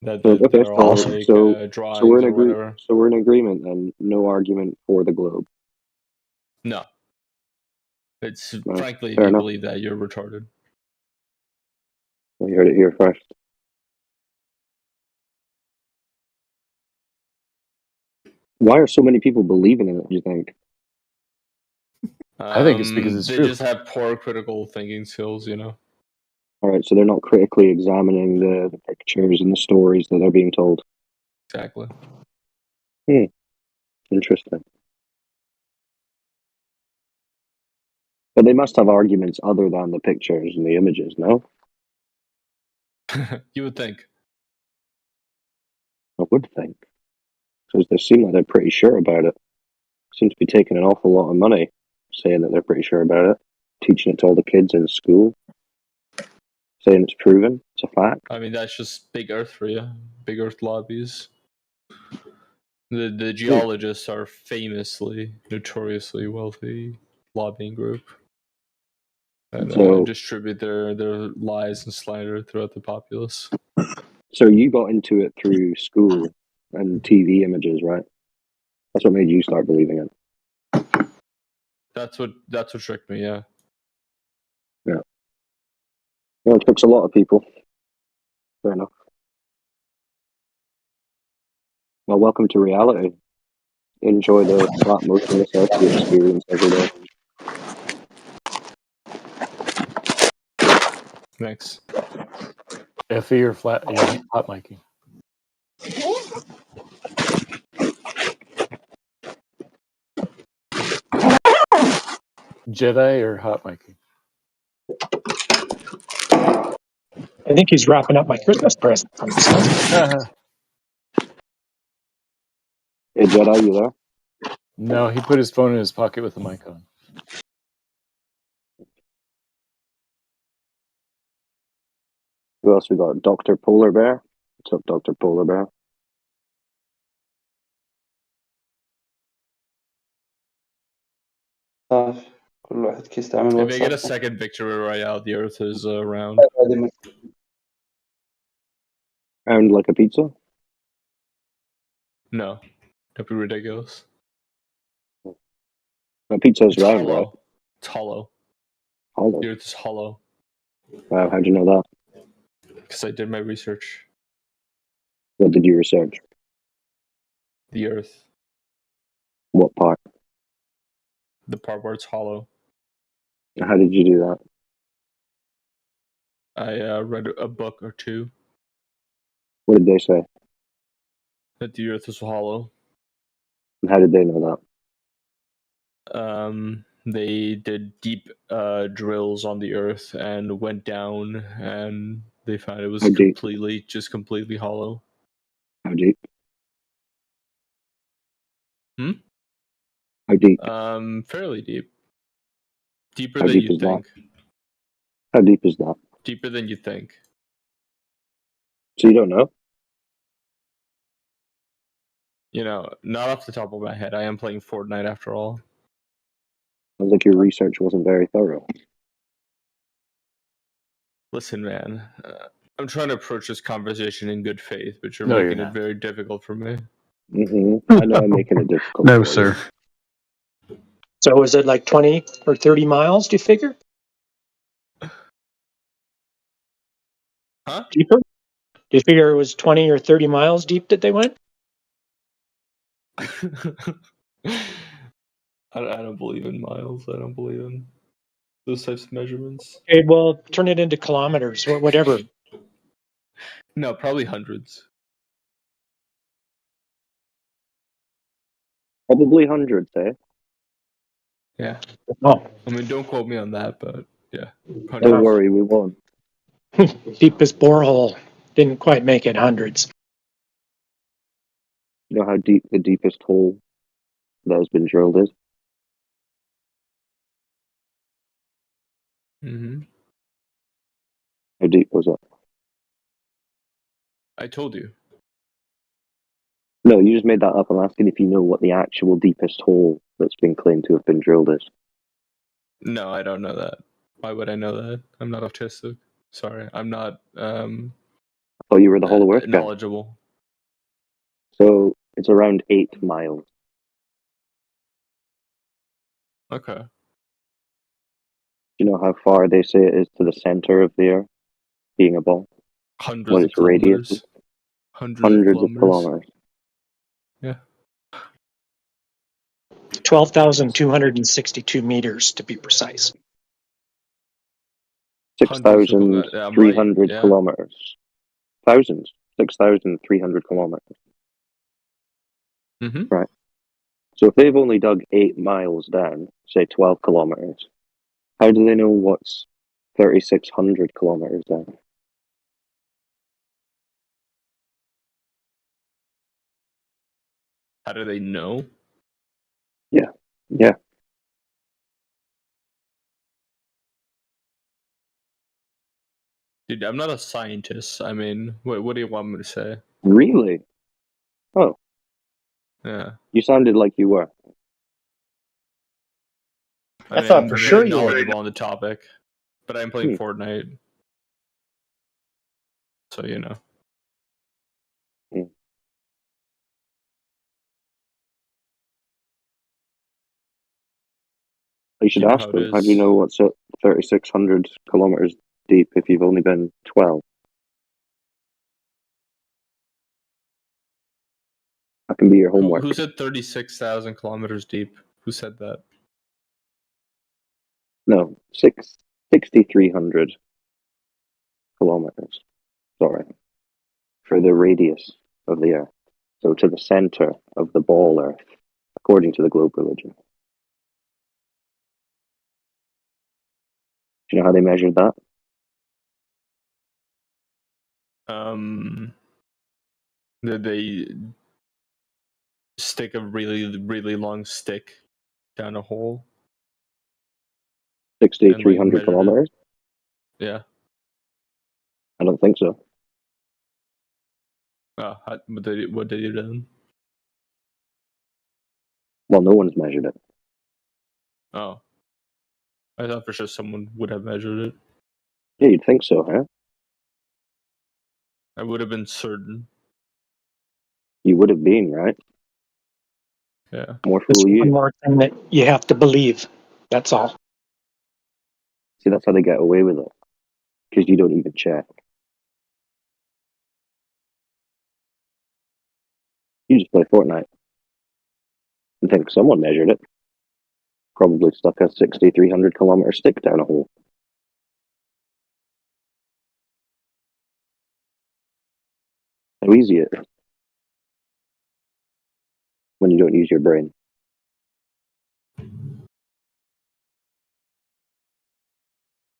That So, okay, they're all like so drawings we're in or whatever. So we're in agreement, and no argument for the globe. No, it's No, frankly, if fair you enough. believe that, you're retarded. Well, you heard it here first. Why are so many people believing in it, do you think? I think it's because it's they true. just have poor critical thinking skills, you know. All right, so they're not critically examining the pictures and the stories that they're being told. Exactly. Interesting. But they must have arguments other than the pictures and the images, no? You would think. I would think. Because they seem like they're pretty sure about it. Seem to be taking an awful lot of money saying that they're pretty sure about it. Teaching it to all the kids in school. Saying it's proven. It's a fact. I mean, that's just big Earth for you. Big Earth lobbies. The geologists are famously, notoriously wealthy lobbying group, and So- distribute their lies and slander throughout the populace. So you got into it through school and TV images, right? That's what made you start believing it. That's what tricked me. Yeah. Yeah. Well, it tricks a lot of people. Fair enough. Well, welcome to reality. Enjoy the flat motionless Earth you experience every day. Thanks. FE or flat, you're hot miking. Jedi or hot miking? I think he's wrapping up my Christmas present. Hey, Jedi, you there? No, he put his phone in his pocket with the mic on. Who else we got? Dr. Polar Bear. What's up, Dr. Polar Bear? If I get a second victory royale, the Earth is round. Round like a pizza? No, that'd be ridiculous. A pizza's It's round, hollow. right? It's hollow. Hollow. The Earth is hollow. Wow, how'd you know that? Because I did my research. What did you research? The Earth. What part? The part where it's hollow. How did you do that? I read a book or two What did they say? that the Earth is hollow. And how did they know They did deep drills on the Earth and went down, and they found it was How deep? completely hollow. How deep? Hmm? How deep? Fairly deep. Deeper How than deep you is that? think. How deep is that? Deeper than you think. So you don't know? You know, not off the top of my head. I am playing Fortnite after all. Sounds like your research wasn't very thorough. Listen, man. I'm trying to approach this conversation in good faith, but you're No, you're making it not. very difficult for me. I know I'm making it difficult. No, for you. sir. So is it like 20 or 30 miles, do you figure? Huh? Deeper? Do you figure it was 20 or 30 miles deep that they went? I don't believe in miles. I don't believe in those types of measurements. Okay, well, turn it into kilometers, whatever. No, probably hundreds. Probably hundreds, eh? Yeah. Oh. I mean, don't quote me on that, but yeah. Don't Hundreds. worry, we won't. Deepest borehole didn't quite make it hundreds. You know how deep the deepest hole that has been drilled is? Mm-hmm. How deep was it? I told you. No, you just made that up. I'm asking if you know what the actual deepest hole that's been claimed to have been drilled is. No, I don't know that. Why would I know that? I'm not autistic. Sorry, I'm not. I thought you were the Hollow Earth guy. Knowledgeable. So it's around 8 miles. Okay. Do you know how far they say it is to the center of the Earth, being a ball? Hundreds What of its radius kilometers. is? Hundreds of kilometers. Yeah. 12,262 meters to be precise. 6,300 yeah. kilometers. Thousands. 6,300 kilometers. Mm-hmm. Right. So if they've only dug 8 miles down, say 12 kilometers, how do they know what's 3,600 kilometers down? How do they know? Yeah. Yeah. Dude, I'm not a scientist. I mean, what do you want me to say? Really? Oh. Yeah. You sounded like you were. I thought for I'm sure very you were. knowledgeable on the topic, but I'm playing Fortnite. So, you know. You should You know ask how it them. How do is. you know what's at 3,600 kilometers deep if you've only been 12? That can be your homework. Who said 36,000 kilometers deep? Who said that? No, 6,300 kilometers. Sorry. For the radius of the Earth. So to the center of the ball Earth, according to the globe religion. Do you know how they measured that? Did they stick a really, really long stick down a hole? 6,300 kilometers? Yeah. I don't think so. Oh, what did you do? Well, no one's measured it. Oh. I thought for sure someone would have measured it. Yeah, you'd think so, huh? I would have been certain. You would have been, right? Yeah. More There's fool one you. more thing that you have to believe. That's all. See, that's how they get away with it. Because you don't even check. You just play Fortnite. And think someone measured it. Probably stuck a 6,300 kilometer stick down a hole. How easy it is. When you don't use your brain.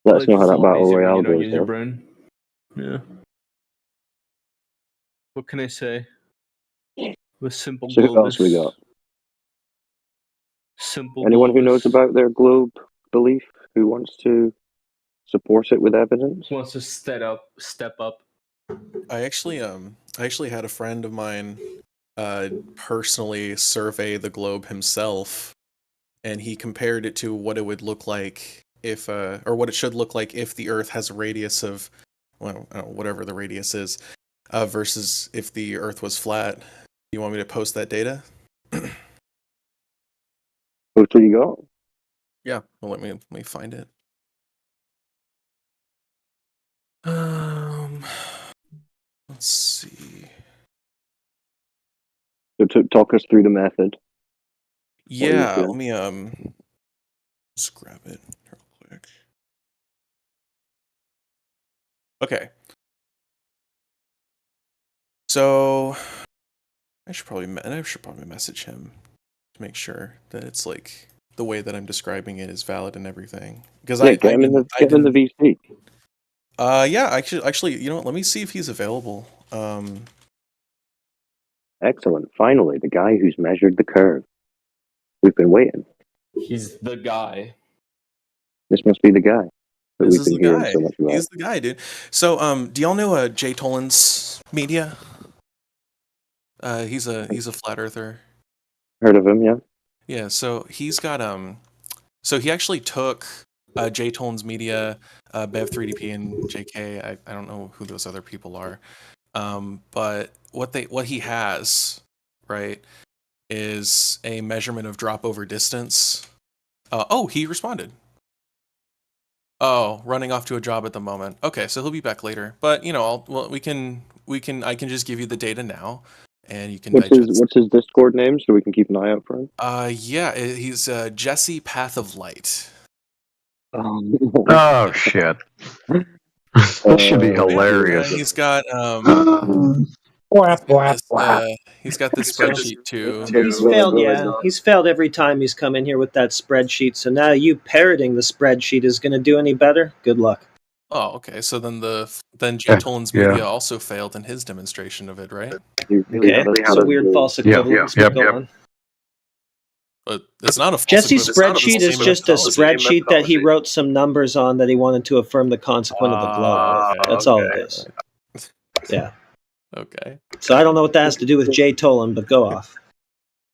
Let us know how It's a that lot battle easier when you royale don't goes, use your though. brain. Yeah. What can I say? With simple So who else we got? Simple Anyone who knows Globus. about their globe belief, who wants to support it with evidence? Who wants to step up? I actually had a friend of mine personally survey the globe himself, and he compared it to what it would look like if or what it should look like if the Earth has a radius of, well, whatever the radius is, versus if the Earth was flat. You want me to post that data? What do you got? Yeah, well, let me find it. Let's see. So talk us through the method. Yeah, let me just grab it real quick. Okay. So I should probably message him to make sure that it's like the way that I'm describing it is valid and everything. Because get him in the VC. Yeah, actually, you know what? Let me see if he's available. Excellent. Finally, the guy who's measured the curve. We've been waiting. He's the guy. This must be the guy. that This we've is been the hearing guy. so much about. He's the guy, dude. So, do y'all know Jay Tolan's media? He's a flat earther. Heard of him? Yeah. Yeah. So he's got So he actually took Jay Tolan's media, Bev3DP, and JK. I don't know who those other people are. But what he has, right, is a measurement of drop over distance. Oh, he responded. Oh, running off to a job at the moment. Okay, so he'll be back later. But I can just give you the data now, and you can digest. What's his Discord name so we can keep an eye out for him? Yeah, he's Jesse Path of Light. Oh shit! This should be hilarious. He's got he's got this spreadsheet too. He's failed, yeah. He's failed every time he's come in here with that spreadsheet. So now you parroting the spreadsheet is going to do any better? Good luck. Oh, okay. So then Jay Tolan's media also failed in his demonstration of it, right? Okay, it's a weird false equivalence. Go on. But it's not a false Jesse's equivalence. spreadsheet is just a spreadsheet that he wrote some numbers on that he wanted to affirm the consequent of the globe. That's all it is. Yeah. Okay. So I don't know what that has to do with Jay Tolan, but go off.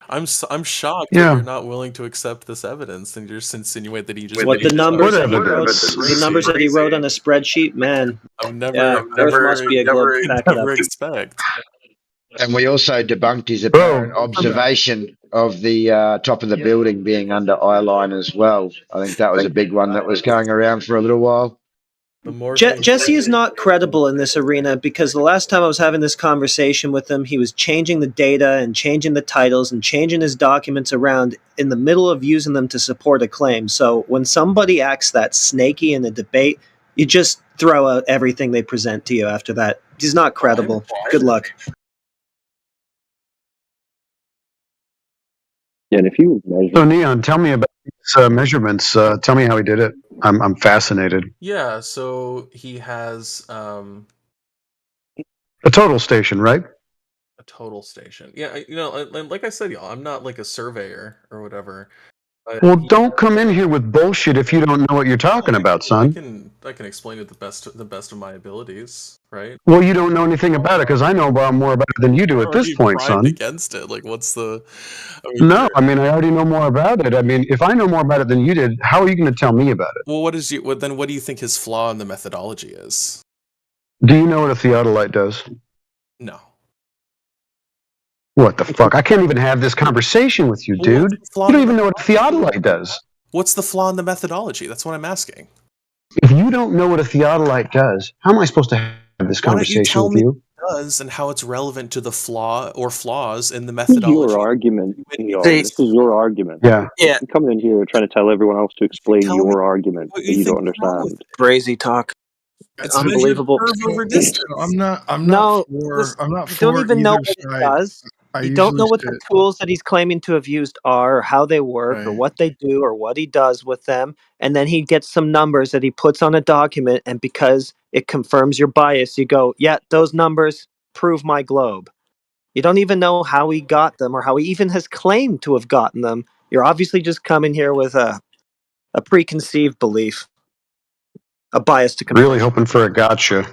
I'm shocked that you're not willing to accept this evidence and you just insinuate that he just the numbers that he wrote on a spreadsheet, man. I've never must be a globe. Back it up. Expect. And we also debunked his apparent observation of the top of the building being under eye line as well. I think that was a big one that was going around for a little while. Jesse is not credible in this arena because the last time I was having this conversation with him, he was changing the data and changing the titles and changing his documents around in the middle of using them to support a claim. So when somebody acts that snaky in a debate, you just throw out everything they present to you after that. He's not credible. Good luck. Yeah, and if you measure... So Neon, tell me about these measurements. Tell me how he did it. I'm fascinated. Yeah, so he has a total station, right? A total station. Yeah, like I said, y'all, I'm not like a surveyor or whatever. Well, don't come in here with bullshit if you don't know what you're talking about, son. I can explain it the best of my abilities, right? Well, you don't know anything about it because I know more about it than you do at this point, son. Against it, like what's the? I mean, I already know more about it. I mean, if I know more about it than you did, how are you going to tell me about it? Well, what do you think his flaw in the methodology is? Do you know what a theodolite does? No. What the fuck? I can't even have this conversation with you, dude. You don't even know what a theodolite does. What's the flaw in the methodology? That's what I'm asking. If you don't know what a theodolite does, how am I supposed to have this conversation with you? What it does and how it's relevant to the flaw or flaws in the methodology. Your argument. This is your argument. Yeah. You're coming in here trying to tell everyone else to explain your argument that you don't understand. Crazy talk. It's unbelievable. I'm not You don't even know what it does. You don't know what the tools that he's claiming to have used are, or how they work, or what they do, or what he does with them. And then he gets some numbers that he puts on a document, and because it confirms your bias, you go, yeah, those numbers prove my globe. You don't even know how he got them, or how he even has claimed to have gotten them. You're obviously just coming here with a preconceived belief. A bias to confirm. Really hoping for a gotcha.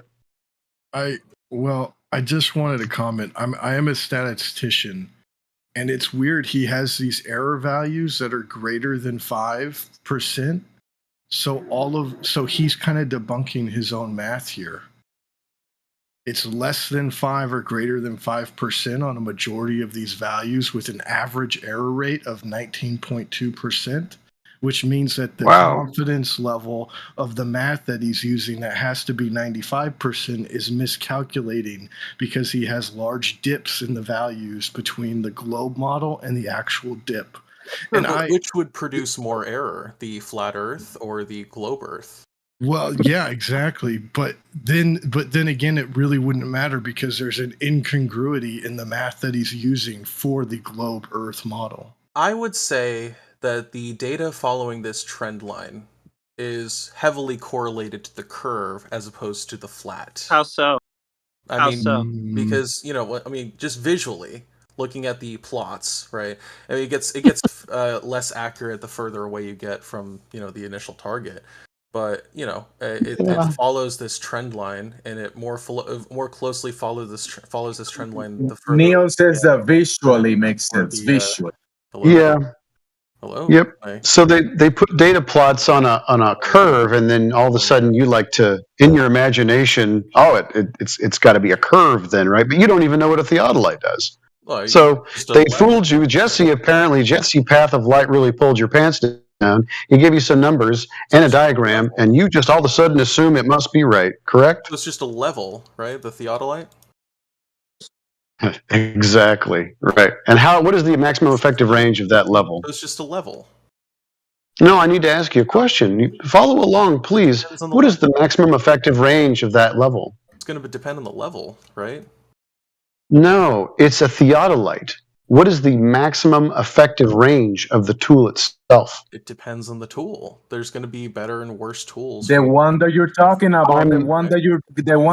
I just wanted to comment. I am a statistician, and it's weird. He has these error values that are greater than 5%. So he's kind of debunking his own math here. It's less than 5 or greater than 5% on a majority of these values, with an average error rate of 19.2%. Which means that the confidence level of the math that he's using that has to be 95% is miscalculating because he has large dips in the values between the globe model and the actual dip. Sure, which would produce more error, the flat Earth or the globe Earth? Well, yeah, exactly. But then again, it really wouldn't matter because there's an incongruity in the math that he's using for the globe Earth model. I would say that the data following this trend line is heavily correlated to the curve as opposed to the flat. How so? Because just visually looking at the plots, right? I mean, it gets less accurate the further away you get from the initial target. but you know, it follows this trend line, and it more closely follows this trend line the further. Neon says that visually makes sense. Visually. Yeah. Hello. Yep. So they put data plots on a curve, and then all of a sudden you like to, in your imagination, it's got to be a curve then, right? But you don't even know what a theodolite does. Well, So they fooled you. Jesse, path of light really pulled your pants down. He gave you some numbers and a diagram, and you just all of a sudden assume it must be right, correct? It's just a level, right? The theodolite. Exactly, right. And what is the maximum effective range of that level? It's just a level. No, I need to ask you a question. Follow along, please. What is the maximum effective range of that level? It's going to depend on the level, right? No, it's a theodolite. What is the maximum effective range of the tool itself? It depends on the tool. There's going to be better and worse tools. The one that you're talking about, the one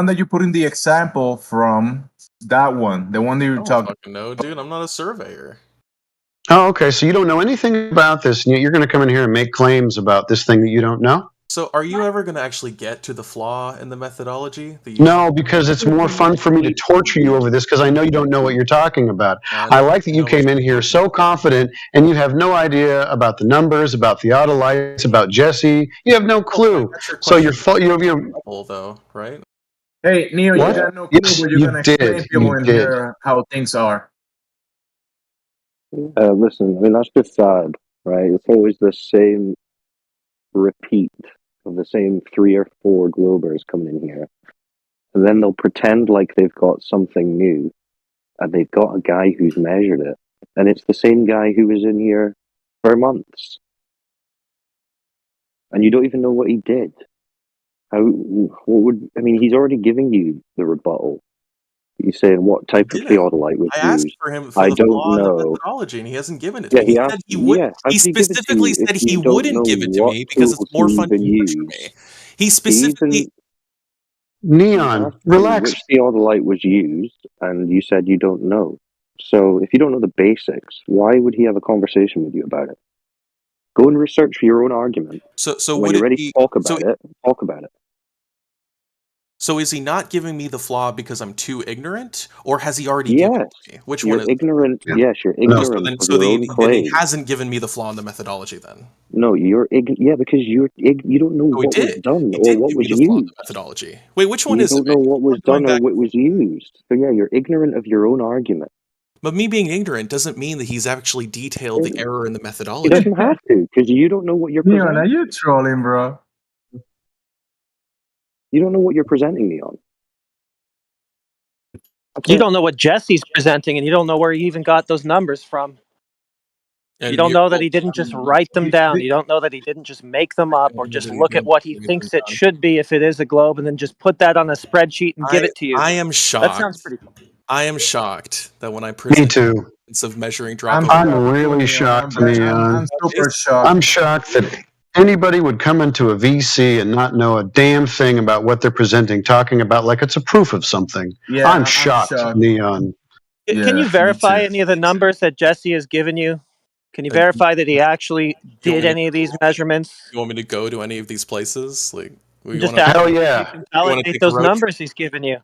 that you put in the example from, that one, the one that you're talking. No, dude, I'm not a surveyor. Oh, okay. So you don't know anything about this, and yet you're going to come in here and make claims about this thing that you don't know? So are you ever going to actually get to the flaw in the methodology? No, because it's more fun for me to torture you over this because I know you don't know what you're talking about. I like that you came in here so confident and you have no idea about the numbers, about theodolites, about Jesse. You have no clue. So you're though, right? Hey, Neo, What? you got no clue, Yes, but you're you going to explain did. to people You in did. here how things are. Listen, I mean, that's just sad, right? It's always the same repeat of the same 3 or 4 globers coming in here. And then they'll pretend like they've got something new, and they've got a guy who's measured it. And it's the same guy who was in here for months. And you don't even know what he did. He's already giving you the rebuttal. He's saying what type of theodolite was I asked used. for him for I the don't flaw in the know. methodology, and he hasn't given it Yeah, to me. he He asked. said he would. Yeah, how He can he give it to specifically you said if he you don't wouldn't know give it to what me because it's tools more he fun to even torture used? me. He specifically. Neon, relax. Which theodolite was used, and you said you don't know. So if you don't know the basics, why would he have a conversation with you about it? Go and research for your own argument. So when would you're it ready be? to talk about it, talk about it. So is he not giving me the flaw because I'm too ignorant, or has he already given it to me? Which You're one is ignorant. it? Yes, you're ignorant of your own He claim. hasn't given me the flaw in the methodology then. No, you're because you don't know Oh, he what was did. done He or did what give me was the flaw in the used. methodology. Wait, which one You is it? don't know what was Going done or back- what was used. So yeah, you're ignorant of your own argument. But me being ignorant doesn't mean that he's actually detailed the error in the He methodology. doesn't have to, because you don't know what you're Neon, presenting. are you trolling, bro? You don't know what you're presenting me on. You don't know what Jesse's presenting, and you don't know where he even got those numbers from. You don't know that he didn't just write them down. You don't know that he didn't just make them up or just look at what he thinks it should be if it is a globe and then just put that on a spreadsheet and give it to you. I am shocked. That sounds pretty cool. I am shocked that when I present evidence of measuring drop I'm really shocked, Neon. I'm super shocked. I'm shocked that anybody would come into a VC and not know a damn thing about what they're presenting, talking about like it's a proof of something. Yeah, I'm shocked, Neon. Can you verify any of the numbers that Jesse has given you? Can you verify that he actually did any of these measurements? You want me to go to any of these places? Like, you Just wanna, ask Hell if yeah. you can validate those numbers he's given you.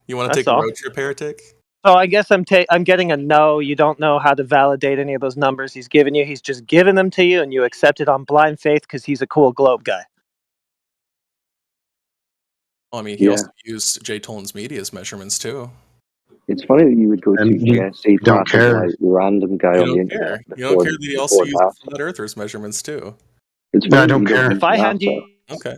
You want to That's take a all. road trip, heretic? So I guess I'm getting a no. You don't know how to validate any of those numbers he's given you. He's just given them to you, and you accept it on blind faith because he's a cool globe guy. Well, I mean, he also used Jay Tolan's media's measurements too. It's funny that you would go to Jesse don't Platt, care. like random guy You on the don't internet. care. You don't care that he also before used that. flat earthers measurements too. It's I funny don't that you care. use If I hand NASA. you, Okay.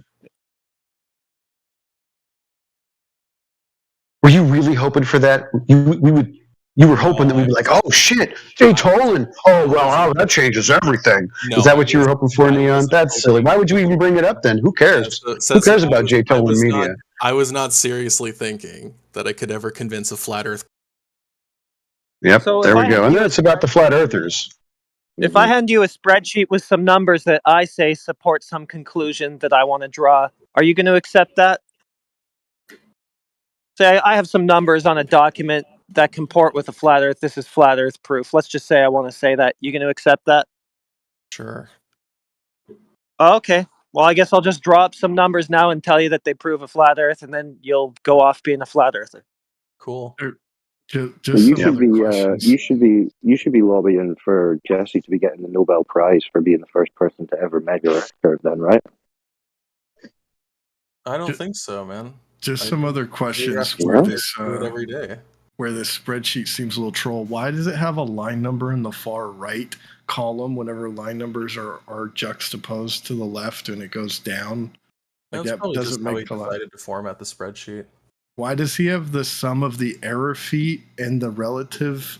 Were you really hoping for that? You were hoping that we'd be like, oh shit, Jay Tolan. Oh well, that changes everything. No, Is that I what you were hoping for, Neon? That's silly. Why would you even bring it up then? Who cares? Who cares about Jay Tolan media? I was not seriously thinking that I could ever convince a flat Earth. Yep, So there if we I go. hand And you then it's about the flat earthers. if I hand you a spreadsheet with some numbers that I say support some conclusion that I want to draw, are you going to accept that? Say I have some numbers on a document that comport with a flat Earth. This is flat Earth proof. Let's just say I want to say that. You going to accept that? Sure. Oh, okay. Well, I guess I'll just draw up some numbers now and tell you that they prove a flat Earth, and then you'll go off being a flat Earther. Cool. You should be lobbying for Jesse to be getting the Nobel Prize for being the first person to ever measure a curve, then, right? I don't think so, man. Just some other questions where where this, do it every day. Where this spreadsheet seems a little troll. Why does it have a line number in the far right column whenever line numbers are juxtaposed to the left and it goes down? Like That's that probably just doesn't how he make a lot. decided to format the spreadsheet. Why does he have the sum of the error feet and the relative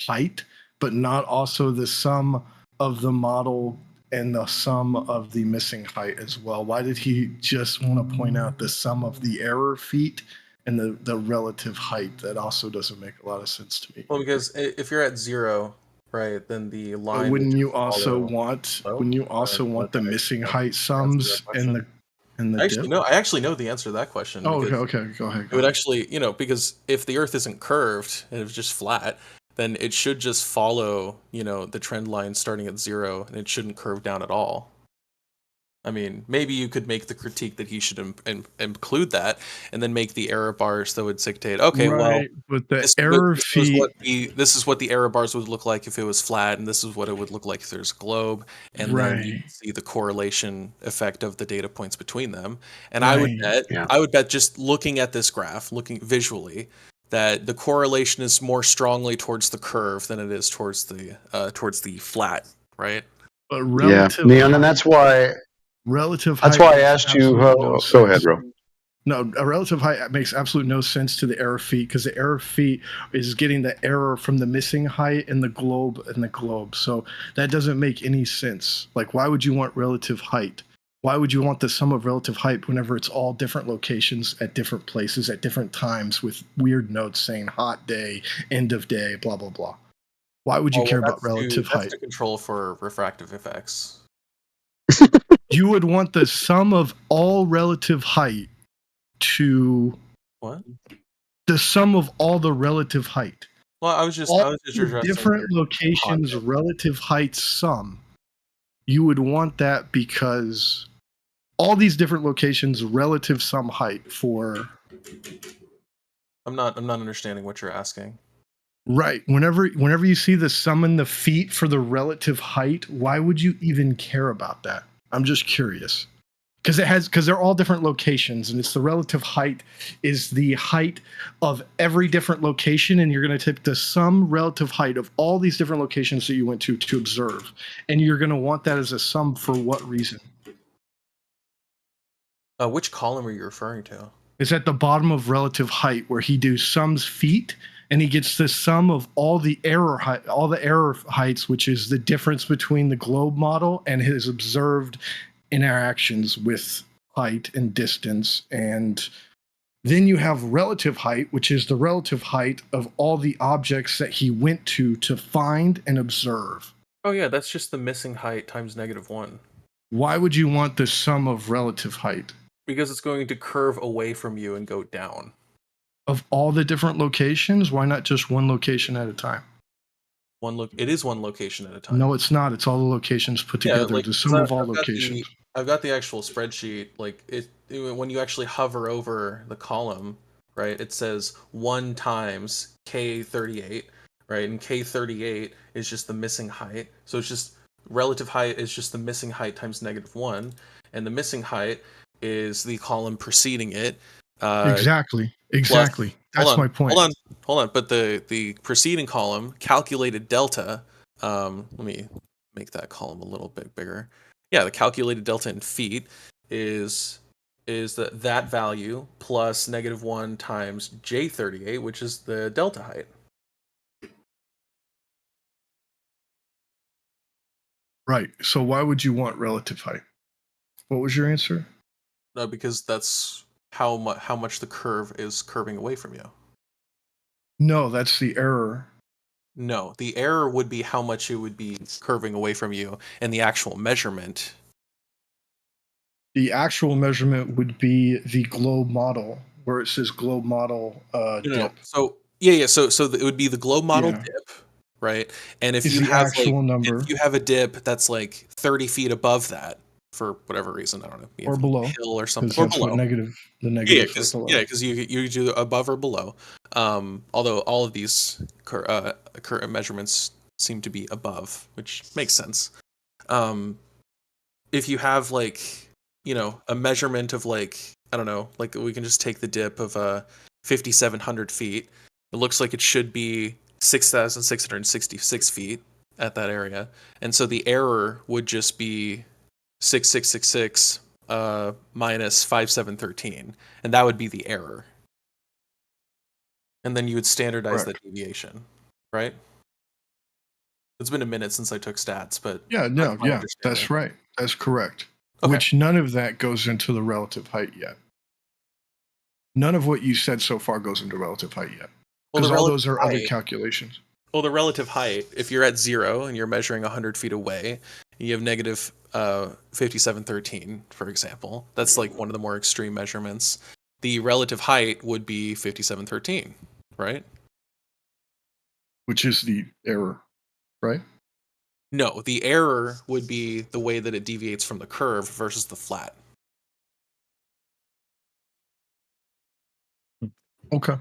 height, but not also the sum of the model and the sum of the missing height as well? Why did he just want to point out the sum of the error feet and the relative height? That also doesn't make a lot of sense to me. Well, because if you're at 0, right, then the line. But wouldn't you also want the missing height sums and the dip? I actually know the answer to that question. Oh, okay, go ahead. It would actually, because if the Earth isn't curved and it's just flat, then it should just follow, the trend line starting at 0, and it shouldn't curve down at all. I mean, maybe you could make the critique that he should include that, and then make the error bars that would dictate. Okay, right, well, but the error feet. This is what the error bars would look like if it was flat, and this is what it would look like if there's a globe, and then you can see the correlation effect of the data points between them. And I would bet, just looking at this graph, looking visually, that the correlation is more strongly towards the curve than it is towards the flat, right? But relative Neon, and that's why. Relative height. That's why I asked you. Go ahead, bro. No, a relative height makes absolutely no sense to the error feet, because the error feet is getting the error from the missing height in the globe So that doesn't make any sense. Like, why would you want relative height? Why would you want the sum of relative height whenever it's all different locations at different places at different times with weird notes saying hot day, end of day, blah blah blah? Why would you care about relative height? That's to control for refractive effects. You would want the sum of all relative height to what? The sum of all the relative height. Well, I was just addressing different locations relative height sum. You would want that because all these different locations relative sum height for. I'm not understanding what you're asking. Right. Whenever you see the sum in the feet for the relative height, why would you even care about that? I'm just curious. Because they're all different locations, and it's the relative height is the height of every different location, and you're going to take the sum relative height of all these different locations that you went to observe, and you're going to want that as a sum for what reason? Which column are you referring to? It's at the bottom of relative height, where he do sums feet, and he gets the sum of all the error heights, which is the difference between the globe model and his observed interactions with height and distance. And then you have relative height, which is the relative height of all the objects that he went to find and observe. Oh yeah, that's just the missing height times -1. Why would you want the sum of relative height? Because it's going to curve away from you and go down. Of all the different locations, why not just one location at a time? It is one location at a time. No, it's not. It's all the locations put together. The sum of all locations. I've got the actual spreadsheet. Like when you actually hover over the column, right? It says 1 times K38, right? And K38 is just the missing height. So it's just relative height is just the missing height times -1, and the missing height is the column preceding it. Exactly. That's my point. Hold on. But the preceding column, calculated delta. Let me make that column a little bit bigger. Yeah, the calculated delta in feet is that value plus -1 times J38, which is the delta height. Right. So why would you want relative height? What was your answer? No, because that's how much the curve is curving away from you. No, that's the error. No, the error would be how much it would be curving away from you, and the actual measurement. The actual measurement would be the globe model, where it says globe model dip. No. So it would be the globe model dip, right? And if you have a dip that's like 30 feet above that, for whatever reason. I don't know, or below, hill or something, because or that's below. what the Yeah, negative because for below. you do above or below. Although all of these current measurements seem to be above, which makes sense. If you have like, you know, a measurement of like, I don't know, like we can just take the dip of 5,700 feet. It looks like it should be 6,666 feet at that area, and so the error would just be 6,666 minus 5,713, and that would be the error. And then you would standardize that deviation, right? It's been a minute since I took stats, but that's right. That's correct. Okay. Which none of that goes into the relative height yet. None of what you said so far goes into relative height yet. Because all those are other calculations. Well, the relative height, if you're at 0 and you're measuring 100 feet away, you have negative 5713, for example. That's like one of the more extreme measurements. The relative height would be 5713, right? Which is the error, right? No, the error would be the way that it deviates from the curve versus the flat. Okay.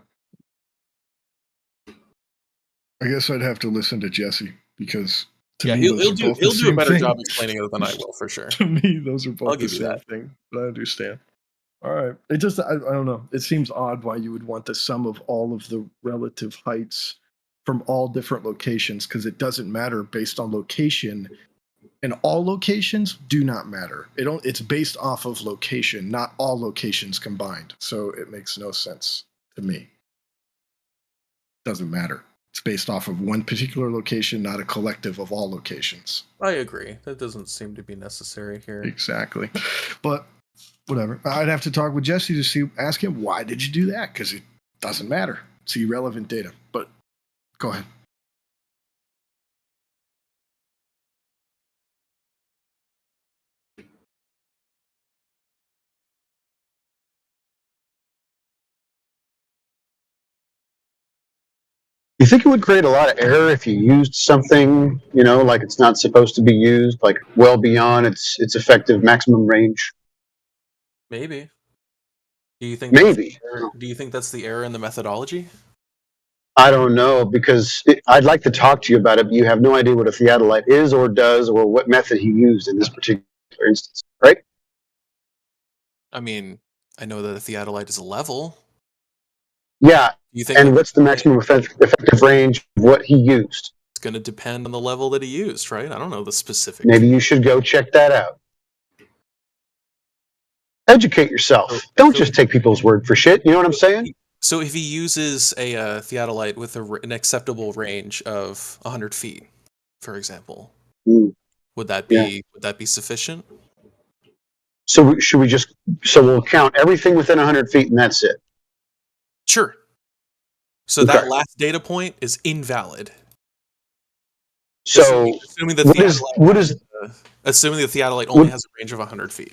I guess I'd have to listen to Jesse, because to me, he'll do a better thing. job explaining it than I will, for sure. To me, those are both I'll the give you same that. thing, but I understand. All right. It just, I don't know. It seems odd why you would want the sum of all of the relative heights from all different locations, because it doesn't matter based on location, and all locations do not matter. It's based off of location, not all locations combined. So it makes no sense to me. Doesn't matter. It's based off of one particular location, not a collective of all locations. I agree. That doesn't seem to be necessary here. Exactly. But whatever. I'd have to talk with Jesse to ask him, why did you do that? Because it doesn't matter. It's irrelevant data. But go ahead. You think it would create a lot of error if you used something, like it's not supposed to be used, like well beyond its effective maximum range? Maybe. Do you think Maybe. Do you think that's the error in the methodology? I don't know, because I'd like to talk to you about it, but you have no idea what a theodolite is or does, or what method he used in this particular instance, right? I mean, I know that a theodolite is a level. Yeah, You think and what's the maximum effective range of what he used? it's going to depend on the level that he used, right? I don't know the specifics. Maybe you should go check that out. Educate yourself. Don't just take people's word for shit. You know what I'm saying? So if he uses a theodolite with an acceptable range of 100 feet, for example, would that be sufficient? So we'll count everything within 100 feet and that's it? Sure. So that last data point is invalid. So assuming the theodolite only has a range of 100 feet.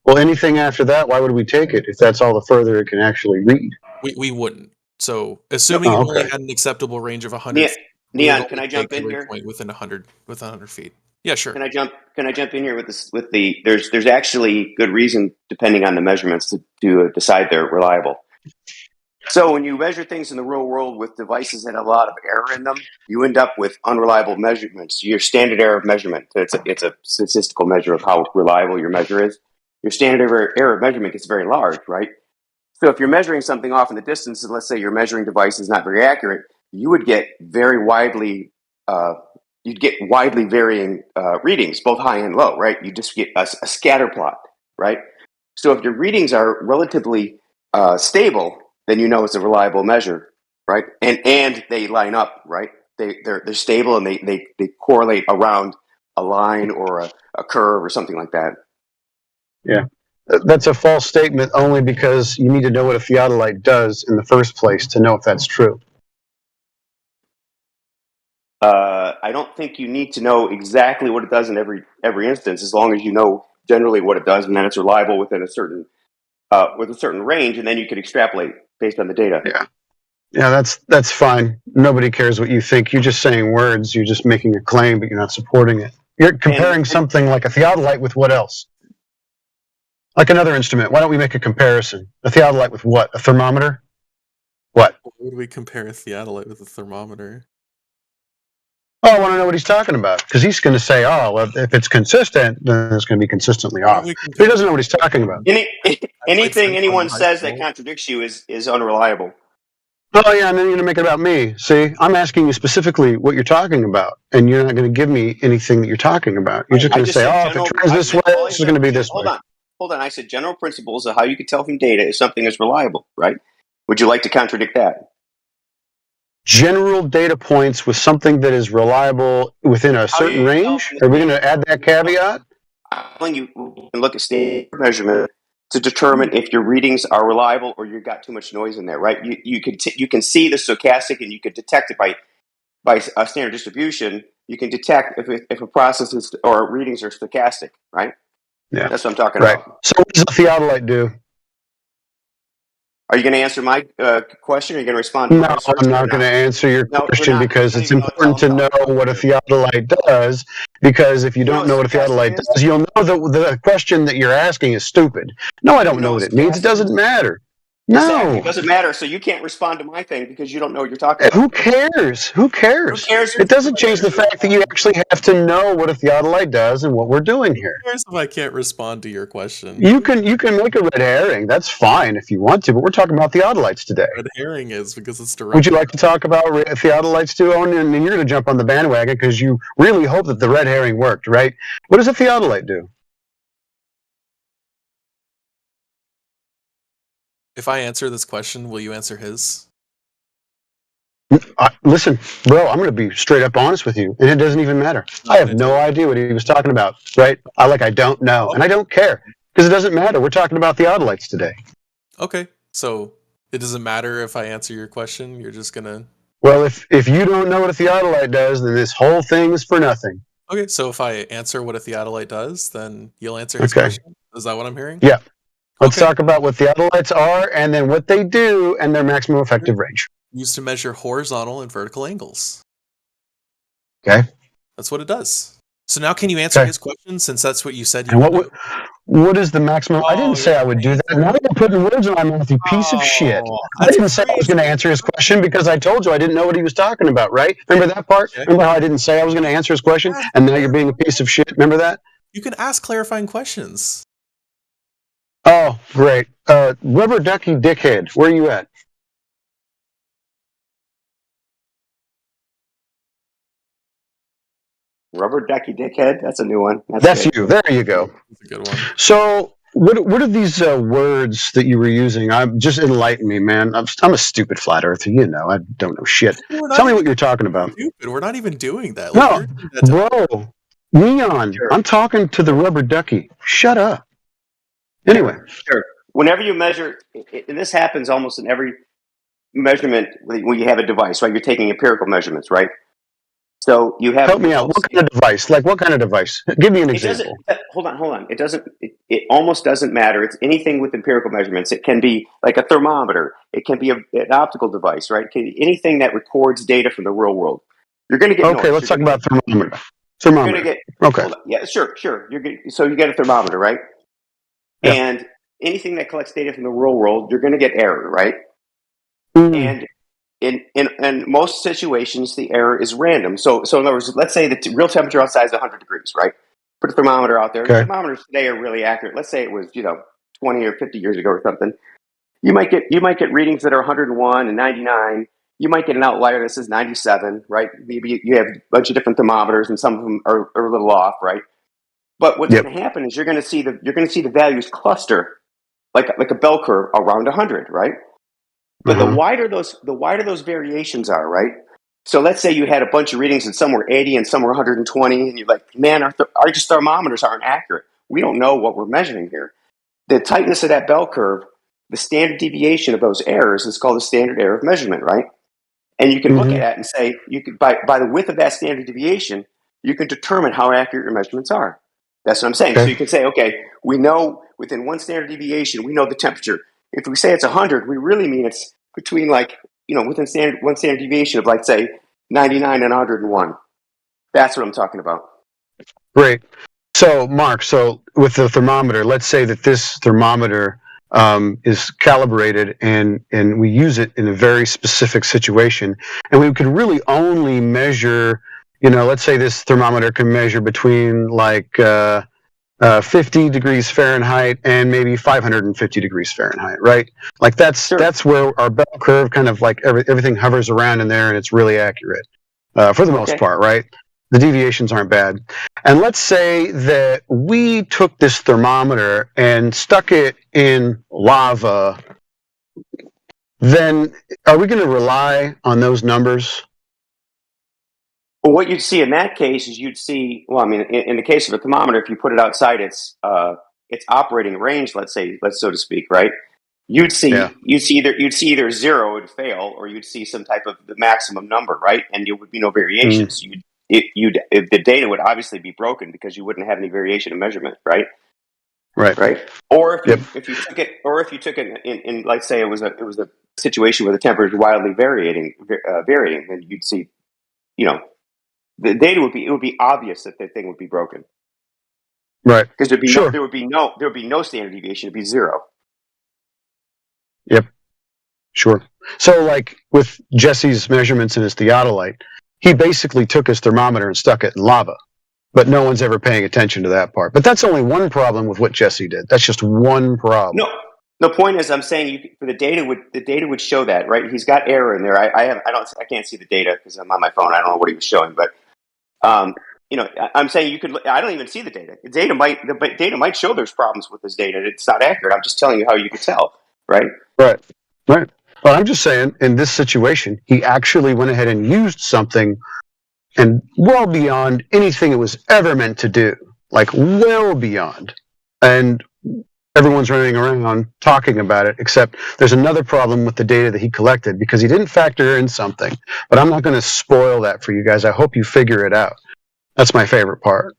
Well, anything after that, why would we take it if that's all the further it can actually read? We wouldn't. So assuming it only had an acceptable range of 100 feet. Neon, can I jump in here? Within 100 feet. Yeah, sure. Can I jump in here with this? There's actually good reason, depending on the measurements, to decide they're reliable. So when you measure things in the real world with devices that have a lot of error in them, you end up with unreliable measurements. Your standard error of measurement, it's a statistical measure of how reliable your measure is. Your standard error of measurement gets very large, right? So if you're measuring something off in the distance, and let's say your measuring device is not very accurate, you would get widely varying readings, both high and low, right? You just get a scatter plot, right? So if your readings are relatively stable, then you know it's a reliable measure, right? And they line up, right? They're stable and they correlate around a line or a curve or something like that. Yeah. That's a false statement only because you need to know what a theodolite does in the first place to know if that's true. I don't think you need to know exactly what it does in every instance, as long as you know generally what it does, and then it's reliable within a certain range, and then you can extrapolate based on the data. Yeah, that's fine. Nobody cares what you think. You're just saying words. You're just making a claim, but you're not supporting it. You're comparing something like a theodolite with what else? Like another instrument. Why don't we make a comparison? A theodolite with what? A thermometer? What? Why would we compare a theodolite with a thermometer? Oh, I want to know what he's talking about. Because he's going to say, oh, well, if it's consistent, then it's going to be consistently off. He doesn't know what he's talking about. Anything anyone says that contradicts you is unreliable. Oh, yeah, and then you're going to make it about me. See, I'm asking you specifically what you're talking about, and you're not going to give me anything that you're talking about. You're just going to say, oh, if it turns this way, it's going to be this way. Hold on. I said general principles of how you can tell from data if something is reliable, right? Would you like to contradict that? General data points with something that is reliable within a certain range? Are we going to add that caveat? I'm telling you, you can look at standard measurement to determine if your readings are reliable or you've got too much noise in there, right? You can see the stochastic and you can detect it by a standard distribution. You can detect if a process is or readings are stochastic, right? Yeah, that's what I'm talking right. about. So what does a theodolite do? Are you going to answer my question? Or are you going to respond? No, I'm not going to answer your question because it's important to know what a theodolite does. Because if you don't know what a theodolite does, you'll know that the question that you're asking is stupid. No, I don't know what it means. It doesn't matter. Exactly. No, It doesn't matter. So you can't respond to my thing because you don't know what you're talking about. who cares? Who cares? It doesn't change the fact that you actually have to know what a theodolite does and what we're doing here. Who cares if I can't respond to your question? You can make a red herring. That's fine if you want to, but we're talking about theodolites today. Red herring is because it's direct. Would you like to talk about theodolites too, Owen? And you're going to jump on the bandwagon because you really hope that the red herring worked, right? What does a theodolite do? If I answer this question, will you answer his? Listen, bro, I'm going to be straight up honest with you, and it doesn't even matter. I have no idea what he was talking about, right? I don't know, and I don't care because it doesn't matter. We're talking about theodolites today. Okay, so it doesn't matter if I answer your question. You're just gonna. Well, if you don't know what a theodolite does, then this whole thing is for nothing. Okay, so if I answer what a theodolite does, then you'll answer his question. Is that what I'm hearing? Yeah. Let's talk about what theodolites are, and then what they do, and their maximum effective range. Used to measure horizontal and vertical angles. Okay. That's what it does. So now can you answer his question since that's what you said you And would do? what is the maximum? I didn't say I would do that. Now you're putting words in my mouth, you piece of shit. I didn't say I was going to answer his question because I told you I didn't know what he was talking about, right? Remember that part? Remember how I didn't say I was going to answer his question, and now you're being a piece of shit? Remember that? You can ask clarifying questions. Oh, great. Rubber ducky dickhead, where are you at? Rubber ducky dickhead? That's a new one. That's you. There you go. That's a good one. So, what are these words that you were using? Just enlighten me, man. I'm a stupid flat earther. You know, I don't know shit. Tell me what you're talking about. Stupid. We're not even doing that. No, bro. Neon. Sure. I'm talking to the rubber ducky. Shut up. Anyway. Sure. Whenever you measure, and this happens almost in every measurement when you have a device, right? You're taking empirical measurements, right? So you have. Help me out. What kind of device? Like what kind of device? Give me an example. Hold on. It doesn't. It almost doesn't matter. It's anything with empirical measurements. It can be like a thermometer. It can be an optical device, right? It can be anything that records data from the real world. You're going to get. Okay, let's talk about thermometer. Thermometer. You're gonna get, okay. Yeah, sure. So you get a thermometer, right? Yeah. And anything that collects data from the real world, you're going to get error, right? And in most situations, the error is random. So in other words, let's say the real temperature outside is 100 degrees, right? Put a thermometer out there. Okay. Thermometers today are really accurate. Let's say it was 20 or 50 years ago or something. You might get readings that are 101 and 99. You might get an outlier that says 97, right? Maybe you have a bunch of different thermometers, and some of them are a little off, right? But what's going to happen is you're going to see the values cluster like a bell curve around 100, right? But the wider those variations are, right? So let's say you had a bunch of readings and some were 80 and some were 120, and you're like, man, our thermometers aren't accurate. We don't know what we're measuring here. The tightness of that bell curve, the standard deviation of those errors is called the standard error of measurement, right? And you can look at that and say, you could by the width of that standard deviation, you can determine how accurate your measurements are. That's what I'm saying. Okay. So you can say, okay, we know within one standard deviation, we know the temperature. If we say it's 100, we really mean it's between within one standard deviation of say 99 and 101. That's what I'm talking about. Great. So, Mark, so with the thermometer, let's say that this thermometer is calibrated and we use it in a very specific situation, and we could really only measure, let's say this thermometer can measure between like 50 degrees Fahrenheit and maybe 550 degrees Fahrenheit, right? Like that's where our bell curve kind of like everything hovers around in there, and it's really accurate for the most part, right? The deviations aren't bad. And let's say that we took this thermometer and stuck it in lava, then are we going to rely on those numbers? Well, what you'd see in that case is you'd see, well, I mean, in the case of a thermometer, if you put it outside its operating range, let's so to speak, right? You'd see either zero would fail, or you'd see some type of the maximum number, right? And there would be no variation. So the data would obviously be broken because you wouldn't have any variation in measurement, right? Right. Or if you took it in let's say it was a situation where the temperature is wildly varying, then you'd see, the data would be obvious that the thing would be broken, right? Because there would be no standard deviation. It'd be zero. Yep. Sure. So, like with Jesse's measurements in his theodolite, he basically took his thermometer and stuck it in lava, but no one's ever paying attention to that part. But that's only one problem with what Jesse did. That's just one problem. No, the point is, I'm saying the data would show that, right? He's got error in there. I can't see the data because I'm on my phone. I don't know what he was showing, but I'm saying you could. I don't even see the data. The data might show there's problems with this data. It's not accurate. I'm just telling you how you could tell, right? Right. But I'm just saying, in this situation, he actually went ahead and used something and well beyond anything it was ever meant to do, like well beyond. And everyone's running around talking about it, except there's another problem with the data that he collected because he didn't factor in something. But I'm not going to spoil that for you guys. I hope you figure it out. That's my favorite part.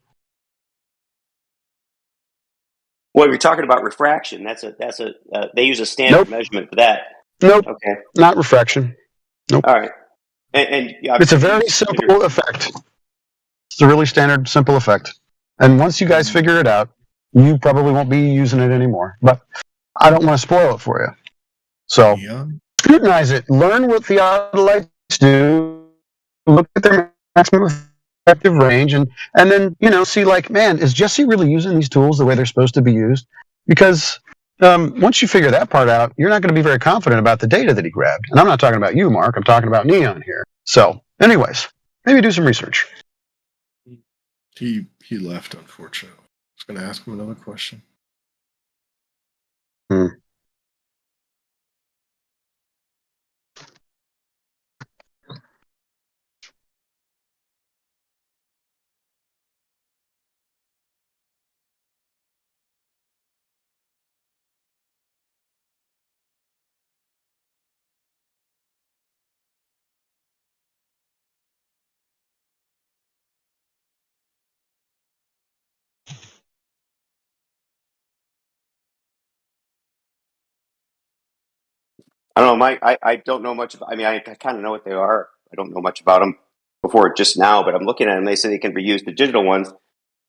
Well, if you're talking about refraction, they use a standard measurement for that. Nope. Okay. Not refraction. Nope. All right. And it's a very simple effect. It's a really standard, simple effect. And once you guys figure it out, you probably won't be using it anymore. But I don't want to spoil it for you. So scrutinize it. Learn what theodolites do. Look at their maximum effective range, and then see like, man, is Jesse really using these tools the way they're supposed to be used? Because once you figure that part out, you're not going to be very confident about the data that he grabbed. And I'm not talking about you, Mark. I'm talking about Neon here. So, anyways, maybe do some research. He left, unfortunately. I was going to ask him another question. I don't know, Mike. I don't know much about. I mean, I kind of know what they are. I don't know much about them before just now, but I'm looking at them. They say they can be used, the digital ones,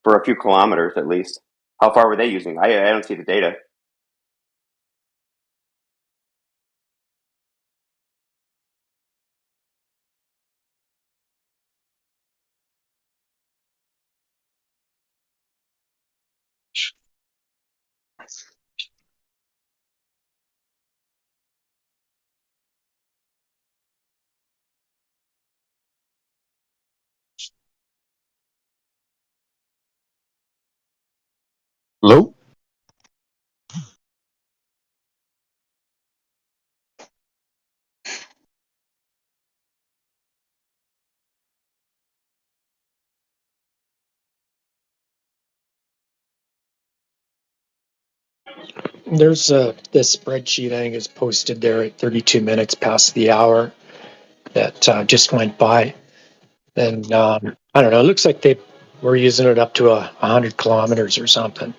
for a few kilometers at least. How far were they using? I don't see the data. Hello? There's this spreadsheet I think is posted there at 32 minutes past the hour that just went by. And I don't know, it looks like they were using it up to 100 kilometers or something.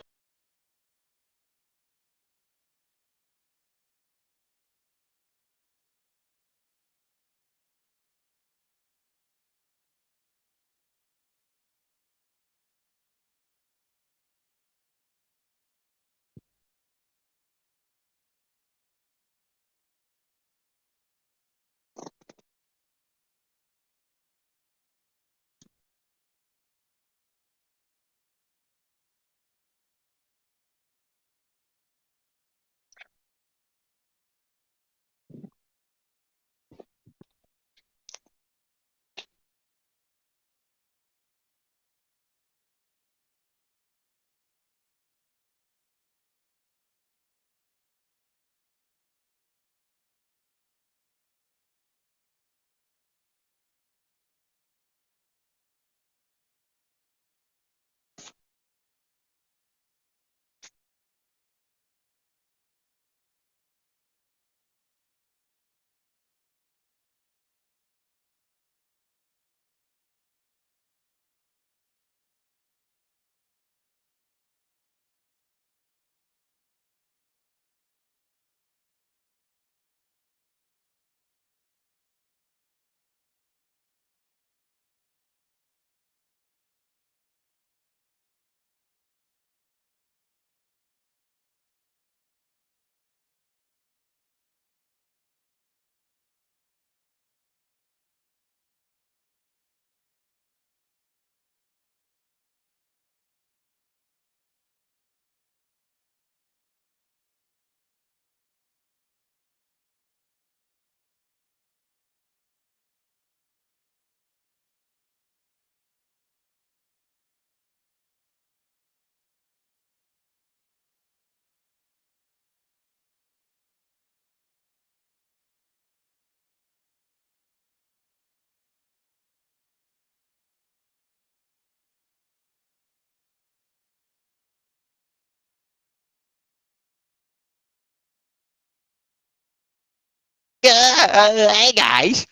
Hey guys.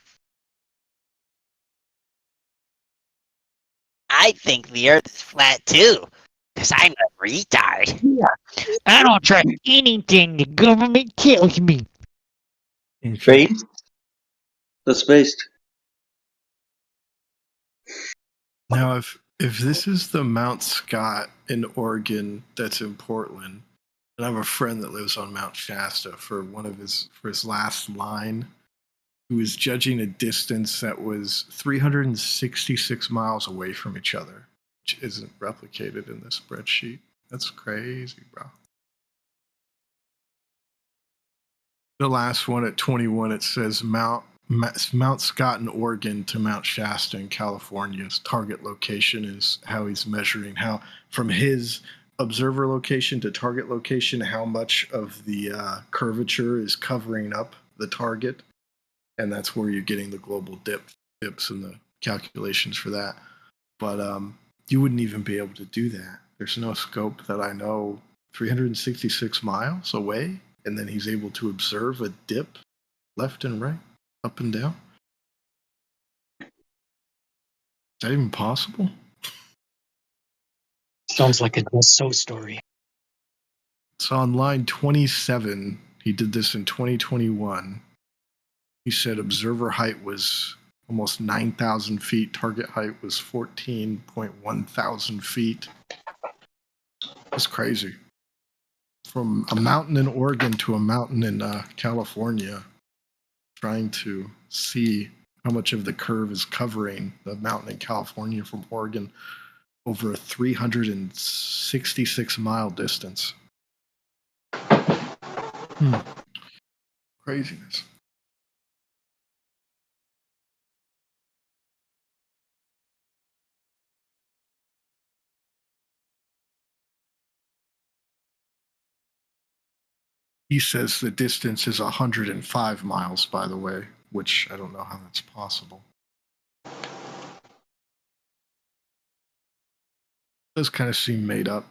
I think the Earth is flat too, because I'm a retard. Yeah. I don't trust anything the government tells me. Based? That's based. Now, if this is the Mount Scott in Oregon that's in Portland, and I have a friend that lives on Mount Shasta for his last line, who was judging a distance that was 366 miles away from each other, which isn't replicated in this spreadsheet. That's crazy, bro. The last one at 21, it says Mount Scott in Oregon to Mount Shasta in California's target location is how he's measuring how from his observer location to target location, how much of the curvature is covering up the target. And that's where you're getting the global dips and the calculations for that. But you wouldn't even be able to do that. There's no scope that I know 366 miles away, and then he's able to observe a dip left and right, up and down. Is that even possible? Sounds like a so story. So on line 27, he did this in 2021. He said observer height was almost 9,000 feet. Target height was 14.1 thousand feet. That's crazy. From a mountain in Oregon to a mountain in California, trying to see how much of the curve is covering the mountain in California from Oregon over a 366 mile distance. Craziness. He says the distance is 105 miles, by the way, which I don't know how that's possible. Does kind of seem made up.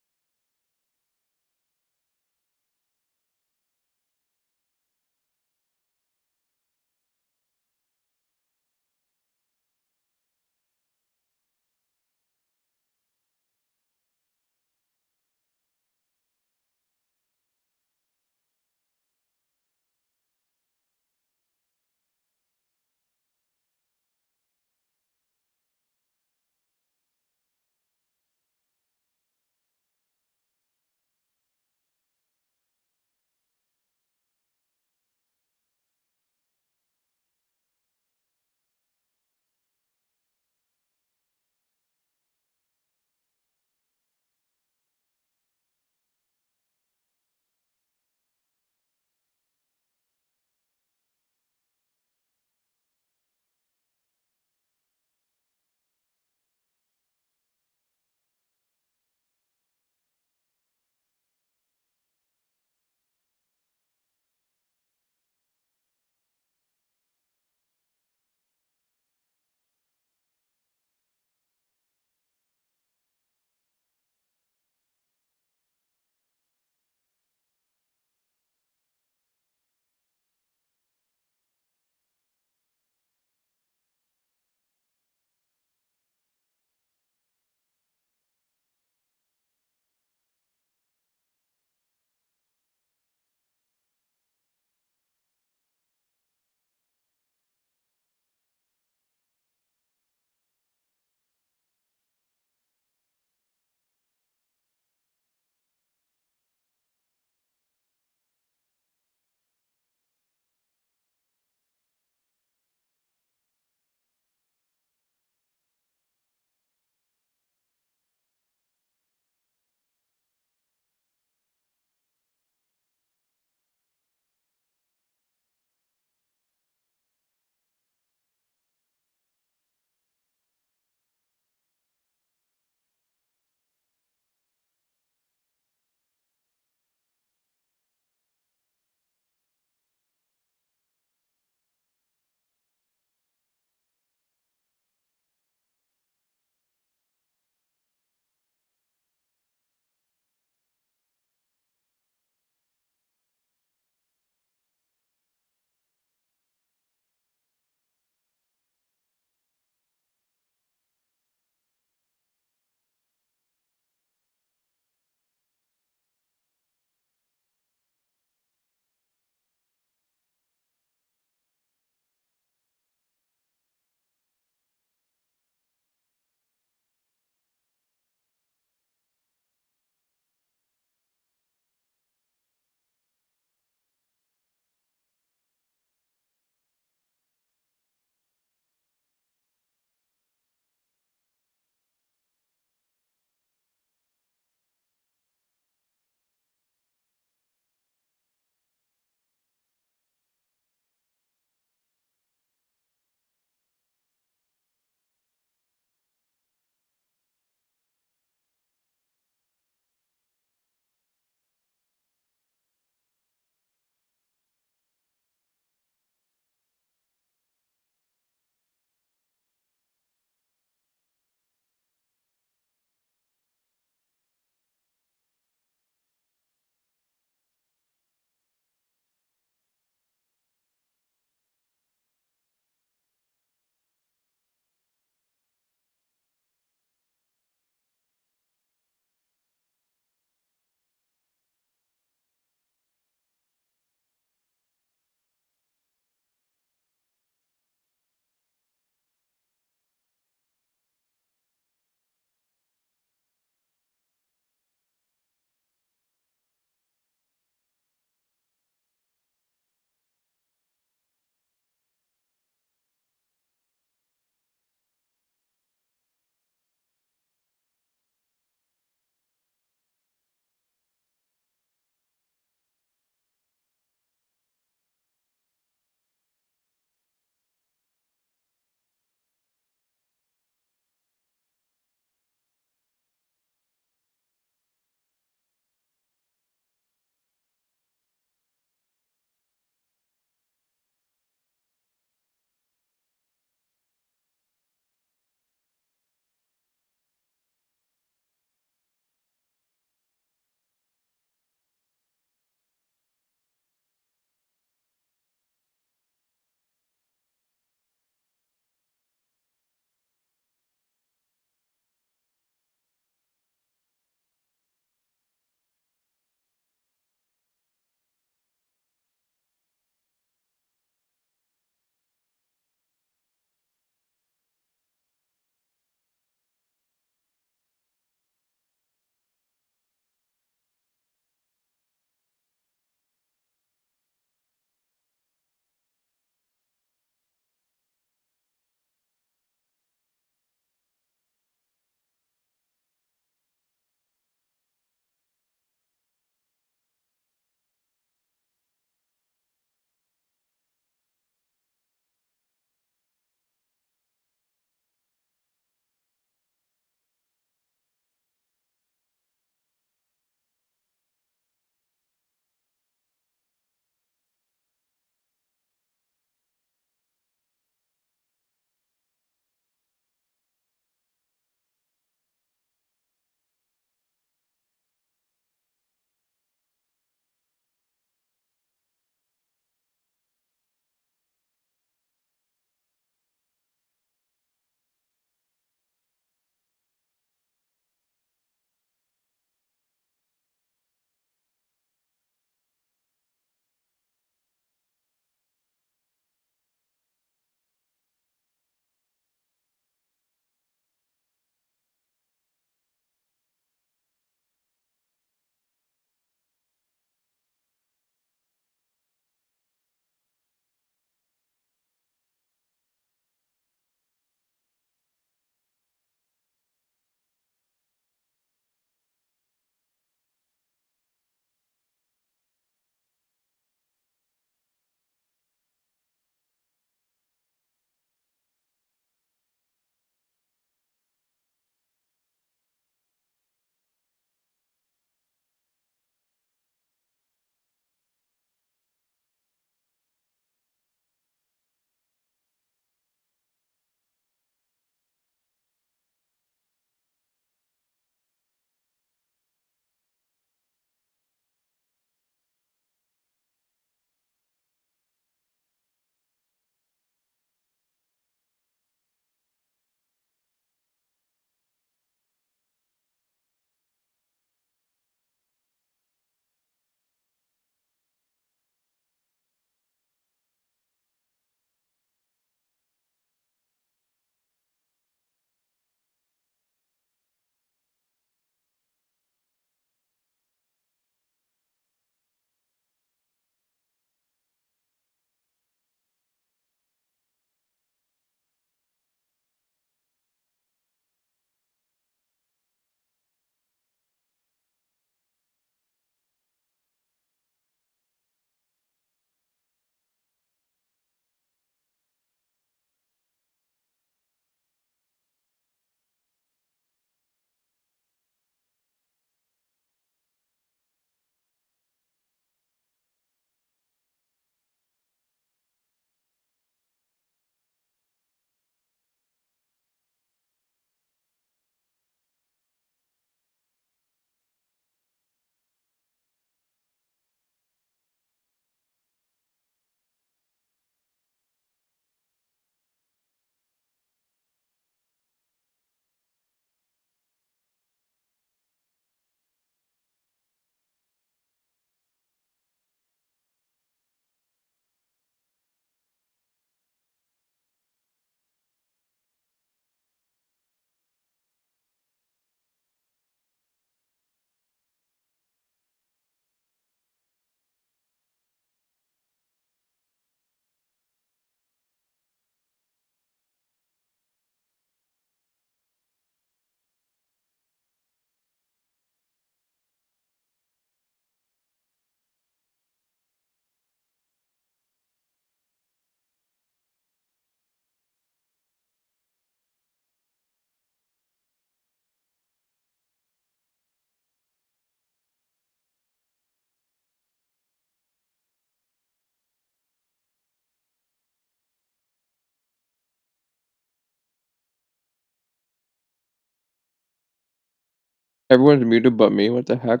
Everyone's muted but me. What the heck,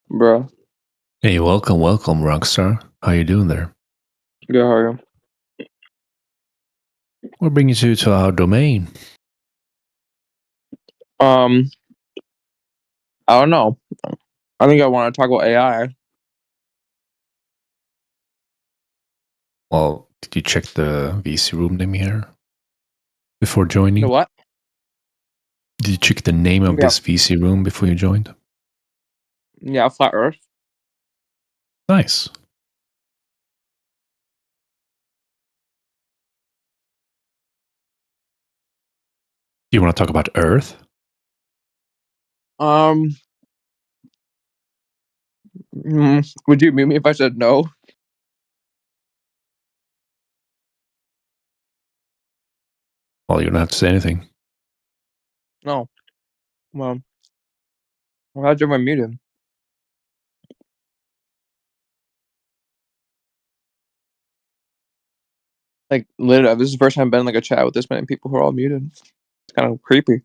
bro? Hey, welcome, Rockstar. How you doing there? Good, how are you? What brings you to our domain? I don't know. I think I want to talk about AI. Well, did you check the VC room name here before joining? The what? Did you check the name of this VC room before you joined? Yeah, flat Earth. Nice. You want to talk about Earth? Would you mute me if I said no? Well, you don't have to say anything. No. Well, I'm glad you're muted. Like, literally, this is the first time I've been in like a chat with this many people who are all muted. It's kind of creepy.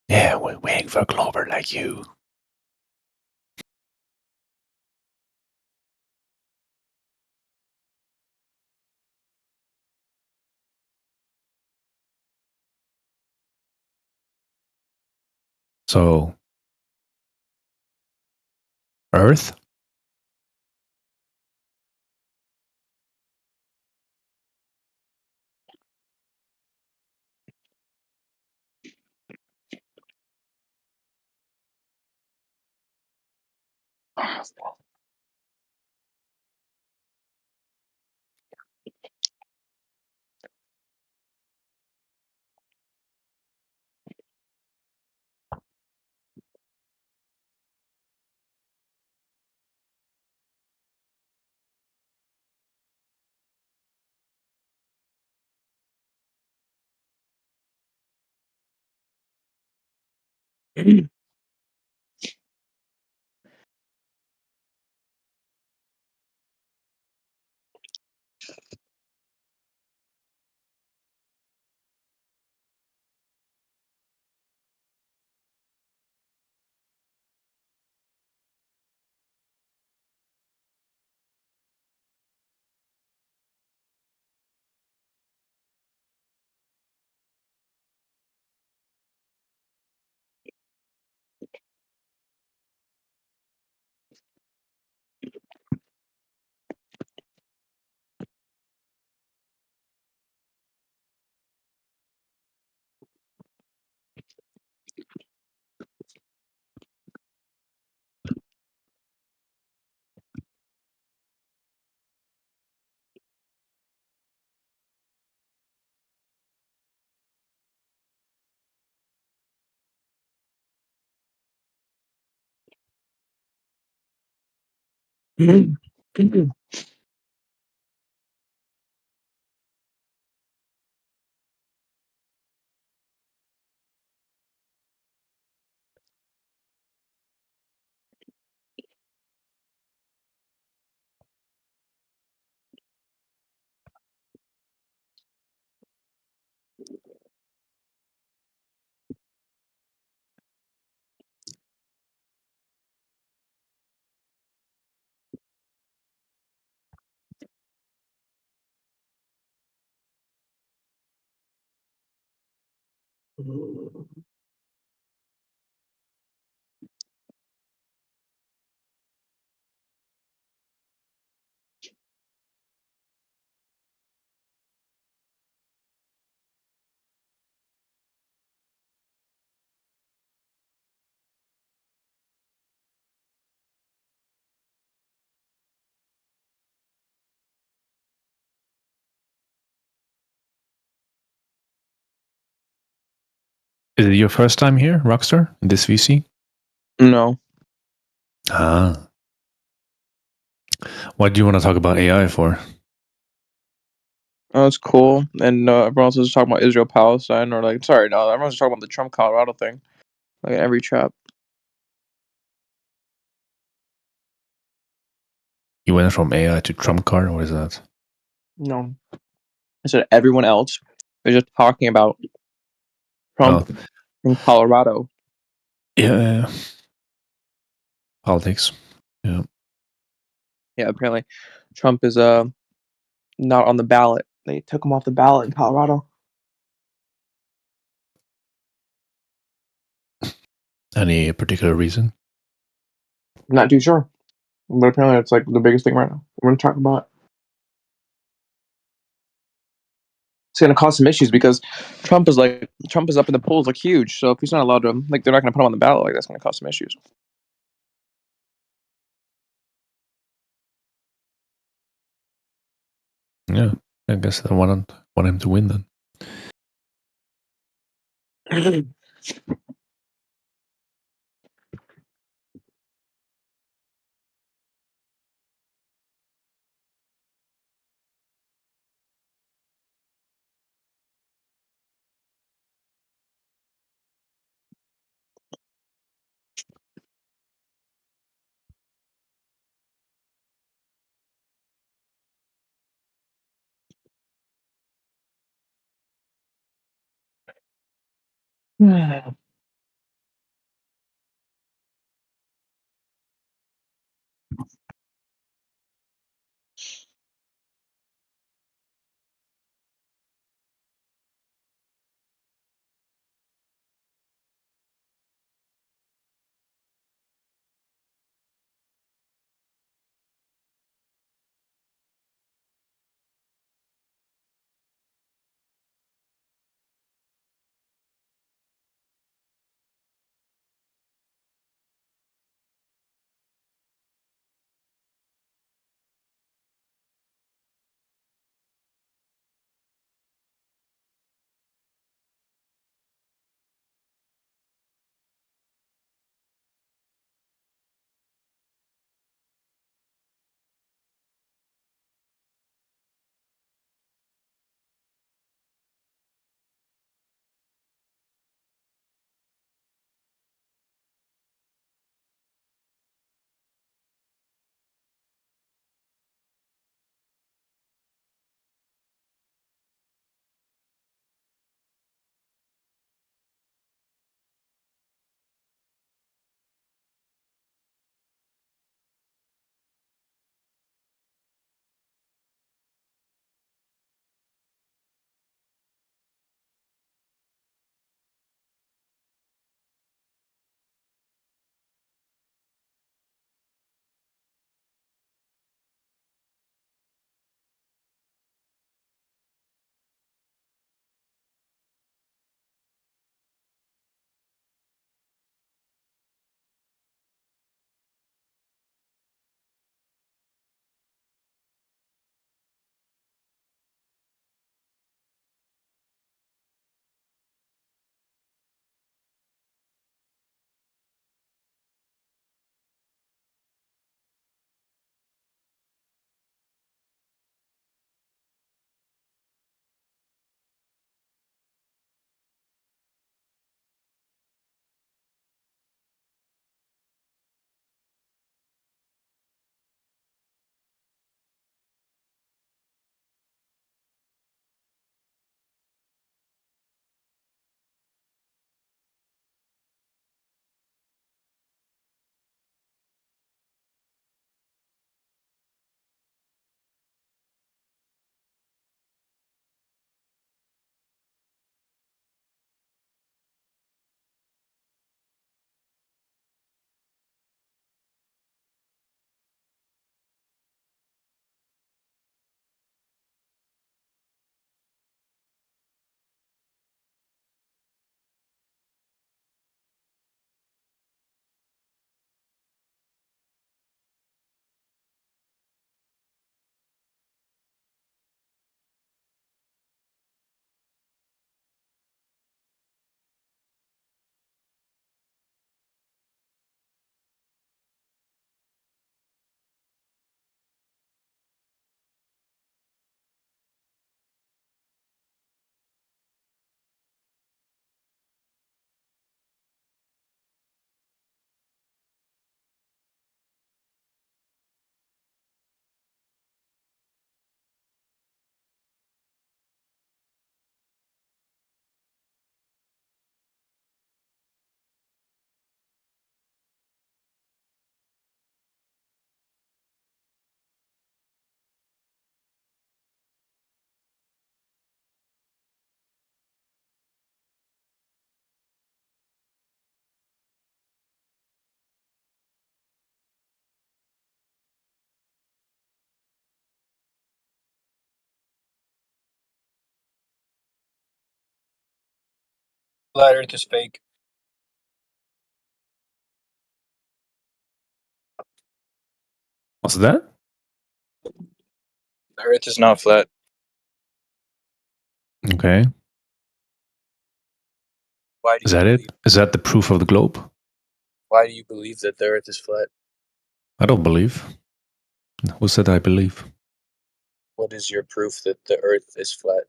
Yeah, we're waiting for a Clover like you. So, Earth? Is it your first time here, Rockstar, in this VC? No. Ah. What do you want to talk about AI for? Oh, it's cool. And everyone else is talking about Israel Palestine, or like, sorry, no, everyone's talking about the Trump Colorado thing. Like in every chat. You went from AI to Trump card? What is that? No. I said everyone else is just talking about Trump. Oh. in Colorado. Yeah. Politics. Yeah. Yeah, apparently Trump is not on the ballot. They took him off the ballot in Colorado. Any particular reason? I'm not too sure, but apparently it's like the biggest thing right now. We're going to talk about. It's going to cause some issues because Trump is up in the polls like huge. So if he's not allowed to, like, they're not going to put him on the ballot. Like, that's going to cause some issues. Yeah, I guess they want him to win then. Flat Earth is fake. What's that? The Earth is not flat. Okay. Why do Is you that it? Is that the proof of the globe? Why do you believe that the Earth is flat? I don't believe. Who said I believe? What is your proof that the Earth is flat?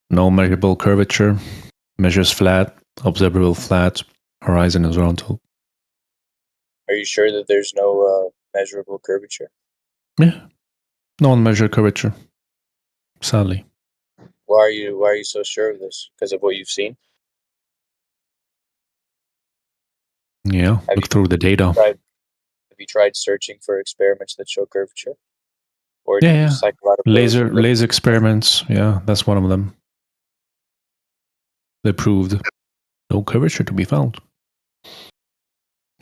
No measurable curvature. Measures flat. Observable flat. Horizon is horizontal. Are you sure that there's no measurable curvature? Yeah. No one measure curvature. Sadly. Why are you so sure of this? Because of what you've seen? Yeah. Look through the data. Have you tried searching for experiments that show curvature? Or do Yeah, you yeah. use psychological Laser experiments. Yeah, that's one of them. They proved no curvature to be found.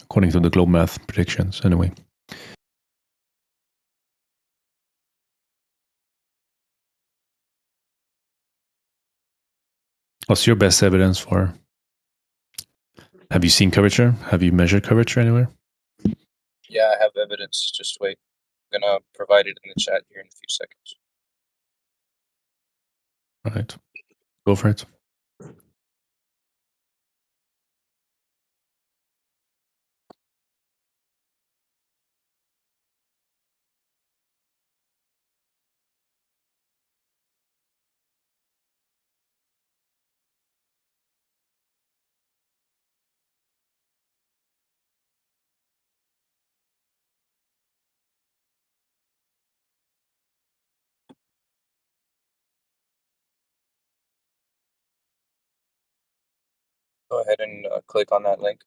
According to the globe math predictions, anyway. What's your best evidence for? Have you seen curvature? Have you measured curvature anywhere? Yeah, I have evidence. Just wait. I'm gonna provide it in the chat here in a few seconds. All right. Go for it. Go ahead and click on that link.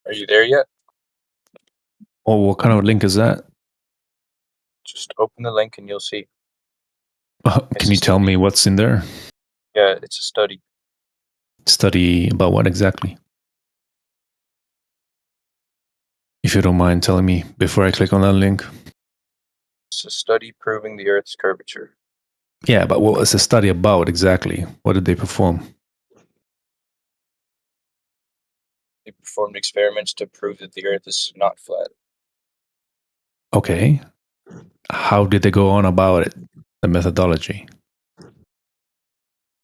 Are you there yet? Oh, what kind of link is that? Just open the link and you'll see. Can you tell me what's in there? Yeah, it's a study. Study about what exactly? If you don't mind telling me before I click on that link. It's a study proving the Earth's curvature. Yeah, but what was the study about exactly? What did they perform? They performed experiments to prove that the Earth is not flat. Okay. How did they go on about it? The methodology.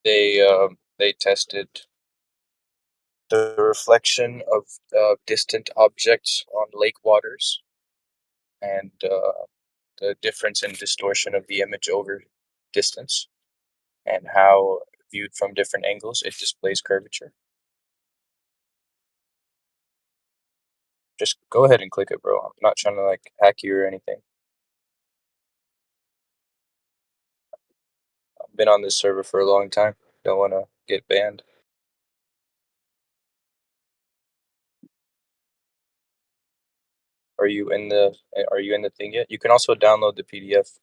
They tested the reflection of distant objects on lake waters and the difference in distortion of the image over distance and how viewed from different angles it displays curvature. Just go ahead and click it, bro. I'm not trying to like hack you or anything. I've been on this server for a long time. Don't want to get banned. Are you in the thing yet? You can also download the PDF.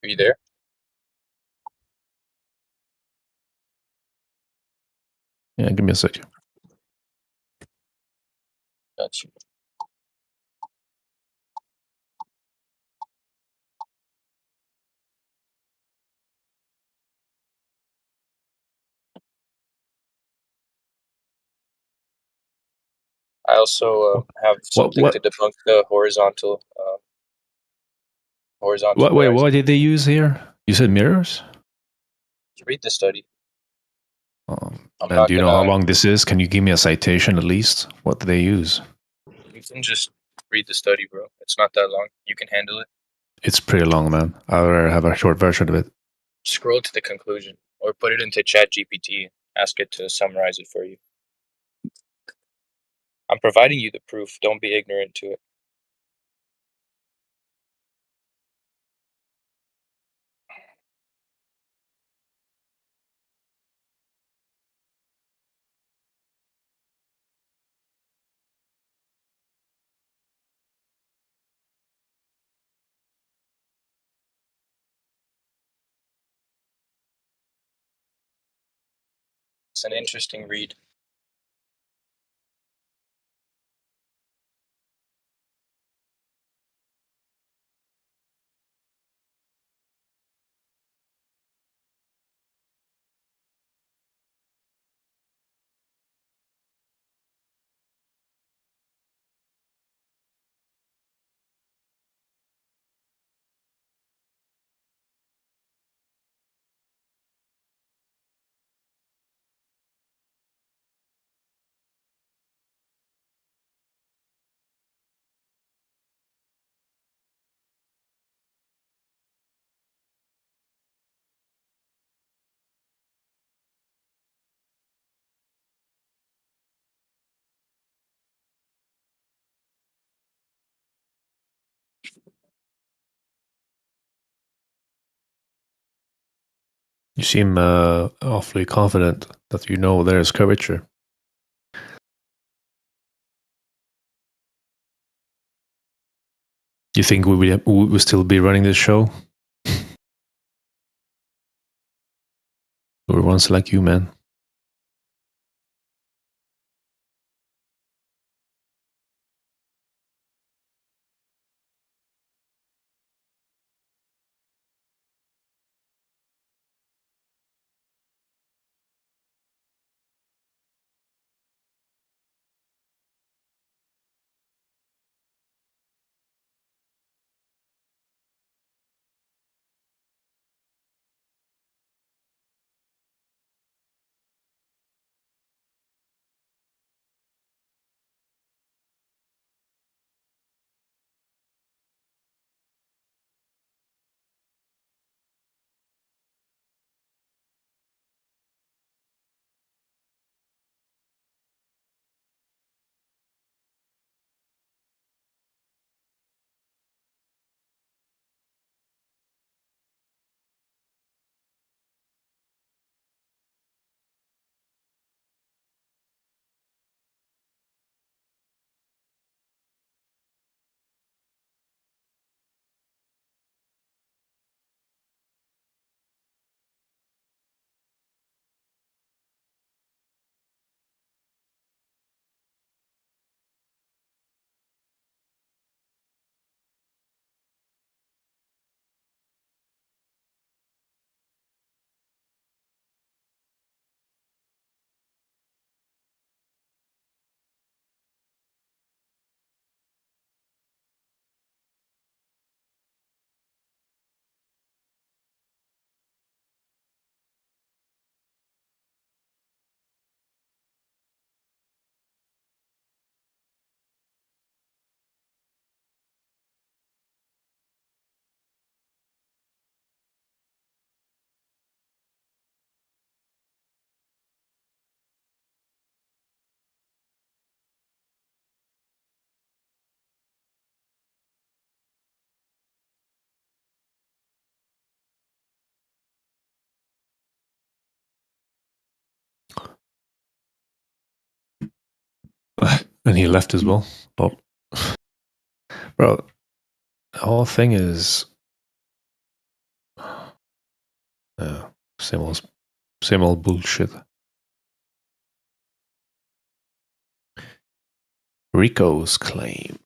Are you there? Yeah, give me a second. Gotcha. I also have something to debunk the horizontal Wait, polarization. what did they use here? You said mirrors? Read the study. I'm And not do you know how gonna. long this is? Can you give me a citation at least? What do they use? You can just read the study, bro. It's not that long. You can handle it. It's pretty long, man. I'd rather have a short version of it. Scroll to the conclusion or put it into Chat GPT. Ask it to summarize it for you. I'm providing you the proof. Don't be ignorant to it. It's an interesting read. You seem awfully confident that you know there's curvature. You think we will still be running this show? We were once like you, man. And he left as well. But, bro, the whole thing is same old bullshit. Rico's claim.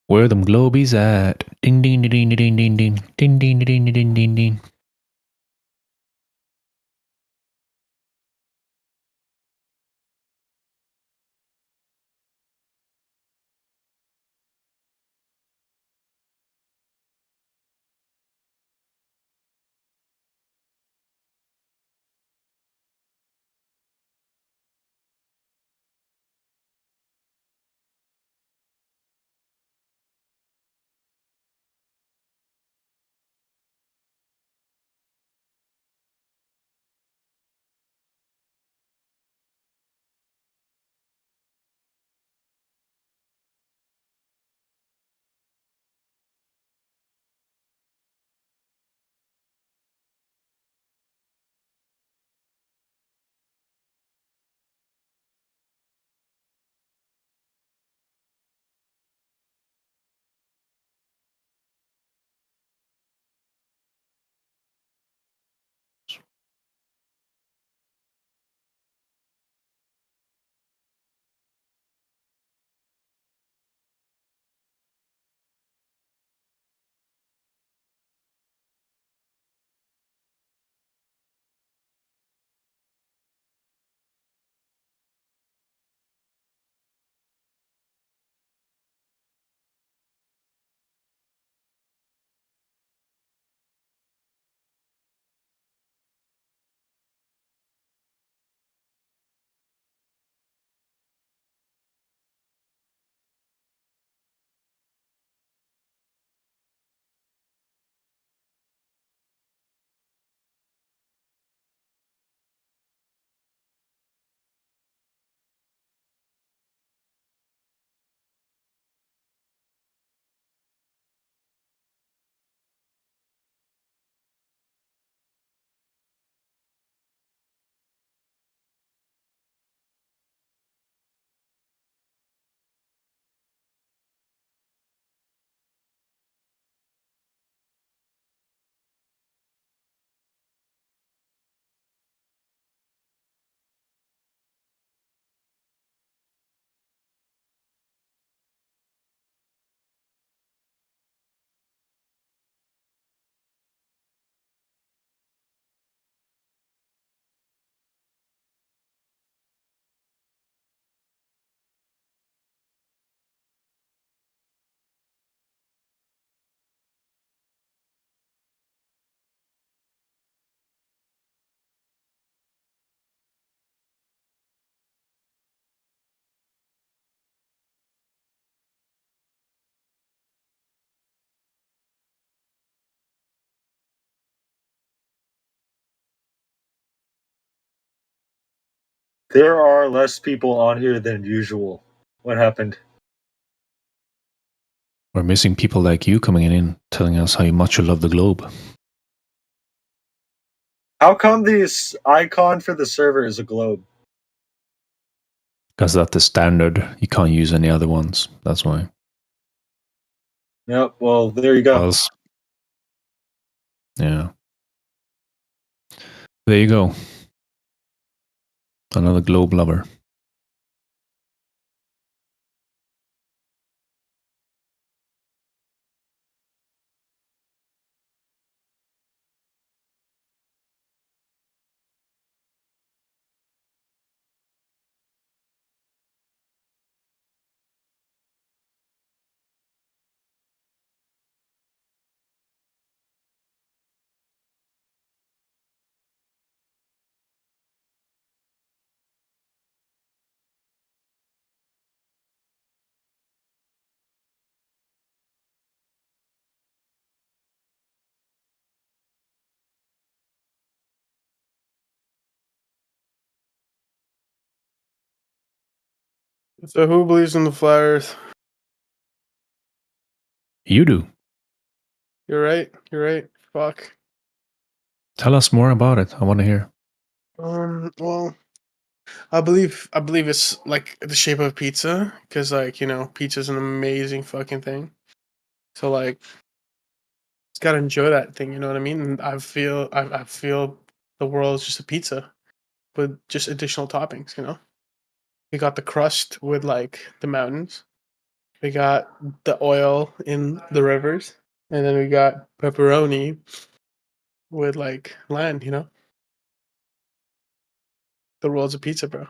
Where them globies at? Ding ding ding ding ding ding ding ding ding ding ding ding ding. There are less people on here than usual. What happened? We're missing people like you coming in, telling us how much you love the globe. How come this icon for the server is a globe? Because that's the standard. You can't use any other ones. That's why. Yep, well, there you go. Yeah. There you go. Another globe lover. So who believes in the flat Earth? You do. You're right. You're right. Fuck. Tell us more about it. I want to hear. Well, I believe it's like the shape of pizza because, like, you know, pizza's an amazing fucking thing. So like, it's gotta enjoy that thing. You know what I mean? And I feel the world is just a pizza with just additional toppings. You know, we got the crust with like the mountains. We got the oil in the rivers, and then we got pepperoni with like land. You know, the world's a pizza, bro.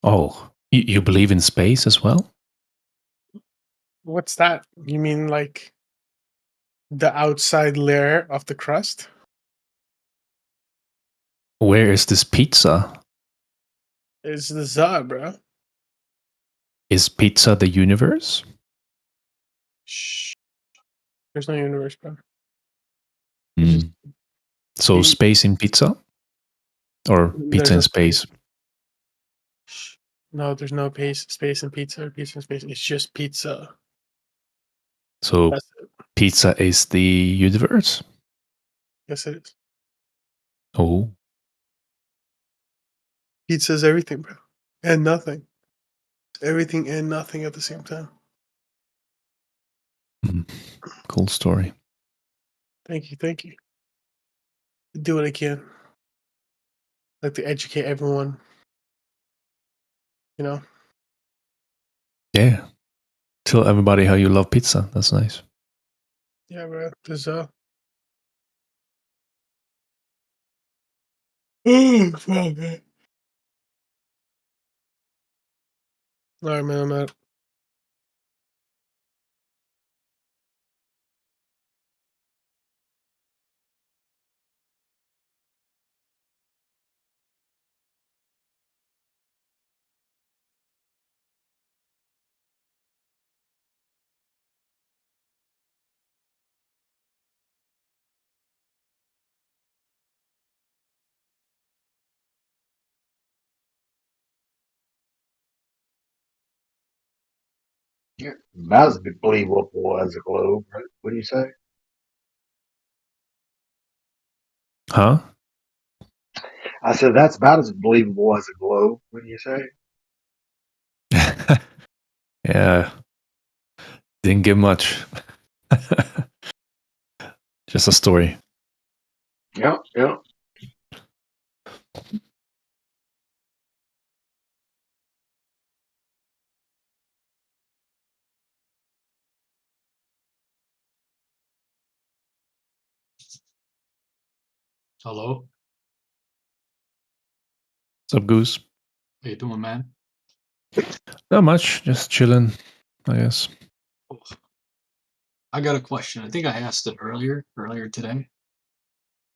Oh, you believe in space as well? What's that? You mean like the outside layer of the crust? Where is this pizza? It's the za, bro. Is pizza the universe? Shh. There's no universe, bro. Mm. So space in pizza? Or pizza in space? No, there's no space in pizza or pizza in space. It's just pizza. So That's pizza is the universe? Yes, it is. Oh. Pizza is everything, bro. And nothing. Everything and nothing at the same time. Cool story. Thank you, thank you. Do what I can. Like to educate everyone. You know? Yeah. Tell everybody how you love pizza. That's nice. Yeah, bro. There's fuck, man. Alright, man, I'm out. About as believable as a globe, right? What do you say? Huh? I said that's about as believable as a globe. What do you say? Yeah. Didn't give much. Just a story. Yep, yep. Hello. What's up, Goose? How you doing, man? Not much. Just chilling, I guess. I got a question. I think I asked it earlier today,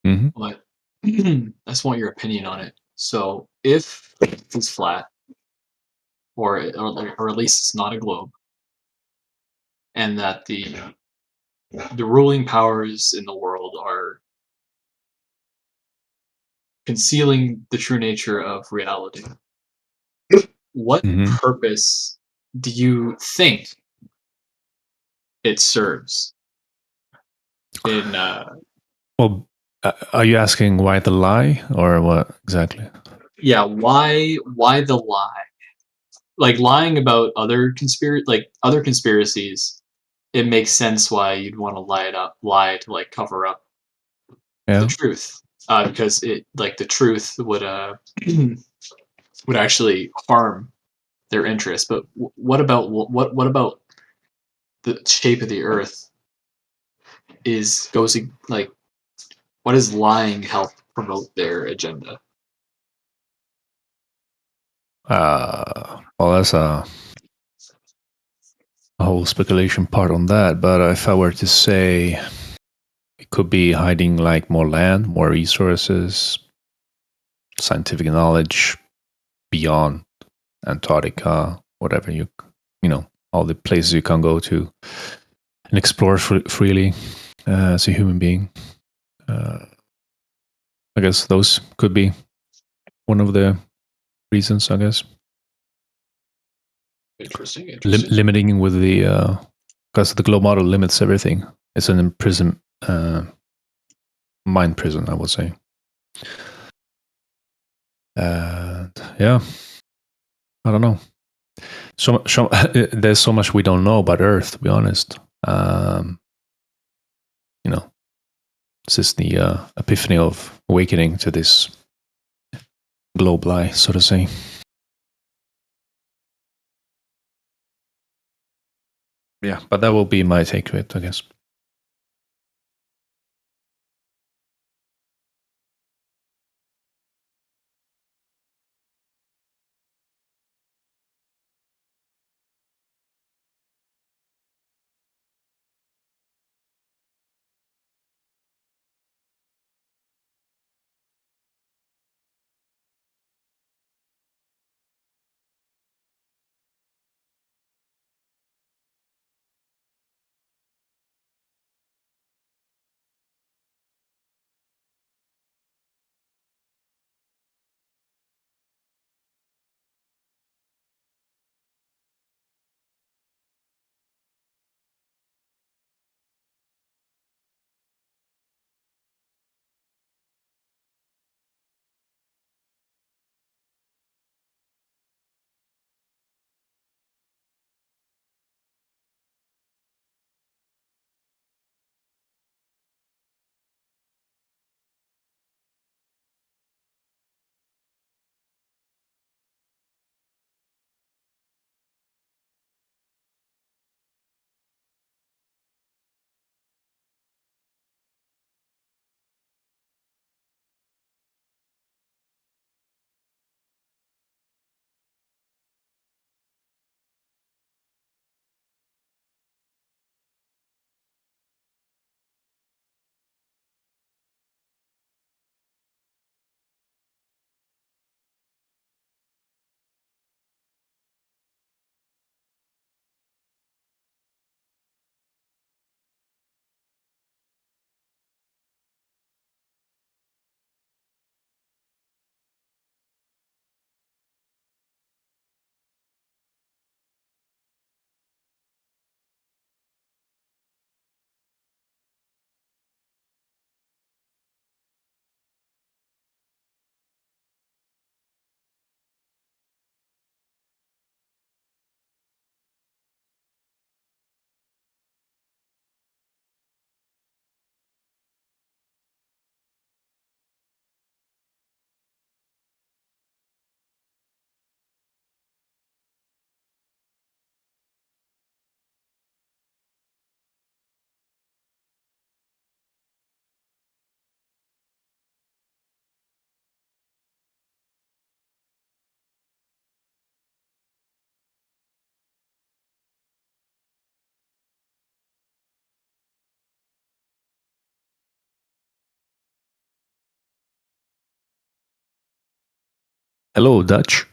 Mm-hmm. but I just want your opinion on it. So, if it's flat, or at least it's not a globe, and that the ruling powers in the world are concealing the true nature of reality. What purpose do you think it serves? In Well, are you asking why the lie or what exactly? yeah, why the lie? Like lying about other conspiracies, it makes sense why you'd want to lie to like cover up Yeah. the truth, because it like the truth would would actually harm their interest. But what about what about the shape of the Earth? Like, what does lying help promote their agenda? Well, that's a whole speculation part on that. But if I were to say, it could be hiding like more land, more resources, scientific knowledge beyond Antarctica, whatever you know, all the places you can go to and explore freely as a human being. I guess those could be one of the reasons, I guess. Interesting. Limiting with the because the globe model limits everything. It's an imprisoned mind prison, I would say. And yeah, I don't know. So there's so much we don't know about Earth, to be honest. You know, this is the epiphany of awakening to this globe lie, so to say. Yeah, but that will be my take to it, I guess. Hello, Dutch.